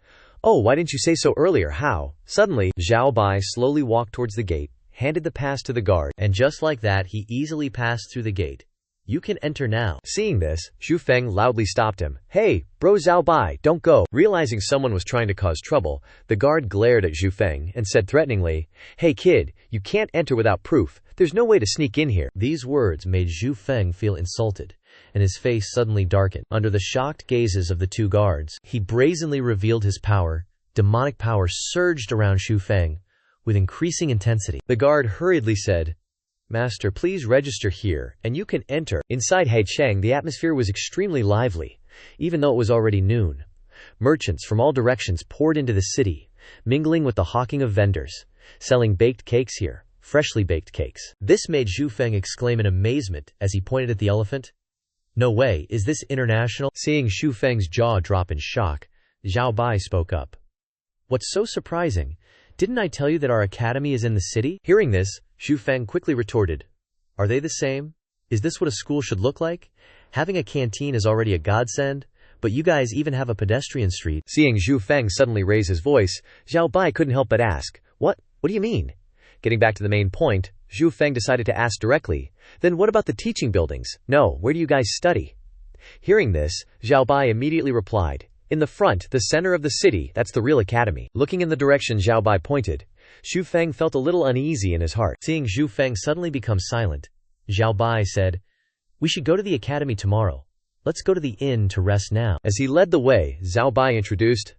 oh, why didn't you say so earlier? How? Suddenly, Xiao Bai slowly walked towards the gate, handed the pass to the guard, and just like that he easily passed through the gate. You can enter now. Seeing this, Xu Feng loudly stopped him. Hey, bro Xiao Bai, don't go. Realizing someone was trying to cause trouble, the guard glared at Xu Feng and said threateningly, hey kid, you can't enter without proof. There's no way to sneak in here. These words made Xu Feng feel insulted, and his face suddenly darkened. Under the shocked gazes of the two guards, he brazenly revealed his power. Demonic power surged around Xu Feng with increasing intensity. The guard hurriedly said, Master, please register here, and you can enter. Inside Haicheng, the atmosphere was extremely lively, even though it was already noon. Merchants from all directions poured into the city, mingling with the hawking of vendors, selling baked cakes here, freshly baked cakes. This made Xu Feng exclaim in amazement as he pointed at the elephant. No way, is this international? Seeing Xu Feng's jaw drop in shock, Xiao Bai spoke up. What's so surprising? Didn't I tell you that our academy is in the city? Hearing this, Xu Feng quickly retorted, "Are they the same? Is this what a school should look like? Having a canteen is already a godsend, but you guys even have a pedestrian street." Seeing Xu Feng suddenly raise his voice, Xiao Bai couldn't help but ask, What do you mean? Getting back to the main point, Xu Feng decided to ask directly, "Then what about the teaching buildings? No, where do you guys study?" Hearing this, Xiao Bai immediately replied, "In the front, the center of the city, that's the real academy." Looking in the direction Xiao Bai pointed, Xu Feng felt a little uneasy in his heart. Seeing Xu Feng suddenly become silent, Xiao Bai said, "We should go to the academy tomorrow. Let's go to the inn to rest now." As he led the way, Xiao Bai introduced,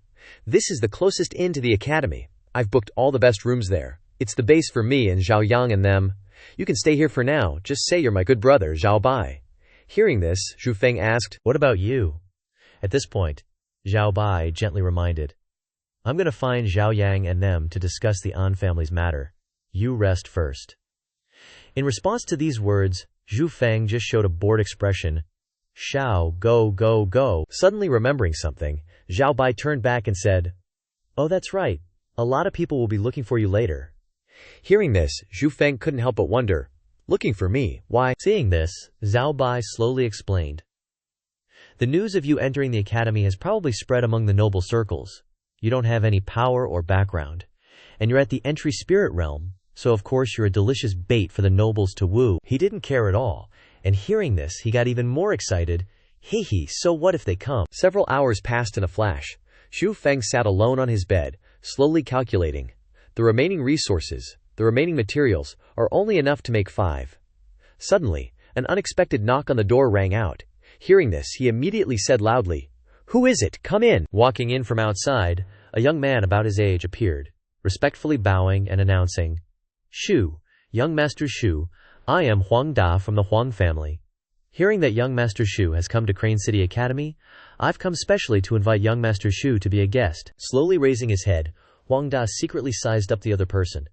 "This is the closest inn to the academy. I've booked all the best rooms there. It's the base for me and Zhao Yang and them. You can stay here for now. Just say you're my good brother, Xiao Bai." Hearing this, Xu Feng asked, "What about you?" At this point, Xiao Bai gently reminded, "I'm going to find Zhao Yang and them to discuss the An family's matter. You rest first." In response to these words, Xu Feng just showed a bored expression. "Xiao, go, go, go." Suddenly remembering something, Xiao Bai turned back and said, "Oh, that's right. A lot of people will be looking for you later." Hearing this, Xu Feng couldn't help but wonder, "Looking for me? Why?" Seeing this, Xiao Bai slowly explained, "The news of you entering the academy has probably spread among the noble circles. You don't have any power or background, and you're at the entry spirit realm, so of course you're a delicious bait for the nobles to woo." He didn't care at all, and hearing this, he got even more excited. Hee, so what if they come? Several hours passed in a flash. Xu Feng sat alone on his bed, slowly calculating. The remaining resources, the remaining materials, are only enough to make 5. Suddenly, an unexpected knock on the door rang out. Hearing this, he immediately said loudly, "Who is it? Come in." Walking in from outside, a young man about his age appeared, respectfully bowing and announcing, "Xu, young Master Xu, I am Huang Da from the Huang family. Hearing that young Master Xu has come to Crane City Academy, I've come specially to invite young Master Xu to be a guest." Slowly raising his head, Huang Da secretly sized up the other person.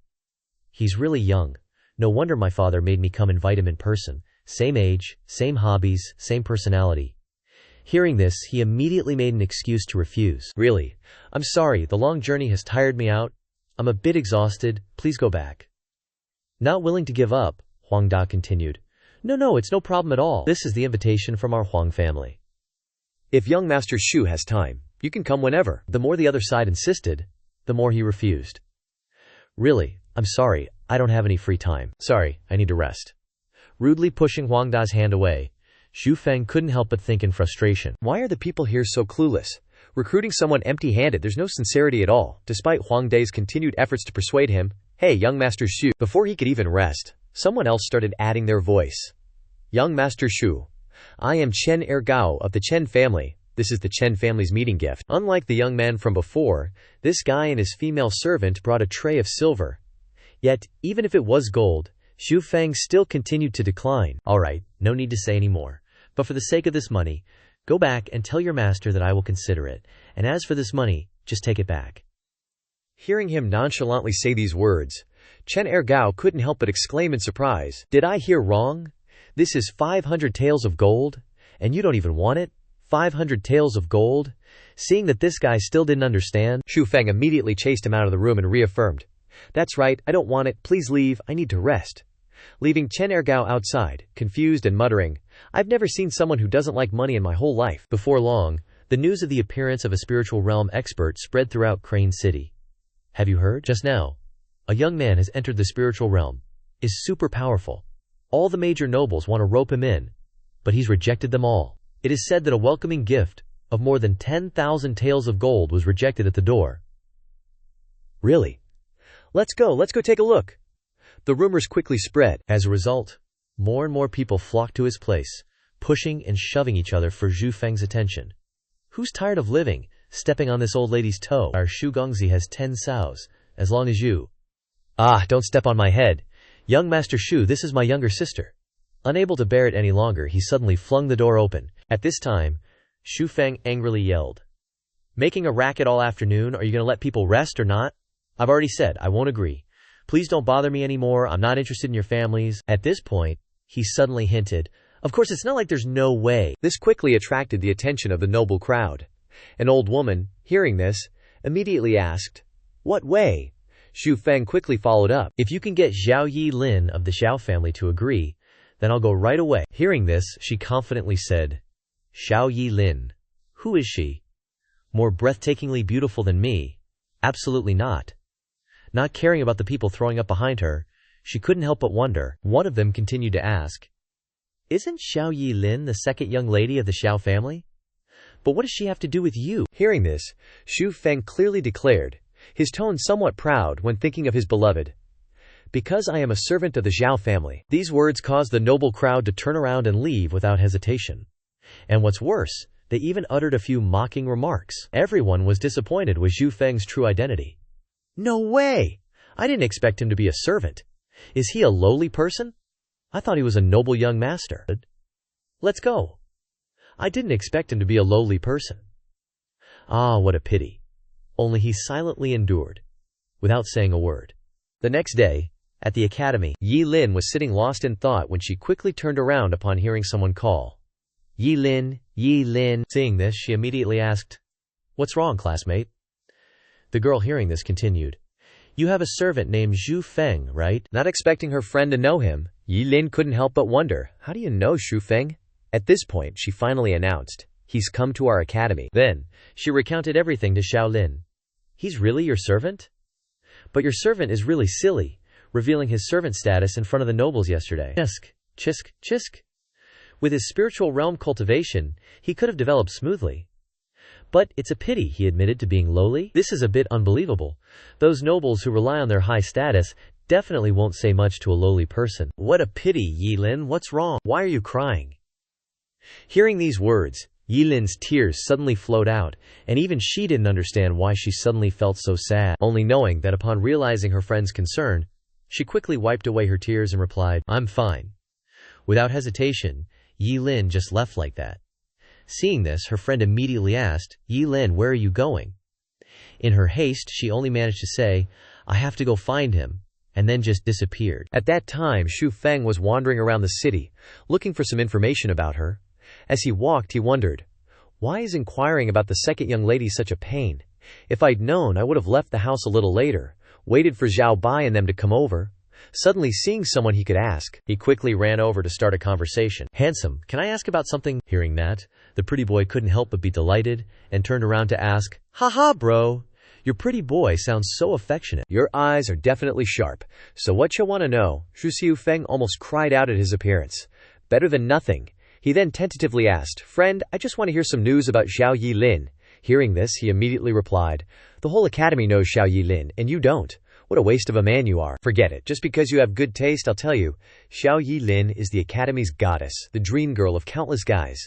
"He's really young. No wonder my father made me come invite him in person. Same age, same hobbies, same personality." Hearing this, he immediately made an excuse to refuse. "Really, I'm sorry, the long journey has tired me out. I'm a bit exhausted, please go back." Not willing to give up, Huang Da continued, No, it's no problem at all. This is the invitation from our Huang family. If young Master Xu has time, you can come whenever." The more the other side insisted, the more he refused. "Really, I'm sorry, I don't have any free time. Sorry, I need to rest." Rudely pushing Huang Da's hand away, Xu Feng couldn't help but think in frustration. Why are the people here so clueless? Recruiting someone empty-handed, there's no sincerity at all. Despite Huang Da's continued efforts to persuade him, "Hey, young Master Xu." Before he could even rest, someone else started adding their voice. "Young Master Xu, I am Chen Ergao of the Chen family. This is the Chen family's meeting gift." Unlike the young man from before, this guy and his female servant brought a tray of silver. Yet, even if it was gold, Xu Feng still continued to decline. "All right, no need to say any more. But for the sake of this money, go back and tell your master that I will consider it. And as for this money, just take it back." Hearing him nonchalantly say these words, Chen Ergao couldn't help but exclaim in surprise, "Did I hear wrong? This is 500 taels of gold? And you don't even want it? 500 taels of gold?" Seeing that this guy still didn't understand, Xu Feng immediately chased him out of the room and reaffirmed, "That's right, I don't want it, please leave, I need to rest." Leaving Chen Ergao outside, confused and muttering, "I've never seen someone who doesn't like money in my whole life." Before long, the news of the appearance of a spiritual realm expert spread throughout Crane City. "Have you heard? Just now, a young man has entered the spiritual realm, is super powerful. All the major nobles want to rope him in, but he's rejected them all. It is said that a welcoming gift of more than 10,000 taels of gold was rejected at the door." "Really? Let's go take a look." The rumors quickly spread. As a result, more and more people flocked to his place, pushing and shoving each other for Xu Feng's attention. "Who's tired of living, stepping on this old lady's toe? Our Shu Gongzi has 10 sows, as long as you—" "Ah, don't step on my head. Young Master Xu, this is my younger sister." Unable to bear it any longer, he suddenly flung the door open. At this time, Xu Feng angrily yelled, "Making a racket all afternoon, are you going to let people rest or not? I've already said, I won't agree. Please don't bother me anymore, I'm not interested in your families." At this point, he suddenly hinted, "Of course it's not like there's no way." This quickly attracted the attention of the noble crowd. An old woman, hearing this, immediately asked, "What way?" Xu Feng quickly followed up. If you can get Xiao Yilin of the Xiao family to agree, then I'll go right away. Hearing this, she confidently said, Xiao Yilin. Who is she? More breathtakingly beautiful than me? Absolutely not. Not caring about the people throwing up behind her, she couldn't help but wonder. One of them continued to ask, Isn't Xiao Yilin the second young lady of the Xiao family? But what does she have to do with you? Hearing this, Xu Feng clearly declared, his tone somewhat proud when thinking of his beloved. Because I am a servant of the Xiao family. These words caused the noble crowd to turn around and leave without hesitation. And what's worse, they even uttered a few mocking remarks. Everyone was disappointed with Xu Feng's true identity. No way! I didn't expect him to be a servant. Is he a lowly person? I thought he was a noble young master. Let's go. I didn't expect him to be a lowly person. Ah, what a pity. Only he silently endured, without saying a word. The next day, at the academy, Yilin was sitting lost in thought when she quickly turned around upon hearing someone call. Yilin, Yilin. Seeing this, she immediately asked, What's wrong, classmate? The girl hearing this continued, You have a servant named Xu Feng, right? Not expecting her friend to know him, Yilin couldn't help but wonder, How do you know Xu Feng? At this point, she finally announced, He's come to our academy. Then, she recounted everything to Xiao Lin. He's really your servant? But your servant is really silly, revealing his servant status in front of the nobles yesterday. Chisk, chisk, chisk. With his spiritual realm cultivation, he could have developed smoothly. But it's a pity he admitted to being lowly. This is a bit unbelievable. Those nobles who rely on their high status definitely won't say much to a lowly person. What a pity, Yilin. What's wrong? Why are you crying? Hearing these words, Yilin's tears suddenly flowed out, and even she didn't understand why she suddenly felt so sad, only knowing that upon realizing her friend's concern, she quickly wiped away her tears and replied, I'm fine. Without hesitation, Yilin just left like that. Seeing this, her friend immediately asked, Yilin, where are you going? In her haste, she only managed to say, I have to go find him, and then just disappeared. At that time, Xu Feng was wandering around the city, looking for some information about her. As he walked, he wondered, why is inquiring about the second young lady such a pain? If I'd known, I would have left the house a little later, waited for Xiao Bai and them to come over. Suddenly seeing someone he could ask, he quickly ran over to start a conversation. Handsome, can I ask about something? Hearing that, the pretty boy couldn't help but be delighted, and turned around to ask, Haha, bro. Your pretty boy sounds so affectionate. Your eyes are definitely sharp. So what you want to know? Xu Feng almost cried out at his appearance. Better than nothing. He then tentatively asked, Friend, I just want to hear some news about Xiao Yilin. Hearing this, he immediately replied, The whole academy knows Xiao Yilin, and you don't. What a waste of a man you are. Forget it. Just because you have good taste, I'll tell you. Xiao Yilin is the academy's goddess, the dream girl of countless guys.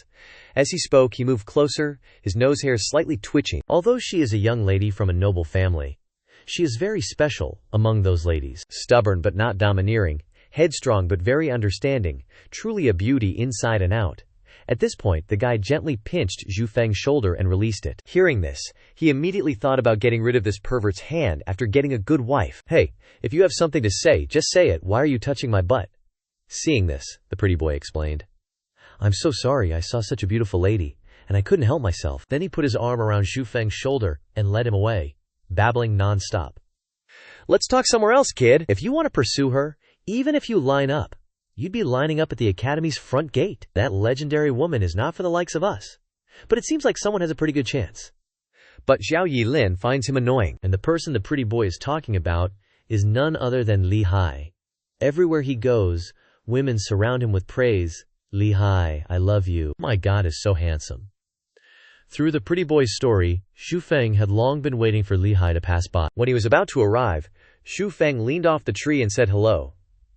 As he spoke, he moved closer, his nose hairs slightly twitching. Although she is a young lady from a noble family, she is very special among those ladies. Stubborn but not domineering, headstrong but very understanding, truly a beauty inside and out. At this point, the guy gently pinched Xu Feng's shoulder and released it. Hearing this, he immediately thought about getting rid of this pervert's hand after getting a good wife. Hey, if you have something to say, just say it. Why are you touching my butt? Seeing this, the pretty boy explained, I'm so sorry, I saw such a beautiful lady, and I couldn't help myself. Then he put his arm around Xu Feng's shoulder and led him away, babbling non-stop. Let's talk somewhere else, kid. If you want to pursue her, even if you line up, you'd be lining up at the academy's front gate. That legendary woman is not for the likes of us. But it seems like someone has a pretty good chance. But Xiao Yilin finds him annoying. And the person the pretty boy is talking about is none other than Li Hai. Everywhere he goes, women surround him with praise. Li Hai, I love you. My God is so handsome. Through the pretty boy's story, Xu Feng had long been waiting for Li Hai to pass by. When he was about to arrive, Xu Feng leaned off the tree and said hello.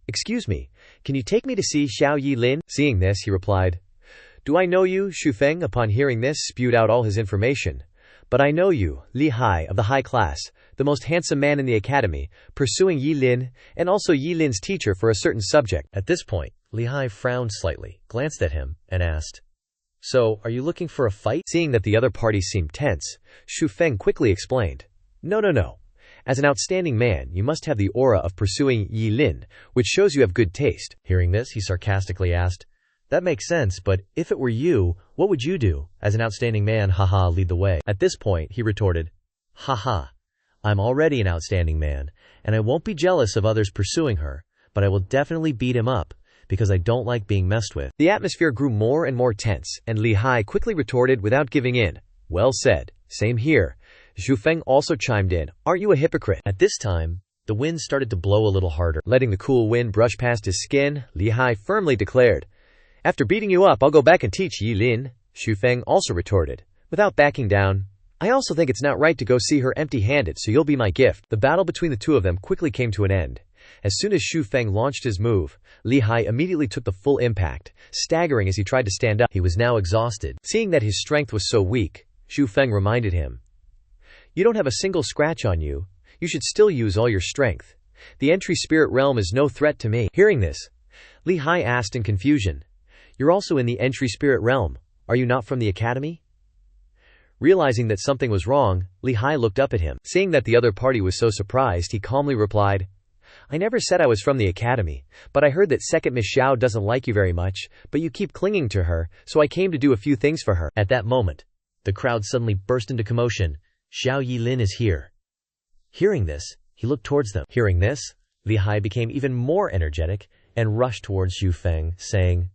Excuse me, can you take me to see Xiao Yilin? Seeing this, he replied, Do I know you? Xu Feng, upon hearing this, spewed out all his information. But I know you, Li Hai of the high class, the most handsome man in the academy, pursuing Yilin, and also Yilin's teacher for a certain subject. At this point, Li Hai frowned slightly, glanced at him, and asked, So, are you looking for a fight? Seeing that the other party seemed tense, Xu Feng quickly explained, No. As an outstanding man, you must have the aura of pursuing Yilin, which shows you have good taste. Hearing this, he sarcastically asked, That makes sense, but if it were you, what would you do? As an outstanding man, haha, lead the way. At this point, he retorted, Haha, I'm already an outstanding man, and I won't be jealous of others pursuing her, but I will definitely beat him up, because I don't like being messed with. The atmosphere grew more and more tense, and Li Hai quickly retorted without giving in. Well said. Same here. Zhu Feng also chimed in. Aren't you a hypocrite? At this time, the wind started to blow a little harder. Letting the cool wind brush past his skin, Li Hai firmly declared. After beating you up, I'll go back and teach Yi Lin. Zhu Feng also retorted. Without backing down, I also think it's not right to go see her empty-handed, so you'll be my gift. The battle between the two of them quickly came to an end. As soon as Zhu Feng launched his move, Li Hai immediately took the full impact, staggering as he tried to stand up. He was now exhausted. Seeing that his strength was so weak, Zhu Feng reminded him. You don't have a single scratch on you. You should still use all your strength. The entry spirit realm is no threat to me. Hearing this, Li Hai asked in confusion. You're also in the entry spirit realm. Are you not from the academy? Realizing that something was wrong, Li Hai looked up at him. Seeing that the other party was so surprised, he calmly replied, I never said I was from the academy, but I heard that second Miss Xiao doesn't like you very much, but you keep clinging to her, so I came to do a few things for her. At that moment, the crowd suddenly burst into commotion. Xiao Yilin is here. Hearing this, he looked towards them. Hearing this, Li Hai became even more energetic and rushed towards Zhu Feng, saying,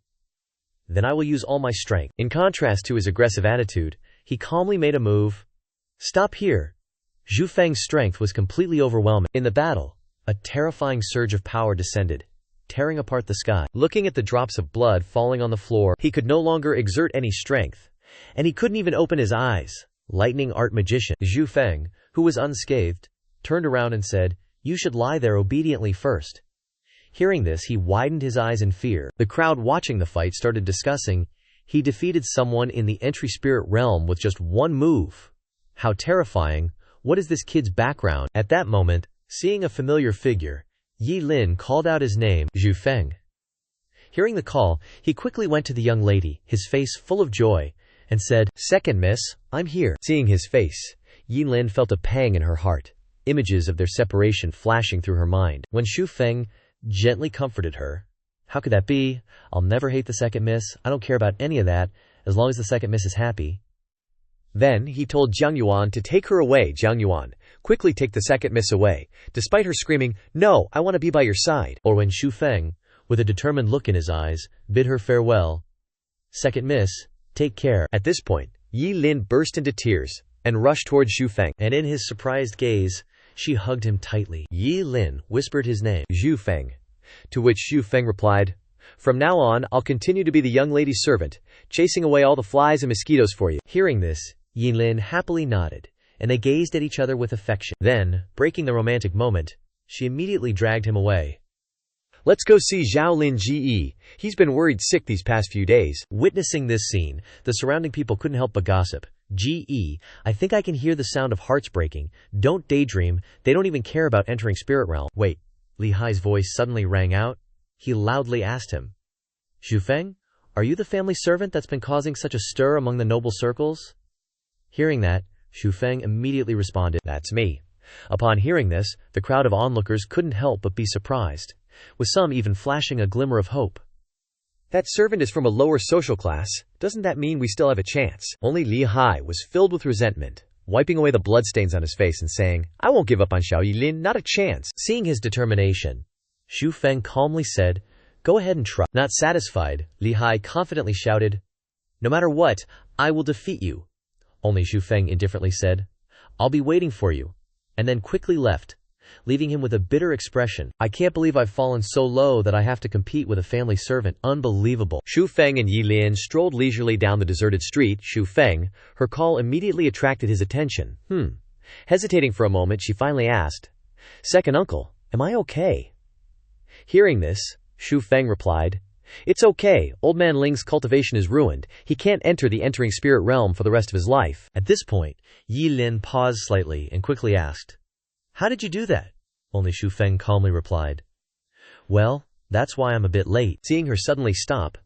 Then I will use all my strength. In contrast to his aggressive attitude, he calmly made a move. Stop here. Zhu Feng's strength was completely overwhelming. In the battle, a terrifying surge of power descended, tearing apart the sky. Looking at the drops of blood falling on the floor, he could no longer exert any strength, and he couldn't even open his eyes. Lightning art magician Zhu Feng, who was unscathed, turned around and said, You should lie there obediently first. Hearing this, he widened his eyes in fear. The crowd watching the fight started discussing. He defeated someone in the entry spirit realm with just one move. How terrifying. What is this kid's background? At that moment, seeing a familiar figure, Yi Lin called out his name, Zhu Feng. Hearing the call, he quickly went to the young lady, his face full of joy, and said, Second miss, I'm here. Seeing his face, Yi Lin felt a pang in her heart, images of their separation flashing through her mind. When Zhu Feng gently comforted her, How could that be? I'll never hate the second miss. I don't care about any of that, as long as the second miss is happy. Then he told Jiang Yuan to take her away. Jiang Yuan, quickly take the second miss away, despite her screaming, No, I want to be by your side. Or when Zhu Feng, with a determined look in his eyes, bid her farewell. Second miss, take care. At this point, Yi Lin burst into tears and rushed towards Zhu Feng, and in his surprised gaze, she hugged him tightly. Yi Lin whispered his name, Zhu Feng, to which Zhu Feng replied, From now on, I'll continue to be the young lady's servant, chasing away all the flies and mosquitoes for you. Hearing this, Yi Lin happily nodded, and they gazed at each other with affection. Then, breaking the romantic moment, she immediately dragged him away. Let's go see Zhao Lin Ge. He's been worried sick these past few days. Witnessing this scene, the surrounding people couldn't help but gossip. Ge, I think I can hear the sound of hearts breaking. Don't daydream, they don't even care about entering spirit realm. Wait, Li Hai's voice suddenly rang out. He loudly asked him, Zhu Feng, are you the family servant that's been causing such a stir among the noble circles? Hearing that, Zhu Feng immediately responded, That's me. Upon hearing this, the crowd of onlookers couldn't help but be surprised, with some even flashing a glimmer of hope. That servant is from a lower social class. Doesn't that mean we still have a chance? Only Li Hai was filled with resentment, wiping away the bloodstains on his face and saying, I won't give up on Xiao Yilin, not a chance. Seeing his determination, Zhu Feng calmly said, Go ahead and try. Not satisfied, Li Hai confidently shouted, No matter what, I will defeat you. Only Zhu Feng indifferently said, I'll be waiting for you, and then quickly left, leaving him with a bitter expression. I can't believe I've fallen so low that I have to compete with a family servant. Unbelievable. Zhu Feng and Yi Lin strolled leisurely down the deserted street. Zhu Feng, her call immediately attracted his attention. Hesitating for a moment, she finally asked, Second uncle, am I okay? Hearing this, Zhu Feng replied, It's okay, old man Ling's cultivation is ruined. He can't enter the entering spirit realm for the rest of his life. At this point, Yi Lin paused slightly and quickly asked, How did you do that? Only Zhu Feng calmly replied, Well, that's why I'm a bit late. Seeing her suddenly stop,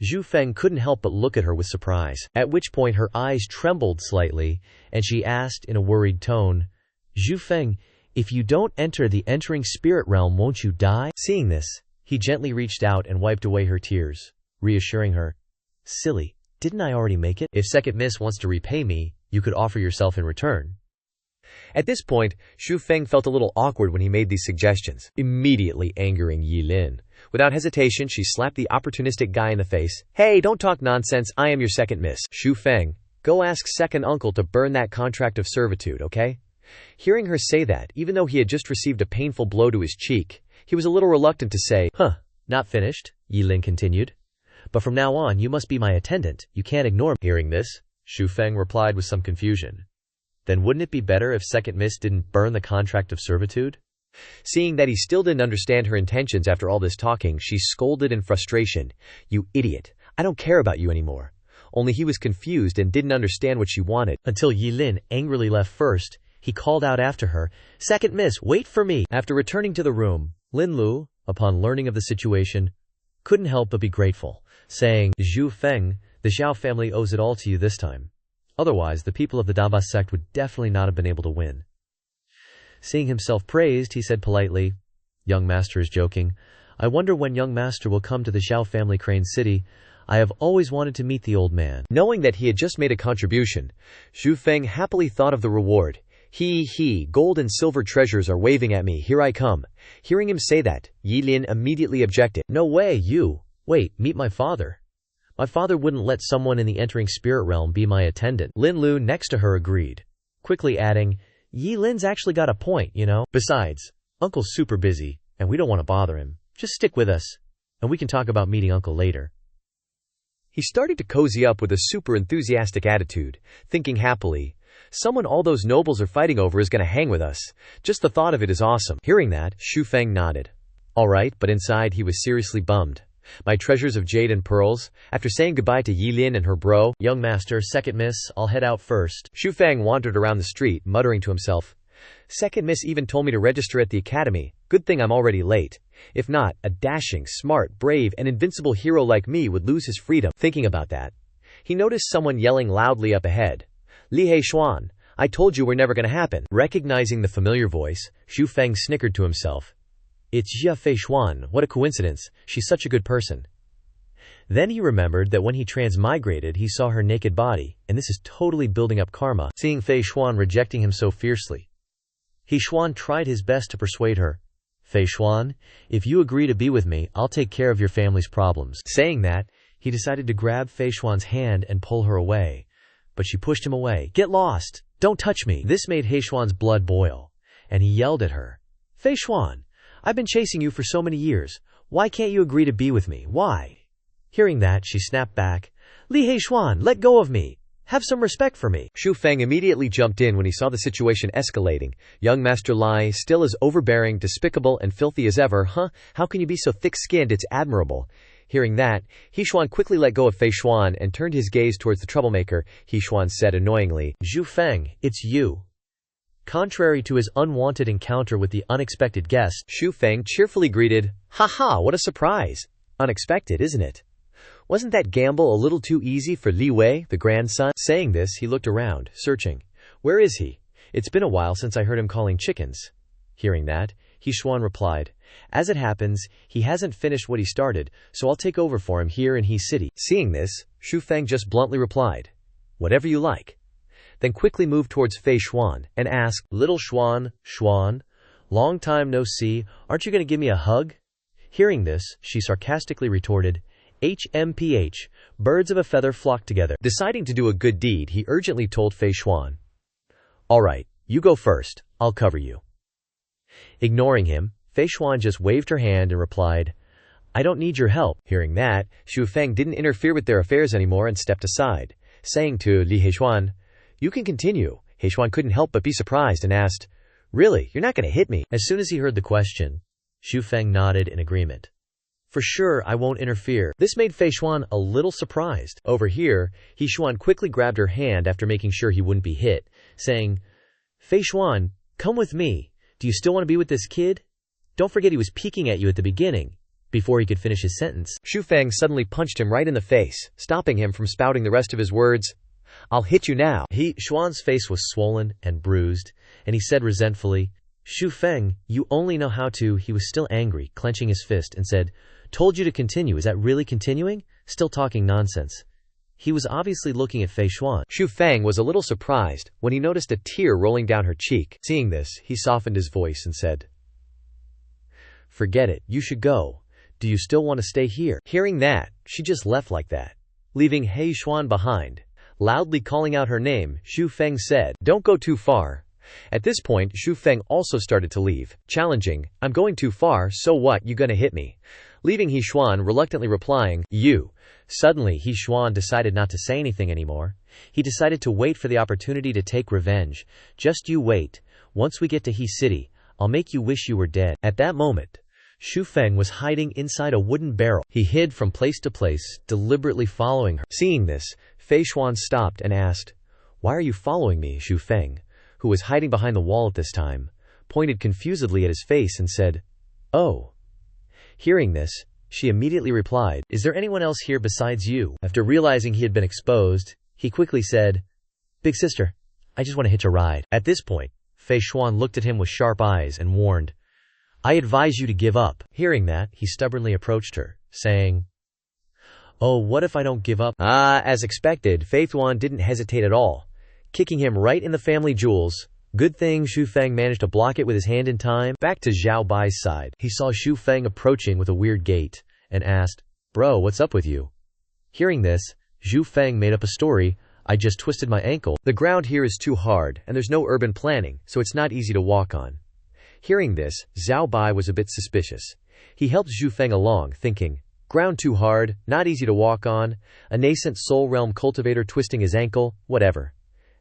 Zhu Feng couldn't help but look at her with surprise, at which point her eyes trembled slightly, and she asked in a worried tone, Zhu Feng, if you don't enter the entering spirit realm, won't you die? Seeing this, he gently reached out and wiped away her tears, reassuring her, Silly, didn't I already make it? If second miss wants to repay me, you could offer yourself in return. At this point, Xu Feng felt a little awkward when he made these suggestions, immediately angering Yi Lin. Without hesitation, she slapped the opportunistic guy in the face. "Hey, don't talk nonsense, I am your second miss." "Xu Feng, go ask second uncle to burn that contract of servitude, okay?" Hearing her say that, even though he had just received a painful blow to his cheek, he was a little reluctant to say, Not finished, Yi Lin continued. But from now on, you must be my attendant. You can't ignore me. Hearing this, Xu Feng replied with some confusion. Then wouldn't it be better if second miss didn't burn the contract of servitude? Seeing that he still didn't understand her intentions after all this talking, she scolded in frustration. "You idiot. I don't care about you anymore." Only he was confused and didn't understand what she wanted. Until Yi Lin angrily left first, he called out after her, "Second miss, wait for me." After returning to the room, Lin Lu, upon learning of the situation, couldn't help but be grateful, saying, "Xu Feng, the Xiao family owes it all to you this time. Otherwise, the people of the Daba sect would definitely not have been able to win." Seeing himself praised, he said politely, "Young master is joking. I wonder when young master will come to the Xiao family Crane City. I have always wanted to meet the old man." Knowing that he had just made a contribution, Xu Feng happily thought of the reward. Gold and silver treasures are waving at me, here I come." Hearing him say that, Yi Lin immediately objected. "No way, you. Wait, meet my father. My father wouldn't let someone in the entering spirit realm be my attendant." Lin Lu next to her agreed, quickly adding, "Yi Lin's actually got a point, you know. Besides, Uncle's super busy, and we don't want to bother him. Just stick with us, and we can talk about meeting Uncle later." He started to cozy up with a super enthusiastic attitude, thinking happily, "Someone all those nobles are fighting over is going to hang with us. Just the thought of it is awesome." Hearing that, Xu Feng nodded. All right, but inside he was seriously bummed. My treasures of jade and pearls. After saying goodbye to Yi Lin and her bro, "Young master, second miss, I'll head out first." Xu Feng wandered around the street, muttering to himself, "Second miss even told me to register at the academy. Good thing I'm already late. If not, a dashing, smart, brave, and invincible hero like me would lose his freedom." Thinking about that, he noticed someone yelling loudly up ahead. "Li He Xuan, I told you we're never going to happen." Recognizing the familiar voice, Xu Feng snickered to himself. "It's Jia Fei Xuan, what a coincidence, she's such a good person." Then he remembered that when he transmigrated he saw her naked body, and this is totally building up karma, seeing Fei Xuan rejecting him so fiercely. He Xuan tried his best to persuade her. "Fei Xuan, if you agree to be with me, I'll take care of your family's problems." Saying that, he decided to grab Fei Xuan's hand and pull her away. But she pushed him away. "Get lost! Don't touch me!" This made He Xuan's blood boil, and he yelled at her. "Fei Xuan, I've been chasing you for so many years. Why can't you agree to be with me? Why?" Hearing that, she snapped back. "Li He Xuan, let go of me! Have some respect for me." Xu Feng immediately jumped in when he saw the situation escalating. "Young Master Lai, still as overbearing, despicable, and filthy as ever, huh? How can you be so thick-skinned? It's admirable." Hearing that, He Xuan quickly let go of Fei Xuan and turned his gaze towards the troublemaker. He Xuan said annoyingly, "Xu Feng, it's you." Contrary to his unwanted encounter with the unexpected guest, Xu Feng cheerfully greeted, "Ha, what a surprise. Unexpected, isn't it? Wasn't that gamble a little too easy for Li Wei, the grandson?" Saying this, he looked around, searching. "Where is he? It's been a while since I heard him calling chickens." Hearing that, He Xuan replied, "As it happens, he hasn't finished what he started, so I'll take over for him here in He City." Seeing this, Xu Feng just bluntly replied, "Whatever you like." Then quickly moved towards Fei Xuan and asked, "Little Xuan, long time no see, aren't you going to give me a hug?" Hearing this, she sarcastically retorted, "HMPH, birds of a feather flock together." Deciding to do a good deed, he urgently told Fei Xuan, "All right, you go first, I'll cover you." Ignoring him, Fei Xuan just waved her hand and replied, "I don't need your help." Hearing that, Xu Feng didn't interfere with their affairs anymore and stepped aside, saying to Li He Xuan, "You can continue." He Xuan couldn't help but be surprised and asked, "Really, you're not going to hit me?" As soon as he heard the question, Xu Feng nodded in agreement. "For sure, I won't interfere." This made Fei Xuan a little surprised. Over here, He Xuan quickly grabbed her hand after making sure he wouldn't be hit, saying, "Fei Xuan, come with me. Do you still want to be with this kid? Don't forget he was peeking at you at the beginning." Before he could finish his sentence, Xu Feng suddenly punched him right in the face, stopping him from spouting the rest of his words. "I'll hit you now." He Xuan's face was swollen and bruised, and he said resentfully, "Xu Feng, you only know how to." He was still angry, clenching his fist, and said, "Told you to continue. Is that really continuing? Still talking nonsense." He was obviously looking at Fei Xuan. Xu Feng was a little surprised when he noticed a tear rolling down her cheek. Seeing this, he softened his voice and said, "Forget it, you should go. Do you still want to stay here?" Hearing that, she just left like that, leaving He Xuan behind. Loudly calling out her name, Xu Feng said, "Don't go too far." At this point, Xu Feng also started to leave, challenging, "I'm going too far, so what, you gonna hit me?" Leaving He Xuan reluctantly replying, "You." Suddenly, He Xuan decided not to say anything anymore. He decided to wait for the opportunity to take revenge. "Just you wait. Once we get to He City, I'll make you wish you were dead." At that moment, Xu Feng was hiding inside a wooden barrel. He hid from place to place, deliberately following her. Seeing this, Fei Xuan stopped and asked, "Why are you following me?" Xu Feng, who was hiding behind the wall at this time, pointed confusedly at his face and said, "Oh." Hearing this, she immediately replied, "Is there anyone else here besides you?" After realizing he had been exposed, he quickly said, "Big sister, I just want to hitch a ride." At this point, Fei Xuan looked at him with sharp eyes and warned, "I advise you to give up." Hearing that, he stubbornly approached her, saying, "Oh, what if I don't give up?" As expected, Fei Xuan didn't hesitate at all, kicking him right in the family jewels. Good thing Xu Feng managed to block it with his hand in time. Back to Xiao Bai's side, he saw Xu Feng approaching with a weird gait, and asked, "Bro, what's up with you?" Hearing this, Xu Feng made up a story, "I just twisted my ankle. The ground here is too hard, and there's no urban planning, so it's not easy to walk on." Hearing this, Xiao Bai was a bit suspicious. He helped Xu Feng along, thinking, ground too hard, not easy to walk on, a nascent soul realm cultivator twisting his ankle, whatever.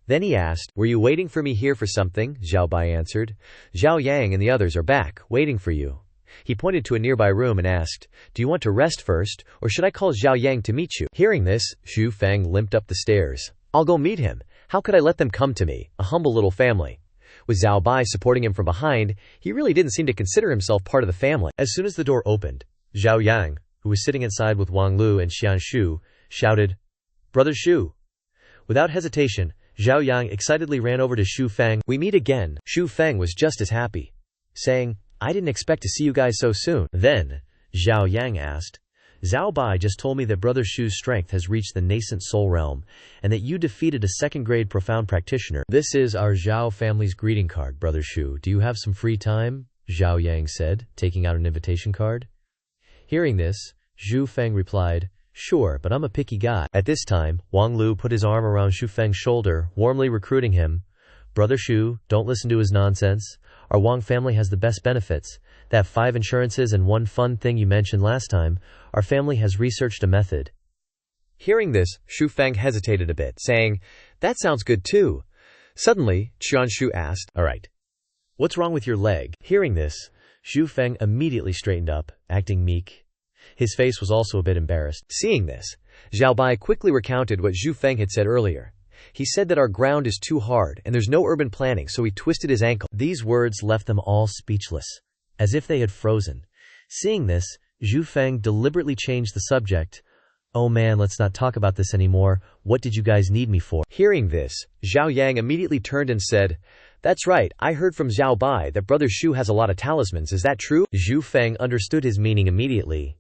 Then he asked, "Were you waiting for me here for something?" Xiao Bai answered, "Zhao Yang and the others are back, waiting for you." He pointed to a nearby room and asked, "Do you want to rest first, or should I call Zhao Yang to meet you?" Hearing this, Xu Feng limped up the stairs. "I'll go meet him. How could I let them come to me, a humble little family?" With Xiao Bai supporting him from behind, he really didn't seem to consider himself part of the family. As soon as the door opened, Zhao Yang, who was sitting inside with Wang Lu and Xianxia, shouted, "Brother Xu." Without hesitation, Zhao Yang excitedly ran over to Xu Feng. "We meet again." Xu Feng was just as happy, saying, "I didn't expect to see you guys so soon." Then, Zhao Yang asked, "Zhao Bai just told me that Brother Xu's strength has reached the nascent soul realm, and that you defeated a second-grade profound practitioner. This is our Zhao family's greeting card, Brother Xu. Do you have some free time?" Zhao Yang said, taking out an invitation card. Hearing this, Xu Feng replied, "Sure, but I'm a picky guy." At this time, Wang Lu put his arm around Xu Feng's shoulder, warmly recruiting him. "Brother Xu, don't listen to his nonsense. Our Wang family has the best benefits. That 5 insurances and 1 fun thing you mentioned last time, our family has researched a method." Hearing this, Xu Feng hesitated a bit, saying, "That sounds good too." Suddenly, Xianxia asked, "All right, what's wrong with your leg?" Hearing this, Xu Feng immediately straightened up, acting meek. His face was also a bit embarrassed. Seeing this, Xiao Bai quickly recounted what Xu Feng had said earlier. He said that our ground is too hard and there's no urban planning, so he twisted his ankle. These words left them all speechless, as if they had frozen. Seeing this, Xu Feng deliberately changed the subject. "Oh man, let's not talk about this anymore. What did you guys need me for?" Hearing this, Zhao Yang immediately turned and said, "That's right, I heard from Xiao Bai that Brother Xu has a lot of talismans, is that true?" Xu Feng understood his meaning immediately.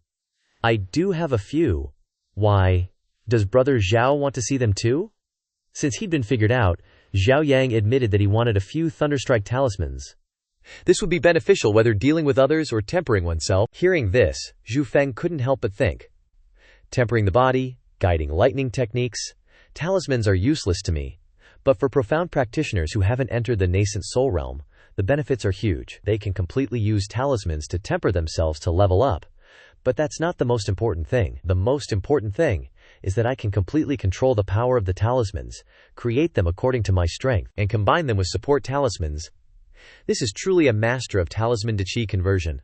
"I do have a few. Why, does Brother Zhao want to see them too?" Since he'd been figured out, Zhao Yang admitted that he wanted a few Thunderstrike talismans. This would be beneficial whether dealing with others or tempering oneself. Hearing this, Xu Feng couldn't help but think, tempering the body, guiding lightning techniques, talismans are useless to me. But for profound practitioners who haven't entered the nascent soul realm, the benefits are huge. They can completely use talismans to temper themselves to level up. But that's not the most important thing. The most important thing is that I can completely control the power of the talismans, create them according to my strength, and combine them with support talismans. This is truly a master of talisman to chi conversion.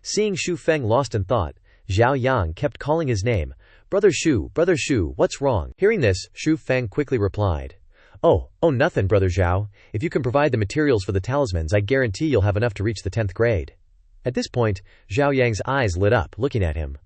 Seeing Xu Feng lost in thought, Zhao Yang kept calling his name, Brother Xu, what's wrong?" Hearing this, Xu Feng quickly replied, Oh, nothing, Brother Zhao. If you can provide the materials for the talismans, I guarantee you'll have enough to reach the 10th grade. At this point, Zhao Yang's eyes lit up, looking at him.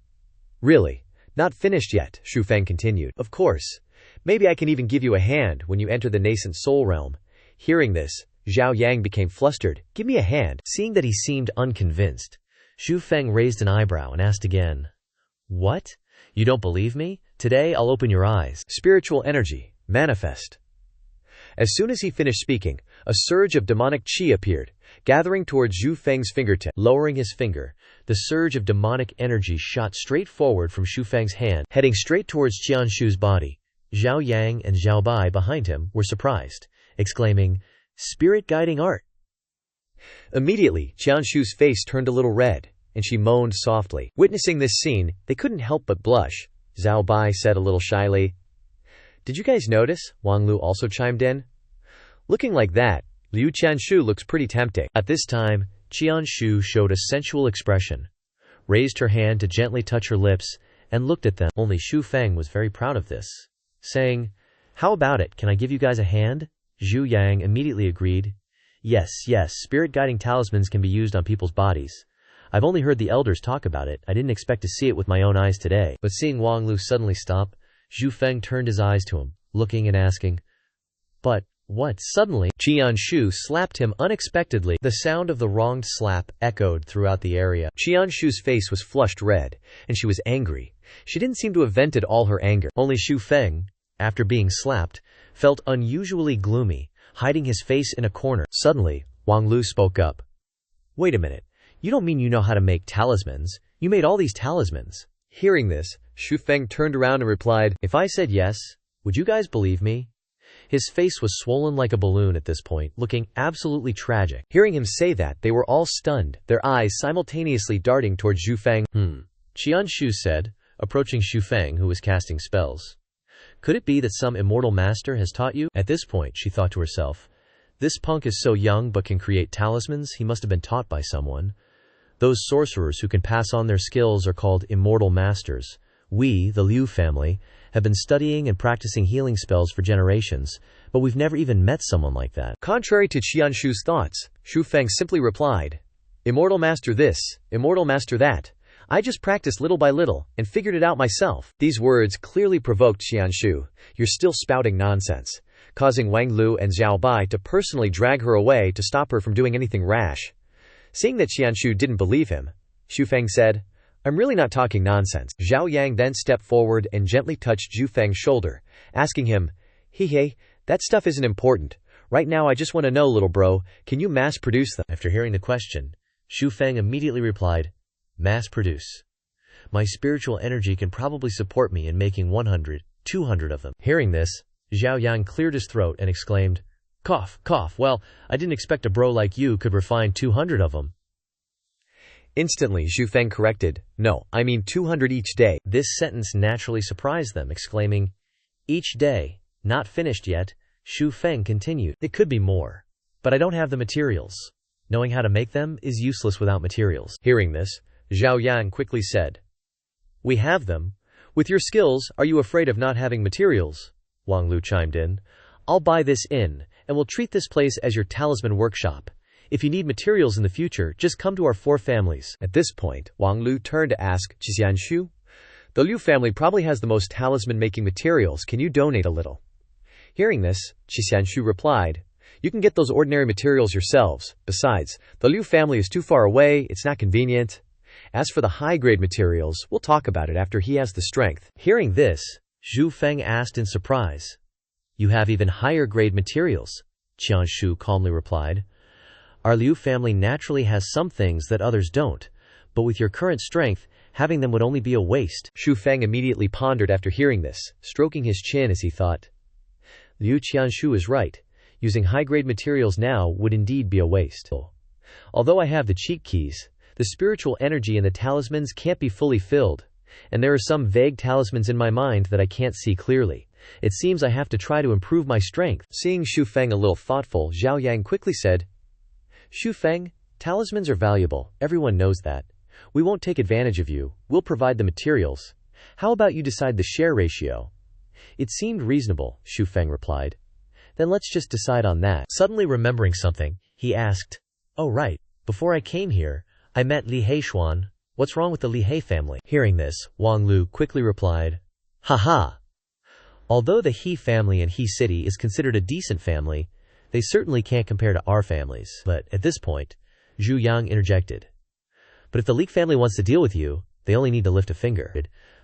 "Really? Not finished yet," Xu Feng continued. "Of course. Maybe I can even give you a hand when you enter the nascent soul realm." Hearing this, Zhao Yang became flustered. "Give me a hand." Seeing that he seemed unconvinced, Xu Feng raised an eyebrow and asked again, "What? You don't believe me? Today I'll open your eyes. Spiritual energy. Manifest. As soon as he finished speaking, a surge of demonic qi appeared, gathering towards Xu Feng's fingertip. Lowering his finger, the surge of demonic energy shot straight forward from Xu Feng's hand, heading straight towards Qianshu's body. Zhao Yang and Zhao Bai behind him were surprised, exclaiming, "Spirit guiding art!" Immediately, Qianshu's face turned a little red, and she moaned softly. Witnessing this scene, they couldn't help but blush. Zhao Bai said a little shyly, "Did you guys notice?" Wang Lu also chimed in. "Looking like that, Liu Qianshu looks pretty tempting." At this time, Qianshu showed a sensual expression, raised her hand to gently touch her lips, and looked at them. Only Xu Feng was very proud of this, saying, "How about it? Can I give you guys a hand?" Zhu Yang immediately agreed. Yes, spirit guiding talismans can be used on people's bodies. I've only heard the elders talk about it. I didn't expect to see it with my own eyes today. But seeing Wang Lu suddenly stop, Xu Feng turned his eyes to him, looking and asking, "But what?" Suddenly, Qianshu slapped him unexpectedly. The sound of the wronged slap echoed throughout the area. Qianshu's face was flushed red, and she was angry. She didn't seem to have vented all her anger. Only Xu Feng, after being slapped, felt unusually gloomy, hiding his face in a corner. Suddenly, Wang Lu spoke up. "Wait a minute. You don't mean you know how to make talismans? You made all these talismans." Hearing this, Xu Feng turned around and replied, "If I said yes, would you guys believe me?" His face was swollen like a balloon at this point, looking absolutely tragic. Hearing him say that, they were all stunned, their eyes simultaneously darting towards Xu Feng. Qianshu said, approaching Xu Feng, who was casting spells. "Could it be that some immortal master has taught you?" At this point, she thought to herself, "This punk is so young but can create talismans. He must have been taught by someone. Those sorcerers who can pass on their skills are called immortal masters. We, the Liu family, have been studying and practicing healing spells for generations, but we've never even met someone like that." Contrary to Qianshu's thoughts, Xu Feng simply replied, "Immortal master this, immortal master that. I just practiced little by little, and figured it out myself." These words clearly provoked Qianshu. "You're still spouting nonsense," causing Wang Lu and Zhao Bai to personally drag her away to stop her from doing anything rash. Seeing that Qianshu didn't believe him, Xu Feng said, "I'm really not talking nonsense." Zhao Yang then stepped forward and gently touched Xu Feng's shoulder, asking him, "Hey, that stuff isn't important. Right now I just want to know, little bro, can you mass produce them?" After hearing the question, Xu Feng immediately replied, "Mass produce? My spiritual energy can probably support me in making 100, 200 of them." Hearing this, Zhao Yang cleared his throat and exclaimed, "Cough, cough, well, I didn't expect a bro like you could refine 200 of them." Instantly, Xu Feng corrected, "No, I mean 200 each day." This sentence naturally surprised them, exclaiming, "Each day, not finished yet." Xu Feng continued, "It could be more, but I don't have the materials. Knowing how to make them is useless without materials." Hearing this, Zhao Yang quickly said, "We have them. With your skills, are you afraid of not having materials?" Wang Lu chimed in, "I'll buy this in, and we'll treat this place as your talisman workshop. If you need materials in the future, just come to our 4 families." At this point, Wang Lu turned to ask Qianshu, "The Liu family probably has the most talisman-making materials. Can you donate a little?" Hearing this, Qianshu replied, "You can get those ordinary materials yourselves. Besides, the Liu family is too far away, it's not convenient. As for the high-grade materials, we'll talk about it after he has the strength." Hearing this, Xu Feng asked in surprise, "You have even higher-grade materials?" Qianshu calmly replied, "Our Liu family naturally has some things that others don't, but with your current strength, having them would only be a waste." Xu Feng immediately pondered after hearing this, stroking his chin as he thought, Liu Qianshu is right. Using high-grade materials now would indeed be a waste. Although I have the cheat keys, the spiritual energy in the talismans can't be fully filled, and there are some vague talismans in my mind that I can't see clearly. It seems I have to try to improve my strength. Seeing Xu Feng a little thoughtful, Zhao Yang quickly said, "Xu Feng, talismans are valuable, everyone knows that. We won't take advantage of you, we'll provide the materials. How about you decide the share ratio?" It seemed reasonable, Xu Feng replied. "Then let's just decide on that." Suddenly remembering something, he asked, "Oh right, before I came here, I met Li Heishuan. What's wrong with the Li He family?" Hearing this, Wang Lu quickly replied, "Haha. Although the He family in He City is considered a decent family, they certainly can't compare to our families." But at this point, Zhu Yang interjected, "But if the Li family wants to deal with you, they only need to lift a finger.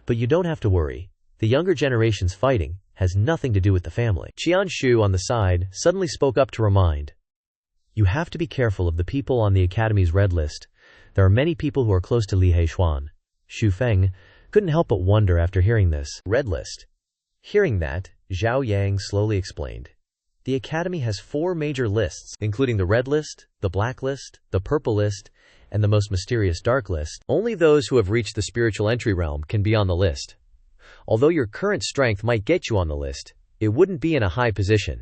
But you don't have to worry. The younger generation's fighting has nothing to do with the family. Xianxia on the side suddenly spoke up to remind. You have to be careful of the people on the Academy's red list. There are many people who are close to Li Heishuan. Feng couldn't help but wonder after hearing this. Red list. Hearing that, Zhao Yang slowly explained. The Academy has 4 major lists, including the red list, the black list, the purple list, and the most mysterious dark list. Only those who have reached the spiritual entry realm can be on the list. Although your current strength might get you on the list, it wouldn't be in a high position.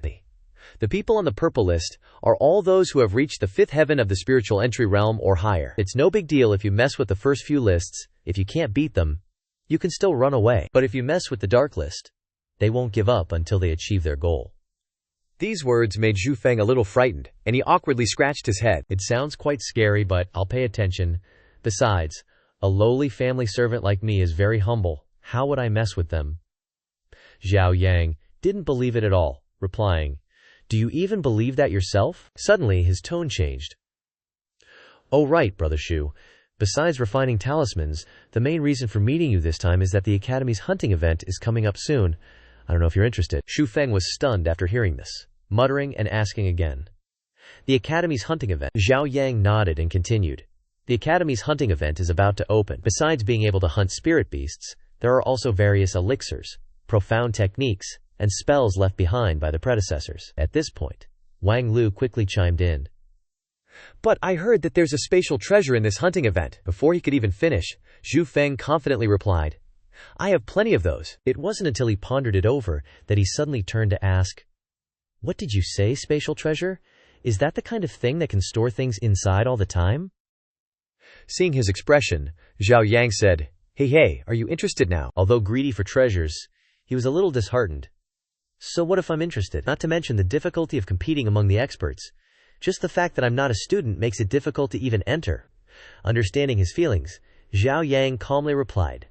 The people on the purple list are all those who have reached the 5th heaven of the spiritual entry realm or higher. It's no big deal if you mess with the first few lists. If you can't beat them, you can still run away. But if you mess with the dark list, they won't give up until they achieve their goal. These words made Feng a little frightened, and he awkwardly scratched his head. It sounds quite scary, but I'll pay attention. Besides, a lowly family servant like me is very humble. How would I mess with them? Zhao Yang didn't believe it at all, replying, Do you even believe that yourself? Suddenly his tone changed. Oh right, Brother Shu. Besides refining talismans, the main reason for meeting you this time is that the Academy's hunting event is coming up soon. I don't know if you're interested. Feng was stunned after hearing this, muttering and asking again. The Academy's hunting event. Zhao Yang nodded and continued. The Academy's hunting event is about to open. Besides being able to hunt spirit beasts, there are also various elixirs, profound techniques, and spells left behind by the predecessors. At this point, Wang Lu quickly chimed in. But I heard that there's a spatial treasure in this hunting event. Before he could even finish, Feng confidently replied, I have plenty of those. It wasn't until he pondered it over that he suddenly turned to ask, What did you say, spatial treasure? Is that the kind of thing that can store things inside all the time? Seeing his expression, Zhao Yang said, Hey, are you interested now? Although greedy for treasures, he was a little disheartened. So what if I'm interested? Not to mention the difficulty of competing among the experts. Just the fact that I'm not a student makes it difficult to even enter. Understanding his feelings, Zhao Yang calmly replied,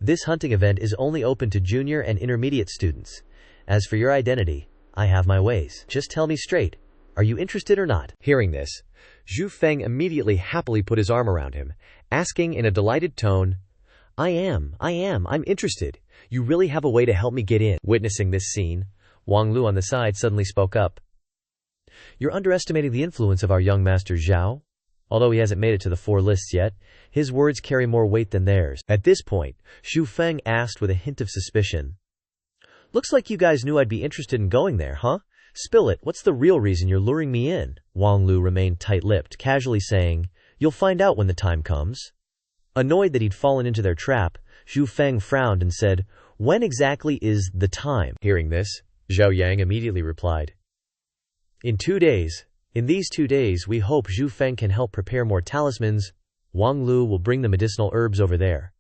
This hunting event is only open to junior and intermediate students. As for your identity, I have my ways. Just tell me straight, are you interested or not? Hearing this, Feng immediately happily put his arm around him, asking in a delighted tone, I'm interested. You really have a way to help me get in. Witnessing this scene, Wang Lu on the side suddenly spoke up. You're underestimating the influence of our young master Zhao. Although he hasn't made it to the 4 lists yet, his words carry more weight than theirs. At this point, Feng asked with a hint of suspicion. Looks like you guys knew I'd be interested in going there, huh? Spill it, what's the real reason you're luring me in? Wang Lu remained tight-lipped, casually saying, You'll find out when the time comes. Annoyed that he'd fallen into their trap, Feng frowned and said, When exactly is the time? Hearing this, Zhao Yang immediately replied, In 2 days. In these 2 days, we hope Feng can help prepare more talismans. Wang Lu will bring the medicinal herbs over there.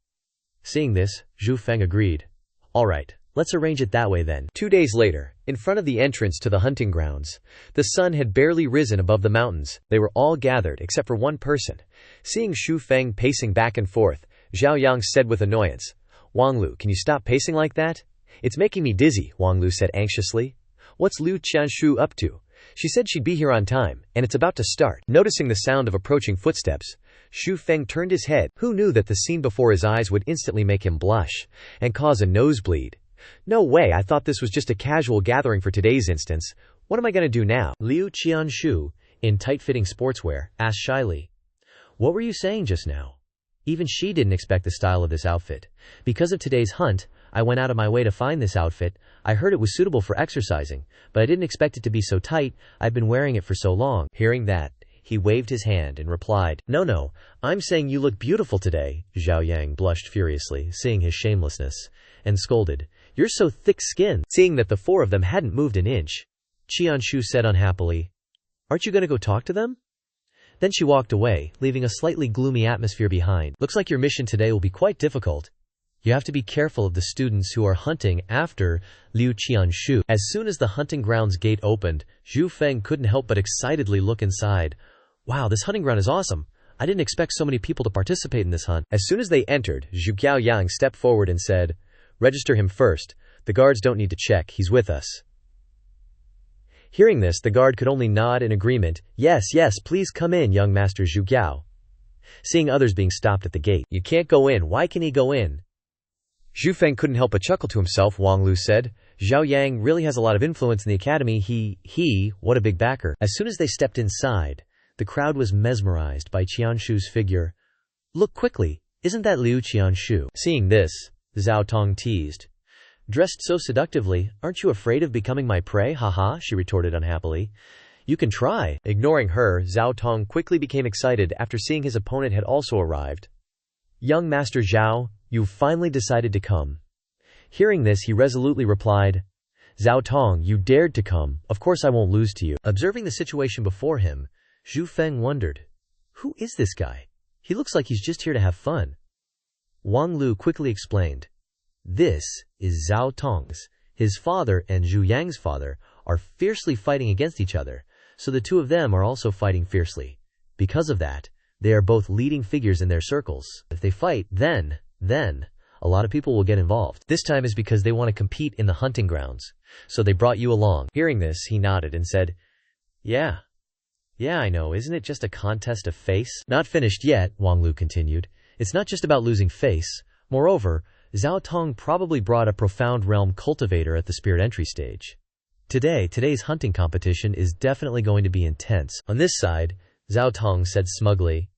Seeing this, Feng agreed. All right, let's arrange it that way then. 2 days later, in front of the entrance to the hunting grounds, the sun had barely risen above the mountains. They were all gathered except for one person. Seeing Feng pacing back and forth, Zhao Yang said with annoyance, Wang Lu, can you stop pacing like that? It's making me dizzy, Wang Lu said anxiously. What's Liu Qianshu up to? She said she'd be here on time, and it's about to start. Noticing the sound of approaching footsteps, Feng turned his head. Who knew that the scene before his eyes would instantly make him blush and cause a nosebleed? No way, I thought this was just a casual gathering for today's instance. What am I going to do now? Liu Qianshu, in tight-fitting sportswear, asked shyly. What were you saying just now? Even she didn't expect the style of this outfit. Because of today's hunt, I went out of my way to find this outfit. I heard it was suitable for exercising, but I didn't expect it to be so tight. I've been wearing it for so long. Hearing that, he waved his hand and replied, No, I'm saying you look beautiful today. Zhao Yang blushed furiously, seeing his shamelessness, and scolded, You're so thick-skinned. Seeing that the 4 of them hadn't moved an inch, Qianshu said unhappily, Aren't you going to go talk to them? Then she walked away, leaving a slightly gloomy atmosphere behind. Looks like your mission today will be quite difficult. You have to be careful of the students who are hunting after Liu Qianshu. As soon as the hunting grounds gate opened, Feng couldn't help but excitedly look inside. Wow, this hunting ground is awesome. I didn't expect so many people to participate in this hunt. As soon as they entered, Zhao Yang stepped forward and said, Register him first. The guards don't need to check, he's with us. Hearing this, the guard could only nod in agreement. Yes, please come in, young Master Zhugiao. Seeing others being stopped at the gate. You can't go in, why can he go in? Zhu Feng couldn't help but chuckle to himself. Wang Lu said, Zhao Yang really has a lot of influence in the academy. What a big backer. As soon as they stepped inside, the crowd was mesmerized by Qianshu's figure. Look quickly, isn't that Liu Qianshu? Seeing this, Zhao Tong teased. Dressed so seductively, aren't you afraid of becoming my prey? Haha, she retorted unhappily. You can try. Ignoring her, Zhao Tong quickly became excited after seeing his opponent had also arrived. Young Master Zhao, you've finally decided to come. Hearing this, he resolutely replied, Zhao Tong, you dared to come. Of course I won't lose to you. Observing the situation before him, Zhu Feng wondered, who is this guy? He looks like he's just here to have fun. Wang Lu quickly explained, this is Zhao Tong's. His father and Zhu Yang's father are fiercely fighting against each other, so the two of them are also fighting fiercely. Because of that, they are both leading figures in their circles. If they fight, then, a lot of people will get involved. This time is because they want to compete in the hunting grounds, so they brought you along. Hearing this, he nodded and said, Yeah, I know, isn't it just a contest of face? Not finished yet, Wang Lu continued. It's not just about losing face. Moreover, Zhao Tong probably brought a profound realm cultivator at the spirit entry stage. Today's hunting competition is definitely going to be intense. On this side, Zhao Tong said smugly,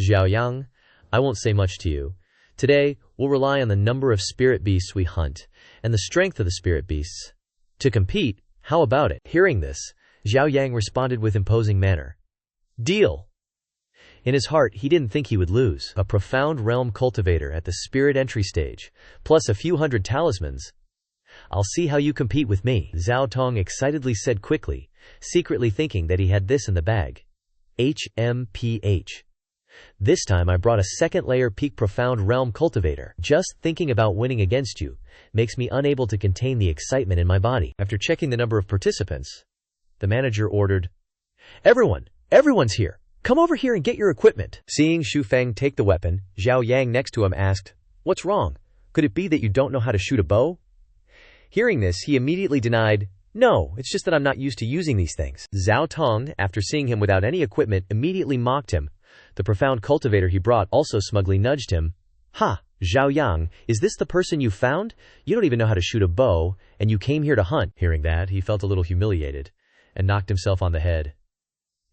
Zhao Yang, I won't say much to you. Today, we'll rely on the number of spirit beasts we hunt, and the strength of the spirit beasts. To compete, how about it? Hearing this, Zhao Yang responded with imposing manner. Deal! In his heart, he didn't think he would lose. A profound realm cultivator at the spirit entry stage, plus a few hundred talismans. I'll see how you compete with me, Zhao Tong excitedly said quickly, secretly thinking that he had this in the bag. HMPH. This time I brought a second layer peak profound realm cultivator. Just thinking about winning against you makes me unable to contain the excitement in my body. After checking the number of participants, the manager ordered, Everyone's here. Come over here and get your equipment. Seeing Zhu Feng take the weapon, Zhao Yang next to him asked, What's wrong? Could it be that you don't know how to shoot a bow? Hearing this, he immediately denied, No, it's just that I'm not used to using these things. Zhao Tong, after seeing him without any equipment, immediately mocked him. The profound cultivator he brought also smugly nudged him. Ha, Zhao Yang, is this the person you found? You don't even know how to shoot a bow, and you came here to hunt. Hearing that, he felt a little humiliated, and knocked himself on the head.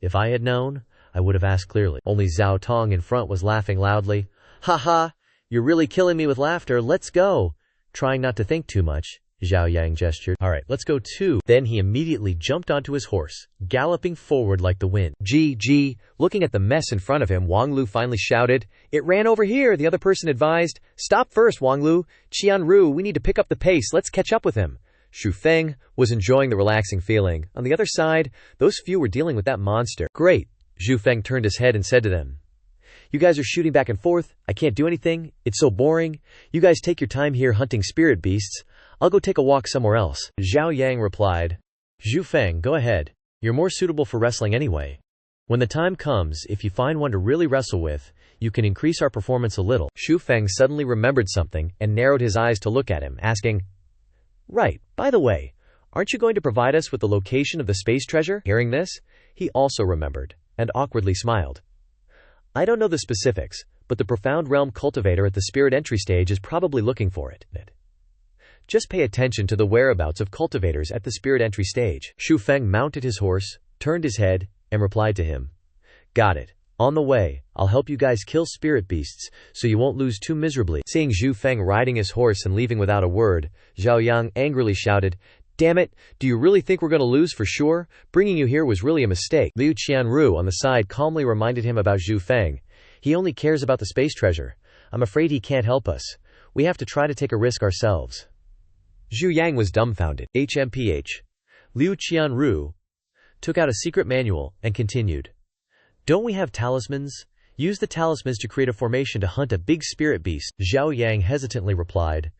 If I had known, I would have asked clearly. Only Zhao Tong in front was laughing loudly. Ha ha, you're really killing me with laughter, let's go. Trying not to think too much, Zhao Yang gestured. Alright, let's go too. Then he immediately jumped onto his horse, galloping forward like the wind. Gee, looking at the mess in front of him, Wang Lu finally shouted, It ran over here, the other person advised. Stop first, Wang Lu. Qianru, we need to pick up the pace, let's catch up with him. Zhu Feng was enjoying the relaxing feeling. On the other side, those few were dealing with that monster. Great. Zhu Feng turned his head and said to them, You guys are shooting back and forth. I can't do anything. It's so boring. You guys take your time here hunting spirit beasts. I'll go take a walk somewhere else. Zhao Yang replied, Zhu Feng, go ahead. You're more suitable for wrestling anyway. When the time comes, if you find one to really wrestle with, you can increase our performance a little. Zhu Feng suddenly remembered something and narrowed his eyes to look at him, asking, Right, by the way, aren't you going to provide us with the location of the space treasure? Hearing this, he also remembered, and awkwardly smiled. I don't know the specifics, but the profound realm cultivator at the spirit entry stage is probably looking for it. Just pay attention to the whereabouts of cultivators at the spirit entry stage. Zhu Feng mounted his horse, turned his head, and replied to him. Got it. On the way, I'll help you guys kill spirit beasts, so you won't lose too miserably. Seeing Zhu Feng riding his horse and leaving without a word, Zhao Yang angrily shouted, Damn it, do you really think we're going to lose for sure? Bringing you here was really a mistake. Liu Qianru on the side calmly reminded him about Zhu Feng. He only cares about the space treasure. I'm afraid he can't help us. We have to try to take a risk ourselves. Zhu Yang was dumbfounded. HMPH. Liu Qianru took out a secret manual and continued. Don't we have talismans? Use the talismans to create a formation to hunt a big spirit beast. Zhao Yang hesitantly replied.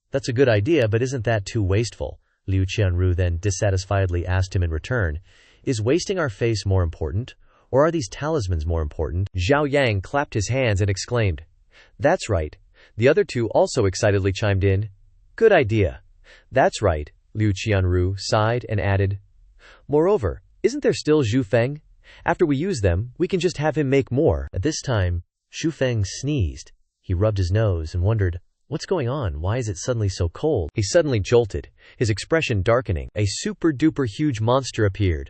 That's a good idea, but isn't that too wasteful? Liu Qianru then dissatisfiedly asked him in return. Is wasting our face more important? Or are these talismans more important? Zhao Yang clapped his hands and exclaimed. That's right. The other two also excitedly chimed in. Good idea. That's right, Liu Qianru sighed and added. Moreover, isn't there still Zhu Feng? After we use them, we can just have him make more. At this time, Zhu Feng sneezed. He rubbed his nose and wondered, What's going on? Why is it suddenly so cold? He suddenly jolted, his expression darkening. A super-duper huge monster appeared.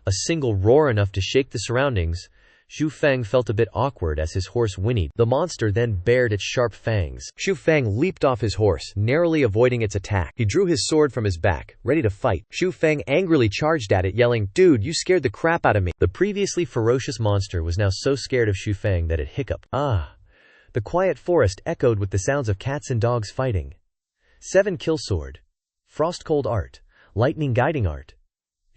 A single roar enough to shake the surroundings. Xu Feng felt a bit awkward as his horse whinnied. The monster then bared its sharp fangs. Xu Feng leaped off his horse, narrowly avoiding its attack. He drew his sword from his back, ready to fight. Xu Feng angrily charged at it, yelling, "Dude, you scared the crap out of me." The previously ferocious monster was now so scared of Xu Feng that it hiccuped. Ah! The quiet forest echoed with the sounds of cats and dogs fighting. 7 kill sword. Frost cold art. Lightning guiding art.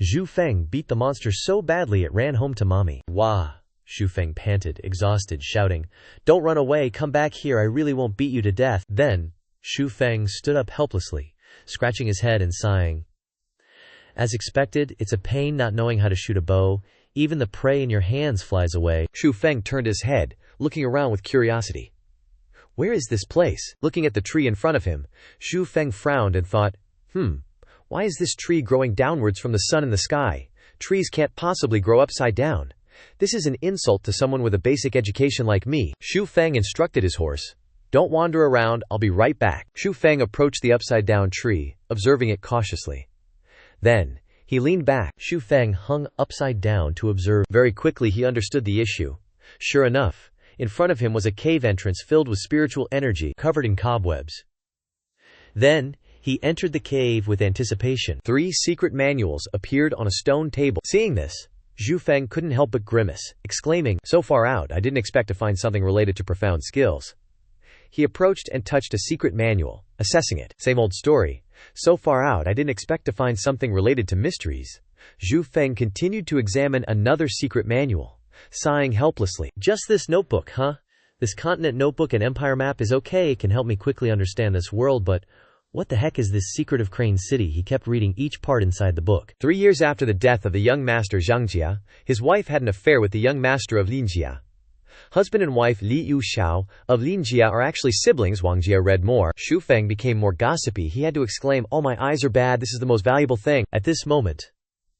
Xu Feng beat the monster so badly it ran home to mommy. Wah! Xu Feng panted, exhausted, shouting, "Don't run away, come back here, I really won't beat you to death." Then, Xu Feng stood up helplessly, scratching his head and sighing. As expected, it's a pain not knowing how to shoot a bow. Even the prey in your hands flies away. Xu Feng turned his head, looking around with curiosity. Where is this place? Looking at the tree in front of him, Xu Feng frowned and thought, why is this tree growing downwards from the sun and the sky? Trees can't possibly grow upside down. This is an insult to someone with a basic education like me. Xu Feng instructed his horse, "Don't wander around, I'll be right back." Xu Feng approached the upside-down tree, observing it cautiously. Then, he leaned back. Xu Feng hung upside down to observe. Very quickly he understood the issue. Sure enough, in front of him was a cave entrance filled with spiritual energy, covered in cobwebs. Then, he entered the cave with anticipation. 3 secret manuals appeared on a stone table. Seeing this, Xu Feng couldn't help but grimace, exclaiming, "So far out, I didn't expect to find something related to profound skills." He approached and touched a secret manual, assessing it. Same old story. So far out, I didn't expect to find something related to mysteries. Xu Feng continued to examine another secret manual, sighing helplessly. Just this notebook, huh? This continent notebook and empire map is okay, it can help me quickly understand this world, but what the heck is this secret of Crane City? He kept reading each part inside the book. 3 years after the death of the young master Xianxia, his wife had an affair with the young master of Linjia. Husband and wife Li Yu Xiao of Linjia are actually siblings. Wang Jia read more. Xu Feng became more gossipy. He had to exclaim, "Oh, my eyes are bad, this is the most valuable thing." At this moment,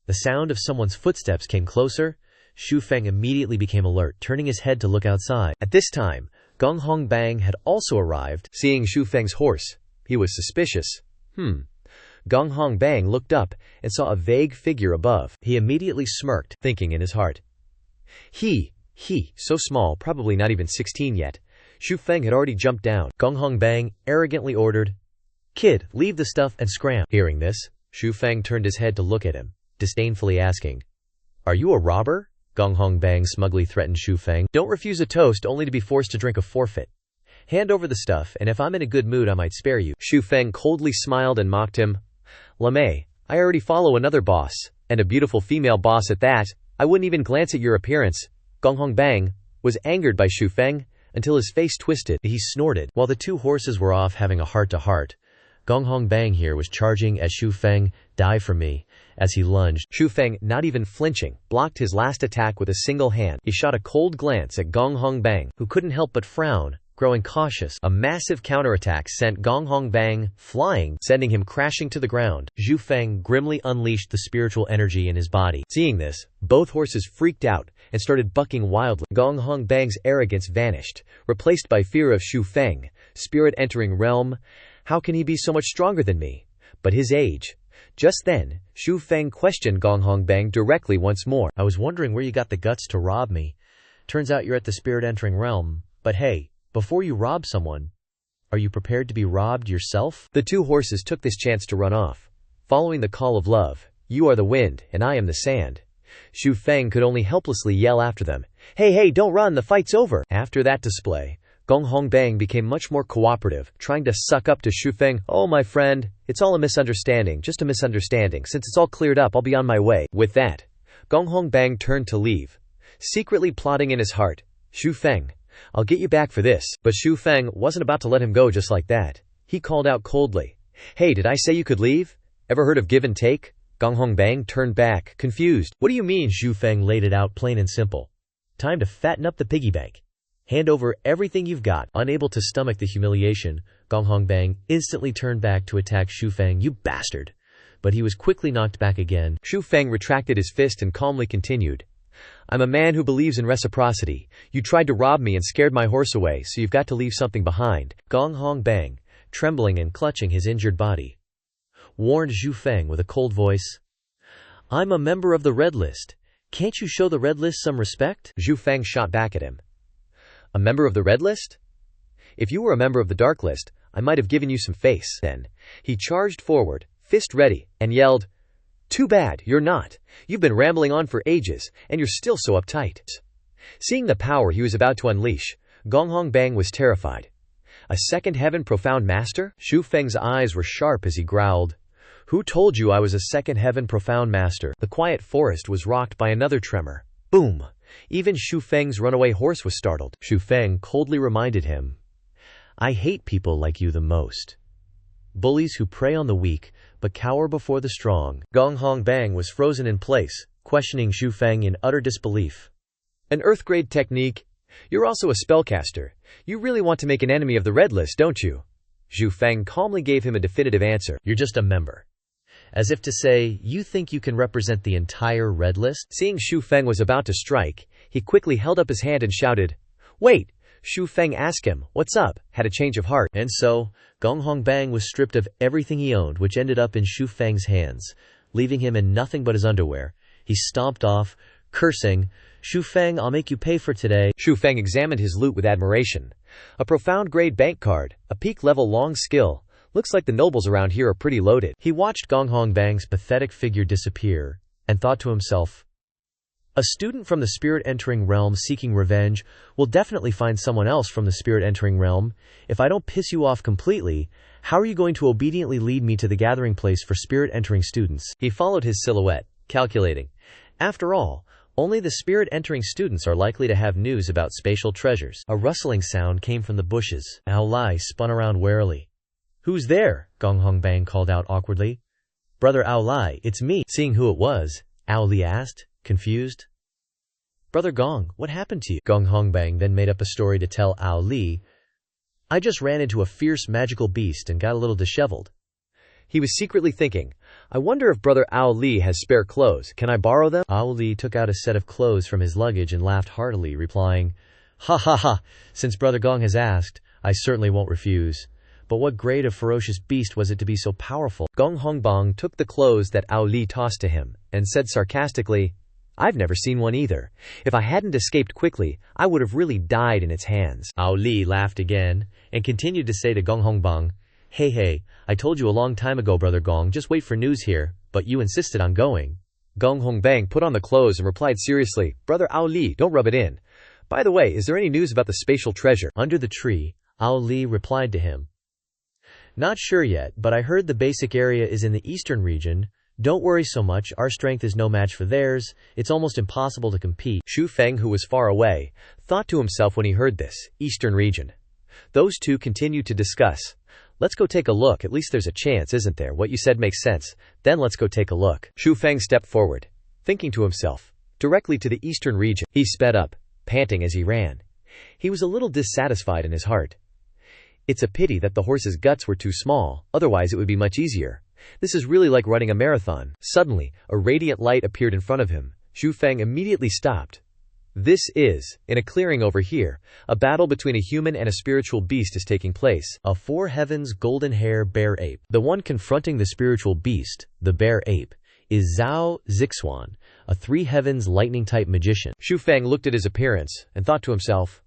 the sound of someone's footsteps came closer. Xu Feng immediately became alert, turning his head to look outside. At this time, Gong Hong Bang had also arrived. Seeing Xu Feng's horse, he was suspicious. Gong Hong Bang looked up and saw a vague figure above. He immediately smirked, thinking in his heart, He, so small, probably not even 16 yet. Xu Feng had already jumped down. Gong Hong Bang arrogantly ordered, "Kid, leave the stuff and scram." Hearing this, Xu Feng turned his head to look at him, disdainfully asking, "Are you a robber?" Gong Hong Bang smugly threatened Xu Feng. "Don't refuse a toast only to be forced to drink a forfeit. Hand over the stuff, and if I'm in a good mood I might spare you." Xu Feng coldly smiled and mocked him. "Lamei, I already follow another boss, and a beautiful female boss at that. I wouldn't even glance at your appearance." Gong Hong Bang was angered by Xu Feng until his face twisted. He snorted. While the two horses were off having a heart-to-heart, Gong Hong Bang here was charging as Xu Feng, "Die for me." As he lunged, Xu Feng, not even flinching, blocked his last attack with a single hand. He shot a cold glance at Gong Hong Bang, who couldn't help but frown, growing cautious. A massive counterattack sent Gong Hong Bang flying, sending him crashing to the ground. Xu Feng grimly unleashed the spiritual energy in his body. Seeing this, both horses freaked out and started bucking wildly. Gong Hong Bang's arrogance vanished, replaced by fear of Xu Feng. Spirit entering realm. How can he be so much stronger than me? But his age. Just then, Xu Feng questioned Gong Hong Bang directly once more. "I was wondering where you got the guts to rob me. Turns out you're at the spirit entering realm. But hey, before you rob someone, are you prepared to be robbed yourself?" The two horses took this chance to run off, following the call of love. "You are the wind, and I am the sand." Xu Feng could only helplessly yell after them, Hey, don't run, the fight's over." After that display, Gong Hong Bang became much more cooperative, trying to suck up to Xu Feng. "Oh, my friend, it's all a misunderstanding, just a misunderstanding. Since it's all cleared up, I'll be on my way." With that, Gong Hong Bang turned to leave, secretly plotting in his heart, "Xu Feng, I'll get you back for this." But Xu Feng wasn't about to let him go just like that. He called out coldly, "Hey, did I say you could leave? Ever heard of give and take?" Gong Hong Bang turned back, confused. "What do you mean?" Xu Feng laid it out plain and simple. "Time to fatten up the piggy bank. Hand over everything you've got." Unable to stomach the humiliation, Gong Hong Bang instantly turned back to attack Xu Feng. "You bastard!" But he was quickly knocked back again. Xu Feng retracted his fist and calmly continued, "I'm a man who believes in reciprocity. You tried to rob me and scared my horse away, so you've got to leave something behind." Gong Hong Bang, trembling and clutching his injured body. Warned Zhu Feng with a cold voice. I'm a member of the Red List. Can't you show the Red List some respect? Zhu Feng shot back at him. A member of the Red List? If you were a member of the Dark List, I might have given you some face. Then he charged forward, fist ready, and yelled, Too bad, you're not. You've been rambling on for ages, and you're still so uptight. Seeing the power he was about to unleash, Gong Hongbang was terrified. A second heaven profound master? Zhu Feng's eyes were sharp as he growled. Who told you I was a second heaven profound master? The quiet forest was rocked by another tremor. Boom! Even Zhu Feng's runaway horse was startled. Zhu Feng coldly reminded him, I hate people like you the most. Bullies who prey on the weak, but cower before the strong. Gong Hongbang was frozen in place, questioning Zhu Feng in utter disbelief. An Earth-grade technique? You're also a spellcaster. You really want to make an enemy of the Red List, don't you? Zhu Feng calmly gave him a definitive answer. You're just a member. As if to say, you think you can represent the entire Red List? Seeing Zhu Feng was about to strike, he quickly held up his hand and shouted, Wait! Zhu Feng asked him, What's up? Had a change of heart. And so, Gong Hongbang was stripped of everything he owned, which ended up in Zhu Feng's hands, leaving him in nothing but his underwear. He stomped off, cursing, Zhu Feng, I'll make you pay for today. Zhu Feng examined his loot with admiration. A profound-grade bank card, a peak-level long skill. Looks like the nobles around here are pretty loaded. He watched Gong Hongbang's pathetic figure disappear, and thought to himself, a student from the spirit-entering realm seeking revenge will definitely find someone else from the spirit-entering realm. If I don't piss you off completely, how are you going to obediently lead me to the gathering place for spirit-entering students? He followed his silhouette, calculating. After all, only the spirit-entering students are likely to have news about spatial treasures. A rustling sound came from the bushes. Ao Lai spun around warily. Who's there? Gong Hongbang called out awkwardly. Brother Ao Lai, it's me. Seeing who it was, Ao Li asked, confused. Brother Gong, what happened to you? Gong Hongbang then made up a story to tell Ao Li. I just ran into a fierce magical beast and got a little disheveled. He was secretly thinking, I wonder if Brother Ao Li has spare clothes. Can I borrow them? Ao Li took out a set of clothes from his luggage and laughed heartily, replying, Ha ha ha, since Brother Gong has asked, I certainly won't refuse. But what grade of ferocious beast was it to be so powerful? Gong Hongbang took the clothes that Ao Li tossed to him, and said sarcastically, I've never seen one either. If I hadn't escaped quickly, I would have really died in its hands. Ao Li laughed again, and continued to say to Gong Hongbang, Hey, I told you a long time ago, Brother Gong, just wait for news here, but you insisted on going. Gong Hongbang put on the clothes and replied seriously, Brother Ao Li, don't rub it in. By the way, is there any news about the spatial treasure? Under the tree, Ao Li replied to him. Not sure yet, but I heard the basic area is in the eastern region. Don't worry so much, our strength is no match for theirs. It's almost impossible to compete. Zhu Feng, who was far away, thought to himself when he heard this, eastern region. Those two continued to discuss. Let's go take a look, at least there's a chance, isn't there? What you said makes sense. Then let's go take a look. Zhu Feng stepped forward, thinking to himself, directly to the eastern region. He sped up, panting as he ran. He was a little dissatisfied in his heart. It's a pity that the horse's guts were too small, otherwise it would be much easier. This is really like running a marathon. Suddenly, a radiant light appeared in front of him. Zhu Feng immediately stopped. This is, in a clearing over here, a battle between a human and a spiritual beast is taking place. A four heavens golden hair bear ape. The one confronting the spiritual beast, the bear ape, is Zhao Zixuan, a three heavens lightning-type magician. Zhu Feng looked at his appearance, and thought to himself,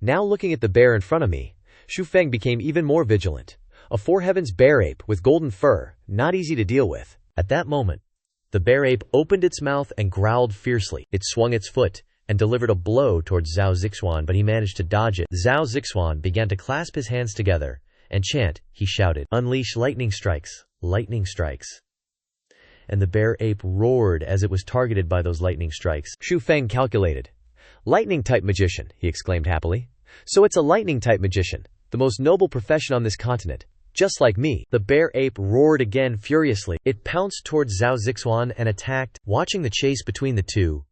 now looking at the bear in front of me, Zhu Feng became even more vigilant. A four heavens bear ape with golden fur, not easy to deal with. At that moment, the bear ape opened its mouth and growled fiercely. It swung its foot and delivered a blow towards Zhao Zixuan, but he managed to dodge it. Zhao Zixuan began to clasp his hands together and chant. He shouted, Unleash lightning strikes, lightning strikes. And the bear ape roared as it was targeted by those lightning strikes. Zhu Feng calculated. Lightning-type magician, he exclaimed happily. So it's a lightning-type magician, the most noble profession on this continent. Just like me. The bear ape roared again furiously. It pounced towards Zhao Zixuan and attacked. Watching the chase between the two,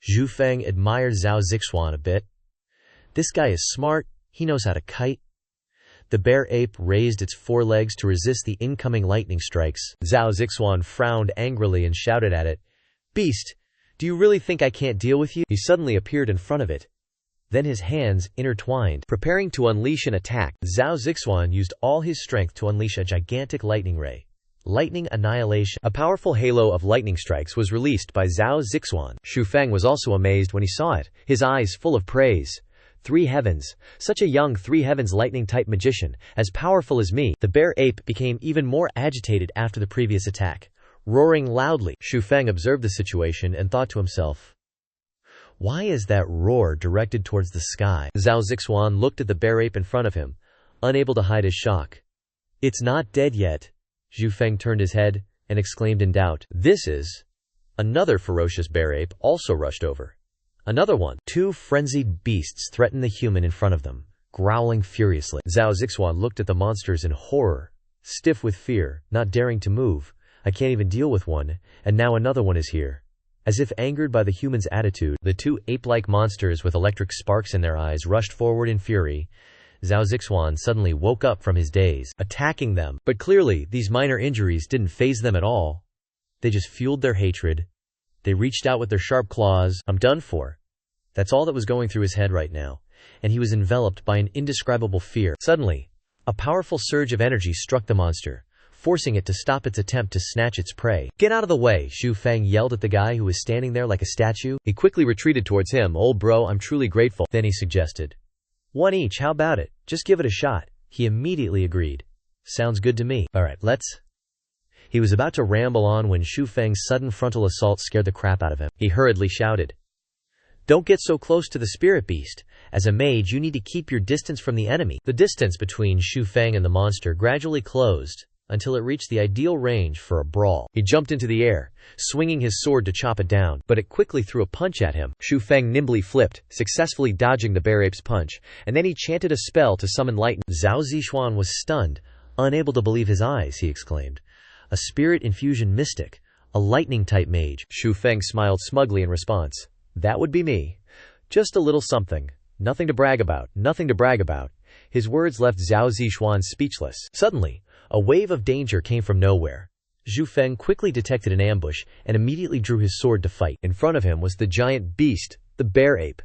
Zhu Feng admired Zhao Zixuan a bit. This guy is smart, he knows how to kite. The bear ape raised its forelegs to resist the incoming lightning strikes. Zhao Zixuan frowned angrily and shouted at it, Beast, do you really think I can't deal with you? He suddenly appeared in front of it. Then his hands intertwined, preparing to unleash an attack. Zhao Zixuan used all his strength to unleash a gigantic lightning ray. Lightning annihilation. A powerful halo of lightning strikes was released by Zhao Zixuan. Xu Feng was also amazed when he saw it, his eyes full of praise. 3 heavens. Such a young 3 heavens lightning-type magician, as powerful as me. The bear ape became even more agitated after the previous attack, roaring loudly. Xu Feng observed the situation and thought to himself, why is that roar directed towards the sky? Zhao Zixuan looked at the bear ape in front of him, unable to hide his shock. It's not dead yet. Xu Feng turned his head and exclaimed in doubt, this is... Another ferocious bear ape also rushed over. Another one. 2 frenzied beasts threatened the human in front of them, growling furiously. Zhao Zixuan looked at the monsters in horror, stiff with fear, not daring to move. I can't even deal with one, and now another one is here. As if angered by the human's attitude, the 2 ape-like monsters with electric sparks in their eyes rushed forward in fury. Zhao Zixuan suddenly woke up from his daze, attacking them. But clearly, these minor injuries didn't faze them at all. They just fueled their hatred. They reached out with their sharp claws. I'm done for. That's all that was going through his head right now, and he was enveloped by an indescribable fear. Suddenly, a powerful surge of energy struck the monster, forcing it to stop its attempt to snatch its prey. Get out of the way, Xu Feng yelled at the guy who was standing there like a statue. He quickly retreated towards him. Old bro, I'm truly grateful. Then he suggested, 1 each, how about it? Just give it a shot. He immediately agreed. Sounds good to me. Alright, let's... He was about to ramble on when Xu Feng's sudden frontal assault scared the crap out of him. He hurriedly shouted, don't get so close to the spirit beast. As a mage, you need to keep your distance from the enemy. The distance between Xu Feng and the monster gradually closed until it reached the ideal range for a brawl. He jumped into the air, swinging his sword to chop it down, but it quickly threw a punch at him. Xu Feng nimbly flipped, successfully dodging the bear ape's punch, and then he chanted a spell to summon lightning. Zhao Zixuan was stunned, unable to believe his eyes. He exclaimed, a spirit infusion mystic, a lightning-type mage. Xu Feng smiled smugly in response. That would be me. Just a little something. Nothing to brag about, nothing to brag about. His words left Zhao Zixuan speechless. Suddenly, a wave of danger came from nowhere. Xu Feng quickly detected an ambush and immediately drew his sword to fight. In front of him was the giant beast, the bear ape.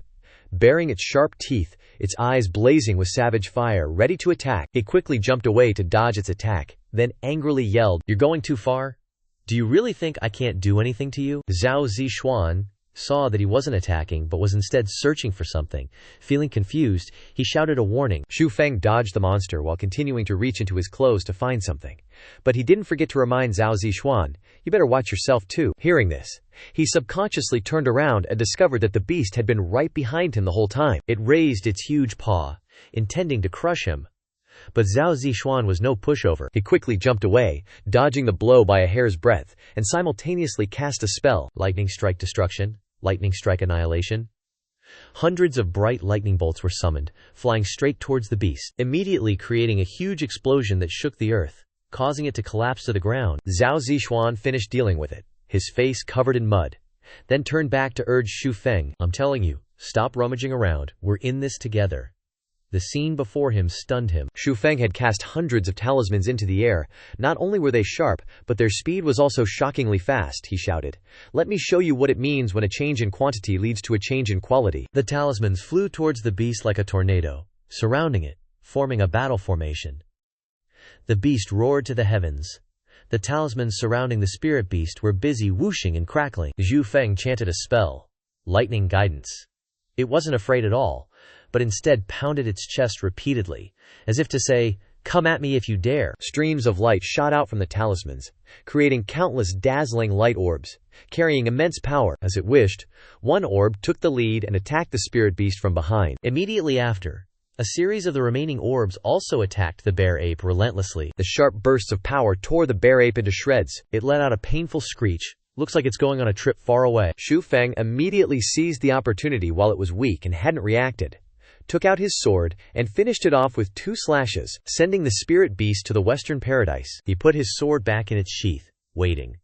Baring its sharp teeth, its eyes blazing with savage fire, ready to attack, it quickly jumped away to dodge its attack, then angrily yelled, you're going too far? Do you really think I can't do anything to you? Zhao Zixuan saw that he wasn't attacking but was instead searching for something. Feeling confused, he shouted a warning. Xu Feng dodged the monster while continuing to reach into his clothes to find something. But he didn't forget to remind Zhao Zixuan, you better watch yourself too. Hearing this, he subconsciously turned around and discovered that the beast had been right behind him the whole time. It raised its huge paw, intending to crush him. But Zhao Zixuan was no pushover. He quickly jumped away, dodging the blow by a hair's breadth, and simultaneously cast a spell. Lightning strike destruction, lightning strike annihilation. Hundreds of bright lightning bolts were summoned, flying straight towards the beast, immediately creating a huge explosion that shook the earth, causing it to collapse to the ground. Zhao Zixuan finished dealing with it, his face covered in mud, then turned back to urge Xu Feng, I'm telling you, stop rummaging around, we're in this together. The scene before him stunned him. Xu Feng had cast hundreds of talismans into the air. Not only were they sharp, but their speed was also shockingly fast. He shouted, let me show you what it means when a change in quantity leads to a change in quality. The talismans flew towards the beast like a tornado, surrounding it, forming a battle formation. The beast roared to the heavens. The talismans surrounding the spirit beast were busy whooshing and crackling. Xu Feng chanted a spell, lightning guidance. It wasn't afraid at all, but instead pounded its chest repeatedly, as if to say, come at me if you dare. Streams of light shot out from the talismans, creating countless dazzling light orbs, carrying immense power. As it wished, one orb took the lead and attacked the spirit beast from behind. Immediately after, a series of the remaining orbs also attacked the bear ape relentlessly. The sharp bursts of power tore the bear ape into shreds. It let out a painful screech. Looks like it's going on a trip far away. Xu Feng immediately seized the opportunity while it was weak and hadn't reacted, took out his sword, and finished it off with 2 slashes, sending the spirit beast to the western paradise. He put his sword back in its sheath, waiting.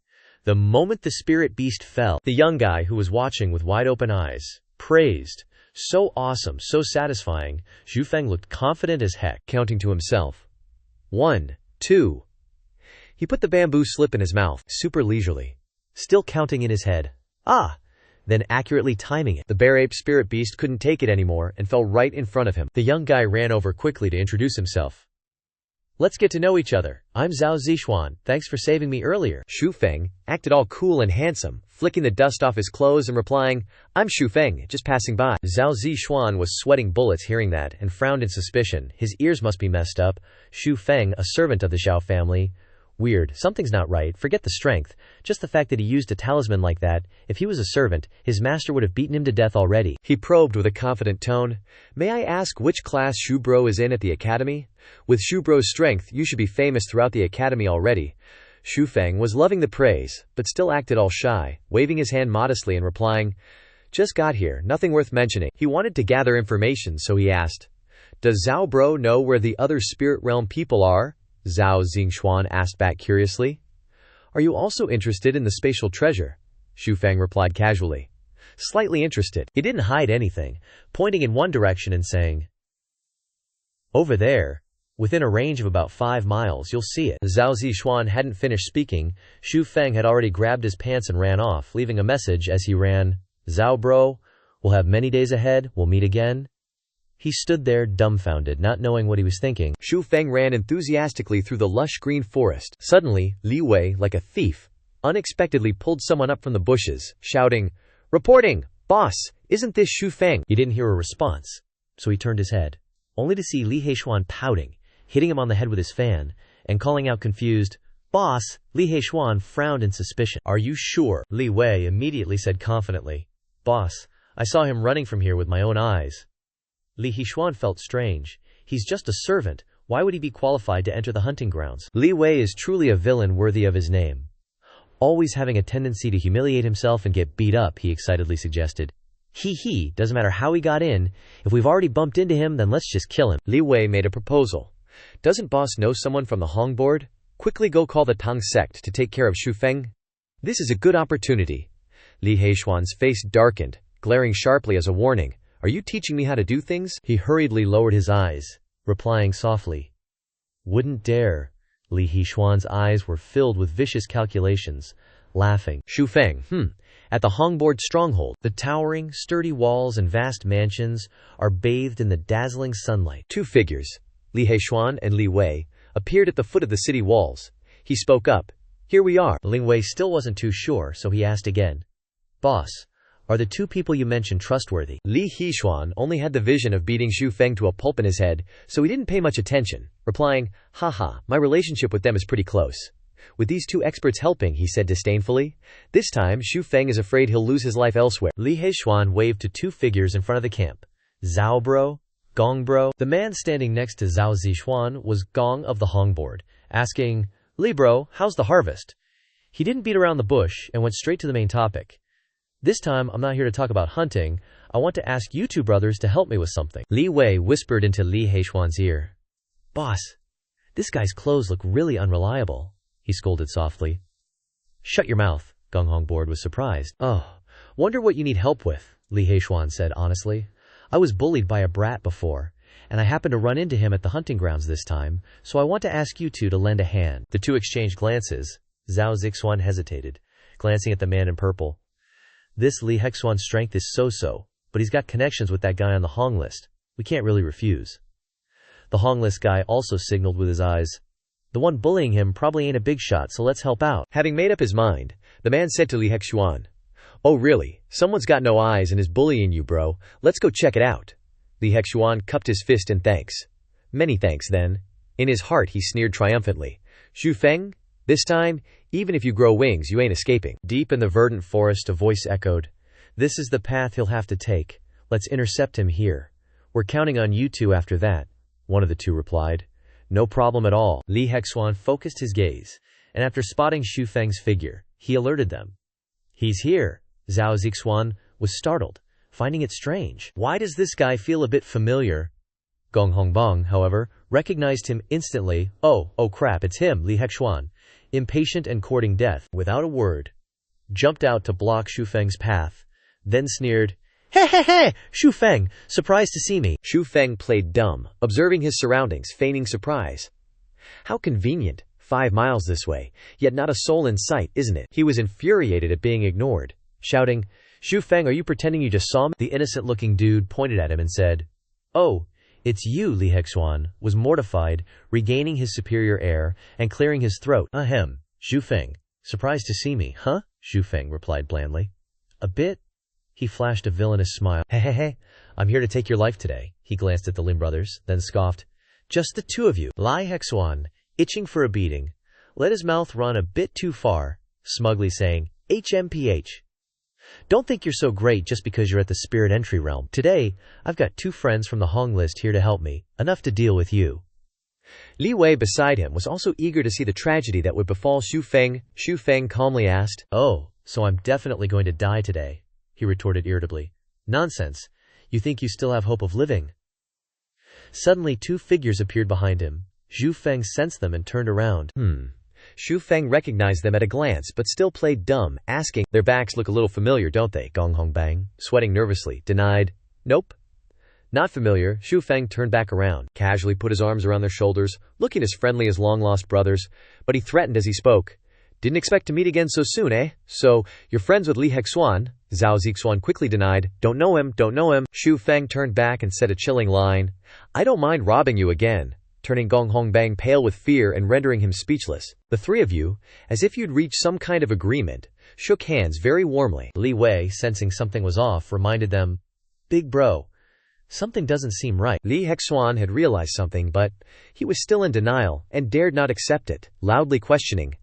The moment the spirit beast fell, the young guy who was watching with wide open eyes praised, so awesome, so satisfying. Xu Feng looked confident as heck, counting to himself. 1, 2. He put the bamboo slip in his mouth, super leisurely, still counting in his head. Ah, then accurately timing it. The bear ape spirit beast couldn't take it anymore and fell right in front of him. The young guy ran over quickly to introduce himself. Let's get to know each other. I'm Zhao Zixuan. Thanks for saving me earlier. Xu Feng acted all cool and handsome, flicking the dust off his clothes and replying, I'm Xu Feng, just passing by. Zhao Zixuan was sweating bullets hearing that and frowned in suspicion. His ears must be messed up. Xu Feng, a servant of the Xiao family. Weird, something's not right. Forget the strength. Just the fact that he used a talisman like that. If he was a servant, his master would have beaten him to death already. He probed with a confident tone. May I ask which class Xu Bro is in at the academy? With Xu Bro's strength, you should be famous throughout the academy already. Xu Feng was loving the praise, but still acted all shy, waving his hand modestly and replying, just got here, nothing worth mentioning. He wanted to gather information, so he asked, does Zhao Bro know where the other spirit realm people are? Zhao Zixuan asked back curiously. Are you also interested in the spatial treasure? Xu Feng replied casually. Slightly interested. He didn't hide anything, pointing in one direction and saying, over there, within a range of about 5 miles, you'll see it. Zhao Zixuan hadn't finished speaking. Xu Feng had already grabbed his pants and ran off, leaving a message as he ran, Zhao Bro, we'll have many days ahead, we'll meet again. He stood there dumbfounded, not knowing what he was thinking. Xu Feng ran enthusiastically through the lush green forest. Suddenly, Li Wei, like a thief, unexpectedly pulled someone up from the bushes, shouting, reporting, boss, isn't this Xu Feng? He didn't hear a response, so he turned his head, only to see Li Heishuan pouting, hitting him on the head with his fan, and calling out confused, boss. Li Heishuan frowned in suspicion. Are you sure? Li Wei immediately said confidently, boss, I saw him running from here with my own eyes. Li Heishuan felt strange. He's just a servant. Why would he be qualified to enter the hunting grounds? Li Wei is truly a villain worthy of his name. Always having a tendency to humiliate himself and get beat up, he excitedly suggested. He, doesn't matter how he got in. If we've already bumped into him, then let's just kill him. Li Wei made a proposal. Doesn't boss know someone from the Hong board? Quickly go call the Tang sect to take care of Xu Feng. This is a good opportunity. Li Heishuan's face darkened, glaring sharply as a warning. Are you teaching me how to do things? He hurriedly lowered his eyes, replying softly, wouldn't dare. Li Heishuan's eyes were filled with vicious calculations, laughing. Xu Feng, At the Hongboard stronghold, the towering, sturdy walls and vast mansions are bathed in the dazzling sunlight. 2 figures, Li Heishuan and Li Wei, appeared at the foot of the city walls. He spoke up. Here we are. Li Wei still wasn't too sure, so he asked again. Boss, are the 2 people you mentioned trustworthy? Li Heishuan only had the vision of beating Xu Feng to a pulp in his head, so he didn't pay much attention, replying, haha, my relationship with them is pretty close. With these 2 experts helping, he said disdainfully. This time, Xu Feng is afraid he'll lose his life elsewhere. Li Heishuan waved to 2 figures in front of the camp. Zhao Bro, Gong Bro. The man standing next to Zhao Zixuan was Gong of the Hongboard, asking, Li Bro, how's the harvest? He didn't beat around the bush and went straight to the main topic. This time, I'm not here to talk about hunting. I want to ask you 2 brothers to help me with something. Li Wei whispered into Li Heishuan's ear. Boss, this guy's clothes look really unreliable, he scolded softly. Shut your mouth, Gong Hongboard was surprised. Oh, wonder what you need help with, Li Heishuan said honestly. I was bullied by a brat before, and I happened to run into him at the hunting grounds this time, so I want to ask you 2 to lend a hand. The 2 exchanged glances. Zhao Zixuan hesitated, glancing at the man in purple. This Li Heishuan's strength is so-so, but he's got connections with that guy on the Hong list. We can't really refuse. The Hong list guy also signaled with his eyes. The one bullying him probably ain't a big shot, so let's help out. Having made up his mind, the man said to Li Heishuan, oh really, someone's got no eyes and is bullying you, bro. Let's go check it out. Li Heishuan cupped his fist in thanks. Many thanks then. In his heart he sneered triumphantly. Xu Feng? This time, even if you grow wings, you ain't escaping. Deep in the verdant forest, a voice echoed. This is the path he'll have to take. Let's intercept him here. We're counting on you 2 after that, one of the 2 replied. No problem at all. Li Heishuan focused his gaze, and after spotting Xu Feng's figure, he alerted them. He's here. Zhao Zixuan was startled, finding it strange. Why does this guy feel a bit familiar? Gong Hongbong, however, recognized him instantly. Oh crap, it's him, Li Heishuan. Impatient and courting death, without a word, jumped out to block Xu Feng's path, then sneered, Hey, Xu Feng, surprised to see me. Xu Feng played dumb, observing his surroundings, feigning surprise. How convenient, 5 miles this way, yet not a soul in sight, isn't it? He was infuriated at being ignored, shouting, Xu Feng, are you pretending you just saw me? The innocent-looking dude pointed at him and said, "Oh, it's you." Li Hexuan was mortified, regaining his superior air and clearing his throat. Ahem, Xu Feng. Surprised to see me, huh? Xu Feng replied blandly. A bit. He flashed a villainous smile. Hehehe, I'm here to take your life today. He glanced at the Lin brothers, then scoffed. Just the two of you. Li Hexuan, itching for a beating, let his mouth run a bit too far, smugly saying, HMPH. Don't think you're so great just because you're at the spirit entry realm. Today, I've got 2 friends from the Hong list here to help me, enough to deal with you. Li Wei beside him was also eager to see the tragedy that would befall Xu Feng. Xu Feng calmly asked, Oh, so I'm definitely going to die today, he retorted irritably. Nonsense. You think you still have hope of living? Suddenly 2 figures appeared behind him. Xu Feng sensed them and turned around. Xu Feng recognized them at a glance but still played dumb, asking, Their backs look a little familiar, don't they? Gong Hong Bang, sweating nervously, denied, Nope. Not familiar. Xu Feng turned back around, casually put his arms around their shoulders, looking as friendly as long-lost brothers, but he threatened as he spoke. Didn't expect to meet again so soon, eh? So, you're friends with Li Hexuan? Zhao Zixuan quickly denied, Don't know him. Xu Feng turned back and said a chilling line, I don't mind robbing you again, turning Gong Hongbang pale with fear and rendering him speechless. The 3 of you, as if you'd reached some kind of agreement, shook hands very warmly. Li Wei, sensing something was off, reminded them, Big bro, something doesn't seem right. Li Hexuan had realized something, but he was still in denial and dared not accept it, loudly questioning,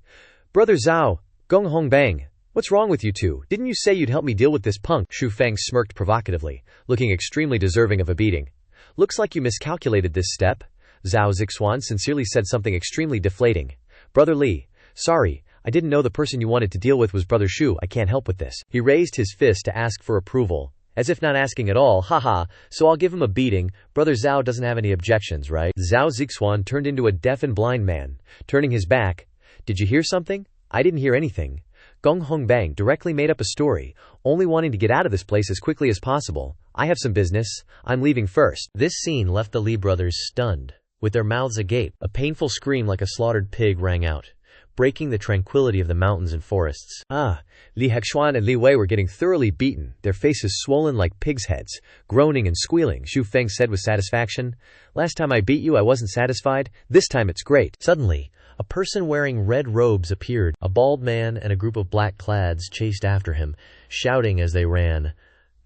Brother Zhao, Gong Hongbang, what's wrong with you 2? Didn't you say you'd help me deal with this punk? Xu Feng smirked provocatively, looking extremely deserving of a beating. Looks like you miscalculated this step. Zhao Zixuan sincerely said something extremely deflating. Brother Li, sorry, I didn't know the person you wanted to deal with was Brother Xu. I can't help with this. He raised his fist to ask for approval, as if not asking at all. Haha, so I'll give him a beating. Brother Zhao doesn't have any objections, right? Zhao Zixuan turned into a deaf and blind man, turning his back. Did you hear something? I didn't hear anything. Gong Hongbang directly made up a story, only wanting to get out of this place as quickly as possible. I have some business. I'm leaving first. This scene left the Li brothers stunned, with their mouths agape. A painful scream like a slaughtered pig rang out, breaking the tranquility of the mountains and forests. Li Hexuan and Li Wei were getting thoroughly beaten, their faces swollen like pigs' heads, groaning and squealing. Xu Feng said with satisfaction, Last time I beat you I wasn't satisfied, this time it's great. Suddenly, a person wearing red robes appeared. A bald man and a group of black clads chased after him, shouting as they ran,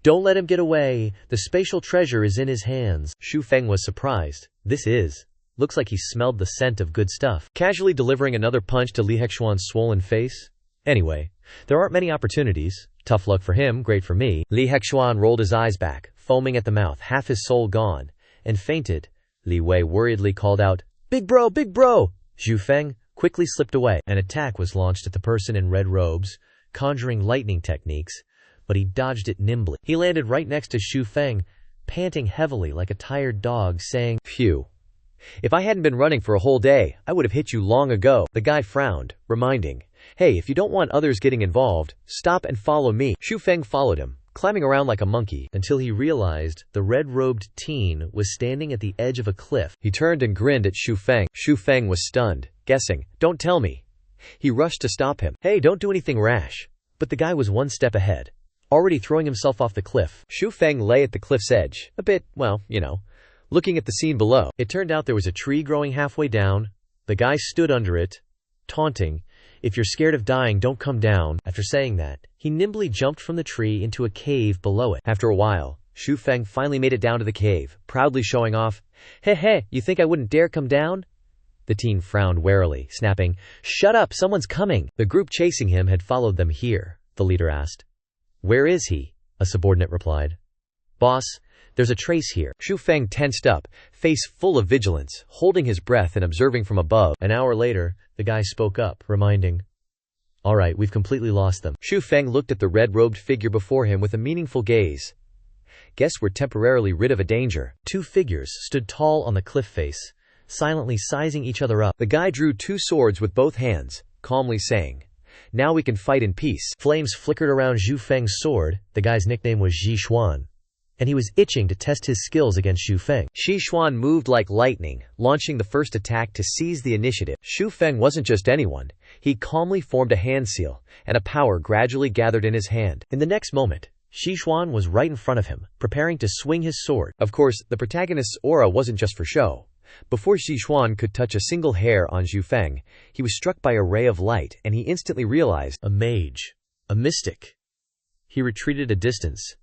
Don't let him get away, the spatial treasure is in his hands. Xu Feng was surprised. Looks like he smelled the scent of good stuff. Casually delivering another punch to Li Hexuan's swollen face. Anyway, there aren't many opportunities. Tough luck for him, great for me. Li Hexuan rolled his eyes back, foaming at the mouth, half his soul gone, and fainted. Li Wei worriedly called out, Big bro, big bro! Xu Feng quickly slipped away. An attack was launched at the person in red robes, conjuring lightning techniques, but he dodged it nimbly. He landed right next to Xu Feng, panting heavily like a tired dog, saying, Phew. If I hadn't been running for a whole day, I would have hit you long ago. The guy frowned, reminding, Hey, if you don't want others getting involved, stop and follow me. Xu Feng followed him, climbing around like a monkey, until he realized the red-robed teen was standing at the edge of a cliff. He turned and grinned at Xu Feng. Xu Feng was stunned, guessing, Don't tell me. He rushed to stop him. Hey, don't do anything rash. But the guy was one step ahead, already throwing himself off the cliff. Xu Feng lay at the cliff's edge, a bit, looking at the scene below. It turned out there was a tree growing halfway down. The guy stood under it, taunting, If you're scared of dying, don't come down. After saying that, he nimbly jumped from the tree into a cave below it. After a while, Xu Feng finally made it down to the cave, proudly showing off, Hey, you think I wouldn't dare come down? The teen frowned warily, snapping, Shut up, someone's coming. The group chasing him had followed them here, the leader asked. Where is he? A subordinate replied. Boss, there's a trace here. Xu Feng tensed up, face full of vigilance, holding his breath and observing from above. An hour later, the guy spoke up, reminding, All right, we've completely lost them. Xu Feng looked at the red-robed figure before him with a meaningful gaze. Guess we're temporarily rid of a danger. 2 figures stood tall on the cliff face, silently sizing each other up. The guy drew 2 swords with both hands, calmly saying, Now we can fight in peace. Flames flickered around Xu Feng's sword. The guy's nickname was Ji Xuan, and he was itching to test his skills against Xu Feng. Xi Xuan moved like lightning, launching the first attack to seize the initiative. Xu Feng wasn't just anyone. He calmly formed a hand seal, and a power gradually gathered in his hand. In the next moment, Xuan was right in front of him, preparing to swing his sword. Of course, the protagonist's aura wasn't just for show. Before Xuan could touch a single hair on Feng, he was struck by a ray of light, and he instantly realized, a mage. A mystic. He retreated a distance.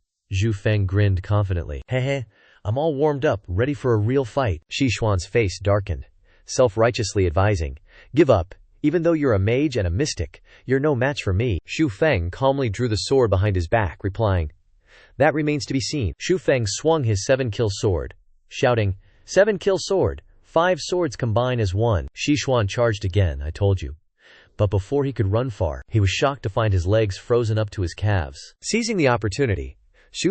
Feng grinned confidently. Heh, I'm all warmed up, ready for a real fight. Xuan's face darkened, self-righteously advising, give up. Even though you're a mage and a mystic, you're no match for me. Feng calmly drew the sword behind his back, replying, that remains to be seen. Feng swung his 7-kill sword, shouting, 7-kill sword, 5 swords combine as one. Xuan charged again, I told you. But before he could run far, he was shocked to find his legs frozen up to his calves. Seizing the opportunity,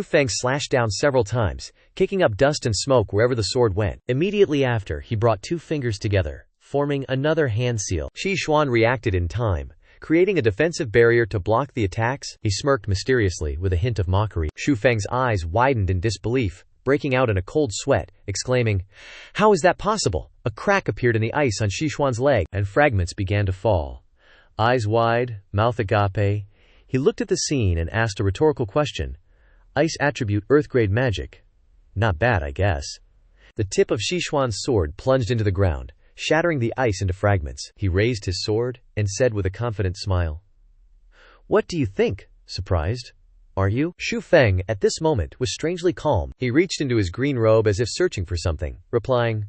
Feng slashed down several times, kicking up dust and smoke wherever the sword went. Immediately after, he brought 2 fingers together, forming another hand seal. Xuan reacted in time, creating a defensive barrier to block the attacks. He smirked mysteriously with a hint of mockery. Feng's eyes widened in disbelief, breaking out in a cold sweat, exclaiming, how is that possible? A crack appeared in the ice on Xuan's leg, and fragments began to fall. Eyes wide, mouth agape, he looked at the scene and asked a rhetorical question. Ice attribute earth-grade magic. Not bad, I guess. The tip of Xuan's sword plunged into the ground, shattering the ice into fragments. He raised his sword and said with a confident smile, what do you think? Surprised? Are you? Feng, at this moment, was strangely calm. He reached into his green robe as if searching for something, replying,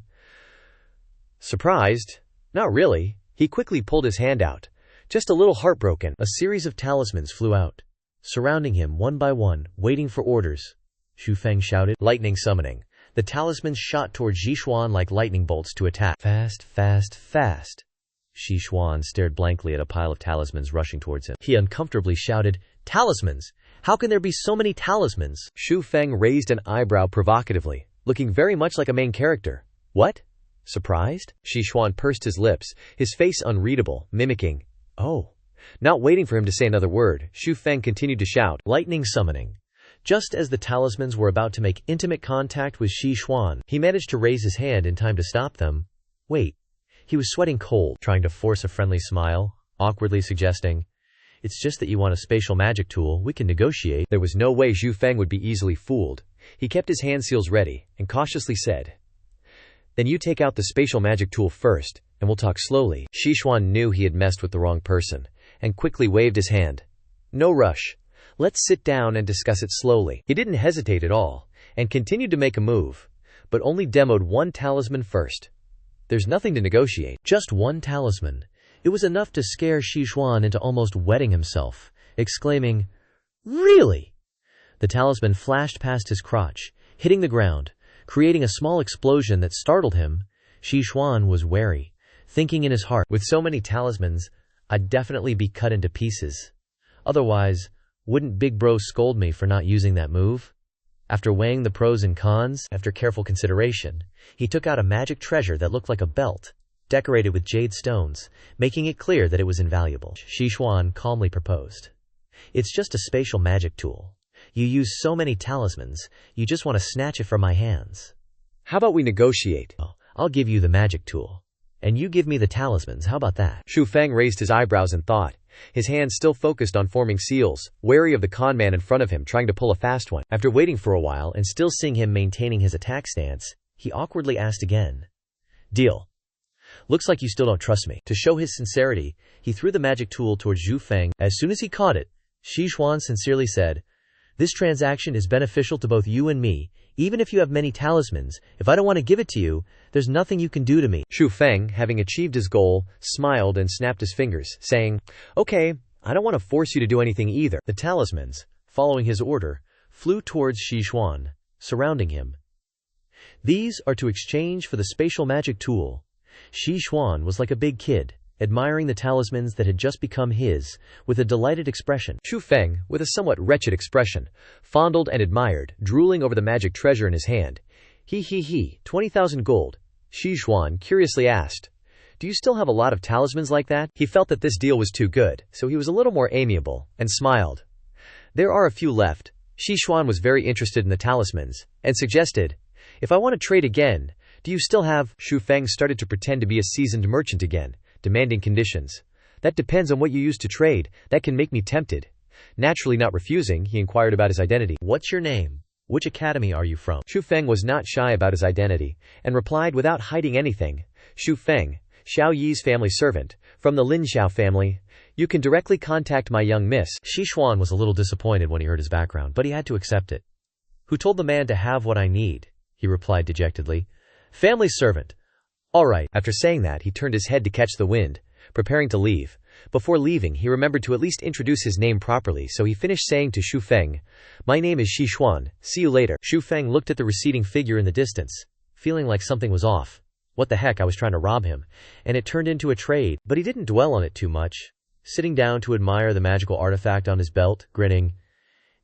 surprised? Not really. He quickly pulled his hand out, just a little heartbroken. A series of talismans flew out, surrounding him one by one, waiting for orders. Feng shouted, lightning summoning. The talismans shot toward Xuan like lightning bolts to attack. Fast, fast, fast. Xuan stared blankly at a pile of talismans rushing towards him. He uncomfortably shouted, talismans! How can there be so many talismans? Feng raised an eyebrow provocatively, looking very much like a main character. What? Surprised? Xuan pursed his lips, his face unreadable, mimicking, oh. Not waiting for him to say another word, Feng continued to shout, lightning summoning. Just as the talismans were about to make intimate contact with Xuan, he managed to raise his hand in time to stop them. Wait. He was sweating cold, trying to force a friendly smile, awkwardly suggesting, it's just that you want a spatial magic tool, we can negotiate. There was no way Feng would be easily fooled. He kept his hand seals ready, and cautiously said, then you take out the spatial magic tool first, and we'll talk slowly. Xuan knew he had messed with the wrong person, and quickly waved his hand. No rush. Let's sit down and discuss it slowly. He didn't hesitate at all, and continued to make a move, but only demoed one talisman first. There's nothing to negotiate. Just one talisman. It was enough to scare Xuan into almost wetting himself, exclaiming, really? The talisman flashed past his crotch, hitting the ground, creating a small explosion that startled him. Xuan was wary, thinking in his heart, with so many talismans, I'd definitely be cut into pieces. Otherwise, wouldn't Big Bro scold me for not using that move? After weighing the pros and cons, after careful consideration, he took out a magic treasure that looked like a belt, decorated with jade stones, making it clear that it was invaluable. Xuan calmly proposed, it's just a spatial magic tool. You use so many talismans, you just want to snatch it from my hands. How about we negotiate? I'll give you the magic tool, and you give me the talismans, how about that? Feng raised his eyebrows in thought, his hands still focused on forming seals, wary of the con man in front of him trying to pull a fast one. After waiting for a while and still seeing him maintaining his attack stance, he awkwardly asked again, deal. Looks like you still don't trust me. To show his sincerity, he threw the magic tool towards Feng. As soon as he caught it, Xuan sincerely said, this transaction is beneficial to both you and me. Even if you have many talismans, if I don't want to give it to you, there's nothing you can do to me. Feng, having achieved his goal, smiled and snapped his fingers, saying, okay, I don't want to force you to do anything either. The talismans, following his order, flew towards Xuan, surrounding him. These are to exchange for the spatial magic tool. Xuan was like a big kid, admiring the talismans that had just become his, with a delighted expression. Feng, with a somewhat wretched expression, fondled and admired, drooling over the magic treasure in his hand. 20,000 gold. Xuan curiously asked, do you still have a lot of talismans like that? He felt that this deal was too good, so he was a little more amiable, and smiled. There are a few left. Xuan was very interested in the talismans, and suggested, if I want to trade again, do you still have? Feng started to pretend to be a seasoned merchant again, demanding conditions. That depends on what you use to trade, that can make me tempted. Naturally not refusing, he inquired about his identity. What's your name? Which academy are you from? Xu Feng was not shy about his identity, and replied without hiding anything. Xu Feng, Xiao Yi's family servant, from the Lin Xiao family. You can directly contact my young miss. Xishuan was a little disappointed when he heard his background, but he had to accept it. Who told the man to have what I need? He replied dejectedly. Family servant. All right. After saying that, he turned his head to catch the wind, preparing to leave. Before leaving, he remembered to at least introduce his name properly, so he finished saying to Xu Feng, My name is Xishuan, see you later. Xu Feng looked at the receding figure in the distance, feeling like something was off. What the heck, I was trying to rob him, and it turned into a trade, but he didn't dwell on it too much, sitting down to admire the magical artifact on his belt, grinning.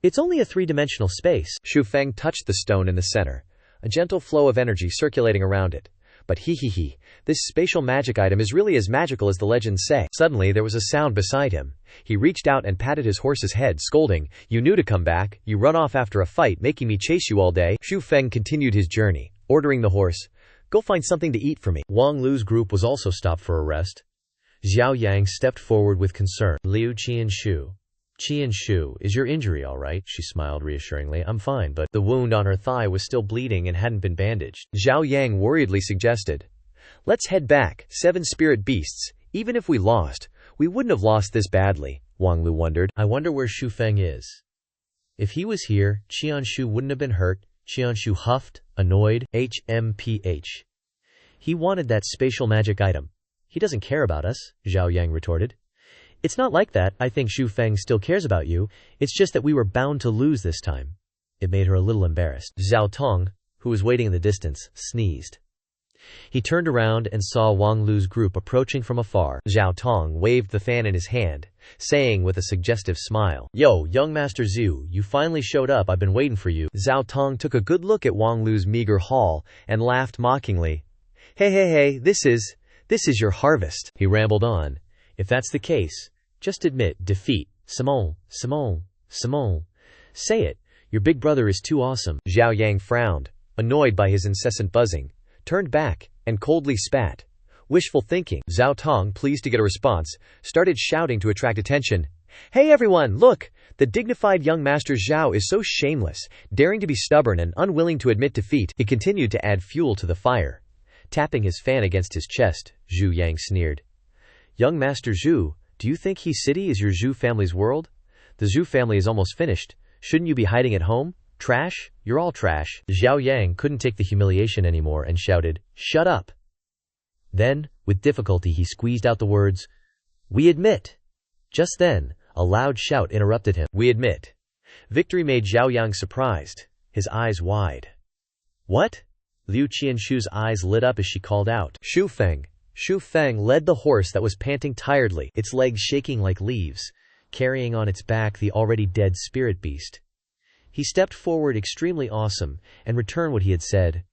It's only a three-dimensional space. Xu Feng touched the stone in the center, a gentle flow of energy circulating around it. But he, this spatial magic item is really as magical as the legends say. Suddenly there was a sound beside him. He reached out and patted his horse's head, scolding, You knew to come back, you run off after a fight, making me chase you all day. Xu Feng continued his journey, ordering the horse, Go find something to eat for me. Wang Lu's group was also stopped for a rest. Xiao Yang stepped forward with concern. Liu Qianshu. Qianshu, is your injury all right? She smiled reassuringly. I'm fine, but the wound on her thigh was still bleeding and hadn't been bandaged. Zhao Yang worriedly suggested. Let's head back, 7 spirit beasts. Even if we lost, we wouldn't have lost this badly, Wang Lu wondered. I wonder where Xu Feng is. If he was here, Qianshu wouldn't have been hurt. Qianshu huffed, annoyed. HMPH. He wanted that spatial magic item. He doesn't care about us, Zhao Yang retorted. It's not like that. I think Xu Feng still cares about you. It's just that we were bound to lose this time. It made her a little embarrassed. Zhao Tong, who was waiting in the distance, sneezed. He turned around and saw Wang Lu's group approaching from afar. Zhao Tong waved the fan in his hand, saying with a suggestive smile, Yo, young Master Zhu, you finally showed up. I've been waiting for you. Zhao Tong took a good look at Wang Lu's meager haul and laughed mockingly. Hey, this is your harvest. He rambled on. If that's the case, just admit defeat. Simone. Say it. Your big brother is too awesome. Zhao Yang frowned, annoyed by his incessant buzzing, turned back, and coldly spat. Wishful thinking. Zhao Tong, pleased to get a response, started shouting to attract attention. Hey everyone, look! The dignified young Master Zhao is so shameless, daring to be stubborn and unwilling to admit defeat. He continued to add fuel to the fire. Tapping his fan against his chest, Zhu Yang sneered. Young Master Zhu, do you think He City is your Zhu family's world? The Zhu family is almost finished. Shouldn't you be hiding at home? Trash? You're all trash. Zhao Yang couldn't take the humiliation anymore and shouted, Shut up! Then, with difficulty he squeezed out the words, We admit. Just then, a loud shout interrupted him. We admit. Victory made Zhao Yang surprised, his eyes wide. What? Liu Qianshu's eyes lit up as she called out. Xu Feng. Xu Feng led the horse that was panting tiredly, its legs shaking like leaves, carrying on its back the already dead spirit beast. He stepped forward extremely awesome, and returned what he had said.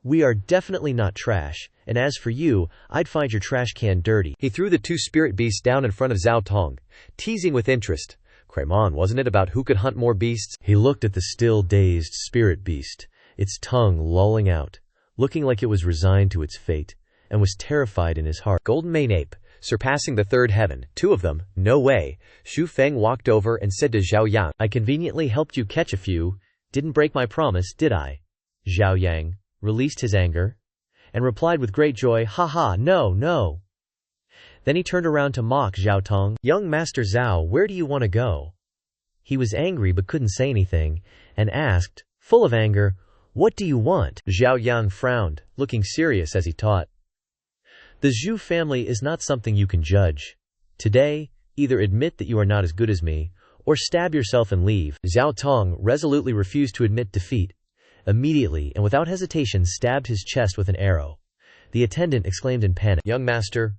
We are definitely not trash, and as for you, I'd find your trash can dirty. He threw the 2 spirit beasts down in front of Zhao Tong, teasing with interest. Cremon, wasn't it about who could hunt more beasts? He looked at the still dazed spirit beast, its tongue lolling out, looking like it was resigned to its fate, and was terrified in his heart. Golden Mane Ape, surpassing the 3rd heaven, 2 of them, no way. Xu Feng walked over and said to Zhao Yang, I conveniently helped you catch a few. Didn't break my promise, did I? Zhao Yang released his anger, and replied with great joy, Haha, no. Then he turned around to mock Zhao Tong. Young Master Zhao, where do you want to go? He was angry but couldn't say anything, and asked, full of anger, What do you want? Zhao Yang frowned, looking serious as he taught. The Zhu family is not something you can judge. Today, either admit that you are not as good as me, or stab yourself and leave. Zhao Tong resolutely refused to admit defeat. Immediately and without hesitation stabbed his chest with an arrow. The attendant exclaimed in panic, Young master.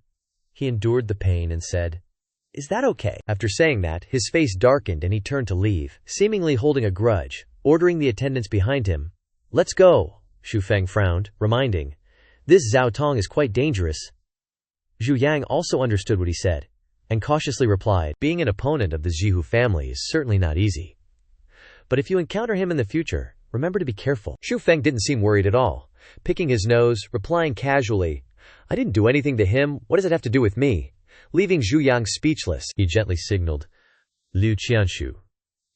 He endured the pain and said, Is that okay? After saying that, his face darkened and he turned to leave, seemingly holding a grudge, ordering the attendants behind him. Let's go. Xu Feng frowned, reminding, This Zhao Tong is quite dangerous. Zhu Yang also understood what he said, and cautiously replied, Being an opponent of the Zhihu family is certainly not easy. But if you encounter him in the future, remember to be careful. Xu Feng didn't seem worried at all, picking his nose, replying casually, I didn't do anything to him, what does it have to do with me? Leaving Zhu Yang speechless, he gently signaled, Liu Qianshu.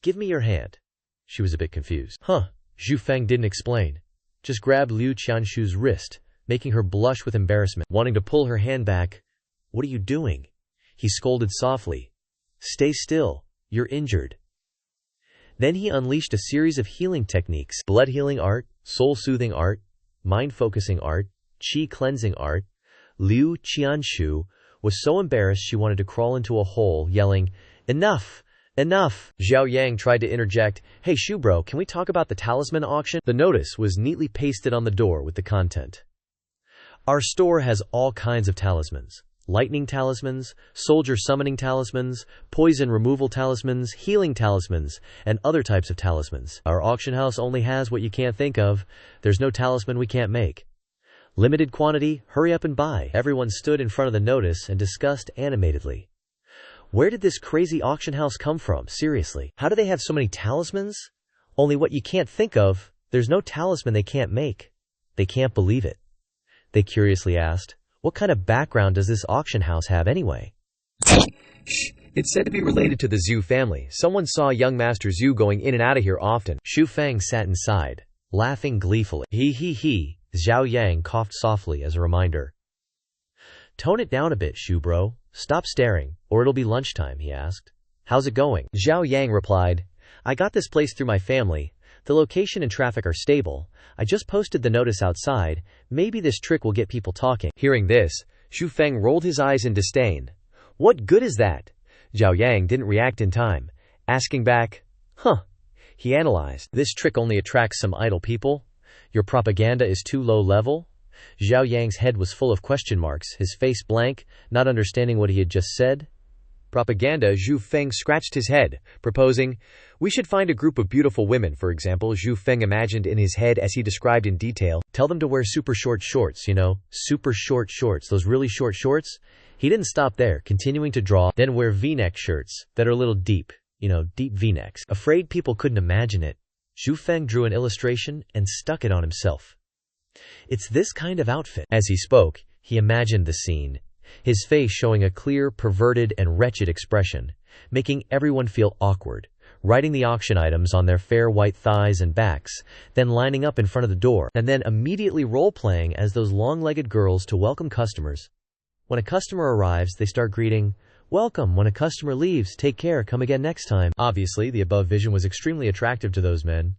Give me your hand. She was a bit confused. Huh. Zhu Feng didn't explain. Just grabbed Liu Qianshu's wrist, making her blush with embarrassment. Wanting to pull her hand back. What are you doing? He scolded softly. Stay still. You're injured. Then he unleashed a series of healing techniques. Blood healing art, soul soothing art, mind focusing art, qi cleansing art. Liu Qianshu was so embarrassed she wanted to crawl into a hole, yelling, Enough! Enough! Zhao Yang tried to interject, Hey Shu bro, can we talk about the talisman auction? The notice was neatly pasted on the door with the content. Our store has all kinds of talismans. Lightning talismans, soldier summoning talismans, poison removal talismans, healing talismans, and other types of talismans. Our auction house only has what you can't think of. There's no talisman we can't make. Limited quantity, hurry up and buy. Everyone stood in front of the notice and discussed animatedly. Where did this crazy auction house come from? Seriously. How do they have so many talismans? Only what you can't think of. There's no talisman they can't make. They can't believe it. They curiously asked. What kind of background does this auction house have anyway? Shh. It's said to be related to the Zhu family. Someone saw young Master Zhu going in and out of here often. Shu Feng sat inside, laughing gleefully. He. Zhao Yang coughed softly as a reminder. Tone it down a bit, Shu bro. Stop staring, or it'll be lunchtime, he asked. How's it going? Zhao Yang replied. I got this place through my family. The location and traffic are stable. I just posted the notice outside. Maybe this trick will get people talking. Hearing this, Shu Feng rolled his eyes in disdain. What good is that? Zhao Yang didn't react in time, asking back, Huh. He analyzed. This trick only attracts some idle people. Your propaganda is too low level. Zhao Yang's head was full of question marks, his face blank, not understanding what he had just said. Propaganda. Zhu Feng scratched his head, proposing, We should find a group of beautiful women, for example. Zhu Feng imagined in his head as he described in detail. Tell them to wear super short shorts, super short shorts, those really short shorts. He didn't stop there, continuing to draw, then wear V-neck shirts that are a little deep, deep V-necks. Afraid people couldn't imagine it, Zhu Feng drew an illustration and stuck it on himself. It's this kind of outfit. As he spoke, he imagined the scene. His face showing a clear, perverted, and wretched expression, making everyone feel awkward, writing the auction items on their fair white thighs and backs, then lining up in front of the door, and then immediately role-playing as those long-legged girls to welcome customers. When a customer arrives, they start greeting, Welcome. When a customer leaves, take care, come again next time. Obviously, the above vision was extremely attractive to those men.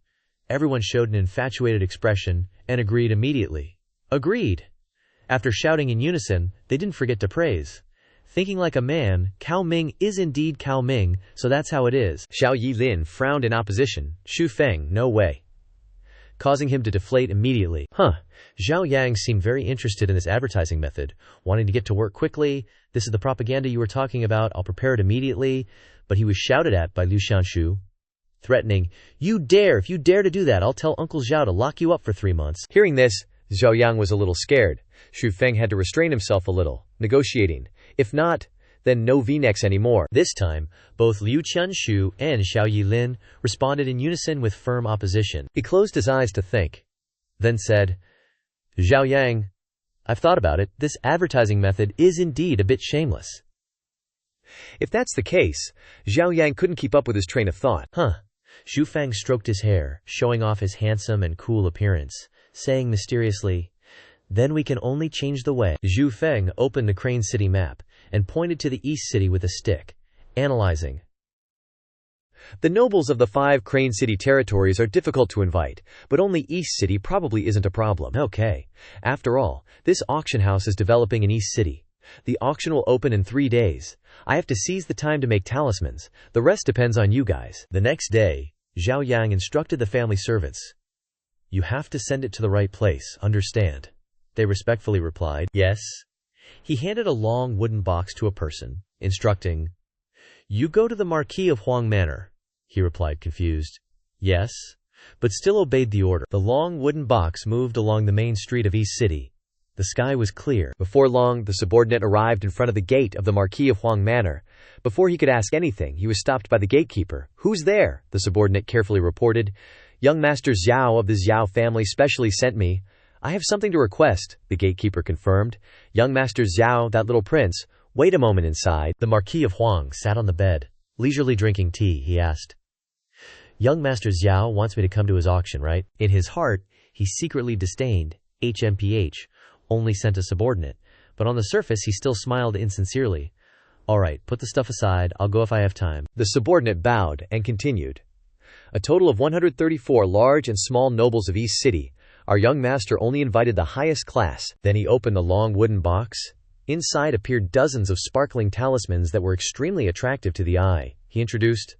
Everyone showed an infatuated expression and agreed immediately. Agreed. After shouting in unison, they didn't forget to praise. Thinking like a man, Cao Ming is indeed Cao Ming, so that's how it is. Xiao Yilin frowned in opposition. Shu Feng, no way. Causing him to deflate immediately. Zhao Yang seemed very interested in this advertising method, wanting to get to work quickly. This is the propaganda you were talking about, I'll prepare it immediately. But he was shouted at by Liu Xianshu, threatening, If you dare to do that, I'll tell Uncle Zhao to lock you up for 3 months. Hearing this, Zhao Yang was a little scared. Shu Feng had to restrain himself a little, negotiating. If not, then no V-necks anymore. This time, both Liu Qianshu and Xiao Yilin responded in unison with firm opposition. He closed his eyes to think, then said, Zhao Yang, I've thought about it. This advertising method is indeed a bit shameless. If that's the case, Zhao Yang couldn't keep up with his train of thought. Shu Feng stroked his hair, showing off his handsome and cool appearance, saying mysteriously, Then we can only change the way. Zhu Feng opened the Crane City map and pointed to the East City with a stick, analyzing. The nobles of the 5 Crane City territories are difficult to invite, but only East City probably isn't a problem. Okay. After all, this auction house is developing in East City. The auction will open in 3 days. I have to seize the time to make talismans. The rest depends on you guys. The next day, Zhao Yang instructed the family servants. You have to send it to the right place, understand? They respectfully replied, Yes. He handed a long wooden box to a person, instructing, You go to the Marquis of Huang Manor. He replied confused, Yes, but still obeyed the order. The long wooden box moved along the main street of East City. The sky was clear. Before long, the subordinate arrived in front of the gate of the Marquis of Huang Manor. Before he could ask anything, he was stopped by the gatekeeper. Who's there? The subordinate carefully reported. Young Master Xiao of the Xiao family specially sent me. I have something to request, the gatekeeper confirmed. Young Master Xiao, that little prince. Wait a moment inside. The Marquis of Huang sat on the bed, Leisurely drinking tea, he asked. Young Master Xiao wants me to come to his auction, right? In his heart, he secretly disdained HMPH, only sent a subordinate, but on the surface he still smiled insincerely. All right, put the stuff aside, I'll go if I have time. The subordinate bowed and continued. A total of 134 large and small nobles of East City. Our young master only invited the highest class. Then he opened the long wooden box. Inside appeared dozens of sparkling talismans that were extremely attractive to the eye. He introduced,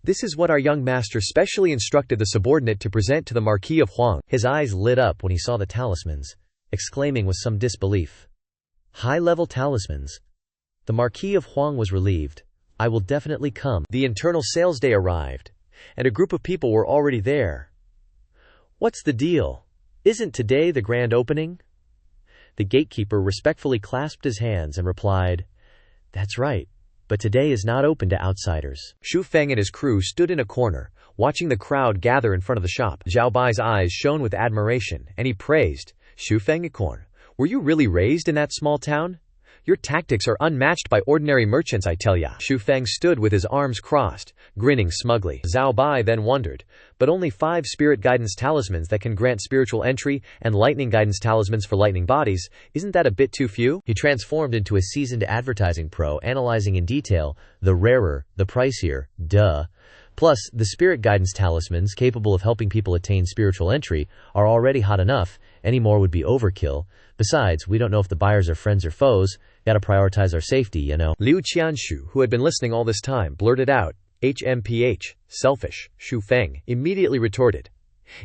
"This is what our young master specially instructed the subordinate to present to the Marquis of Huang." His eyes lit up when he saw the talismans, exclaiming with some disbelief, "High-level talismans." The Marquis of Huang was relieved. "I will definitely come." The internal sales day arrived, and a group of people were already there. "What's the deal? Isn't today the grand opening?" The gatekeeper respectfully clasped his hands and replied, "That's right, but today is not open to outsiders." Feng and his crew stood in a corner, watching the crowd gather in front of the shop. Zhao Bai's eyes shone with admiration, and he praised, "Feng, were you really raised in that small town? Your tactics are unmatched by ordinary merchants, I tell ya." Feng stood with his arms crossed, grinning smugly. Zhao Bai then wondered, but only 5 spirit guidance talismans that can grant spiritual entry and lightning guidance talismans for lightning bodies, isn't that a bit too few? He transformed into a seasoned advertising pro, analyzing in detail, the rarer, the pricier, duh. Plus, the spirit guidance talismans capable of helping people attain spiritual entry are already hot enough, any more would be overkill. Besides, we don't know if the buyers are friends or foes, gotta prioritize our safety, you know. Liu Qianshu, who had been listening all this time, blurted out, "HMPH, selfish." Feng immediately retorted,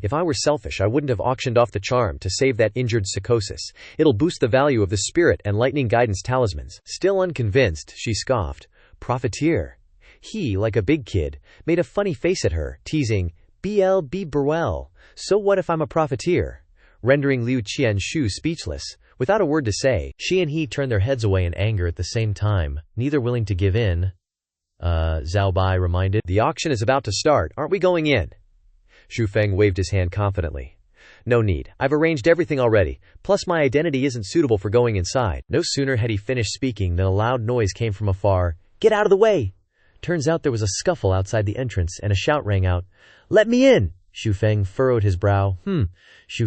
"If I were selfish, I wouldn't have auctioned off the charm to save that injured psychosis. It'll boost the value of the spirit and lightning guidance talismans." Still unconvinced, she scoffed, "Profiteer." He, like a big kid, made a funny face at her, teasing, "BLB Burwell, so what if I'm a profiteer?" Rendering Liu Qianshu speechless. Without a word to say, she and he turned their heads away in anger at the same time, neither willing to give in. Zhao Bai reminded, "The auction is about to start, aren't we going in?" Feng waved his hand confidently. "No need, I've arranged everything already, plus my identity isn't suitable for going inside." No sooner had he finished speaking than a loud noise came from afar. "Get out of the way!" Turns out there was a scuffle outside the entrance and a shout rang out, "Let me in!" Feng furrowed his brow.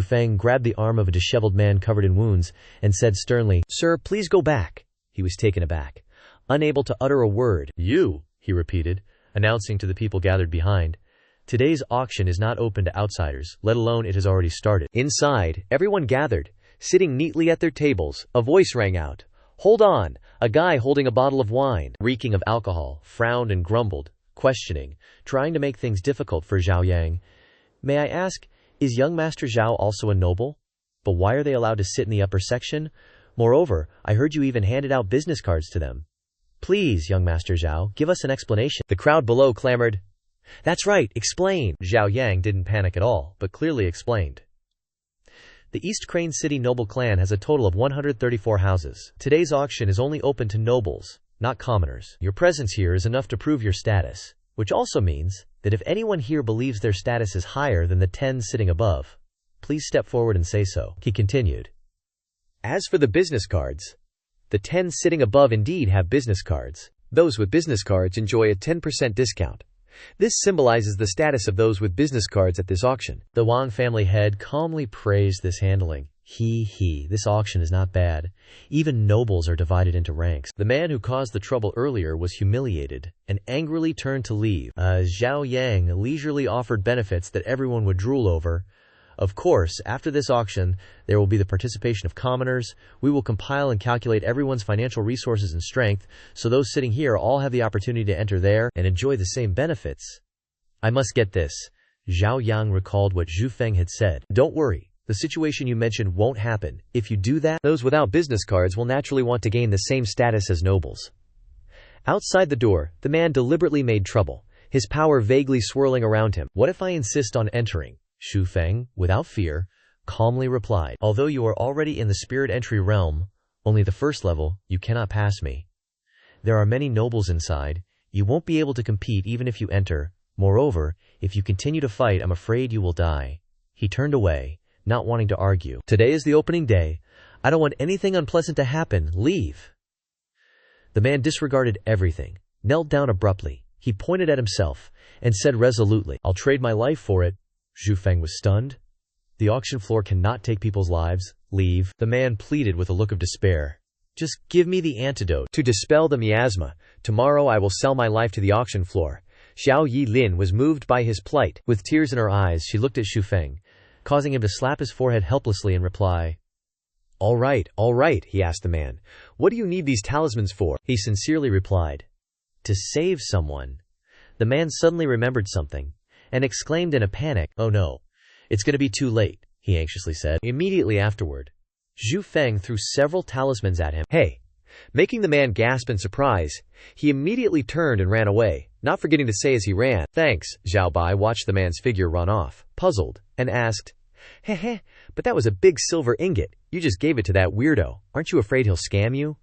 Feng grabbed the arm of a disheveled man covered in wounds and said sternly, "Sir, please go back." He was taken aback, unable to utter a word. "You," he repeated, announcing to the people gathered behind, "Today's auction is not open to outsiders, let alone it has already started." Inside, everyone gathered, sitting neatly at their tables. A voice rang out, "Hold on!" A guy holding a bottle of wine, reeking of alcohol, frowned and grumbled, questioning, trying to make things difficult for Zhao Yang. "May I ask, is young Master Zhao also a noble? But why are they allowed to sit in the upper section? Moreover, I heard you even handed out business cards to them. Please, young Master Zhao, give us an explanation." The crowd below clamored, "That's right, explain." Zhao Yang didn't panic at all, but clearly explained. The East Crane City noble clan has a total of 134 houses. Today's auction is only open to nobles, not commoners. Your presence here is enough to prove your status, which also means that if anyone here believes their status is higher than the 10 sitting above, please step forward and say so. He continued. As for the business cards, the 10 sitting above indeed have business cards. Those with business cards enjoy a 10% discount. This symbolizes the status of those with business cards at this auction. The Wang family head calmly praised this handling. This auction is not bad. Even nobles are divided into ranks. The man who caused the trouble earlier was humiliated and angrily turned to leave. Zhao Yang leisurely offered benefits that everyone would drool over. Of course, after this auction, there will be the participation of commoners. We will compile and calculate everyone's financial resources and strength, so those sitting here all have the opportunity to enter there and enjoy the same benefits. I must get this. Zhao Yang recalled what Zhu Feng had said. Don't worry. The situation you mentioned won't happen. If you do that, those without business cards will naturally want to gain the same status as nobles. Outside the door, the man deliberately made trouble, his power vaguely swirling around him. What if I insist on entering? Zhu Feng, without fear, calmly replied. Although you are already in the spirit entry realm, only the first level, you cannot pass me. There are many nobles inside. You won't be able to compete even if you enter. Moreover, if you continue to fight, I'm afraid you will die. He turned away, not wanting to argue. Today is the opening day. I don't want anything unpleasant to happen. Leave. The man disregarded everything, knelt down abruptly, He pointed at himself and said resolutely, "I'll trade my life for it." Zhu Feng was stunned. "The auction floor cannot take people's lives. Leave." The man pleaded with a look of despair. "Just give me the antidote to dispel the miasma. Tomorrow I will sell my life to the auction floor." Xiao Yilin was moved by his plight. With tears in her eyes, she looked at Zhu Feng, causing him to slap his forehead helplessly and reply, all right, he asked the man. "What do you need these talismans for?" He sincerely replied, "To save someone." The man suddenly remembered something and exclaimed in a panic, "Oh no, it's going to be too late," he anxiously said. Immediately afterward, Zhu Feng threw several talismans at him. "Hey!" Making the man gasp in surprise, he immediately turned and ran away, not forgetting to say as he ran, "Thanks." Xiao Bai watched the man's figure run off, puzzled, and asked, "Heh, but that was a big silver ingot. You just gave it to that weirdo. Aren't you afraid he'll scam you?"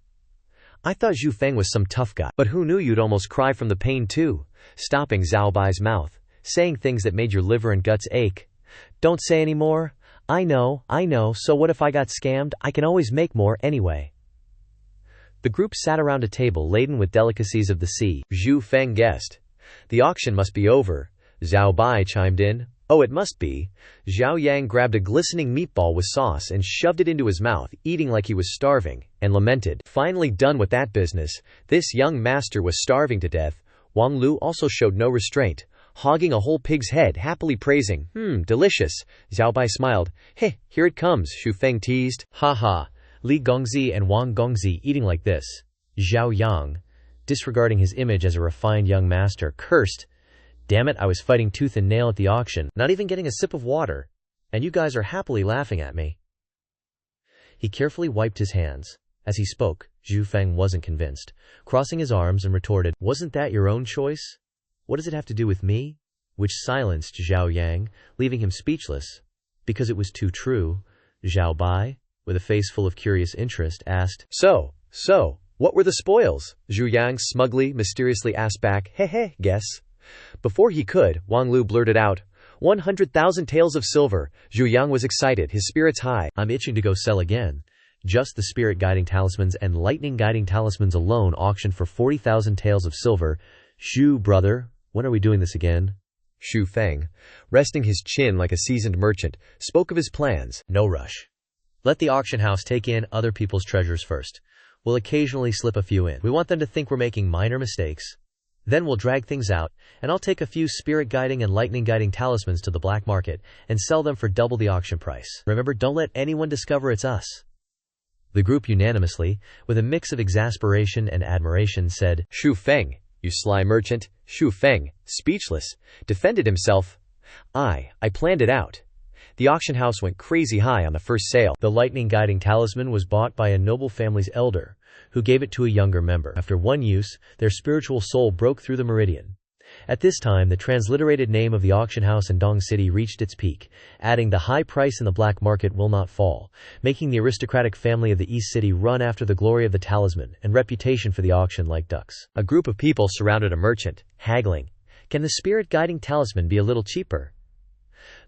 "I thought Zhu Feng was some tough guy, but who knew you'd almost cry from the pain too," stopping Xiao Bai's mouth, saying things that made your liver and guts ache. "Don't say any more. I know, so what if I got scammed? I can always make more anyway." The group sat around a table laden with delicacies of the sea. Zhu Feng guessed, "The auction must be over." Xiao Bai chimed in, "Oh, it must be." Zhao Yang grabbed a glistening meatball with sauce and shoved it into his mouth, eating like he was starving, and lamented, "Finally done with that business. This young master was starving to death." Wang Lu also showed no restraint, hogging a whole pig's head, happily praising, delicious." Xiao Bai smiled. "Hey, here it comes," Zhu Feng teased. "Ha ha, Li Gongzi and Wang Gongzi eating like this." Zhao Yang, disregarding his image as a refined young master, cursed, "Damn it, I was fighting tooth and nail at the auction, not even getting a sip of water, and you guys are happily laughing at me." He carefully wiped his hands. As he spoke, Zhu Feng wasn't convinced, crossing his arms and retorted, "Wasn't that your own choice? What does it have to do with me?" Which silenced Zhao Yang, leaving him speechless. Because it was too true, Xiao Bai, with a face full of curious interest, asked, So, what were the spoils?" Zhu Yang smugly, mysteriously asked back, "Hey, guess." Before he could, Wang Lu blurted out, 100,000 taels of silver. Zhu Yang was excited, his spirits high. "I'm itching to go sell again." Just the spirit guiding talismans and lightning guiding talismans alone auctioned for 40,000 taels of silver. "Zhu, brother, when are we doing this again?" Zhu Feng, resting his chin like a seasoned merchant, spoke of his plans. "No rush. Let the auction house take in other people's treasures first. We'll occasionally slip a few in. We want them to think we're making minor mistakes. Then we'll drag things out, and I'll take a few spirit guiding and lightning guiding talismans to the black market and sell them for double the auction price. Remember, don't let anyone discover it's us." The group unanimously, with a mix of exasperation and admiration, said, "Zhu Feng, you sly merchant." Zhu Feng, speechless, defended himself. I planned it out. The auction house went crazy high on the first sale. The lightning guiding talisman was bought by a noble family's elder, who gave it to a younger member. After one use, their spiritual soul broke through the meridian. At this time, the transliterated name of the auction house in Dong City reached its peak, adding the high price in the black market will not fall, making the aristocratic family of the East City run after the glory of the talisman and reputation for the auction like ducks. A group of people surrounded a merchant, haggling. "Can the spirit guiding talisman be a little cheaper?"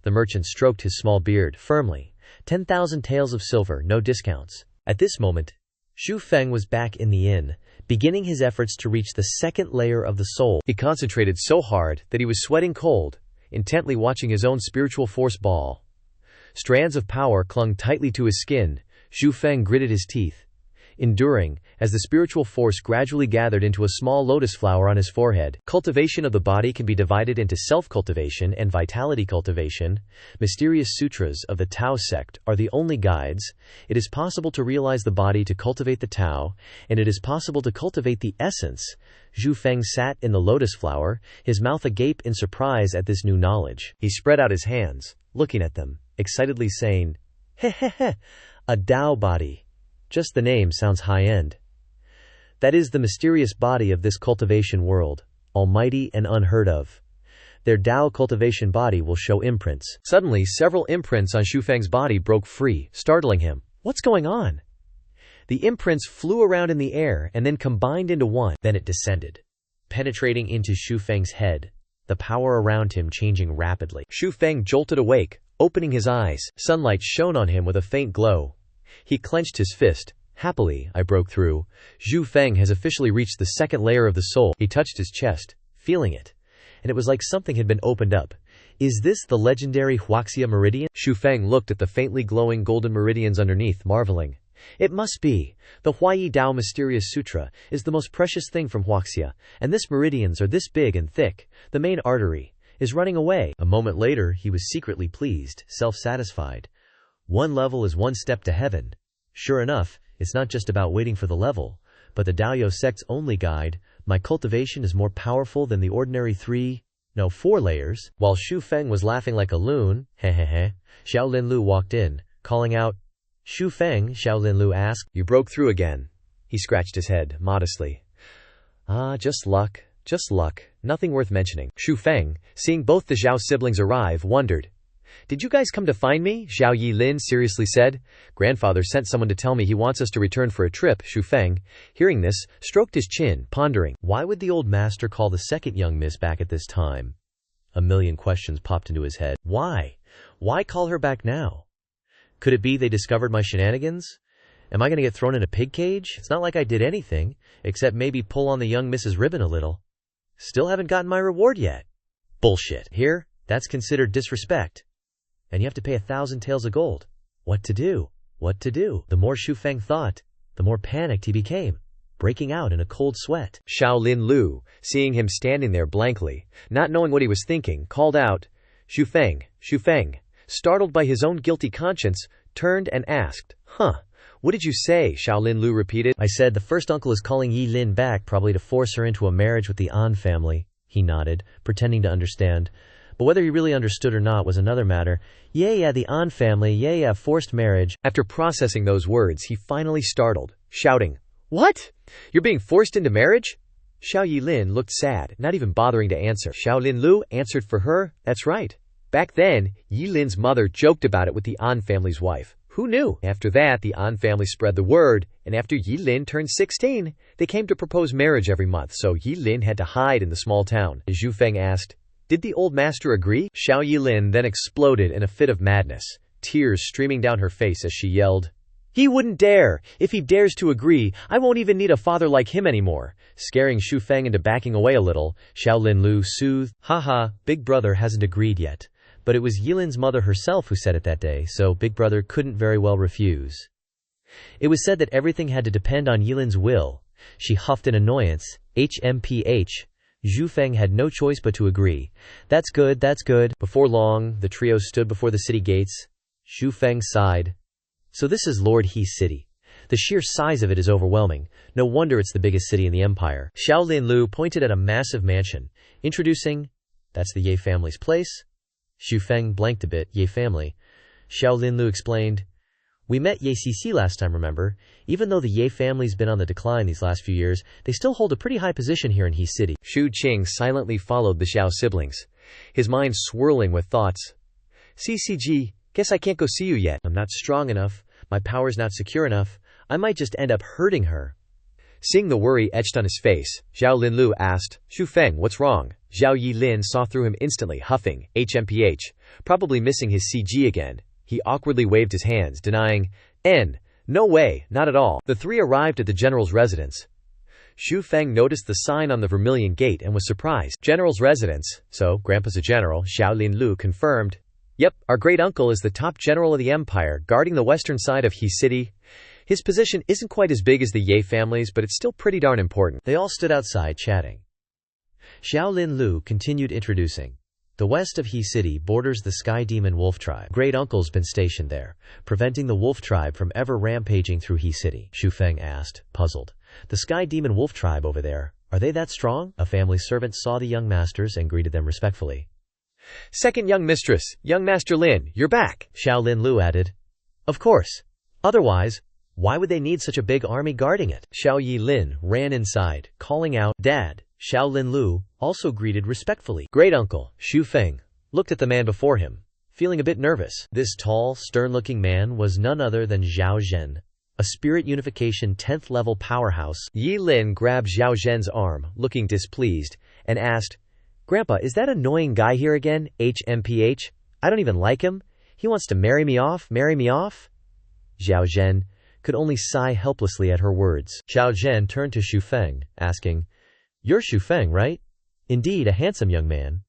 The merchant stroked his small beard firmly. 10,000 taels of silver, no discounts. At this moment, Zhu Feng was back in the inn, beginning his efforts to reach the second layer of the soul. He concentrated so hard that he was sweating cold, intently watching his own spiritual force ball. Strands of power clung tightly to his skin. Zhu Feng gritted his teeth, enduring, as the spiritual force gradually gathered into a small lotus flower on his forehead. Cultivation of the body can be divided into self-cultivation and vitality cultivation. Mysterious sutras of the Tao sect are the only guides. It is possible to realize the body to cultivate the Tao, and it is possible to cultivate the essence. Zhu Feng sat in the lotus flower, his mouth agape in surprise at this new knowledge. He spread out his hands, looking at them, excitedly saying, "Heh, a Tao body. Just the name sounds high-end. That is the mysterious body of this cultivation world, almighty and unheard of. Their Tao cultivation body will show imprints." Suddenly, several imprints on Zhu Feng's body broke free, startling him. "What's going on?" The imprints flew around in the air and then combined into one. Then it descended, penetrating into Zhu Feng's head, the power around him changing rapidly. Zhu Feng jolted awake, opening his eyes. Sunlight shone on him with a faint glow. He clenched his fist. "Happily, I broke through. Zhu Feng has officially reached the second layer of the soul." He touched his chest, feeling it. And it was like something had been opened up. Is this the legendary Huaxia meridian? Xu Feng looked at the faintly glowing golden meridians underneath, marveling. It must be. The Huayi Dao Mysterious Sutra is the most precious thing from Huaxia, and this meridians are this big and thick. The main artery is running away. A moment later, he was secretly pleased, self-satisfied. One level is one step to heaven. Sure enough, it's not just about waiting for the level, but the Daoyo sect's only guide. My cultivation is more powerful than the ordinary 4 layers. While Xu Feng was laughing like a loon, Xiao Linlu walked in, calling out, Xu Feng, Xiao Linlu asked. You broke through again. He scratched his head, modestly. Just luck. Nothing worth mentioning. Xu Feng, seeing both the Xiao siblings arrive, wondered. Did you guys come to find me? Xiao Yilin seriously said. Grandfather sent someone to tell me he wants us to return for a trip. Xu Feng, hearing this, stroked his chin, pondering. Why would the old master call the second young miss back at this time? A million questions popped into his head. Why? Why call her back now? Could it be they discovered my shenanigans? Am I going to get thrown in a pig cage? It's not like I did anything, except maybe pull on the young Mrs. Ribbon a little. Still haven't gotten my reward yet. Bullshit. Here, that's considered disrespect. And you have to pay 1,000 taels of gold. What to do? The more Xu Feng thought, the more panicked he became, breaking out in a cold sweat. Xiao Linlu, seeing him standing there blankly, not knowing what he was thinking, called out, Xu Feng, startled by his own guilty conscience, turned and asked, What did you say? Xiao Linlu repeated. I said the first uncle is calling Yi Lin back, probably to force her into a marriage with the An family. He nodded, pretending to understand. But whether he really understood or not was another matter. Yeah, the An family, forced marriage. After processing those words, he finally startled, shouting, What? You're being forced into marriage? Xiao Yilin looked sad, not even bothering to answer. Xiao Linlu answered for her, That's right. Back then, Yilin's mother joked about it with the An family's wife. Who knew? After that, the An family spread the word, and after Yilin turned 16, they came to propose marriage every month, so Yilin had to hide in the small town. Xu Feng asked, Did the old master agree? Xiao Yilin then exploded in a fit of madness, tears streaming down her face as she yelled, He wouldn't dare! If he dares to agree, I won't even need a father like him anymore. Scaring Xu Feng into backing away a little, Xiao Linlu soothed, Big brother hasn't agreed yet. But it was Yilin's mother herself who said it that day, so Big Brother couldn't very well refuse. It was said that everything had to depend on Yilin's will. She huffed in annoyance. HMPH. Xu Feng had no choice but to agree. That's good. Before long, the trio stood before the city gates. Xu Feng sighed. So this is Lord He's city. The sheer size of it is overwhelming. No wonder it's the biggest city in the empire. Xiao Linlu pointed at a massive mansion, introducing, That's the Ye family's place. Xu Feng blanked a bit. Ye family. Xiao Linlu explained, We met Ye Cici last time, remember? Even though the Ye family's been on the decline these last few years, they still hold a pretty high position here in He City. Xu Qing silently followed the Xiao siblings, his mind swirling with thoughts. CCG, guess I can't go see you yet. I'm not strong enough. My power's not secure enough. I might just end up hurting her. Seeing the worry etched on his face, Xiao Linlu asked, Xu Feng, what's wrong? Xiao Yilin saw through him instantly, huffing, HMPH, probably missing his CG again. He awkwardly waved his hands, denying, No way, not at all. The three arrived at the general's residence. Xu Feng noticed the sign on the vermilion gate and was surprised. General's residence, so Grandpa's a general, Xiao Linlu confirmed. Yep, our great-uncle is the top general of the empire, guarding the western side of He City. His position isn't quite as big as the Ye family's, but it's still pretty darn important. They all stood outside, chatting. Xiao Linlu continued introducing. The west of He City borders the Sky Demon Wolf Tribe. Great Uncle's been stationed there, preventing the Wolf Tribe from ever rampaging through He City. Xu Feng asked, puzzled. The Sky Demon Wolf Tribe over there, are they that strong? A family servant saw the young masters and greeted them respectfully. Second young mistress, young Master Lin, you're back, Xiao Linlu added. Of course. Otherwise, why would they need such a big army guarding it? Xiao Yilin ran inside, calling out, Dad. Xiao Linlu also greeted respectfully. Great uncle, Xu Feng, looked at the man before him, feeling a bit nervous. This tall, stern-looking man was none other than Zhao Zhen, a spirit unification 10th level powerhouse. Yilin grabbed Zhao Zhen's arm, looking displeased, and asked, Grandpa, is that annoying guy here again, HMPH? I don't even like him. He wants to marry me off? Zhao Zhen could only sigh helplessly at her words. Zhao Zhen turned to Xu Feng, asking, You're Xu Feng, right? Indeed, a handsome young man.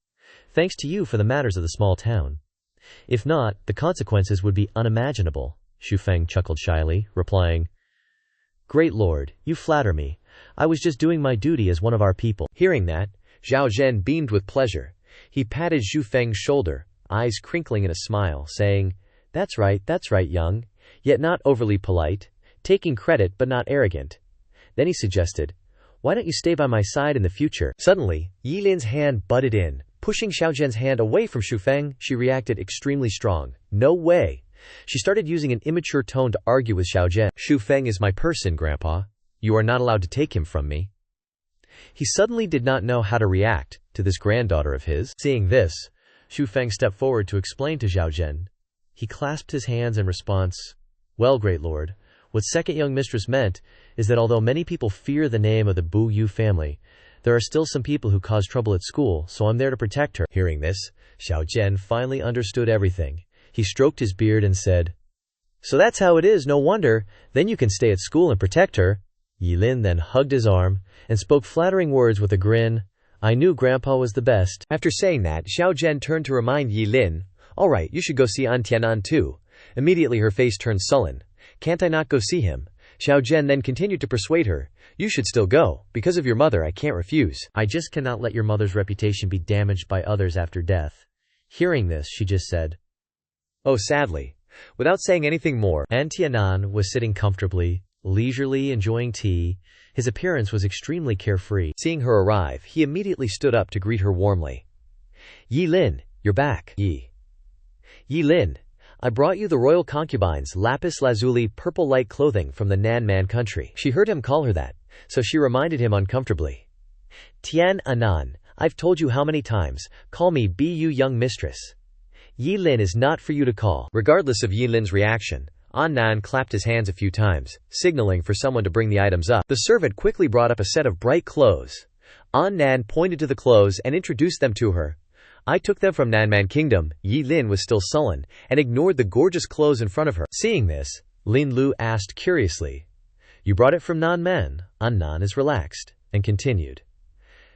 Thanks to you for the matters of the small town. If not, the consequences would be unimaginable. Xu Feng chuckled shyly, replying, Great Lord, you flatter me. I was just doing my duty as one of our people. Hearing that, Zhao Zhen beamed with pleasure. He patted Xu Feng's shoulder, eyes crinkling in a smile, saying, that's right, young, yet not overly polite, taking credit but not arrogant. Then he suggested, why don't you stay by my side in the future? Suddenly, Yi Lin's hand butted in. Pushing Xiao Zhen's hand away from Xu Feng, she reacted extremely strong. No way. She started using an immature tone to argue with Xiao Zhen. Xu Feng is my person, Grandpa. You are not allowed to take him from me. He suddenly did not know how to react to this granddaughter of his. Seeing this, Xu Feng stepped forward to explain to Xiao Zhen. He clasped his hands in response. Well, great lord, what second young mistress meant is that although many people fear the name of the Bu Yu family, there are still some people who cause trouble at school, so I'm there to protect her. Hearing this, Xiao Zhen finally understood everything. He stroked his beard and said, So that's how it is, no wonder. Then you can stay at school and protect her. Yi Lin then hugged his arm and spoke flattering words with a grin. I knew Grandpa was the best. After saying that, Xiao Zhen turned to remind Yi Lin, All right, you should go see An Tianan too. Immediately her face turned sullen. Can't I not go see him? Xiao Zhen then continued to persuade her. You should still go. Because of your mother, I can't refuse. I just cannot let your mother's reputation be damaged by others after death. Hearing this, she just said, Oh, sadly. Without saying anything more, An Tianan was sitting comfortably, leisurely enjoying tea. His appearance was extremely carefree. Seeing her arrive, he immediately stood up to greet her warmly. Yi Lin, you're back. Yi Lin, I brought you the royal concubine's lapis lazuli purple light clothing from the Nan Man country. She heard him call her that, so she reminded him uncomfortably. Tian Anan, I've told you how many times, call me Bu young mistress. Yi Lin is not for you to call. Regardless of Yi Lin's reaction, An Nan clapped his hands a few times, signaling for someone to bring the items up. The servant quickly brought up a set of bright clothes. An Nan pointed to the clothes and introduced them to her. I took them from Nanman Kingdom. Yi Lin was still sullen, and ignored the gorgeous clothes in front of her. Seeing this, Lin Lu asked curiously, You brought it from Nanman? An Nan is relaxed, and continued,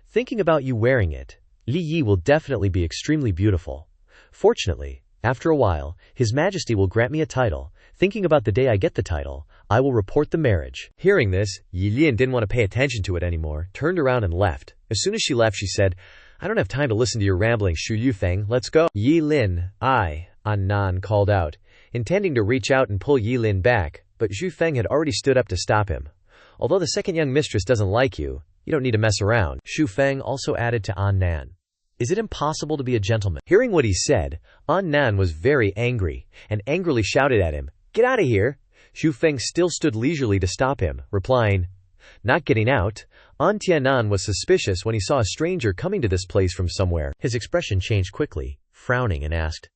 Thinking about you wearing it, Li Yi will definitely be extremely beautiful. Fortunately, after a while, His Majesty will grant me a title. Thinking about the day I get the title, I will report the marriage. Hearing this, Yi Lin didn't want to pay attention to it anymore, turned around and left. As soon as she left, she said, I don't have time to listen to your rambling, Shu Yufeng, let's go. Yi Lin, An Nan called out, intending to reach out and pull Yi Lin back, but Xu Feng had already stood up to stop him. Although the second young mistress doesn't like you, you don't need to mess around. Xu Feng also added to An Nan. Is it impossible to be a gentleman? Hearing what he said, An Nan was very angry, and angrily shouted at him, Get out of here! Xu Feng still stood leisurely to stop him, replying, Not getting out. An Tianan was suspicious when he saw a stranger coming to this place from somewhere. His expression changed quickly, frowning and asked,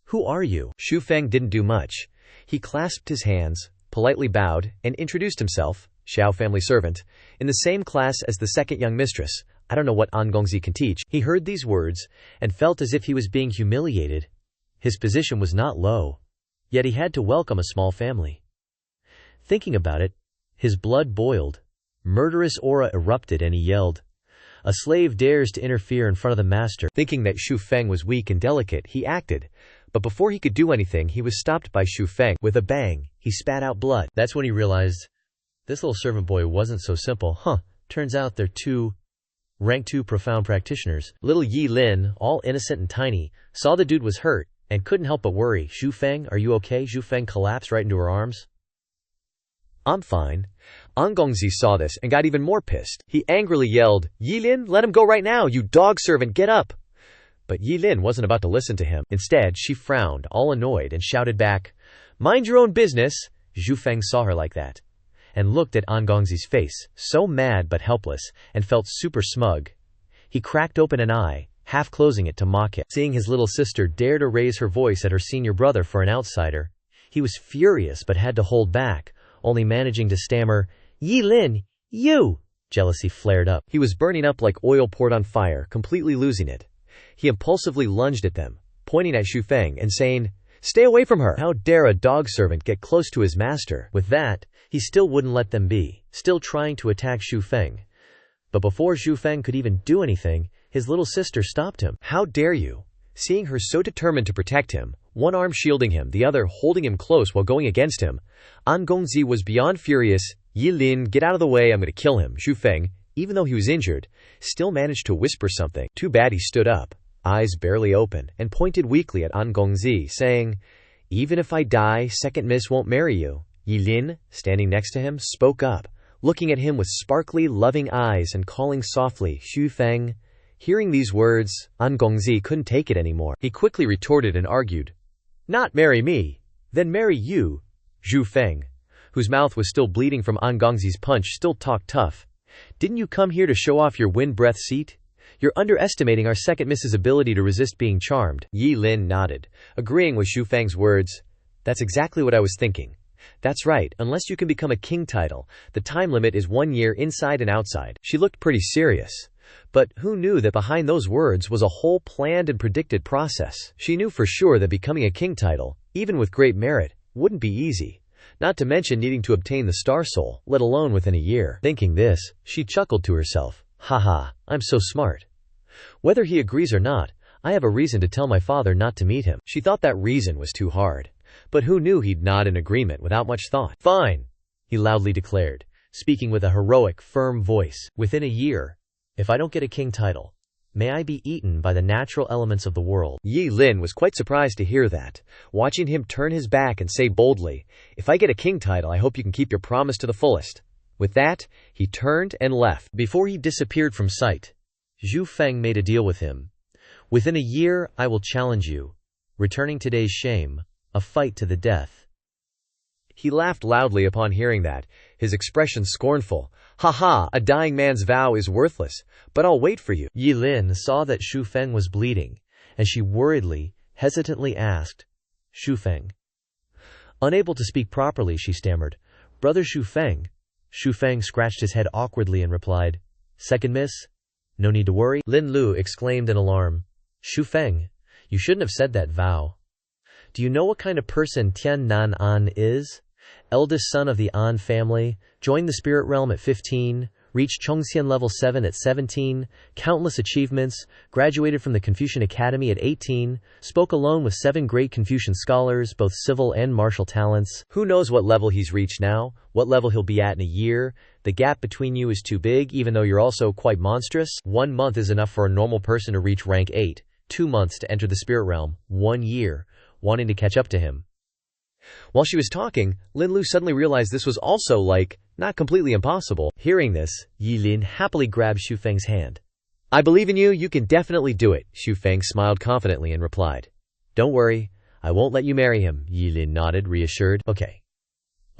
Who are you? Xu Feng didn't do much. He clasped his hands, politely bowed, and introduced himself, Xiao family servant, in the same class as the second young mistress. I don't know what An Gongzi can teach. He heard these words, and felt as if he was being humiliated. His position was not low, yet he had to welcome a small family. Thinking about it, his blood boiled. Murderous aura erupted and he yelled, A slave dares to interfere in front of the master. Thinking that Xu Feng was weak and delicate, he acted. But before he could do anything, he was stopped by Xu Feng. With a bang, he spat out blood. That's when he realized, this little servant boy wasn't so simple. Turns out they're rank 2 profound practitioners. Little Yi Lin, all innocent and tiny, saw the dude was hurt, and couldn't help but worry. Xu Feng, are you okay? Xu Feng collapsed right into her arms. I'm fine. An Gongzi saw this and got even more pissed. He angrily yelled, Yi Lin, let him go right now, you dog servant, get up! But Yi Lin wasn't about to listen to him. Instead, she frowned, all annoyed, and shouted back, Mind your own business! Xu Feng saw her like that, and looked at An Gongzi's face, so mad but helpless, and felt super smug. He cracked open an eye, half closing it to mock it. Seeing his little sister dare to raise her voice at her senior brother for an outsider, he was furious but had to hold back, only managing to stammer, Yi Lin, you! Jealousy flared up. He was burning up like oil poured on fire, completely losing it. He impulsively lunged at them, pointing at Xu Feng and saying, Stay away from her! How dare a dog servant get close to his master? With that, he still wouldn't let them be, still trying to attack Xu Feng. But before Xu Feng could even do anything, his little sister stopped him. "How dare you?" Seeing her so determined to protect him, one arm shielding him, the other holding him close while going against him, An Gongzi was beyond furious. "Yi Lin, get out of the way, I'm going to kill him." Xu Feng, even though he was injured, still managed to whisper something. Too bad he stood up, eyes barely open, and pointed weakly at An Gongzi, saying, "Even if I die, second miss won't marry you." Yi Lin, standing next to him, spoke up, looking at him with sparkly, loving eyes and calling softly, "Xu Feng." Hearing these words, An Gongzi couldn't take it anymore. He quickly retorted and argued, "Not marry me, then marry you." Xu Feng, whose mouth was still bleeding from An Gongzi's punch, still talked tough. "Didn't you come here to show off your wind breath seat? You're underestimating our second miss's ability to resist being charmed." Yi Lin nodded, agreeing with Xu Feng's words. "That's exactly what I was thinking. That's right, unless you can become a king title, the time limit is 1 year inside and outside." She looked pretty serious. But who knew that behind those words was a whole planned and predicted process? She knew for sure that becoming a king title, even with great merit, wouldn't be easy. Not to mention needing to obtain the star soul, let alone within a year. Thinking this, she chuckled to herself. "Haha, I'm so smart. Whether he agrees or not, I have a reason to tell my father not to meet him." She thought that reason was too hard. But who knew he'd nod in agreement without much thought. "Fine," he loudly declared, speaking with a heroic, firm voice. "Within a year, if I don't get a king title, may I be eaten by the natural elements of the world." Yi Lin was quite surprised to hear that, watching him turn his back and say boldly, "If I get a king title, I hope you can keep your promise to the fullest." With that, he turned and left. Before he disappeared from sight, Xu Feng made a deal with him. "Within a year, I will challenge you, returning today's shame, a fight to the death." He laughed loudly upon hearing that, his expression scornful. "Ha, a dying man's vow is worthless, but I'll wait for you." Yi Lin saw that Xu Feng was bleeding, and she worriedly, hesitantly asked, "Xu Feng?" Unable to speak properly, she stammered, "Brother Xu Feng." Xu Feng scratched his head awkwardly and replied, "Second miss? No need to worry." Lin Lu exclaimed in alarm, "Xu Feng, you shouldn't have said that vow. Do you know what kind of person Tian Nan An is? Eldest son of the An family, joined the spirit realm at 15, reached Chongxian level 7 at 17, countless achievements, graduated from the Confucian Academy at 18, spoke alone with 7 great Confucian scholars, both civil and martial talents. Who knows what level he's reached now, what level he'll be at in a year? The gap between you is too big, even though you're also quite monstrous. 1 month is enough for a normal person to reach rank 8, 2 months to enter the spirit realm, 1 year, wanting to catch up to him." While she was talking, Lin Lu suddenly realized this was also, not completely impossible. Hearing this, Yi Lin happily grabbed Xu Feng's hand. "I believe in you, you can definitely do it." Xu Feng smiled confidently and replied, "Don't worry, I won't let you marry him." Yi Lin nodded, reassured. "Okay."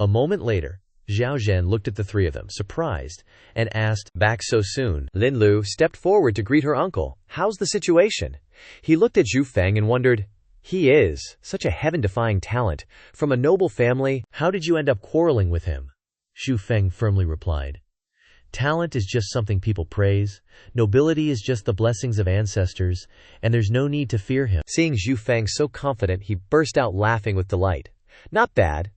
A moment later, Xiao Zhen looked at the three of them, surprised, and asked, "Back so soon?" Lin Lu stepped forward to greet her uncle. "How's the situation?" He looked at Xu Feng and wondered, "He is such a heaven-defying talent, from a noble family. How did you end up quarreling with him?" Xu Feng firmly replied, "Talent is just something people praise. Nobility is just the blessings of ancestors, and there's no need to fear him." Seeing Xu Feng so confident, he burst out laughing with delight. Not bad,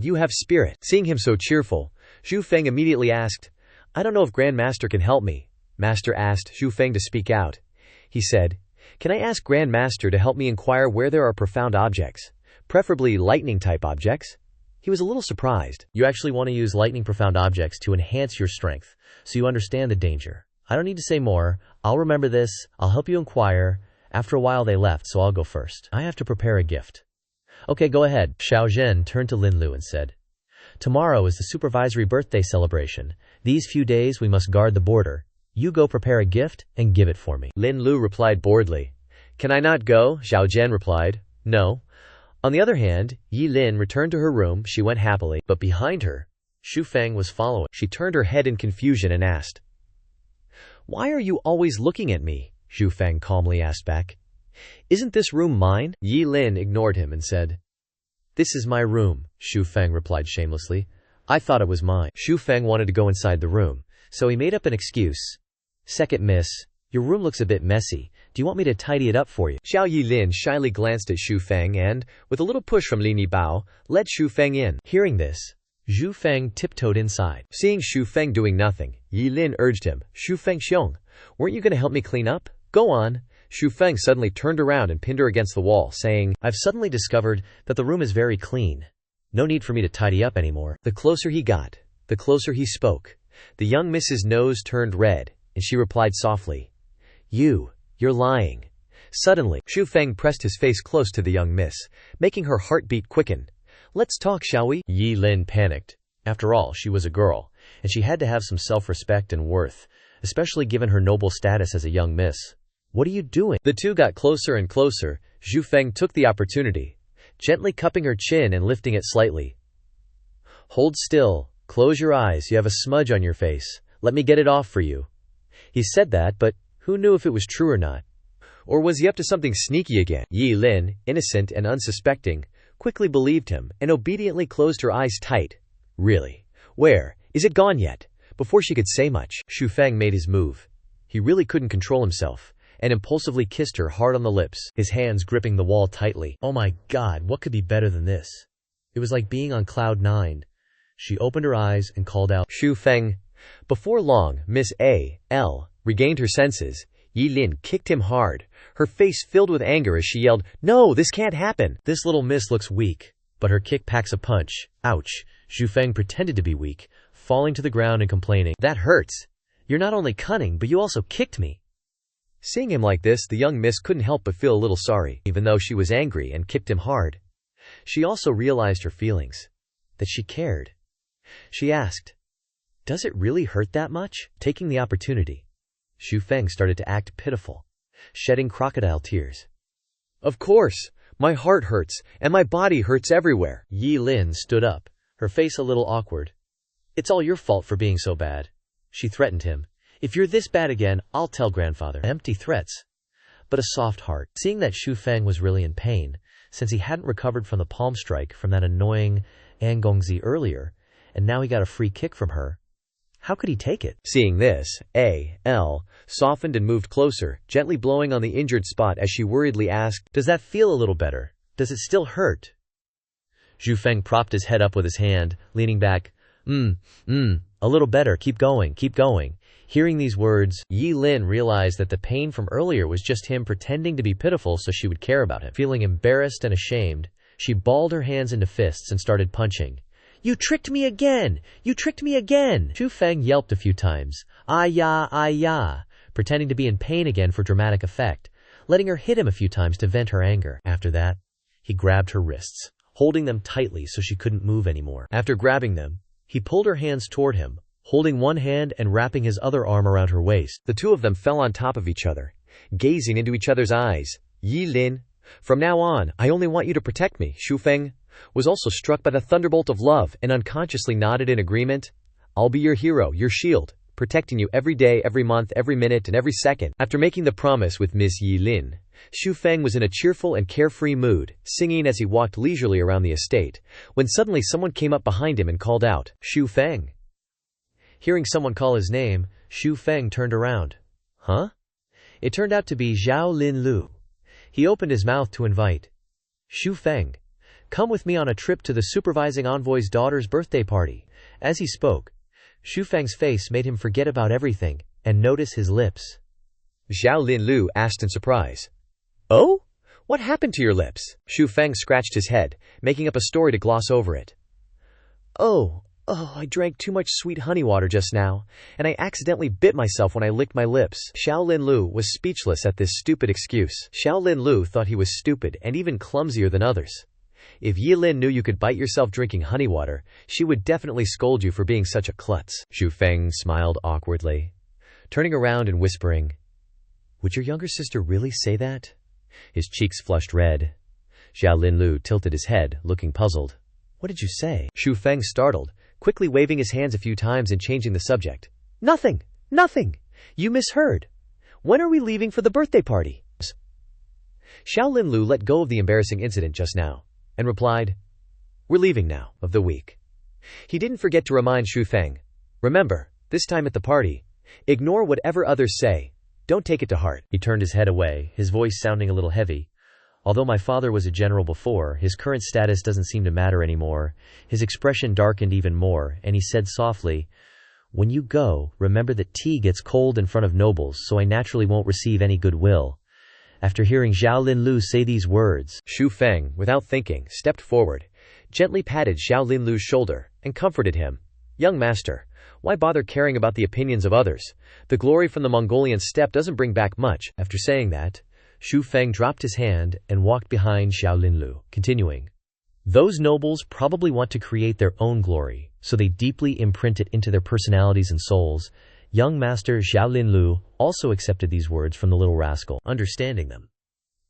you have spirit." Seeing him so cheerful, Xu Feng immediately asked, "I don't know if Grandmaster can help me." Master asked Xu Feng to speak out. He said, "Can I ask Grandmaster to help me inquire where there are profound objects, preferably lightning-type objects?" He was a little surprised. "You actually want to use lightning-profound objects to enhance your strength, so you understand the danger. I don't need to say more. I'll remember this. I'll help you inquire." After a while they left, so I'll go first. I have to prepare a gift. "Okay, go ahead." Xiao Zhen turned to Lin Lu and said, "Tomorrow is the supervisory birthday celebration. These few days we must guard the border. You go prepare a gift and give it for me." Lin Lu replied boredly, "Can I not go?" Xiao Zhen replied, "No." On the other hand, Yi Lin returned to her room. She went happily, but behind her, Xu Feng was following. She turned her head in confusion and asked, "Why are you always looking at me?" Xu Feng calmly asked back, "Isn't this room mine?" Yi Lin ignored him and said, "This is my room," Xu Feng replied shamelessly. "I thought it was mine." Xu Feng wanted to go inside the room, so he made up an excuse. "Second miss, your room looks a bit messy. Do you want me to tidy it up for you?" Xiao Yilin shyly glanced at Xu Feng and, with a little push from Lin Yibao, let Xu Feng in. Hearing this, Xu Feng tiptoed inside. Seeing Xu Feng doing nothing, Yi Lin urged him. Shu Feng Xiong, weren't you going to help me clean up? Go on. Shu Feng suddenly turned around and pinned her against the wall, saying, I've suddenly discovered that the room is very clean. No need for me to tidy up anymore. The closer he got, the closer he spoke. The young Miss's nose turned red, and she replied softly, You're lying. Suddenly, Shu Feng pressed his face close to the young miss, making her heartbeat quicken. Let's talk, shall we? Yi Lin panicked. After all, she was a girl, and she had to have some self-respect and worth, especially given her noble status as a young miss. What are you doing? The two got closer and closer. Shu Feng took the opportunity, gently cupping her chin and lifting it slightly. Hold still. Close your eyes. You have a smudge on your face. Let me get it off for you. He said that, but who knew if it was true or not? Or was he up to something sneaky again? Yi Lin, innocent and unsuspecting, quickly believed him and obediently closed her eyes tight. Really? Where? Is it gone yet? Before she could say much, Shu Feng made his move. He really couldn't control himself, and impulsively kissed her hard on the lips, his hands gripping the wall tightly. Oh my God, what could be better than this? It was like being on cloud 9. She opened her eyes and called out, Shu Feng. Before long, Miss A.L. regained her senses. Yi Lin kicked him hard, her face filled with anger as she yelled, No, this can't happen. This little miss looks weak, but her kick packs a punch. Ouch. Shu Feng pretended to be weak, falling to the ground and complaining, That hurts. You're not only cunning, but you also kicked me. Seeing him like this, the young miss couldn't help but feel a little sorry, even though she was angry and kicked him hard. She also realized her feelings, that she cared. She asked, Does it really hurt that much? Taking the opportunity, Shu Feng started to act pitiful, shedding crocodile tears. Of course, my heart hurts, and my body hurts everywhere. Yi Lin stood up, her face a little awkward. It's all your fault for being so bad. She threatened him. If you're this bad again, I'll tell grandfather. Empty threats, but a soft heart. Seeing that Shu Feng was really in pain, since he hadn't recovered from the palm strike from that annoying Angongzi earlier, and now he got a free kick from her, how could he take it? Seeing this, A.L. softened and moved closer, gently blowing on the injured spot as she worriedly asked, Does that feel a little better? Does it still hurt? Shu Feng propped his head up with his hand, leaning back. A little better. Keep going, keep going. Hearing these words, Yi Lin realized that the pain from earlier was just him pretending to be pitiful so she would care about him. Feeling embarrassed and ashamed, she balled her hands into fists and started punching. You tricked me again! You tricked me again! Shu Feng yelped a few times, ah-ya, pretending to be in pain again for dramatic effect, letting her hit him a few times to vent her anger. After that, he grabbed her wrists, holding them tightly so she couldn't move anymore. After grabbing them, he pulled her hands toward him, holding one hand and wrapping his other arm around her waist. The two of them fell on top of each other, gazing into each other's eyes. Yi Lin, from now on, I only want you to protect me. Shu Feng was also struck by the thunderbolt of love and unconsciously nodded in agreement. I'll be your hero, your shield, protecting you every day, every month, every minute, and every second. After making the promise with Miss Yi Lin, Shu Feng was in a cheerful and carefree mood, singing as he walked leisurely around the estate, when suddenly someone came up behind him and called out, Shu Feng. Hearing someone call his name, Shu Feng turned around. Huh? It turned out to be Zhao Lin Lu. He opened his mouth to invite Shu Feng, come with me on a trip to the supervising envoy's daughter's birthday party. As he spoke, Shu Feng's face made him forget about everything and notice his lips. Zhao Lin Lu asked in surprise. Oh? What happened to your lips? Shu Feng scratched his head, making up a story to gloss over it. Oh, I drank too much sweet honey water just now, and I accidentally bit myself when I licked my lips. Zhao Lin Lu was speechless at this stupid excuse. Zhao Lin Lu thought he was stupid and even clumsier than others. If Yi Lin knew you could bite yourself drinking honey water, she would definitely scold you for being such a klutz. Shu Feng smiled awkwardly, turning around and whispering, Would your younger sister really say that? His cheeks flushed red. Zhao Lin Lu tilted his head, looking puzzled. What did you say? Shu Feng startled, quickly waving his hands a few times and changing the subject. Nothing! You misheard. When are we leaving for the birthday party? Zhao Lin Lu let go of the embarrassing incident just now, and replied, We're leaving now, of the week. He didn't forget to remind Shu Feng, Remember, this time at the party, ignore whatever others say. Don't take it to heart. He turned his head away, his voice sounding a little heavy. Although my father was a general before, his current status doesn't seem to matter anymore. His expression darkened even more, and he said softly, when you go, remember that tea gets cold in front of nobles, so I naturally won't receive any goodwill." After hearing Xiao Linlu say these words, Xu Feng, without thinking, stepped forward, gently patted Xiao Linlu's shoulder, and comforted him. "Young master, why bother caring about the opinions of others? The glory from the Mongolian steppe doesn't bring back much." After saying that, Xu Feng dropped his hand and walked behind Xiao Linlu, continuing, "Those nobles probably want to create their own glory, so they deeply imprint it into their personalities and souls." Young master Xiao Linlu also accepted these words from the little rascal, understanding them.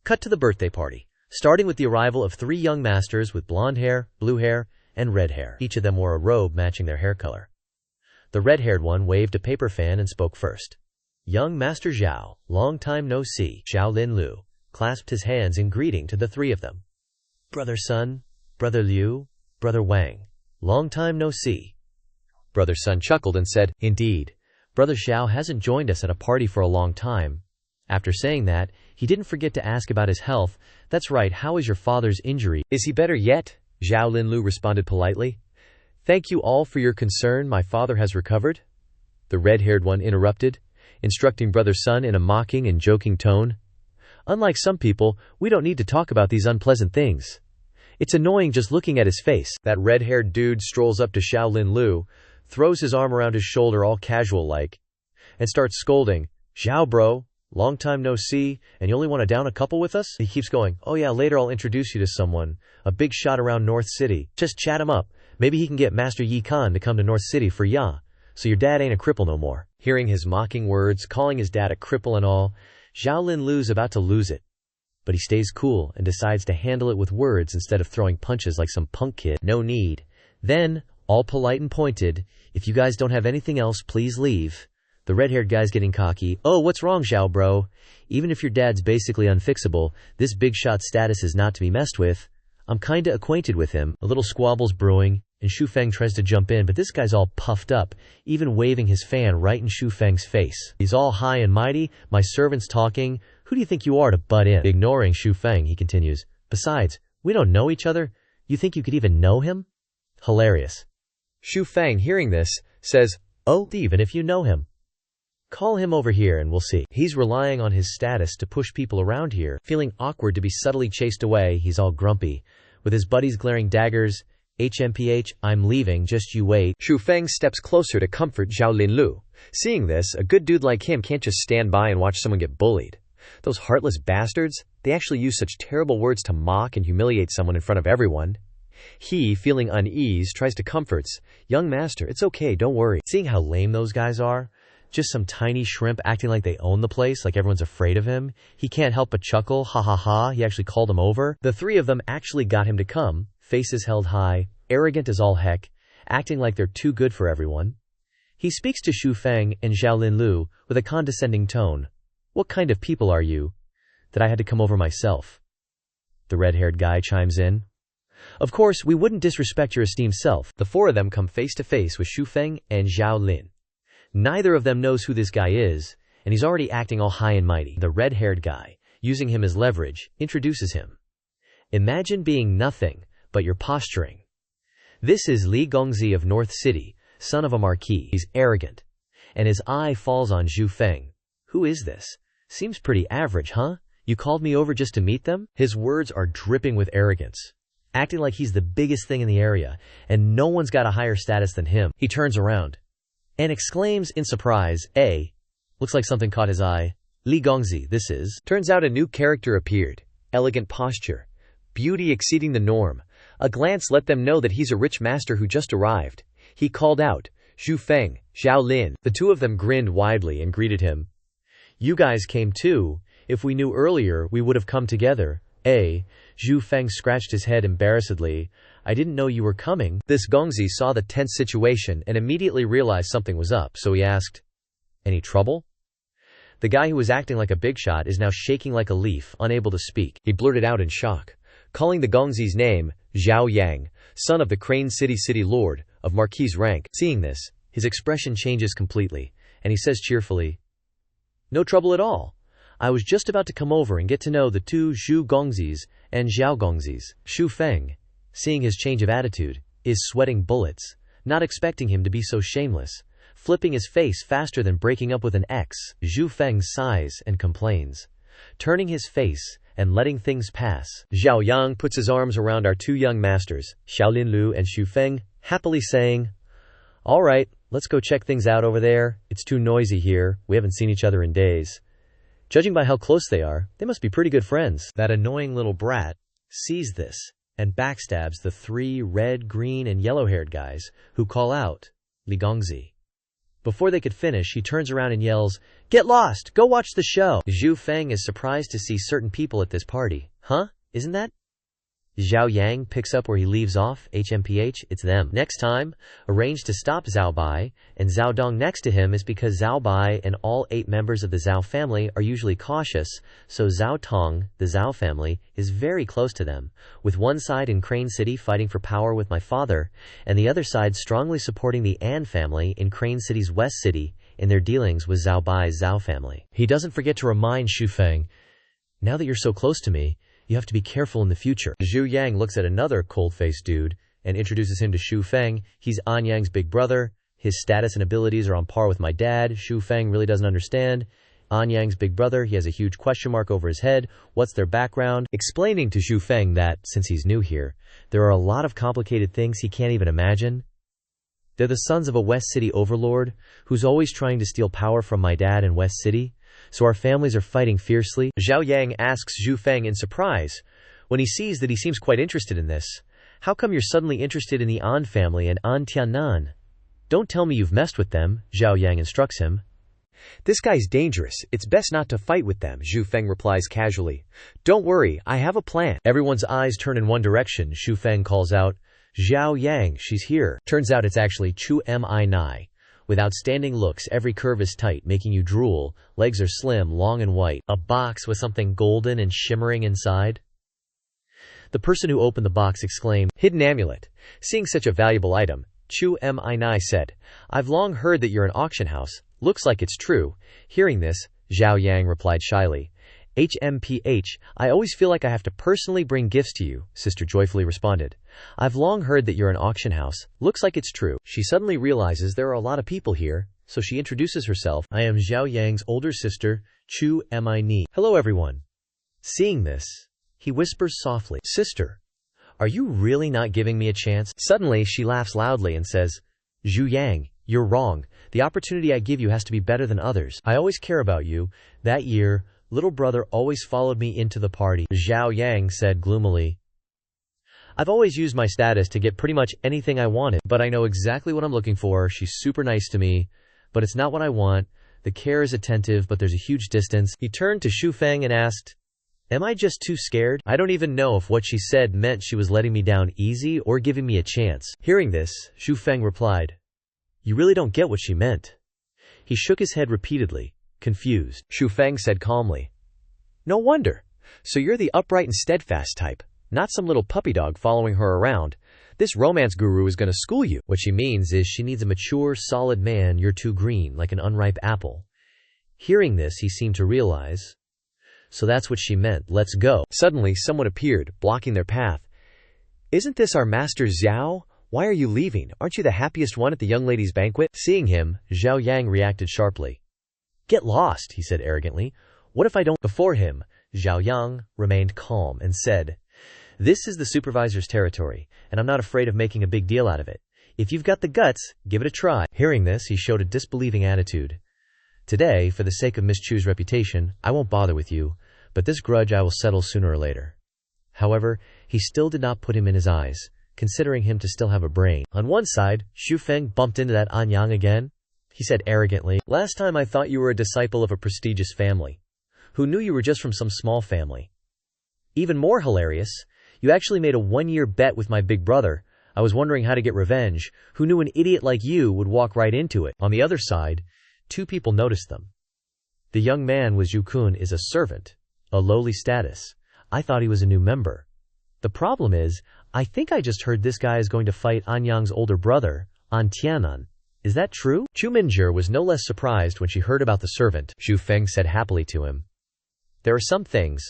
Cut to the birthday party, starting with the arrival of 3 young masters with blonde hair, blue hair, and red hair. Each of them wore a robe matching their hair color. The red-haired one waved a paper fan and spoke first. Young Master Zhao, long time no see, Xiao Linlu, clasped his hands in greeting to the 3 of them. "Brother Sun, Brother Liu, Brother Wang, long time no see." Brother Sun chuckled and said, "Indeed, Brother Xiao hasn't joined us at a party for a long time." After saying that, he didn't forget to ask about his health. "That's right, how is your father's injury?" "Is he better yet?" Xiao Linlu responded politely. "Thank you all for your concern, my father has recovered." The red-haired one interrupted, instructing Brother Sun in a mocking and joking tone. "Unlike some people, we don't need to talk about these unpleasant things. It's annoying just looking at his face." That red-haired dude strolls up to Xiao Linlu, throws his arm around his shoulder all casual-like, and starts scolding, "Xiao bro, long time no see, and you only want to down a couple with us?" He keeps going, "Oh yeah, later I'll introduce you to someone, a big shot around North City. Just chat him up. Maybe he can get Master Yi Khan to come to North City for ya, so your dad ain't a cripple no more." Hearing his mocking words, calling his dad a cripple and all, Xiao Linlu's about to lose it. But he stays cool and decides to handle it with words instead of throwing punches like some punk kid. "No need." Then, all polite and pointed, "If you guys don't have anything else, please leave." The red-haired guy's getting cocky. "Oh, what's wrong, Xiao bro? Even if your dad's basically unfixable, this big shot status is not to be messed with. I'm kinda acquainted with him." A little squabble's brewing, and Xu Feng tries to jump in, but this guy's all puffed up, even waving his fan right in Xu Feng's face. He's all high and mighty, "My servant's talking. Who do you think you are to butt in?" Ignoring Xu Feng, he continues, "Besides, we don't know each other. You think you could even know him?" Hilarious. Xu Feng, hearing this, says, "Oh, even if you know him, call him over here and we'll see." He's relying on his status to push people around here. Feeling awkward to be subtly chased away, he's all grumpy, with his buddies glaring daggers. "HMPH, I'm leaving, just you wait." Xu Feng steps closer to comfort Xiao Linlu. Seeing this, a good dude like him can't just stand by and watch someone get bullied. Those heartless bastards, they actually use such terrible words to mock and humiliate someone in front of everyone. He, feeling unease, tries to comfort, "Young master, it's okay, don't worry." Seeing how lame those guys are, just some tiny shrimp acting like they own the place, like everyone's afraid of him, he can't help but chuckle, "Ha ha ha, he actually called him over." The 3 of them actually got him to come, faces held high, arrogant as all heck, acting like they're too good for everyone. He speaks to Xu Feng and Xiao Linlu with a condescending tone. "What kind of people are you, that I had to come over myself?" The red-haired guy chimes in, "Of course, we wouldn't disrespect your esteemed self." The 4 of them come face to face with Xu Feng and Xiao Lin. Neither of them knows who this guy is, and he's already acting all high and mighty. The red-haired guy, using him as leverage, introduces him. "Imagine being nothing but your posturing. This is Li Gongzi of North City, son of a marquis." He's arrogant, and his eye falls on Xu Feng. "Who is this? Seems pretty average, huh? You called me over just to meet them?" His words are dripping with arrogance, acting like he's the biggest thing in the area, and no one's got a higher status than him. He turns around and exclaims in surprise, looks like something caught his eye. "Li Gongzi, this is..." Turns out a new character appeared. Elegant posture, beauty exceeding the norm. A glance let them know that he's a rich master who just arrived. He called out, "Xu Feng, Xiao Lin." The 2 of them grinned widely and greeted him. "You guys came too. If we knew earlier, we would have come together." Xu Feng scratched his head embarrassedly. "I didn't know you were coming." This Gongzi saw the tense situation and immediately realized something was up, so he asked, "Any trouble?" The guy who was acting like a big shot is now shaking like a leaf, unable to speak. He blurted out in shock, calling the Gongzi's name, Zhao Yang, son of the Crane City Lord, of Marquis rank. Seeing this, his expression changes completely, and he says cheerfully, "No trouble at all. I was just about to come over and get to know the 2 Zhu Gongzis and Zhao Gongzis." Xu Feng, seeing his change of attitude, is sweating bullets, not expecting him to be so shameless, Flipping his face faster than breaking up with an ex, Zhu Feng sighs and complains. Turning his face and letting things pass, Zhao Yang puts his arms around our two young masters, Xiaolin Lu and Xu Feng, happily saying, "All right, let's go check things out over there. It's too noisy here. We haven't seen each other in days." Judging by how close they are, they must be pretty good friends. That annoying little brat sees this and backstabs the three red, green, and yellow-haired guys who call out, "Li Gongzi." Before they could finish, he turns around and yells, "Get lost! Go watch the show!" Zhu Feng is surprised to see certain people at this party. Huh? Isn't that? Zhao Yang picks up where he leaves off. HMPH, it's them. Next time, arranged to stop Zhao Bai, and Zhao Dong next to him is because Zhao Bai and all 8 members of the Zhao family are usually cautious, so Zhao Tong, the Zhao family, is very close to them, with one side in Crane City fighting for power with my father, and the other side strongly supporting the An family in Crane City's West City in their dealings with Zhao Bai's Zhao family. He doesn't forget to remind Xu Feng, "Now that you're so close to me, you have to be careful in the future." Zhu Yang looks at another cold-faced dude and introduces him to Xu Feng. He's An Yang's big brother. His status and abilities are on par with my dad. Xu Feng really doesn't understand. An Yang's big brother, he has a huge question mark over his head. What's their background? Explaining to Xu Feng that, since he's new here, there are a lot of complicated things he can't even imagine. They're the sons of a West City overlord who's always trying to steal power from my dad in West City. So our families are fighting fiercely. Zhao Yang asks Xu Feng in surprise, when he sees that he seems quite interested in this. "How come you're suddenly interested in the An family and An Tianan? Don't tell me you've messed with them," Zhao Yang instructs him. "This guy's dangerous. It's best not to fight with them," Xu Feng replies casually. "Don't worry, I have a plan." Everyone's eyes turn in one direction. Xu Feng calls out, "Zhao Yang, she's here." Turns out it's actually Chu Mi Nai. With outstanding looks, every curve is tight, making you drool, legs are slim, long and white, a box with something golden and shimmering inside. The person who opened the box exclaimed, "Hidden amulet." Seeing such a valuable item, Chu Mi Nai said, "I've long heard that you're an auction house. Looks like it's true." Hearing this, Zhao Yang replied shyly, "HMPH, I always feel like I have to personally bring gifts to you," Sister joyfully responded. "I've long heard that you're an auction house. Looks like it's true." She suddenly realizes there are a lot of people here, so she introduces herself. "I am Zhao Yang's older sister, Chu Mi Ni. Hello everyone." Seeing this, he whispers softly, "Sister, are you really not giving me a chance?" Suddenly, she laughs loudly and says, "Zhu Yang, you're wrong. The opportunity I give you has to be better than others. I always care about you. That year, little brother always followed me into the party." Zhao Yang said gloomily, "I've always used my status to get pretty much anything I wanted, but I know exactly what I'm looking for. She's super nice to me, but it's not what I want. The care is attentive, but there's a huge distance." He turned to Xu Feng and asked, "Am I just too scared? I don't even know if what she said meant she was letting me down easy or giving me a chance." Hearing this, Xu Feng replied, "You really don't get what she meant." He shook his head repeatedly, confused. Xu Feng said calmly, "No wonder. So you're the upright and steadfast type, not some little puppy dog following her around. This romance guru is going to school you." What she means is she needs a mature, solid man. You're too green, like an unripe apple. Hearing this, he seemed to realize. So that's what she meant. Let's go. Suddenly, someone appeared, blocking their path. "Isn't this our master Xiao? Why are you leaving? Aren't you the happiest one at the young ladies' banquet?" Seeing him, Zhao Yang reacted sharply. "Get lost," he said arrogantly. "What if I don't?" Before him, Zhao Yang remained calm and said, "This is the supervisor's territory, and I'm not afraid of making a big deal out of it. If you've got the guts, give it a try." Hearing this, he showed a disbelieving attitude. "Today, for the sake of Miss Chu's reputation, I won't bother with you, but this grudge I will settle sooner or later." However, he still did not put him in his eyes, considering him to still have a brain. On one side, Xu Feng bumped into that An Yang again. He said arrogantly, "Last time I thought you were a disciple of a prestigious family. Who knew you were just from some small family? Even more hilarious, you actually made a 1-year bet with my big brother. I was wondering how to get revenge. Who knew an idiot like you would walk right into it?" On the other side, 2 people noticed them. The young man with Zhu is a servant, a lowly status. I thought he was a new member. The problem is, I think I just heard this guy is going to fight An Yang's older brother, An Tianan. Is that true? Chu Minjie was no less surprised when she heard about the servant. Xu Feng said happily to him, "There are some things.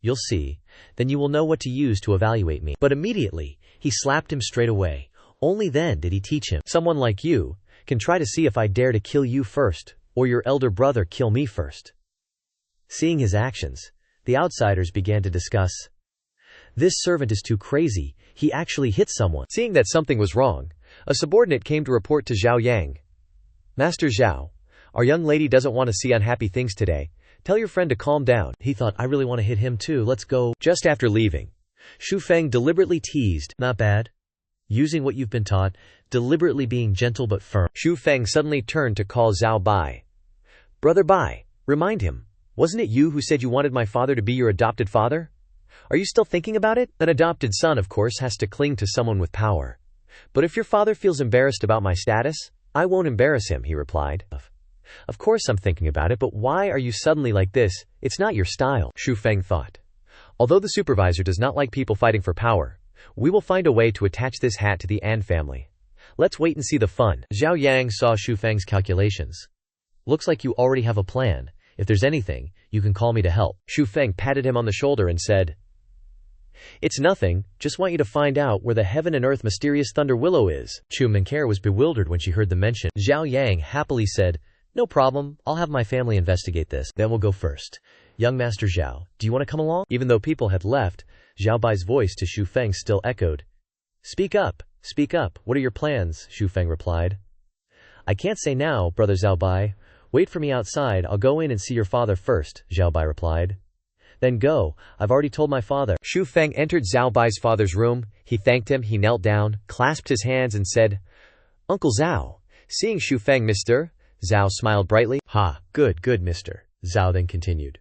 You'll see. Then you will know what to use to evaluate me." But immediately, he slapped him straight away. Only then did he teach him. "Someone like you can try to see if I dare to kill you first, or your elder brother kill me first." Seeing his actions, the outsiders began to discuss. "This servant is too crazy, he actually hit someone." Seeing that something was wrong, a subordinate came to report to Zhao Yang. "Master Zhao, our young lady doesn't want to see unhappy things today. Tell your friend to calm down." He thought, "I really want to hit him too, let's go." Just after leaving, Xu Feng deliberately teased, "Not bad. Using what you've been taught, deliberately being gentle but firm." Xu Feng suddenly turned to call Zhao Bai. "Brother Bai, remind him, wasn't it you who said you wanted my father to be your adopted father? Are you still thinking about it?" An adopted son, of course, has to cling to someone with power. "But if your father feels embarrassed about my status, I won't embarrass him," he replied. "Of course I'm thinking about it, but why are you suddenly like this? It's not your style," Xu Feng thought. "Although the supervisor does not like people fighting for power, we will find a way to attach this hat to the An family. Let's wait and see the fun." Zhao Yang saw Xu Feng's calculations. "Looks like you already have a plan. If there's anything, you can call me to help." Xu Feng patted him on the shoulder and said, "It's nothing, just want you to find out where the heaven and earth mysterious thunder willow is." Chu Minker was bewildered when she heard the mention. Zhao Yang happily said, "No problem, I'll have my family investigate this, then we'll go first. Young Master Zhao, do you want to come along?" Even though people had left, Zhao Bai's voice to Xu Feng still echoed. Speak up, what are your plans?" Xu Feng replied. "I can't say now, brother Zhao Bai. Wait for me outside, I'll go in and see your father first," Zhao Bai replied. "Then go, I've already told my father." Xu Feng entered Zhao Bai's father's room. He thanked him, he knelt down, clasped his hands and said, "Uncle Zhao." Seeing Xu Feng, "Mr." Zhao smiled brightly. "Ha, good, mister." Zhao then continued.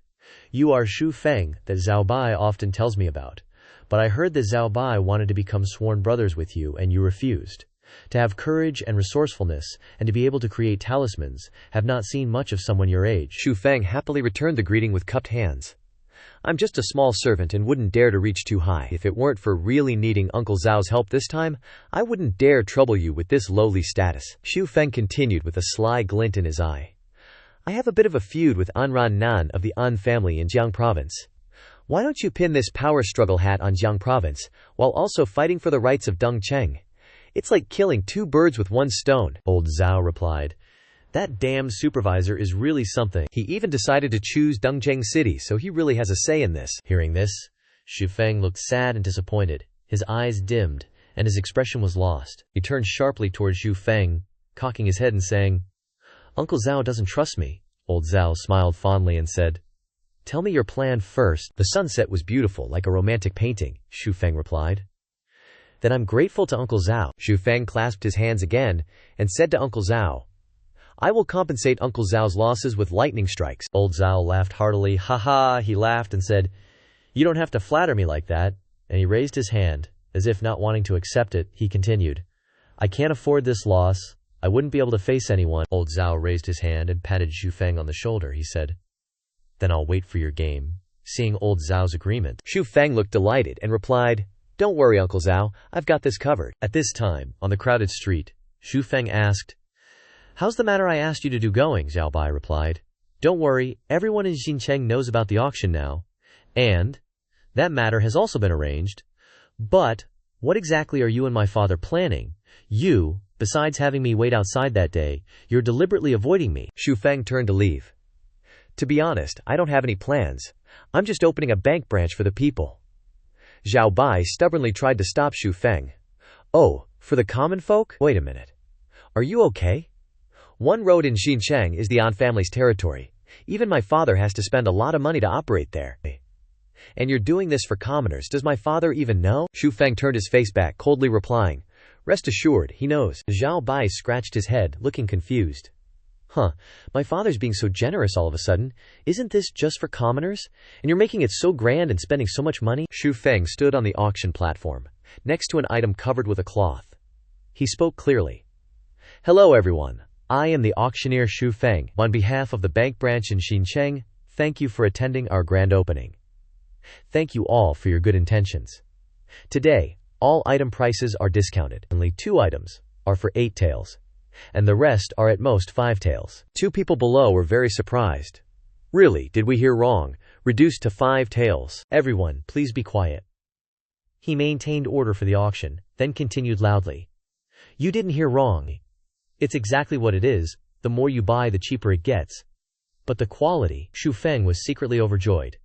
"You are Xu Feng that Zhao Bai often tells me about. But I heard that Zhao Bai wanted to become sworn brothers with you and you refused. To have courage and resourcefulness, and to be able to create talismans, have not seen much of someone your age." Xu Feng happily returned the greeting with cupped hands. "I'm just a small servant and wouldn't dare to reach too high. If it weren't for really needing Uncle Zhao's help this time, I wouldn't dare trouble you with this lowly status." Xu Feng continued with a sly glint in his eye. "I have a bit of a feud with Anran Nan of the An family in Jiang province. Why don't you pin this power struggle hat on Jiang province, while also fighting for the rights of Deng Cheng? It's like killing two birds with one stone." Old Zhao replied, "That damn supervisor is really something. He even decided to choose Dengcheng City, so he really has a say in this." Hearing this, Xu Feng looked sad and disappointed. His eyes dimmed, and his expression was lost. He turned sharply toward Xu Feng, cocking his head and saying, "Uncle Zhao doesn't trust me." Old Zhao smiled fondly and said, "Tell me your plan first." "The sunset was beautiful, like a romantic painting," Xu Feng replied. "Then I'm grateful to Uncle Zhao." Xu Feng clasped his hands again and said to Uncle Zhao, "I will compensate Uncle Zhao's losses with lightning strikes." Old Zhao laughed heartily. "Ha, he laughed and said, "You don't have to flatter me like that." And he raised his hand, as if not wanting to accept it. He continued, "I can't afford this loss. I wouldn't be able to face anyone." Old Zhao raised his hand and patted Xu Feng on the shoulder. He said, "Then I'll wait for your game." Seeing Old Zhao's agreement, Xu Feng looked delighted and replied, "Don't worry, Uncle Zhao, I've got this covered." At this time, on the crowded street, Xu Feng asked, "How's the matter I asked you to do going?" Zhao Bai replied, "Don't worry, everyone in Xincheng knows about the auction now, and that matter has also been arranged. But what exactly are you and my father planning? You, besides having me wait outside that day, you're deliberately avoiding me." Xu Feng turned to leave. "To be honest, I don't have any plans. I'm just opening a bank branch for the people." Zhao Bai stubbornly tried to stop Xu Feng. "Oh, for the common folk? Wait a minute. Are you okay? One road in Xincheng is the An family's territory. Even my father has to spend a lot of money to operate there. And you're doing this for commoners. Does my father even know?" Xu Feng turned his face back, coldly replying, "Rest assured, he knows." Zhao Bai scratched his head, looking confused. My father's being so generous all of a sudden. Isn't this just for commoners? And you're making it so grand and spending so much money?" Xu Feng stood on the auction platform, next to an item covered with a cloth. He spoke clearly. "Hello everyone. I am the auctioneer Xu Feng. On behalf of the bank branch in Xincheng, thank you for attending our grand opening. Thank you all for your good intentions. Today, all item prices are discounted. Only 2 items are for 8 taels, and the rest are at most 5 taels. 2 people below were very surprised. "Really, did we hear wrong? Reduced to 5 taels. Everyone, please be quiet." He maintained order for the auction, then continued loudly. "You didn't hear wrong. It's exactly what it is. The more you buy, the cheaper it gets. But the quality, Xu Feng was secretly overjoyed.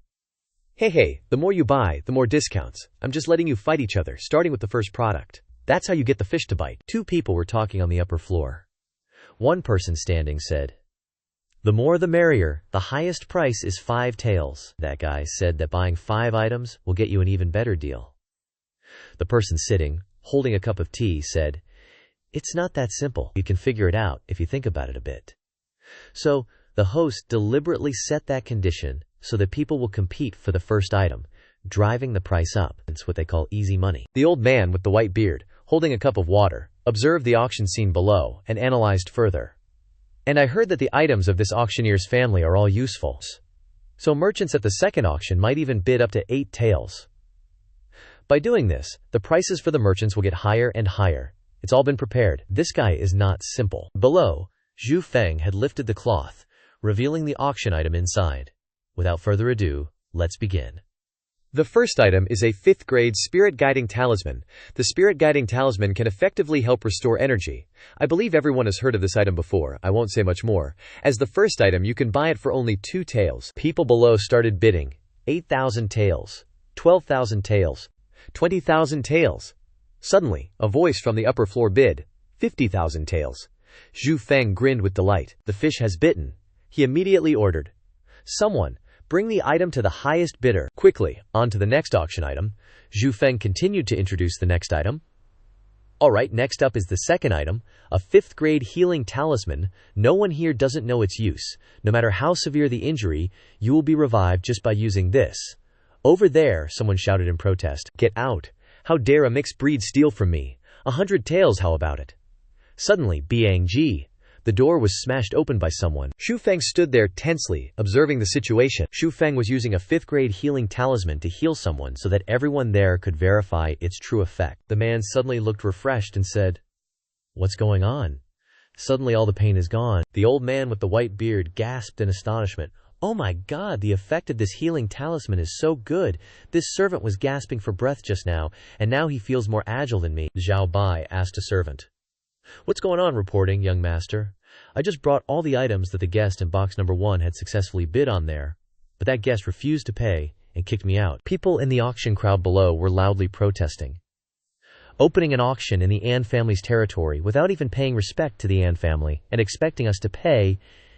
Hey, the more you buy, the more discounts. I'm just letting you fight each other, starting with the first product. That's how you get the fish to bite. Two people were talking on the upper floor. One person standing said, "The more the merrier, the highest price is 5 taels." That guy said that buying 5 items will get you an even better deal. The person sitting, holding a cup of tea, said, "It's not that simple. You can figure it out if you think about it a bit." So, the host deliberately set that condition so that people will compete for the first item, driving the price up. It's what they call easy money. The old man with the white beard, holding a cup of water, observed the auction scene below and analyzed further. "And I heard that the items of this auctioneer's family are all useful. So merchants at the second auction might even bid up to 8 taels. By doing this, the prices for the merchants will get higher and higher. It's all been prepared. This guy is not simple." Below, Xu Feng had lifted the cloth, revealing the auction item inside. Without further ado, let's begin. The first item is a 5th grade spirit guiding talisman. The spirit guiding talisman can effectively help restore energy. I believe everyone has heard of this item before. I won't say much more. As the first item, you can buy it for only 2 taels. People below started bidding. 8,000 taels, 12,000 taels, 20,000 taels. Suddenly, a voice from the upper floor bid 50,000 taels. Xu Feng grinned with delight. The fish has bitten. He immediately ordered, "Someone, bring the item to the highest bidder." Quickly, on to the next auction item. Xu Feng continued to introduce the next item. Alright, next up is the second item, a 5th grade healing talisman. No one here doesn't know its use. No matter how severe the injury, you will be revived just by using this. Over there, someone shouted in protest. "Get out. How dare a mixed breed steal from me? 100 taels, how about it?" Suddenly, Bang. The door was smashed open by someone. Xu Feng stood there tensely, observing the situation. Xu Feng was using a 5th grade healing talisman to heal someone so that everyone there could verify its true effect. The man suddenly looked refreshed and said, "What's going on?" Suddenly all the pain is gone. The old man with the white beard gasped in astonishment. "Oh my God, the effect of this healing talisman is so good. This servant was gasping for breath just now, and now he feels more agile than me." Zhao Bai asked a servant. "What's going on?" "Reporting, young master. I just brought all the items that the guest in box number 1 had successfully bid on there, but that guest refused to pay and kicked me out." People in the auction crowd below were loudly protesting. "Opening an auction in the An family's territory without even paying respect to the An family and expecting us to pay.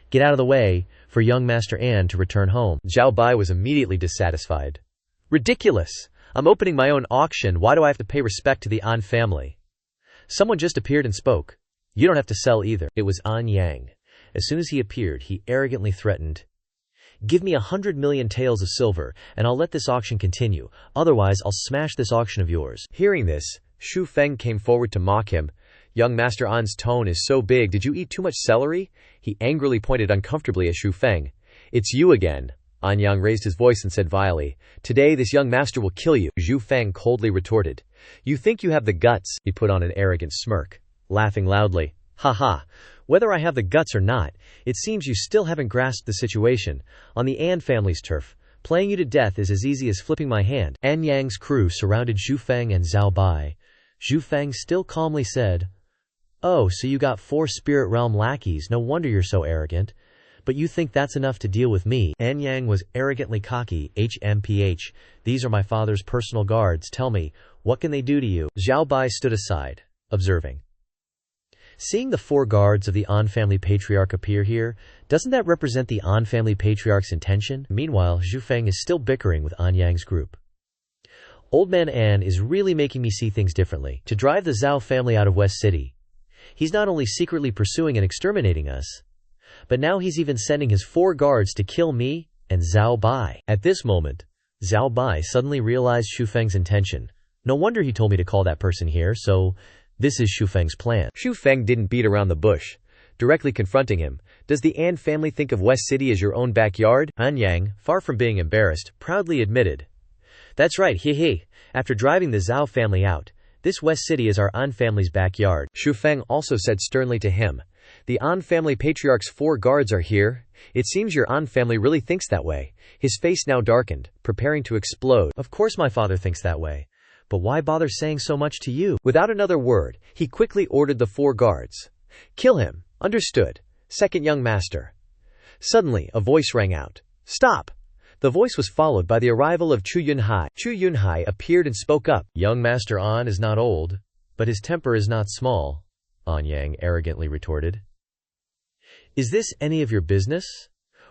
Get out of the way for young Master An to return home." Zhao Bai was immediately dissatisfied. "Ridiculous! I'm opening my own auction. Why do I have to pay respect to the An family?" Someone just appeared and spoke. "You don't have to sell either." It was An Yang. As soon as he appeared, he arrogantly threatened, "Give me 100 million taels of silver, and I'll let this auction continue. Otherwise, I'll smash this auction of yours." Hearing this, Xu Feng came forward to mock him. "Young Master An's tone is so big. Did you eat too much celery?" He angrily pointed uncomfortably at Xu Feng. "It's you again." An Yang raised his voice and said vilely, "Today this young master will kill you." Xu Feng coldly retorted, "You think you have the guts?" He put on an arrogant smirk, laughing loudly. "Ha. Whether I have the guts or not, it seems you still haven't grasped the situation. On the An family's turf, playing you to death is as easy as flipping my hand." An Yang's crew surrounded Xu Feng and Zhao Bai. Xu Feng still calmly said, "Oh, so you got 4 spirit realm lackeys. No wonder you're so arrogant. But you think that's enough to deal with me?" An Yang was arrogantly cocky. "HMPH, these are my father's personal guards. Tell me, what can they do to you?" Zhao Bai stood aside, observing. Seeing the 4 guards of the An family patriarch appear here, doesn't that represent the An family patriarch's intention? Meanwhile, Xu Feng is still bickering with An Yang's group. "Old man An is really making me see things differently. To drive the Zhao family out of West City, he's not only secretly pursuing and exterminating us, but now he's even sending his 4 guards to kill me and Zhao Bai." At this moment, Zhao Bai suddenly realized Xu Feng's intention. No wonder he told me to call that person here, so this is Xu Feng's plan. Xu Feng didn't beat around the bush, directly confronting him. "Does the An family think of West City as your own backyard?" An Yang, far from being embarrassed, proudly admitted, "That's right, he. After driving the Zhao family out, this West City is our An family's backyard." Xu Feng also said sternly to him, "The An family patriarch's 4 guards are here. It seems your An family really thinks that way." His face now darkened, preparing to explode. "Of course my father thinks that way. But why bother saying so much to you?" Without another word, he quickly ordered the 4 guards. Kill him. Understood. Second young master. Suddenly, a voice rang out. Stop! The voice was followed by the arrival of Chu Yunhai. Chu Yunhai appeared and spoke up. Young Master An is not old, but his temper is not small, An Yang arrogantly retorted. Is this any of your business?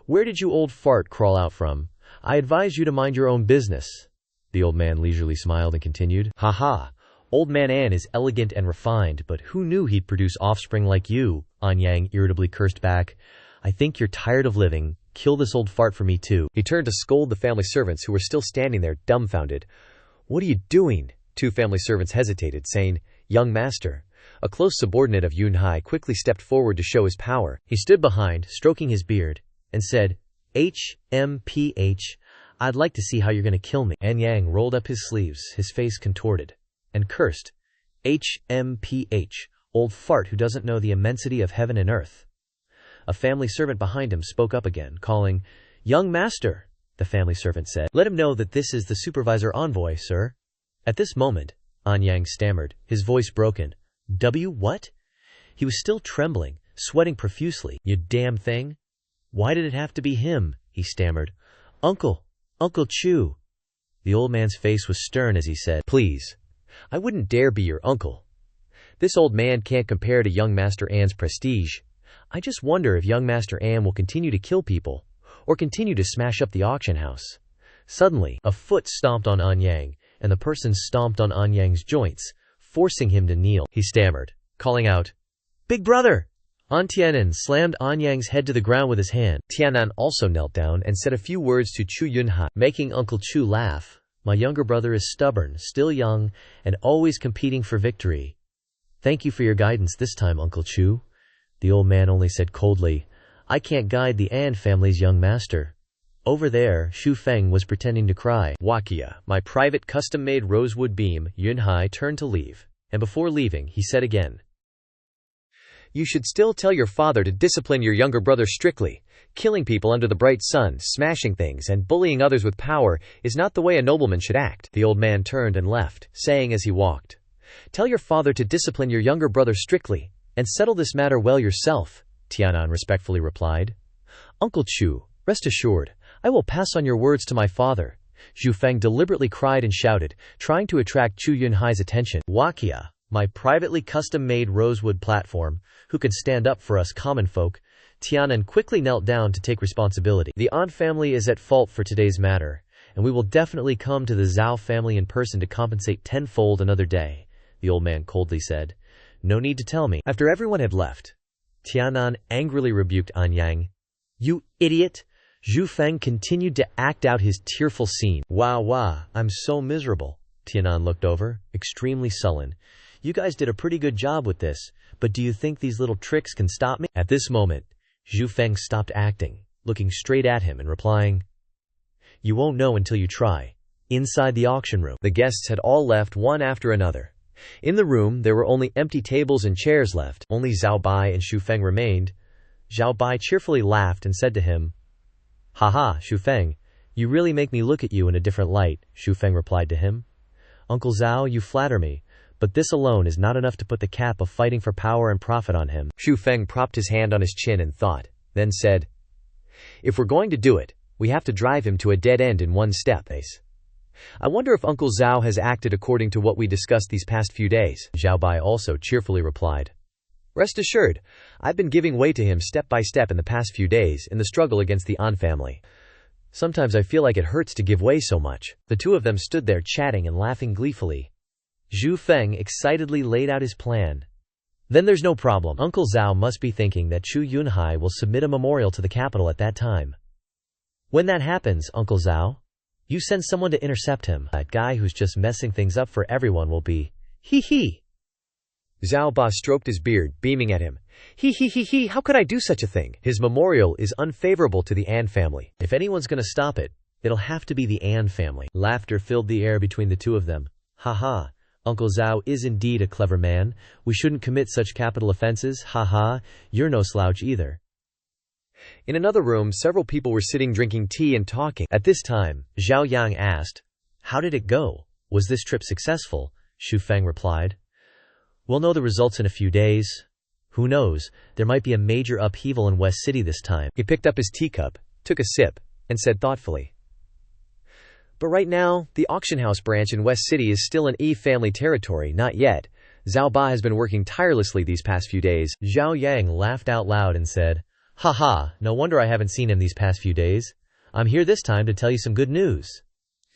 Where did you old fart crawl out from? I advise you to mind your own business. The old man leisurely smiled and continued. Ha ha! Old man An is elegant and refined, but who knew he'd produce offspring like you? An Yang irritably cursed back. I think you're tired of living. Kill this old fart for me too. He turned to scold the family servants who were still standing there dumbfounded. What are you doing? Two family servants hesitated, saying, Young master. A close subordinate of Yunhai quickly stepped forward to show his power. He stood behind, stroking his beard, and said, HMPH, I'd like to see how you're going to kill me. An Yang rolled up his sleeves, his face contorted, and cursed. HMPH, old fart who doesn't know the immensity of heaven and earth. A family servant behind him spoke up again, calling, Young master, the family servant said. Let him know that this is the supervisor envoy, sir. At this moment, An Yang stammered, his voice broken. What? He was still trembling, sweating profusely. You damn thing. Why did it have to be him? He stammered. Uncle Chu. The old man's face was stern as he said, Please, I wouldn't dare be your uncle. This old man can't compare to young Master An's prestige. I just wonder if young Master An will continue to kill people, or continue to smash up the auction house. Suddenly, a foot stomped on An Yang, and the person stomped on An Yang's joints, forcing him to kneel. He stammered, calling out, Big brother! An Tianan slammed An Yang's head to the ground with his hand. Tianan also knelt down and said a few words to Chu Yunhai, making Uncle Chu laugh. My younger brother is stubborn, still young, and always competing for victory. Thank you for your guidance this time, Uncle Chu. The old man only said coldly, I can't guide the An family's young master. Over there, Shu Feng was pretending to cry. Wakia, my private custom-made rosewood beam. Yunhai turned to leave, and before leaving, he said again, You should still tell your father to discipline your younger brother strictly. Killing people under the bright sun, smashing things, and bullying others with power is not the way a nobleman should act. The old man turned and left, saying as he walked, Tell your father to discipline your younger brother strictly, and settle this matter well yourself, Tianan respectfully replied. Uncle Chu, rest assured, I will pass on your words to my father. Zhu Feng deliberately cried and shouted, trying to attract Chu Yunhai's attention. Wakia, my privately custom-made rosewood platform, who can stand up for us common folk. Tianan quickly knelt down to take responsibility. The An family is at fault for today's matter, and we will definitely come to the Zhao family in person to compensate tenfold another day, the old man coldly said. No need to tell me. After everyone had left, Tianan angrily rebuked An Yang. You idiot! Zhu Feng continued to act out his tearful scene. Wow, I'm so miserable. Tianan looked over, extremely sullen. You guys did a pretty good job with this, but do you think these little tricks can stop me? At this moment, Zhu Feng stopped acting, looking straight at him and replying, You won't know until you try. Inside the auction room, the guests had all left one after another. In the room, there were only empty tables and chairs left. Only Zhao Bai and Shu Feng remained. Zhao Bai cheerfully laughed and said to him, Haha, Shu Feng, you really make me look at you in a different light, Shu Feng replied to him. Uncle Zhao, you flatter me, but this alone is not enough to put the cap of fighting for power and profit on him. Shu Feng propped his hand on his chin and thought, then said, If we're going to do it, we have to drive him to a dead end in one step. I wonder if Uncle Zhao has acted according to what we discussed these past few days. Zhao Bai also cheerfully replied, Rest assured, I've been giving way to him step by step in the past few days in the struggle against the An family. Sometimes I feel like it hurts to give way so much. The two of them stood there chatting and laughing gleefully. Zhu Feng excitedly laid out his plan. Then there's no problem. Uncle Zhao must be thinking that Chu Yunhai will submit a memorial to the capital at that time. When that happens, Uncle Zhao, you send someone to intercept him. That guy who's just messing things up for everyone will be. Hee. Zhao Ba stroked his beard, beaming at him. He, how could I do such a thing? His memorial is unfavorable to the An family. If anyone's gonna stop it, it'll have to be the An family. Laughter filled the air between the two of them. Haha, Uncle Zhao is indeed a clever man. We shouldn't commit such capital offenses. Haha, you're no slouch either. In another room, several people were sitting drinking tea and talking. At this time, Zhao Yang asked, How did it go? Was this trip successful? Shu Feng replied, We'll know the results in a few days. Who knows, there might be a major upheaval in West City this time. He picked up his teacup, took a sip, and said thoughtfully, "But right now, the auction house branch in West City is still in E family territory, not yet. Zhao Ba has been working tirelessly these past few days." Zhao Yang laughed out loud and said, "Ha, no wonder I haven't seen him these past few days. I'm here this time to tell you some good news."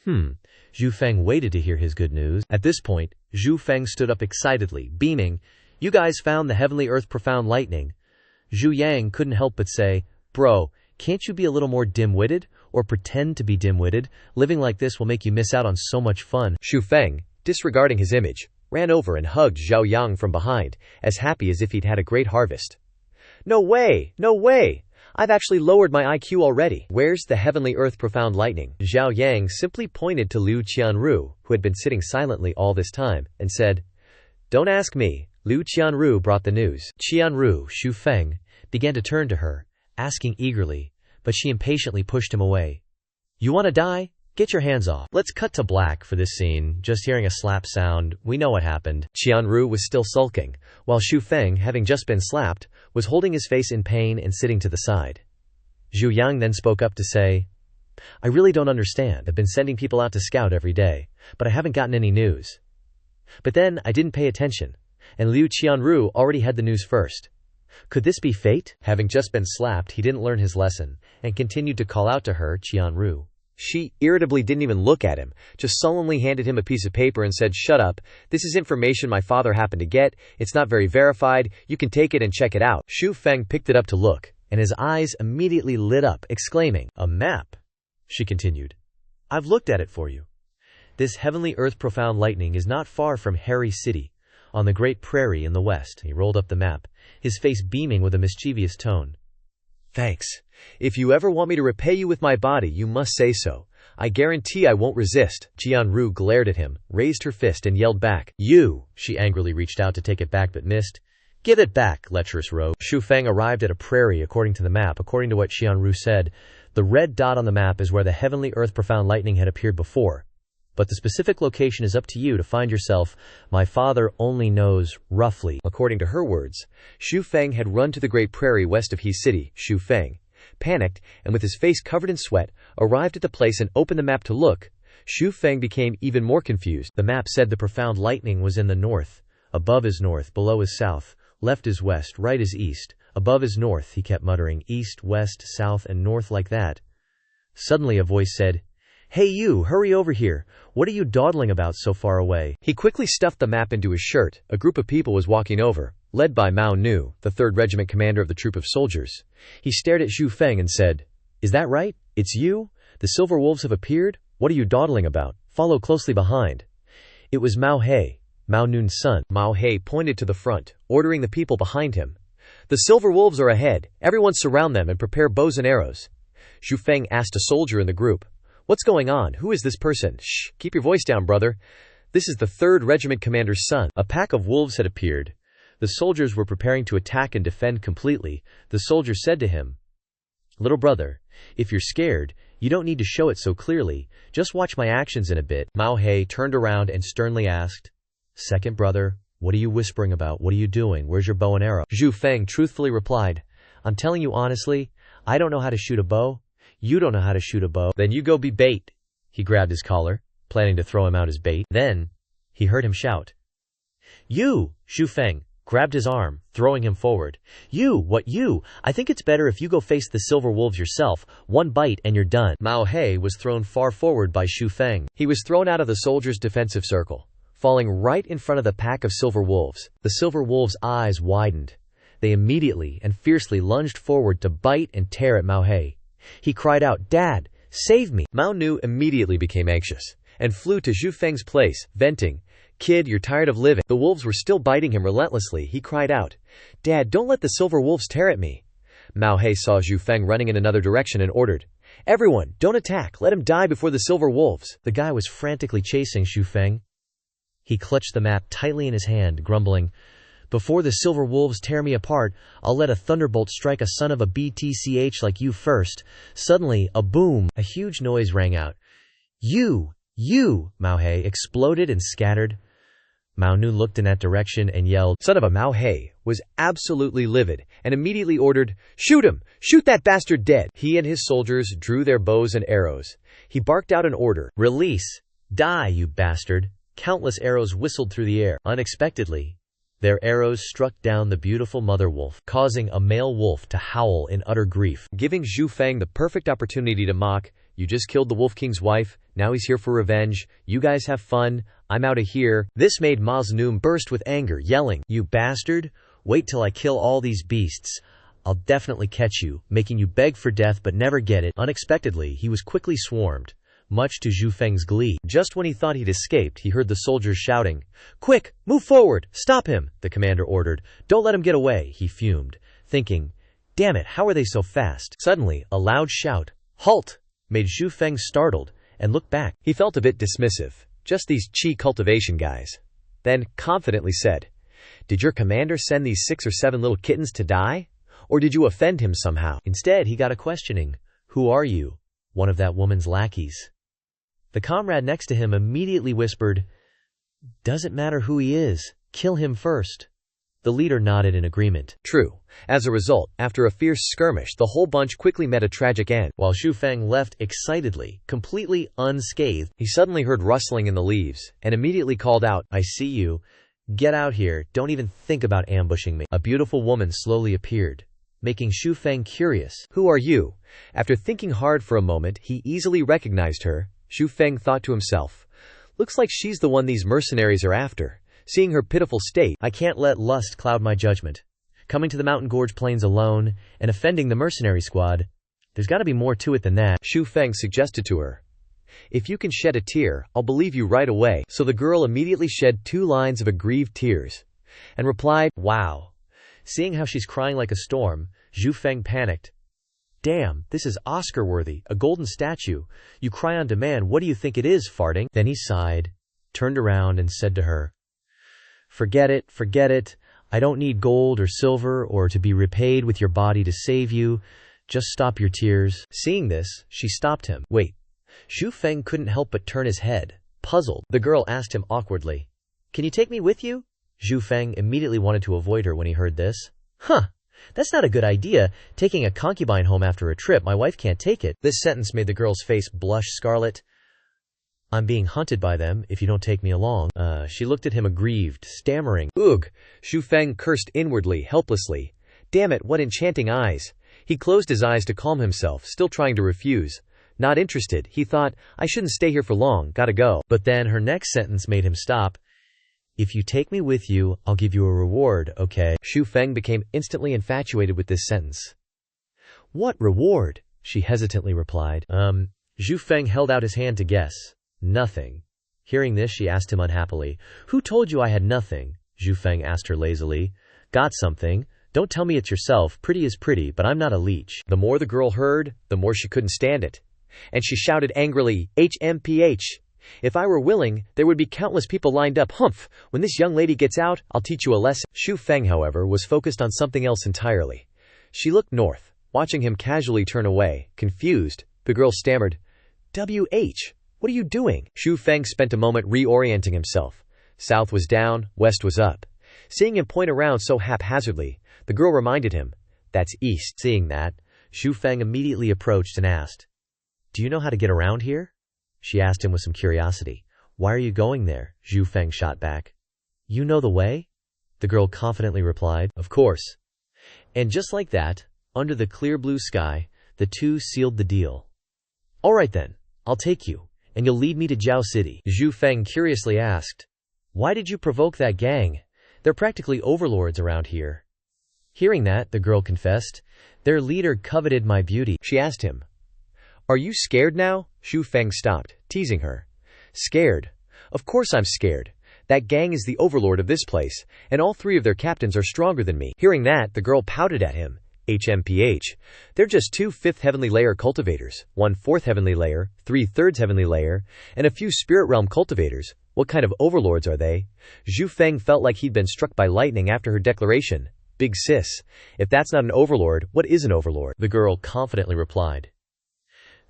Zhu Feng waited to hear his good news. At this point, Zhu Feng stood up excitedly, beaming. "You guys found the heavenly earth profound lightning." Zhu Yang couldn't help but say, "Bro, can't you be a little more dim-witted? Or pretend to be dim-witted? Living like this will make you miss out on so much fun." Zhu Feng, disregarding his image, ran over and hugged Zhao Yang from behind, as happy as if he'd had a great harvest. No way! I've actually lowered my IQ already. Where's the heavenly earth profound lightning?" Zhao Yang simply pointed to Liu Qianru, who had been sitting silently all this time, and said, "Don't ask me. Liu Qianru brought the news." Qianru, Zhu Feng, began to turn to her, asking eagerly, but she impatiently pushed him away. "You want to die? Get your hands off." Let's cut to black for this scene. Just hearing a slap sound, we know what happened. Qianru was still sulking, while Zhu Feng, having just been slapped, was holding his face in pain and sitting to the side. Zhu Yang then spoke up to say, "I really don't understand. I've been sending people out to scout every day, but I haven't gotten any news. But then I didn't pay attention, and Liu Qianru already had the news first. Could this be fate?" Having just been slapped, he didn't learn his lesson, and continued to call out to her, Qianru. She irritably didn't even look at him, just sullenly handed him a piece of paper and said, "Shut up. This is information my father happened to get. It's not very verified. You can take it and check it out." Zhu Feng picked it up to look, and his eyes immediately lit up, exclaiming, "A map!" She continued, "I've looked at it for you. This heavenly earth profound lightning is not far from Harry City, on the Great Prairie in the west." He rolled up the map, his face beaming with a mischievous tone. "Thanks. If you ever want me to repay you with my body, you must say so. I guarantee I won't resist." Qianru glared at him, raised her fist, and yelled back, "You!" She angrily reached out to take it back but missed. "Give it back, lecherous rogue." Zhu Feng arrived at a prairie according to the map. According to what Qianru said, the red dot on the map is where the heavenly earth profound lightning had appeared before. But the specific location is up to you to find yourself. My father only knows roughly. According to her words, Zhu Feng had run to the Great Prairie west of He City. Zhu Feng, panicked and with his face covered in sweat, arrived at the place and opened the map to look. Zhu Feng became even more confused. The map said the profound lightning was in the north. Above is north, below is south, left is west, right is east. Above is north, he kept muttering, east, west, south, and north like that. Suddenly a voice said, "Hey you, hurry over here. What are you dawdling about so far away?" He quickly stuffed the map into his shirt. A group of people was walking over, led by Mao Nu, the 3rd Regiment commander of the troop of soldiers. He stared at Zhu Feng and said, "Is that right? It's you? The silver wolves have appeared? What are you dawdling about? Follow closely behind." It was Mao He, Mao Nun's son. Mao He pointed to the front, ordering the people behind him. "The silver wolves are ahead. Everyone surround them and prepare bows and arrows." Zhu Feng asked a soldier in the group, "What's going on? Who is this person?" "Shh, keep your voice down, brother. This is the 3rd Regiment commander's son." A pack of wolves had appeared. The soldiers were preparing to attack and defend completely. The soldier said to him, "Little brother, if you're scared, you don't need to show it so clearly. Just watch my actions in a bit." Mao He turned around and sternly asked, "Second brother, what are you whispering about? What are you doing? Where's your bow and arrow?" Zhu Feng truthfully replied, "I'm telling you honestly, I don't know how to shoot a bow. You don't know how to shoot a bow. Then you go be bait." He grabbed his collar, planning to throw him out as bait. Then he heard him shout, "You!" Zhu Feng grabbed his arm, throwing him forward. "You! What you? I think it's better if you go face the silver wolves yourself. One bite and you're done." Mao He was thrown far forward by Zhu Feng. He was thrown out of the soldiers' defensive circle, falling right in front of the pack of silver wolves. The silver wolves' eyes widened. They immediately and fiercely lunged forward to bite and tear at Mao He. He cried out, "Dad, save me!" Mao Nu immediately became anxious and flew to Zhu Feng's place, venting, "Kid, you're tired of living." The wolves were still biting him relentlessly. He cried out, "Dad, don't let the silver wolves tear at me." Mao He saw Zhu Feng running in another direction and ordered, "Everyone, don't attack. Let him die before the silver wolves." The guy was frantically chasing Zhu Feng. He clutched the map tightly in his hand, grumbling, "Before the silver wolves tear me apart, I'll let a thunderbolt strike a son of a BTCH like you first." Suddenly, a boom, a huge noise rang out. You! Mao He exploded and scattered. Mao Nu looked in that direction and yelled, "Son of a Mao He," was absolutely livid and immediately ordered, "Shoot him! Shoot that bastard dead!" He and his soldiers drew their bows and arrows. He barked out an order, "Release! Die, you bastard!" Countless arrows whistled through the air. Unexpectedly, their arrows struck down the beautiful mother wolf, causing a male wolf to howl in utter grief, giving Zhu Feng the perfect opportunity to mock. "You just killed the Wolf King's wife. Now he's here for revenge. You guys have fun. I'm out of here." This made Ma Zenoom burst with anger, yelling, "You bastard! Wait till I kill all these beasts. I'll definitely catch you, making you beg for death but never get it." Unexpectedly, he was quickly swarmed, much to Zhu Feng's glee. Just when he thought he'd escaped, he heard the soldiers shouting, "Quick, move forward! Stop him!" The commander ordered. "Don't let him get away," he fumed, thinking, "Damn it, how are they so fast?" Suddenly, a loud shout, "Halt!" made Zhu Feng startled and looked back. He felt a bit dismissive. Just these chi cultivation guys. Then confidently said, "Did your commander send these 6 or 7 little kittens to die? Or did you offend him somehow?" Instead, he got a questioning, "Who are you?" One of that woman's lackeys. The comrade next to him immediately whispered, "Doesn't matter who he is, kill him first." The leader nodded in agreement. True. As a result, after a fierce skirmish, the whole bunch quickly met a tragic end. While Zhu Feng left excitedly, completely unscathed, he suddenly heard rustling in the leaves and immediately called out, "I see you. Get out here. Don't even think about ambushing me." A beautiful woman slowly appeared, making Zhu Feng curious. "Who are you?" After thinking hard for a moment, he easily recognized her. Zhu Feng thought to himself, "Looks like she's the one these mercenaries are after." Seeing her pitiful state, "I can't let lust cloud my judgment. Coming to the Mountain Gorge Plains alone and offending the mercenary squad, there's got to be more to it than that." Zhu Feng suggested to her, "If you can shed a tear, I'll believe you right away." So the girl immediately shed 2 lines of aggrieved tears and replied, "Wow." Seeing how she's crying like a storm, Zhu Feng panicked. "Damn, this is Oscar-worthy, a golden statue. You cry on demand, what do you think it is, farting?" Then he sighed, turned around and said to her, forget it. I don't need gold or silver or to be repaid with your body to save you. Just stop your tears." Seeing this, she stopped him. "Wait." Zhu Feng couldn't help but turn his head, puzzled. The girl asked him awkwardly, "Can you take me with you?" Zhu Feng immediately wanted to avoid her when he heard this. That's not a good idea, taking a concubine home after a trip. My wife can't take it." This sentence made the girl's face blush scarlet. "I'm being hunted by them if you don't take me along." She looked at him aggrieved, stammering, "Ugh." Zhu Feng cursed inwardly, helplessly. Damn it, what enchanting eyes. He closed his eyes to calm himself, still trying to refuse. Not interested, he thought, "I shouldn't stay here for long, gotta go." But then her next sentence made him stop. "If you take me with you, I'll give you a reward, okay?" Zhu Feng became instantly infatuated with this sentence. "What reward?" she hesitantly replied. Zhu Feng held out his hand to guess. "Nothing." Hearing this, she asked him unhappily, "Who told you I had nothing?" Zhu Feng asked her lazily. "Got something? Don't tell me it's yourself. Pretty is pretty, but I'm not a leech." The more the girl heard, the more she couldn't stand it. And she shouted angrily, "HMPH! If I were willing, there would be countless people lined up. Humph! When this young lady gets out, I'll teach you a lesson." Zhu Feng, however, was focused on something else entirely. She looked north, watching him casually turn away. Confused, the girl stammered, "WH! What are you doing?" Zhu Feng spent a moment reorienting himself. South was down, west was up. Seeing him point around so haphazardly, the girl reminded him, "That's east." Seeing that, Zhu Feng immediately approached and asked, "Do you know how to get around here?" She asked him with some curiosity. "Why are you going there?" Zhu Feng shot back. "You know the way?" The girl confidently replied, "Of course." And just like that, under the clear blue sky, the two sealed the deal. "All right then, I'll take you, and you'll lead me to Jiao City." Zhu Feng curiously asked, "Why did you provoke that gang? They're practically overlords around here." Hearing that, the girl confessed, "Their leader coveted my beauty." She asked him, "Are you scared now?" Zhu Feng stopped, teasing her. "Scared? Of course I'm scared. That gang is the overlord of this place, and all 3 of their captains are stronger than me." Hearing that, the girl pouted at him. HMPH. They're just 2 5th heavenly layer cultivators, 1 4th heavenly layer, 3 3rd heavenly layer, and a few spirit realm cultivators. What kind of overlords are they? Zhu Feng felt like he'd been struck by lightning after her declaration. Big sis. If that's not an overlord, what is an overlord? The girl confidently replied,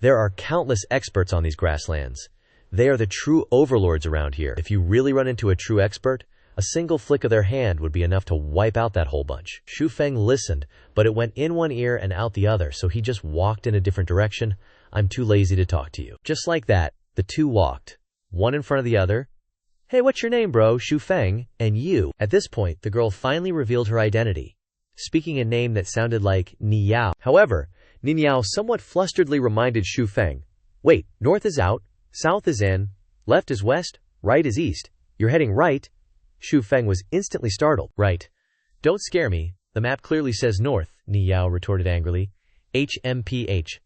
"There are countless experts on these grasslands. They are the true overlords around here. If you really run into a true expert, A single flick of their hand would be enough to wipe out that whole bunch. Xu Feng listened, but it went in one ear and out the other, so he just walked in a different direction. I'm too lazy to talk to you. Just like that, the two walked, one in front of the other. Hey, what's your name, bro? Xu Feng. And you. At this point, the girl finally revealed her identity, speaking a name that sounded like Ni Yao. However, Ni Yao somewhat flusteredly reminded Xu Feng, wait, north is out, south is in, left is west, right is east. You're heading right? Xu Feng was instantly startled. Right. Don't scare me. The map clearly says north, Ni Yao retorted angrily. HMPH.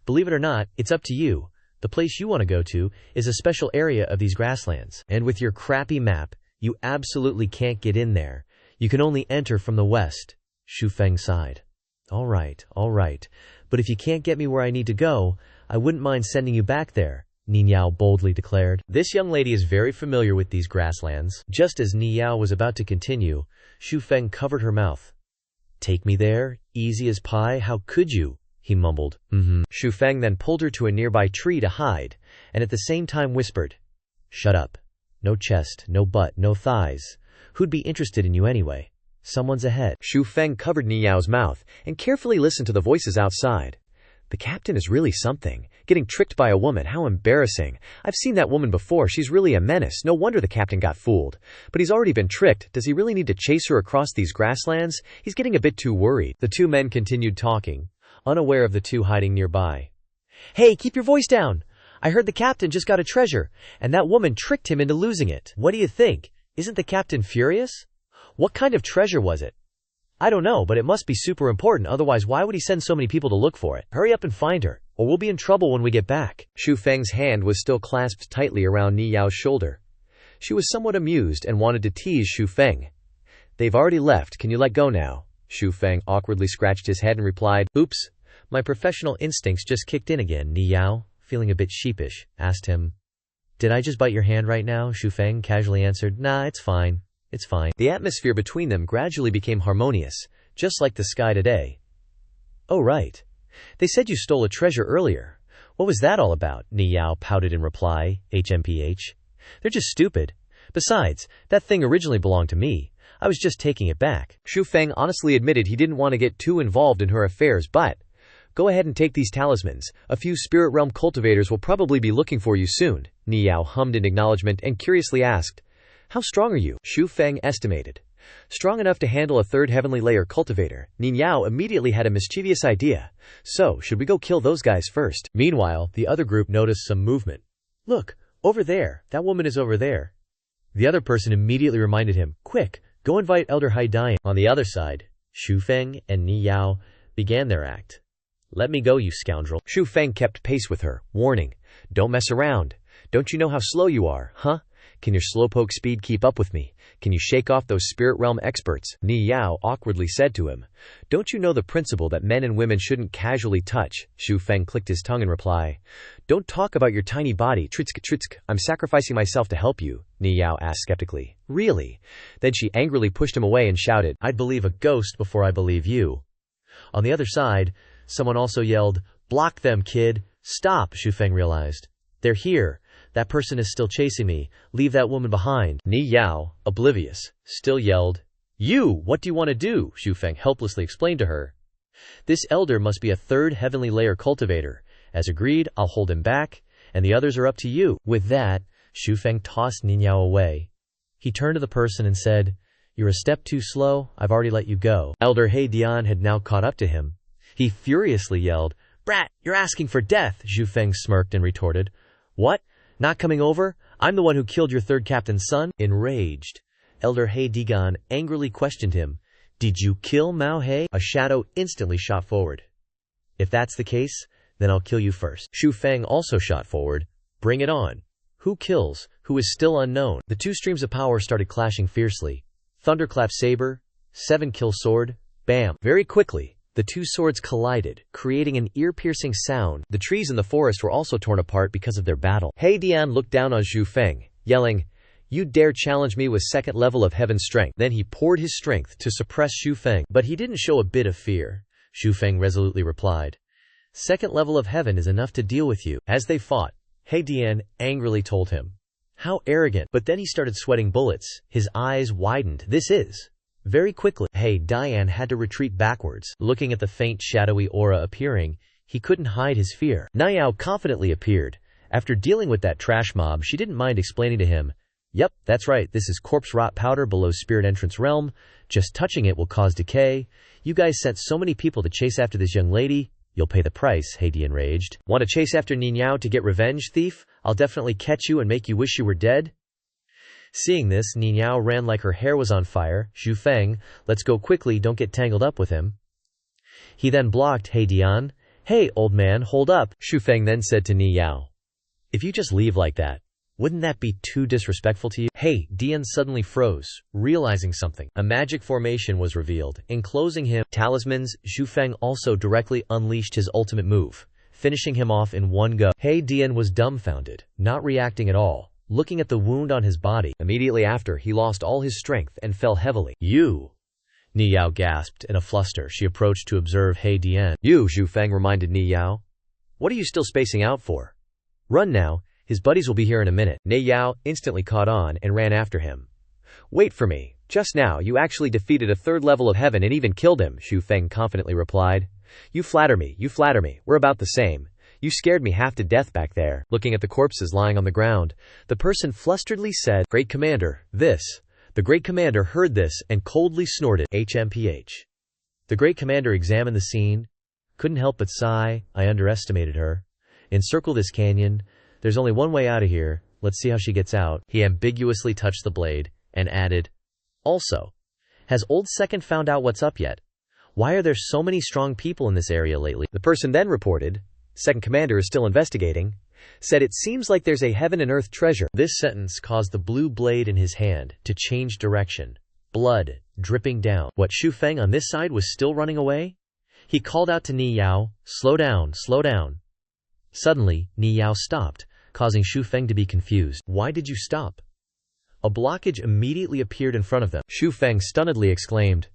Believe it or not, it's up to you. The place you want to go to is a special area of these grasslands. And with your crappy map, you absolutely can't get in there. You can only enter from the west. Xu Feng sighed. All right. But if you can't get me where I need to go, I wouldn't mind sending you back there, Ni Yao boldly declared. This young lady is very familiar with these grasslands. Just as Ni Yao was about to continue, Xu Feng covered her mouth. Take me there? Easy as pie? How could you? He mumbled. Xu Feng then pulled her to a nearby tree to hide, and at the same time whispered, shut up. No chest, no butt, no thighs. Who'd be interested in you anyway? Someone's ahead. Xu Feng covered Ni Yao's mouth and carefully listened to the voices outside. The captain is really something. Getting tricked by a woman, how embarrassing. I've seen that woman before, she's really a menace. No wonder the captain got fooled. But he's already been tricked. Does he really need to chase her across these grasslands? He's getting a bit too worried. The two men continued talking, unaware of the two hiding nearby. Hey, keep your voice down. I heard the captain just got a treasure, and that woman tricked him into losing it. What do you think? Isn't the captain furious? What kind of treasure was it? I don't know, but it must be super important, otherwise why would he send so many people to look for it? Hurry up and find her, or we'll be in trouble when we get back. Xu Feng's hand was still clasped tightly around Ni Yao's shoulder. She was somewhat amused and wanted to tease Xu Feng. They've already left, can you let go now? Xu Feng awkwardly scratched his head and replied, oops, my professional instincts just kicked in again. Ni Yao, feeling a bit sheepish, asked him, did I just bite your hand right now? Xu Feng casually answered, nah, it's fine. It's fine. The atmosphere between them gradually became harmonious, just like the sky today. Oh right. They said you stole a treasure earlier. What was that all about? Ni Yao pouted in reply, HMPH. They're just stupid. Besides, that thing originally belonged to me. I was just taking it back. Xu Feng honestly admitted he didn't want to get too involved in her affairs, but go ahead and take these talismans. A few spirit realm cultivators will probably be looking for you soon. Ni Yao hummed in acknowledgement and curiously asked, how strong are you? Xu Feng estimated. Strong enough to handle a third heavenly layer cultivator. Ni Yao immediately had a mischievous idea. So, should we go kill those guys first? Meanwhile, the other group noticed some movement. Look, over there. That woman is over there. The other person immediately reminded him, quick, go invite Elder Haidian. On the other side, Xu Feng and Ni Yao began their act. Let me go, you scoundrel. Xu Feng kept pace with her, warning, don't mess around. Don't you know how slow you are, huh? Can your slowpoke speed keep up with me? Can you shake off those spirit realm experts? Ni Yao awkwardly said to him. Don't you know the principle that men and women shouldn't casually touch? Xu Feng clicked his tongue in reply. Don't talk about your tiny body, Tritsk. I'm sacrificing myself to help you, Ni Yao asked skeptically. Really? Then she angrily pushed him away and shouted, I'd believe a ghost before I believe you. On the other side, someone also yelled, block them, kid. Stop, Xu Feng realized. They're here. That person is still chasing me. Leave that woman behind. Ni Yao, oblivious, still yelled, you, what do you want to do? Xu Feng helplessly explained to her. This elder must be a third heavenly layer cultivator. As agreed, I'll hold him back, and the others are up to you. With that, Xu Feng tossed Ni Yao away. He turned to the person and said, you're a step too slow. I've already let you go. Elder Haidian had now caught up to him. He furiously yelled, brat, you're asking for death. Xu Feng smirked and retorted, what? Not coming over? I'm the one who killed your third captain's son? Enraged, Elder Haidian angrily questioned him. Did you kill Mao He? A shadow instantly shot forward. If that's the case, then I'll kill you first. Xu Feng also shot forward. Bring it on. Who kills? Who is still unknown? The two streams of power started clashing fiercely. Thunderclap saber, 7-kill sword, bam. Very quickly, the two swords collided, creating an ear-piercing sound. The trees in the forest were also torn apart because of their battle. Haidian looked down on Xu Feng, yelling, you dare challenge me with second level of heaven strength. Then he poured his strength to suppress Xu Feng, but he didn't show a bit of fear. Xu Feng resolutely replied, second level of heaven is enough to deal with you. As they fought, Haidian angrily told him, How arrogant. But then he started sweating bullets. His eyes widened. This is. Very quickly, Hey Diane had to retreat backwards. Looking at the faint shadowy aura appearing, he couldn't hide his fear. Niao confidently appeared. After dealing with that trash mob, she didn't mind explaining to him, "Yep, that's right, this is corpse rot powder below spirit entrance realm. Just touching it will cause decay. You guys sent so many people to chase after this young lady. You'll pay the price," Heidi enraged. "Want to chase after Niao to get revenge, thief? I'll definitely catch you and make you wish you were dead." Seeing this, Niao ran like her hair was on fire. "Xu Feng, let's go quickly, don't get tangled up with him." He then blocked He Dian. "Hey, old man, hold up." Xu Feng then said to Niao, "If you just leave like that, wouldn't that be too disrespectful to you?" Hey Dian suddenly froze, realizing something. A magic formation was revealed, enclosing him. Talismans. Xu Feng also directly unleashed his ultimate move, finishing him off in one go. Hey Dian was dumbfounded, not reacting at all, looking at the wound on his body. Immediately after, he lost all his strength and fell heavily. "You!" Niao gasped in a fluster. She approached to observe He Dian. "You," Xu Feng reminded Niao. "What are you still spacing out for? Run now, his buddies will be here in a minute." Niao instantly caught on and ran after him. "Wait for me. Just now, you actually defeated a third level of heaven and even killed him," Xu Feng confidently replied. You flatter me, we're about the same. You scared me half to death back there." Looking at the corpses lying on the ground, the person flusteredly said, "Great Commander, this." The Great Commander heard this and coldly snorted, "HMPH." The Great Commander examined the scene, couldn't help but sigh. "I underestimated her. Encircle this canyon. There's only one way out of here. Let's see how she gets out." He ambiguously touched the blade and added, "Also, has Old Second found out what's up yet? Why are there so many strong people in this area lately?" The person then reported, "Second Commander is still investigating. Said it seems like there's a heaven and earth treasure." This sentence caused the blue blade in his hand to change direction, blood dripping down. What, Xu Feng on this side was still running away? He called out to Niao, "Slow down, slow down." Suddenly, Niao stopped, causing Xu Feng to be confused. "Why did you stop?" A blockage immediately appeared in front of them. Xu Feng stunnedly exclaimed,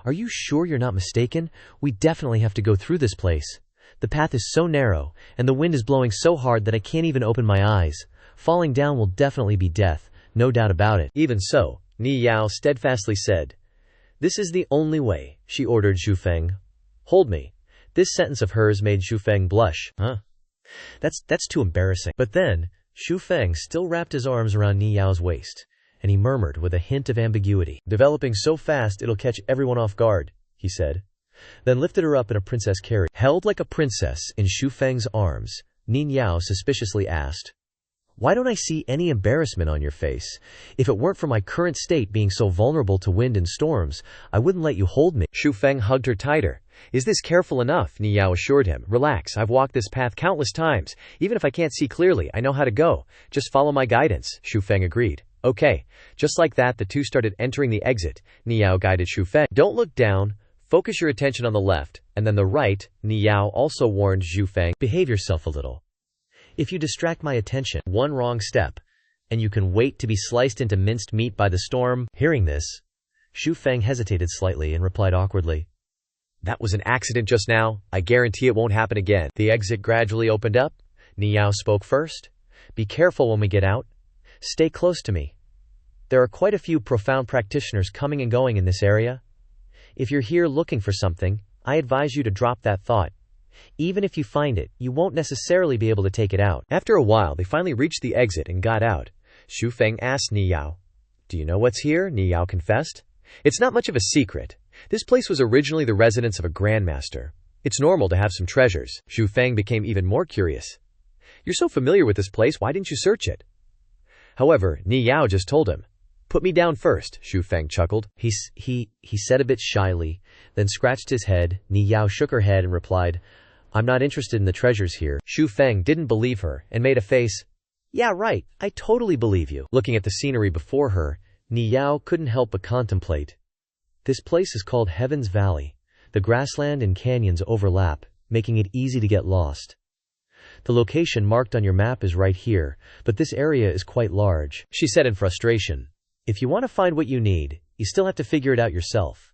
"Are you sure you're not mistaken? We definitely have to go through this place. The path is so narrow, and the wind is blowing so hard that I can't even open my eyes. Falling down will definitely be death, no doubt about it." Even so, Niao steadfastly said, "This is the only way," she ordered Xu Feng. "Hold me." This sentence of hers made Xu Feng blush. That's too embarrassing." But then, Xu Feng still wrapped his arms around Niao's waist, and he murmured with a hint of ambiguity, "Developing so fast it'll catch everyone off guard," he said. Then lifted her up in a princess carriage. Held like a princess in Xu Feng's arms, Niao suspiciously asked, "Why don't I see any embarrassment on your face? If it weren't for my current state being so vulnerable to wind and storms, I wouldn't let you hold me." Xu Feng hugged her tighter. "Is this careful enough?" Niao assured him. "Relax, I've walked this path countless times. Even if I can't see clearly, I know how to go. Just follow my guidance." Xu Feng agreed. "Okay." Just like that, the two started entering the exit. Niao guided Xu Feng. "Don't look down. Focus your attention on the left, and then the right." Niao also warned Xu Feng, "Behave yourself a little. If you distract my attention, one wrong step, and you can wait to be sliced into minced meat by the storm." Hearing this, Xu Feng hesitated slightly and replied awkwardly, "That was an accident just now. I guarantee it won't happen again." The exit gradually opened up. Niao spoke first. "Be careful when we get out. Stay close to me. There are quite a few profound practitioners coming and going in this area. If you're here looking for something, I advise you to drop that thought. Even if you find it, you won't necessarily be able to take it out." After a while, they finally reached the exit and got out. Xu Feng asked Niao, "Do you know what's here?" Niao confessed, "It's not much of a secret. This place was originally the residence of a grandmaster. It's normal to have some treasures." Xu Feng became even more curious. "You're so familiar with this place, why didn't you search it?" However, Niao just told him. "Put me down first," Xu Feng chuckled. He said a bit shyly, then scratched his head. Niao shook her head and replied, "I'm not interested in the treasures here." Xu Feng didn't believe her and made a face. "Yeah, right, I totally believe you." Looking at the scenery before her, Niao couldn't help but contemplate. This place is called Heaven's Valley. The grassland and canyons overlap, making it easy to get lost. The location marked on your map is right here, but this area is quite large," she said in frustration. "If you want to find what you need, you still have to figure it out yourself.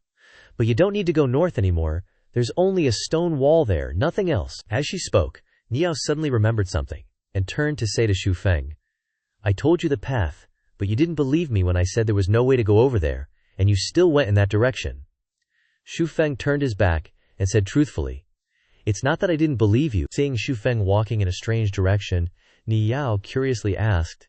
But you don't need to go north anymore. There's only a stone wall there, nothing else." As she spoke, Niao suddenly remembered something, and turned to say to Xu Feng, I told you the path, but you didn't believe me when I said there was no way to go over there, and you still went in that direction. Xu Feng turned his back and said truthfully, It's not that I didn't believe you. Seeing Xu Feng walking in a strange direction, Ni Yao curiously asked,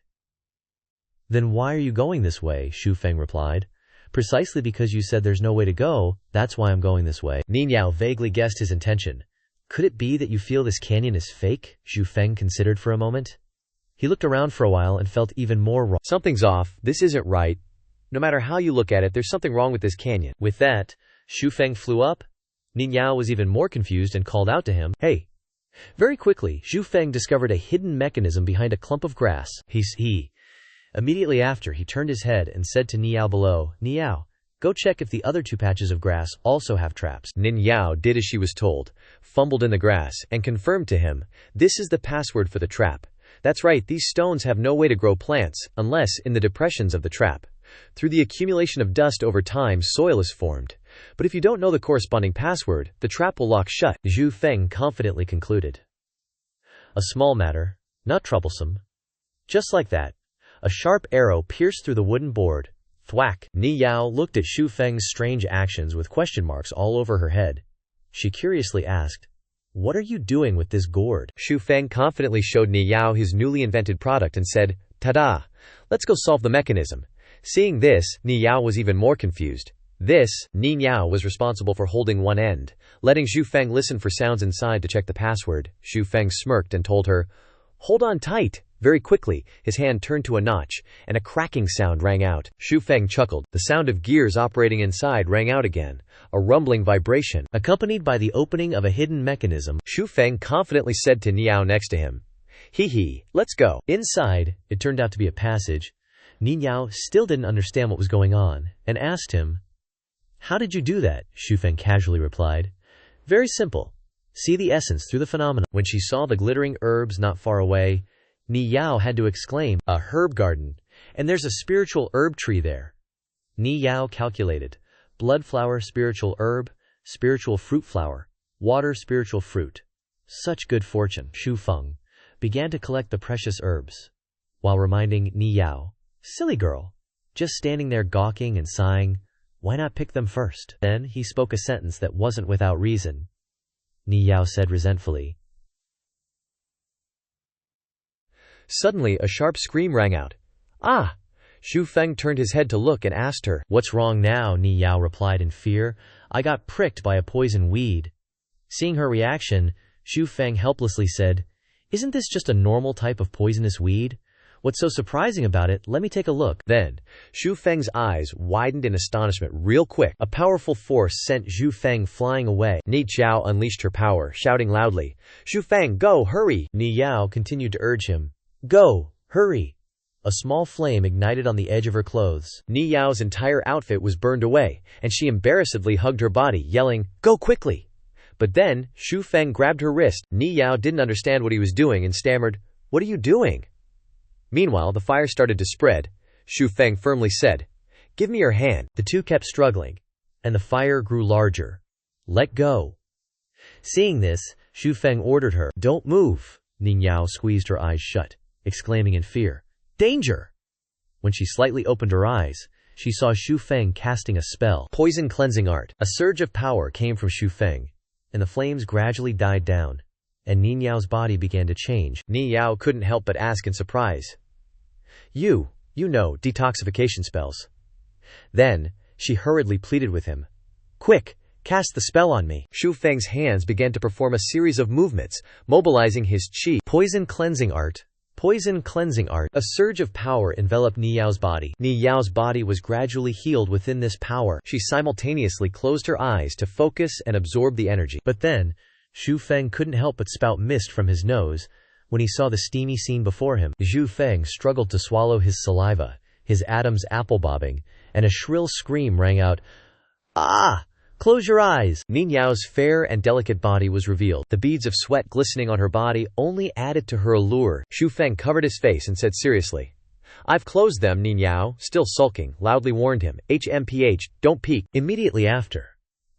Then why are you going this way? Xu Feng replied, Precisely because you said there's no way to go, that's why I'm going this way. Ni Yao vaguely guessed his intention. Could it be that you feel this canyon is fake? Xu Feng considered for a moment. He looked around for a while and felt even more wrong. Something's off, this isn't right. No matter how you look at it, there's something wrong with this canyon. With that, Xu Feng flew up. Ning Yao was even more confused and called out to him, Hey! Very quickly, Xu Feng discovered a hidden mechanism behind a clump of grass. Immediately after, he turned his head and said to Ni Yao below, Ni Yao, go check if the other 2 patches of grass also have traps. Nin Yao did as she was told, fumbled in the grass, and confirmed to him, This is the password for the trap. That's right, these stones have no way to grow plants, unless in the depressions of the trap. Through the accumulation of dust over time, soil is formed. But if you don't know the corresponding password, the trap will lock shut, Xu Feng confidently concluded. A small matter, not troublesome. Just like that, a sharp arrow pierced through the wooden board. Thwack! Ni Yao looked at Xu Feng's strange actions with question marks all over her head. She curiously asked, What are you doing with this gourd? Xu Feng confidently showed Ni Yao his newly invented product and said, Ta-da! Let's go solve the mechanism. Seeing this, Ni Yao was even more confused. Ni Yao was responsible for holding one end, letting Xu Feng listen for sounds inside to check the password. Xu Feng smirked and told her, Hold on tight! Very quickly, his hand turned to a notch, and a cracking sound rang out. Xu Feng chuckled. The sound of gears operating inside rang out again, a rumbling vibration, accompanied by the opening of a hidden mechanism. Xu Feng confidently said to Ni Yao next to him, Hee, let's go. Inside, it turned out to be a passage. Ni Yao still didn't understand what was going on, and asked him, How did you do that? Xu Feng casually replied, Very simple. See the essence through the phenomena. When she saw the glittering herbs not far away, Ni Yao had to exclaim, A herb garden, and there's a spiritual herb tree there. Ni Yao calculated, blood flower spiritual herb, spiritual fruit flower, water spiritual fruit. Such good fortune. Xu Feng began to collect the precious herbs, while reminding Ni Yao, Silly girl, just standing there gawking and sighing, why not pick them first? Then he spoke a sentence that wasn't without reason. Ni Yao said resentfully. Suddenly, a sharp scream rang out. Ah! Xu Feng turned his head to look and asked her, What's wrong now? Ni Yao replied in fear. I got pricked by a poison weed. Seeing her reaction, Xu Feng helplessly said, Isn't this just a normal type of poisonous weed? What's so surprising about it? Let me take a look. Then, Xu Feng's eyes widened in astonishment real quick. A powerful force sent Xu Feng flying away. Ni Chao unleashed her power, shouting loudly, Xu Feng, go, hurry! Ni Yao continued to urge him, Go, hurry! A small flame ignited on the edge of her clothes. Ni Yao's entire outfit was burned away, and she embarrassedly hugged her body, yelling, Go quickly! But then, Xu Feng grabbed her wrist. Ni Yao didn't understand what he was doing and stammered, What are you doing? Meanwhile, the fire started to spread. Xu Feng firmly said, Give me your hand. The two kept struggling, and the fire grew larger. Let go. Seeing this, Xu Feng ordered her, Don't move. Ning Yao squeezed her eyes shut, exclaiming in fear, Danger! When she slightly opened her eyes, she saw Xu Feng casting a spell. Poison cleansing art. A surge of power came from Xu Feng, and the flames gradually died down, and Ning Yao's body began to change. Ni Yao couldn't help but ask in surprise, You know, detoxification spells. Then, she hurriedly pleaded with him, Quick, cast the spell on me. Xu Feng's hands began to perform a series of movements, mobilizing his qi. Poison cleansing art. Poison cleansing art. A surge of power enveloped Ni Yao's body. Ni Yao's body was gradually healed within this power. She simultaneously closed her eyes to focus and absorb the energy. But then, Xu Feng couldn't help but spout mist from his nose when he saw the steamy scene before him. Xu Feng struggled to swallow his saliva, his atoms apple-bobbing, and a shrill scream rang out, Ah! Close your eyes! Ning Yao's fair and delicate body was revealed. The beads of sweat glistening on her body only added to her allure. Xu Feng covered his face and said seriously, I've closed them. Ning Yao, still sulking, loudly warned him, HMPH, don't peek. Immediately after,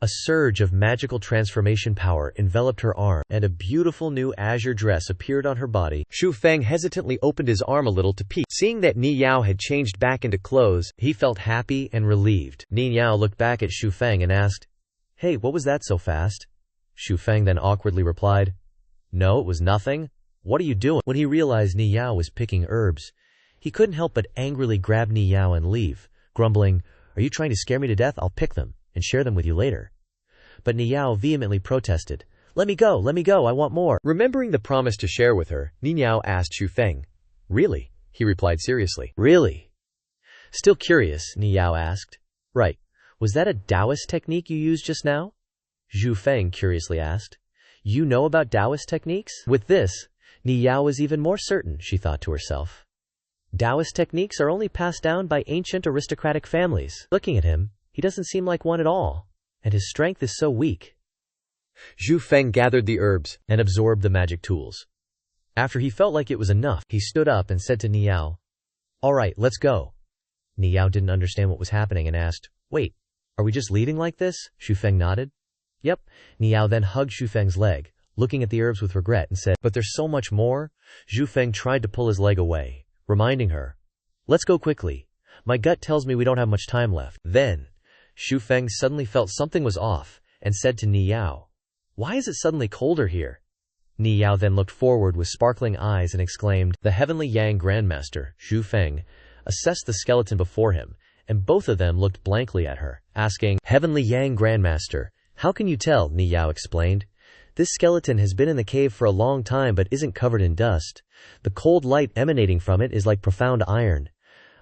A surge of magical transformation power enveloped her arm, and a beautiful new azure dress appeared on her body. Xu Feng hesitantly opened his arm a little to peek. Seeing that Ni Yao had changed back into clothes, he felt happy and relieved. Ni Yao looked back at Xu Feng and asked, "Hey, what was that so fast?" Xu Feng then awkwardly replied, "No, it was nothing. What are you doing?" When he realized Ni Yao was picking herbs, he couldn't help but angrily grab Ni Yao and leave, grumbling, "Are you trying to scare me to death? I'll pick them and share them with you later." But Ni Yao vehemently protested, let me go, I want more." Remembering the promise to share with her, Ni Yao asked Xu Feng, "Really?" He replied seriously. "Really?" Still curious, Ni Yao asked, "Right, was that a Taoist technique you used just now?" Xu Feng curiously asked, "You know about Taoist techniques?" With this, Ni Yao was even more certain, she thought to herself. Taoist techniques are only passed down by ancient aristocratic families. Looking at him, he doesn't seem like one at all, and his strength is so weak. Xu Feng gathered the herbs and absorbed the magic tools. After he felt like it was enough, he stood up and said to Ni Yao, "All right, let's go." Ni Yao didn't understand what was happening and asked, "Wait, are we just leaving like this?" Xu Feng nodded. "Yep." Ni Yao then hugged Xu Feng's leg, looking at the herbs with regret, and said, "But there's so much more." Xu Feng tried to pull his leg away, reminding her, "Let's go quickly. My gut tells me we don't have much time left." Then, Xu Feng suddenly felt something was off, and said to Ni Yao, "Why is it suddenly colder here?" Ni Yao then looked forward with sparkling eyes and exclaimed. The Heavenly Yang Grandmaster, Xu Feng, assessed the skeleton before him, and both of them looked blankly at her, asking, "Heavenly Yang Grandmaster, how can you tell?" Ni Yao explained. "This skeleton has been in the cave for a long time but isn't covered in dust. The cold light emanating from it is like profound iron.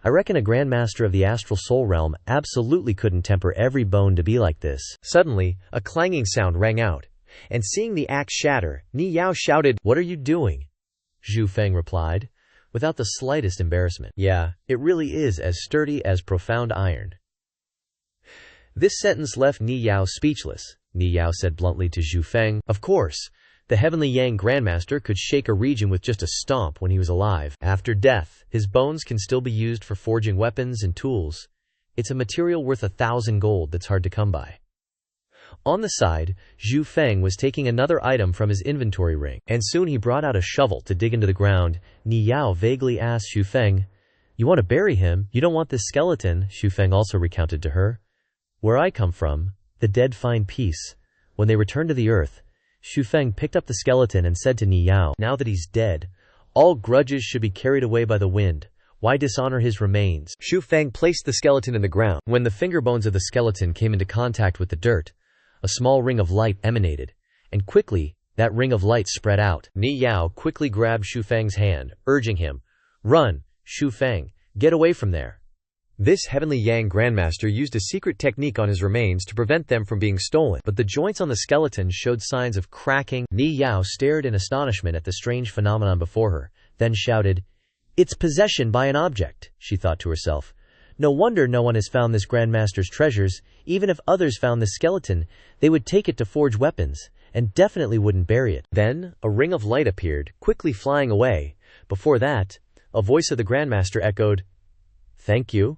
I reckon a grandmaster of the astral soul realm absolutely couldn't temper every bone to be like this." Suddenly, a clanging sound rang out, and seeing the axe shatter, Ni Yao shouted, "What are you doing?" Xu Feng replied, without the slightest embarrassment, "Yeah, it really is as sturdy as profound iron." This sentence left Ni Yao speechless. Ni Yao said bluntly to Xu Feng, "Of course, the Heavenly Yang Grandmaster could shake a region with just a stomp when he was alive. After death, his bones can still be used for forging weapons and tools. It's a material worth 1,000 gold that's hard to come by." On the side, Xu Feng was taking another item from his inventory ring, and soon he brought out a shovel to dig into the ground. Ni Yao vaguely asked Xu Feng, "You want to bury him? You don't want this skeleton?" Xu Feng also recounted to her, "Where I come from, the dead find peace. When they return to the earth." Xu Feng picked up the skeleton and said to Ni Yao, "Now that he's dead, all grudges should be carried away by the wind. Why dishonor his remains?" Xu Feng placed the skeleton in the ground. When the finger bones of the skeleton came into contact with the dirt, a small ring of light emanated, and quickly, that ring of light spread out. Ni Yao quickly grabbed Xu Feng's hand, urging him, "Run, Xu Feng, get away from there." This Heavenly Yang Grandmaster used a secret technique on his remains to prevent them from being stolen, but the joints on the skeleton showed signs of cracking. Ni Yao stared in astonishment at the strange phenomenon before her, then shouted, "It's possession by an object," she thought to herself. "No wonder no one has found this Grandmaster's treasures. Even if others found this skeleton, they would take it to forge weapons, and definitely wouldn't bury it." Then, a ring of light appeared, quickly flying away. Before that, a voice of the Grandmaster echoed, "Thank you."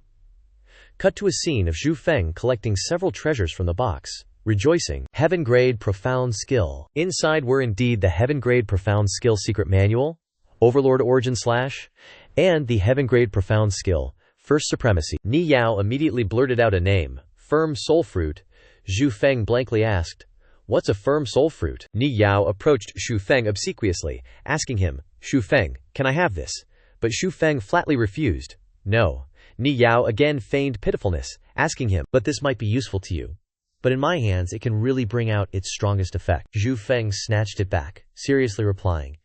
Cut to a scene of Xu Feng collecting several treasures from the box, rejoicing. Heaven-grade profound skill. Inside were indeed the heaven-grade profound skill secret manual, Overlord Origin / and the heaven-grade profound skill, First Supremacy. Ni Yao immediately blurted out a name, Firm Soul Fruit. Xu Feng blankly asked, "What's a firm soul fruit?" Ni Yao approached Xu Feng obsequiously, asking him, "Xu Feng, can I have this?" But Xu Feng flatly refused. "No." Ni Yao again feigned pitifulness, asking him, "But this might be useful to you. But in my hands it can really bring out its strongest effect." Xu Feng snatched it back, seriously replying,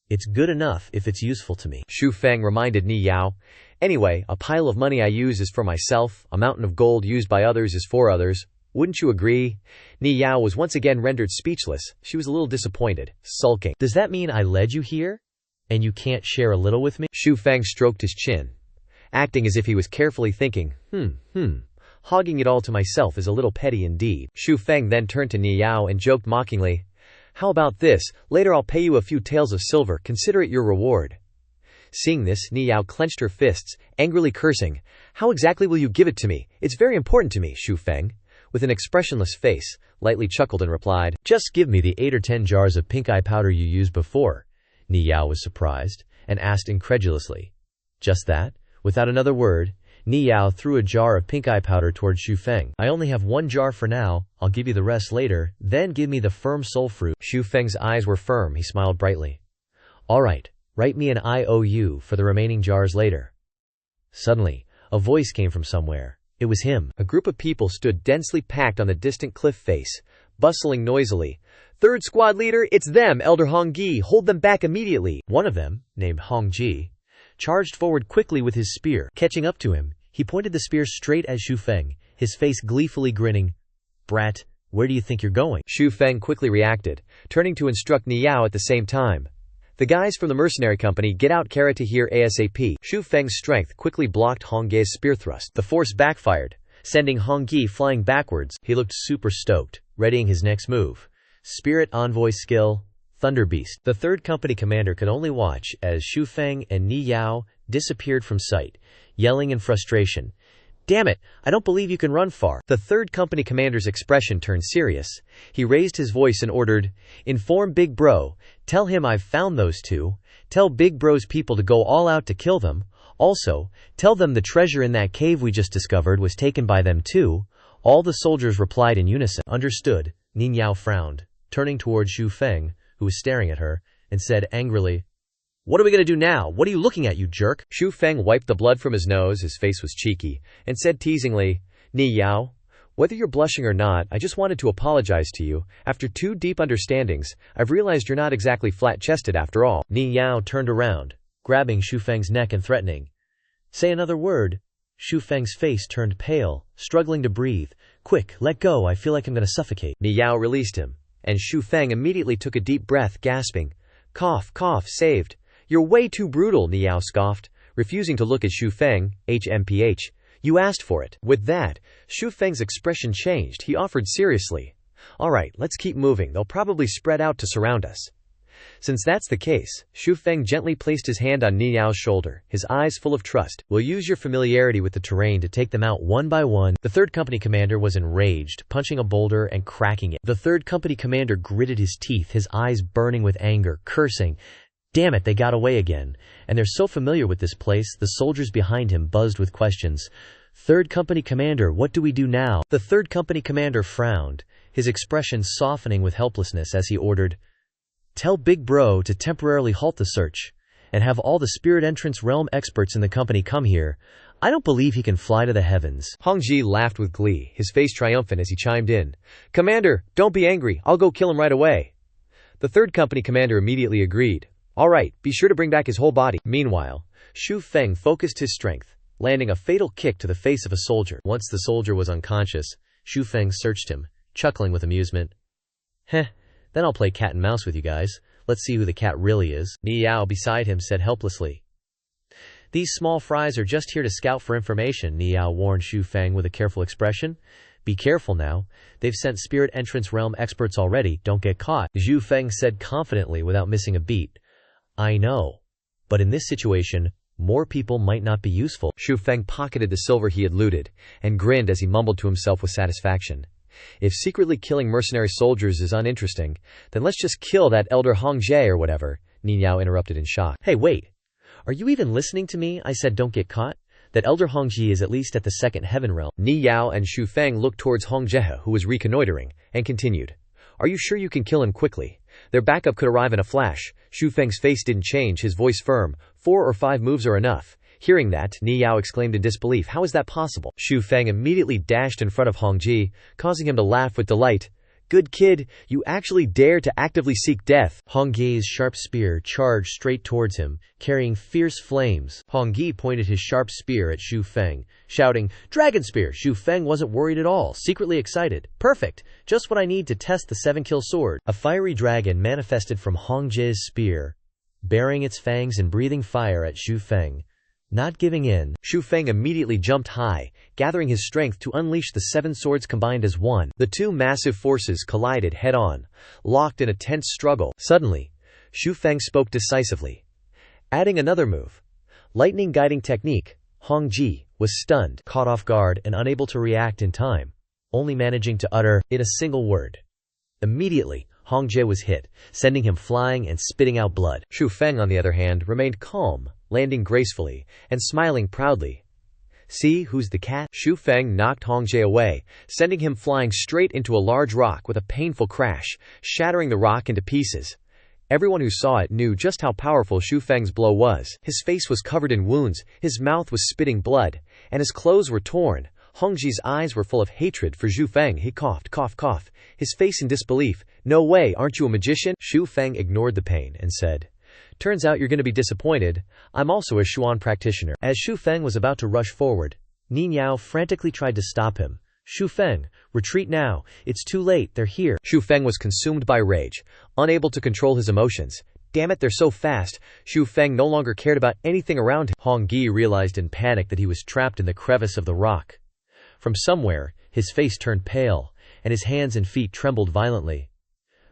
"It's good enough if it's useful to me." Xu Feng reminded Ni Yao, "Anyway, a pile of money I use is for myself, a mountain of gold used by others is for others. Wouldn't you agree?" Ni Yao was once again rendered speechless. She was a little disappointed, sulking. "Does that mean I led you here? And you can't share a little with me?" Xu Feng stroked his chin, acting as if he was carefully thinking, hogging it all to myself is a little petty indeed." Xu Feng then turned to Ni Yao and joked mockingly, "How about this? Later I'll pay you a few taels of silver, consider it your reward." Seeing this, Ni Yao clenched her fists, angrily cursing, "How exactly will you give it to me? It's very important to me, Xu Feng." with an expressionless face, lightly chuckled and replied, "Just give me the 8 or 10 jars of pink eye powder you used before." Ni Yao was surprised, and asked incredulously. Just that? Without another word, Ni Yao threw a jar of pink eye powder towards Xu Feng. "I only have 1 jar for now, I'll give you the rest later, then give me the firm soul fruit." Xu Feng's eyes were firm, he smiled brightly. "All right, write me an IOU for the remaining jars later." Suddenly, a voice came from somewhere. It was him. A group of people stood densely packed on the distant cliff face, bustling noisily. "Third squad leader, it's them, Elder Hong Gi, hold them back immediately." One of them, named Hong Ji, charged forward quickly with his spear. Catching up to him, he pointed the spear straight at Xu Feng, his face gleefully grinning. "Brat, where do you think you're going?" Xu Feng quickly reacted, turning to instruct Ni Yao at the same time. "The guys from the mercenary company, get out Karate here ASAP." Xu Feng's strength quickly blocked Hong Gi's spear thrust. The force backfired, sending Hong Gi flying backwards. He looked super stoked, readying his next move. Spirit Envoy skill, Thunder Beast. The third company commander could only watch as Xu Feng and Ni Yao disappeared from sight, yelling in frustration, "Damn it, I don't believe you can run far." The third company commander's expression turned serious. He raised his voice and ordered, "Inform Big Bro, tell him I've found those two. Tell Big Bro's people to go all out to kill them. Also, tell them the treasure in that cave we just discovered was taken by them too." All the soldiers replied in unison. "Understood." Ni Yao frowned, turning towards Xu Feng, who was staring at her, and said angrily, "What are we going to do now? What are you looking at, you jerk?" Xu Feng wiped the blood from his nose, his face was cheeky, and said teasingly, "Ni Yao, whether you're blushing or not, I just wanted to apologize to you. After 2 deep understandings, I've realized you're not exactly flat-chested after all." Ni Yao turned around, grabbing Xu Feng's neck and threatening, "Say another word." Xu Feng's face turned pale, struggling to breathe. "Quick, let go, I feel like I'm going to suffocate." Ni Yao released him, and Xu Feng immediately took a deep breath, gasping, "Cough, cough, saved." "You're way too brutal," Ni Yao scoffed, refusing to look at Xu Feng. "HMPH. You asked for it." With that, Xu Feng's expression changed. He offered seriously, "All right, let's keep moving. They'll probably spread out to surround us." Since that's the case, Xu Feng gently placed his hand on Ni Yao's shoulder, his eyes full of trust. "We'll use your familiarity with the terrain to take them out one by one." The third company commander was enraged, punching a boulder and cracking it. The third company commander gritted his teeth, his eyes burning with anger, cursing, "Damn it, they got away again. And they're so familiar with this place." The soldiers behind him buzzed with questions. "Third company commander, what do we do now?" The third company commander frowned, his expression softening with helplessness as he ordered, "Tell Big Bro to temporarily halt the search, and have all the spirit entrance realm experts in the company come here. I don't believe he can fly to the heavens." Hong Ji laughed with glee, his face triumphant as he chimed in, "Commander, don't be angry, I'll go kill him right away." The third company commander immediately agreed. "All right, be sure to bring back his whole body." Meanwhile, Xu Feng focused his strength, landing a fatal kick to the face of a soldier. Once the soldier was unconscious, Xu Feng searched him, chuckling with amusement. "Heh. Then I'll play cat and mouse with you guys. Let's see who the cat really is." Ni Yao beside him said helplessly. "These small fries are just here to scout for information," Ni Yao warned Xu Feng with a careful expression. "Be careful now. They've sent spirit entrance realm experts already. Don't get caught." Xu Feng said confidently without missing a beat. "I know. But in this situation, more people might not be useful." Xu Feng pocketed the silver he had looted, and grinned as he mumbled to himself with satisfaction. "If secretly killing mercenary soldiers is uninteresting, then let's just kill that Elder Hong Jie or whatever." Ni Yao interrupted in shock. "Hey, wait. Are you even listening to me? I said don't get caught. That Elder Hong Jie is at least at the second heaven realm." Ni Yao and Xu Feng looked towards Hong Jie, who was reconnoitering, and continued, "Are you sure you can kill him quickly? Their backup could arrive in a flash." Xu Feng's face didn't change, his voice firm. 4 or 5 moves are enough." Hearing that, Ni Yao exclaimed in disbelief, "How is that possible?" Xu Feng immediately dashed in front of Hong Ji, causing him to laugh with delight. "Good kid, you actually dare to actively seek death." Hong Ji's sharp spear charged straight towards him, carrying fierce flames. Hong Ji pointed his sharp spear at Xu Feng, shouting, "Dragon Spear!" Xu Feng wasn't worried at all, secretly excited. "Perfect! Just what I need to test the 7-kill sword." A fiery dragon manifested from Hong Ji's spear, baring its fangs and breathing fire at Xu Feng. Not giving in, Xu Feng immediately jumped high, gathering his strength to unleash the 7 swords combined as one. The 2 massive forces collided head-on, locked in a tense struggle. Suddenly, Xu Feng spoke decisively, adding another move. Lightning guiding technique. Hong Ji was stunned, caught off guard, and unable to react in time. only managing to utter it a single word. Immediately, Hong Jie was hit, sending him flying and spitting out blood. Xu Feng, on the other hand, remained calm, landing gracefully, and smiling proudly. See, who's the cat? Xu Feng knocked Hong Jie away, sending him flying straight into a large rock with a painful crash, shattering the rock into pieces. Everyone who saw it knew just how powerful Xu Feng's blow was. His face was covered in wounds, his mouth was spitting blood, and his clothes were torn. Hong Jie's eyes were full of hatred for Xu Feng. He coughed, his face in disbelief. No way, aren't you a magician? Xu Feng ignored the pain and said, turns out you're going to be disappointed. I'm also a Xuan practitioner. As Xu Feng was about to rush forward, Ni Yao frantically tried to stop him. Xu Feng, retreat now. It's too late, they're here. Xu Feng was consumed by rage, unable to control his emotions. Damn it, they're so fast. Xu Feng no longer cared about anything around him. Hong Gi realized in panic that he was trapped in the crevice of the rock. From somewhere, his face turned pale, and his hands and feet trembled violently.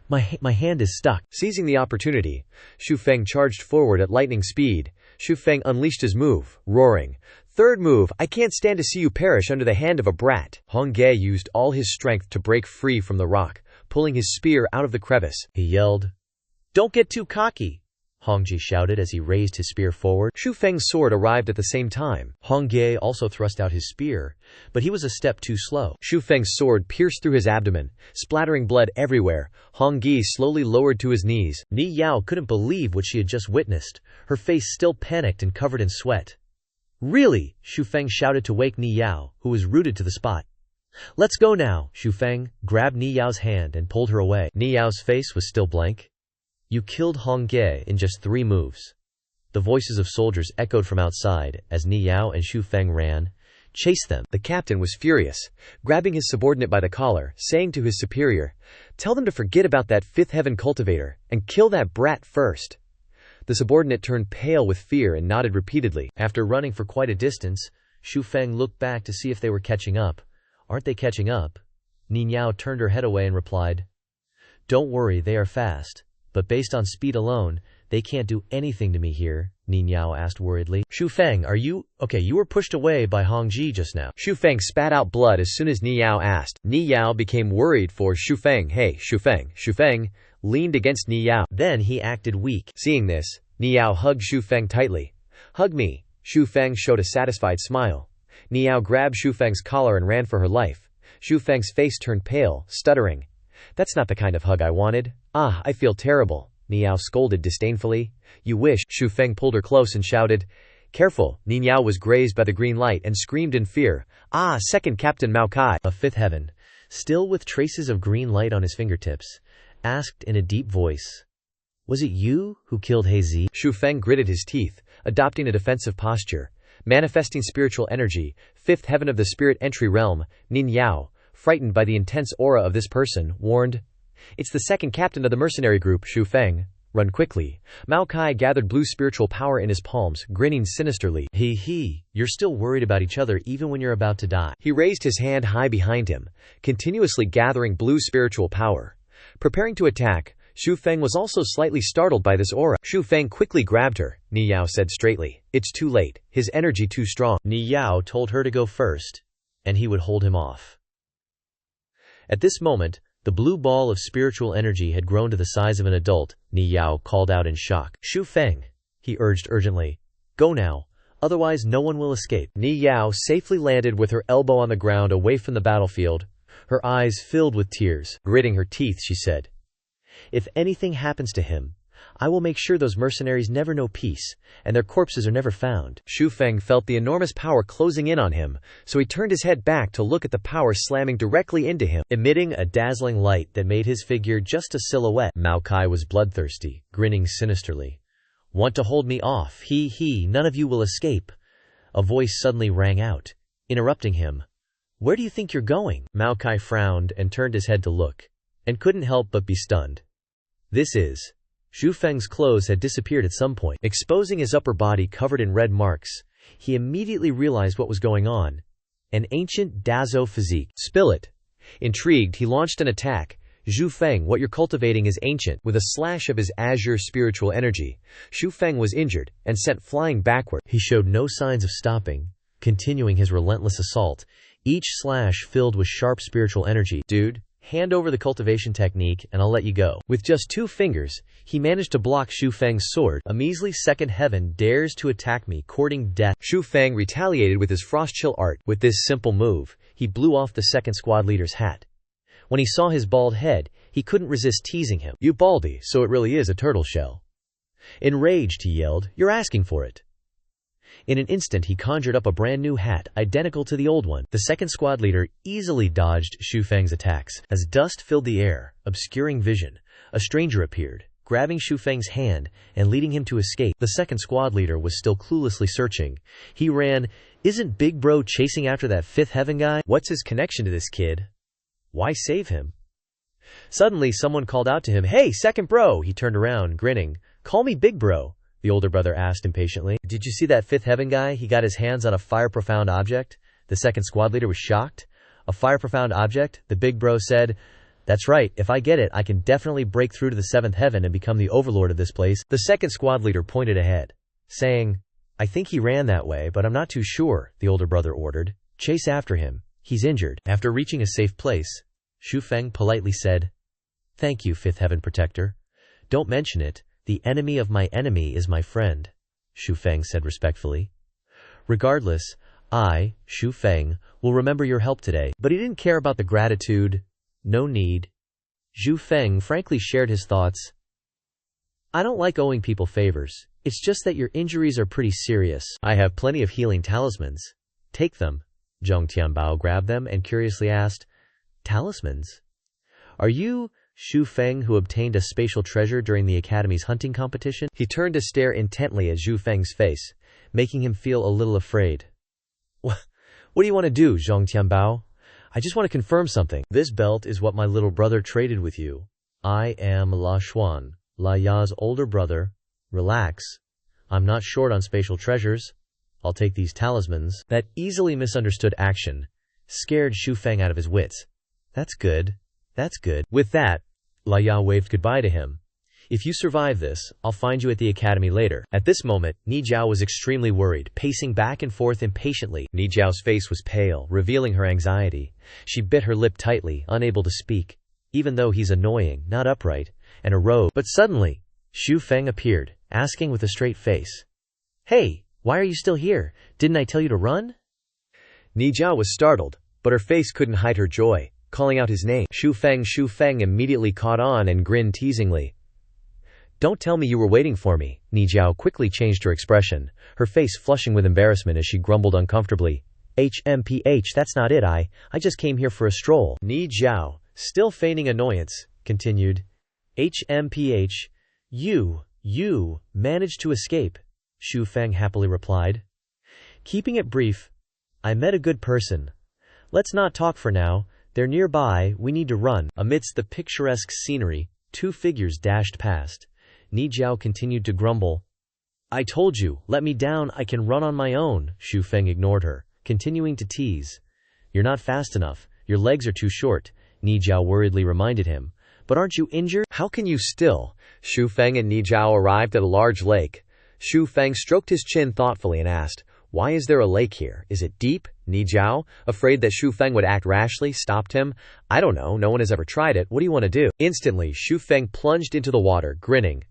My hand is stuck. Seizing the opportunity, Xu Feng charged forward at lightning speed. Xu Feng unleashed his move, roaring, third move, I can't stand to see you perish under the hand of a brat. Hong Ge used all his strength to break free from the rock, pulling his spear out of the crevice. He yelled, don't get too cocky, Hong Ji shouted as he raised his spear forward. Xu Feng's sword arrived at the same time. Hong Ge also thrust out his spear, but he was a step too slow. Xu Feng's sword pierced through his abdomen, splattering blood everywhere. Hong Gi slowly lowered to his knees. Ni Yao couldn't believe what she had just witnessed, her face still panicked and covered in sweat. Really? Xu Feng shouted to wake Ni Yao, who was rooted to the spot. Let's go now. Xu Feng grabbed Ni Yao's hand and pulled her away. Ni Yao's face was still blank. You killed Hong Ge in just 3 moves. The voices of soldiers echoed from outside as Ni Yao and Xu Feng ran. Chase them. The captain was furious, grabbing his subordinate by the collar, saying to his superior, tell them to forget about that 5th heaven cultivator, and kill that brat first. The subordinate turned pale with fear and nodded repeatedly. After running for quite a distance, Xu Feng looked back to see if they were catching up. Aren't they catching up? Ni Yao turned her head away and replied, don't worry, they are fast. But based on speed alone, they can't do anything to me here, Ni Yao asked worriedly. Xu Feng, are you okay? You were pushed away by Hong Ji just now. Xu Feng spat out blood as soon as Ni Yao asked. Ni Yao became worried for Xu Feng. Hey, Xu Feng. Xu Feng leaned against Ni Yao. Then he acted weak. Seeing this, Ni Yao hugged Xu Feng tightly. Hug me. Xu Feng showed a satisfied smile. Ni Yao grabbed Xu Feng's collar and ran for her life. Xu Feng's face turned pale, stuttering. That's not the kind of hug I wanted. Ah, I feel terrible. Ni Yao scolded disdainfully. You wish. Xu Feng pulled her close and shouted. Careful. Ni Yao was grazed by the green light and screamed in fear. Ah, second Captain Mao Kai. A 5th heaven, still with traces of green light on his fingertips, asked in a deep voice, was it you who killed He Zi? Xu Feng gritted his teeth, adopting a defensive posture. Manifesting spiritual energy, 5th heaven of the spirit entry realm, Nin Yao, frightened by the intense aura of this person, warned, it's the second captain of the mercenary group, Xu Feng. Run quickly. Mao Kai gathered blue spiritual power in his palms, grinning sinisterly. You're still worried about each other even when you're about to die. He raised his hand high behind him, continuously gathering blue spiritual power. Preparing to attack, Xu Feng was also slightly startled by this aura. Xu Feng quickly grabbed her. Ni Yao said straightly, it's too late, his energy too strong. Ni Yao told her to go first, and he would hold him off. At this moment, the blue ball of spiritual energy had grown to the size of an adult. Ni Yao called out in shock. Xu Feng, he urged urgently. Go now, otherwise no one will escape. Ni Yao safely landed with her elbow on the ground away from the battlefield, her eyes filled with tears. Gritting her teeth, she said, if anything happens to him, I will make sure those mercenaries never know peace, and their corpses are never found. Xu Feng felt the enormous power closing in on him, so he turned his head back to look at the power slamming directly into him, emitting a dazzling light that made his figure just a silhouette. Mao Kai was bloodthirsty, grinning sinisterly. Want to hold me off? None of you will escape. A voice suddenly rang out, interrupting him. Where do you think you're going? Mao Kai frowned and turned his head to look, and couldn't help but be stunned. This is... Xu Feng's clothes had disappeared at some point, exposing his upper body covered in red marks. He immediately realized what was going on. An ancient Dazo physique. Spill it. Intrigued, he launched an attack. Xu Feng, what you're cultivating is ancient. With a slash of his azure spiritual energy, Xu Feng was injured and sent flying backward. He showed no signs of stopping, continuing his relentless assault, each slash filled with sharp spiritual energy. Dude, hand over the cultivation technique and I'll let you go. With just 2 fingers, he managed to block Xu Feng's sword. A measly second heaven dares to attack me, courting death. Xu Feng retaliated with his frost chill art. With this simple move, he blew off the second squad leader's hat. When he saw his bald head, he couldn't resist teasing him. You baldy, so it really is a turtle shell. Enraged, he yelled, you're asking for it. In an instant he conjured up a brand new hat, identical to the old one. The second squad leader easily dodged Xu Feng's attacks. As dust filled the air, obscuring vision, a stranger appeared, grabbing Xu Feng's hand and leading him to escape. The second squad leader was still cluelessly searching. He ran. Isn't Big Bro chasing after that fifth heaven guy? What's his connection to this kid? Why save him? Suddenly someone called out to him, "Hey, second bro!" He turned around, grinning. "Call me Big Bro," the older brother asked impatiently. "Did you see that fifth heaven guy? He got his hands on a fire-profound object." The second squad leader was shocked. "A fire-profound object?" The Big Bro said. "That's right. If I get it, I can definitely break through to the seventh heaven and become the overlord of this place." The second squad leader pointed ahead, saying, "I think he ran that way, but I'm not too sure," the older brother ordered. "Chase after him. He's injured." After reaching a safe place, Xu Feng politely said, "Thank you, fifth heaven protector. Don't mention it. The enemy of my enemy is my friend," Xu Feng said respectfully. "Regardless, I, Xu Feng, will remember your help today." But he didn't care about the gratitude. No need. Xu Feng frankly shared his thoughts. "I don't like owing people favors. It's just that your injuries are pretty serious. I have plenty of healing talismans. Take them." Zhong Tianbao grabbed them and curiously asked, "Talismans? Are you Xu Feng who obtained a spatial treasure during the Academy's hunting competition?" He turned to stare intently at Xu Feng's face, making him feel a little afraid. What do you want to do, Zhong Tianbao? "I just want to confirm something. This belt is what my little brother traded with you. I am La Xuan, La Ya's older brother. Relax. I'm not short on spatial treasures. I'll take these talismans." That easily misunderstood action scared Xu Feng out of his wits. That's good. That's good. With that, La Ya waved goodbye to him. "If you survive this, I'll find you at the academy later." At this moment, Ni Jiao was extremely worried, pacing back and forth impatiently. Ni Jiao's face was pale, revealing her anxiety. She bit her lip tightly, unable to speak, even though he's annoying, not upright, and a rogue. But suddenly, Xu Feng appeared, asking with a straight face, "Hey, why are you still here? Didn't I tell you to run?" Ni Jiao was startled, but her face couldn't hide her joy, calling out his name. Xu Feng immediately caught on and grinned teasingly. "Don't tell me you were waiting for me." Ni Jiao quickly changed her expression, her face flushing with embarrassment as she grumbled uncomfortably. "HMPH, that's not it. I just came here for a stroll." Ni Jiao, still feigning annoyance, continued. "HMPH, you managed to escape," Xu Feng happily replied. Keeping it brief, "I met a good person. Let's not talk for now. They're nearby, we need to run." Amidst the picturesque scenery, 2 figures dashed past. Ni Jiao continued to grumble. "I told you, let me down, I can run on my own." Xu Feng ignored her, continuing to tease. "You're not fast enough, your legs are too short," Ni Jiao worriedly reminded him. "But aren't you injured? How can you still?" Xu Feng and Ni Jiao arrived at a large lake. Xu Feng stroked his chin thoughtfully and asked, "Why is there a lake here? Is it deep?" Ni Jiao, afraid that Xu Feng would act rashly, stopped him. "I don't know, no one has ever tried it. What do you want to do?" Instantly, Xu Feng plunged into the water, grinning.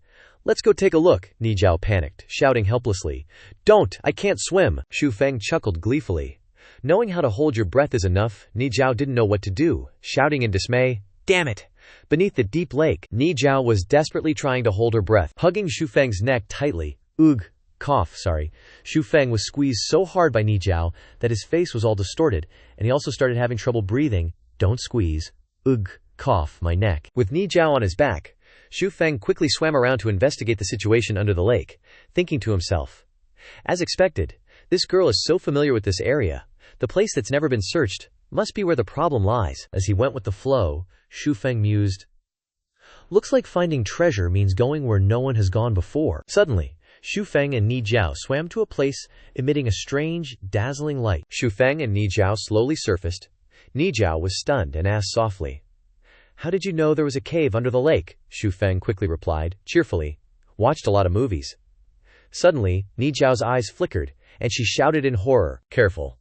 "Let's go take a look." Ni Jiao panicked, shouting helplessly. "Don't, I can't swim." Xu Feng chuckled gleefully. Knowing how to hold your breath is enough, Ni Jiao didn't know what to do, shouting in dismay, "Damn it!" Beneath the deep lake, Ni Jiao was desperately trying to hold her breath, hugging Xu Feng's neck tightly. Xu Feng was squeezed so hard by Ni Jiao that his face was all distorted, and he also started having trouble breathing. "Don't squeeze. My neck." With Ni Jiao on his back, Xu Feng quickly swam around to investigate the situation under the lake, thinking to himself, "As expected, this girl is so familiar with this area. The place that's never been searched must be where the problem lies." As he went with the flow, Xu Feng mused, "Looks like finding treasure means going where no one has gone before." Suddenly, Xu Feng and Ni Jiao swam to a place emitting a strange, dazzling light. Xu Feng and Ni Jiao slowly surfaced. Ni Jiao was stunned and asked softly, "How did you know there was a cave under the lake?" Xu Feng quickly replied, cheerfully, "Watched a lot of movies." Suddenly, Ni Jiao's eyes flickered, and she shouted in horror, "Careful.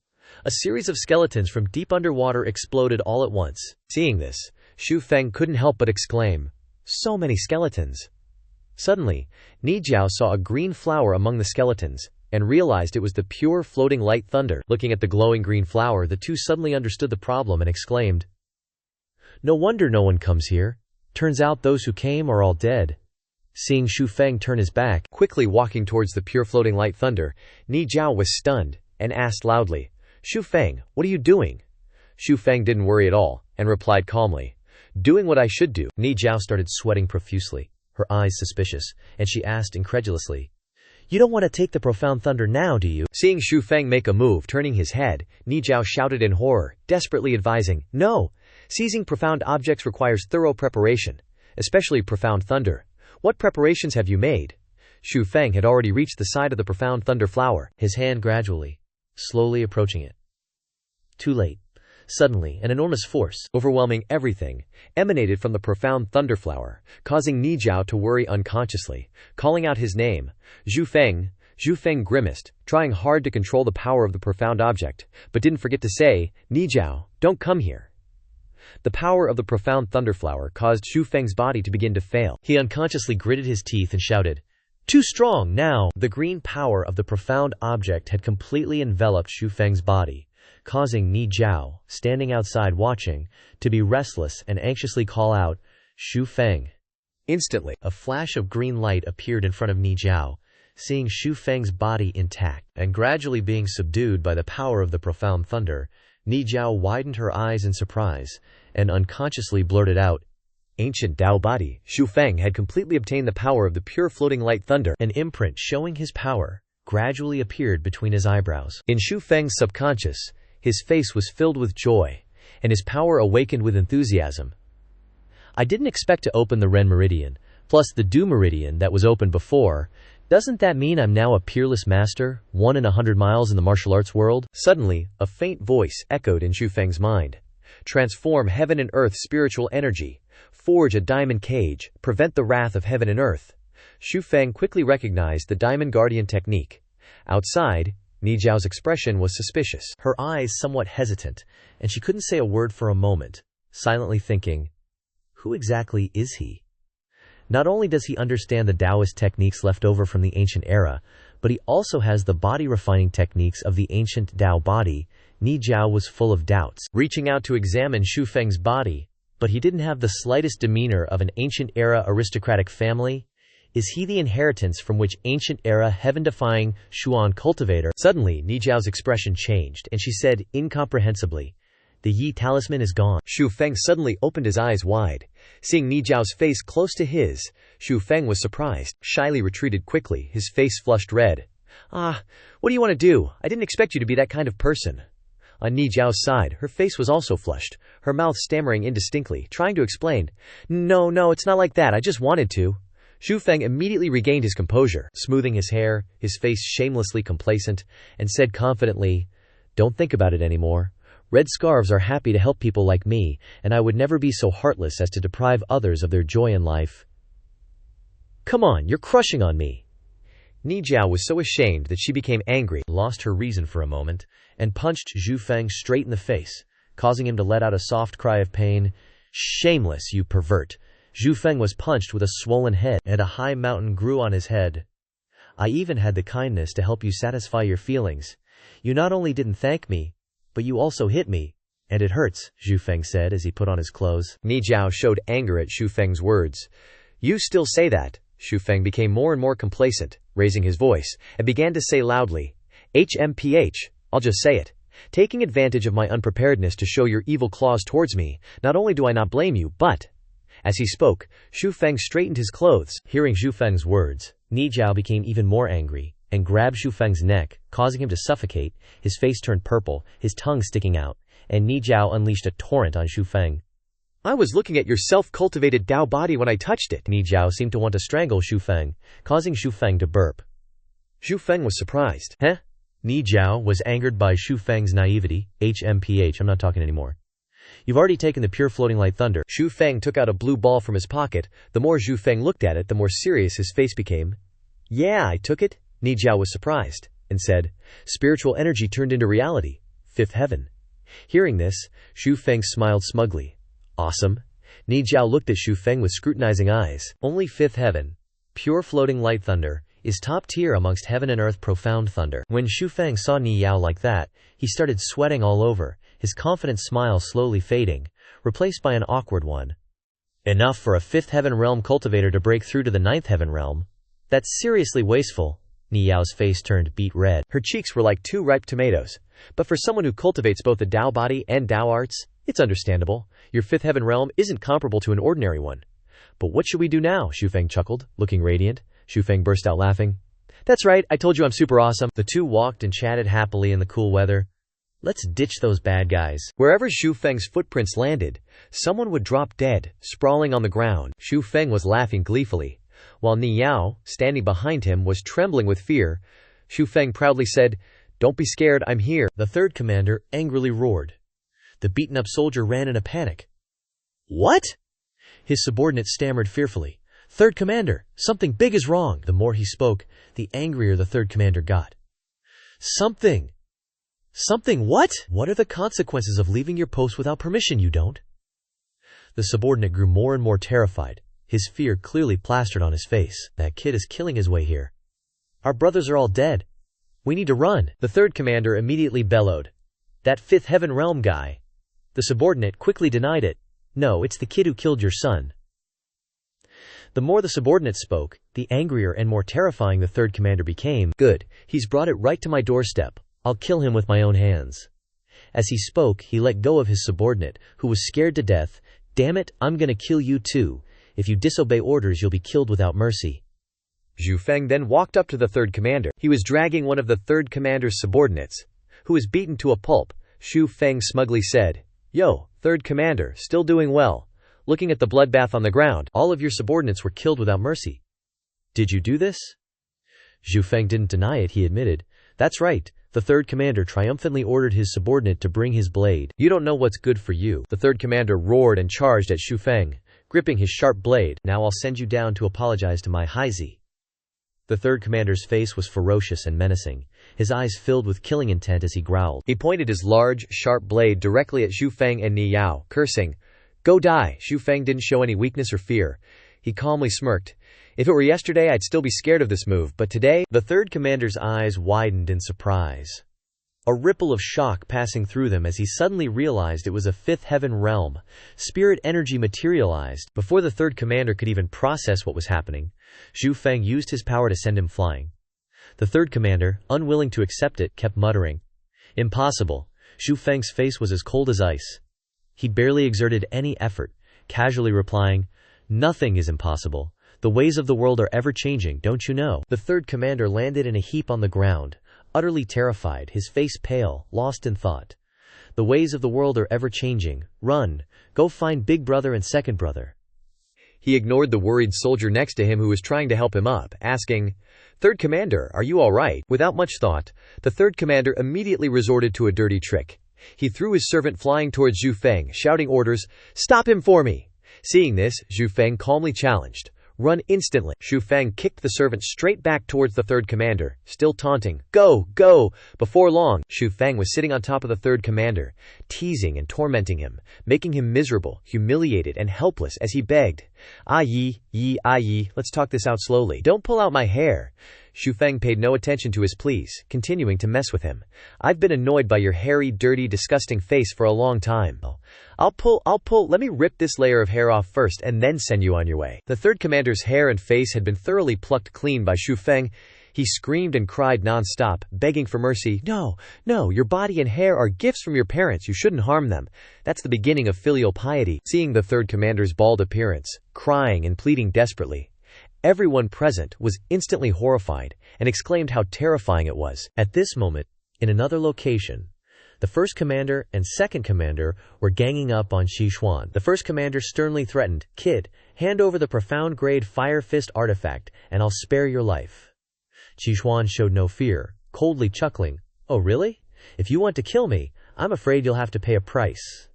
A series of skeletons from deep underwater exploded all at once. Seeing this, Xu Feng couldn't help but exclaim, "So many skeletons!" Suddenly, Ni Jiao saw a green flower among the skeletons, and realized it was the pure floating light thunder. Looking at the glowing green flower, the two suddenly understood the problem and exclaimed, "No wonder no one comes here. Turns out those who came are all dead." Seeing Xu Feng turn his back, quickly walking towards the pure floating light thunder, Ni Jiao was stunned, and asked loudly, "Xu Feng, what are you doing?" Xu Feng didn't worry at all, and replied calmly, "Doing what I should do." Ni Jiao started sweating profusely, her eyes suspicious, and she asked incredulously, "You don't want to take the profound thunder now, do you?" Seeing Xu Feng make a move, turning his head, Ni Jiao shouted in horror, desperately advising, "No! Seizing profound objects requires thorough preparation, especially profound thunder. What preparations have you made?" Xu Feng had already reached the side of the profound thunder flower, his hand gradually, slowly approaching it. Too late. Suddenly, an enormous force, overwhelming everything, emanated from the profound thunder flower, causing Ni Jiao to worry unconsciously. Calling out his name, "Xu Feng," Xu Feng grimaced, trying hard to control the power of the profound object, but didn't forget to say, "Ni Jiao, don't come here." The power of the profound thunderflower caused Xu Feng's body to begin to fail. He unconsciously gritted his teeth and shouted, "Too strong now!" The green power of the profound object had completely enveloped Xu Feng's body, causing Ni Jiao, standing outside watching, to be restless and anxiously call out, "Xu Feng." Instantly, a flash of green light appeared in front of Ni Jiao. Seeing Xu Feng's body intact and gradually being subdued by the power of the profound thunder, Ni Jiao widened her eyes in surprise, and unconsciously blurted out, "Ancient Dao body." Xu Feng had completely obtained the power of the pure floating light thunder. An imprint showing his power gradually appeared between his eyebrows. In Xu Feng's subconscious, his face was filled with joy, and his power awakened with enthusiasm. "I didn't expect to open the Ren Meridian, plus the Du Meridian that was opened before. Doesn't that mean I'm now a peerless master, 1 in 100 miles in the martial arts world?" Suddenly, a faint voice echoed in Xu Feng's mind. "Transform heaven and earth spiritual energy. Forge a diamond cage. Prevent the wrath of heaven and earth." Xu Feng quickly recognized the diamond guardian technique. Outside, Ni Jiao's expression was suspicious. Her eyes somewhat hesitant, and she couldn't say a word for a moment, silently thinking, who exactly is he? Not only does he understand the Taoist techniques left over from the ancient era, but he also has the body-refining techniques of the ancient Dao body. Ni Jiao was full of doubts, reaching out to examine Xu Feng's body, but he didn't have the slightest demeanor of an ancient-era aristocratic family. Is he the inheritance from which ancient-era heaven-defying Xuan cultivator? Suddenly, Ni Jiao's expression changed, and she said incomprehensibly, "The Yi talisman is gone." Xu Feng suddenly opened his eyes wide. Seeing Ni Jiao's face close to his, Xu Feng was surprised, shyly retreated quickly, his face flushed red. "Ah, what do you want to do? I didn't expect you to be that kind of person." On Ni Jiao's side, her face was also flushed, her mouth stammering indistinctly, trying to explain, No, it's not like that, I just wanted to." Xu Feng immediately regained his composure, smoothing his hair, his face shamelessly complacent, and said confidently, "Don't think about it anymore. Red scarves are happy to help people like me, and I would never be so heartless as to deprive others of their joy in life." "Come on, you're crushing on me." Ni Jiao was so ashamed that she became angry, lost her reason for a moment, and punched Xu Feng straight in the face, causing him to let out a soft cry of pain. "Shameless, you pervert." Xu Feng was punched with a swollen head, and a high mountain grew on his head. "I even had the kindness to help you satisfy your feelings. You not only didn't thank me, but you also hit me, and it hurts," Xu Feng said as he put on his clothes. Ni Jiao showed anger at Xu Feng's words. "You still say that?" Xu Feng became more and more complacent, raising his voice, and began to say loudly, "HMPH, I'll just say it. Taking advantage of my unpreparedness to show your evil claws towards me, not only do I not blame you, but—" As he spoke, Xu Feng straightened his clothes. Hearing Xu Feng's words, Ni Jiao became even more angry, and grabbed Xu Feng's neck, causing him to suffocate. His face turned purple, his tongue sticking out, and Ni Jiao unleashed a torrent on Xu Feng. "I was looking at your self-cultivated Dao body when I touched it." Ni Jiao seemed to want to strangle Xu Feng, causing Xu Feng to burp. Xu Feng was surprised. "Huh?" Ni Jiao was angered by Xu Feng's naivety. "HMPH, I'm not talking anymore. You've already taken the pure floating light thunder." Xu Feng took out a blue ball from his pocket. The more Xu Feng looked at it, the more serious his face became. "Yeah, I took it." Ni Jiao was surprised, and said, "Spiritual energy turned into reality. Fifth heaven. Hearing this, Xu Feng smiled smugly. Awesome. Ni Jiao looked at Xu Feng with scrutinizing eyes. Only fifth heaven, pure floating light thunder, is top tier amongst heaven and earth profound thunder. When Xu Feng saw Ni Yao like that, he started sweating all over, his confident smile slowly fading, replaced by an awkward one. Enough for a fifth heaven realm cultivator to break through to the ninth heaven realm. That's seriously wasteful. Ni Yao's face turned beet red. Her cheeks were like 2 ripe tomatoes. But for someone who cultivates both the Dao body and Dao arts, it's understandable. Your fifth heaven realm isn't comparable to an ordinary one. But what should we do now? Xu Feng chuckled, looking radiant. Xu Feng burst out laughing. That's right, I told you I'm super awesome. The two walked and chatted happily in the cool weather. Let's ditch those bad guys. Wherever Xu Feng's footprints landed, someone would drop dead, sprawling on the ground. Xu Feng was laughing gleefully, while Ni Yao, standing behind him, was trembling with fear. Xu Feng proudly said, "Don't be scared, I'm here." The third commander angrily roared. The beaten-up soldier ran in a panic. What? His subordinate stammered fearfully. Third commander, something big is wrong. The more he spoke, the angrier the third commander got. Something what? What are the consequences of leaving your post without permission, you don't? The subordinate grew more and more terrified, his fear clearly plastered on his face. That kid is killing his way here. Our brothers are all dead. We need to run. The third commander immediately bellowed. That fifth heaven realm guy. The subordinate quickly denied it. No, it's the kid who killed your son. The more the subordinate spoke, the angrier and more terrifying the third commander became. Good, he's brought it right to my doorstep. I'll kill him with my own hands. As he spoke, he let go of his subordinate, who was scared to death. Damn it, I'm gonna kill you too. If you disobey orders, you'll be killed without mercy. Xu Feng then walked up to the third commander. He was dragging one of the third commander's subordinates, who was beaten to a pulp. Xu Feng smugly said, Yo, third commander, still doing well. Looking at the bloodbath on the ground, all of your subordinates were killed without mercy. Did you do this? Xu Feng didn't deny it, he admitted. That's right. The third commander triumphantly ordered his subordinate to bring his blade. You don't know what's good for you. The third commander roared and charged at Xu Feng, gripping his sharp blade. Now I'll send you down to apologize to my Haizi. The third commander's face was ferocious and menacing, his eyes filled with killing intent as he growled. He pointed his large, sharp blade directly at Xu Feng and Ni Yao, cursing, Go die! Xu Feng didn't show any weakness or fear. He calmly smirked. If it were yesterday, I'd still be scared of this move, but today, the third commander's eyes widened in surprise. A ripple of shock passing through them as he suddenly realized it was a fifth heaven realm. Spirit energy materialized. Before the third commander could even process what was happening, Xu Feng used his power to send him flying. The third commander, unwilling to accept it, kept muttering. Impossible. Xu Feng's face was as cold as ice. He barely exerted any effort, casually replying, Nothing is impossible. The ways of the world are ever-changing, don't you know? The third commander landed in a heap on the ground, utterly terrified, his face pale, lost in thought. The ways of the world are ever-changing. Run. Go find big brother and second brother. He ignored the worried soldier next to him who was trying to help him up, asking, Third commander, are you all right? Without much thought, the third commander immediately resorted to a dirty trick. He threw his servant flying towards Xu Feng, shouting orders, Stop him for me! Seeing this, Xu Feng calmly challenged, Run instantly. Xu Feng kicked the servant straight back towards the third commander, still taunting, Go, go! Before long, Xu Feng was sitting on top of the third commander, teasing and tormenting him, making him miserable, humiliated, and helpless as he begged, Ah yi, let's talk this out slowly. Don't pull out my hair. Xu Feng paid no attention to his pleas, continuing to mess with him. I've been annoyed by your hairy, dirty, disgusting face for a long time. I'll pull, let me rip this layer of hair off first and then send you on your way. The third commander's hair and face had been thoroughly plucked clean by Xu Feng. He screamed and cried non-stop, begging for mercy. No, your body and hair are gifts from your parents, you shouldn't harm them. That's the beginning of filial piety. Seeing the third commander's bald appearance, crying and pleading desperately, everyone present was instantly horrified and exclaimed how terrifying it was. At this moment, in another location, the first commander and second commander were ganging up on Xishuan. The first commander sternly threatened, Kid, hand over the profound grade Fire Fist artifact and I'll spare your life. Xishuan showed no fear, coldly chuckling, Oh really? If you want to kill me, I'm afraid you'll have to pay a price.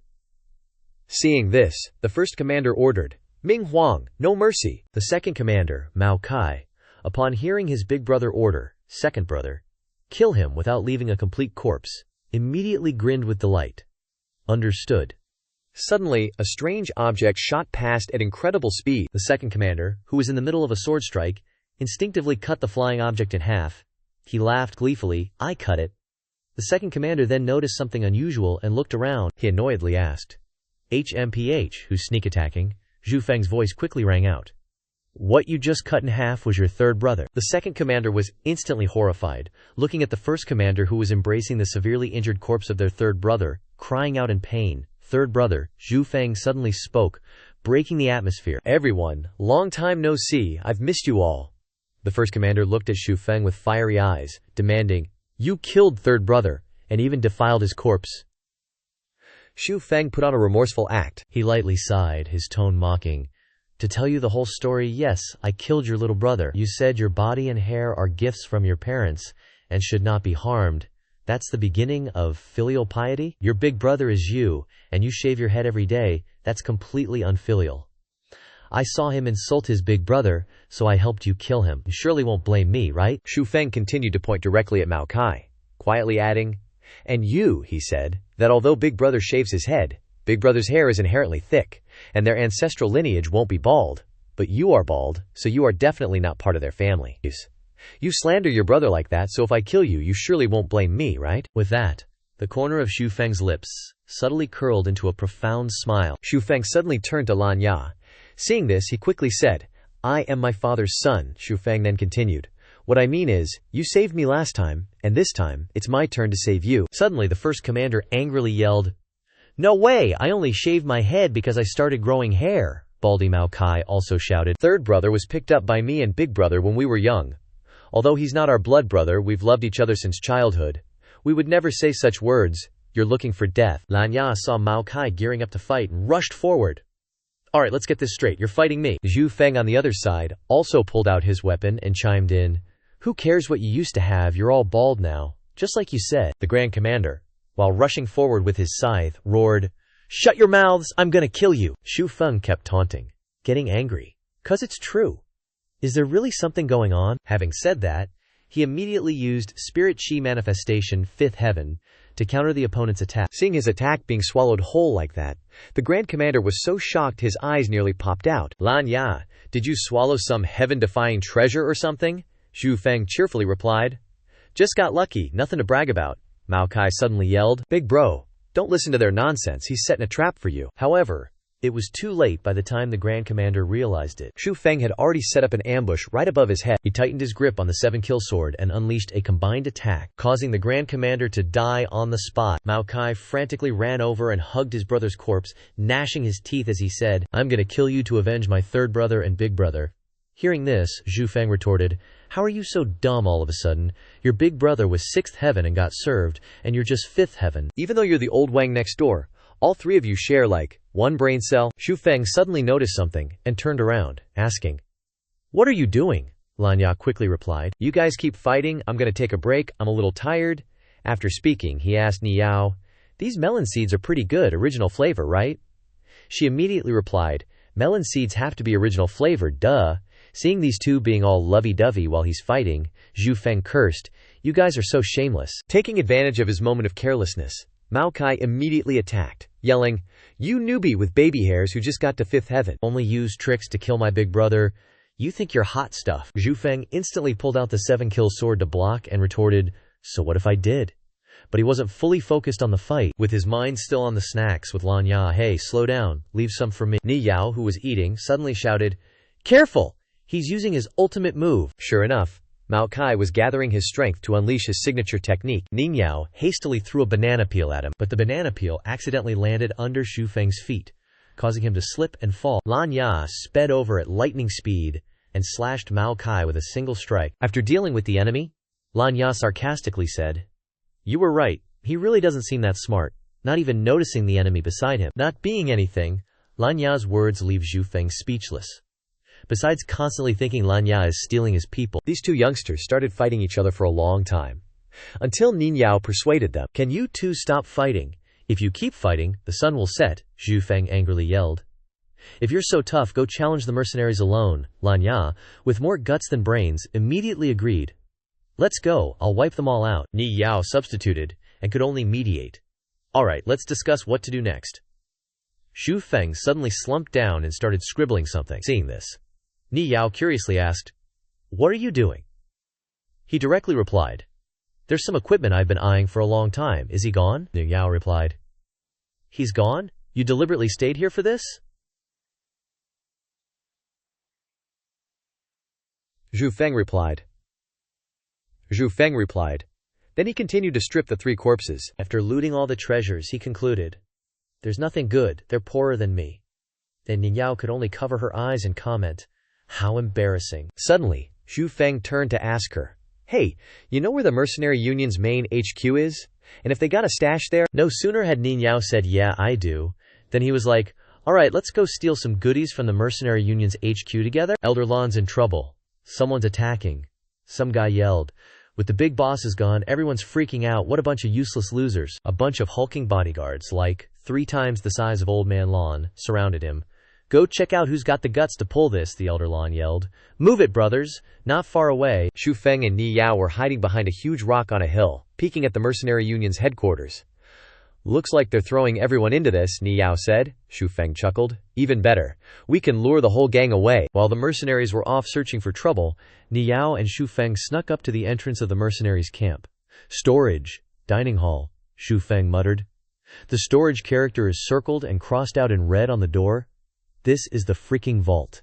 Seeing this, the first commander ordered, Ming Huang, no mercy. The second commander, Mao Kai, upon hearing his big brother order, second brother, kill him without leaving a complete corpse, immediately grinned with delight. Understood. Suddenly, a strange object shot past at incredible speed. The second commander, who was in the middle of a sword strike, instinctively cut the flying object in half. He laughed gleefully. I cut it. The second commander then noticed something unusual and looked around. He annoyedly asked, HMPH, who's sneak attacking? Zhu Feng's voice quickly rang out. What you just cut in half was your third brother. The second commander was instantly horrified, looking at the first commander who was embracing the severely injured corpse of their third brother, crying out in pain. Third brother, Zhu Feng suddenly spoke, breaking the atmosphere. Everyone, long time no see, I've missed you all. The first commander looked at Zhu Feng with fiery eyes, demanding, You killed third brother, and even defiled his corpse. Zhu Feng put on a remorseful act. He lightly sighed, his tone mocking. To tell you the whole story, yes, I killed your little brother. You said your body and hair are gifts from your parents, and should not be harmed. That's the beginning of filial piety? Your big brother is you, and you shave your head every day. That's completely unfilial. I saw him insult his big brother, so I helped you kill him. You surely won't blame me, right? Zhu Feng continued to point directly at Mao Kai, quietly adding, And you, he said, that although big brother shaves his head, big brother's hair is inherently thick, and their ancestral lineage won't be bald, but you are bald, so you are definitely not part of their family. You slander your brother like that, so if I kill you, you surely won't blame me, right? With that, the corner of Zhu Feng's lips subtly curled into a profound smile. Zhu Feng suddenly turned to Lan Ya. Seeing this, he quickly said, I am my father's son. Zhu Feng then continued, What I mean is, you saved me last time, and this time, it's my turn to save you. Suddenly, the first commander angrily yelled, No way! I only shaved my head because I started growing hair. Baldy Mao Kai also shouted, Third brother was picked up by me and big brother when we were young. Although he's not our blood brother, we've loved each other since childhood. We would never say such words. You're looking for death. Lan Ya saw Mao Kai gearing up to fight and rushed forward. Alright, let's get this straight. You're fighting me. Zhu Feng on the other side also pulled out his weapon and chimed in. Who cares what you used to have? You're all bald now. Just like you said. The Grand Commander, while rushing forward with his scythe, roared, Shut your mouths! I'm gonna kill you! Zhu Feng kept taunting, getting angry. 'Cause it's true. Is there really something going on? Having said that, he immediately used Spirit Chi Manifestation, Fifth Heaven, to counter the opponent's attack. Seeing his attack being swallowed whole like that, the Grand Commander was so shocked his eyes nearly popped out. Lan Ya, did you swallow some heaven-defying treasure or something? Zhu Feng cheerfully replied. Just got lucky, nothing to brag about. Mao Kai suddenly yelled, Big bro, don't listen to their nonsense, he's setting a trap for you. However, it was too late by the time the Grand Commander realized it. Zhu Feng had already set up an ambush right above his head. He tightened his grip on the 7-kill sword and unleashed a combined attack, causing the Grand Commander to die on the spot. Mao Kai frantically ran over and hugged his brother's corpse, gnashing his teeth as he said, I'm gonna kill you to avenge my third brother and big brother. Hearing this, Zhu Feng retorted, How are you so dumb all of a sudden? Your big brother was 6th heaven and got served, and you're just 5th heaven. Even though you're the old Wang next door, all three of you share like one brain cell. Zhu Feng suddenly noticed something and turned around, asking, What are you doing? Lan Ya quickly replied, You guys keep fighting, I'm gonna take a break, I'm a little tired. After speaking, he asked Ni Yao, These melon seeds are pretty good, original flavor, right? She immediately replied, Melon seeds have to be original flavor, duh. Seeing these two being all lovey-dovey while he's fighting, Zhu Feng cursed, You guys are so shameless. Taking advantage of his moment of carelessness, Mao Kai immediately attacked, yelling, You newbie with baby hairs who just got to 5th heaven. Only use tricks to kill my big brother. You think you're hot stuff. Zhu Feng instantly pulled out the 7-kill sword to block and retorted, So what if I did? But he wasn't fully focused on the fight, with his mind still on the snacks with Lan Ya. Hey, slow down, leave some for me. Ni Yao, who was eating, suddenly shouted, Careful! He's using his ultimate move. Sure enough, Mao Kai was gathering his strength to unleash his signature technique. Ning Yao hastily threw a banana peel at him, but the banana peel accidentally landed under Zhu Feng's feet, causing him to slip and fall. Lan Ya sped over at lightning speed and slashed Mao Kai with a single strike. After dealing with the enemy, Lan Ya sarcastically said, You were right, he really doesn't seem that smart, not even noticing the enemy beside him. Not being anything, Lan Ya's words leave Zhu Feng speechless. Besides constantly thinking Lan Ya is stealing his people, these two youngsters started fighting each other for a long time, until Ning Yao persuaded them. Can you two stop fighting? If you keep fighting, the sun will set, Zhu Feng angrily yelled. If you're so tough, go challenge the mercenaries alone. Lan Ya, with more guts than brains, immediately agreed. Let's go, I'll wipe them all out. Ni Yao substituted, and could only mediate. Alright, let's discuss what to do next. Xu Feng suddenly slumped down and started scribbling something. Seeing this, Ni Yao curiously asked, "What are you doing?" He directly replied, "There's some equipment I've been eyeing for a long time. Is he gone?" Ni Yao replied, "He's gone? You deliberately stayed here for this?" Xu Feng replied. Then he continued to strip the 3 corpses. After looting all the treasures, he concluded, "There's nothing good. They're poorer than me." Then Ni Yao could only cover her eyes and comment, "How embarrassing." Suddenly, Xu Feng turned to ask her, "Hey, you know where the Mercenary Union's main HQ is? And if they got a stash there?" No sooner had Ni Yao said, "Yeah, I do," than he was like, "Alright, let's go steal some goodies from the Mercenary Union's HQ together." Elder Lan's in trouble. Someone's attacking. Some guy yelled, "With the big bosses gone, everyone's freaking out. What a bunch of useless losers." A bunch of hulking bodyguards, like 3 times the size of Old Man Lan, surrounded him. "Go check out who's got the guts to pull this," the Elder Lan yelled. "Move it, brothers. Not far away." Xu Feng and Ni Yao were hiding behind a huge rock on a hill, peeking at the Mercenary Union's headquarters. "Looks like they're throwing everyone into this," Ni Yao said. Xu Feng chuckled. "Even better. We can lure the whole gang away." While the mercenaries were off searching for trouble, Ni Yao and Xu Feng snuck up to the entrance of the mercenaries' camp. "Storage. Dining hall," Xu Feng muttered. "The storage character is circled and crossed out in red on the door. This is the freaking vault."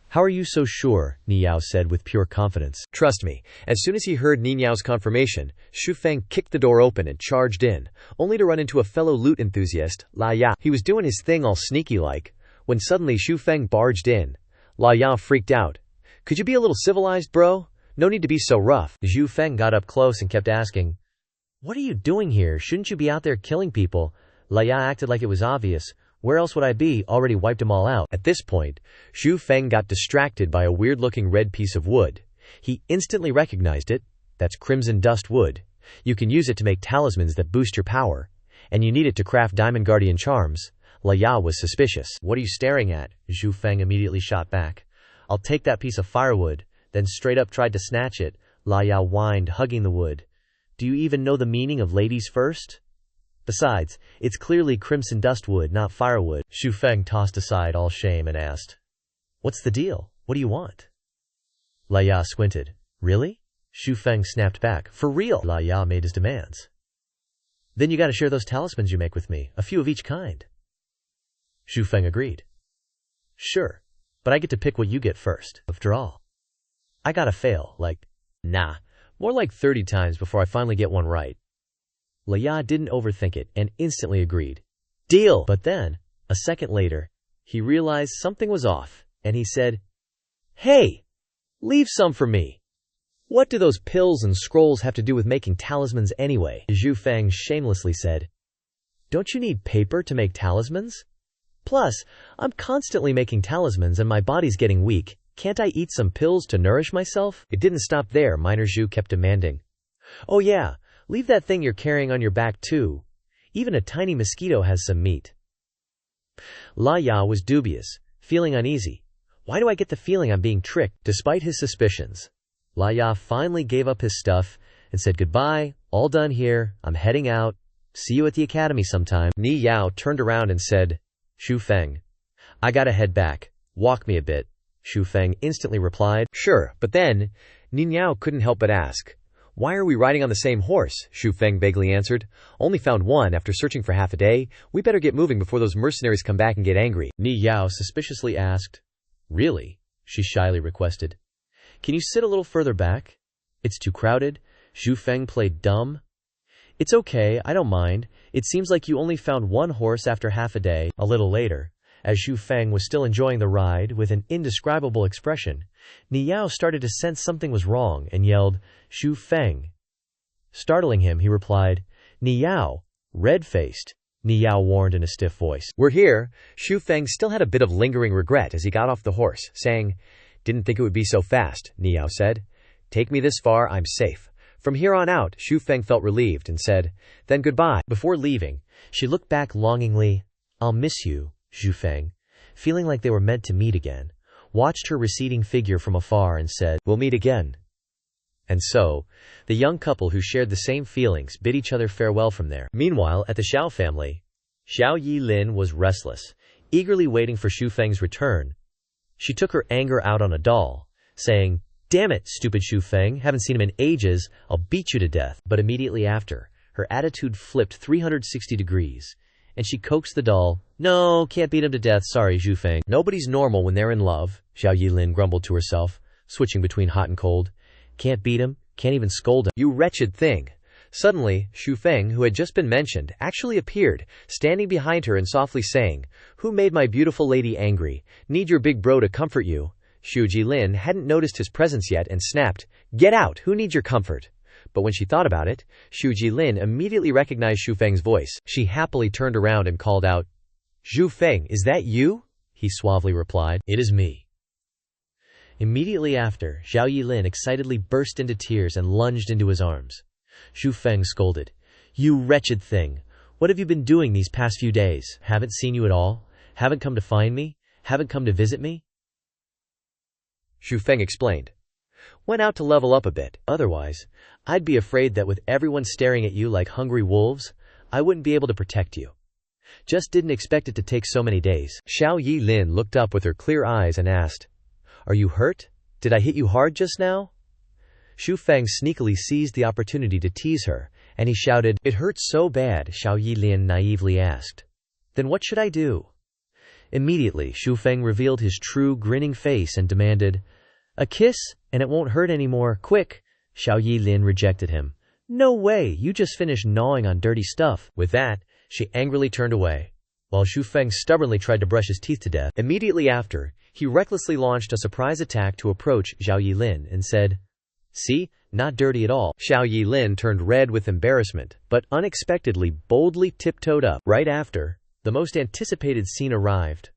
"How are you so sure?" Ni Yao said with pure confidence. "Trust me." As soon as he heard Ni Yao's confirmation, Xu Feng kicked the door open and charged in, only to run into a fellow loot enthusiast, La Ya. He was doing his thing all sneaky-like, when suddenly Xu Feng barged in. La Ya freaked out. "Could you be a little civilized, bro? No need to be so rough." Xu Feng got up close and kept asking, "What are you doing here? Shouldn't you be out there killing people?" La Ya acted like it was obvious. "Where else would I be? Already wiped them all out." At this point, Xu Feng got distracted by a weird-looking red piece of wood. He instantly recognized it. That's crimson dust wood. You can use it to make talismans that boost your power, and you need it to craft diamond guardian charms. La Ya was suspicious. "What are you staring at?" Xu Feng immediately shot back. "I'll take that piece of firewood," then straight up tried to snatch it. La Ya whined, hugging the wood. "Do you even know the meaning of ladies first? Besides, it's clearly crimson dust wood, not firewood." Xu Feng tossed aside all shame and asked, "What's the deal? What do you want?" La Ya squinted. "Really?" Xu Feng snapped back. "For real." La Ya made his demands. "Then you gotta share those talismans you make with me, a few of each kind." Xu Feng agreed. "Sure, but I get to pick what you get first. After all, I gotta fail, more like 30 times before I finally get one right." La Ya didn't overthink it and instantly agreed. "Deal!" But then, a second later, he realized something was off, and he said, "Hey, leave some for me. What do those pills and scrolls have to do with making talismans anyway?" Xu Feng shamelessly said, "Don't you need paper to make talismans? Plus, I'm constantly making talismans and my body's getting weak. Can't I eat some pills to nourish myself?" It didn't stop there, Minor Xu kept demanding. "Oh yeah, leave that thing you're carrying on your back too. Even a tiny mosquito has some meat." La Ya was dubious, feeling uneasy. "Why do I get the feeling I'm being tricked?" Despite his suspicions, La Ya finally gave up his stuff and said, "Goodbye, all done here, I'm heading out. See you at the academy sometime." Ni Yao turned around and said, "Xu Feng, I gotta head back. Walk me a bit." Xu Feng instantly replied, "Sure," but then, Ni Yao couldn't help but ask, "Why are we riding on the same horse?" Xu Feng vaguely answered, "Only found one after searching for half a day. We better get moving before those mercenaries come back and get angry." Ni Yao suspiciously asked, "Really?" She shyly requested, "Can you sit a little further back? It's too crowded." Xu Feng played dumb. "It's okay, I don't mind. It seems like you only found one horse after half a day." A little later, as Xu Feng was still enjoying the ride with an indescribable expression, Ni Yao started to sense something was wrong and yelled, "Xu Feng." Startling him, he replied, "Ni Yao, red-faced." Ni Yao warned in a stiff voice. "We're here." Xu Feng still had a bit of lingering regret as he got off the horse, saying, "Didn't think it would be so fast," Ni Yao said. "Take me this far, I'm safe." From here on out, Xu Feng felt relieved and said, "Then goodbye." Before leaving, she looked back longingly. "I'll miss you, Xu Feng," feeling like they were meant to meet again, watched her receding figure from afar and said, "We'll meet again." And so, the young couple who shared the same feelings bid each other farewell from there. Meanwhile, at the Xiao family, Xiao Yilin was restless, eagerly waiting for Xu Feng's return. She took her anger out on a doll, saying, "Damn it, stupid Xu Feng, haven't seen him in ages, I'll beat you to death." But immediately after, her attitude flipped 360 degrees, and she coaxed the doll, "No, can't beat him to death, sorry Xu Feng." "Nobody's normal when they're in love," Xiao Yilin grumbled to herself, switching between hot and cold. "Can't beat him, can't even scold him. You wretched thing." Suddenly, Xu Feng, who had just been mentioned, actually appeared, standing behind her and softly saying, "Who made my beautiful lady angry? Need your big bro to comfort you." Xu Jilin hadn't noticed his presence yet and snapped, "Get out, who needs your comfort?" But when she thought about it, Xu Jilin immediately recognized Xu Feng's voice. She happily turned around and called out, "Xu Feng, is that you?" He suavely replied, "It is me." Immediately after, Xiao Yilin excitedly burst into tears and lunged into his arms. Xu Feng scolded, "You wretched thing! What have you been doing these past few days? Haven't seen you at all? Haven't come to find me? Haven't come to visit me?" Xu Feng explained, "Went out to level up a bit. Otherwise, I'd be afraid that with everyone staring at you like hungry wolves, I wouldn't be able to protect you. Just didn't expect it to take so many days." Xiao Yilin looked up with her clear eyes and asked, "Are you hurt? Did I hit you hard just now?" Xu Feng sneakily seized the opportunity to tease her, and he shouted, "It hurts so bad," Xiao Yilin naively asked. "Then what should I do?" Immediately, Xu Feng revealed his true, grinning face and demanded, "A kiss, and it won't hurt anymore, quick!" Xiao Yilin rejected him. "No way, you just finished gnawing on dirty stuff." With that, she angrily turned away, while Xu Feng stubbornly tried to brush his teeth to death. Immediately after, he recklessly launched a surprise attack to approach Xiao Yilin and said, "See, not dirty at all." Xiao Yilin turned red with embarrassment, but unexpectedly boldly tiptoed up. Right after, the most anticipated scene arrived.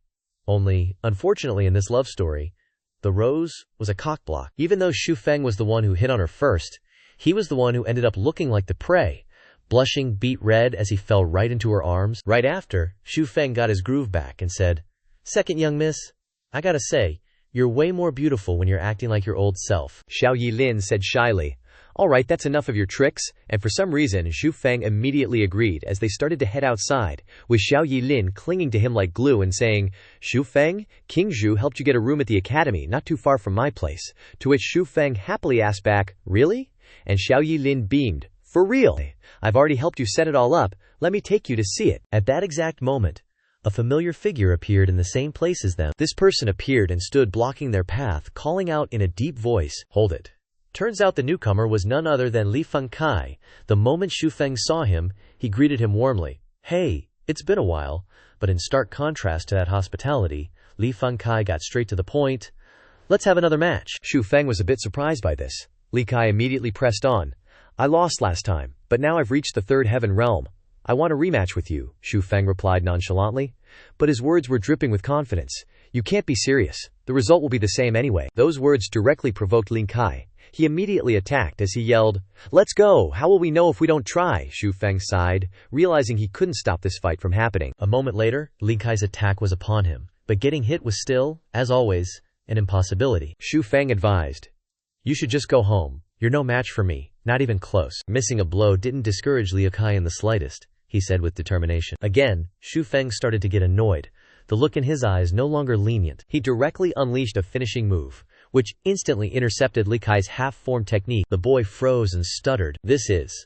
Only, unfortunately in this love story, the rose was a cockblock. Even though Xu Feng was the one who hit on her first, he was the one who ended up looking like the prey, blushing beet red as he fell right into her arms. Right after, Xu Feng got his groove back and said, "Second young miss, I gotta say, you're way more beautiful when you're acting like your old self." Xiao Yilin said shyly, "Alright, that's enough of your tricks," and for some reason Xu Feng immediately agreed as they started to head outside, with Xiao Yilin clinging to him like glue and saying, "Xu Feng, King Zhu helped you get a room at the academy not too far from my place," to which Xu Feng happily asked back, "Really?" And Xiao Yilin beamed, "For real? I've already helped you set it all up, let me take you to see it." At that exact moment, a familiar figure appeared in the same place as them. This person appeared and stood blocking their path, calling out in a deep voice, "Hold it." Turns out the newcomer was none other than Li Fengkai. The moment Xu Feng saw him, he greeted him warmly. "Hey, it's been a while," but in stark contrast to that hospitality, Li Fengkai got straight to the point. "Let's have another match." Xu Feng was a bit surprised by this. Li Kai immediately pressed on, "I lost last time, but now I've reached the third heaven realm. I want a rematch with you," Xu Feng replied nonchalantly. But his words were dripping with confidence. "You can't be serious. The result will be the same anyway." Those words directly provoked Lin Kai. He immediately attacked as he yelled, "Let's go! How will we know if we don't try?" Xu Feng sighed, realizing he couldn't stop this fight from happening. A moment later, Lin Kai's attack was upon him, but getting hit was still, as always, an impossibility. Xu Feng advised, "You should just go home. You're no match for me, not even close." Missing a blow didn't discourage Liu Kai in the slightest, he said with determination. Again, Xu Feng started to get annoyed, the look in his eyes no longer lenient. He directly unleashed a finishing move, which instantly intercepted Li Kai's half-formed technique. The boy froze and stuttered. This is...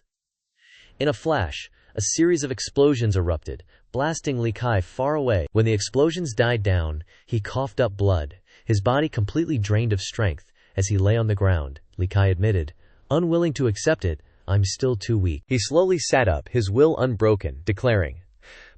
In a flash, a series of explosions erupted, blasting Li Kai far away. When the explosions died down, he coughed up blood, his body completely drained of strength. As he lay on the ground, Li Kai admitted, unwilling to accept it, "I'm still too weak." He slowly sat up, his will unbroken, declaring,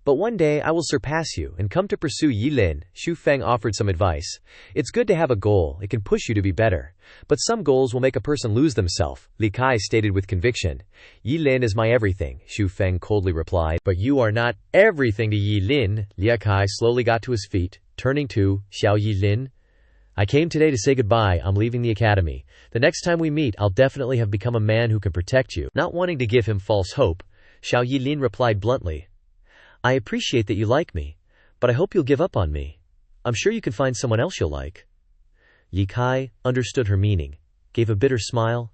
"But one day I will surpass you and come to pursue Yilin." Xu Feng offered some advice. "It's good to have a goal, it can push you to be better. But some goals will make a person lose themselves," Li Kai stated with conviction. "Yilin is my everything," Xu Feng coldly replied. "But you are not everything to Yilin." Li Kai slowly got to his feet, turning to Xiao Yilin. "I came today to say goodbye, I'm leaving the academy. The next time we meet, I'll definitely have become a man who can protect you." Not wanting to give him false hope, Xiao Yilin replied bluntly, "I appreciate that you like me, but I hope you'll give up on me. I'm sure you can find someone else you'll like." Yi Kai understood her meaning, gave a bitter smile,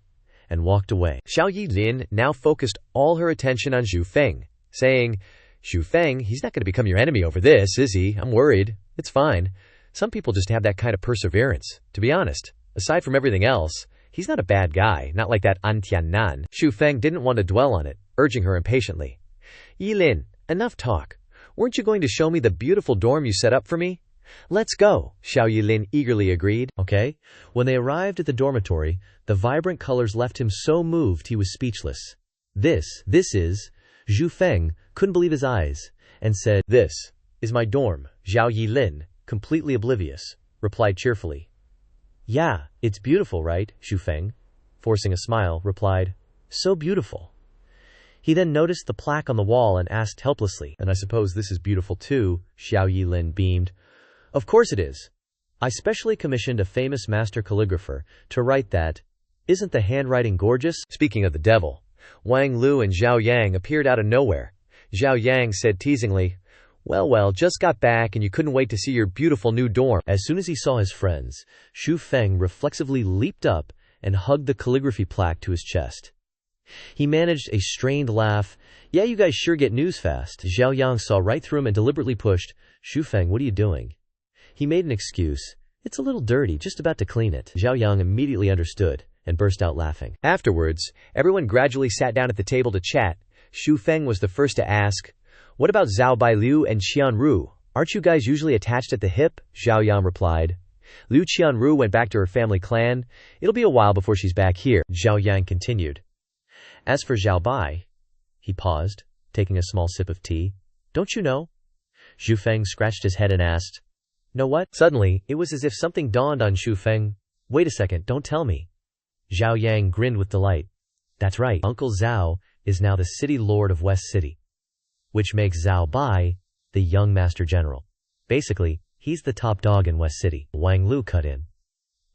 and walked away. Xiao Yilin now focused all her attention on Zhu Feng, saying, "Zhu Feng, he's not going to become your enemy over this, is he? I'm worried. It's fine. Some people just have that kind of perseverance. To be honest, aside from everything else, he's not a bad guy, not like that An Tiannan." Zhu Feng didn't want to dwell on it, urging her impatiently. "Yilin, enough talk. Weren't you going to show me the beautiful dorm you set up for me? Let's go," Xiao Yilin eagerly agreed. Okay. When they arrived at the dormitory, the vibrant colors left him so moved he was speechless. This is, Zhu Feng couldn't believe his eyes, and said, "This is my dorm." Xiao Yilin, completely oblivious, replied cheerfully. "Yeah, it's beautiful, right?" Zhu Feng, forcing a smile, replied, "So beautiful." He then noticed the plaque on the wall and asked helplessly, "And I suppose this is beautiful too?" Xiao Yilin beamed. "Of course it is. I specially commissioned a famous master calligrapher to write that. Isn't the handwriting gorgeous?" Speaking of the devil, Wang Lu and Zhao Yang appeared out of nowhere. Zhao Yang said teasingly, Well, just got back and you couldn't wait to see your beautiful new dorm." As soon as he saw his friends, Zhu Feng reflexively leaped up and hugged the calligraphy plaque to his chest. He managed a strained laugh. "Yeah, you guys sure get news fast." Zhao Yang saw right through him and deliberately pushed, "Zhu Feng, what are you doing?" He made an excuse. "It's a little dirty, just about to clean it." Zhao Yang immediately understood and burst out laughing. Afterwards, everyone gradually sat down at the table to chat. Zhu Feng was the first to ask, "What about Zhao Bailu and Qianru? Aren't you guys usually attached at the hip?" Zhao Yang replied. "Liu Qianru went back to her family clan. It'll be a while before she's back here." Zhao Yang continued. "As for Zhao Bai," he paused, taking a small sip of tea. "Don't you know?" Zhu Feng scratched his head and asked, "Know what?" Suddenly, it was as if something dawned on Zhu Feng. "Wait a second, don't tell me." Zhao Yang grinned with delight. "That's right, Uncle Zhao is now the city lord of West City, which makes Zhao Bai the young master general. Basically, he's the top dog in West City." Wang Lu cut in.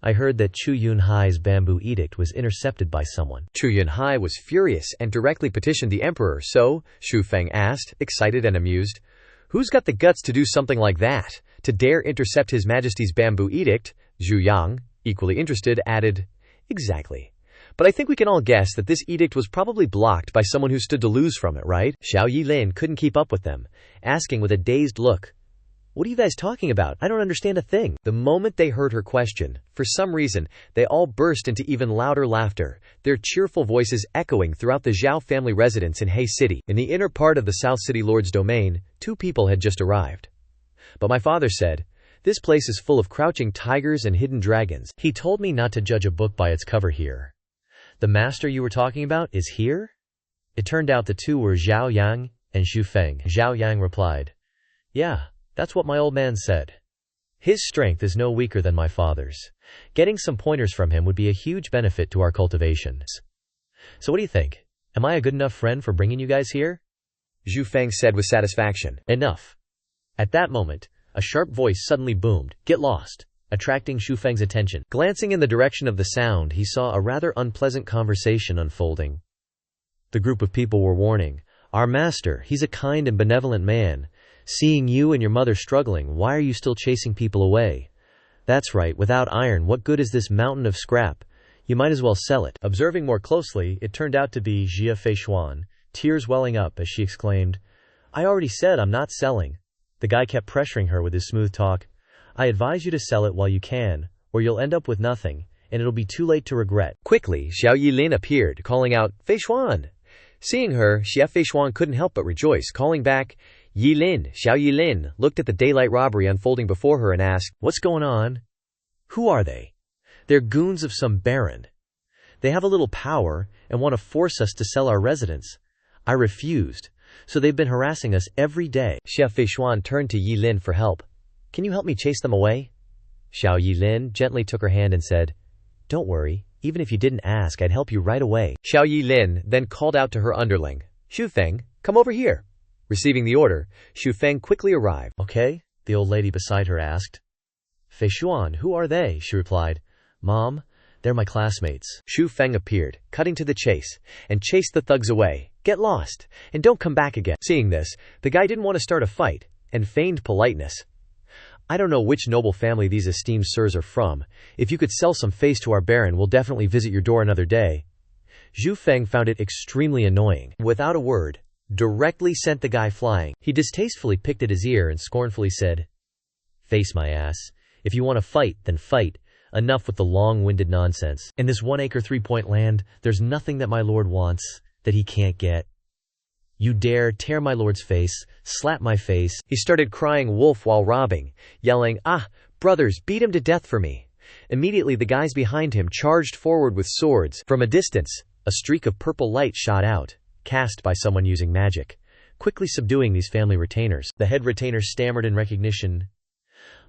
"I heard that Chu Yunhai's bamboo edict was intercepted by someone." Chu Yunhai was furious and directly petitioned the emperor. "So?" Zhu Feng asked, excited and amused. "Who's got the guts to do something like that? To dare intercept His Majesty's bamboo edict?" Zhu Yang, equally interested, added, "Exactly. But I think we can all guess that this edict was probably blocked by someone who stood to lose from it, right?" Xiao Yilin couldn't keep up with them, asking with a dazed look, "What are you guys talking about? I don't understand a thing." The moment they heard her question, for some reason, they all burst into even louder laughter, their cheerful voices echoing throughout the Zhao family residence in He City. In the inner part of the South City Lord's domain, 2 people had just arrived. "But my father said, this place is full of crouching tigers and hidden dragons. He told me not to judge a book by its cover here. The master you were talking about is here?" It turned out the two were Zhao Yang and Zhu Feng. Zhao Yang replied, "Yeah, that's what my old man said. His strength is no weaker than my father's. Getting some pointers from him would be a huge benefit to our cultivations. So what do you think? Am I a good enough friend for bringing you guys here?" Zhu Feng said with satisfaction. "Enough." At that moment, a sharp voice suddenly boomed, "Get lost," attracting Zhu Feng's attention. Glancing in the direction of the sound, he saw a rather unpleasant conversation unfolding. The group of people were warning, "Our master, he's a kind and benevolent man. Seeing you and your mother struggling, why are you still chasing people away? That's right, without iron, what good is this mountain of scrap? You might as well sell it." Observing more closely, it turned out to be Jia Feishuan, tears welling up as she exclaimed, "I already said I'm not selling." The guy kept pressuring her with his smooth talk. "I advise you to sell it while you can, or you'll end up with nothing, and it'll be too late to regret." Quickly, Xiao Yilin appeared, calling out, "Feishuan!" Seeing her, Xia Feishuan couldn't help but rejoice, calling back, "Yilin." Xiao Yilin looked at the daylight robbery unfolding before her and asked, "What's going on? Who are they?" "They're goons of some baron. They have a little power and want to force us to sell our residence. I refused, so they've been harassing us every day." Xia Feishuan turned to Yilin for help. "Can you help me chase them away?" Xiao Yilin gently took her hand and said, "Don't worry, even if you didn't ask, I'd help you right away." Xiao Yilin then called out to her underling, "Xu Feng, come over here." Receiving the order, Xu Feng quickly arrived. "Okay?" the old lady beside her asked. "Feishuan, who are they?" she replied. "Mom, they're my classmates." Xu Feng appeared, cutting to the chase, and chased the thugs away. "Get lost, and don't come back again." Seeing this, the guy didn't want to start a fight, and feigned politeness. "I don't know which noble family these esteemed sirs are from. If you could sell some face to our baron, we'll definitely visit your door another day." Zhu Feng found it extremely annoying. Without a word, directly sent the guy flying. He distastefully picked at his ear and scornfully said, "Face my ass. If you want to fight, then fight. Enough with the long-winded nonsense. In this 1-acre 3-point land, there's nothing that my lord wants that he can't get. You dare tear my lord's face, slap my face." He started crying wolf while robbing, yelling, "Ah, brothers, beat him to death for me." Immediately the guys behind him charged forward with swords. From a distance, a streak of purple light shot out, cast by someone using magic, quickly subduing these family retainers. The head retainer stammered in recognition,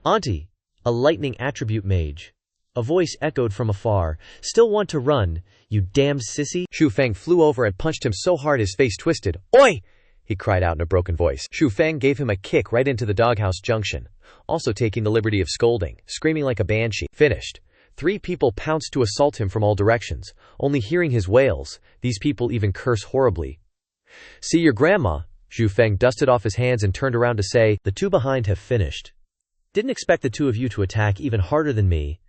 "Auntie, a lightning attribute mage." A voice echoed from afar, "Still want to run, you damned sissy?" Zhu Feng flew over and punched him so hard his face twisted. "Oi!" he cried out in a broken voice. Zhu Feng gave him a kick right into the doghouse junction, also taking the liberty of scolding, screaming like a banshee. Finished. 3 people pounced to assault him from all directions. Only hearing his wails, these people even curse horribly. "See your grandma." Zhu Feng dusted off his hands and turned around to say, "The 2 behind have finished. Didn't expect the 2 of you to attack even harder than me."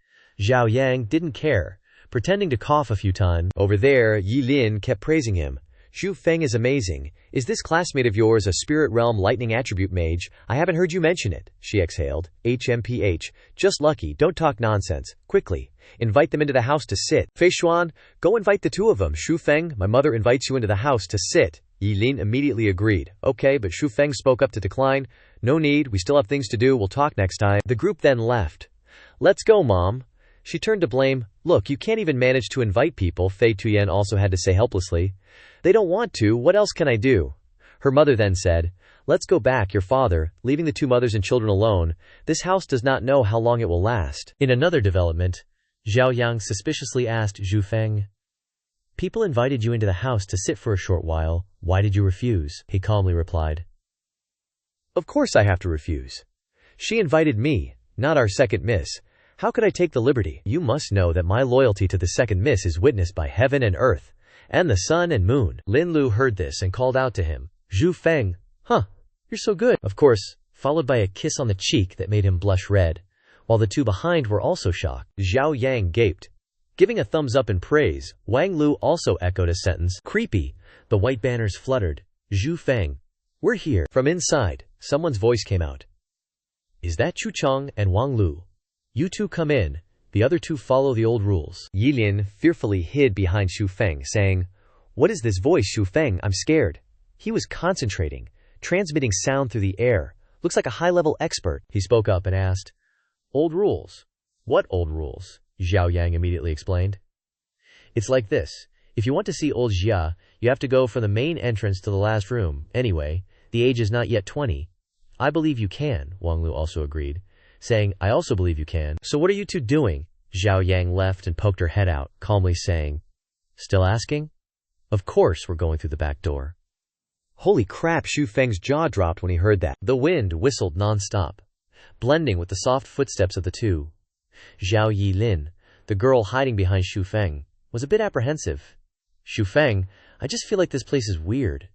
Zhao Yang didn't care, pretending to cough a few times. Over there, Yi Lin kept praising him. "Zhu Feng is amazing. Is this classmate of yours a spirit realm lightning attribute mage? I haven't heard you mention it." She exhaled. "HMPH. Just lucky. Don't talk nonsense. Quickly. Invite them into the house to sit. Fei Xuan, go invite the 2 of them. Zhu Feng, my mother invites you into the house to sit." Yi Lin immediately agreed. "Okay," but Zhu Feng spoke up to decline. "No need. We still have things to do. We'll talk next time." The group then left. "Let's go, Mom." She turned to blame. "Look, you can't even manage to invite people," Fei Tuyen also had to say helplessly. "They don't want to. What else can I do?" Her mother then said, "Let's go back, your father," leaving the 2 mothers and children alone. This house does not know how long it will last. In another development, Zhao Yang suspiciously asked Zhu Feng, "People invited you into the house to sit for a short while. Why did you refuse?" He calmly replied, "Of course I have to refuse. She invited me, not our second miss. How could I take the liberty? You must know that my loyalty to the second miss is witnessed by heaven and earth, and the sun and moon." Lin Lu heard this and called out to him, "Zhu Feng, huh, you're so good." Of course, followed by a kiss on the cheek that made him blush red, while the 2 behind were also shocked. Zhao Yang gaped, giving a thumbs up in praise. Wang Lu also echoed a sentence, "Creepy." The white banners fluttered. "Zhu Feng, we're here." From inside, someone's voice came out. "Is that Chu Cheng and Wang Lu? You 2 come in, the other 2 follow the old rules." Yi Lin fearfully hid behind Zhu Feng, saying, "What is this voice, Zhu Feng? I'm scared." He was concentrating, transmitting sound through the air. "Looks like a high-level expert." He spoke up and asked, "Old rules? What old rules?" Zhao Yang immediately explained. "It's like this. If you want to see old Jia, you have to go from the main entrance to the last room. Anyway, the age is not yet 20. I believe you can," Wang Lu also agreed, saying, "I also believe you can." "So what are you 2 doing?" Zhao Yang left and poked her head out, calmly saying, "Still asking? Of course we're going through the back door." Holy crap, Zhu Feng's jaw dropped when he heard that. The wind whistled non-stop, blending with the soft footsteps of the 2. Zhao Yi Lin, the girl hiding behind Zhu Feng, was a bit apprehensive. "Zhu Feng, I just feel like this place is weird."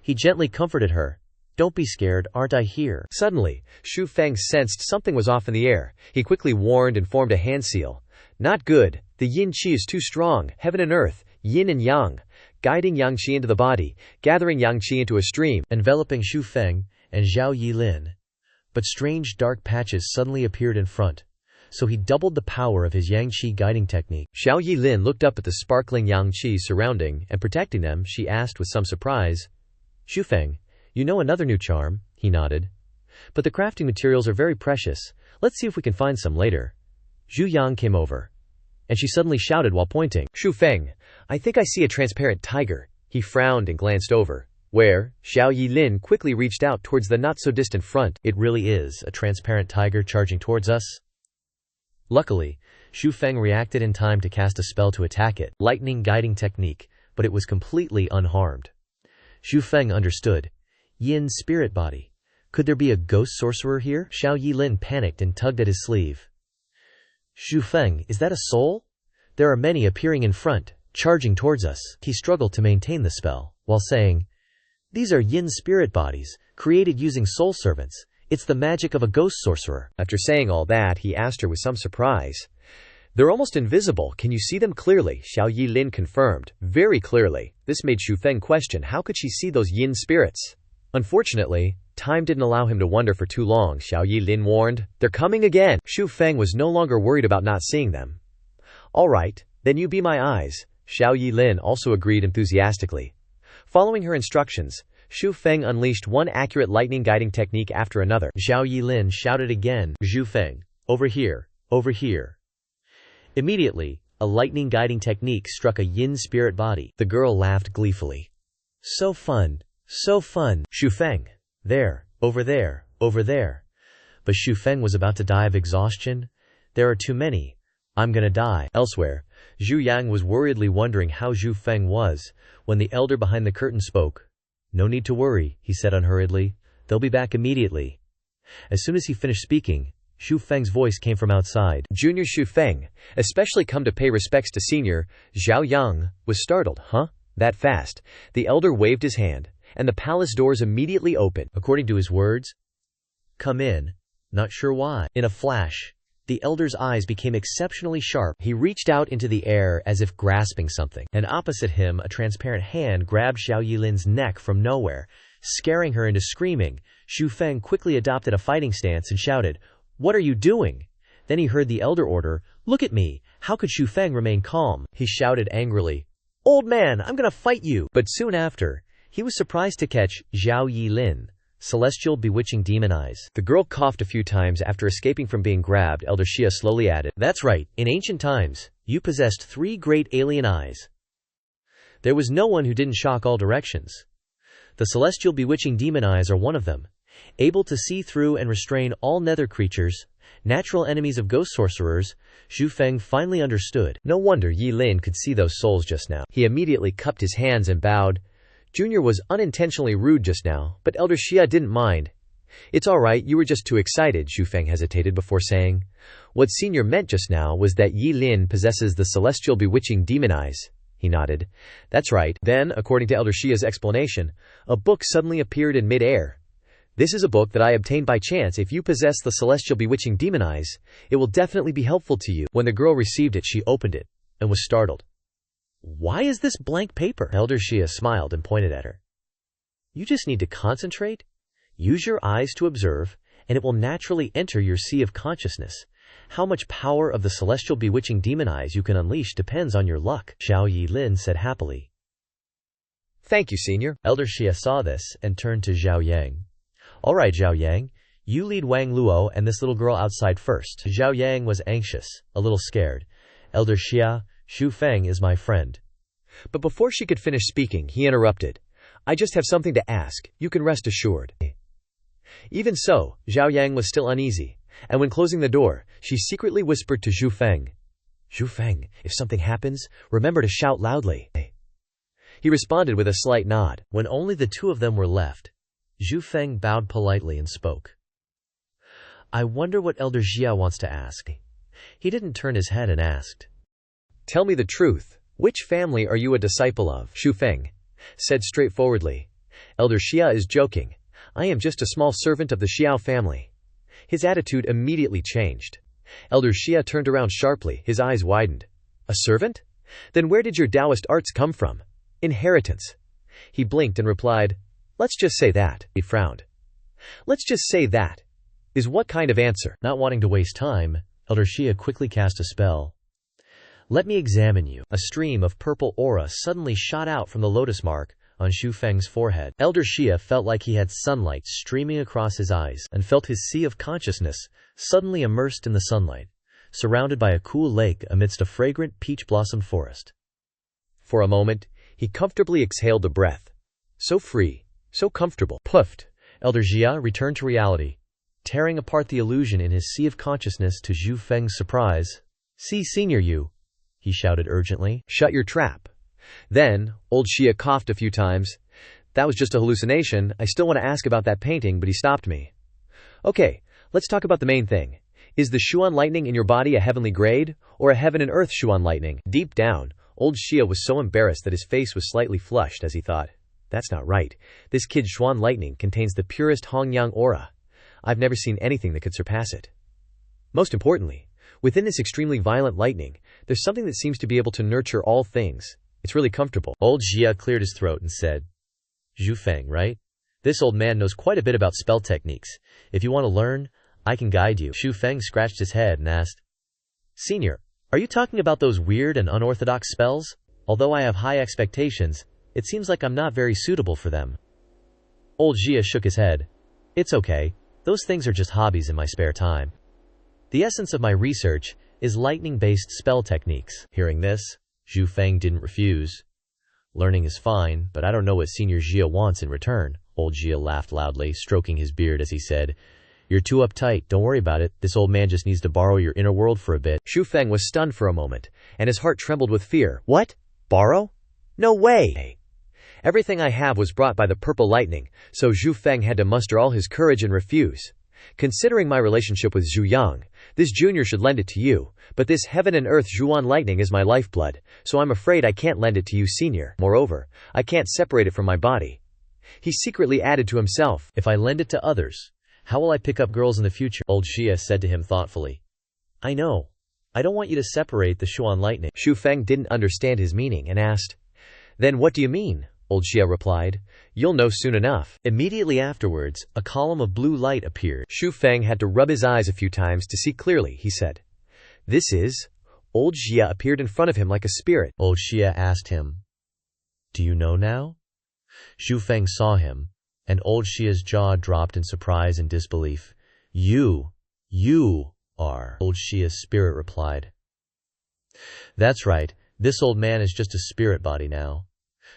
He gently comforted her. "Don't be scared, aren't I here?" Suddenly, Zhu Feng sensed something was off in the air. He quickly warned and formed a hand seal. "Not good. The yin qi is too strong. Heaven and earth, yin and yang, guiding yang qi into the body, gathering yang qi into a stream," enveloping Zhu Feng and Zhao Yi Lin. But strange dark patches suddenly appeared in front, so he doubled the power of his yang qi guiding technique. Xiao Yi Lin looked up at the sparkling yang qi surrounding and protecting them. She asked with some surprise, "Zhu Feng, you know another new charm?" He nodded. "But the crafting materials are very precious. Let's see if we can find some later." Zhu Yang came over, and she suddenly shouted while pointing, "Zhu Feng, I think I see a transparent tiger." He frowned and glanced over. "Where?" Xiao Yi Lin quickly reached out towards the not-so-distant front. "It really is a transparent tiger charging towards us." Luckily, Zhu Feng reacted in time to cast a spell to attack it, lightning guiding technique, but it was completely unharmed. Zhu Feng understood. Yin spirit body. Could there be a ghost sorcerer here? Xiao Yi Lin panicked and tugged at his sleeve. "Zhu Feng, is that a soul? There are many appearing in front, charging towards us." He struggled to maintain the spell, while saying, "These are yin spirit bodies, created using soul servants. It's the magic of a ghost sorcerer." After saying all that, he asked her with some surprise, They're almost invisible. Can you see them clearly? Xiao Yilin confirmed. Very clearly. This made Xu Feng question how could she see those yin spirits. Unfortunately, time didn't allow him to wonder for too long. Xiao Yilin warned, "They're coming again." Xu Feng was no longer worried about not seeing them. "All right, then you be my eyes," Xiao Yilin also agreed enthusiastically. Following her instructions, Xu Feng unleashed one accurate lightning guiding technique after another. Xiao Yilin shouted again, "Xu Feng, over here, over here." Immediately, a lightning guiding technique struck a yin spirit body. The girl laughed gleefully. "So fun, so fun." "Xu Feng, there, over there, over there." But Xu Feng was about to die of exhaustion. "There are too many. I'm gonna die." Elsewhere, Zhu Yang was worriedly wondering how Xu Feng was, when the elder behind the curtain spoke. "No need to worry," he said unhurriedly. "They'll be back immediately." As soon as he finished speaking, Xu Feng's voice came from outside. Junior Xu Feng, especially come to pay respects to Senior, Zhao Yang, was startled. "Huh? That fast?" The elder waved his hand, and the palace doors immediately opened. According to his words, "Come in." Not sure why. In a flash, the elder's eyes became exceptionally sharp. He reached out into the air as if grasping something, and opposite him a transparent hand grabbed Xiao Yilin's neck from nowhere, scaring her into screaming. Xu Feng quickly adopted a fighting stance and shouted, "What are you doing?" Then he heard the elder order, "Look at me." How could Xu Feng remain calm? He shouted angrily, "Old man, I'm gonna fight you!" But soon after, he was surprised to catch Xiao Yilin, celestial bewitching demon eyes. The girl coughed a few times after escaping from being grabbed. Elder Xia slowly added, "That's right, in ancient times, you possessed 3 great alien eyes. There was no one who didn't shock all directions. The celestial bewitching demon eyes are one of them. Able to see through and restrain all nether creatures, natural enemies of ghost sorcerers." Xu Feng finally understood. No wonder Yi Lin could see those souls just now. He immediately cupped his hands and bowed. Junior was unintentionally rude just now, but Elder Xia didn't mind. "It's all right, you were just too excited," Xu Feng hesitated before saying. "What Senior meant just now was that Yi Lin possesses the celestial bewitching demon eyes." He nodded. "That's right." Then, according to Elder Xia's explanation, a book suddenly appeared in mid-air. "This is a book that I obtained by chance. If you possess the celestial bewitching demon eyes, it will definitely be helpful to you." When the girl received it, she opened it and was startled. "Why is this blank paper?" Elder Xia smiled and pointed at her. "You just need to concentrate, use your eyes to observe, and it will naturally enter your sea of consciousness. How much power of the celestial bewitching demon eyes you can unleash depends on your luck," Xiao Yilin said happily. "Thank you, Senior." Elder Xia saw this and turned to Zhao Yang. "All right, Zhao Yang, you lead Wang Luo and this little girl outside first." Zhao Yang was anxious, a little scared. "Elder Xia, Xu Feng is my friend." But before she could finish speaking, he interrupted. "I just have something to ask. You can rest assured." Even so, Zhao Yang was still uneasy, and when closing the door, she secretly whispered to Xu Feng, "Xu Feng, if something happens, remember to shout loudly." He responded with a slight nod. When only the two of them were left, Xu Feng bowed politely and spoke. "I wonder what Elder Xia wants to ask." He didn't turn his head and asked, "Tell me the truth. Which family are you a disciple of?" Xu Feng said straightforwardly. "Elder Xia is joking. I am just a small servant of the Xiao family." His attitude immediately changed. Elder Xia turned around sharply, his eyes widened. "A servant? Then where did your Taoist arts come from?" "Inheritance." He blinked and replied, "Let's just say that." He frowned. "Let's just say that is what kind of answer?" Not wanting to waste time, Elder Xia quickly cast a spell. "Let me examine you." A stream of purple aura suddenly shot out from the lotus mark on Xu Feng's forehead. Elder Xia felt like he had sunlight streaming across his eyes and felt his sea of consciousness suddenly immersed in the sunlight, surrounded by a cool lake amidst a fragrant peach-blossomed forest. For a moment, he comfortably exhaled a breath. So free, so comfortable. Puffed. Elder Xia returned to reality, tearing apart the illusion in his sea of consciousness to Xu Feng's surprise. "See, Senior you," he shouted urgently. "Shut your trap." Then, old Xia coughed a few times. "That was just a hallucination. I still want to ask about that painting, but he stopped me." "Okay, let's talk about the main thing. Is the Xuan lightning in your body a heavenly grade, or a heaven and earth Xuan lightning?" Deep down, old Xia was so embarrassed that his face was slightly flushed as he thought, "That's not right. This kid's Xuan lightning contains the purest Hongyang aura. I've never seen anything that could surpass it. Most importantly, Within this extremely violent lightning, there's something that seems to be able to nurture all things. It's really comfortable. Old Jia cleared his throat and said, Zhu Feng, right? This old man knows quite a bit about spell techniques. If you want to learn, I can guide you. Zhu Feng scratched his head and asked, Senior, are you talking about those weird and unorthodox spells? Although I have high expectations, it seems like I'm not very suitable for them. Old Jia shook his head. It's okay. Those things are just hobbies in my spare time. The essence of my research is lightning-based spell techniques. Hearing this, Zhu Feng didn't refuse. Learning is fine, but I don't know what Senior Jia wants in return. Old Jia laughed loudly, stroking his beard as he said, You're too uptight. Don't worry about it. This old man just needs to borrow your inner world for a bit. Zhu Feng was stunned for a moment, and his heart trembled with fear. What? Borrow? No way! Everything I have was brought by the purple lightning, so Zhu Feng had to muster all his courage and refuse. Considering my relationship with Zhu Yang, this junior should lend it to you, but this heaven and earth Zhuan lightning is my lifeblood, so I'm afraid I can't lend it to you, senior. Moreover, I can't separate it from my body. He secretly added to himself, If I lend it to others, how will I pick up girls in the future? Old Jia said to him thoughtfully. I know. I don't want you to separate the Xuan lightning. Zhu Feng didn't understand his meaning and asked, Then what do you mean? Old Jia replied, You'll know soon enough. Immediately afterwards, a column of blue light appeared. Zhu Feng had to rub his eyes a few times to see clearly. He said, This is... Old Jia appeared in front of him like a spirit. Old Jia asked him, Do you know now? Zhu Feng saw him, and Old Jia's jaw dropped in surprise and disbelief. You are. Old Jia's spirit replied. That's right, this old man is just a spirit body now.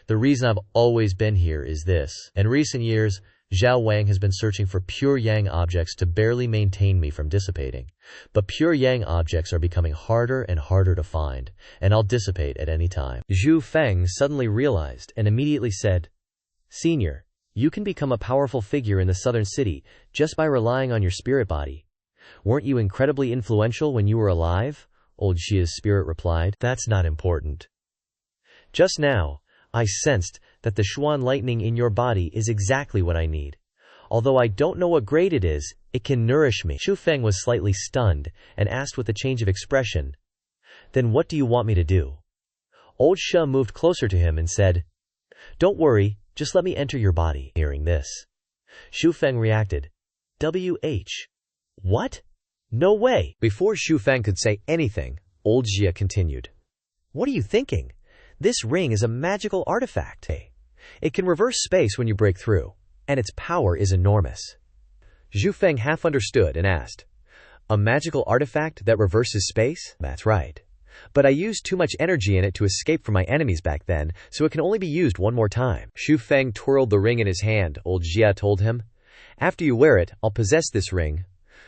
The reason I've always been here is this. In recent years, Zhao Wang has been searching for pure yang objects to barely maintain me from dissipating. But pure yang objects are becoming harder and harder to find, and I'll dissipate at any time. Zhu Feng suddenly realized and immediately said, Senior, you can become a powerful figure in the southern city just by relying on your spirit body. Weren't you incredibly influential when you were alive? Old Jia's spirit replied. That's not important. Just now, I sensed that the Xuan lightning in your body is exactly what I need. Although I don't know what grade it is, it can nourish me. Zhu Feng was slightly stunned and asked with a change of expression, Then what do you want me to do? Old Xia moved closer to him and said, Don't worry, just let me enter your body. Hearing this, Zhu Feng reacted, WH. What? No way. Before Zhu Feng could say anything, Old Jia continued, What are you thinking? This ring is a magical artifact. It can reverse space when you break through, and its power is enormous. Zhu Feng half understood and asked, A magical artifact that reverses space? That's right. But I used too much energy in it to escape from my enemies back then, so it can only be used one more time. Zhu Feng twirled the ring in his hand. Old Jia told him, After you wear it, I'll possess this ring.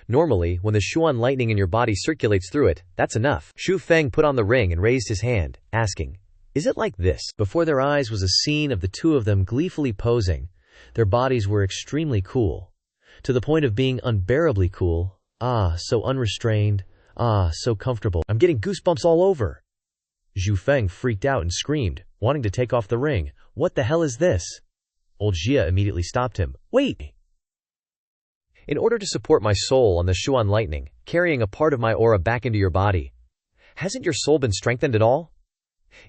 Normally, when the Xuan lightning in your body circulates through it, that's enough. Zhu Feng put on the ring and raised his hand, asking, Is it like this? Before their eyes was a scene of the two of them gleefully posing. Their bodies were extremely cool, to the point of being unbearably cool. Ah, so unrestrained. Ah, so comfortable. I'm getting goosebumps all over. Zhu Feng freaked out and screamed, wanting to take off the ring. What the hell is this? Old Jia immediately stopped him. Wait! In order to support my soul on the Xuan lightning, carrying a part of my aura back into your body. Hasn't your soul been strengthened at all?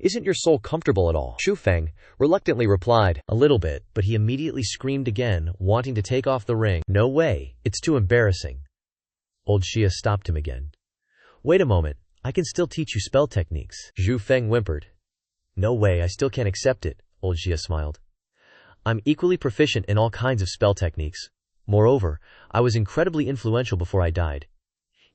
Isn't your soul comfortable at all? Zhu Feng reluctantly replied, A little bit, but he immediately screamed again, wanting to take off the ring. No way, it's too embarrassing. Old Jia stopped him again. Wait a moment, I can still teach you spell techniques. Zhu Feng whimpered. No way, I still can't accept it, Old Jia smiled. I'm equally proficient in all kinds of spell techniques. Moreover, I was incredibly influential before I died.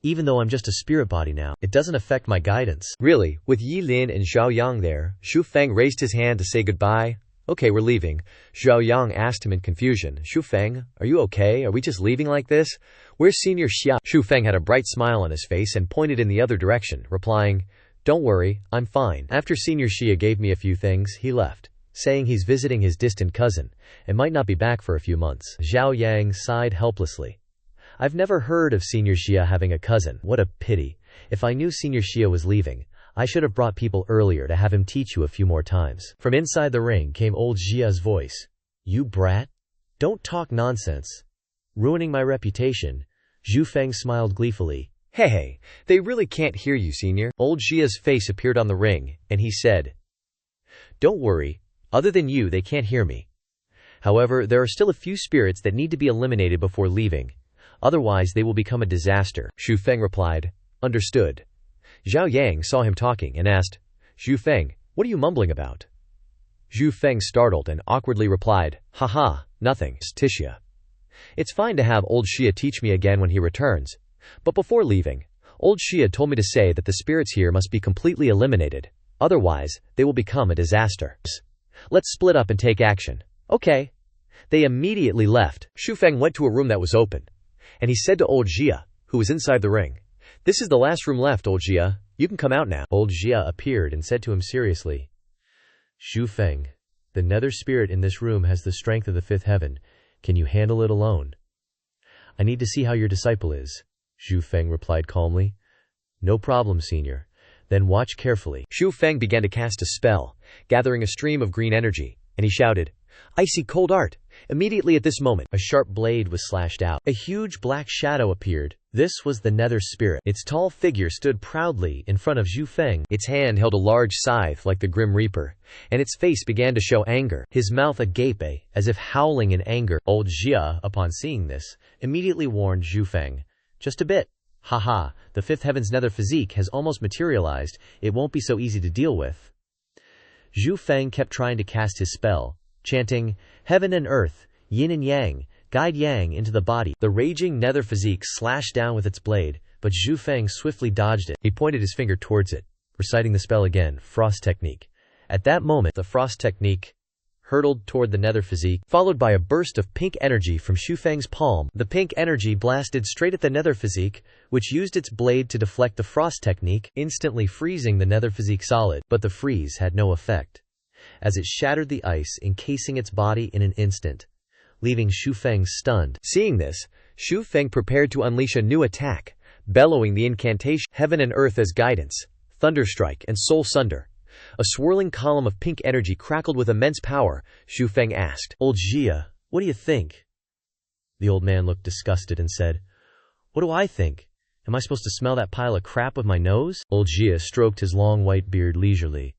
Even though I'm just a spirit body now, it doesn't affect my guidance. Really, with Yi Lin and Zhao Yang there, Zhu Feng raised his hand to say goodbye. Okay, we're leaving. Zhao Yang asked him in confusion, Zhu Feng, are you okay? Are we just leaving like this? Where's Senior Xia? Zhu Feng had a bright smile on his face and pointed in the other direction, replying, Don't worry, I'm fine. After Senior Xia gave me a few things, he left, saying he's visiting his distant cousin, and might not be back for a few months. Zhao Yang sighed helplessly. I've never heard of Senior Xia having a cousin. What a pity. If I knew Senior Xia was leaving, I should have brought people earlier to have him teach you a few more times. From inside the ring came Old Jia's voice. You brat? Don't talk nonsense. Ruining my reputation. Zhu Feng smiled gleefully. Hey, they really can't hear you, senior. Old Xia's face appeared on the ring, and he said, Don't worry, other than you they can't hear me. However, there are still a few spirits that need to be eliminated before leaving. Otherwise they will become a disaster. Xu Feng replied, Understood. Zhao Yang saw him talking and asked, Xu Feng, what are you mumbling about? Xu Feng startled and awkwardly replied, Haha, nothing, Tisha. It's fine to have old Xia teach me again when he returns. But before leaving, old Xia told me to say that the spirits here must be completely eliminated. Otherwise, they will become a disaster. Let's split up and take action. Okay. They immediately left. Xu Feng went to a room that was open, and he said to old Xia, who was inside the ring, This is the last room left, old Xia. You can come out now. Old Xia appeared and said to him seriously, Xu Feng, the nether spirit in this room has the strength of the fifth heaven. Can you handle it alone? I need to see how your disciple is. Xu Feng replied calmly. No problem, senior. Then watch carefully. Xu Feng began to cast a spell, gathering a stream of green energy, and he shouted, Icy cold art! Immediately at this moment, a sharp blade was slashed out. A huge black shadow appeared. This was the nether spirit. Its tall figure stood proudly in front of Xu Feng. Its hand held a large scythe like the Grim Reaper, and its face began to show anger, his mouth agape, as if howling in anger. Old Xia, upon seeing this, immediately warned Xu Feng, Just a bit. Haha, the fifth heaven's nether physique has almost materialized. It won't be so easy to deal with. Xu Feng kept trying to cast his spell, chanting, Heaven and earth, yin and yang, guide yang into the body. The raging nether physique slashed down with its blade, but Xu Feng swiftly dodged it. He pointed his finger towards it, reciting the spell again, Frost Technique. At that moment, the Frost Technique hurtled toward the nether physique, followed by a burst of pink energy from Xu Feng's palm. The pink energy blasted straight at the nether physique, which used its blade to deflect the Frost Technique, instantly freezing the nether physique solid. But the freeze had no effect, as it shattered the ice, encasing its body in an instant, leaving Xu Feng stunned. Seeing this, Xu Feng prepared to unleash a new attack, bellowing the incantation, Heaven and earth as guidance, Thunderstrike and Soul Sunder. A swirling column of pink energy crackled with immense power. Xu Feng asked, Old Xia, what do you think? The old man looked disgusted and said, What do I think? Am I supposed to smell that pile of crap with my nose? Old Xia stroked his long white beard leisurely.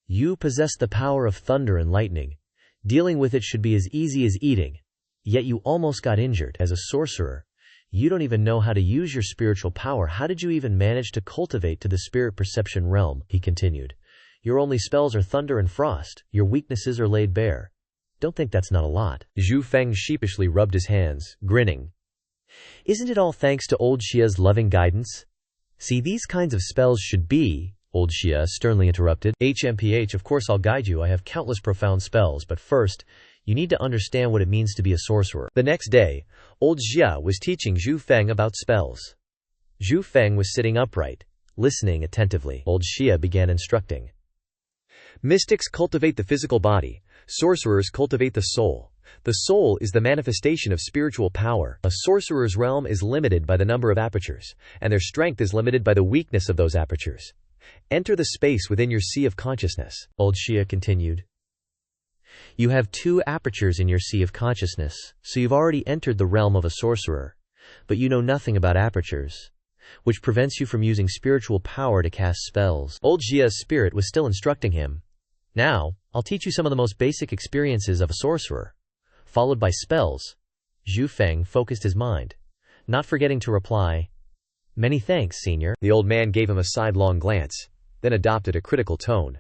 You possess the power of thunder and lightning. Dealing with it should be as easy as eating. Yet you almost got injured. As a sorcerer, you don't even know how to use your spiritual power. How did you even manage to cultivate to the spirit perception realm? He continued. Your only spells are thunder and frost. Your weaknesses are laid bare. Don't think that's not a lot. Xu Feng sheepishly rubbed his hands, grinning. Isn't it all thanks to old Xia's loving guidance? See, these kinds of spells should be... Old Xia sternly interrupted. HMPH, of course I'll guide you. I have countless profound spells, but first, you need to understand what it means to be a sorcerer. The next day, old Xia was teaching Xu Feng about spells. Xu Feng was sitting upright, listening attentively. Old Xia began instructing. Mystics cultivate the physical body. Sorcerers cultivate the soul. The soul is the manifestation of spiritual power. A sorcerer's realm is limited by the number of apertures, and their strength is limited by the weakness of those apertures. Enter the space within your sea of consciousness. Old Xia continued. You have 2 apertures in your sea of consciousness, so you've already entered the realm of a sorcerer. But you know nothing about apertures, which prevents you from using spiritual power to cast spells. Old Xia's spirit was still instructing him. Now, I'll teach you some of the most basic experiences of a sorcerer, followed by spells. Xu Feng focused his mind, not forgetting to reply, Many thanks, senior. The old man gave him a sidelong glance, then adopted a critical tone.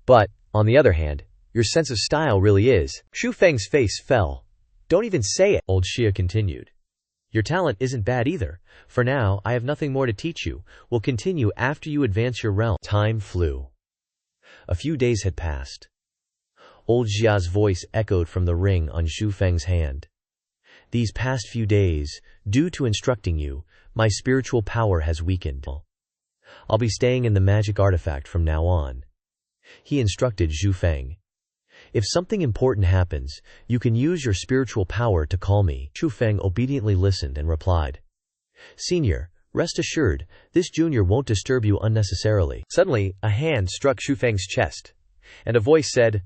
But, on the other hand, your sense of style really is. Xu Feng's face fell. Don't even say it. Old Xia continued. Your talent isn't bad either. For now, I have nothing more to teach you. We'll continue after you advance your realm. Time flew. A few days had passed. Old Xia's voice echoed from the ring on Xu Feng's hand. These past few days, due to instructing you, my spiritual power has weakened. I'll be staying in the magic artifact from now on. He instructed Xu Feng. If something important happens, you can use your spiritual power to call me. Xu Feng obediently listened and replied, Senior, rest assured, this junior won't disturb you unnecessarily. Suddenly, a hand struck Xu Feng's chest, and a voice said,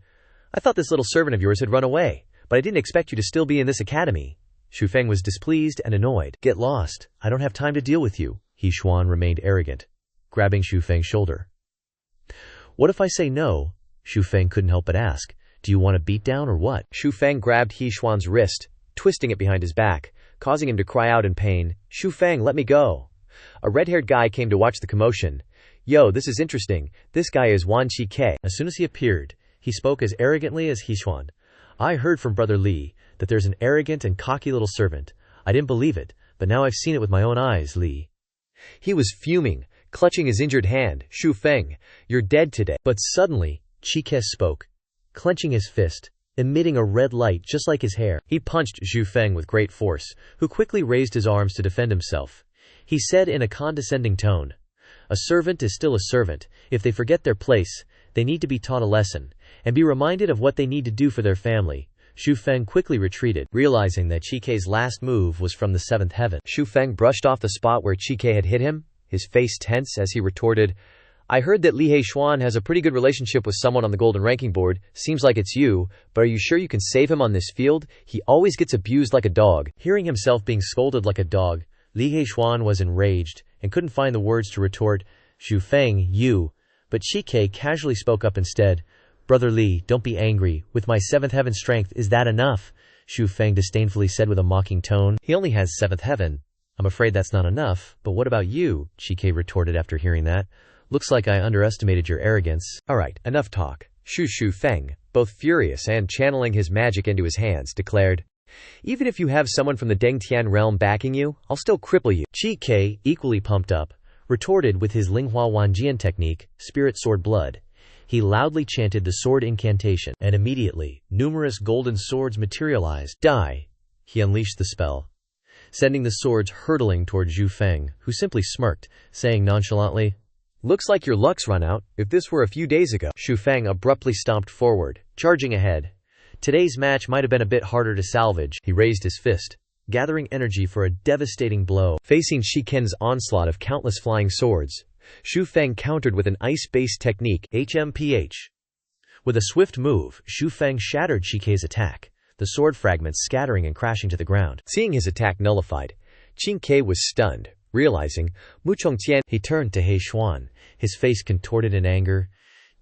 I thought this little servant of yours had run away, but I didn't expect you to still be in this academy. Xu Feng was displeased and annoyed. Get lost. I don't have time to deal with you. He Xuan remained arrogant, grabbing Xu Feng's shoulder. What if I say no? Xu Feng couldn't help but ask. Do you want a beatdown or what? Xu Feng grabbed He Xuan's wrist, twisting it behind his back, causing him to cry out in pain. Xu Feng, let me go. A red-haired guy came to watch the commotion. Yo, this is interesting. This guy is Wan Qi. As soon as he appeared, he spoke as arrogantly as He Xuan. I heard from Brother Li that there's an arrogant and cocky little servant. I didn't believe it, but now I've seen it with my own eyes, Li. He was fuming, clutching his injured hand. Xu Feng, you're dead today. But suddenly, Qi spoke, clenching his fist, emitting a red light just like his hair. He punched Xu Feng with great force, who quickly raised his arms to defend himself. He said in a condescending tone, a servant is still a servant. If they forget their place, they need to be taught a lesson, and be reminded of what they need to do for their family. Xu Feng quickly retreated, realizing that Qi last move was from the seventh heaven. Xu Feng brushed off the spot where Qi had hit him, his face tense as he retorted, I heard that Li Xuan has a pretty good relationship with someone on the golden ranking board. Seems like it's you, but are you sure you can save him on this field? He always gets abused like a dog. Hearing himself being scolded like a dog, Li Xuan was enraged and couldn't find the words to retort, Xu Feng, you. But Qi casually spoke up instead. Brother Li, don't be angry. With my seventh heaven strength, is that enough? Xu Feng disdainfully said with a mocking tone. He only has seventh heaven. I'm afraid that's not enough. But what about you? Qi retorted after hearing that. Looks like I underestimated your arrogance. Alright, enough talk. Xu Feng, both furious and channeling his magic into his hands, declared, even if you have someone from the Deng Tian realm backing you, I'll still cripple you. Qi, equally pumped up, retorted with his Linghua Wanjian technique, Spirit Sword Blood. He loudly chanted the sword incantation, and immediately, numerous golden swords materialized. Die! He unleashed the spell, sending the swords hurtling toward Xu Feng, who simply smirked, saying nonchalantly, looks like your luck's run out. If this were a few days ago. Xu Feng abruptly stomped forward, charging ahead. Today's match might have been a bit harder to salvage. He raised his fist, gathering energy for a devastating blow. Facing Shiken's onslaught of countless flying swords, Xu Feng countered with an ice-based technique, HMPH. With a swift move, Xu Feng shattered Qi attack, the sword fragments scattering and crashing to the ground. Seeing his attack nullified, Qi was stunned. Realizing Muchongtian, he turned to He Xuan, his face contorted in anger.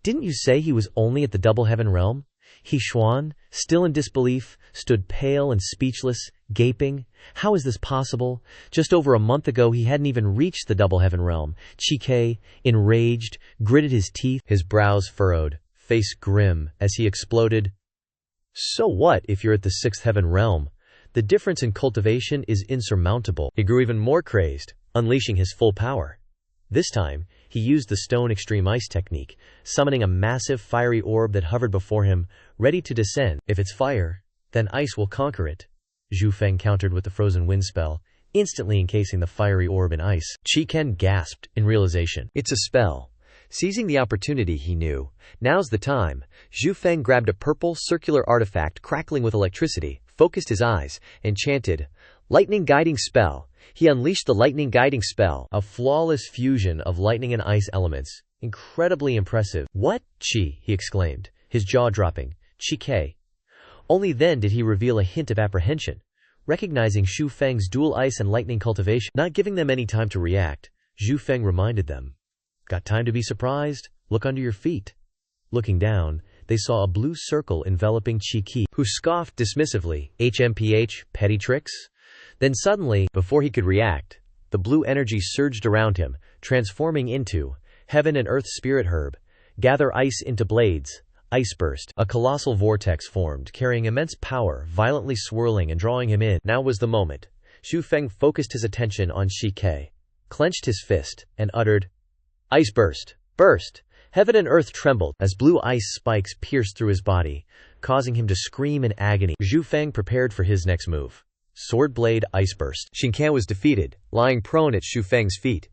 Didn't you say he was only at the double heaven realm? He Xuan, still in disbelief, stood pale and speechless, gaping. How is this possible? Just over a month ago he hadn't even reached the double heaven realm. Qi, enraged, gritted his teeth, his brows furrowed, face grim, as he exploded. So what if you're at the sixth heaven realm? The difference in cultivation is insurmountable. He grew even more crazed, unleashing his full power. This time, he used the stone extreme ice technique, summoning a massive fiery orb that hovered before him, ready to descend. If it's fire, then ice will conquer it. Xu Feng countered with the frozen wind spell, instantly encasing the fiery orb in ice. Qi gasped in realization. It's a spell. Seizing the opportunity, he knew. Now's the time. Xu Feng grabbed a purple, circular artifact crackling with electricity, focused his eyes, and chanted, Lightning Guiding Spell. He unleashed the Lightning Guiding Spell, a flawless fusion of lightning and ice elements. Incredibly impressive. What? Qi, he exclaimed, his jaw dropping. Qi. Only then did he reveal a hint of apprehension. Recognizing Xu Feng's dual ice and lightning cultivation, not giving them any time to react, Xu Feng reminded them. Got time to be surprised? Look under your feet. Looking down, they saw a blue circle enveloping Qi, who scoffed dismissively, HMPH, petty tricks? Then suddenly, before he could react, the blue energy surged around him, transforming into Heaven and Earth Spirit Herb. Gather ice into blades. Ice burst. A colossal vortex formed, carrying immense power, violently swirling and drawing him in. Now was the moment. Xu Feng focused his attention on Qi, clenched his fist, and uttered, Ice burst. Burst. Heaven and earth trembled as blue ice spikes pierced through his body, causing him to scream in agony. Xu Feng prepared for his next move. Sword blade ice burst. Xianxia was defeated, lying prone at Xu Feng's feet.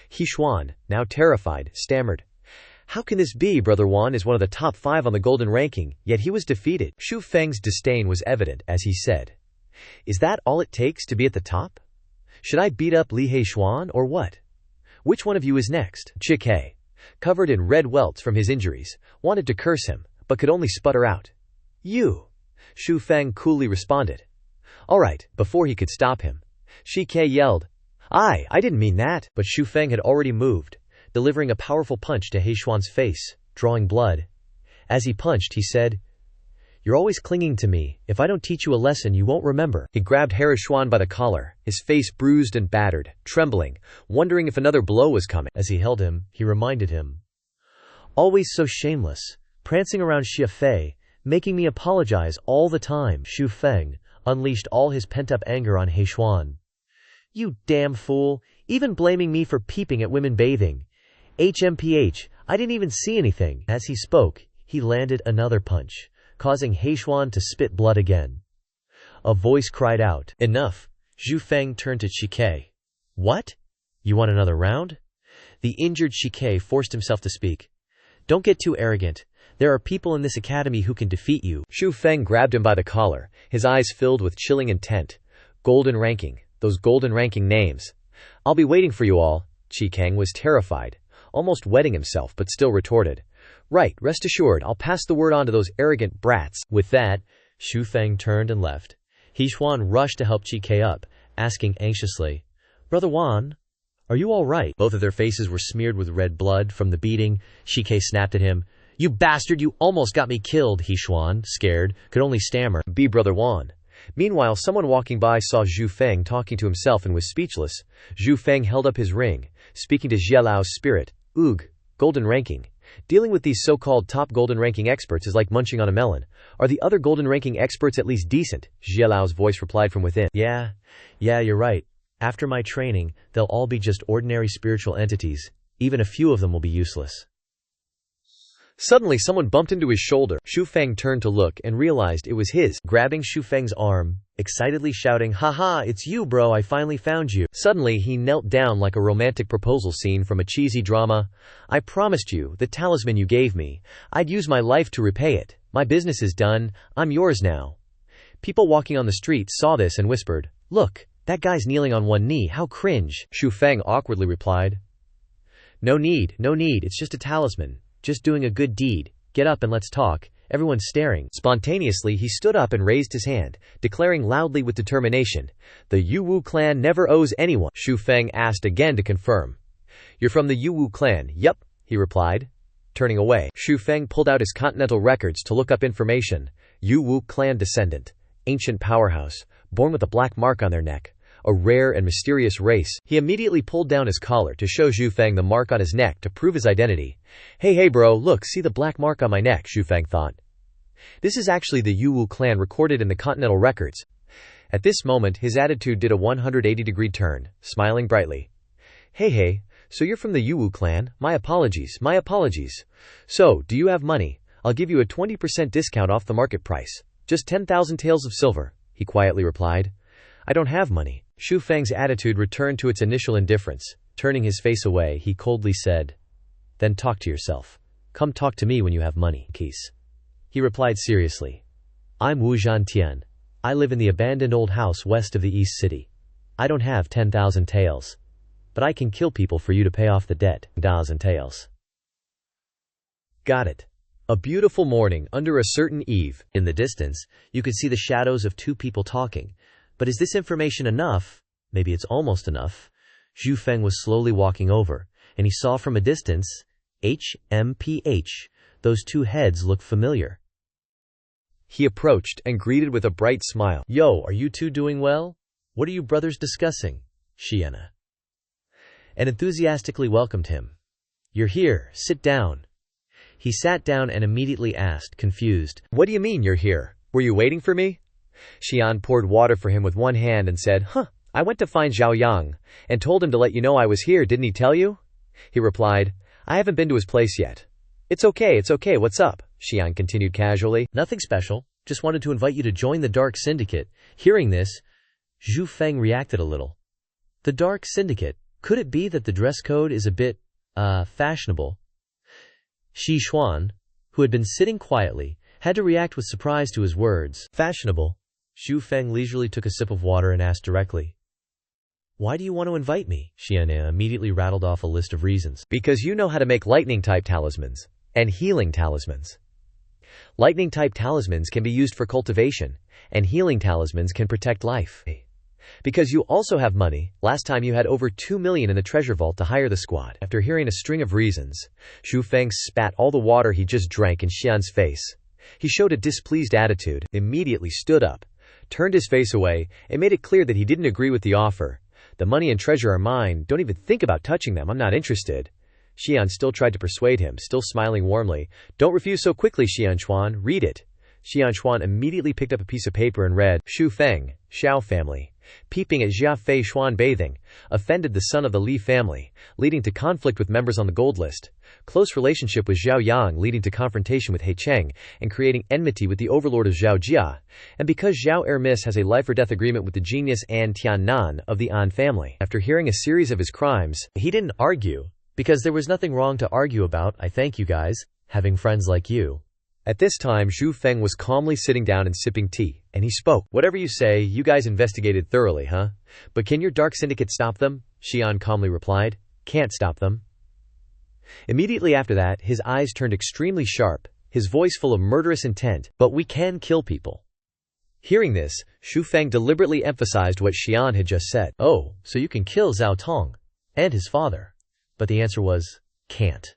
He Xuan, now terrified, stammered, How can this be? Brother Wan is one of the top 5 on the golden ranking, yet he was defeated. Xu Feng's disdain was evident as he said, Is that all it takes to be at the top? Should I beat up Li Xuan or what? Which one of you is next? Qi, covered in red welts from his injuries, wanted to curse him, but could only sputter out, You. Xu Feng coolly responded, Alright, before he could stop him, Shi Ke yelled, I didn't mean that. But Xu Feng had already moved, delivering a powerful punch to He Xuan's face, drawing blood. As he punched, he said, "You're always clinging to me. If I don't teach you a lesson, you won't remember." He grabbed He Xuan by the collar, his face bruised and battered, trembling, wondering if another blow was coming. As he held him, he reminded him, "Always so shameless, prancing around Xia Fei, making me apologize all the time." Xu Feng unleashed all his pent-up anger on He Xuan. "You damn fool, even blaming me for peeping at women bathing. HMPH, I didn't even see anything." As he spoke, he landed another punch, causing He Xuan to spit blood again. A voice cried out, "Enough." Xu Feng turned to Shike. "What? You want another round?" The injured Shike forced himself to speak. "Don't get too arrogant. There are people in this academy who can defeat you." Xu Feng grabbed him by the collar, his eyes filled with chilling intent. "Golden ranking. Those golden ranking names. I'll be waiting for you all." Qi Kang was terrified, almost wetting himself, but still retorted, "Right, rest assured, I'll pass the word on to those arrogant brats." With that, Xu Feng turned and left. He Xuan rushed to help Qi Ke up, asking anxiously, "Brother Wan, are you all right?" Both of their faces were smeared with red blood from the beating. Qi Ke snapped at him. "You bastard, you almost got me killed." He Xuan, scared, could only stammer, "Be Brother Wan." Meanwhile, someone walking by saw Xu Feng talking to himself and was speechless. Xu Feng held up his ring, speaking to Jia Lao's spirit. "Oog, golden ranking. Dealing with these so-called top golden ranking experts is like munching on a melon. Are the other golden ranking experts at least decent?" Jia Lao's voice replied from within. Yeah, you're right. After my training, they'll all be just ordinary spiritual entities. Even a few of them will be useless." Suddenly someone bumped into his shoulder. Xu Feng turned to look and realized it was his, grabbing Xu Feng's arm, excitedly shouting, "Haha, it's you bro, I finally found you." Suddenly he knelt down like a romantic proposal scene from a cheesy drama. "I promised you, the talisman you gave me, I'd use my life to repay it. My business is done, I'm yours now." People walking on the street saw this and whispered, "Look, that guy's kneeling on one knee, how cringe." Xu Feng awkwardly replied, no need, it's just a talisman. Just doing a good deed. Get up and let's talk." Everyone's staring. Spontaneously, he stood up and raised his hand, declaring loudly with determination, "The Yuwu clan never owes anyone." Xu Feng asked again to confirm. "You're from the Yuwu clan?" "Yup," he replied, turning away. Xu Feng pulled out his continental records to look up information. Yuwu clan descendant. Ancient powerhouse. Born with a black mark on their neck. A rare and mysterious race. He immediately pulled down his collar to show Xu Feng the mark on his neck to prove his identity. Hey bro, look, see the black mark on my neck," Xu Feng thought. This is actually the Yuwu clan recorded in the continental records. At this moment, his attitude did a 180-degree turn, smiling brightly. Hey, so you're from the Yuwu clan? My apologies. So, do you have money? I'll give you a 20% discount off the market price. Just 10,000 taels of silver," he quietly replied. "I don't have money." Xu Feng's attitude returned to its initial indifference. Turning his face away, he coldly said, "Then talk to yourself. Come talk to me when you have money." Keys. He replied seriously, "I'm Wu Zhantian. I live in the abandoned old house west of the East City. I don't have 10,000 taels. But I can kill people for you to pay off the debt. 10,000 taels. Got it." A beautiful morning under a certain eave. In the distance, you could see the shadows of two people talking. But is this information enough? Maybe it's almost enough. Xu Feng was slowly walking over, and he saw from a distance, HMPH. Those two heads look familiar. He approached and greeted with a bright smile. "Yo, are you two doing well? What are you brothers discussing?" Xianxia. And enthusiastically welcomed him. "You're here, sit down." He sat down and immediately asked, confused, "What do you mean you're here? Were you waiting for me?" Xian poured water for him with one hand and said, "I went to find Zhao Yang, and told him to let you know I was here, didn't he tell you?" He replied, "I haven't been to his place yet." It's okay, what's up?" Xian continued casually. "Nothing special, just wanted to invite you to join the Dark Syndicate." Hearing this, Xu Feng reacted a little. The Dark Syndicate, could it be that the dress code is a bit, fashionable? Shi Xuan, who had been sitting quietly, had to react with surprise to his words. Fashionable? Xu Feng leisurely took a sip of water and asked directly, "Why do you want to invite me?" Xianxia immediately rattled off a list of reasons. "Because you know how to make lightning-type talismans, and healing talismans." Lightning-type talismans can be used for cultivation, and healing talismans can protect life. Because you also have money, last time you had over 2 million in the treasure vault to hire the squad. After hearing a string of reasons, Xu Feng spat all the water he just drank in Xian's face. He showed a displeased attitude, immediately stood up, turned his face away, and made it clear that he didn't agree with the offer. The money and treasure are mine, don't even think about touching them, I'm not interested. Xian still tried to persuade him, still smiling warmly. Don't refuse so quickly, Xianxuan, read it. Xianxuan immediately picked up a piece of paper and read, Xu Feng, Xiao family. Peeping at Jia Fei Xuan bathing, offended the son of the Li family, leading to conflict with members on the gold list. Close relationship with Zhao Yang leading to confrontation with He Cheng, and creating enmity with the overlord of Zhao Jia. And because Zhao Ermis has a life-or-death agreement with the genius An Tiannan of the An family. After hearing a series of his crimes, he didn't argue, because there was nothing wrong to argue about. I thank you guys, having friends like you. At this time Xu Feng was calmly sitting down and sipping tea, and he spoke. Whatever you say, you guys investigated thoroughly, huh? But can your dark syndicate stop them? Xian calmly replied. Can't stop them. Immediately after that, his eyes turned extremely sharp, his voice full of murderous intent. But we can kill people. Hearing this, Xu Feng deliberately emphasized what Xian had just said. Oh, so you can kill Zhao Tong and his father. But the answer was, can't.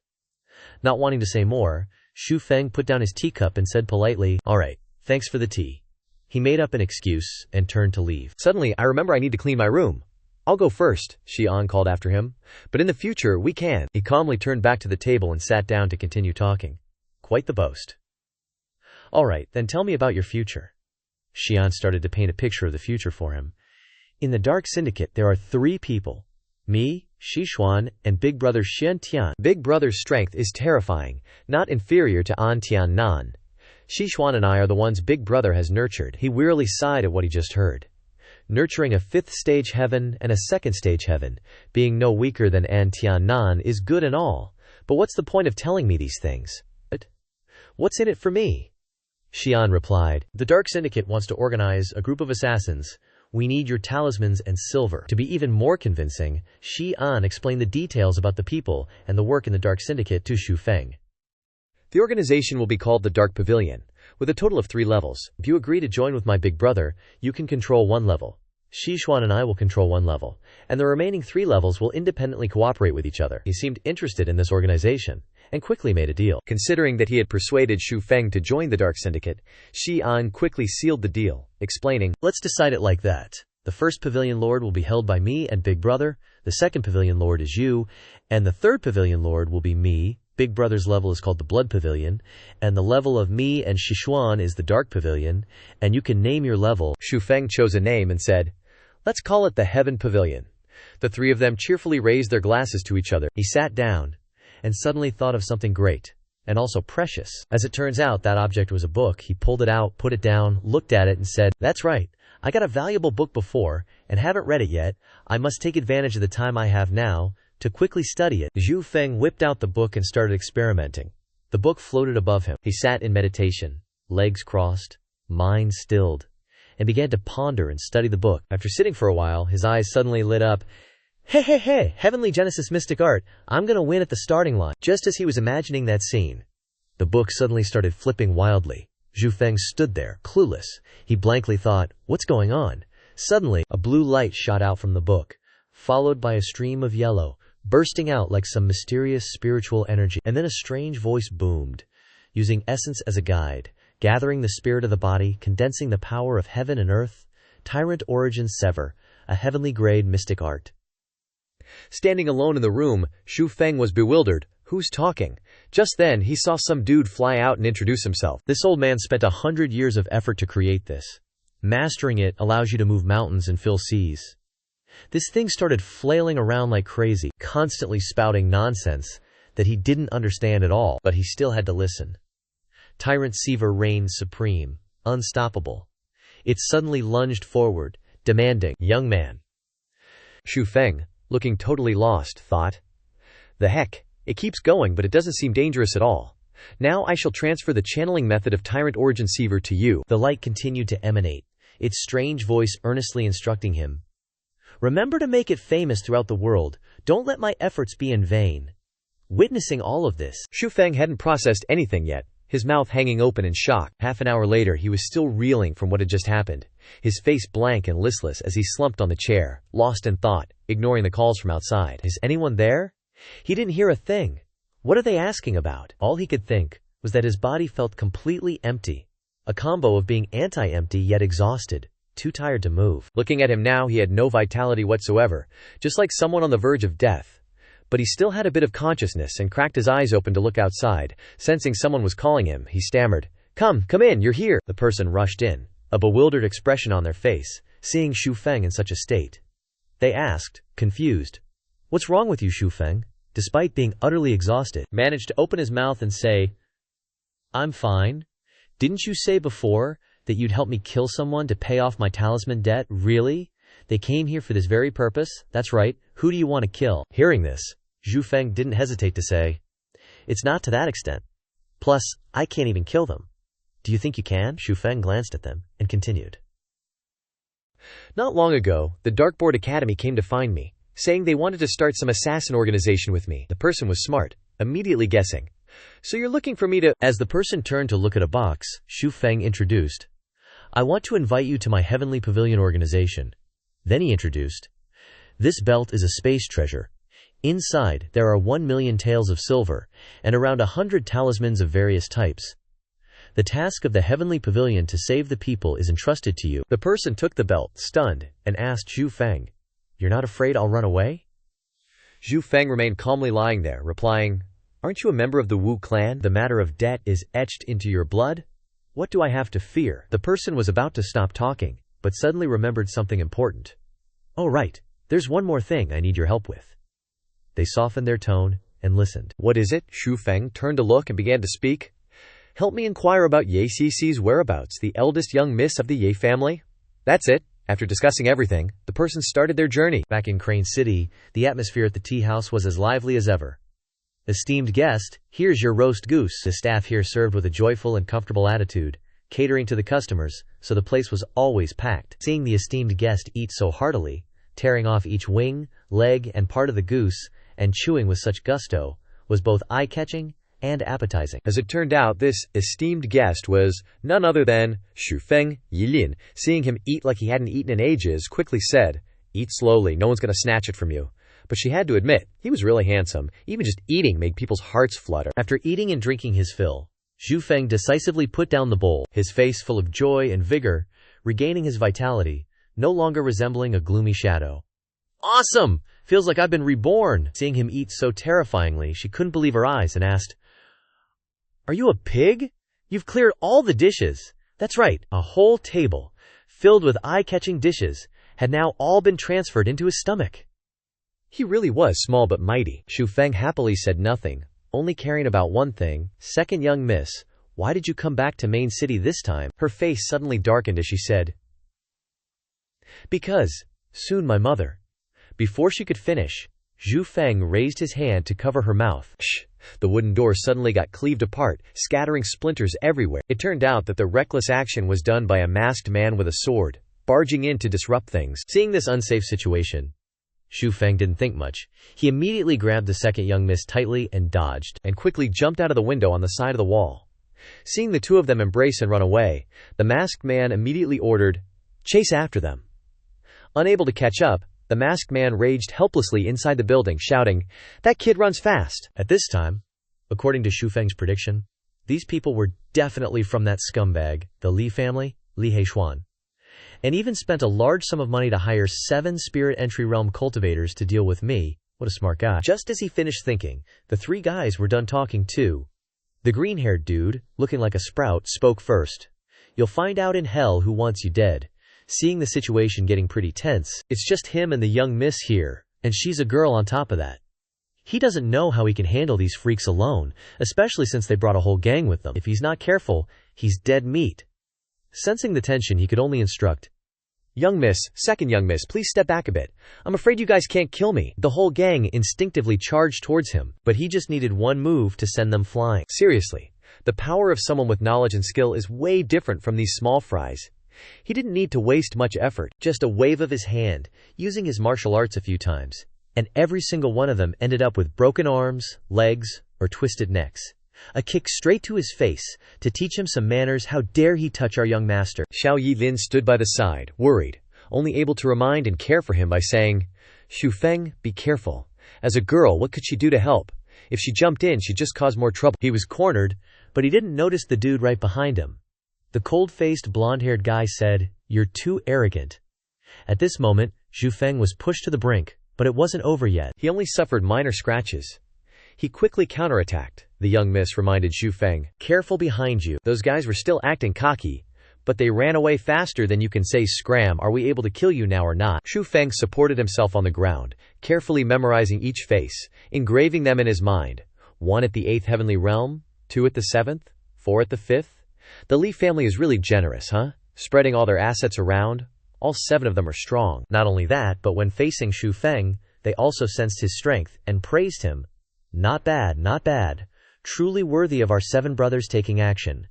Not wanting to say more, Xu Feng put down his teacup and said politely, all right, thanks for the tea. He made up an excuse and turned to leave. Suddenly, I remember I need to clean my room. I'll go first, Xian called after him. But in the future, we can. He calmly turned back to the table and sat down to continue talking. Quite the boast. All right, then tell me about your future. Xian started to paint a picture of the future for him. In the Dark Syndicate, there are 3 people. Me, Xishuan, and Big Brother Xiantian. Big Brother's strength is terrifying, not inferior to An Tiannan. Xishuan and I are the ones Big Brother has nurtured. He wearily sighed at what he just heard. Nurturing a 5th stage heaven and a 2nd stage heaven, being no weaker than An Tiannan is good and all. But what's the point of telling me these things? What's in it for me? Xian replied. The Dark Syndicate wants to organize a group of assassins. We need your talismans and silver. To be even more convincing, Xian explained the details about the people and the work in the Dark Syndicate to Xu Feng. The organization will be called the Dark Pavilion, with a total of 3 levels. If you agree to join with my big brother, you can control 1 level. Xishuan and I will control 1 level, and the remaining 3 levels will independently cooperate with each other. He seemed interested in this organization, and quickly made a deal. Considering that he had persuaded Xu Feng to join the Dark Syndicate, Xian quickly sealed the deal, explaining, let's decide it like that. The first Pavilion Lord will be held by me and Big Brother, the second Pavilion Lord is you, and the third Pavilion Lord will be me. Big Brother's level is called the Blood Pavilion, and the level of me and Xishuan is the Dark Pavilion, and you can name your level. Xu Feng chose a name and said, let's call it the Heaven Pavilion. The 3 of them cheerfully raised their glasses to each other. He sat down, and suddenly thought of something great, and also precious. As it turns out, that object was a book. He pulled it out, put it down, looked at it and said, that's right, I got a valuable book before, and haven't read it yet. I must take advantage of the time I have now, to quickly study it. Xu Feng whipped out the book and started experimenting. The book floated above him. He sat in meditation, legs crossed, mind stilled, and began to ponder and study the book. After sitting for a while, his eyes suddenly lit up. Hey, Heavenly Genesis Mystic Art, I'm gonna win at the starting line. Just as he was imagining that scene, the book suddenly started flipping wildly. Xu Feng stood there, clueless. He blankly thought, what's going on? Suddenly, a blue light shot out from the book, followed by a stream of yellow, bursting out like some mysterious spiritual energy. And then a strange voice boomed, using essence as a guide, gathering the spirit of the body, condensing the power of heaven and earth. Tyrant Origins Sever, a heavenly grade mystic art. Standing alone in the room, Xu Feng was bewildered. Who's talking? Just then, he saw some dude fly out and introduce himself. This old man spent 100 years of effort to create this. Mastering it allows you to move mountains and fill seas. This thing started flailing around like crazy, constantly spouting nonsense that he didn't understand at all, but he still had to listen. Tyrant Sever reigned supreme, unstoppable. It suddenly lunged forward, demanding, young man. Xu Feng, looking totally lost, thought, the heck, it keeps going but it doesn't seem dangerous at all. Now I shall transfer the channeling method of Tyrant Origin Sever to you. The light continued to emanate, its strange voice earnestly instructing him. Remember to make it famous throughout the world. Don't let my efforts be in vain. Witnessing all of this, Xu Feng hadn't processed anything yet. his mouth hanging open in shock. Half an hour later, he was still reeling from what had just happened, his face blank and listless as he slumped on the chair, lost in thought, ignoring the calls from outside. Is anyone there? He didn't hear a thing. What are they asking about? All he could think was that his body felt completely empty, a combo of being anti-empty yet exhausted, too tired to move. Looking at him now, he had no vitality whatsoever, just like someone on the verge of death. But he still had a bit of consciousness and cracked his eyes open to look outside. Sensing someone was calling him, he stammered, come in, you're here." The person rushed in, a bewildered expression on their face, seeing Xu Feng in such a state. They asked, confused, "What's wrong with you, Xu Feng?" Despite being utterly exhausted, managed to open his mouth and say, "I'm fine. Didn't you say before that you'd help me kill someone to pay off my talisman debt? Really? They came here for this very purpose? That's right. Who do you want to kill?" Hearing this, Xu Feng didn't hesitate to say, "It's not to that extent. Plus, I can't even kill them. Do you think you can?" Xu Feng glanced at them and continued. "Not long ago, the Darkboard Academy came to find me, saying they wanted to start some assassin organization with me." The person was smart, immediately guessing, "So you're looking for me to—" As the person turned to look at a box, Xu Feng introduced, "I want to invite you to my Heavenly Pavilion organization." Then he introduced, "This belt is a space treasure. Inside, there are 1 million taels of silver, and around 100 talismans of various types. The task of the Heavenly Pavilion to save the people is entrusted to you." The person took the belt, stunned, and asked Xu Feng, "You're not afraid I'll run away?" Xu Feng remained calmly lying there, replying, "Aren't you a member of the Wu clan? The matter of debt is etched into your blood. What do I have to fear?" The person was about to stop talking, but suddenly remembered something important. "Oh right, there's one more thing I need your help with." They softened their tone and listened. "What is it?" Xu Feng turned to look and began to speak. "Help me inquire about Ye Cc's whereabouts, the eldest young miss of the Ye family." That's it. After discussing everything, the person started their journey. Back in Crane City, the atmosphere at the tea house was as lively as ever. "Esteemed guest, here's your roast goose." The staff here served with a joyful and comfortable attitude, catering to the customers, so the place was always packed. Seeing the esteemed guest eat so heartily, tearing off each wing, leg, and part of the goose, and chewing with such gusto, was both eye-catching and appetizing. As it turned out, this esteemed guest was none other than Xu Feng Yilin. Seeing him eat like he hadn't eaten in ages, quickly said, "Eat slowly, no one's going to snatch it from you." But she had to admit, he was really handsome. Even just eating made people's hearts flutter. After eating and drinking his fill, Xu Feng decisively put down the bowl, his face full of joy and vigor, regaining his vitality, no longer resembling a gloomy shadow. "Awesome! Feels like I've been reborn." Seeing him eat so terrifyingly, she couldn't believe her eyes and asked, "Are you a pig? You've cleared all the dishes." That's right, a whole table, filled with eye-catching dishes, had now all been transferred into his stomach. He really was small but mighty. Xu Feng happily said nothing, only caring about one thing. "Second young miss, why did you come back to Main City this time?" Her face suddenly darkened as she said, "Because, soon my mother." Before she could finish, Xu Feng raised his hand to cover her mouth. Shh! The wooden door suddenly got cleaved apart, scattering splinters everywhere. It turned out that the reckless action was done by a masked man with a sword, barging in to disrupt things. Seeing this unsafe situation, Xu Feng didn't think much. He immediately grabbed the second young miss tightly and dodged, and quickly jumped out of the window on the side of the wall. Seeing the two of them embrace and run away, the masked man immediately ordered, "Chase after them." Unable to catch up, the masked man raged helplessly inside the building, shouting, "That kid runs fast!" At this time, according to Xu Feng's prediction, these people were definitely from that scumbag, the Li family, Li Heishuan, and even spent a large sum of money to hire 7 spirit entry realm cultivators to deal with me. What a smart guy. Just as he finished thinking, the 3 guys were done talking too. The green-haired dude, looking like a sprout, spoke first. "You'll find out in hell who wants you dead." Seeing the situation getting pretty tense, "It's just him and the young miss here, and she's a girl on top of that. He doesn't know how he can handle these freaks alone, especially since they brought a whole gang with them. If he's not careful, he's dead meat." Sensing the tension, he could only instruct, "Young miss, second young miss, please step back a bit. I'm afraid you guys can't kill me." The whole gang instinctively charged towards him, but he just needed one move to send them flying. Seriously, the power of someone with knowledge and skill is way different from these small fries. He didn't need to waste much effort, just a wave of his hand, using his martial arts a few times, and every single one of them ended up with broken arms, legs, or twisted necks. A kick straight to his face, to teach him some manners. How dare he touch our young master? Xiao Yilin stood by the side, worried, only able to remind and care for him by saying, "Xu Feng, be careful. As a girl, what could she do to help? If she jumped in, she'd just cause more trouble." He was cornered, but he didn't notice the dude right behind him. The cold-faced, blonde-haired guy said, "You're too arrogant." At this moment, Xu Feng was pushed to the brink, but it wasn't over yet. He only suffered minor scratches. He quickly counterattacked. The young miss reminded Xu Feng, "Careful behind you." Those guys were still acting cocky, but they ran away faster than you can say scram. "Are we able to kill you now or not?" Xu Feng supported himself on the ground, carefully memorizing each face, engraving them in his mind. 1 at the 8th heavenly realm, 2 at the 7th, 4 at the 5th. The Li family is really generous, huh? Spreading all their assets around. All 7 of them are strong. Not only that, but when facing Xu Feng, they also sensed his strength and praised him. Not bad, not bad. Truly worthy of our 7 brothers taking action.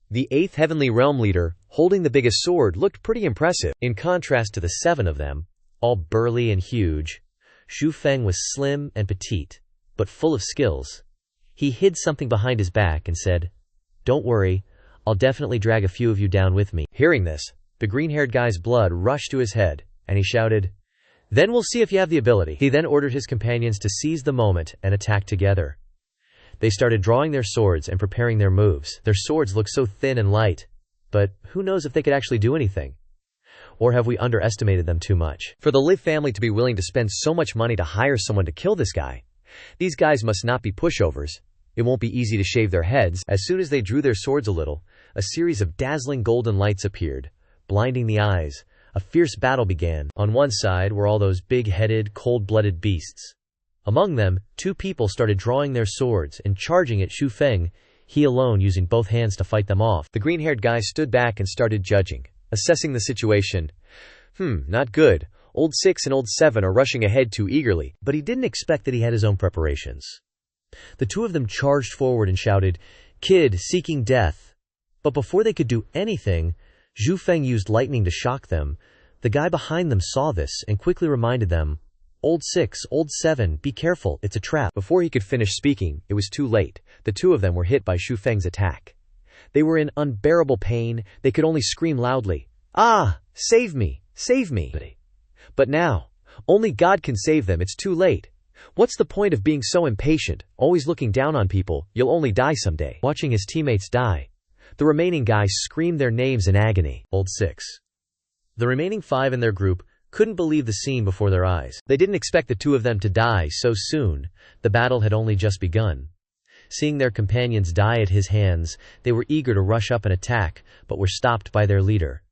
The 8th heavenly realm leader, holding the biggest sword, looked pretty impressive. In contrast to the 7 of them, all burly and huge, Xu Feng was slim and petite, but full of skills. He hid something behind his back and said, "Don't worry, I'll definitely drag a few of you down with me." Hearing this, the green-haired guy's blood rushed to his head, and he shouted, "Then we'll see if you have the ability." He then ordered his companions to seize the moment and attack together. They started drawing their swords and preparing their moves. Their swords looked so thin and light, but who knows if they could actually do anything? Or have we underestimated them too much? For the Li family to be willing to spend so much money to hire someone to kill this guy, these guys must not be pushovers. It won't be easy to shave their heads. As soon as they drew their swords a little, a series of dazzling golden lights appeared, blinding the eyes. A fierce battle began. On one side were all those big-headed, cold-blooded beasts. Among them, 2 people started drawing their swords and charging at Xu Feng, he alone using both hands to fight them off. The green-haired guy stood back and started judging, assessing the situation. Not good. Old 6 and old 7 are rushing ahead too eagerly. But he didn't expect that he had his own preparations. The 2 of them charged forward and shouted, "Kid, seeking death." But before they could do anything, Xu Feng used lightning to shock them. The guy behind them saw this and quickly reminded them, "Old 6, old 7, be careful, it's a trap." Before he could finish speaking, it was too late. The 2 of them were hit by Xu Feng's attack. They were in unbearable pain. They could only scream loudly, "Ah, save me, save me." But now, only God can save them. It's too late. What's the point of being so impatient, always looking down on people? You'll only die someday. Watching his teammates die, the remaining guys screamed their names in agony. Old 6. The remaining 5 in their group couldn't believe the scene before their eyes. They didn't expect the 2 of them to die so soon. The battle had only just begun. Seeing their companions die at his hands, they were eager to rush up and attack, but were stopped by their leader.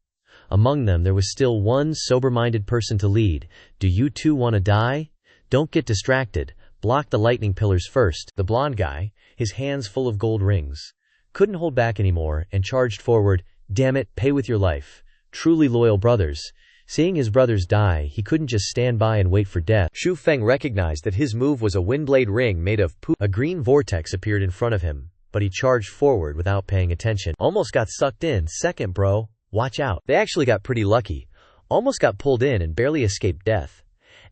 Among them, there was still one sober-minded person to lead. "Do you 2 want to die? Don't get distracted. Block the lightning pillars first." The blonde guy, his hands full of gold rings, couldn't hold back anymore and charged forward. "Damn it, pay with your life. Truly loyal brothers." Seeing his brothers die, he couldn't just stand by and wait for death. Xu Feng recognized that his move was a windblade ring made of poop. A green vortex appeared in front of him, but he charged forward without paying attention. "Almost got sucked in. Second, bro. Watch out." They actually got pretty lucky. Almost got pulled in and barely escaped death.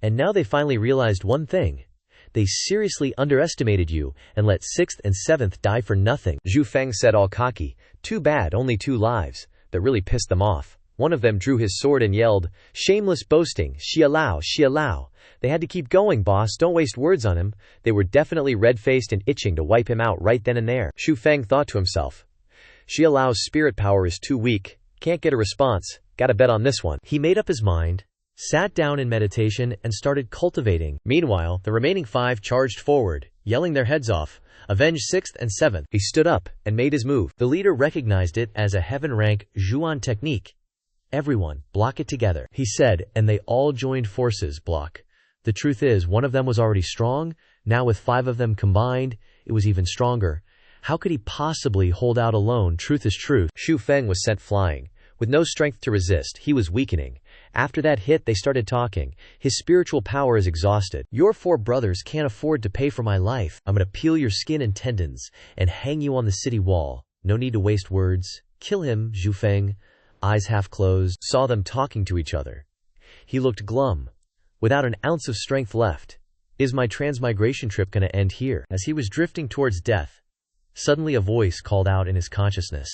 And now they finally realized one thing. They seriously underestimated you and let 6th and 7th die for nothing. Xu Feng said, all cocky, "Too bad, only 2 lives." That really pissed them off. One of them drew his sword and yelled, "Shameless boasting, Xia Lao, Xia Lao." They had to keep going, boss, don't waste words on him. They were definitely red-faced and itching to wipe him out right then and there. Xu Feng thought to himself, Xia Lao's spirit power is too weak. Can't get a response. Gotta bet on this one. He made up his mind, sat down in meditation, and started cultivating. Meanwhile, the remaining 5 charged forward, yelling their heads off, "Avenge 6th and 7th." He stood up and made his move. The leader recognized it as a heaven-rank Zhuan technique. "Everyone, block it together," he said, and they all joined forces. Block. The truth is, one of them was already strong. Now with 5 of them combined, it was even stronger. How could he possibly hold out alone? Truth is truth. Xu Feng was sent flying. With no strength to resist, he was weakening. After that hit, they started talking. His spiritual power is exhausted. "Your 4 brothers can't afford to pay for my life. I'm gonna peel your skin and tendons and hang you on the city wall. No need to waste words. Kill him." Xu Feng, eyes half closed, saw them talking to each other. He looked glum, without an ounce of strength left. Is my transmigration trip gonna end here? As he was drifting towards death, Suddenly a voice called out in his consciousness.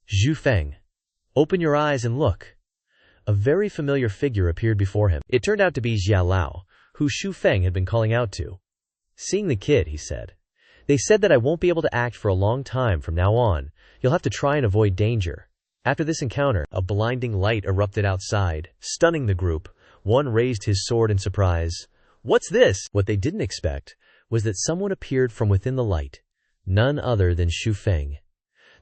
Zhu Feng, open your eyes and look. A very familiar figure appeared before him. It turned out to be Xiao Lao, who Zhu Feng had been calling out to. Seeing the kid, he said, they said that I won't be able to act for a long time from now on. You'll have to try and avoid danger. After this encounter, a blinding light erupted outside, stunning the group. One raised his sword in surprise. What's this? What they didn't expect was that someone appeared from within the light. None other than Zhu Feng.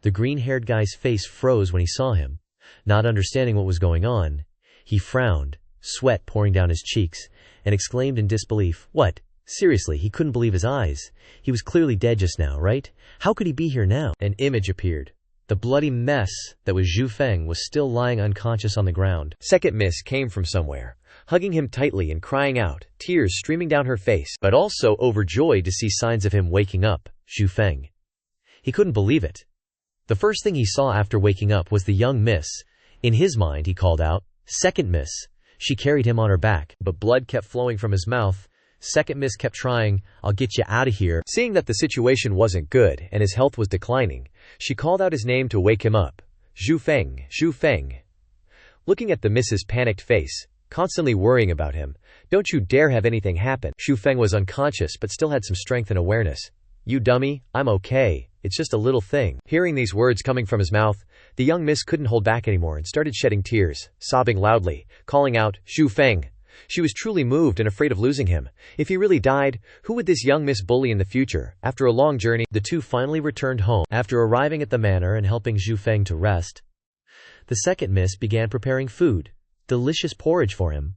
The green-haired guy's face froze when he saw him. Not understanding what was going on, he frowned, sweat pouring down his cheeks, and exclaimed in disbelief, What? Seriously, he couldn't believe his eyes. He was clearly dead just now, right? How could he be here now? An image appeared. The bloody mess that was Zhu Feng was still lying unconscious on the ground. Second miss came from somewhere, hugging him tightly and crying out, tears streaming down her face, but also overjoyed to see signs of him waking up. Zhu Feng. He couldn't believe it. The first thing he saw after waking up was the young miss. In his mind, he called out, Second miss. She carried him on her back, but blood kept flowing from his mouth. Second miss kept trying, I'll get you out of here. Seeing that the situation wasn't good and his health was declining, she called out his name to wake him up. Zhu Feng, Zhu Feng. Looking at the miss's panicked face, constantly worrying about him, don't you dare have anything happen. Zhu Feng was unconscious but still had some strength and awareness. You dummy, I'm okay. It's just a little thing. Hearing these words coming from his mouth, the young miss couldn't hold back anymore and started shedding tears, sobbing loudly, calling out, Zhu Feng. She was truly moved and afraid of losing him. If he really died, who would this young miss bully in the future? After a long journey, the two finally returned home. After arriving at the manor and helping Zhu Feng to rest, the second miss began preparing food, delicious porridge for him.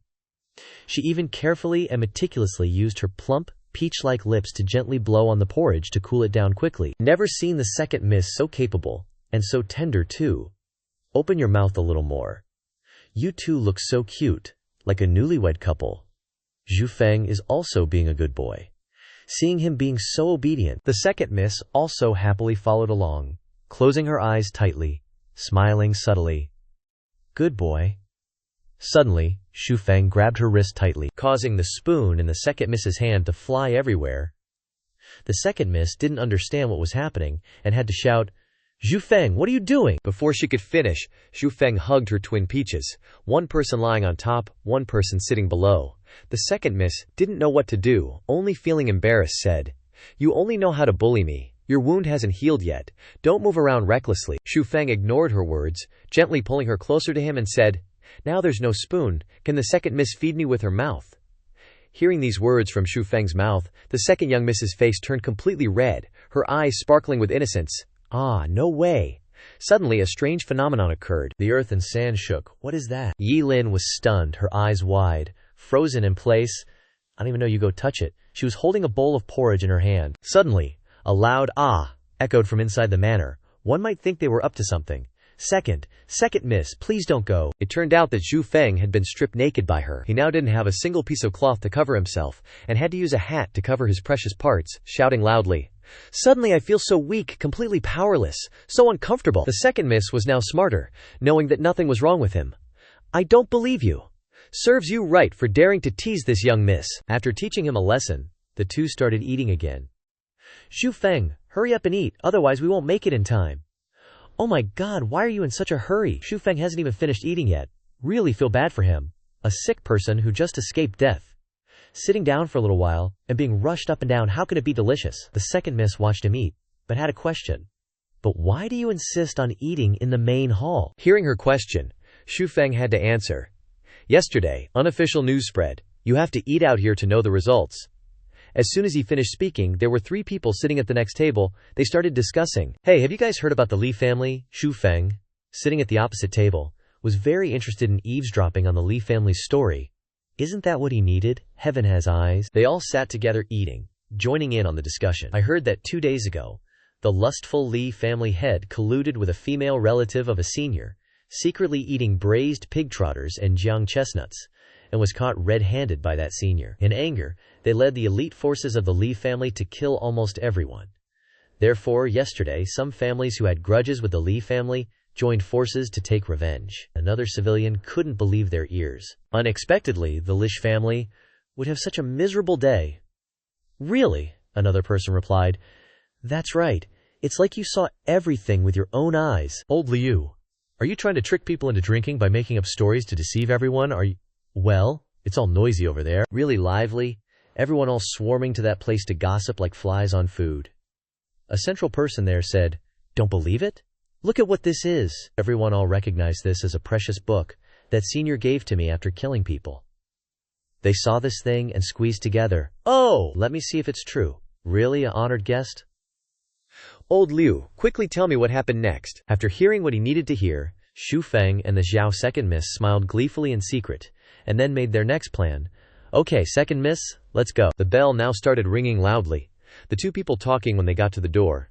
She even carefully and meticulously used her plump, peach-like lips to gently blow on the porridge to cool it down quickly. Never seen the second miss so capable, and so tender too. Open your mouth a little more. You two look so cute, like a newlywed couple. Zhu Feng is also being a good boy. Seeing him being so obedient, the second miss also happily followed along, closing her eyes tightly, smiling subtly. Good boy. Suddenly, Zhu Feng grabbed her wrist tightly, causing the spoon in the second miss's hand to fly everywhere. The second miss didn't understand what was happening and had to shout, Zhu Feng, what are you doing? Before she could finish, Zhu Feng hugged her twin peaches, one person lying on top, one person sitting below. The second miss didn't know what to do, only feeling embarrassed said, You only know how to bully me. Your wound hasn't healed yet. Don't move around recklessly. Zhu Feng ignored her words, gently pulling her closer to him and said, Now there's no spoon. Can the second miss feed me with her mouth? Hearing these words from Zhu Feng's mouth, the second young miss's face turned completely red, her eyes sparkling with innocence. Ah, no way. Suddenly a strange phenomenon occurred. The earth and sand shook. What is that? Yi Lin was stunned, her eyes wide, frozen in place. I don't even know you go touch it. She was holding a bowl of porridge in her hand. Suddenly, a loud ah echoed from inside the manor. One might think they were up to something. Second miss, please don't go. It turned out that Zhu Feng had been stripped naked by her. He now didn't have a single piece of cloth to cover himself, and had to use a hat to cover his precious parts, shouting loudly, Suddenly I feel so weak, completely powerless, so uncomfortable. The second miss was now smarter, knowing that nothing was wrong with him. I don't believe you. Serves you right for daring to tease this young miss. After teaching him a lesson, the two started eating again. Zhu Feng, hurry up and eat, otherwise we won't make it in time. Oh my god, why are you in such a hurry? Zhu Feng hasn't even finished eating yet. Really feel bad for him. A sick person who just escaped death. Sitting down for a little while, and being rushed up and down, how can it be delicious? The second miss watched him eat, but had a question. But why do you insist on eating in the main hall? Hearing her question, Zhu Feng had to answer. Yesterday, unofficial news spread, you have to eat out here to know the results. As soon as he finished speaking, there were 3 people sitting at the next table. They started discussing. Hey, have you guys heard about the Li family? Zhu Feng, sitting at the opposite table, was very interested in eavesdropping on the Li family's story. Isn't that what he needed? Heaven has eyes. They all sat together eating, joining in on the discussion. I heard that 2 days ago, the lustful Li family head colluded with a female relative of a senior, secretly eating braised pig trotters and jiang chestnuts, and was caught red-handed by that senior. In anger, they led the elite forces of the Li family to kill almost everyone. Therefore, yesterday, some families who had grudges with the Li family joined forces to take revenge. Another civilian couldn't believe their ears. Unexpectedly, the Lish family would have such a miserable day. Really? Another person replied. That's right. It's like you saw everything with your own eyes. Old Liu, are you trying to trick people into drinking by making up stories to deceive everyone? Are you? Well, it's all noisy over there. Really lively. Everyone all swarming to that place to gossip like flies on food. A central person there said, "Don't believe it? Look at what this is." Everyone all recognized this as a precious book that senior gave to me after killing people. They saw this thing and squeezed together. "Oh, let me see if it's true." Really, a honored guest? Old Liu, quickly tell me what happened next. After hearing what he needed to hear, Xu Feng and the Xiao second miss smiled gleefully in secret, and then made their next plan. "Okay, second miss, let's go." The bell now started ringing loudly, the two people talking when they got to the door.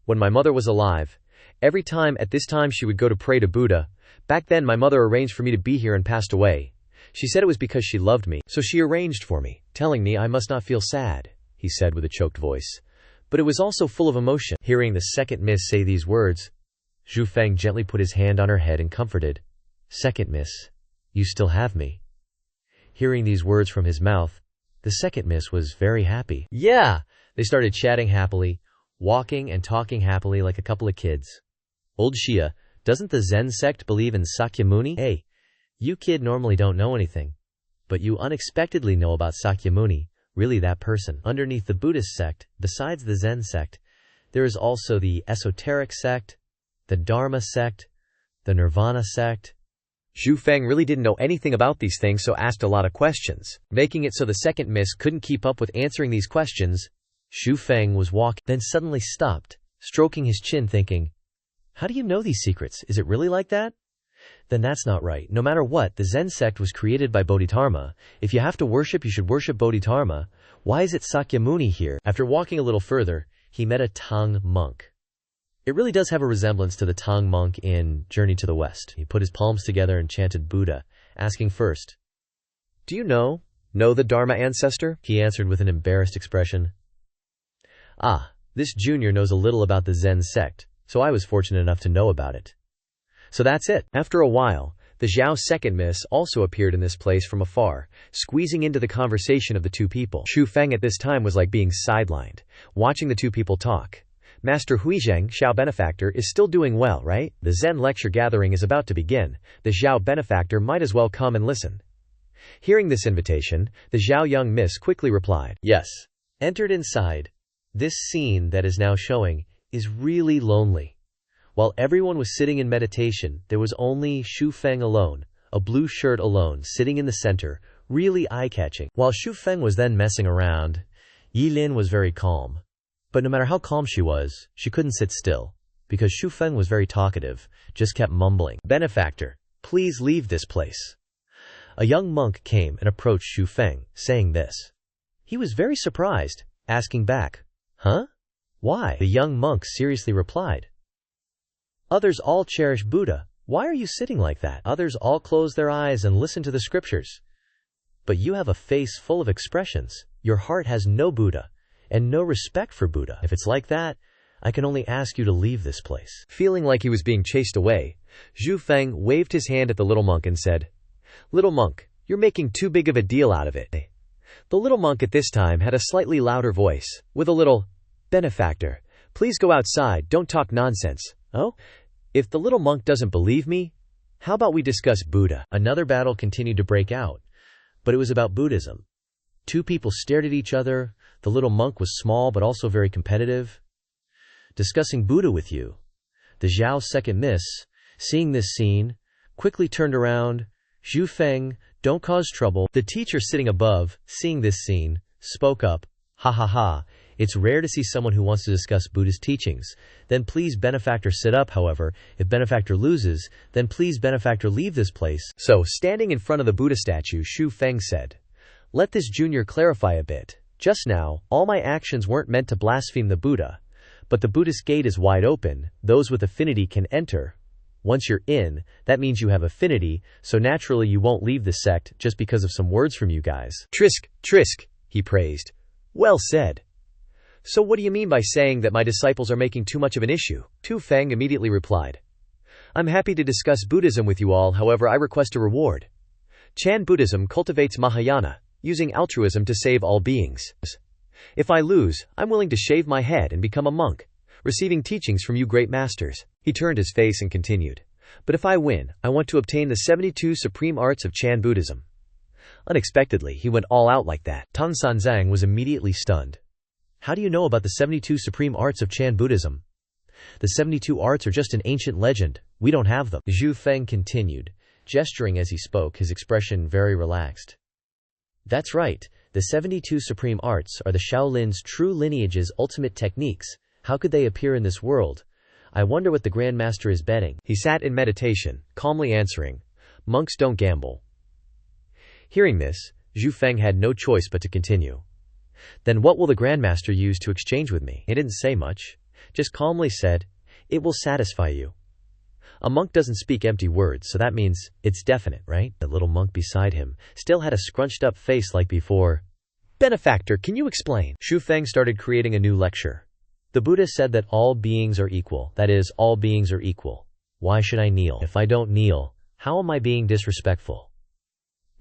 When my mother was alive, every time at this time she would go to pray to Buddha. Back then my mother arranged for me to be here and passed away. She said it was because she loved me, so she arranged for me, telling me I must not feel sad, he said with a choked voice. But it was also full of emotion. Hearing the second miss say these words, Xu Feng gently put his hand on her head and comforted. "Second miss, you still have me." Hearing these words from his mouth, the second miss was very happy. Yeah! They started chatting happily, walking and talking happily like a couple of kids. "Old Xia, doesn't the Zen sect believe in Sakyamuni?" "Hey, you kid normally don't know anything, but you unexpectedly know about Sakyamuni, really that person." Underneath the Buddhist sect, besides the Zen sect, there is also the esoteric sect, the Dharma sect, the Nirvana sect. Xu Feng really didn't know anything about these things, so asked a lot of questions, making it so the second miss couldn't keep up with answering these questions. Xu Feng was walking, then suddenly stopped, stroking his chin thinking, "How do you know these secrets? Is it really like that? Then that's not right. No matter what, the Zen sect was created by Bodhidharma. If you have to worship, you should worship Bodhidharma. Why is it Sakyamuni here?" After walking a little further, he met a Tang monk. It really does have a resemblance to the Tang monk in Journey to the West. He put his palms together and chanted Buddha, asking first, "Do you know the Dharma ancestor?" He answered with an embarrassed expression. "Ah, this junior knows a little about the Zen sect, so I was fortunate enough to know about it. So that's it." After a while, the Xiao second miss also appeared in this place from afar, squeezing into the conversation of the two people. Xu Feng at this time was like being sidelined, watching the two people talk. Master Huizheng, Xiao benefactor, is still doing well, right? The Zen lecture gathering is about to begin. The Xiao benefactor might as well come and listen. Hearing this invitation, the Xiao young miss quickly replied, "Yes." Entered inside. This scene that is now showing is really lonely. While everyone was sitting in meditation, there was only Xu Feng alone, a blue shirt alone, sitting in the center, really eye-catching. While Xu Feng was then messing around, Yilin was very calm. But no matter how calm she was, she couldn't sit still, because Xu Feng was very talkative, just kept mumbling, "Benefactor, please leave this place." A young monk came and approached Xu Feng, saying this. He was very surprised, asking back, "Huh? Why?" The young monk seriously replied, "Others all cherish Buddha. Why are you sitting like that? Others all close their eyes and listen to the scriptures. But you have a face full of expressions. Your heart has no Buddha, and no respect for Buddha. If it's like that, I can only ask you to leave this place." Feeling like he was being chased away, Xu Feng waved his hand at the little monk and said, "Little monk, you're making too big of a deal out of it." The little monk at this time had a slightly louder voice, with a little, "Benefactor, please go outside, don't talk nonsense." "Oh? If the little monk doesn't believe me, how about we discuss Buddha?" Another battle continued to break out, but it was about Buddhism. Two people stared at each other. The little monk was small but also very competitive. "Discussing Buddha with you." The Xiao second miss, seeing this scene, quickly turned around. "Xu Feng, don't cause trouble." The teacher sitting above, seeing this scene, spoke up, "Ha ha ha, it's rare to see someone who wants to discuss Buddhist teachings. Then please benefactor sit up. However, if benefactor loses, then please benefactor leave this place." So, standing in front of the Buddha statue, Xu Feng said, "Let this junior clarify a bit. Just now, all my actions weren't meant to blaspheme the Buddha, but the Buddhist gate is wide open, those with affinity can enter. Once you're in, that means you have affinity, so naturally you won't leave the sect just because of some words from you guys." "Trisk, Trisk," he praised. "Well said. So what do you mean by saying that my disciples are making too much of an issue?" Xu Feng immediately replied, "I'm happy to discuss Buddhism with you all, however I request a reward. Chan Buddhism cultivates Mahayana, using altruism to save all beings. If I lose, I'm willing to shave my head and become a monk. receiving teachings from you great masters. He turned his face and continued. But if I win, I want to obtain the 72 supreme arts of Chan Buddhism. Unexpectedly, he went all out like that. Tang Sanzang was immediately stunned. How do you know about the 72 supreme arts of Chan Buddhism? The 72 arts are just an ancient legend. We don't have them. Zhu Feng continued, gesturing as he spoke, his expression very relaxed. That's right. The 72 supreme arts are the Shaolin's true lineage's ultimate techniques. How could they appear in this world? I wonder what the Grand Master is betting. He sat in meditation, calmly answering, Monks don't gamble. Hearing this, Zhu Feng had no choice but to continue. Then what will the Grand Master use to exchange with me? He didn't say much, just calmly said, it will satisfy you. A monk doesn't speak empty words, so that means it's definite, right? The little monk beside him still had a scrunched up face like before. Benefactor, can you explain? Zhu Feng started creating a new lecture. The Buddha said that all beings are equal. That is, all beings are equal. Why should I kneel? If I don't kneel, how am I being disrespectful?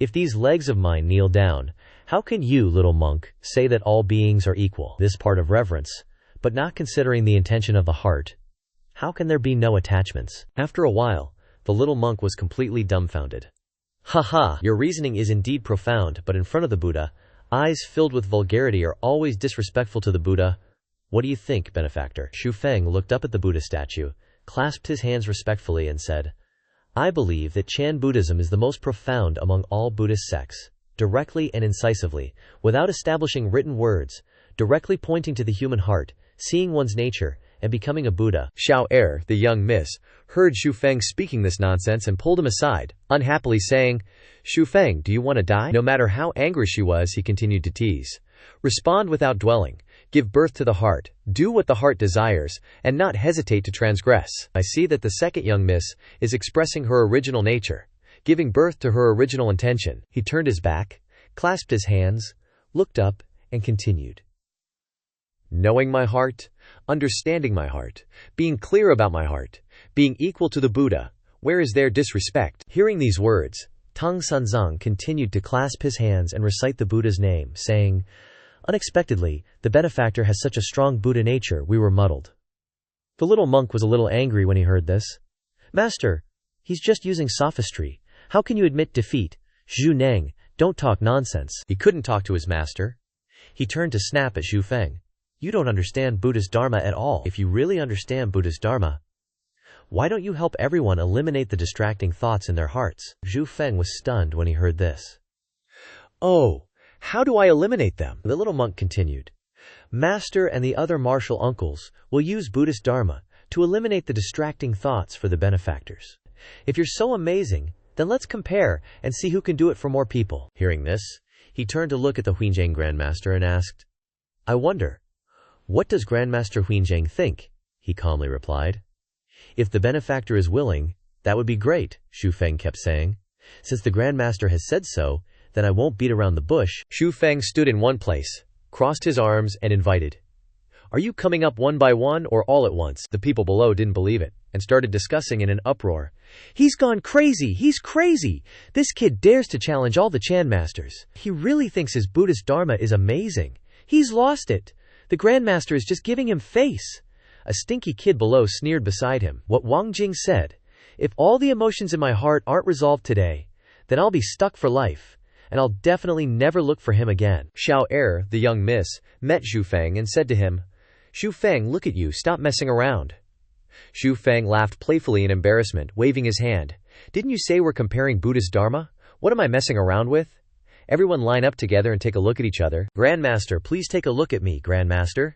If these legs of mine kneel down, how can you, little monk, say that all beings are equal? This part of reverence, but not considering the intention of the heart. How can there be no attachments? After a while, the little monk was completely dumbfounded. Ha ha, your reasoning is indeed profound, but in front of the Buddha, eyes filled with vulgarity are always disrespectful to the Buddha. What do you think, benefactor? Zhu Feng looked up at the Buddha statue, clasped his hands respectfully and said, I believe that Chan Buddhism is the most profound among all Buddhist sects, directly and incisively, without establishing written words, directly pointing to the human heart, seeing one's nature, and becoming a Buddha. Xiao Er, the young miss, heard Zhu Feng speaking this nonsense and pulled him aside, unhappily saying, Zhu Feng, do you want to die? No matter how angry she was, he continued to tease. Respond without dwelling, give birth to the heart, do what the heart desires, and not hesitate to transgress. I see that the second young miss is expressing her original nature, giving birth to her original intention. He turned his back, clasped his hands, looked up, and continued. Knowing my heart, understanding my heart, being clear about my heart, being equal to the Buddha, where is there disrespect? Hearing these words, Tang Sanzang continued to clasp his hands and recite the Buddha's name, saying, Unexpectedly, the benefactor has such a strong Buddha nature, we were muddled. The little monk was a little angry when he heard this. Master, he's just using sophistry. How can you admit defeat? Zhu Neng, don't talk nonsense. He couldn't talk to his master. He turned to snap at Zhu Feng. You don't understand Buddhist Dharma at all. If you really understand Buddhist Dharma, why don't you help everyone eliminate the distracting thoughts in their hearts? Zhu Feng was stunned when he heard this. Oh, how do I eliminate them? The little monk continued. Master and the other martial uncles will use Buddhist Dharma to eliminate the distracting thoughts for the benefactors. If you're so amazing, then let's compare and see who can do it for more people. Hearing this, he turned to look at the Huinzhang Grandmaster and asked, I wonder, what does Grandmaster Huinzhang think? He calmly replied. If the benefactor is willing, that would be great, Zhu Feng kept saying. Since the Grandmaster has said so, then I won't beat around the bush. Zhu Feng stood in one place, crossed his arms, and invited. Are you coming up one by one or all at once? The people below didn't believe it, and started discussing in an uproar. He's gone crazy! He's crazy! This kid dares to challenge all the Chan masters. He really thinks his Buddhist Dharma is amazing. He's lost it. The Grandmaster is just giving him face. A stinky kid below sneered beside him. What Wang Jing said, if all the emotions in my heart aren't resolved today, then I'll be stuck for life, and I'll definitely never look for him again. Xiao Er, the young miss, met Zhu Feng and said to him, Zhu Feng, look at you, stop messing around. Zhu Feng laughed playfully in embarrassment, waving his hand. Didn't you say we're comparing Buddhist Dharma? What am I messing around with? Everyone line up together and take a look at each other. Grandmaster, please take a look at me, Grandmaster.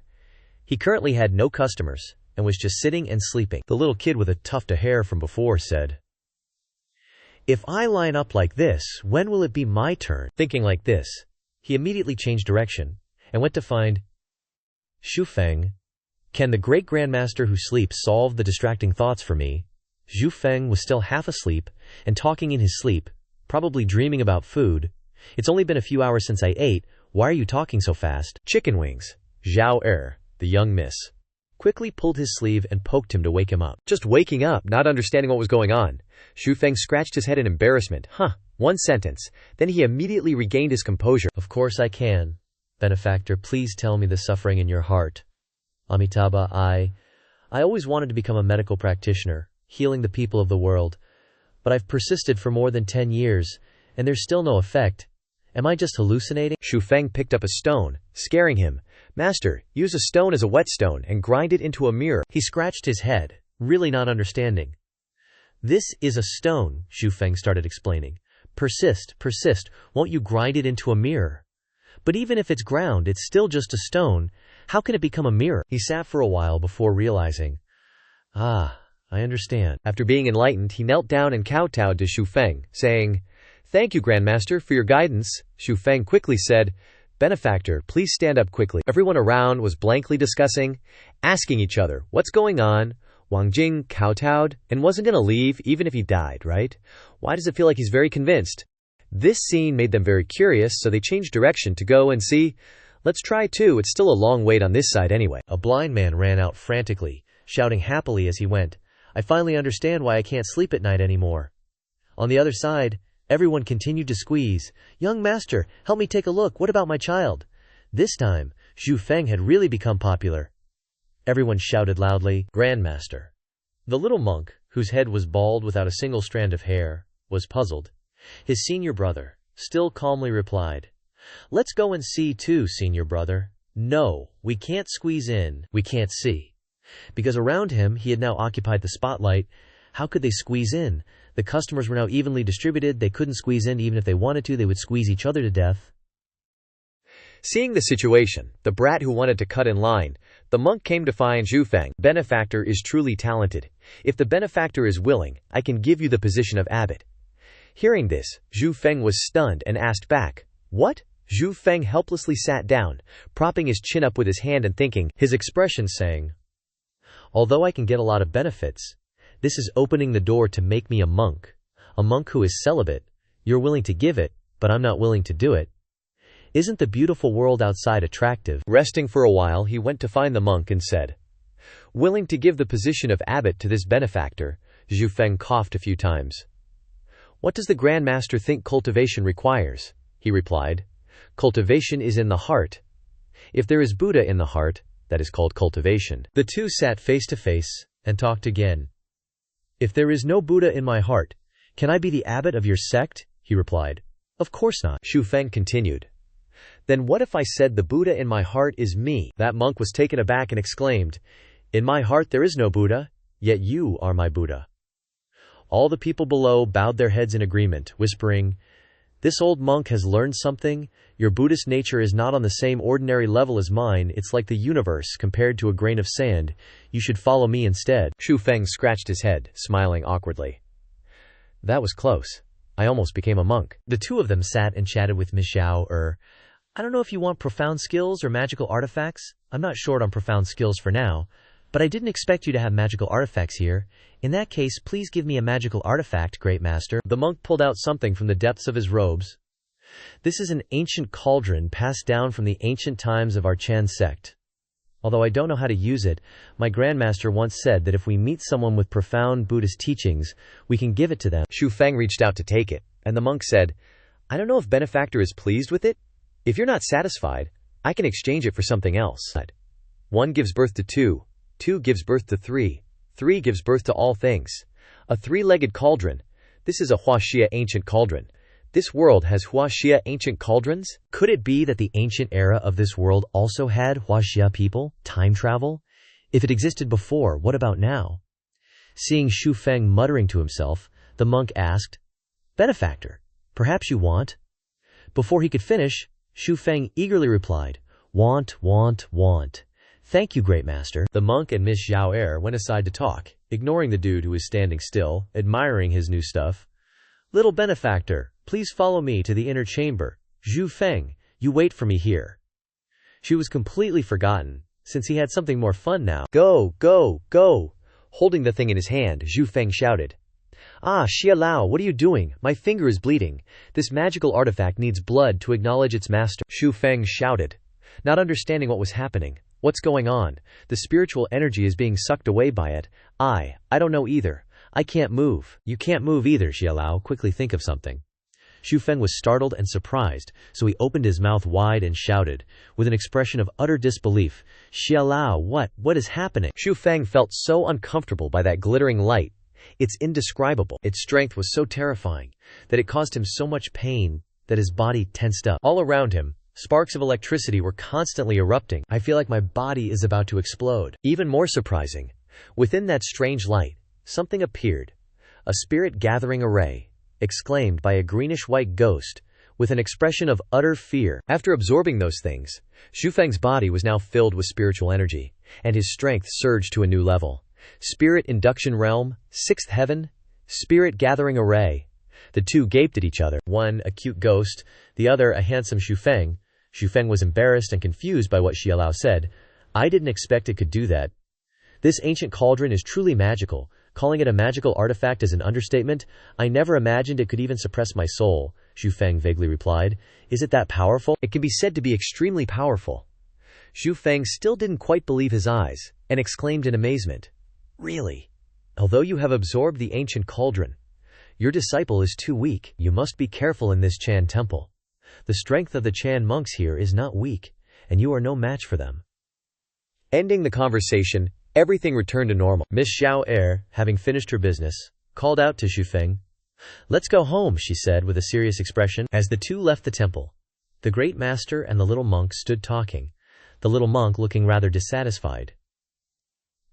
He currently had no customers, and was just sitting and sleeping. The little kid with a tuft of hair from before said, If I line up like this, when will it be my turn? Thinking like this, he immediately changed direction, and went to find Zhu Feng. Can the great Grandmaster who sleeps solve the distracting thoughts for me? Zhu Feng was still half asleep, and talking in his sleep, probably dreaming about food. It's only been a few hours since I ate, why are you talking so fast? Chicken wings. Xiao Er, the young miss, quickly pulled his sleeve and poked him to wake him up. Just waking up, not understanding what was going on. Zhu Feng scratched his head in embarrassment. One sentence. Then he immediately regained his composure. Of course I can. Benefactor, please tell me the suffering in your heart. Amitabha, I always wanted to become a medical practitioner, healing the people of the world. But I've persisted for more than 10 years, and there's still no effect. Am I just hallucinating? Xu Feng picked up a stone, scaring him. Master, use a stone as a whetstone and grind it into a mirror. He scratched his head, really not understanding. This is a stone, Xu Feng started explaining. Persist, persist, won't you grind it into a mirror? But even if it's ground, it's still just a stone. How can it become a mirror? He sat for a while before realizing. Ah, I understand. After being enlightened, he knelt down and kowtowed to Xu Feng, saying, Thank you, Grandmaster, for your guidance. Xu Feng quickly said, Benefactor, please stand up quickly. Everyone around was blankly discussing, asking each other, what's going on? Wang Jing kowtowed and wasn't going to leave even if he died, right? Why does it feel like he's very convinced? This scene made them very curious, so they changed direction to go and see. Let's try too, it's still a long wait on this side anyway. A blind man ran out frantically, shouting happily as he went. I finally understand why I can't sleep at night anymore. On the other side, everyone continued to squeeze. Young master, help me take a look. What about my child? This time, Xu Feng had really become popular. Everyone shouted loudly, Grandmaster. The little monk, whose head was bald without a single strand of hair, was puzzled. His senior brother, still calmly replied, Let's go and see too, senior brother. No, we can't squeeze in, we can't see. Because around him, he had now occupied the spotlight. How could they squeeze in? The customers were now evenly distributed. They couldn't squeeze in even if they wanted to. They would squeeze each other to death. Seeing the situation, the brat who wanted to cut in line, the monk came to find Xu Feng. Benefactor is truly talented. If the benefactor is willing, I can give you the position of abbot. Hearing this, Xu Feng was stunned and asked back, What? Xu Feng helplessly sat down, propping his chin up with his hand and thinking, his expression saying, Although I can get a lot of benefits, this is opening the door to make me a monk who is celibate. You're willing to give it, but I'm not willing to do it. Isn't the beautiful world outside attractive? Resting for a while, he went to find the monk and said, Willing to give the position of abbot to this benefactor. Xu Feng coughed a few times. What does the Grand Master think cultivation requires? He replied, Cultivation is in the heart. If there is Buddha in the heart, that is called cultivation. The two sat face to face and talked again. If there is no Buddha in my heart, can I be the abbot of your sect? He replied. Of course not. Xu Feng continued. Then what if I said the Buddha in my heart is me? That monk was taken aback and exclaimed, In my heart there is no Buddha, yet you are my Buddha. All the people below bowed their heads in agreement, whispering, This old monk has learned something. Your Buddhist nature is not on the same ordinary level as mine. It's like the universe compared to a grain of sand. You should follow me instead. Xu Feng scratched his head, smiling awkwardly. That was close. I almost became a monk. The two of them sat and chatted with Miss Xiao. I don't know if you want profound skills or magical artifacts. I'm not short on profound skills for now, but I didn't expect you to have magical artifacts here. In that case, please give me a magical artifact, Great Master. The monk pulled out something from the depths of his robes. This is an ancient cauldron passed down from the ancient times of our Chan sect. Although I don't know how to use it, my Grandmaster once said that if we meet someone with profound Buddhist teachings, we can give it to them. Xu Feng reached out to take it, and the monk said, I don't know if benefactor is pleased with it. If you're not satisfied, I can exchange it for something else. 1 gives birth to 2, 2 gives birth to 3, 3 gives birth to all things. A 3-legged cauldron. This is a Huaxia ancient cauldron. This world has Huaxia ancient cauldrons? Could it be that the ancient era of this world also had Huaxia people? Time travel? If it existed before, what about now? Seeing Xu Feng muttering to himself, the monk asked, Benefactor, perhaps you want? Before he could finish, Xu Feng eagerly replied, Want. Thank you, Great Master. The monk and Miss Xiao went aside to talk, ignoring the dude who was standing still, admiring his new stuff. Little benefactor, please follow me to the inner chamber. Xu Feng, you wait for me here. She was completely forgotten, since he had something more fun now. Go. Holding the thing in his hand, Xu Feng shouted. Ah, Xia Lao, what are you doing? My finger is bleeding. This magical artifact needs blood to acknowledge its master. Xu Feng shouted, not understanding what was happening. What's going on? The spiritual energy is being sucked away by it. I don't know either. I can't move. You can't move either, Xia Lao. Quickly think of something. Xu Feng was startled and surprised, so he opened his mouth wide and shouted, with an expression of utter disbelief, "Xiaolao, what is happening?" Xu Feng felt so uncomfortable by that glittering light. It's indescribable. Its strength was so terrifying that it caused him so much pain that his body tensed up. All around him, sparks of electricity were constantly erupting. "I feel like my body is about to explode." Even more surprising, within that strange light, something appeared. A spirit-gathering array, exclaimed by a greenish-white ghost, with an expression of utter fear. After absorbing those things, Xu Feng's body was now filled with spiritual energy, and his strength surged to a new level. Spirit Induction Realm, 6th Heaven, Spirit Gathering Array. The two gaped at each other, one a cute ghost, the other a handsome Xu Feng. Xu Feng was embarrassed and confused by what Xiaolao said. "I didn't expect it could do that. This ancient cauldron is truly magical. Calling it a magical artifact is an understatement. I never imagined it could even suppress my soul," Xu Feng vaguely replied. "Is it that powerful?" "It can be said to be extremely powerful." Xu Feng still didn't quite believe his eyes, and exclaimed in amazement, "Really? Although you have absorbed the ancient cauldron, your disciple is too weak. You must be careful in this Chan temple. The strength of the Chan monks here is not weak, and you are no match for them." Ending the conversation, everything returned to normal. Miss Xiao Er, having finished her business, called out to Xu Feng. "Let's go home," she said with a serious expression. As the two left the temple, the great master and the little monk stood talking, the little monk looking rather dissatisfied.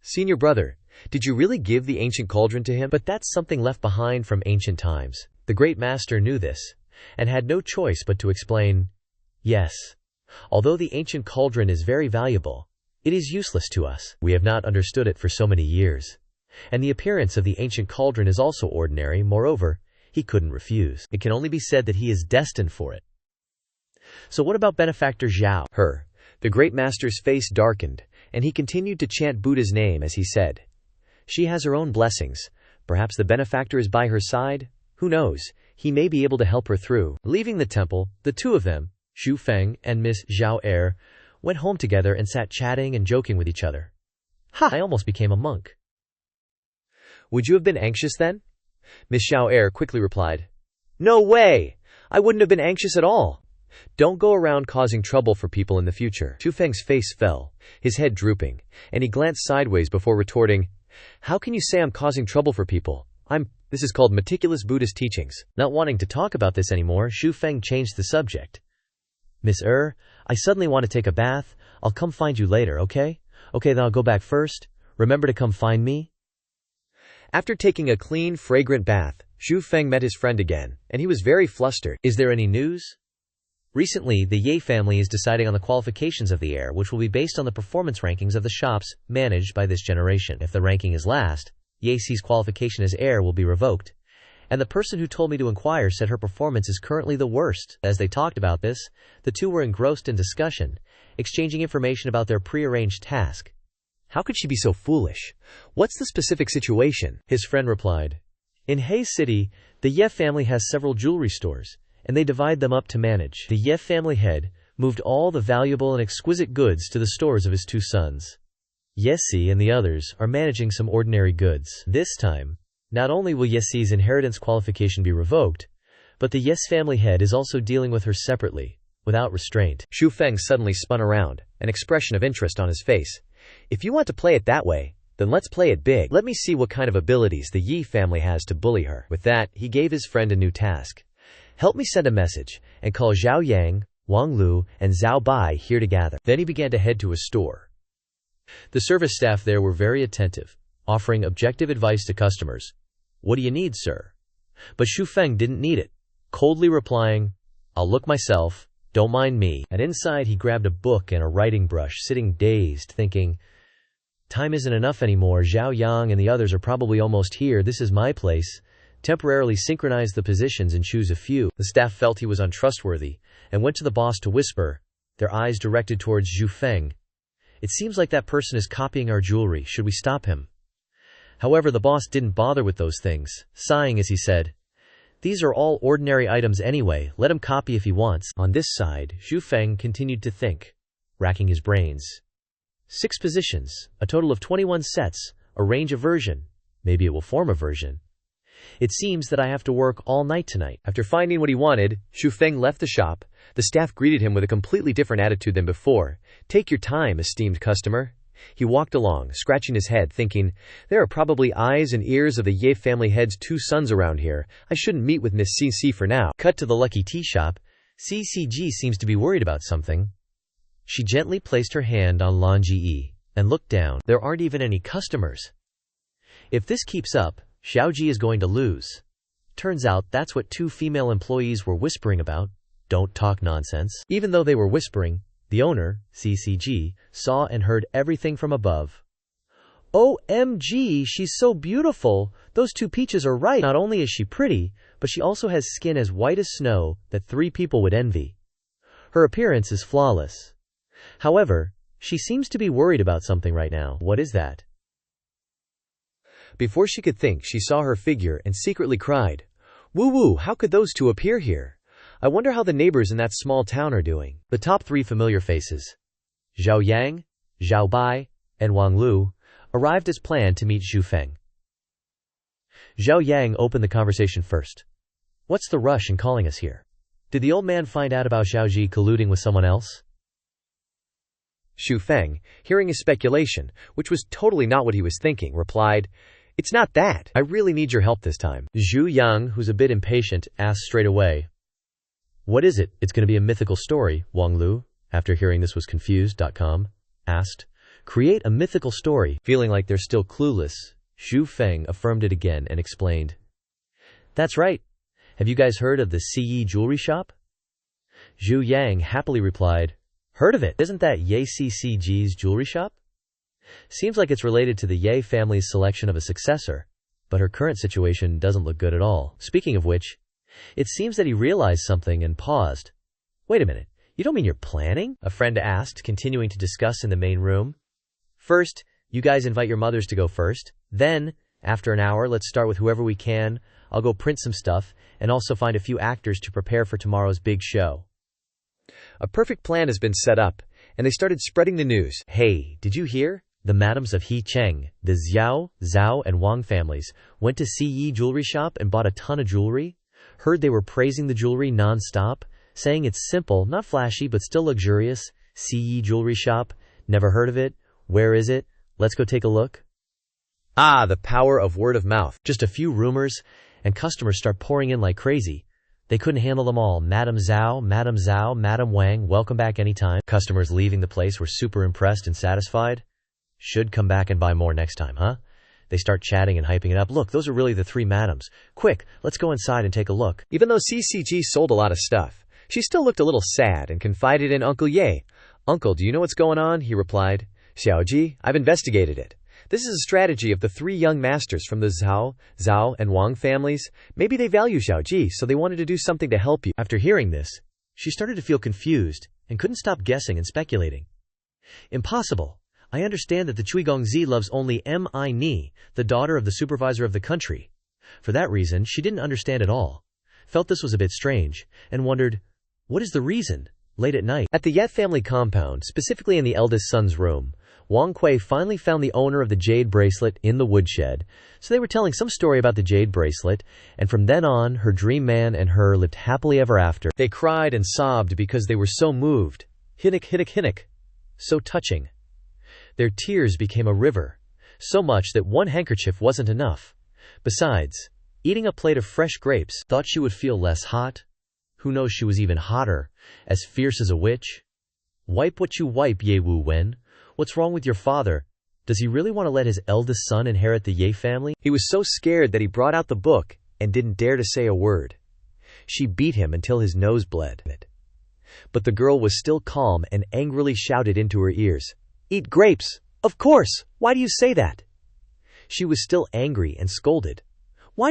"Senior brother, did you really give the ancient cauldron to him?" "But that's something left behind from ancient times." The great master knew this, and had no choice but to explain, "Yes. Although the ancient cauldron is very valuable, it is useless to us. We have not understood it for so many years. And the appearance of the ancient cauldron is also ordinary. Moreover, he couldn't refuse. It can only be said that he is destined for it." "So what about benefactor Zhao?" The great master's face darkened, and he continued to chant Buddha's name as he said, "She has her own blessings. Perhaps the benefactor is by her side. Who knows? He may be able to help her through." Leaving the temple, the two of them, Xu Feng and Miss Xiao Er, went home together and sat chatting and joking with each other. "Ha! I almost became a monk." "Would you have been anxious then?" Miss Xiao Er quickly replied. "No way! I wouldn't have been anxious at all. Don't go around causing trouble for people in the future." Xu Feng's face fell, his head drooping, and he glanced sideways before retorting, "How can you say I'm causing trouble for people? This is called meticulous Buddhist teachings." Not wanting to talk about this anymore, Xu Feng changed the subject. "Miss I suddenly want to take a bath. I'll come find you later, okay? Okay, then I'll go back first. Remember to come find me?" After taking a clean, fragrant bath, Xu Feng met his friend again, and he was very flustered. "Is there any news?" "Recently, the Ye family is deciding on the qualifications of the heir, which will be based on the performance rankings of the shops managed by this generation. If the ranking is last, Ye Xi's qualification as heir will be revoked. And the person who told me to inquire said her performance is currently the worst." As they talked about this, the two were engrossed in discussion, exchanging information about their prearranged task. "How could she be so foolish? What's the specific situation?" His friend replied. "In He City, the Ye family has several jewelry stores, and they divide them up to manage. The Ye family head moved all the valuable and exquisite goods to the stores of his two sons. Ye Si and the others are managing some ordinary goods. This time, not only will Ye Si's inheritance qualification be revoked, but the Yes family head is also dealing with her separately, without restraint." Xu Feng suddenly spun around, an expression of interest on his face. "If you want to play it that way, then let's play it big. Let me see what kind of abilities the Yi family has to bully her." With that, he gave his friend a new task. "Help me send a message, and call Zhao Yang, Wang Lu, and Zhao Bai here to gather." Then he began to head to a store. The service staff there were very attentive, offering objective advice to customers. "What do you need, sir?" But Xu Feng didn't need it, coldly replying, "I'll look myself, don't mind me." And inside he grabbed a book and a writing brush, sitting dazed, thinking, "Time isn't enough anymore. Zhao Yang and the others are probably almost here. This is my place. Temporarily synchronize the positions and choose a few." The staff felt he was untrustworthy, and went to the boss to whisper, their eyes directed towards Xu Feng. "It seems like that person is copying our jewelry. Should we stop him?" However, the boss didn't bother with those things, sighing as he said, "These are all ordinary items anyway, let him copy if he wants." On this side, Xu Feng continued to think, racking his brains. 6 positions, a total of 21 sets, a range of version. Maybe it will form a version. It seems that I have to work all night tonight. After finding what he wanted, Xu Feng left the shop. The staff greeted him with a completely different attitude than before. Take your time, esteemed customer. He walked along, scratching his head, thinking, there are probably eyes and ears of the Ye family head's 2 sons around here. I shouldn't meet with Miss CC for now. Cut to the Lucky Tea Shop. CCG seems to be worried about something. She gently placed her hand on Lan Ji and looked down. There aren't even any customers. If this keeps up, Xiaoji is going to lose. Turns out that's what 2 female employees were whispering about. Don't talk nonsense. Even though they were whispering, the owner, CCG, saw and heard everything from above. OMG, she's so beautiful. Those 2 peaches are right. Not only is she pretty, but she also has skin as white as snow that 3 people would envy. Her appearance is flawless. However, she seems to be worried about something right now. What is that? Before she could think, she saw her figure and secretly cried, "Woo-woo, how could those 2 appear here? I wonder how the neighbors in that small town are doing." The top 3 familiar faces, Zhao Yang, Zhao Bai, and Wang Lu, arrived as planned to meet Xu Feng. Zhao Yang opened the conversation first. What's the rush in calling us here? Did the old man find out about Xiaoji colluding with someone else? Xu Feng, hearing his speculation, which was totally not what he was thinking, replied, "It's not that. I really need your help this time." Zhu Yang, who's a bit impatient, asked straight away. What is it? It's going to be a mythical story, Wang Lu, after hearing this was confused.com, asked. Create a mythical story. Feeling like they're still clueless, Xu Feng affirmed it again and explained. That's right. Have you guys heard of the CE jewelry shop? Zhu Yang happily replied, heard of it. Isn't that Ye CCG's jewelry shop? Seems like it's related to the Ye family's selection of a successor, but her current situation doesn't look good at all. Speaking of which, it seems that he realized something and paused. Wait a minute, you don't mean you're planning? A friend asked, continuing to discuss in the main room. First, you guys invite your mothers to go first. Then, after an hour, let's start with whoever we can. I'll go print some stuff and also find a few actors to prepare for tomorrow's big show. A perfect plan has been set up, and they started spreading the news. Hey, did you hear? The madams of He Cheng, the Xiao, Zhao, and Wang families went to CE jewelry shop and bought a ton of jewelry. Heard they were praising the jewelry non-stop, saying it's simple, not flashy, but still luxurious. CE jewelry shop. Never heard of it. Where is it? Let's go take a look. Ah, the power of word of mouth. Just a few rumors, and customers start pouring in like crazy. They couldn't handle them all. Madam Zhao, Madam Wang, welcome back anytime. Customers leaving the place were super impressed and satisfied. Should come back and buy more next time, huh? They start chatting and hyping it up. Look, those are really the 3 madams. Quick, let's go inside and take a look. Even though CCG sold a lot of stuff, she still looked a little sad and confided in Uncle Ye. Uncle, do you know what's going on? He replied. Xiaoji, I've investigated it. This is a strategy of the 3 young masters from the Zhao, and Wang families. Maybe they value Xiaoji, so they wanted to do something to help you. After hearing this, she started to feel confused and couldn't stop guessing and speculating. Impossible. I understand that the Cui Gongzi loves only Mi Ni, the daughter of the supervisor of the country. For that reason, she didn't understand at all, felt this was a bit strange, and wondered, what is the reason? Late at night, at the Yet family compound, specifically in the eldest son's room, Wang Kui finally found the owner of the jade bracelet in the woodshed. So they were telling some story about the jade bracelet, and from then on, her dream man and her lived happily ever after. They cried and sobbed because they were so moved. Hinnock. So touching. Their tears became a river, so much that one handkerchief wasn't enough. Besides, eating a plate of fresh grapes, thought she would feel less hot. Who knows, she was even hotter, as fierce as a witch. Wipe what you wipe, Ye Wu Wen. What's wrong with your father? Does he really want to let his eldest son inherit the Ye family? He was so scared that he brought out the book and didn't dare to say a word. She beat him until his nose bled. But the girl was still calm and angrily shouted into her ears, "Eat grapes! Of course! Why do you say that?" She was still angry and scolded.